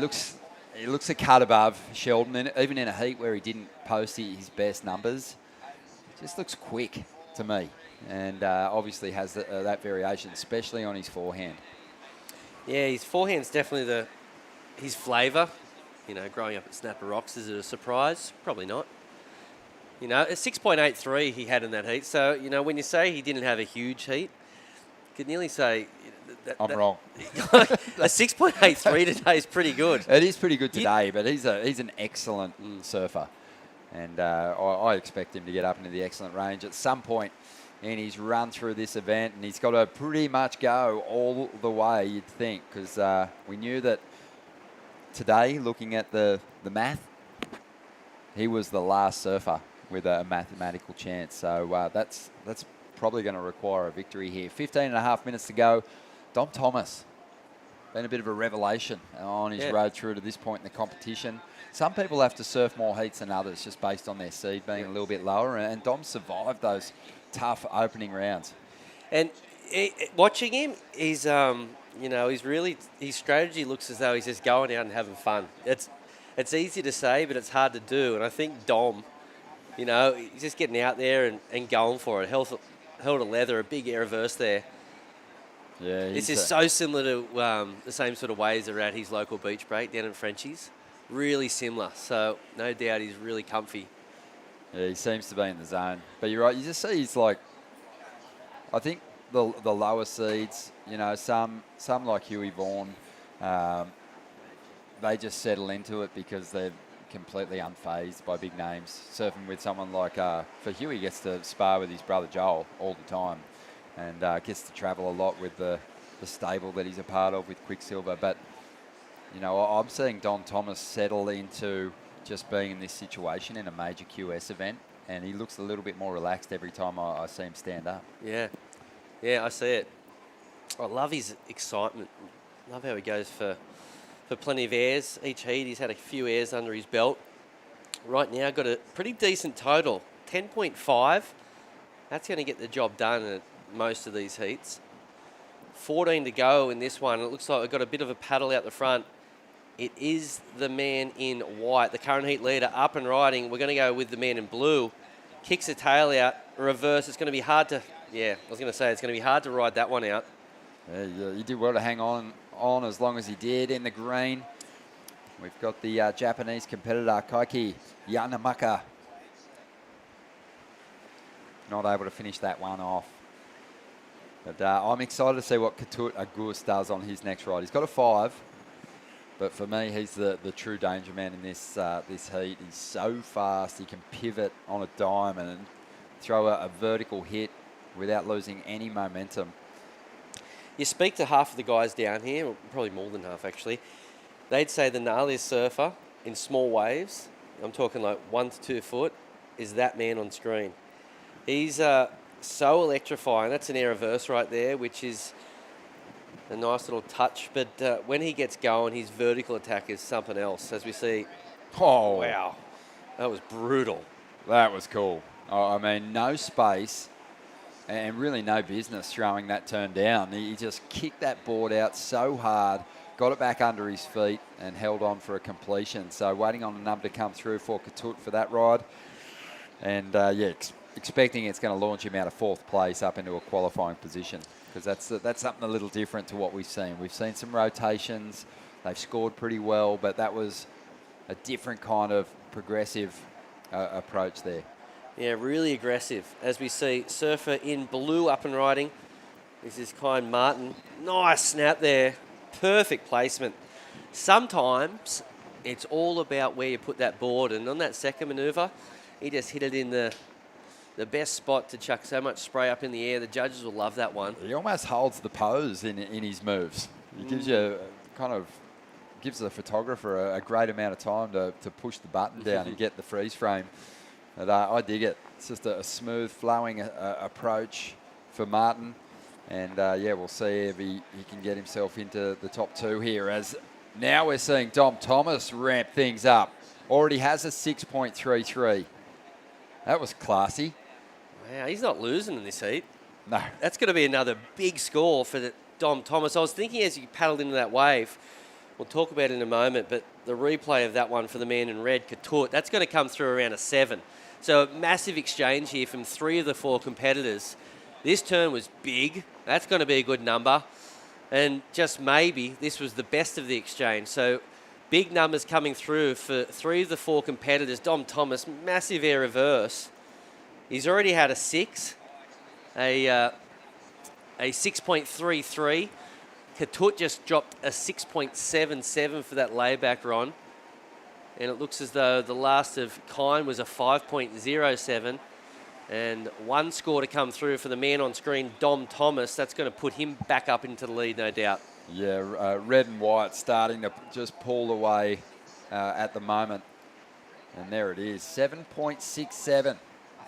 looks a cut above Sheldon, and even in a heat where he didn't post his best numbers. It just looks quick to me, and obviously has that variation, especially on his forehand. Yeah, his forehand's definitely his flavour. Growing up at Snapper Rocks, is it a surprise? Probably not. A 6.83 he had in that heat. So, when you say he didn't have a huge heat, you could nearly say I'm wrong. A 6.83 today is pretty good. It is pretty good today, but he's an excellent surfer. And I expect him to get up into the excellent range at some point in his run through this event. And he's got to pretty much go all the way, you'd think, because we knew that today, looking at the math, he was the last surfer with a mathematical chance. So that's probably going to require a victory here. 15 and a half minutes to go. Dom Thomas, been a bit of a revelation on his road through to this point in the competition. Some people have to surf more heats than others just based on their seed being a little bit lower, and Dom survived those tough opening rounds. And watching him, he's really, his strategy looks as though he's just going out and having fun. It's easy to say, but it's hard to do. And I think Dom, he's just getting out there and going for it. Held a leather, a big air reverse there. Yeah, this is so similar to the same sort of waves around his local beach break down in Frenchies. Really similar. So no doubt he's really comfy. Yeah, he seems to be in the zone. But you're right. You just see he's like, I think the lower seeds, some like Huey Vaughan, they just settle into it because they're completely unfazed by big names. Surfing with someone like, for Huey, he gets to spar with his brother Joel all the time, and gets to travel a lot with the the stable that he's a part of with Quicksilver. But, you know, I'm seeing Dom Thomas settle into just being in this situation in a major QS event, and he looks a little bit more relaxed every time I see him stand up. Yeah, yeah, I see it. I love his excitement. Love how he goes for plenty of airs. Each heat, he's had a few airs under his belt. Right now, got a pretty decent total, 10.5. That's going to get the job done at most of these heats. 14 to go in this one. It looks like we've got a bit of a paddle out the front. It is the man in white, the current heat leader, up and riding. We're going to go with the man in blue. Kicks the tail out, reverse. It's going to be hard to, yeah, I was going to say, it's going to be hard to ride that one out. Yeah, he did well to hang on as long as he did in the green. We've got the Japanese competitor, Kaiki Yanamaka. Not able to finish that one off. But I'm excited to see what Ketut Agus does on his next ride. He's got a 5. But for me, he's the true danger man in this this heat. He's so fast. He can pivot on a dime and throw a vertical hit without losing any momentum. You speak to half of the guys down here, or probably more than half actually, they'd say the gnarliest surfer in small waves, I'm talking like 1 to 2 foot, is that man on screen. He's so electrifying. That's an air reverse right there, which is a nice little touch. But when he gets going, his vertical attack is something else, as we see. Oh, wow. That was brutal. That was cool. I mean, no space and really no business throwing that turn down. He just kicked that board out so hard, got it back under his feet and held on for a completion. So waiting on a number to come through for Ketut for that ride. And yeah, expecting it's going to launch him out of 4th place up into a qualifying position, because that's something a little different to what we've seen. We've seen some rotations. They've scored pretty well, but that was a different kind of progressive approach there. Yeah, really aggressive. As we see, Surfer in blue up and riding. This is Kyle Martin. Nice snap there. Perfect placement. Sometimes it's all about where you put that board, and on that second manoeuvre, he just hit it in the best spot to chuck so much spray up in the air. The judges will love that one. He almost holds the pose in his moves. He gives you gives the photographer a great amount of time to push the button down and get the freeze frame. And I dig it. It's just a smooth flowing approach for Martin. And yeah, we'll see if he can get himself into the top 2 here, as now we're seeing Dom Thomas ramp things up. Already has a 6.33. That was classy. Wow, he's not losing in this heat. No. That's going to be another big score for Dom Thomas. I was thinking as he paddled into that wave, we'll talk about it in a moment, but the replay of that one for the man in red, Ketut, that's going to come through around a 7. So a massive exchange here from 3 of the 4 competitors. This turn was big. That's going to be a good number. And just maybe this was the best of the exchange. So big numbers coming through for 3 of the 4 competitors. Dom Thomas, massive air reverse. He's already had a 6, a 6.33. Ketut just dropped a 6.77 for that layback run. And it looks as though the last of kind was a 5.07. And 1 score to come through for the man on screen, Dom Thomas. That's going to put him back up into the lead, no doubt. Yeah, red and white starting to just pull away at the moment. And there it is, 7.67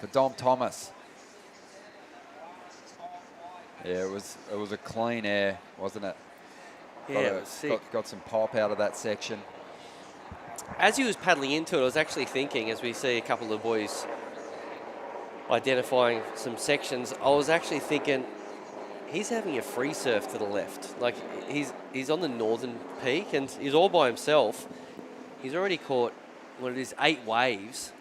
for Dom Thomas. Yeah, it was a clean air, wasn't it? Yeah, it was sick. Got some pop out of that section. As he was paddling into it, I was actually thinking, as we see a couple of boys identifying some sections, I was actually thinking, he's having a free surf to the left. Like, he's on the northern peak, and he's all by himself. He's already caught, 8 waves.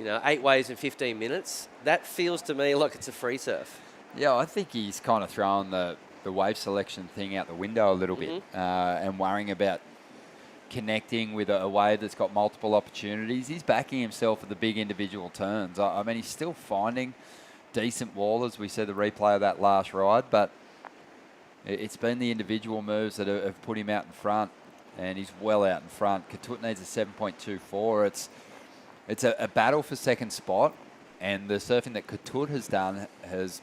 8 waves in 15 minutes. That feels to me like it's a free surf. Yeah, I think he's kind of thrown the wave selection thing out the window a little bit and worrying about connecting with a wave that's got multiple opportunities. He's backing himself at the big individual turns. I mean, he's still finding decent wallers. We see the replay of that last ride, but it's been the individual moves that have put him out in front, and he's well out in front. Ketut needs a 7.24. It's a battle for second spot, and the surfing that Ketut has done has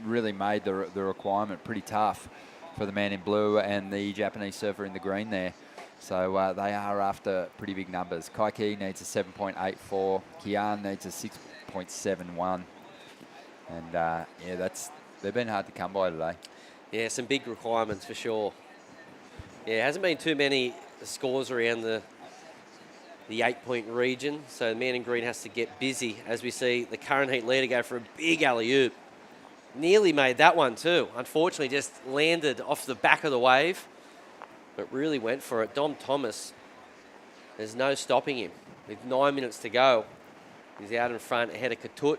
really made the requirement pretty tough. for the man in blue and the Japanese surfer in the green there. So they are after pretty big numbers. Kaiki needs a 7.84. Kian needs a 6.71. And yeah, they've been hard to come by today. Yeah, some big requirements for sure. Yeah, hasn't been too many scores around the 8-point region, so the man in green has to get busy as we see the current heat leader go for a big alley-oop. Nearly made that one too. Unfortunately, just landed off the back of the wave, but really went for it. Dom Thomas, there's no stopping him. With 9 minutes to go, he's out in front ahead of Katut.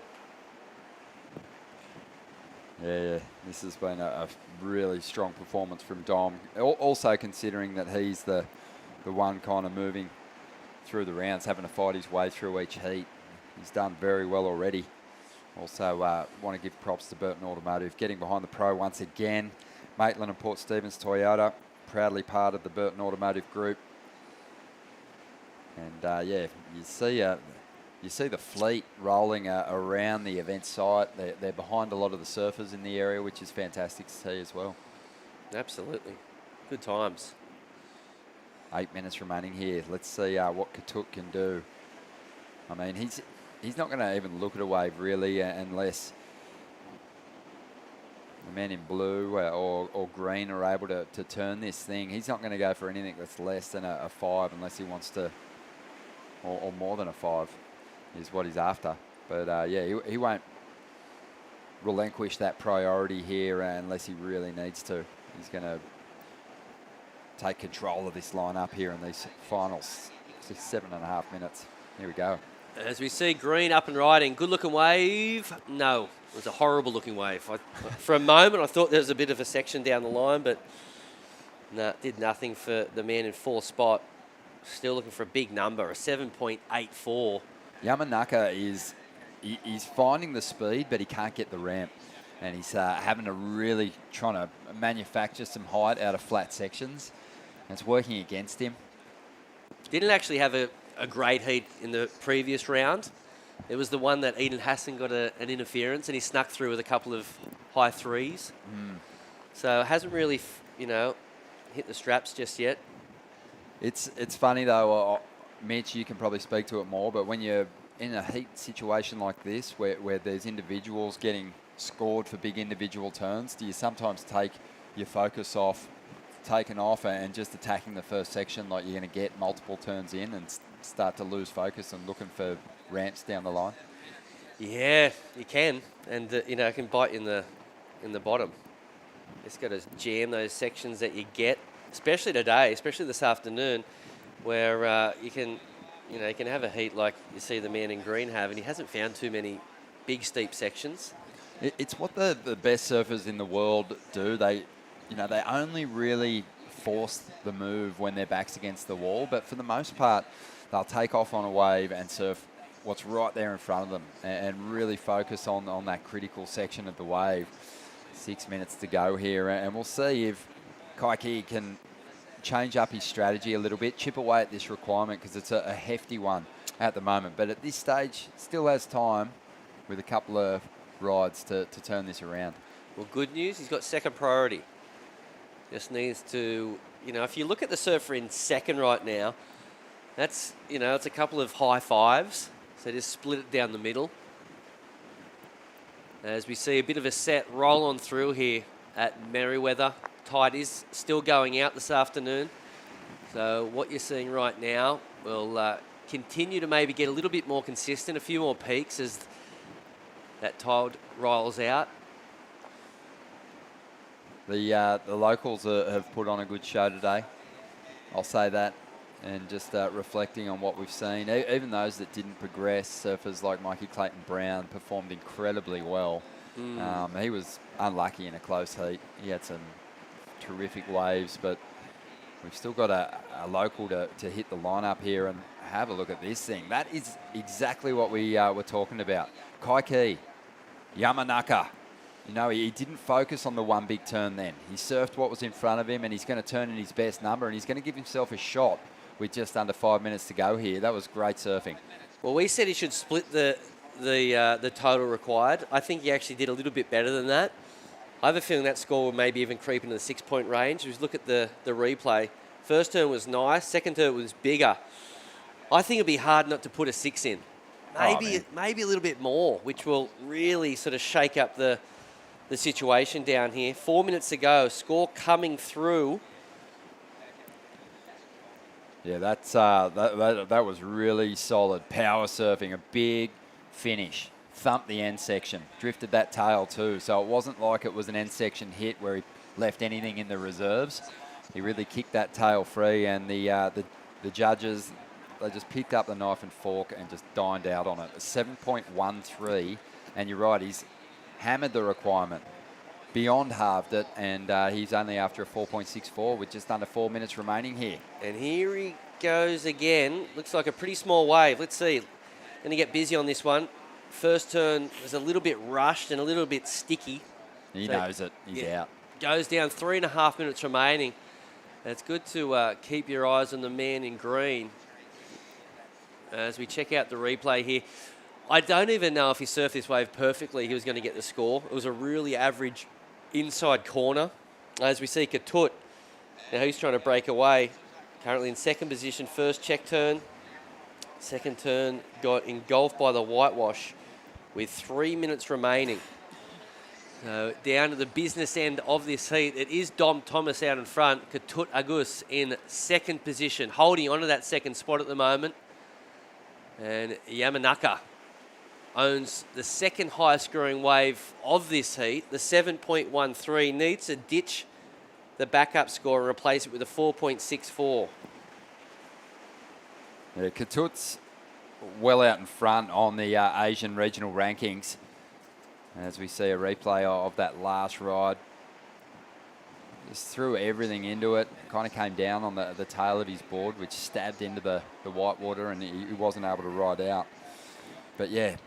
Yeah, this has been a really strong performance from Dom. Also considering that he's the one kind of moving through the rounds, having to fight his way through each heat. He's done very well already. Also want to give props to Burton Automotive, getting behind the pro once again. Maitland and Port Stephens Toyota, proudly part of the Burton Automotive group. And yeah, you see the fleet rolling around the event site. They're behind a lot of the surfers in the area, which is fantastic to see as well. Absolutely. Good times. 8 minutes remaining here. Let's see what Katut can do. I mean, he's not going to even look at a wave really unless the man in blue or green are able to turn this thing. He's not going to go for anything that's less than a 5 unless he wants to, or more than a 5 is what he's after. But yeah, he won't relinquish that priority here unless he really needs to. He's going to take control of this lineup here in these final 7.5 minutes. Here we go. As we see green up and riding, good looking wave. No, it was a horrible looking wave. For a moment, I thought there was a bit of a section down the line, but no, did nothing for the man in 4th spot. Still looking for a big number, a 7.84. Yamanaka he's finding the speed, but he can't get the ramp. And he's having to really trying to manufacture some height out of flat sections. And it's working against him. Didn't actually have a great heat in the previous round. It was the one that Eden Hassan got an interference and he snuck through with a couple of high 3s. So hasn't really, hit the straps just yet. It's funny though, Mitch, you can probably speak to it more, but when you're in a heat situation like this where there's individuals getting scored for big individual turns, do you sometimes take your focus off, taken off and just attacking the first section like you're going to get multiple turns in and start to lose focus and looking for ramps down the line? Yeah, you can. And, it can bite you in the bottom. Just got to jam those sections that you get, especially today, especially this afternoon, where you can have a heat like you see the man in green have, and he hasn't found too many big, steep sections. It's what the best surfers in the world do. They only really force the move when their back's against the wall, but for the most part, they'll take off on a wave and surf what's right there in front of them and really focus on that critical section of the wave. 6 minutes to go here, and we'll see if Kaiki can change up his strategy a little bit, chip away at this requirement because it's a hefty one at the moment. But at this stage, still has time with a couple of rides to turn this around. Well, good news, he's got second priority. Just needs to, if you look at the surfer in second right now, that's, it's a couple of high 5s. So just split it down the middle. As we see a bit of a set roll on through here at Merriweather. Tide is still going out this afternoon. So what you're seeing right now will continue to maybe get a little bit more consistent, a few more peaks as that tide rolls out. The locals have put on a good show today. I'll say that. And just reflecting on what we've seen, even those that didn't progress, surfers like Mikey Clayton Brown performed incredibly well. He was unlucky in a close heat. He had some terrific waves, but we've still got a local to hit the lineup here and have a look at this thing. That is exactly what we were talking about. Kaiki, Yamanaka. He didn't focus on the one big turn then. He surfed what was in front of him and he's going to turn in his best number and he's going to give himself a shot with just under 5 minutes to go here. That was great surfing. Well, we said he should split the total required. I think he actually did a little bit better than that. I have a feeling that score will maybe even creep into the 6-point range. Just look at the replay. First turn was nice. Second turn was bigger. I think it'd be hard not to put a 6 in. Maybe a little bit more, which will really sort of shake up the situation down here. 4 minutes to go. Score coming through. Yeah, that was really solid. Power surfing, a big finish. Thumped the end section. Drifted that tail too. So it wasn't like it was an end section hit where he left anything in the reserves. He really kicked that tail free, and the judges, they just picked up the knife and fork and just dined out on it. A 7.13, and you're right, he's hammered the requirement. Beyond halved it, and he's only after a 4.64 with just under 4 minutes remaining here. And here he goes again. Looks like a pretty small wave. Let's see. Going to get busy on this one. First turn was a little bit rushed and a little bit sticky. He knows it. He's out. Goes down 3.5 minutes remaining. And it's good to keep your eyes on the man in green as we check out the replay here. I don't even know if he surfed this wave perfectly, he was going to get the score. It was a really average inside corner. As we see Katut, now he's trying to break away. Currently in second position, first check turn. Second turn got engulfed by the whitewash with 3 minutes remaining. So down to the business end of this heat, it is Dom Thomas out in front. Katut Agus in second position, holding onto that second spot at the moment. And Yamanaka owns the second highest scoring wave of this heat, the 7.13. Needs to ditch the backup score and replace it with a 4.64. Yeah, Katut's well out in front on the Asian regional rankings. As we see a replay of that last ride. Just threw everything into it. Kind of came down on the tail of his board, which stabbed into the whitewater, and he wasn't able to ride out. But yeah,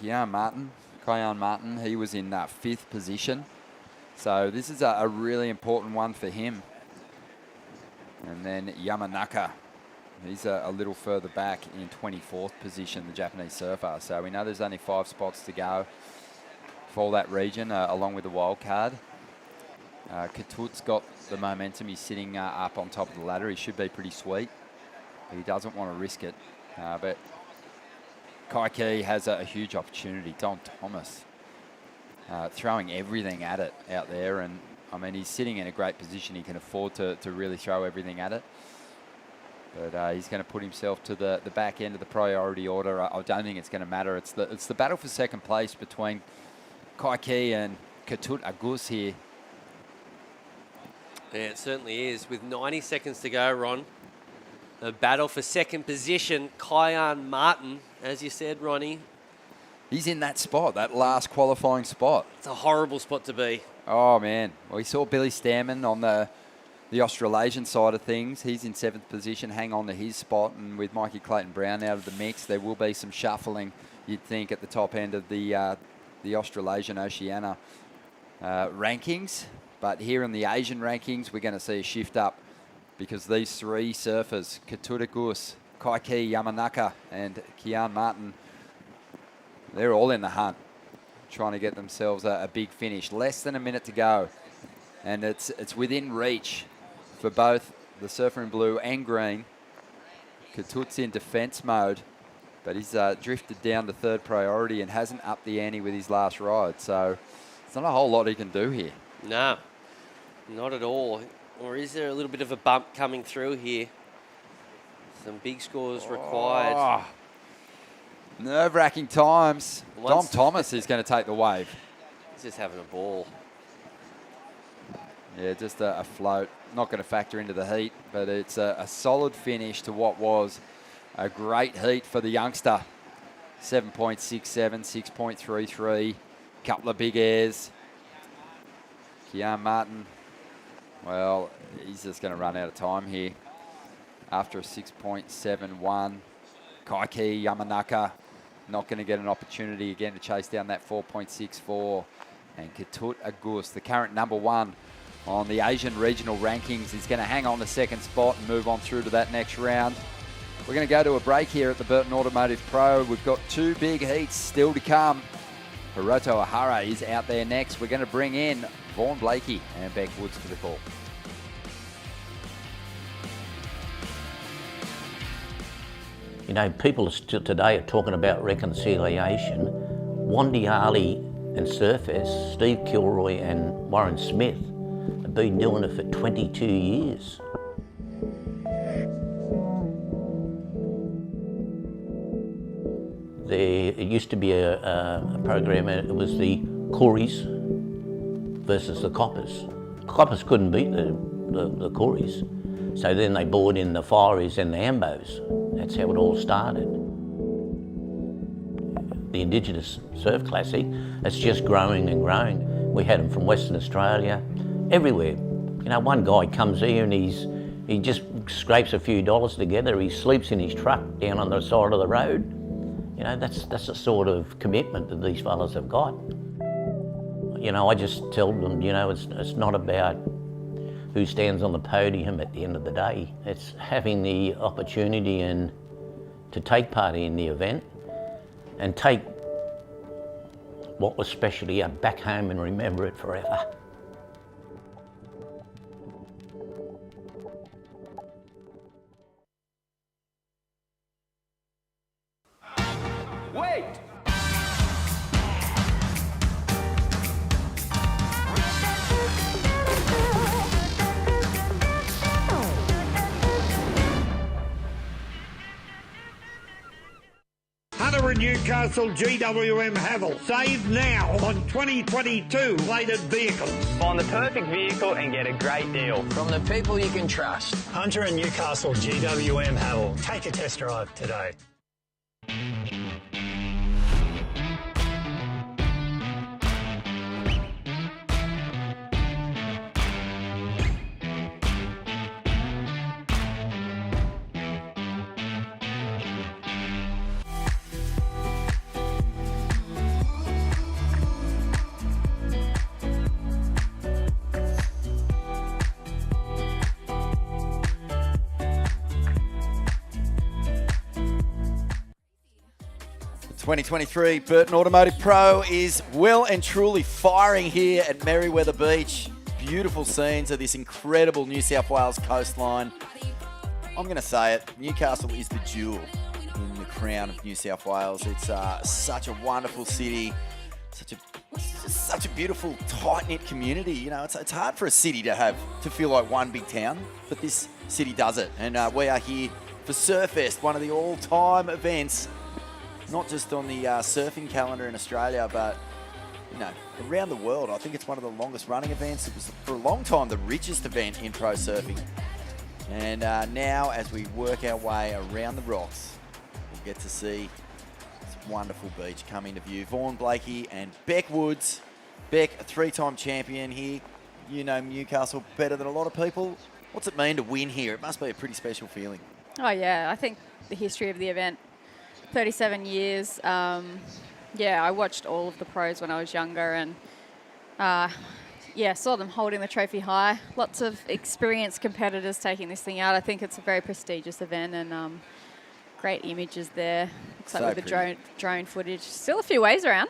Kian Martin, he was in fifth position. So this is a really important one for him. And then Yamanaka, he's a little further back in 24th position, the Japanese surfer. So we know there's only 5 spots to go for that region, along with the wild card. Katut's got the momentum. He's sitting up on top of the ladder. He should be pretty sweet, but he doesn't want to risk it. But Kaiki has a huge opportunity. Don Thomas throwing everything at it out there. And, I mean, he's sitting in a great position. He can afford to really throw everything at it. But he's going to put himself to the back end of the priority order. I don't think it's going to matter. It's the battle for second place between Kaiki and Katut Agus here. Yeah, it certainly is. With 90 seconds to go, Ron, a battle for second position. Kian Martin, as you said, Ronnie. He's in that spot, that last qualifying spot. It's a horrible spot to be. Oh, man. Well, we saw Billy Stammen on the Australasian side of things. He's in 7th position, hang on to his spot. And with Mikey Clayton-Brown out of the mix, there will be some shuffling, you'd think, at the top end of the Australasian Oceania rankings. But here in the Asian rankings, we're going to see a shift up because these 3 surfers, Katut Agus, Kaiki Yamanaka, and Kian Martin, they're all in the hunt, trying to get themselves a big finish. Less than a minute to go, and it's within reach for both the surfer in blue and green. Katut's in defence mode, but he's drifted down to 3rd priority and hasn't upped the ante with his last ride. So there's not a whole lot he can do here. No, not at all. Or is there a little bit of a bump coming through here? Some big scores required. Nerve-wracking times. Dom Thomas is going to take the wave. He's just having a ball. Yeah, just a float. Not going to factor into the heat, but it's a solid finish to what was a great heat for the youngster. 7.67, 6.33, couple of big airs. Kian Martin, well, he's just going to run out of time here. After a 6.71, Kaiki Yamanaka not going to get an opportunity again to chase down that 4.64. And Katut Agus, the current #1 on the Asian regional rankings, is going to hang on the 2nd spot and move on through to that next round. We're going to go to a break here at the Burton Automotive Pro. We've got 2 big heats still to come. Hiroto Ohara is out there next. We're going to bring in Vaughan Blakey and Beck Woods for the call. You know, people still today are talking about reconciliation. Wandy Harley and Surfest, Steve Kilroy and Warren Smith have been doing it for 22 years. It used to be a program, it was the Corys versus the Coppers. Coppers couldn't beat the Corys, so then they brought in the Fireys and the Ambos. That's how it all started. The Indigenous Surf Classic, it's just growing and growing. We had them from Western Australia, everywhere. You know, one guy comes here and he just scrapes a few dollars together, he sleeps in his truck down on the side of the road. You know, that's the sort of commitment that these fellas have got. You know, I just tell them, you know, it's not about who stands on the podium at the end of the day. It's having the opportunity and to take part in the event and take what was special here back home and remember it forever. Wait! Hunter and Newcastle GWM Havel. Save now on 2022 plated vehicles. Find the perfect vehicle and get a great deal from the people you can trust. Hunter and Newcastle GWM Havel. Take a test drive today. The 2023 Burton Automotive Pro is well and truly firing here at Merriweather Beach. Beautiful scenes of this incredible New South Wales coastline. I'm going to say it, Newcastle is the jewel in the crown of New South Wales. It's such a wonderful city, such a beautiful, tight-knit community. You know, it's hard for a city to feel like one big town, but this city does it. And we are here for Surfest, one of the all-time events, not just on the surfing calendar in Australia, but you know, around the world. I think it's one of the longest running events. It was for a long time the richest event in pro surfing. And now, as we work our way around the rocks, we'll get to see this wonderful beach come into view. Vaughan Blakey and Beck Woods. Beck, a three-time champion here. You know Newcastle better than a lot of people. What's it mean to win here? It must be a pretty special feeling. Oh, yeah. I think the history of the event, 37 years. Yeah, I watched all of the pros when I was younger and, yeah, saw them holding the trophy high. Lots of experienced competitors taking this thing out. I think it's a very prestigious event and great images there. Looks like with the drone footage. Still a few waves around.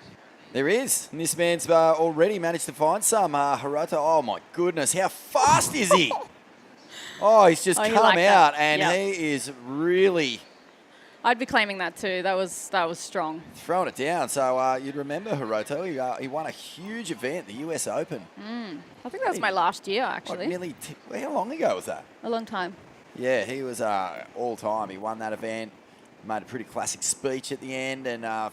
There is. And this man's already managed to find some. Hiroto, oh my goodness, how fast is he? Oh, he's just come out and he is really... I'd be claiming that too. That was strong. Throwing it down. So you'd remember Hiroto. He won a huge event, the US Open. I think that was my last year, actually. Like how long ago was that? A long time. Yeah, he was all time. He won that event, made a pretty classic speech at the end, and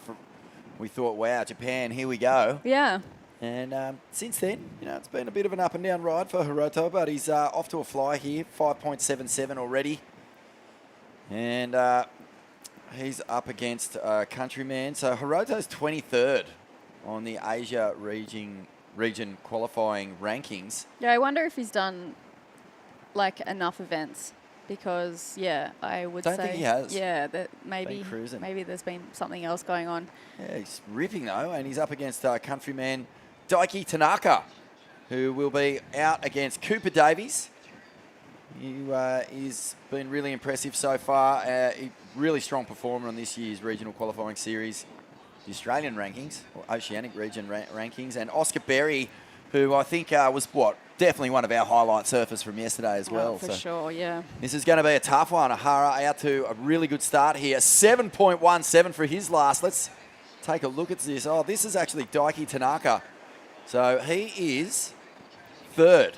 we thought, wow, Japan, here we go. Yeah. And since then, you know, it's been a bit of an up and down ride for Hiroto, but he's off to a fly here, 5.77 already. And he's up against Countryman. So Hiroto's 23rd on the Asia region qualifying rankings. Yeah, I wonder if he's done like enough events because, yeah, I would say... Don't think he has. Yeah, that maybe there's been something else going on. Yeah, he's ripping though, and he's up against Countryman Daiki Tanaka, who will be out against Cooper Davies. He's been really impressive so far. Really strong performer on this year's regional qualifying series. the Australian rankings, or Oceanic region rankings, and Oscar Berry, who I think was, definitely one of our highlight surfers from yesterday as well. Oh, for sure, yeah. This is going to be a tough one. Ahara out to a really good start here. 7.17 for his last. Let's take a look at this. Oh, this is actually Daiki Tanaka. So he is third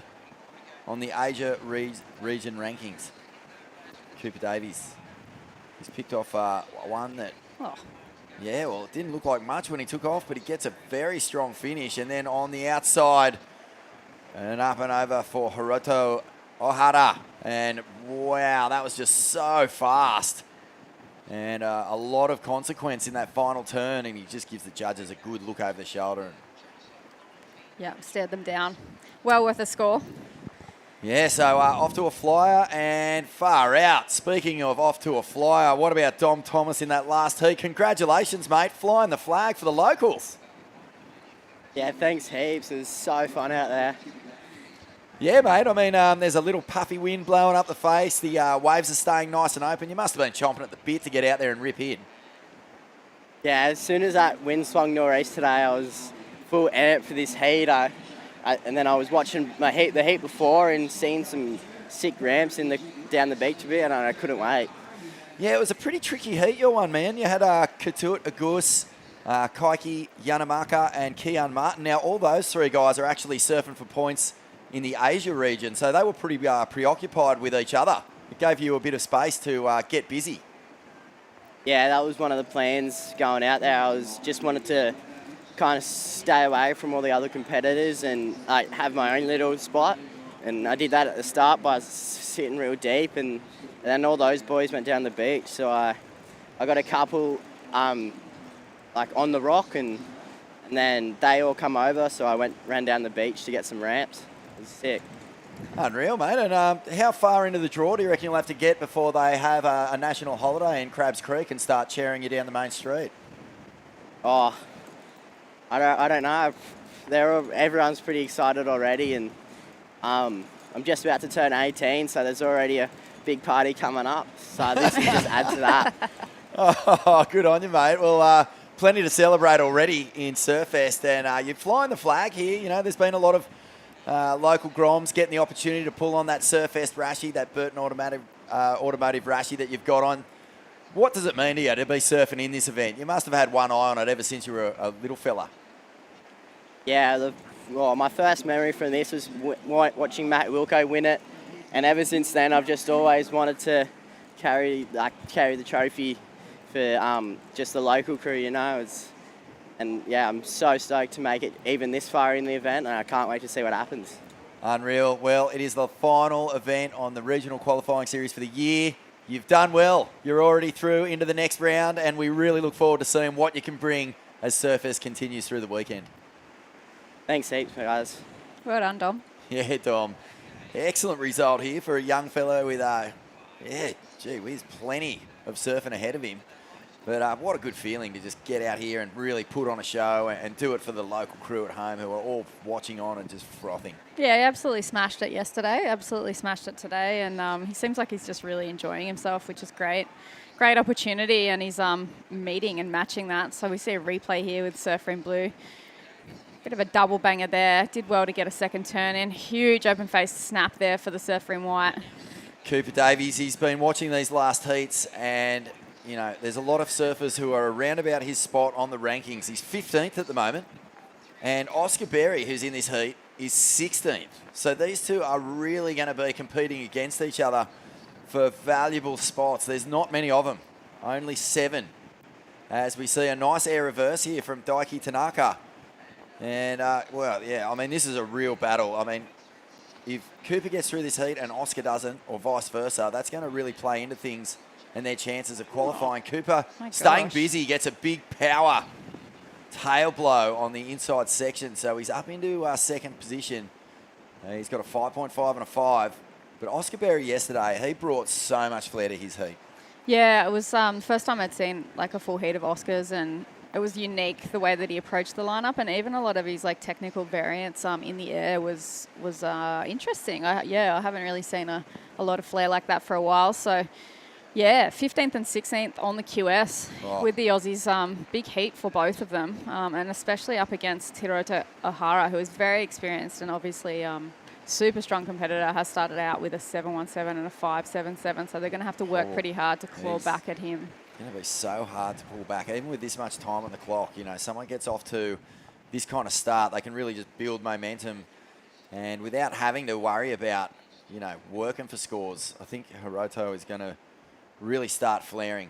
on the Asia region rankings. Cooper Davies. He's picked off one that, yeah, well, it didn't look like much when he took off, but he gets a very strong finish. And then on the outside, and up and over for Hiroto Ohara. And wow, that was just so fast. And a lot of consequence in that final turn, and he just gives the judges a good look over the shoulder. Yeah, stared them down. Well worth a score. Yeah, so off to a flyer and far out. Speaking of off to a flyer, what about Dom Thomas in that last heat? Congratulations, mate, flying the flag for the locals. Yeah, thanks heaps. It was so fun out there. Yeah, mate. I mean, there's a little puffy wind blowing up the face. The waves are staying nice and open. You must have been chomping at the bit to get out there and rip in. Yeah, as soon as that wind swung northeast today, I was full amped for this heat. And then I was watching the heat before and seeing some sick ramps down the beach a bit, and I couldn't wait. Yeah, it was a pretty tricky heat, your one, man. You had Katut, Agus, Kaiki, Yanamaka, and Kian Martin. Now, all those three guys are actually surfing for points in the Asia region, so they were pretty preoccupied with each other. It gave you a bit of space to get busy. Yeah, that was one of the plans going out there. I just wanted to kind of stay away from all the other competitors and have my own little spot. And I did that at the start by sitting real deep, and then all those boys went down the beach. So I got a couple on the rock, and then they all come over. So I ran down the beach to get some ramps. It was sick. Unreal, mate. And how far into the draw do you reckon you'll have to get before they have a national holiday in Crabs Creek and start cheering you down the main street? Oh, I don't know. Everyone's pretty excited already, and I'm just about to turn 18, so there's already a big party coming up. So this will just add to that. Oh, good on you, mate. Well, plenty to celebrate already in Surfest, and you're flying the flag here. You know, there's been a lot of local groms getting the opportunity to pull on that Surfest Rashi, that Burton Automotive Rashi that you've got on. What does it mean to you to be surfing in this event? You must have had one eye on it ever since you were a little fella. Yeah, my first memory from this was watching Matt Wilco win it, and ever since then I've just always wanted to carry the trophy for just the local crew, you know. And yeah, I'm so stoked to make it even this far in the event, and I can't wait to see what happens. Unreal. Well, it is the final event on the regional qualifying series for the year. You've done well. You're already through into the next round, and we really look forward to seeing what you can bring as Surfest continues through the weekend. Thanks heaps, guys. Well done, Dom. Yeah, Dom. Excellent result here for a young fellow with, there's plenty of surfing ahead of him. But what a good feeling to just get out here and really put on a show and do it for the local crew at home who are all watching on and just frothing. Yeah, he absolutely smashed it yesterday, absolutely smashed it today, and he seems like he's just really enjoying himself, which is great. Great opportunity, and he's meeting and matching that. So we see a replay here with Surfer in Blue. Bit of a double banger there. Did well to get a second turn in. Huge open face snap there for the Surfer in White. Cooper Davies, he's been watching these last heats, and you know, there's a lot of surfers who are around about his spot on the rankings. He's 15th at the moment. And Oscar Berry, who's in this heat, is 16th. So these two are really going to be competing against each other for valuable spots. There's not many of them, only 7. As we see a nice air reverse here from Daiki Tanaka. And, this is a real battle. I mean, if Cooper gets through this heat and Oscar doesn't, or vice versa, that's going to really play into things and their chances of qualifying. Cooper staying busy, gets a big power tail blow on the inside section. So he's up into second position. He's got a 5.5 and a 5. But Oscar Berry yesterday, he brought so much flair to his heat. Yeah, it was the first time I'd seen like a full heat of Oscars, and it was unique the way that he approached the lineup, and even a lot of his like technical variants in the air was interesting. I haven't really seen a lot of flair like that for a while. So Yeah, 15th and 16th on the QS Oh. with the Aussies. Big heat for both of them, and especially up against Hiroto Ohara, who is very experienced and obviously super strong competitor, has started out with a 717 and a 577, so they're going to have to work pretty hard to claw back at him. It's going to be so hard to pull back, even with this much time on the clock. You know, someone gets off to this kind of start, they can really just build momentum, and without having to worry about, you know, working for scores. I think Hiroto is going to really start flaring.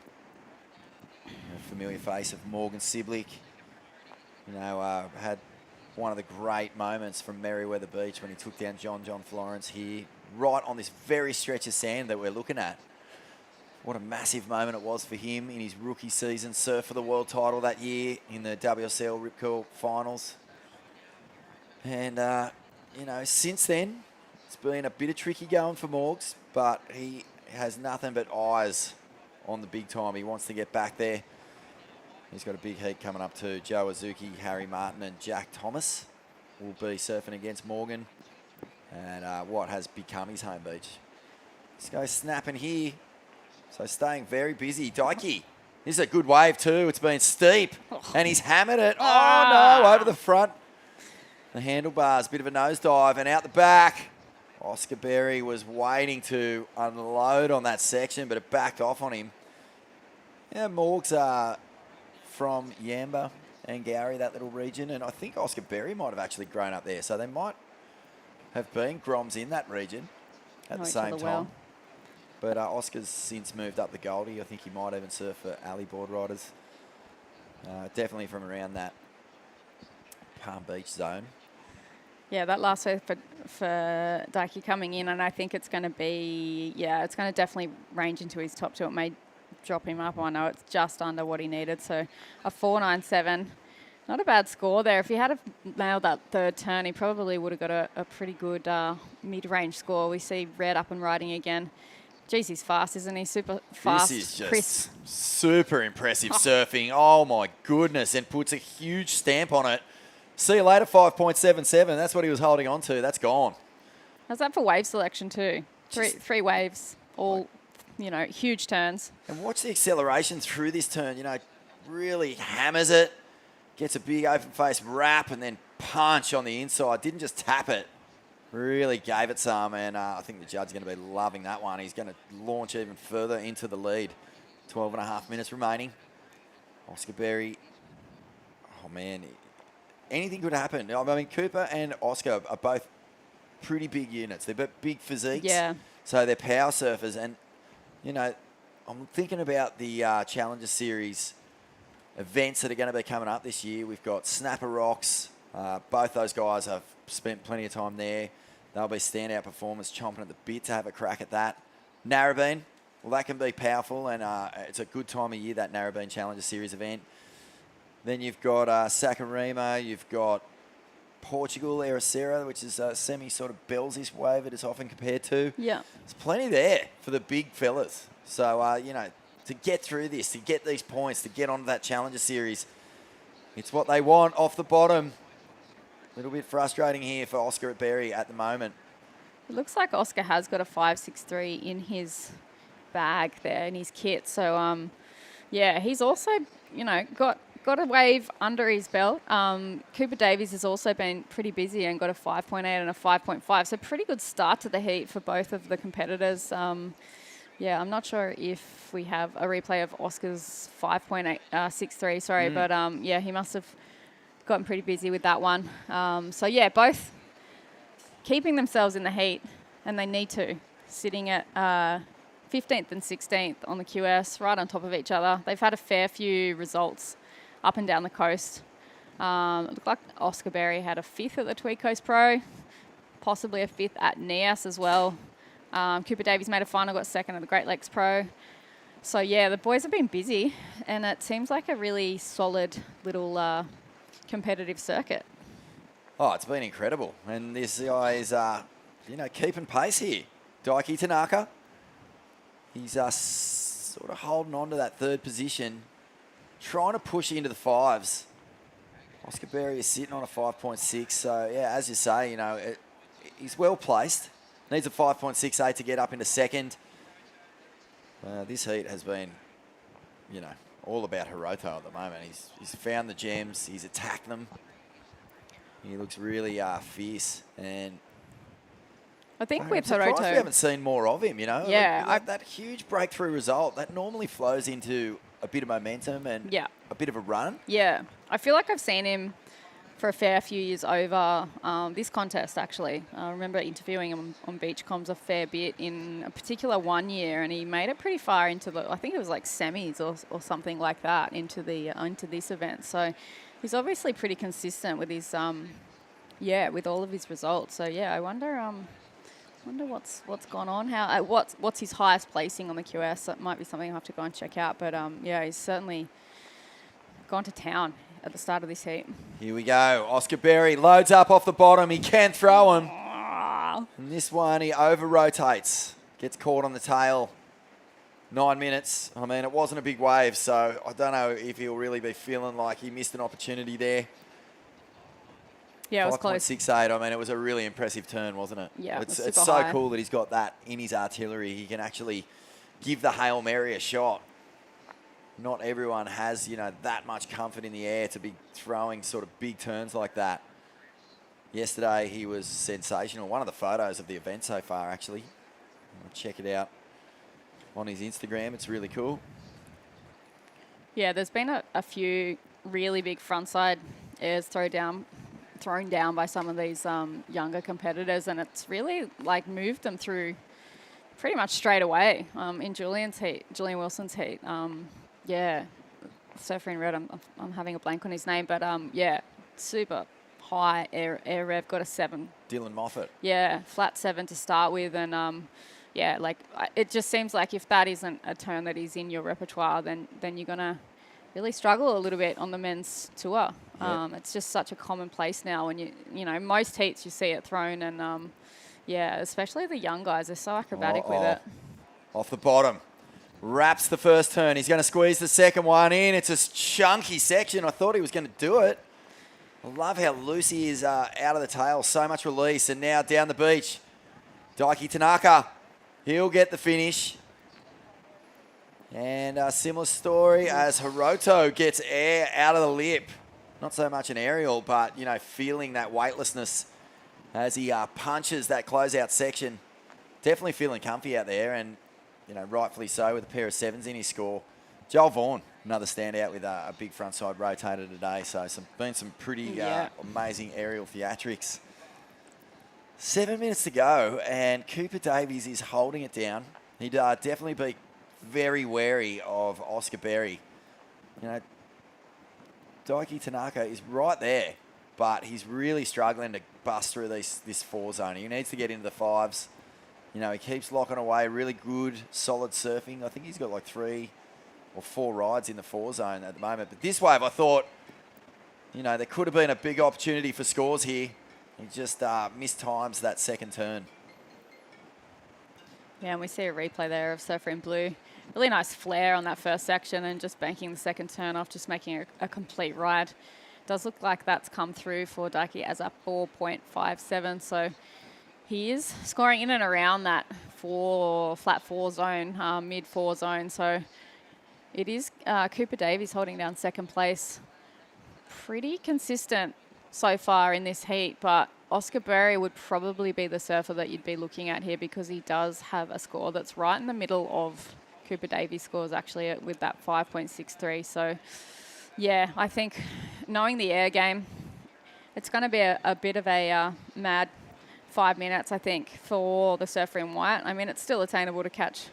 A familiar face of Morgan Siblick. You know, had one of the great moments from Merriweather Beach when he took down John Florence here, right on this very stretch of sand that we're looking at. What a massive moment it was for him in his rookie season. Surf for the world title that year in the WSL Rip Curl finals. And, you know, since then, it's been a bit of tricky going for Morgs, but he has nothing but eyes on the big time. He wants to get back there. He's got a big heat coming up too. Joe Azuki, Harry Martin and Jack Thomas will be surfing against Morgan. And what has become his home beach. This guy's snapping here. So staying very busy. Daiki, this is a good wave too. It's been steep. And he's hammered it. Oh no, over the front. The handlebars, bit of a nosedive. And out the back. Oscar Berry was waiting to unload on that section, but it backed off on him. Yeah, Morgs are from Yamba and Gowrie, that little region, and I think Oscar Berry might have actually grown up there, so they might have been Groms in that region at the same time. But Oscar's since moved up the Goldie. I think he might even surf for alley board riders. Definitely from around that Palm Beach zone. Yeah, that last wave for Daiki coming in, and I think it's going to be, it's going to definitely range into his top two. It may drop him up. I know it's just under what he needed. So a 497, not a bad score there. If he had nailed that third turn, he probably would have got a pretty good mid-range score. We see Red up and riding again. Geez, he's fast, isn't he? Super fast. This is just crisp. super impressive surfing. Oh my goodness, and puts a huge stamp on it. See you later, 5.77. That's what he was holding on to. That's gone. How's that for wave selection too? Three waves, all, you know, huge turns. And watch the acceleration through this turn. You know, really hammers it, gets a big open face wrap, and then punch on the inside. Didn't just tap it. Really gave it some, and I think the judge's going to be loving that one. He's going to launch even further into the lead. 12 and a half minutes remaining. Oscar Berry, oh man, anything could happen. I mean, Cooper and Oscar are both pretty big units. They're both big physiques. Yeah. So they're power surfers. And, you know, I'm thinking about the Challenger Series events that are going to be coming up this year. We've got Snapper Rocks. Both those guys have spent plenty of time there. They'll be standout performers, chomping at the bit to have a crack at that. Narrabeen, well, that can be powerful, and it's a good time of year, that Narrabeen Challenger Series event. Then you've got Sakarima, you've got Portugal, Ericera, which is a semi sort of Bellsish wave it is often compared to. Yeah. There's plenty there for the big fellas. So, you know, to get through this, to get these points, to get onto that Challenger Series, it's what they want off the bottom. A little bit frustrating here for Oscar at Berry at the moment. It looks like Oscar has got a 563 in his bag there in his kit. So, yeah, he's also, you know, got a wave under his belt. Cooper Davies has also been pretty busy and got a 5.8 and a 5.5. So pretty good start to the heat for both of the competitors. Yeah, I'm not sure if we have a replay of Oscar's 5.863, sorry, but yeah, he must have gotten pretty busy with that one. So yeah, both keeping themselves in the heat, and they need to, sitting at 15th and 16th on the QS, right on top of each other. They've had a fair few results up and down the coast. It looked like Oscar Berry had a 5th at the Tweed Coast Pro, possibly a 5th at NEAS as well. Cooper Davies made a final, got 2nd at the Great Lakes Pro. So yeah, the boys have been busy, and it seems like a really solid little competitive circuit. Oh, it's been incredible. And this guy is, you know, keeping pace here. Daiki Tanaka, he's sort of holding on to that third position, trying to push into the 5s. Oscar Berry is sitting on a 5.6. So, yeah, as you say, you know, he's well placed. Needs a 5.68 to get up into second. This heat has been, all about Hiroto at the moment. He's found the gems. He's attacked them. He looks really fierce. And I think I'm with surprised Hiroto, we haven't seen more of him, Yeah, That huge breakthrough result, that normally flows into a bit of momentum and a bit of a run. Yeah, I feel like I've seen him for a fair few years over this contest, actually. I remember interviewing him on beach comms a fair bit in a particular one year, and he made it pretty far into I think it was like semis or something like that into this event. So he's obviously pretty consistent with his, with all of his results. So yeah, I wonder what's gone on. What's his highest placing on the QS? That might be something I'll have to go and check out. But he's certainly gone to town at the start of this heat. Here we go. Oscar Berry loads up off the bottom. He can throw him. And this one, he over-rotates. Gets caught on the tail. 9 minutes. I mean, it wasn't a big wave, so I don't know if he'll really be feeling like he missed an opportunity there. Yeah, it was close. 5.68. I mean, it was a really impressive turn, wasn't it? Yeah, it's super so high. cool that he's got that in his artillery. He can actually give the Hail Mary a shot. Not everyone has, that much comfort in the air to be throwing sort of big turns like that. Yesterday, he was sensational. One of the photos of the event so far, actually. Check it out on his Instagram. It's really cool. Yeah, there's been a few really big frontside airs thrown down by some of these younger competitors, and it's really moved them through pretty much straight away. In Julian Wilson's heat, surfer in red. I'm having a blank on his name, but super high air rev, got a 7. Dylan Moffat. Yeah, flat 7 to start with, and it just seems like if that isn't a turn that is in your repertoire, then you're gonna really struggle a little bit on the men's tour. Yep. It's just such a commonplace now, and most heats you see it thrown, and especially the young guys, they're so acrobatic with it. Off the bottom. Wraps the first turn. He's going to squeeze the second one in. It's a chunky section. I thought he was going to do it. I love how loose he is out of the tail. So much release. And now down the beach. Daiki Tanaka. He'll get the finish. And a similar story as Hiroto gets air out of the lip. Not so much an aerial, but, feeling that weightlessness as he punches that closeout section. Definitely feeling comfy out there, and rightfully so, with a pair of 7s in his score. Joel Vaughan, another standout with a big frontside rotator today. So been some pretty amazing aerial theatrics. 7 minutes to go, and Cooper Davies is holding it down. He'd definitely be very wary of Oscar Berry. Daiki Tanaka is right there, but he's really struggling to bust through this 4 zone. He needs to get into the 5s. He keeps locking away. Really good, solid surfing. I think he's got 3 or 4 rides in the 4 zone at the moment. But this wave, I thought, there could have been a big opportunity for scores here. He just mistimes that second turn. Yeah, and we see a replay there of Surfer in Blue. Really nice flare on that first section and just banking the second turn off, just making a complete ride. Does look like that's come through for Daiki as a 4.57, so he is scoring in and around that flat 4 zone, mid 4 zone. So it is Cooper Davies holding down second place. Pretty consistent so far in this heat, but Oscar Berry would probably be the surfer that you'd be looking at here, because he does have a score that's right in the middle of Cooper Davies' scores, actually, with that 5.63. So yeah, I think knowing the air game, it's going to be a bit of a mad 5 minutes, I think, for the surfer in white. I mean, it's still attainable to catch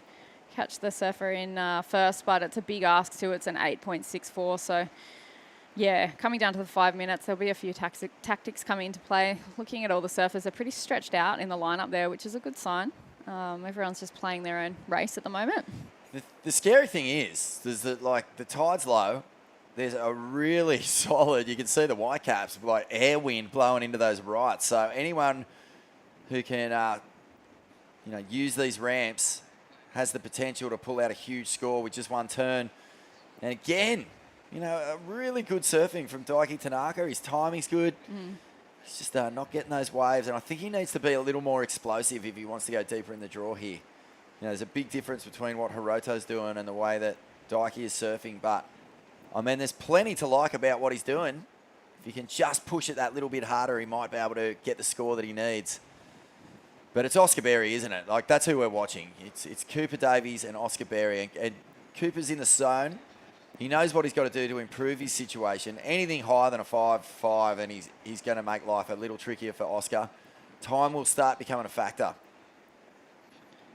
the surfer in first, but it's a big ask too. It's an 8.64. So yeah, coming down to the 5 minutes, there'll be a few tactics coming into play. Looking at all the surfers, they're pretty stretched out in the lineup there, which is a good sign. Everyone's just playing their own race at the moment. The scary thing is that the tide's low. There's a really solid, you can see the white caps, air wind blowing into those rights. So anyone who can, use these ramps has the potential to pull out a huge score with just one turn. And again, a really good surfing from Daiki Tanaka. His timing's good. He's just not getting those waves. And I think he needs to be a little more explosive if he wants to go deeper in the draw here. there's a big difference between what Hiroto's doing and the way that Daiki is surfing. But, I mean, there's plenty to like about what he's doing. If he can just push it that little bit harder, he might be able to get the score that he needs. But it's Oscar Berry, isn't it? Like, that's who we're watching. It's Cooper Davies and Oscar Berry. And Cooper's in the zone. He knows what he's got to do to improve his situation. Anything higher than a 5.5, and he's going to make life a little trickier for Oscar. Time will start becoming a factor.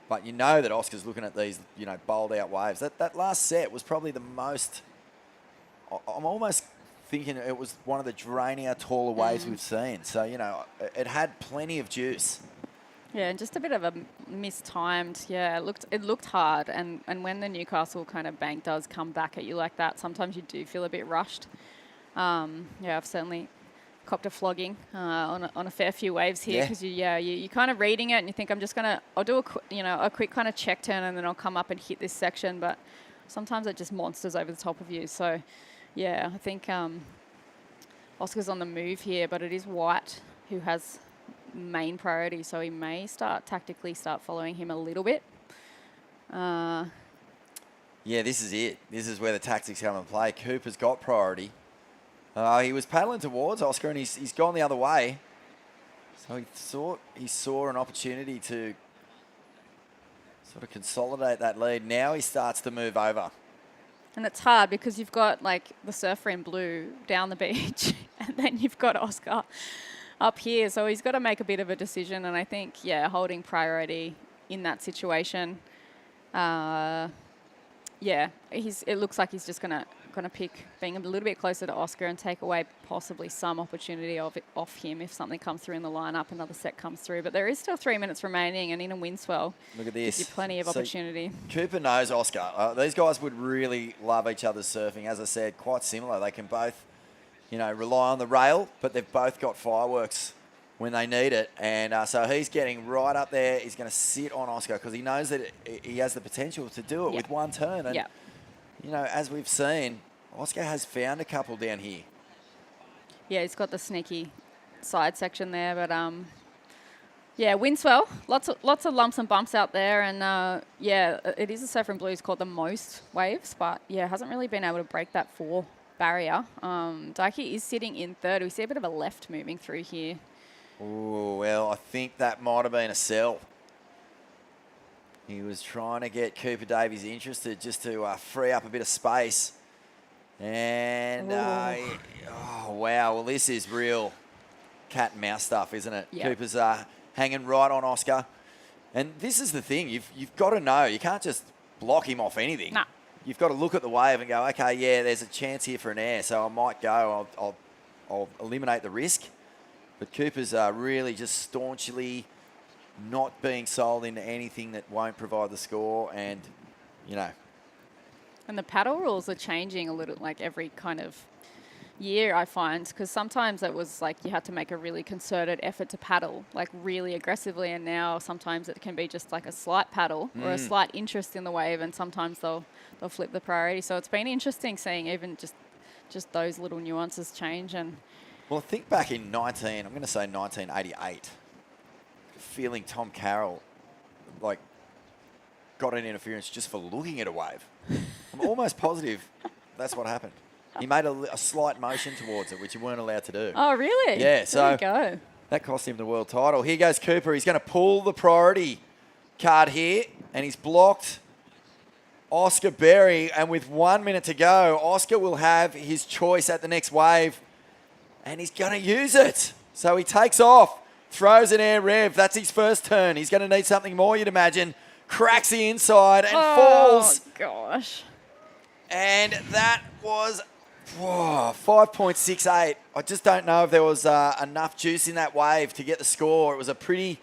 But you know that Oscar's looking at these, bowled out waves. That last set was probably the most... I'm almost thinking it was one of the drainier, taller waves we've seen. So, it had plenty of juice. Yeah, and just a bit of a mistimed. Yeah, it looked hard, and when the Newcastle kind of bank does come back at you like that, sometimes you do feel a bit rushed. I've certainly copped a flogging on a fair few waves here because you're kind of reading it and you think I'll do a quick kind of check turn and then I'll come up and hit this section, but sometimes it just monsters over the top of you. So I think Oscar's on the move here, but it is White who has main priority, so he may tactically start following him a little bit. This is it. This is where the tactics come into play. Cooper's got priority. He was paddling towards Oscar and he's gone the other way. So he saw an opportunity to sort of consolidate that lead. Now he starts to move over. And it's hard because you've got like the surfer in blue down the beach and then you've got Oscar up here, so he's got to make a bit of a decision, and I think, holding priority in that situation, it looks like he's just gonna pick being a little bit closer to Oscar and take away possibly some opportunity off him if something comes through in the lineup, another set comes through. But there is still 3 minutes remaining, and in a wind swell, look at this, gives you plenty of opportunity. Cooper knows Oscar. These guys would really love each other's surfing. As I said, quite similar. They can both rely on the rail, but they've both got fireworks when they need it. And so he's getting right up there. He's going to sit on Oscar because he knows that he has the potential to do it with one turn. And, as we've seen, Oscar has found a couple down here. Yeah, he's got the sneaky side section there. But, wind swell. Lots of lumps and bumps out there. And, it is a surfer in blue. It's called the most waves. But, hasn't really been able to break that 4 barrier. Daiki is sitting in third. We see a bit of a left moving through here. Oh, well, I think that might have been a sell. He was trying to get Cooper Davies interested just to free up a bit of space. And, wow, well, this is real cat and mouse stuff, isn't it? Yep. Cooper's hanging right on Oscar. And this is the thing. You've got to know. You can't just block him off anything. Nah. You've got to look at the wave and go, okay, there's a chance here for an air, so I might go. I'll eliminate the risk. But Cooper's really just staunchly not being sold into anything that won't provide the score, and, And the paddle rules are changing a little, like every kind of year, I find, because sometimes it was like you had to make a really concerted effort to paddle, like really aggressively, and now sometimes it can be just like a slight paddle or a slight interest in the wave, and sometimes they'll flip the priority. So it's been interesting seeing even just those little nuances change. And well, I think back in 1988, feeling Tom Carroll got an interference just for looking at a wave. I'm almost positive that's what happened. He made a slight motion towards it, which you weren't allowed to do. Oh, really? Yeah, so there you go. That cost him the world title. Here goes Cooper. He's going to pull the priority card here, and he's blocked Oscar Berry. And with 1 minute to go, Oscar will have his choice at the next wave, and he's going to use it. So he takes off, throws an air rev. That's his first turn. He's going to need something more, you'd imagine. Cracks the inside and falls. Oh, gosh. And that was 5.68. I just don't know if there was enough juice in that wave to get the score. It was a pretty,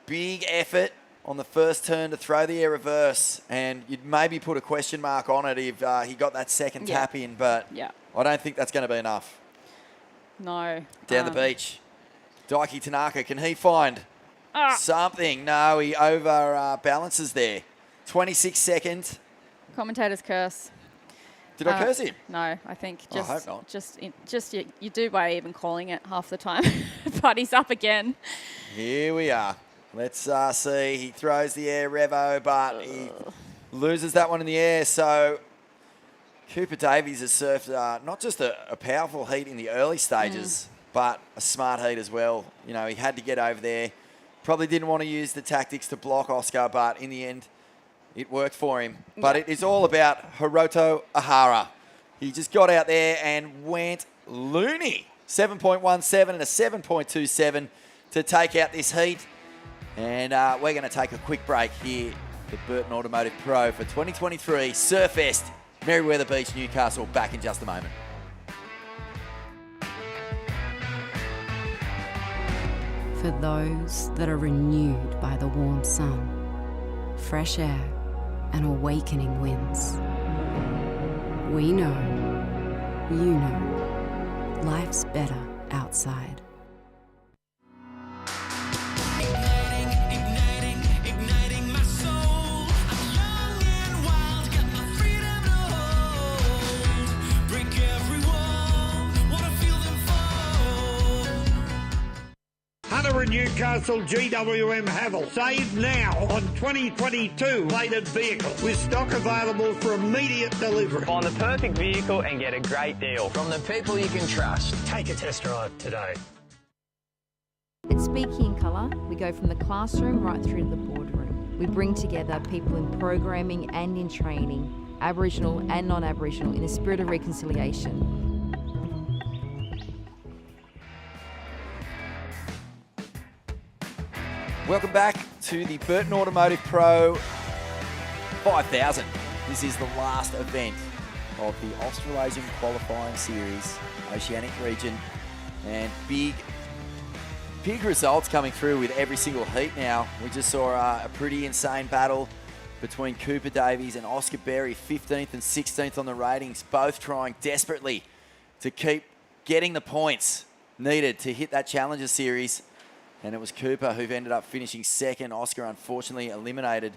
big effort on the first turn to throw the air reverse, and you'd maybe put a question mark on it if he got that second tap in, but I don't think that's going to be enough. No. Down the beach. Daiki Tanaka, can he find something? No, he overbalances there. 26 seconds. Commentator's curse. Did I curse him? No, I think I hope not. Just you do by even calling it half the time. But he's up again. Here we are. Let's see. He throws the air revo, but he loses that one in the air. So Cooper Davies has surfed not just a powerful heat in the early stages, but a smart heat as well. You know, he had to get over there. Probably didn't want to use the tactics to block Oscar, but in the end, it worked for him. But it is all about Hiroto Ahara. He just got out there and went loony. 7.17 and a 7.27 to take out this heat. And we're going to take a quick break here at Burton Automotive Pro for 2023 Surfest, Merriweather Beach, Newcastle. Back in just a moment. For those that are renewed by the warm sun, fresh air, and awakening winds. We know, you know, life's better outside. Igniting my soul. I'm young and wild, got my freedom to hold. Break every wall, wanna feel them fall. Hunter and Newcastle GWM Havel. Save now on 2022 plated vehicle with stock available for immediate delivery. Find the perfect vehicle and get a great deal from the people you can trust. Take a test drive today. At Speaking in Colour, we go from the classroom right through to the boardroom. We bring together people in programming and in training, Aboriginal and non-Aboriginal, in a spirit of reconciliation. Welcome back to the Burton Automotive Pro 5000. This is the last event of the Australasian Qualifying Series, Oceanic region, and big results coming through with every single heat now. We just saw a pretty insane battle between Cooper Davies and Oscar Berry, 15th and 16th on the ratings, both trying desperately to keep getting the points needed to hit that Challenger Series. And it was Cooper who ended up finishing second. Oscar, unfortunately, eliminated.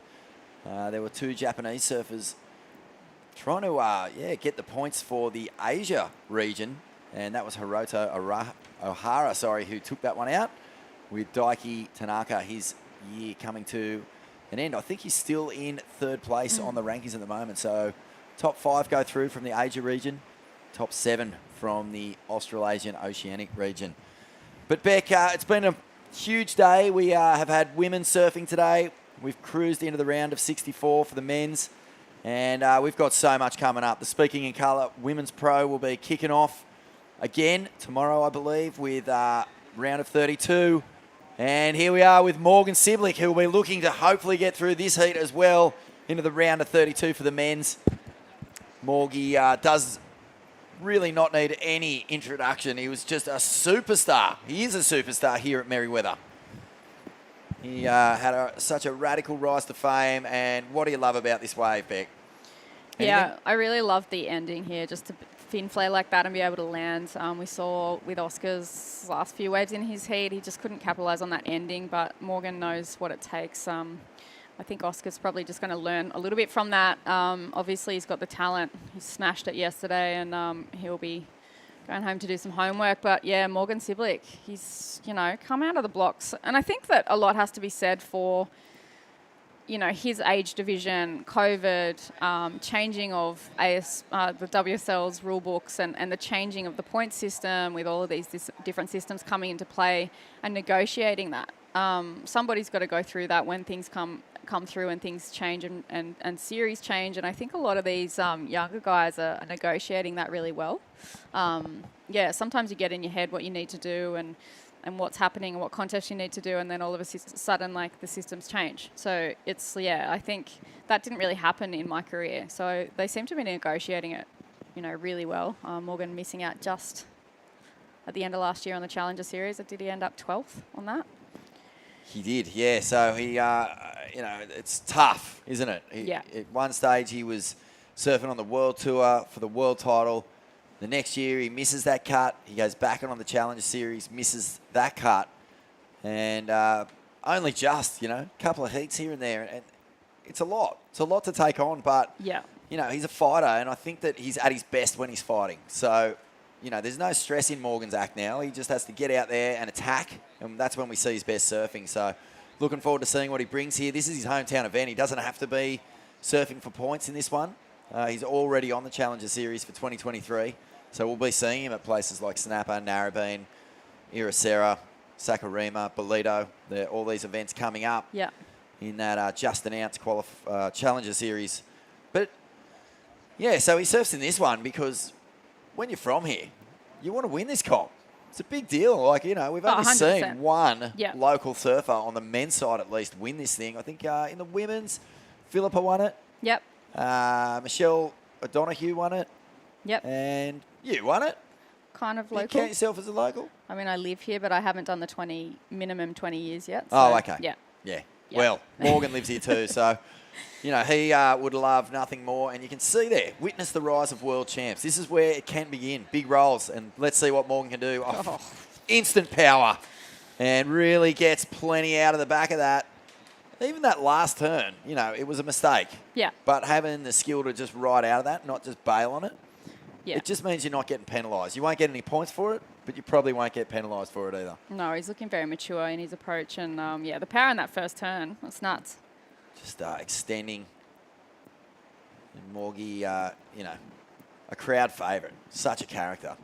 There were two Japanese surfers trying to get the points for the Asia region. And that was Hiroto Ohara, who took that one out, with Daiki Tanaka, his year coming to an end. I think he's still in third place on the rankings at the moment. So top 5 go through from the Asia region, top 7 from the Australasian Oceanic region. But Beck, it's been a huge day. We have had women surfing today. We've cruised into the round of 64 for the men's. And we've got so much coming up. The Speaking in Colour Women's Pro will be kicking off again tomorrow, I believe, with round of 32. And here we are with Morgan Siblick, who will be looking to hopefully get through this heat as well into the round of 32 for the men's. Morgie does really not need any introduction. He was just a superstar. He is a superstar here at Merriweather. He had such a radical rise to fame. And what do you love about this wave, Beck? Anything? Yeah, I really love the ending here, just to fin flare like that and be able to land. We saw with Oscar's last few waves in his heat, he just couldn't capitalise on that ending, but Morgan knows what it takes. I think Oscar's probably just going to learn a little bit from that. Obviously, he's got the talent. He smashed it yesterday, and he'll be going home to do some homework. But yeah, Morgan Siblick, he's, come out of the blocks. And I think that a lot has to be said for, his age division, COVID, changing of the WSL's rule books and the changing of the point system with all of these different systems coming into play and negotiating that. Somebody's got to go through that when things come through and things change and series change. And I think a lot of these younger guys are negotiating that really well. Sometimes you get in your head what you need to do and what's happening and what contest you need to do, and then all of a sudden, the systems change. So I think that didn't really happen in my career. So they seem to be negotiating it, really well. Morgan missing out just at the end of last year on the Challenger Series. Did he end up 12th on that? He did, yeah. So he, it's tough, isn't it? At one stage, he was surfing on the World Tour for the world title. The next year, he misses that cut. He goes back on the Challenger Series, misses that cut. And only just, a couple of heats here and there. And it's a lot. It's a lot to take on. But, he's a fighter. And I think that he's at his best when he's fighting. So, there's no stress in Morgan's act now. He just has to get out there and attack. And that's when we see his best surfing. So looking forward to seeing what he brings here. This is his hometown event. He doesn't have to be surfing for points in this one. He's already on the Challenger Series for 2023. So we'll be seeing him at places like Snapper, Narrabeen, Ericeira, Sakurima, Bolito. All these events coming up in that just announced Challenger Series. But, yeah, so he surfs in this one because when you're from here, you want to win this comp. It's a big deal. Like, you know, we've only 100%. seen one local surfer on the men's side at least win this thing. I think in the women's, Philippa won it. Yep. Michelle O'Donoghue won it. Yep. And you won it. Kind of You local. count yourself as a local? I mean, I live here, but I haven't done the minimum 20 years yet. So, Oh, okay. Yeah. Yeah. Yeah. Well, Morgan lives here too, so, you know, he would love nothing more. And you can see there, witness the rise of world champs. This is where it can begin. Big rolls, and let's see what Morgan can do. Oh, instant power, and really gets plenty out of the back of that. Even that last turn, you know, it was a mistake. Yeah. But having the skill to just ride out of that, not just bail on it, Yeah. it just means you're not getting penalised. You won't get any points for it, but you probably won't get penalised for it either. No, he's looking very mature in his approach, and yeah, the power in that first turn, that's nuts. Just extending. And Morgie, you know, a crowd favourite. Such a character.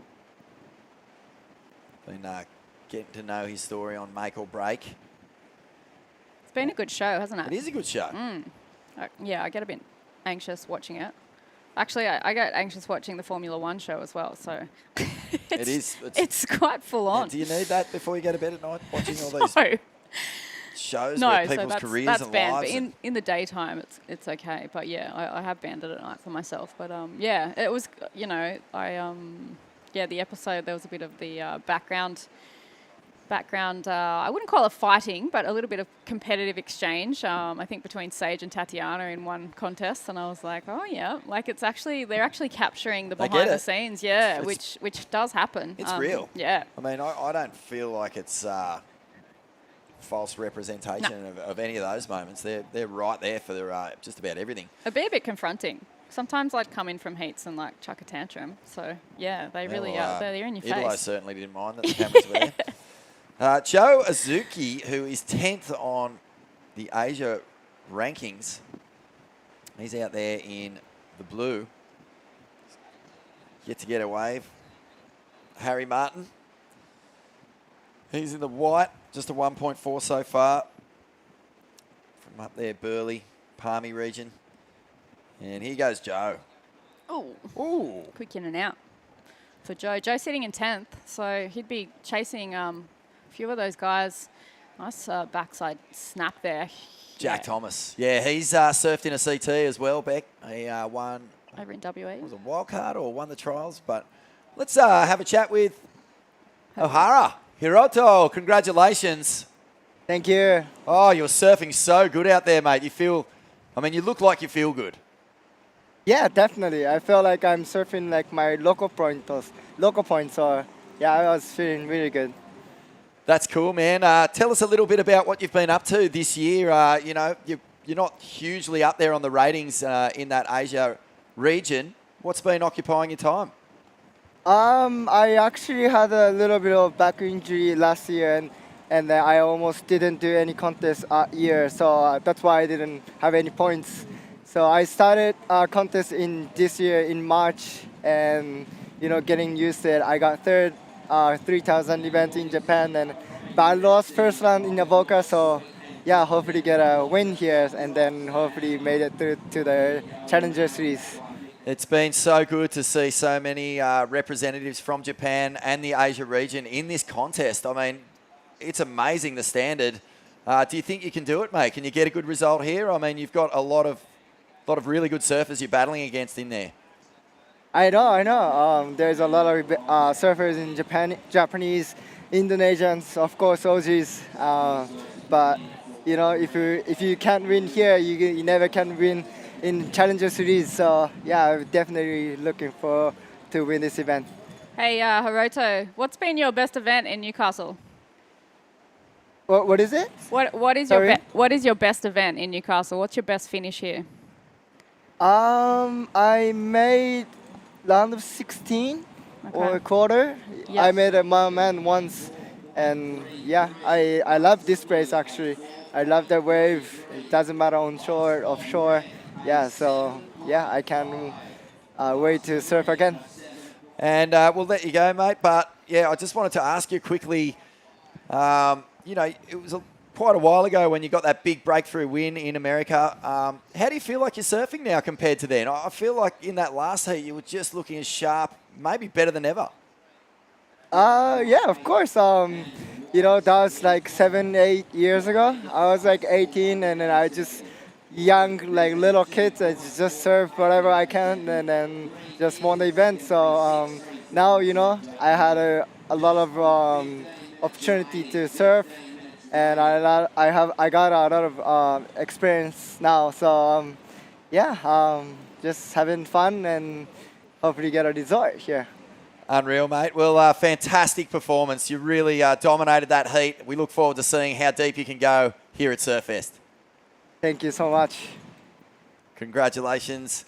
Been getting to know his story on Make or Break. It's been a good show, hasn't it? It is a good show. Yeah, I get a bit anxious watching it. Actually, I get anxious watching the Formula One show as well, so It is. it's quite full on. Do you need that before you go to bed at night, watching all these shows No, where so people's careers that's and banned. lives? But in the daytime, it's okay. But yeah, I have banned it at night for myself. But yeah, it was, you know, yeah, the episode, there was a bit of the background, I wouldn't call it fighting, but a little bit of competitive exchange, I think between Sage and Tatiana in one contest. And I was like, oh yeah, like they're actually capturing the They get behind the it. scenes. Yeah, It's- which does happen. It's real. Yeah. I mean, I don't feel like it's false representation of any of those moments. They're right there for just about everything. It'd be a bit confronting. Sometimes I'd come in from heats and like chuck a tantrum. So yeah, they really are. They're in your Idolo face. certainly didn't mind that the cameras were there. Joe Azuki, who is 10th on the Asia rankings, he's out there in the blue. Yet to get a wave. Harry Martin, he's in the white, just a 1.4 so far. From up there, Burleigh, Palmy region. And here goes Joe. Oh, Ooh. Quick in and out for Joe. Joe's sitting in 10th, so he'd be chasing a few of those guys. Nice backside snap there. Jack Thomas. Yeah, he's surfed in a CT as well, Beck. He won over in WA. Was it a wild card or won the trials? But let's have a chat with O'Hara. Hiroto, congratulations. Thank you. Oh, you're surfing so good out there, mate. You look like you feel good. Yeah, definitely. I feel like I'm surfing like my local point. So yeah, I was feeling really good. That's cool, man. Tell us a little bit about what you've been up to this year. You know, you're not hugely up there on the ratings in that Asia region. What's been occupying your time? I actually had a little bit of back injury last year, and I almost didn't do any contest year. So that's why I didn't have any points. So I started contest in this year in March, and you know, getting used to it. I got third 3,000 event in Japan, but I lost first round in Avoca. So yeah, hopefully get a win here, and then hopefully made it through to the Challenger Series. It's been so good to see so many representatives from Japan and the Asia region in this contest. I mean, it's amazing the standard. Do you think you can do it, mate? Can you get a good result here? I mean, you've got a lot of really good surfers you're battling against in there. I know. There's a lot of surfers in Japanese, Indonesians, of course, Aussies. But you know, if you can't win here, you never can win in Challenger Series. So yeah, I'm definitely looking forward to win this event. Hey, Hiroto, what's been your best event in Newcastle? What is it? What is Sorry? what is your best event in Newcastle? What's your best finish here? I made round of 16 or a quarter. Yep. I made a man once, And yeah, I love this place actually. I love the wave. It doesn't matter onshore, offshore. Yeah, so yeah, I can wait to surf again. And we'll let you go, mate. But yeah, I just wanted to ask you quickly. You know, it was quite a while ago when you got that big breakthrough win in America. How do you feel like you're surfing now compared to then? I feel like in that last heat you were just looking as sharp, maybe better than ever. Yeah, of course. You know, that was like 7, 8 years ago. I was like 18, and then I just young, like little kids. I just surf whatever I can, and then just won the event. So now, you know, I had a lot of opportunity to surf, and I got a lot of experience now. So yeah, just having fun and hopefully get a result here. Unreal, mate. Well, fantastic performance. You really dominated that heat. We look forward to seeing how deep you can go here at Surfest. Thank you so much. Congratulations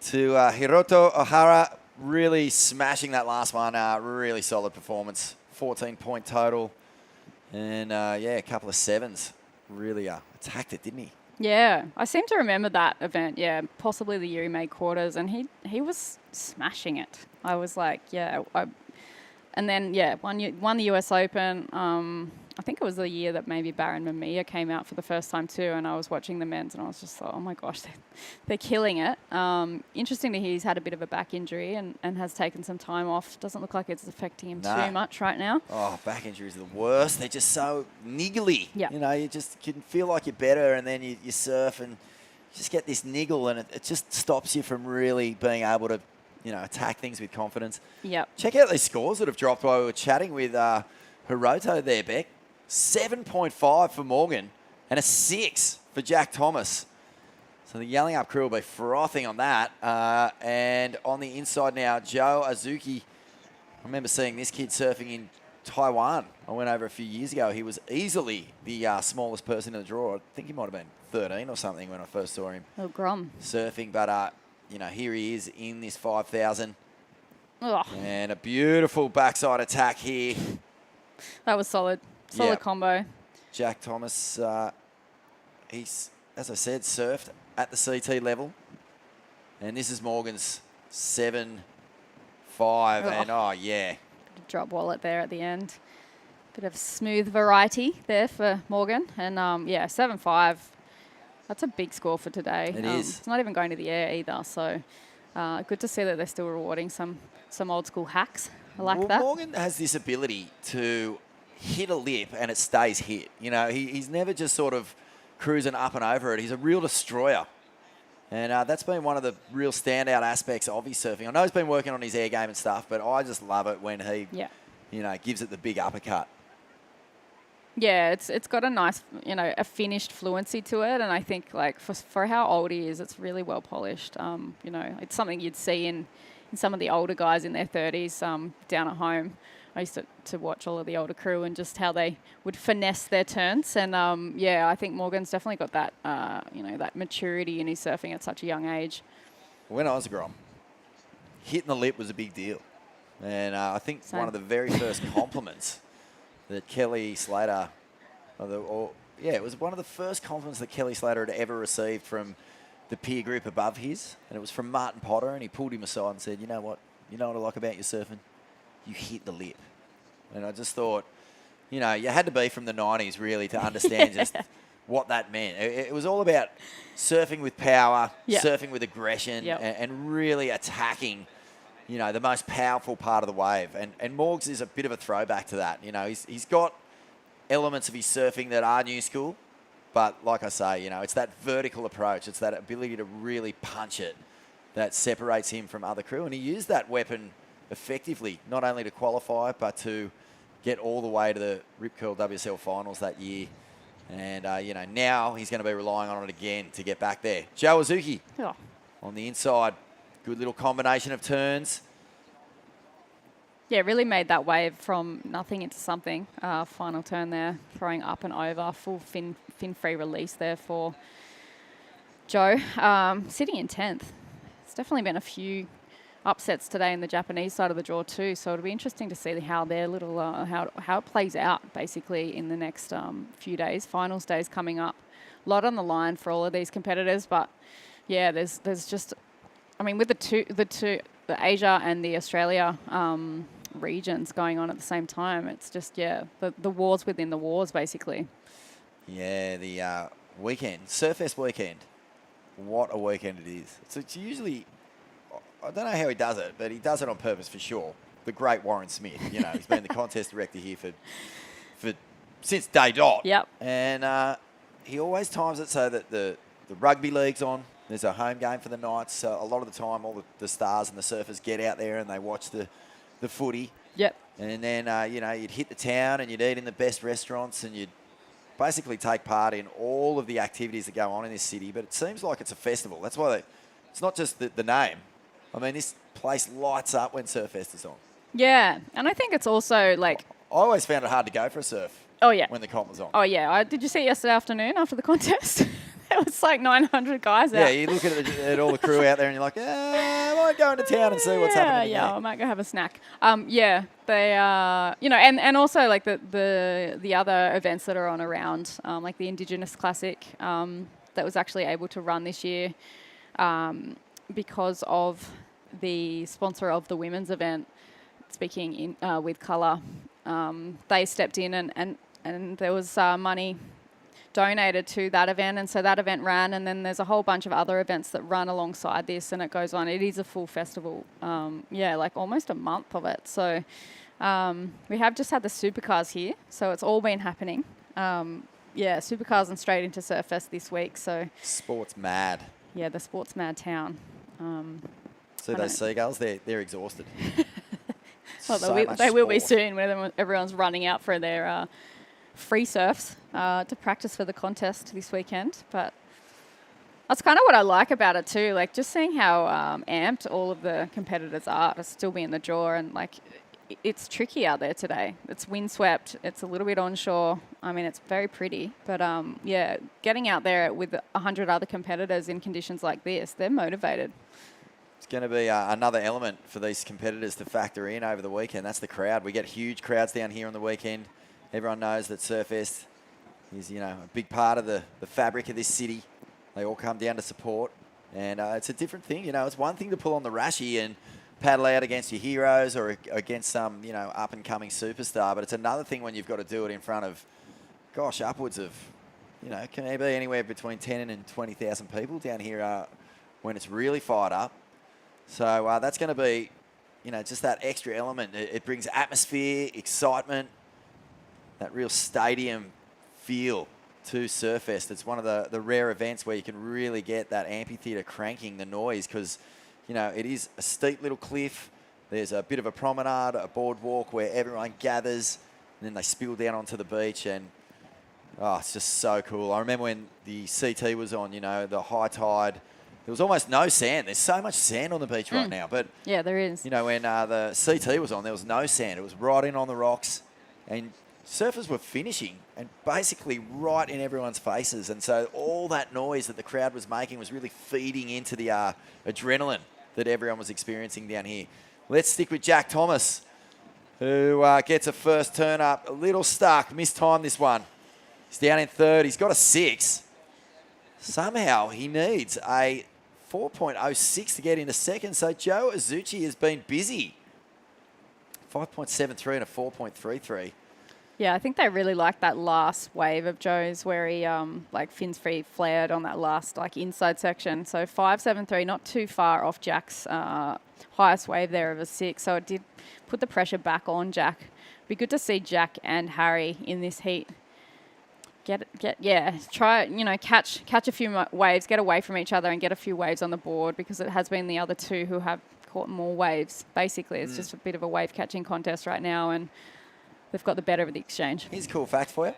to Hiroto Ohara. Really smashing that last one. Really solid performance. 14-point total. And, yeah, a couple of sevens. Really attacked it, didn't he? Yeah, I seem to remember that event. Yeah, possibly the year he made quarters, and he was smashing it. I was like, yeah. And then, yeah, won the US Open. I think it was the year that maybe Baron Mamiya came out for the first time too, and I was watching the men's, and I was just like, oh my gosh, they're killing it. Interesting to hear he's had a bit of a back injury and has taken some time off. Doesn't look like it's affecting him too much right now. Oh, back injuries are the worst. They're just so niggly. Yeah. You know, you just can feel like you're better, and then you surf and you just get this niggle, and it just stops you from really being able to, you know, attack things with confidence. Yep. Check out these scores that have dropped while we were chatting with Hiroto there, Beck. 7.5 for Morgan and a 6 for Jack Thomas. So the Yelling Up crew will be frothing on that. And on the inside now, Joe Azuki. I remember seeing this kid surfing in Taiwan. I went over a few years ago. He was easily the smallest person in the draw. I think he might have been 13 or something when I first saw him surfing. But, you know, here he is in this 5,000. And a beautiful backside attack here. That was solid. Solid combo. Jack Thomas, he's, as I said, surfed at the CT level. And this is Morgan's 7.5. And, oh, yeah. Drop wallet there at the end. Bit of smooth variety there for Morgan. And, yeah, 7.5. That's a big score for today. It is. It's not even going to the air either. So good to see that they're still rewarding some old school hacks. I like that. Morgan has this ability to hit a lip and it stays hit. You know, he's never just sort of cruising up and over it. He's a real destroyer. And that's been one of the real standout aspects of his surfing. I know he's been working on his air game and stuff, but I just love it when he, you know, gives it the big uppercut. Yeah, it's got a nice, you know, a finished fluency to it. And I think, like, for how old he is, it's really well polished. You know, it's something you'd see in some of the older guys in their 30s down at home. I used to watch all of the older crew and just how they would finesse their turns. And, yeah, I think Morgan's definitely got that, you know, that maturity in his surfing at such a young age. When I was a grom, hitting the lip was a big deal. And I think one of the very first compliments that Kelly Slater, it was one of the first compliments that Kelly Slater had ever received from the peer group above his. And it was from Martin Potter, and he pulled him aside and said, you know what I like about your surfing? You hit the lip. And I just thought, you know, you had to be from the 90s really to understand just what that meant. It was all about surfing with power, surfing with aggression, and really attacking, you know, the most powerful part of the wave. And Morgs is a bit of a throwback to that. You know, he's got elements of his surfing that are new school, but like I say, you know, it's that vertical approach. It's that ability to really punch it that separates him from other crew. And he used that weapon effectively, not only to qualify, but to get all the way to the Rip Curl WSL finals that year. And, you know, now he's going to be relying on it again to get back there. Joe Azuki on the inside. Good little combination of turns. Yeah, really made that wave from nothing into something. Final turn there, throwing up and over. Full fin-free release there for Joe. Sitting in 10th. It's definitely been a few upsets today in the Japanese side of the draw too. So it'll be interesting to see how their little how it plays out basically in the next few days. Finals days coming up. A lot on the line for all of these competitors, but yeah, there's just, I mean, with the Asia and the Australia regions going on at the same time, it's just the wars within the wars basically. Yeah, the weekend, Surfest weekend. What a weekend it is. It's usually, I don't know how he does it, but he does it on purpose for sure. The great Warren Smith, you know, he's been the contest director here for since day dot. Yep. And he always times it so that the rugby league's on. There's a home game for the Knights. So a lot of the time, all the stars and the surfers get out there and they watch the footy. Yep. And then, you know, you'd hit the town and you'd eat in the best restaurants and you'd basically take part in all of the activities that go on in this city. But it seems like it's a festival. That's why it's not just the name. I mean, this place lights up when Surfest is on. Yeah, and I think it's also like... I always found it hard to go for a surf. Oh, yeah. When the comp was on. Oh, yeah. Did you see it yesterday afternoon after the contest? There was like 900 guys out. Yeah, you look at all the crew out there and you're like, I might go into town and see what's happening. Yeah, I might go have a snack. Yeah, they you know, and also like the other events that are on around, like the Indigenous Classic that was actually able to run this year because of the sponsor of the women's event, speaking with Colour, they stepped in and there was money donated to that event, and so that event ran, and then there's a whole bunch of other events that run alongside this, and it goes on. It is a full festival, like almost a month of it. So we have just had the supercars here, so it's all been happening. Supercars and straight into Surfest this week. So sports mad. Yeah, the sports mad town. See those seagulls? They're exhausted. Well, So they will be much soon when everyone's running out for their free surfs to practice for the contest this weekend. But that's kind of what I like about it too, like just seeing how amped all of the competitors are to still be in the draw, and like it's tricky out there today. It's windswept, it's a little bit onshore. I mean, it's very pretty, but getting out there with 100 other competitors in conditions like this, they're motivated. It's going to be another element for these competitors to factor in over the weekend. That's the crowd. We get huge crowds down here on the weekend. Everyone knows that Surfest is, you know, a big part of the fabric of this city. They all come down to support, and it's a different thing. You know, it's one thing to pull on the rashie and paddle out against your heroes or against some, you know, up-and-coming superstar, but it's another thing when you've got to do it in front of, gosh, upwards of, you know, can it be anywhere between 10 and 20,000 people down here when it's really fired up. So that's going to be, you know, just that extra element. It brings atmosphere, excitement, that real stadium feel to Surfest. It's one of the rare events where you can really get that amphitheatre cranking the noise because, you know, it is a steep little cliff. There's a bit of a promenade, a boardwalk where everyone gathers and then they spill down onto the beach, and it's just so cool. I remember when the CT was on, you know, the high tide, there was almost no sand. There's so much sand on the beach right now. But yeah, there is. You know, when the CT was on, there was no sand. It was right in on the rocks. And surfers were finishing and basically right in everyone's faces. And so all that noise that the crowd was making was really feeding into the adrenaline that everyone was experiencing down here. Let's stick with Jack Thomas, who gets a first turn up. A little stuck. Mistimed this one. He's down in third. He's got a 6. Somehow he needs a 4.06 to get into second. So Joe Azuchi has been busy. 5.73 and a 4.33. Yeah, I think they really liked that last wave of Joe's where he like fins free flared on that last like inside section. So 5.73, not too far off Jack's highest wave there of a 6. So it did put the pressure back on Jack. Be good to see Jack and Harry in this heat. Try, you know, catch a few waves, get away from each other and get a few waves on the board, because it has been the other two who have caught more waves. Basically, it's just a bit of a wave catching contest right now, and they've got the better of the exchange. Here's a cool fact for you.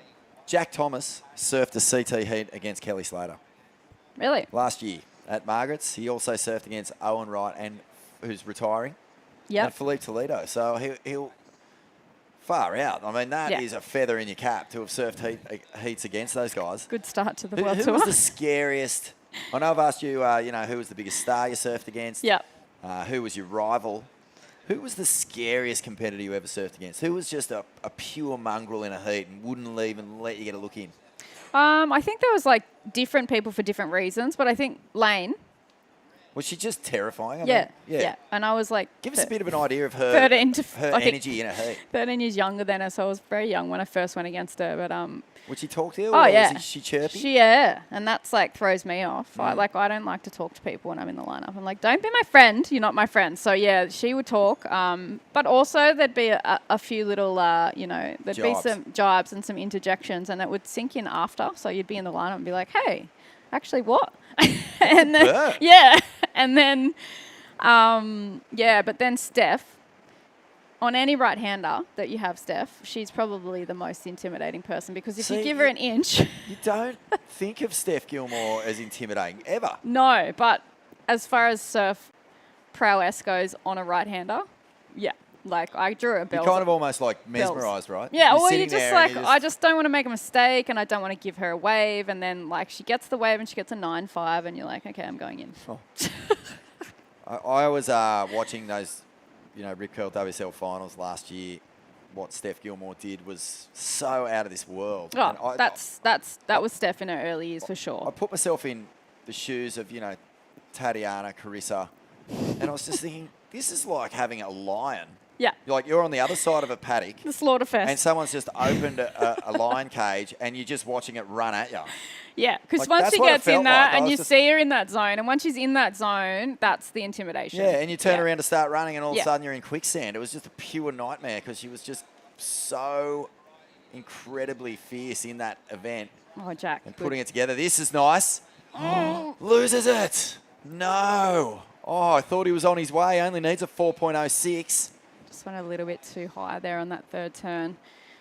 Jack Thomas surfed a CT heat against Kelly Slater. Really? Last year at Margaret's. He also surfed against Owen Wright, and who's retiring. Yeah. And Philippe Toledo. So he'll far out. I mean, that is a feather in your cap to have surfed heats against those guys. Good start to the World Who Tour. was the scariest? I know I've asked you, you know, who was the biggest star you surfed against. Yeah. who was your rival. Who was the scariest competitor you ever surfed against? Who was just a pure mongrel in a heat and wouldn't leave and let you get a look in? I think there was like different people for different reasons, but I think Lane. Was she just terrifying? I Yeah, mean, yeah. And I was like... Give us a bit of an idea of her, 13 to... her I think energy in a heat. 13 years younger than her, so I was very young when I first went against her, but... Would she talk to you? Oh, or yeah. Was she chirpy? Yeah, and that's like throws me off. I don't like to talk to people when I'm in the lineup. I'm like, don't be my friend. You're not my friend. So yeah, she would talk. But also there'd be a few little, there'd be some jibes and some interjections, and it would sink in after. So you'd be in the lineup and be like, hey, actually what? And then and then but then Steph. On any right-hander that you have, Steph, she's probably the most intimidating person because if you give her an inch... You don't think of Steph Gilmore as intimidating, ever. No, but as far as surf prowess goes on a right-hander, yeah. Like, I drew a bell. You're kind of almost like mesmerised, right? Yeah, you're well, sitting you're just there like, and I just don't want to make a mistake and I don't want to give her a wave. And then, like, she gets the wave and she gets a 9.5 and you're like, okay, I'm going in. Oh. I was watching those... Rip Curl WSL finals last year. What Steph Gilmore did was so out of this world. Oh, that was Steph in her early years for sure. I put myself in the shoes of, Tatiana, Carissa, and I was just thinking, this is like having a lion. Yeah. You're on the other side of a paddock. The Slaughterfest. And someone's just opened a lion cage and you're just watching it run at you. Yeah, because Like, once that's she what it gets in felt that like. and you see her in that zone, and once she's in that zone, that's the intimidation. Yeah, and you turn around to start running and all of Yeah. a sudden you're in quicksand. It was just a pure nightmare because she was just so incredibly fierce in that event. Oh, Jack. And putting it together. This is nice. Loses it. No. Oh, I thought he was on his way. Only needs a 4.06. Just went a little bit too high there on that third turn.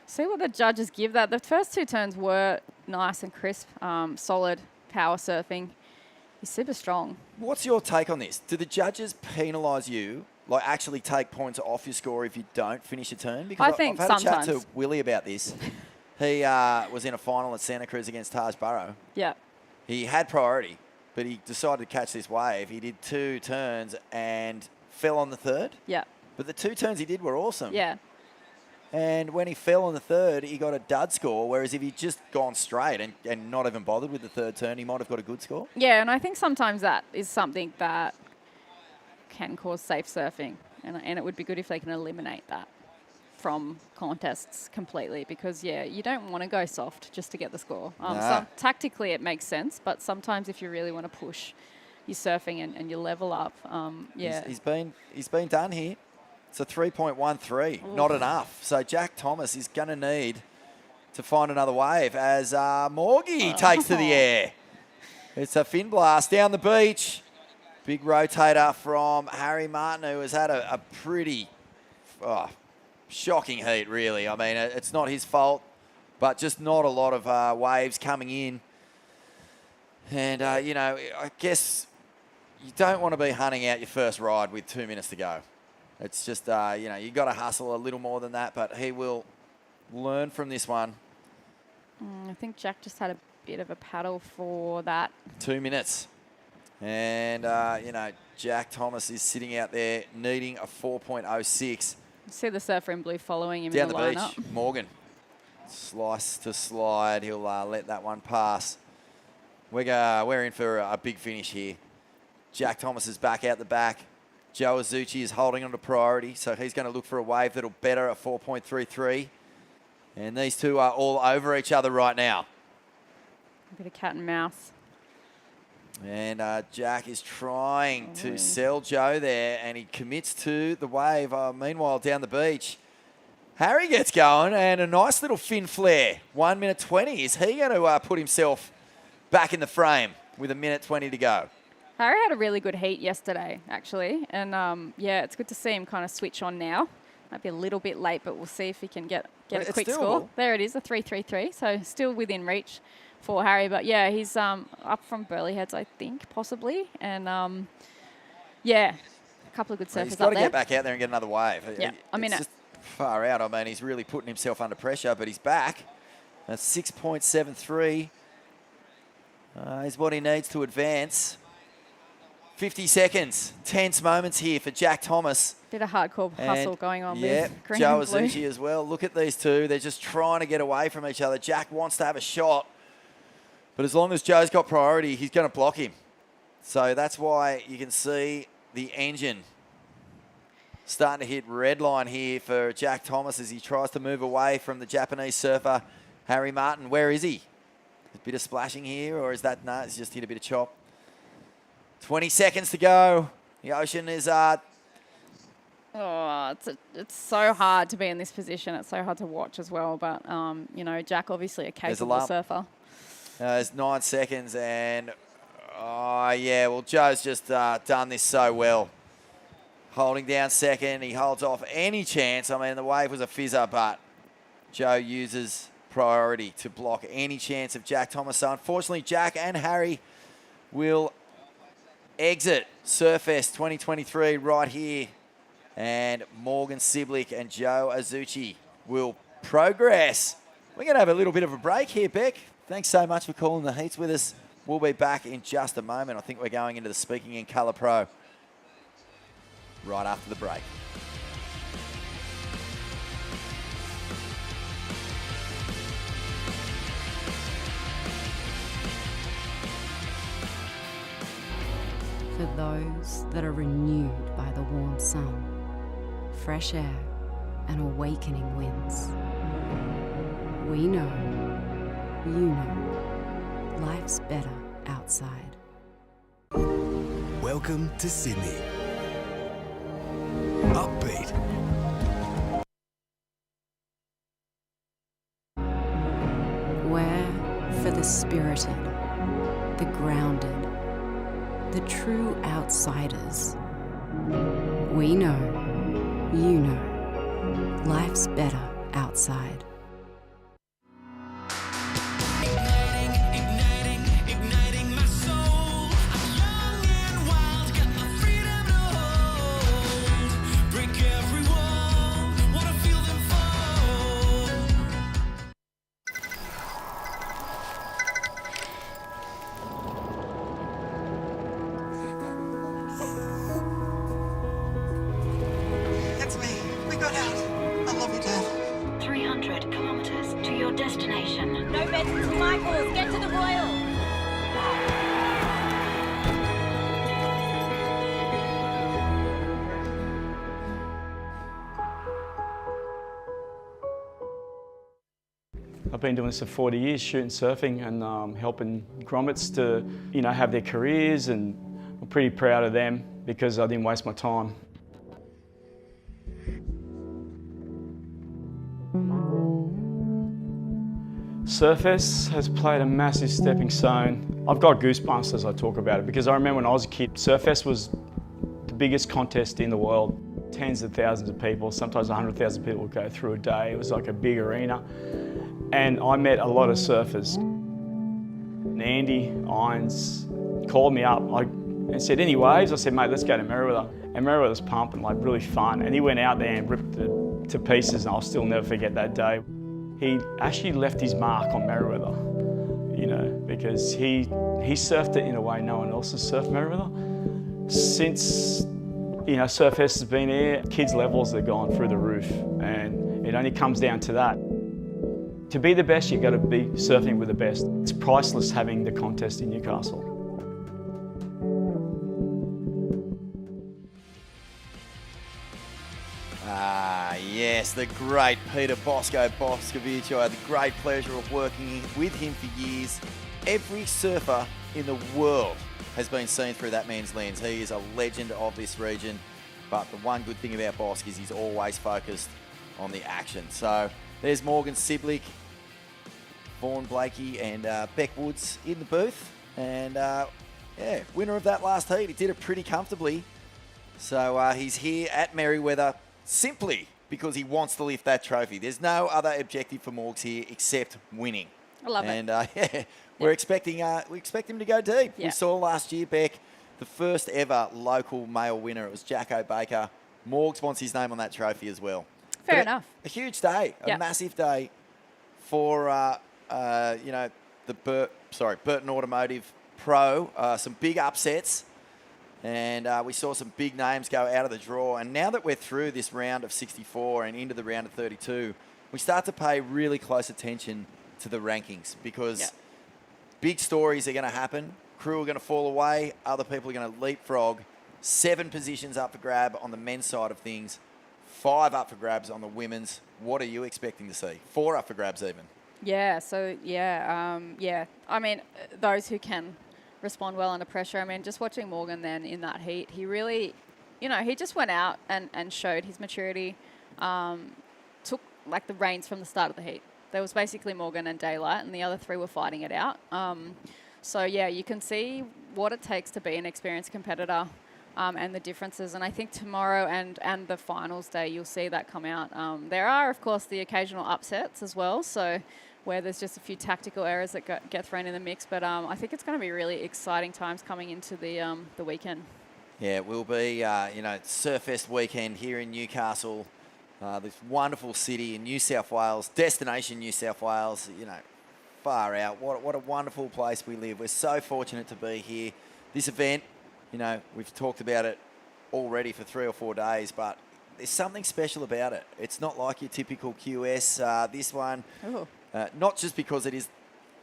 See what the judges give that. The first two turns were nice and crisp, solid power surfing. He's super strong. What's your take on this? Do the judges penalise you, like actually take points off your score if you don't finish a turn? Because I think I've had sometimes. a chat to Willie about this. He was in a final at Santa Cruz against Taj Burrow. Yeah. He had priority, but he decided to catch this wave. He did 2 turns and fell on the third. Yeah. But the 2 turns he did were awesome. Yeah. And when he fell on the third, he got a dud score, whereas if he'd just gone straight and not even bothered with the third turn, he might have got a good score. Yeah, and I think sometimes that is something that can cause safe surfing. And it would be good if they can eliminate that from contests completely because, yeah, you don't want to go soft just to get the score. Tactically, it makes sense, but sometimes if you really want to push your surfing and you level up, yeah. He's been done here. It's a 3.13, not enough. So Jack Thomas is going to need to find another wave as Morgie takes to the air. It's a fin blast down the beach. Big rotator from Harry Martin, who has had a pretty shocking heat, really. I mean, it's not his fault, but just not a lot of waves coming in. And, I guess you don't want to be hunting out your first ride with 2 minutes to go. It's just, you got to hustle a little more than that, but he will learn from this one. I think Jack just had a bit of a paddle for that. 2 minutes. And, Jack Thomas is sitting out there needing a 4.06. See the surfer in blue following him Down in the the beach, lineup. Morgan. Slice to slide. He'll let that one pass. We're in for a big finish here. Jack Thomas is back out the back. Joe Azuchi is holding on to priority, so he's going to look for a wave that'll better at 4.33. And these two are all over each other right now. A bit of cat and mouse. And Jack is trying to sell Joe there, and he commits to the wave. Meanwhile, down the beach, Harry gets going, and a nice little fin flare. 1 minute 20. Is he going to put himself back in the frame with 1 minute 20 to go? Harry had a really good heat yesterday, actually. And, it's good to see him kind of switch on now. Might be a little bit late, but we'll see if he can get a quick score. There it is, a 3.33. So still within reach for Harry. But, yeah, he's up from Burley Heads, I think, possibly. And, a couple of good surfers up there. He's got to get back out there and get another wave. Yeah, it's just far out. I mean, he's really putting himself under pressure, but he's back. That's 6.73 is what he needs to advance. 50 seconds. Tense moments here for Jack Thomas. Bit of hardcore hustle And, going on yeah, with green Joe and blue. Azuchi as well. Look at these two. They're just trying to get away from each other. Jack wants to have a shot. But as long as Joe's got priority, he's going to block him. So that's why you can see the engine starting to hit red line here for Jack Thomas as he tries to move away from the Japanese surfer, Harry Martin. Where is he? A bit of splashing here, or is that... No, it's just hit a bit of chop. 20 seconds to go. The ocean is... Oh, it's so hard to be in this position. It's so hard to watch as well. But, you know, Jack, obviously a capable lump. surfer. It's 9 seconds and... Oh, yeah, well, Joe's just done this so well. Holding down second. He holds off any chance. I mean, the wave was a fizzer, but Joe uses priority to block any chance of Jack Thomas. So, unfortunately, Jack and Harry will exit Surfest 2023 right here. And Morgan Siblick and Joe Azuchi will progress. We're going to have a little bit of a break here, Beck. Thanks so much for calling the heats with us. We'll be back in just a moment. I think we're going into the Speaking in Colour Pro right after the break. For those that are renewed by the warm sun, fresh air, and awakening winds. We know, you know, life's better outside. Welcome to Sydney. Upbeat. We're for the spirited, the grounded, the true outsiders. We know, you know, life's better outside. Igniting my soul. I'm young and wild, got my freedom to hold. Break every wall, wanna feel them fall. It's me. We got out. I love you, Dad. 300 kilometers to your destination. No beds to Michaels. Get to the Royal. I've been doing this for 40 years, shooting surfing and helping grommets to, you know, have their careers, and I'm pretty proud of them because I didn't waste my time. Surfest has played a massive stepping stone. I've got goosebumps as I talk about it because I remember when I was a kid, Surfest was the biggest contest in the world. Tens of thousands of people, sometimes 100,000 people would go through a day. It was like a big arena. And I met a lot of surfers. And Andy Irons called me up and said, "Any waves?" I said, "Mate, let's go to Merriweather." And Merriweather's pumping, like really fun. And he went out there and ripped it to pieces, and I'll still never forget that day. He actually left his mark on Merriweather, you know, because he surfed it in a way no one else has surfed Merriweather. Since, you know, Surfest has been here, kids' levels have gone through the roof, and it only comes down to that. To be the best, you've got to be surfing with the best. It's priceless having the contest in Newcastle. Ah, yes, the great Peter Boscovich. I had the great pleasure of working with him for years. Every surfer in the world has been seen through that man's lens. He is a legend of this region, but the one good thing about Bosk is he's always focused on the action. So there's Morgan Siblick, Vaughan Blakey and Beck Woods in the booth. And yeah, winner of that last heat. He did it pretty comfortably. So he's here at Merriweather simply because he wants to lift that trophy. There's no other objective for Morgs here except winning. I love it. And yeah, we expect him to go deep. Yeah. We saw last year, Beck, the first ever local male winner. It was Jacko Baker. Morgs wants his name on that trophy as well. Fair But enough. A huge day, a Yep. massive day for you know, the Burton Automotive Pro. Some big upsets. And we saw some big names go out of the draw. And now that we're through this round of 64 and into the round of 32, we start to pay really close attention to the rankings because big stories are going to happen. Crew are going to fall away. Other people are going to leapfrog. 7 positions up for grab on the men's side of things. 5 up for grabs on the women's. What are you expecting to see? 4 up for grabs even. Yeah, so I mean, those who can respond well under pressure. I mean, just watching Morgan then in that heat, he really, he just went out and showed his maturity, took like the reins from the start of the heat. There was basically Morgan and Daylight, and the other 3 were fighting it out. So yeah, you can see what it takes to be an experienced competitor. And the differences. And I think tomorrow and the finals day, you'll see that come out. There are, of course, the occasional upsets as well, so where there's just a few tactical errors that get thrown in the mix. But I think it's going to be really exciting times coming into the weekend. Yeah, it will be, Surfest weekend here in Newcastle, this wonderful city in New South Wales, destination New South Wales, far out. What a wonderful place we live. We're so fortunate to be here. This event, we've talked about it already for 3 or 4 days, but there's something special about it. It's not like your typical QS. This one, not just because it is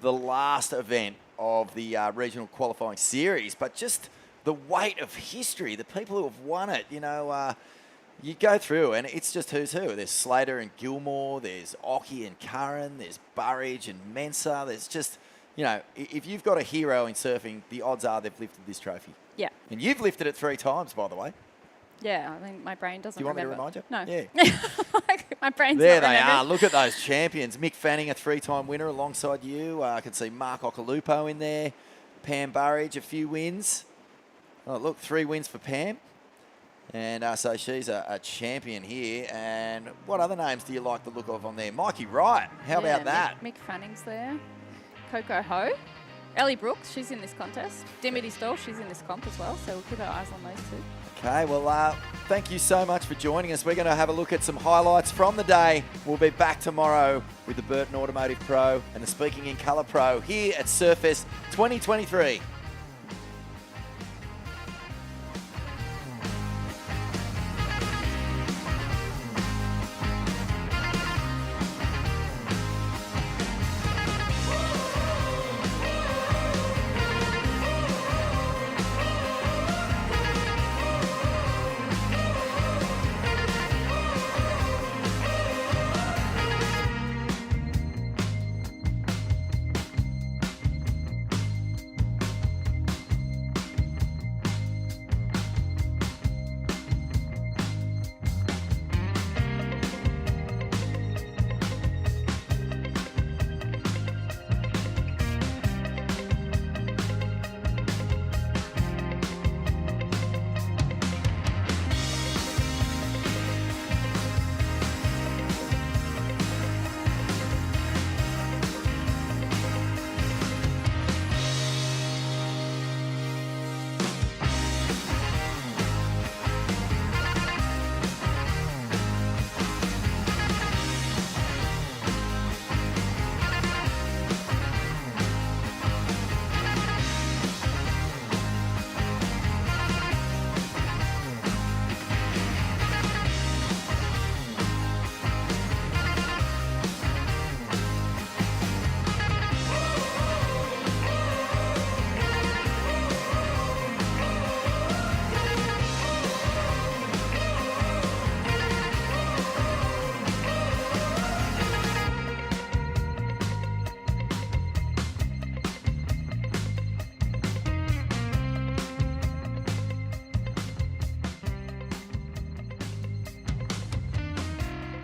the last event of the regional qualifying series, but just the weight of history, the people who have won it. You go through and it's just who's who. There's Slater and Gilmore, there's Ockie and Curran, there's Burridge and Mensah. There's just, if you've got a hero in surfing, the odds are they've lifted this trophy. Yeah. And you've lifted it 3 times, by the way. Yeah, I mean, my brain doesn't remember. Do you want me to remind you? No. Yeah. My brain's There not they remembered. are. Look at those champions. Mick Fanning, a 3-time winner alongside you. I can see Mark Ocalupo in there. Pam Burridge, a few wins. Oh, look, 3 wins for Pam. And so she's a champion here. And what other names do you like the look of on there? Mikey Wright. How about that? Mick Fanning's there. Coco Ho. Ellie Brooks, she's in this contest. Dimity Stoll, she's in this comp as well. So we'll keep our eyes on those 2. Okay, well, thank you so much for joining us. We're going to have a look at some highlights from the day. We'll be back tomorrow with the Burton Automotive Pro and the Speaking in Colour Pro here at Surfest 2023.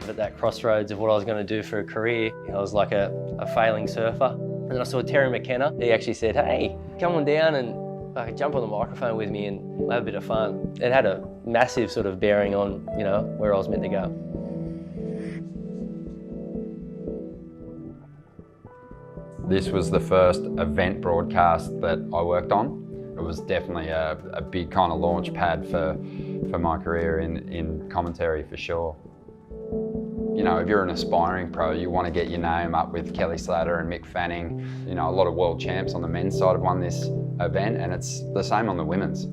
At that crossroads of what I was going to do for a career, I was like a failing surfer. And then I saw Terry McKenna. He actually said, "Hey, come on down and jump on the microphone with me and we'll have a bit of fun." It had a massive sort of bearing on, where I was meant to go. This was the first event broadcast that I worked on. It was definitely a big kind of launch pad for my career in commentary for sure. If you're an aspiring pro, you want to get your name up with Kelly Slater and Mick Fanning. A lot of world champs on the men's side have won this event, and it's the same on the women's.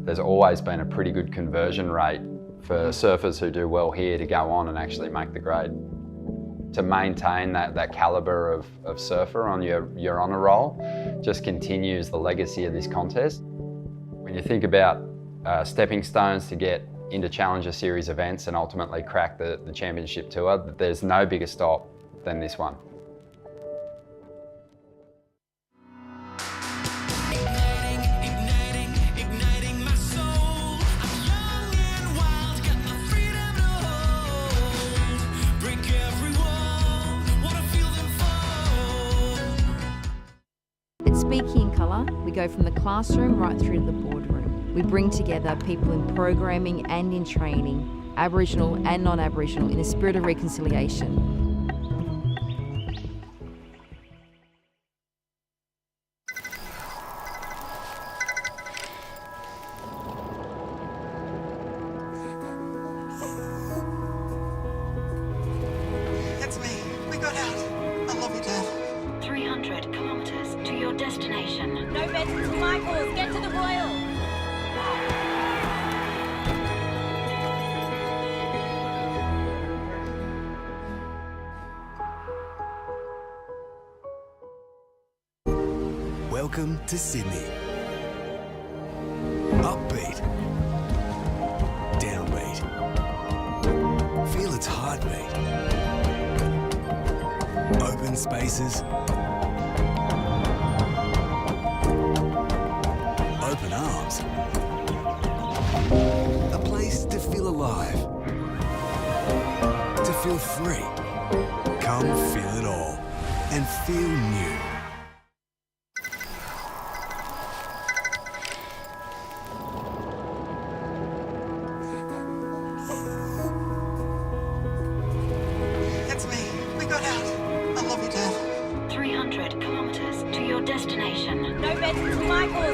There's always been a pretty good conversion rate for surfers who do well here to go on and actually make the grade. To maintain that calibre of surfer on your honour roll just continues the legacy of this contest. When you think about stepping stones to get into Challenger Series events and ultimately crack the championship tour, there's no bigger stop than this one. Igniting my soul. I'm young and wild, got my freedom to hold. Break every wall, wanna feel them fall. At Speaking in Colour, we go from the classroom right through to the boardroom. We bring together people in programming and in training, Aboriginal and non-Aboriginal, in a spirit of reconciliation. It's me. We got out. I love you, Dad. 300 kilometers to your destination. No beds to Michaels. Get to the Royal. Welcome to Sydney. Upbeat. Downbeat. Feel its heartbeat. Open spaces. Open arms. A place to feel alive. To feel free. Come feel it all and feel new. It's me. We got out. I love you, Dad. 300 kilometers to your destination. No beds to Michaels.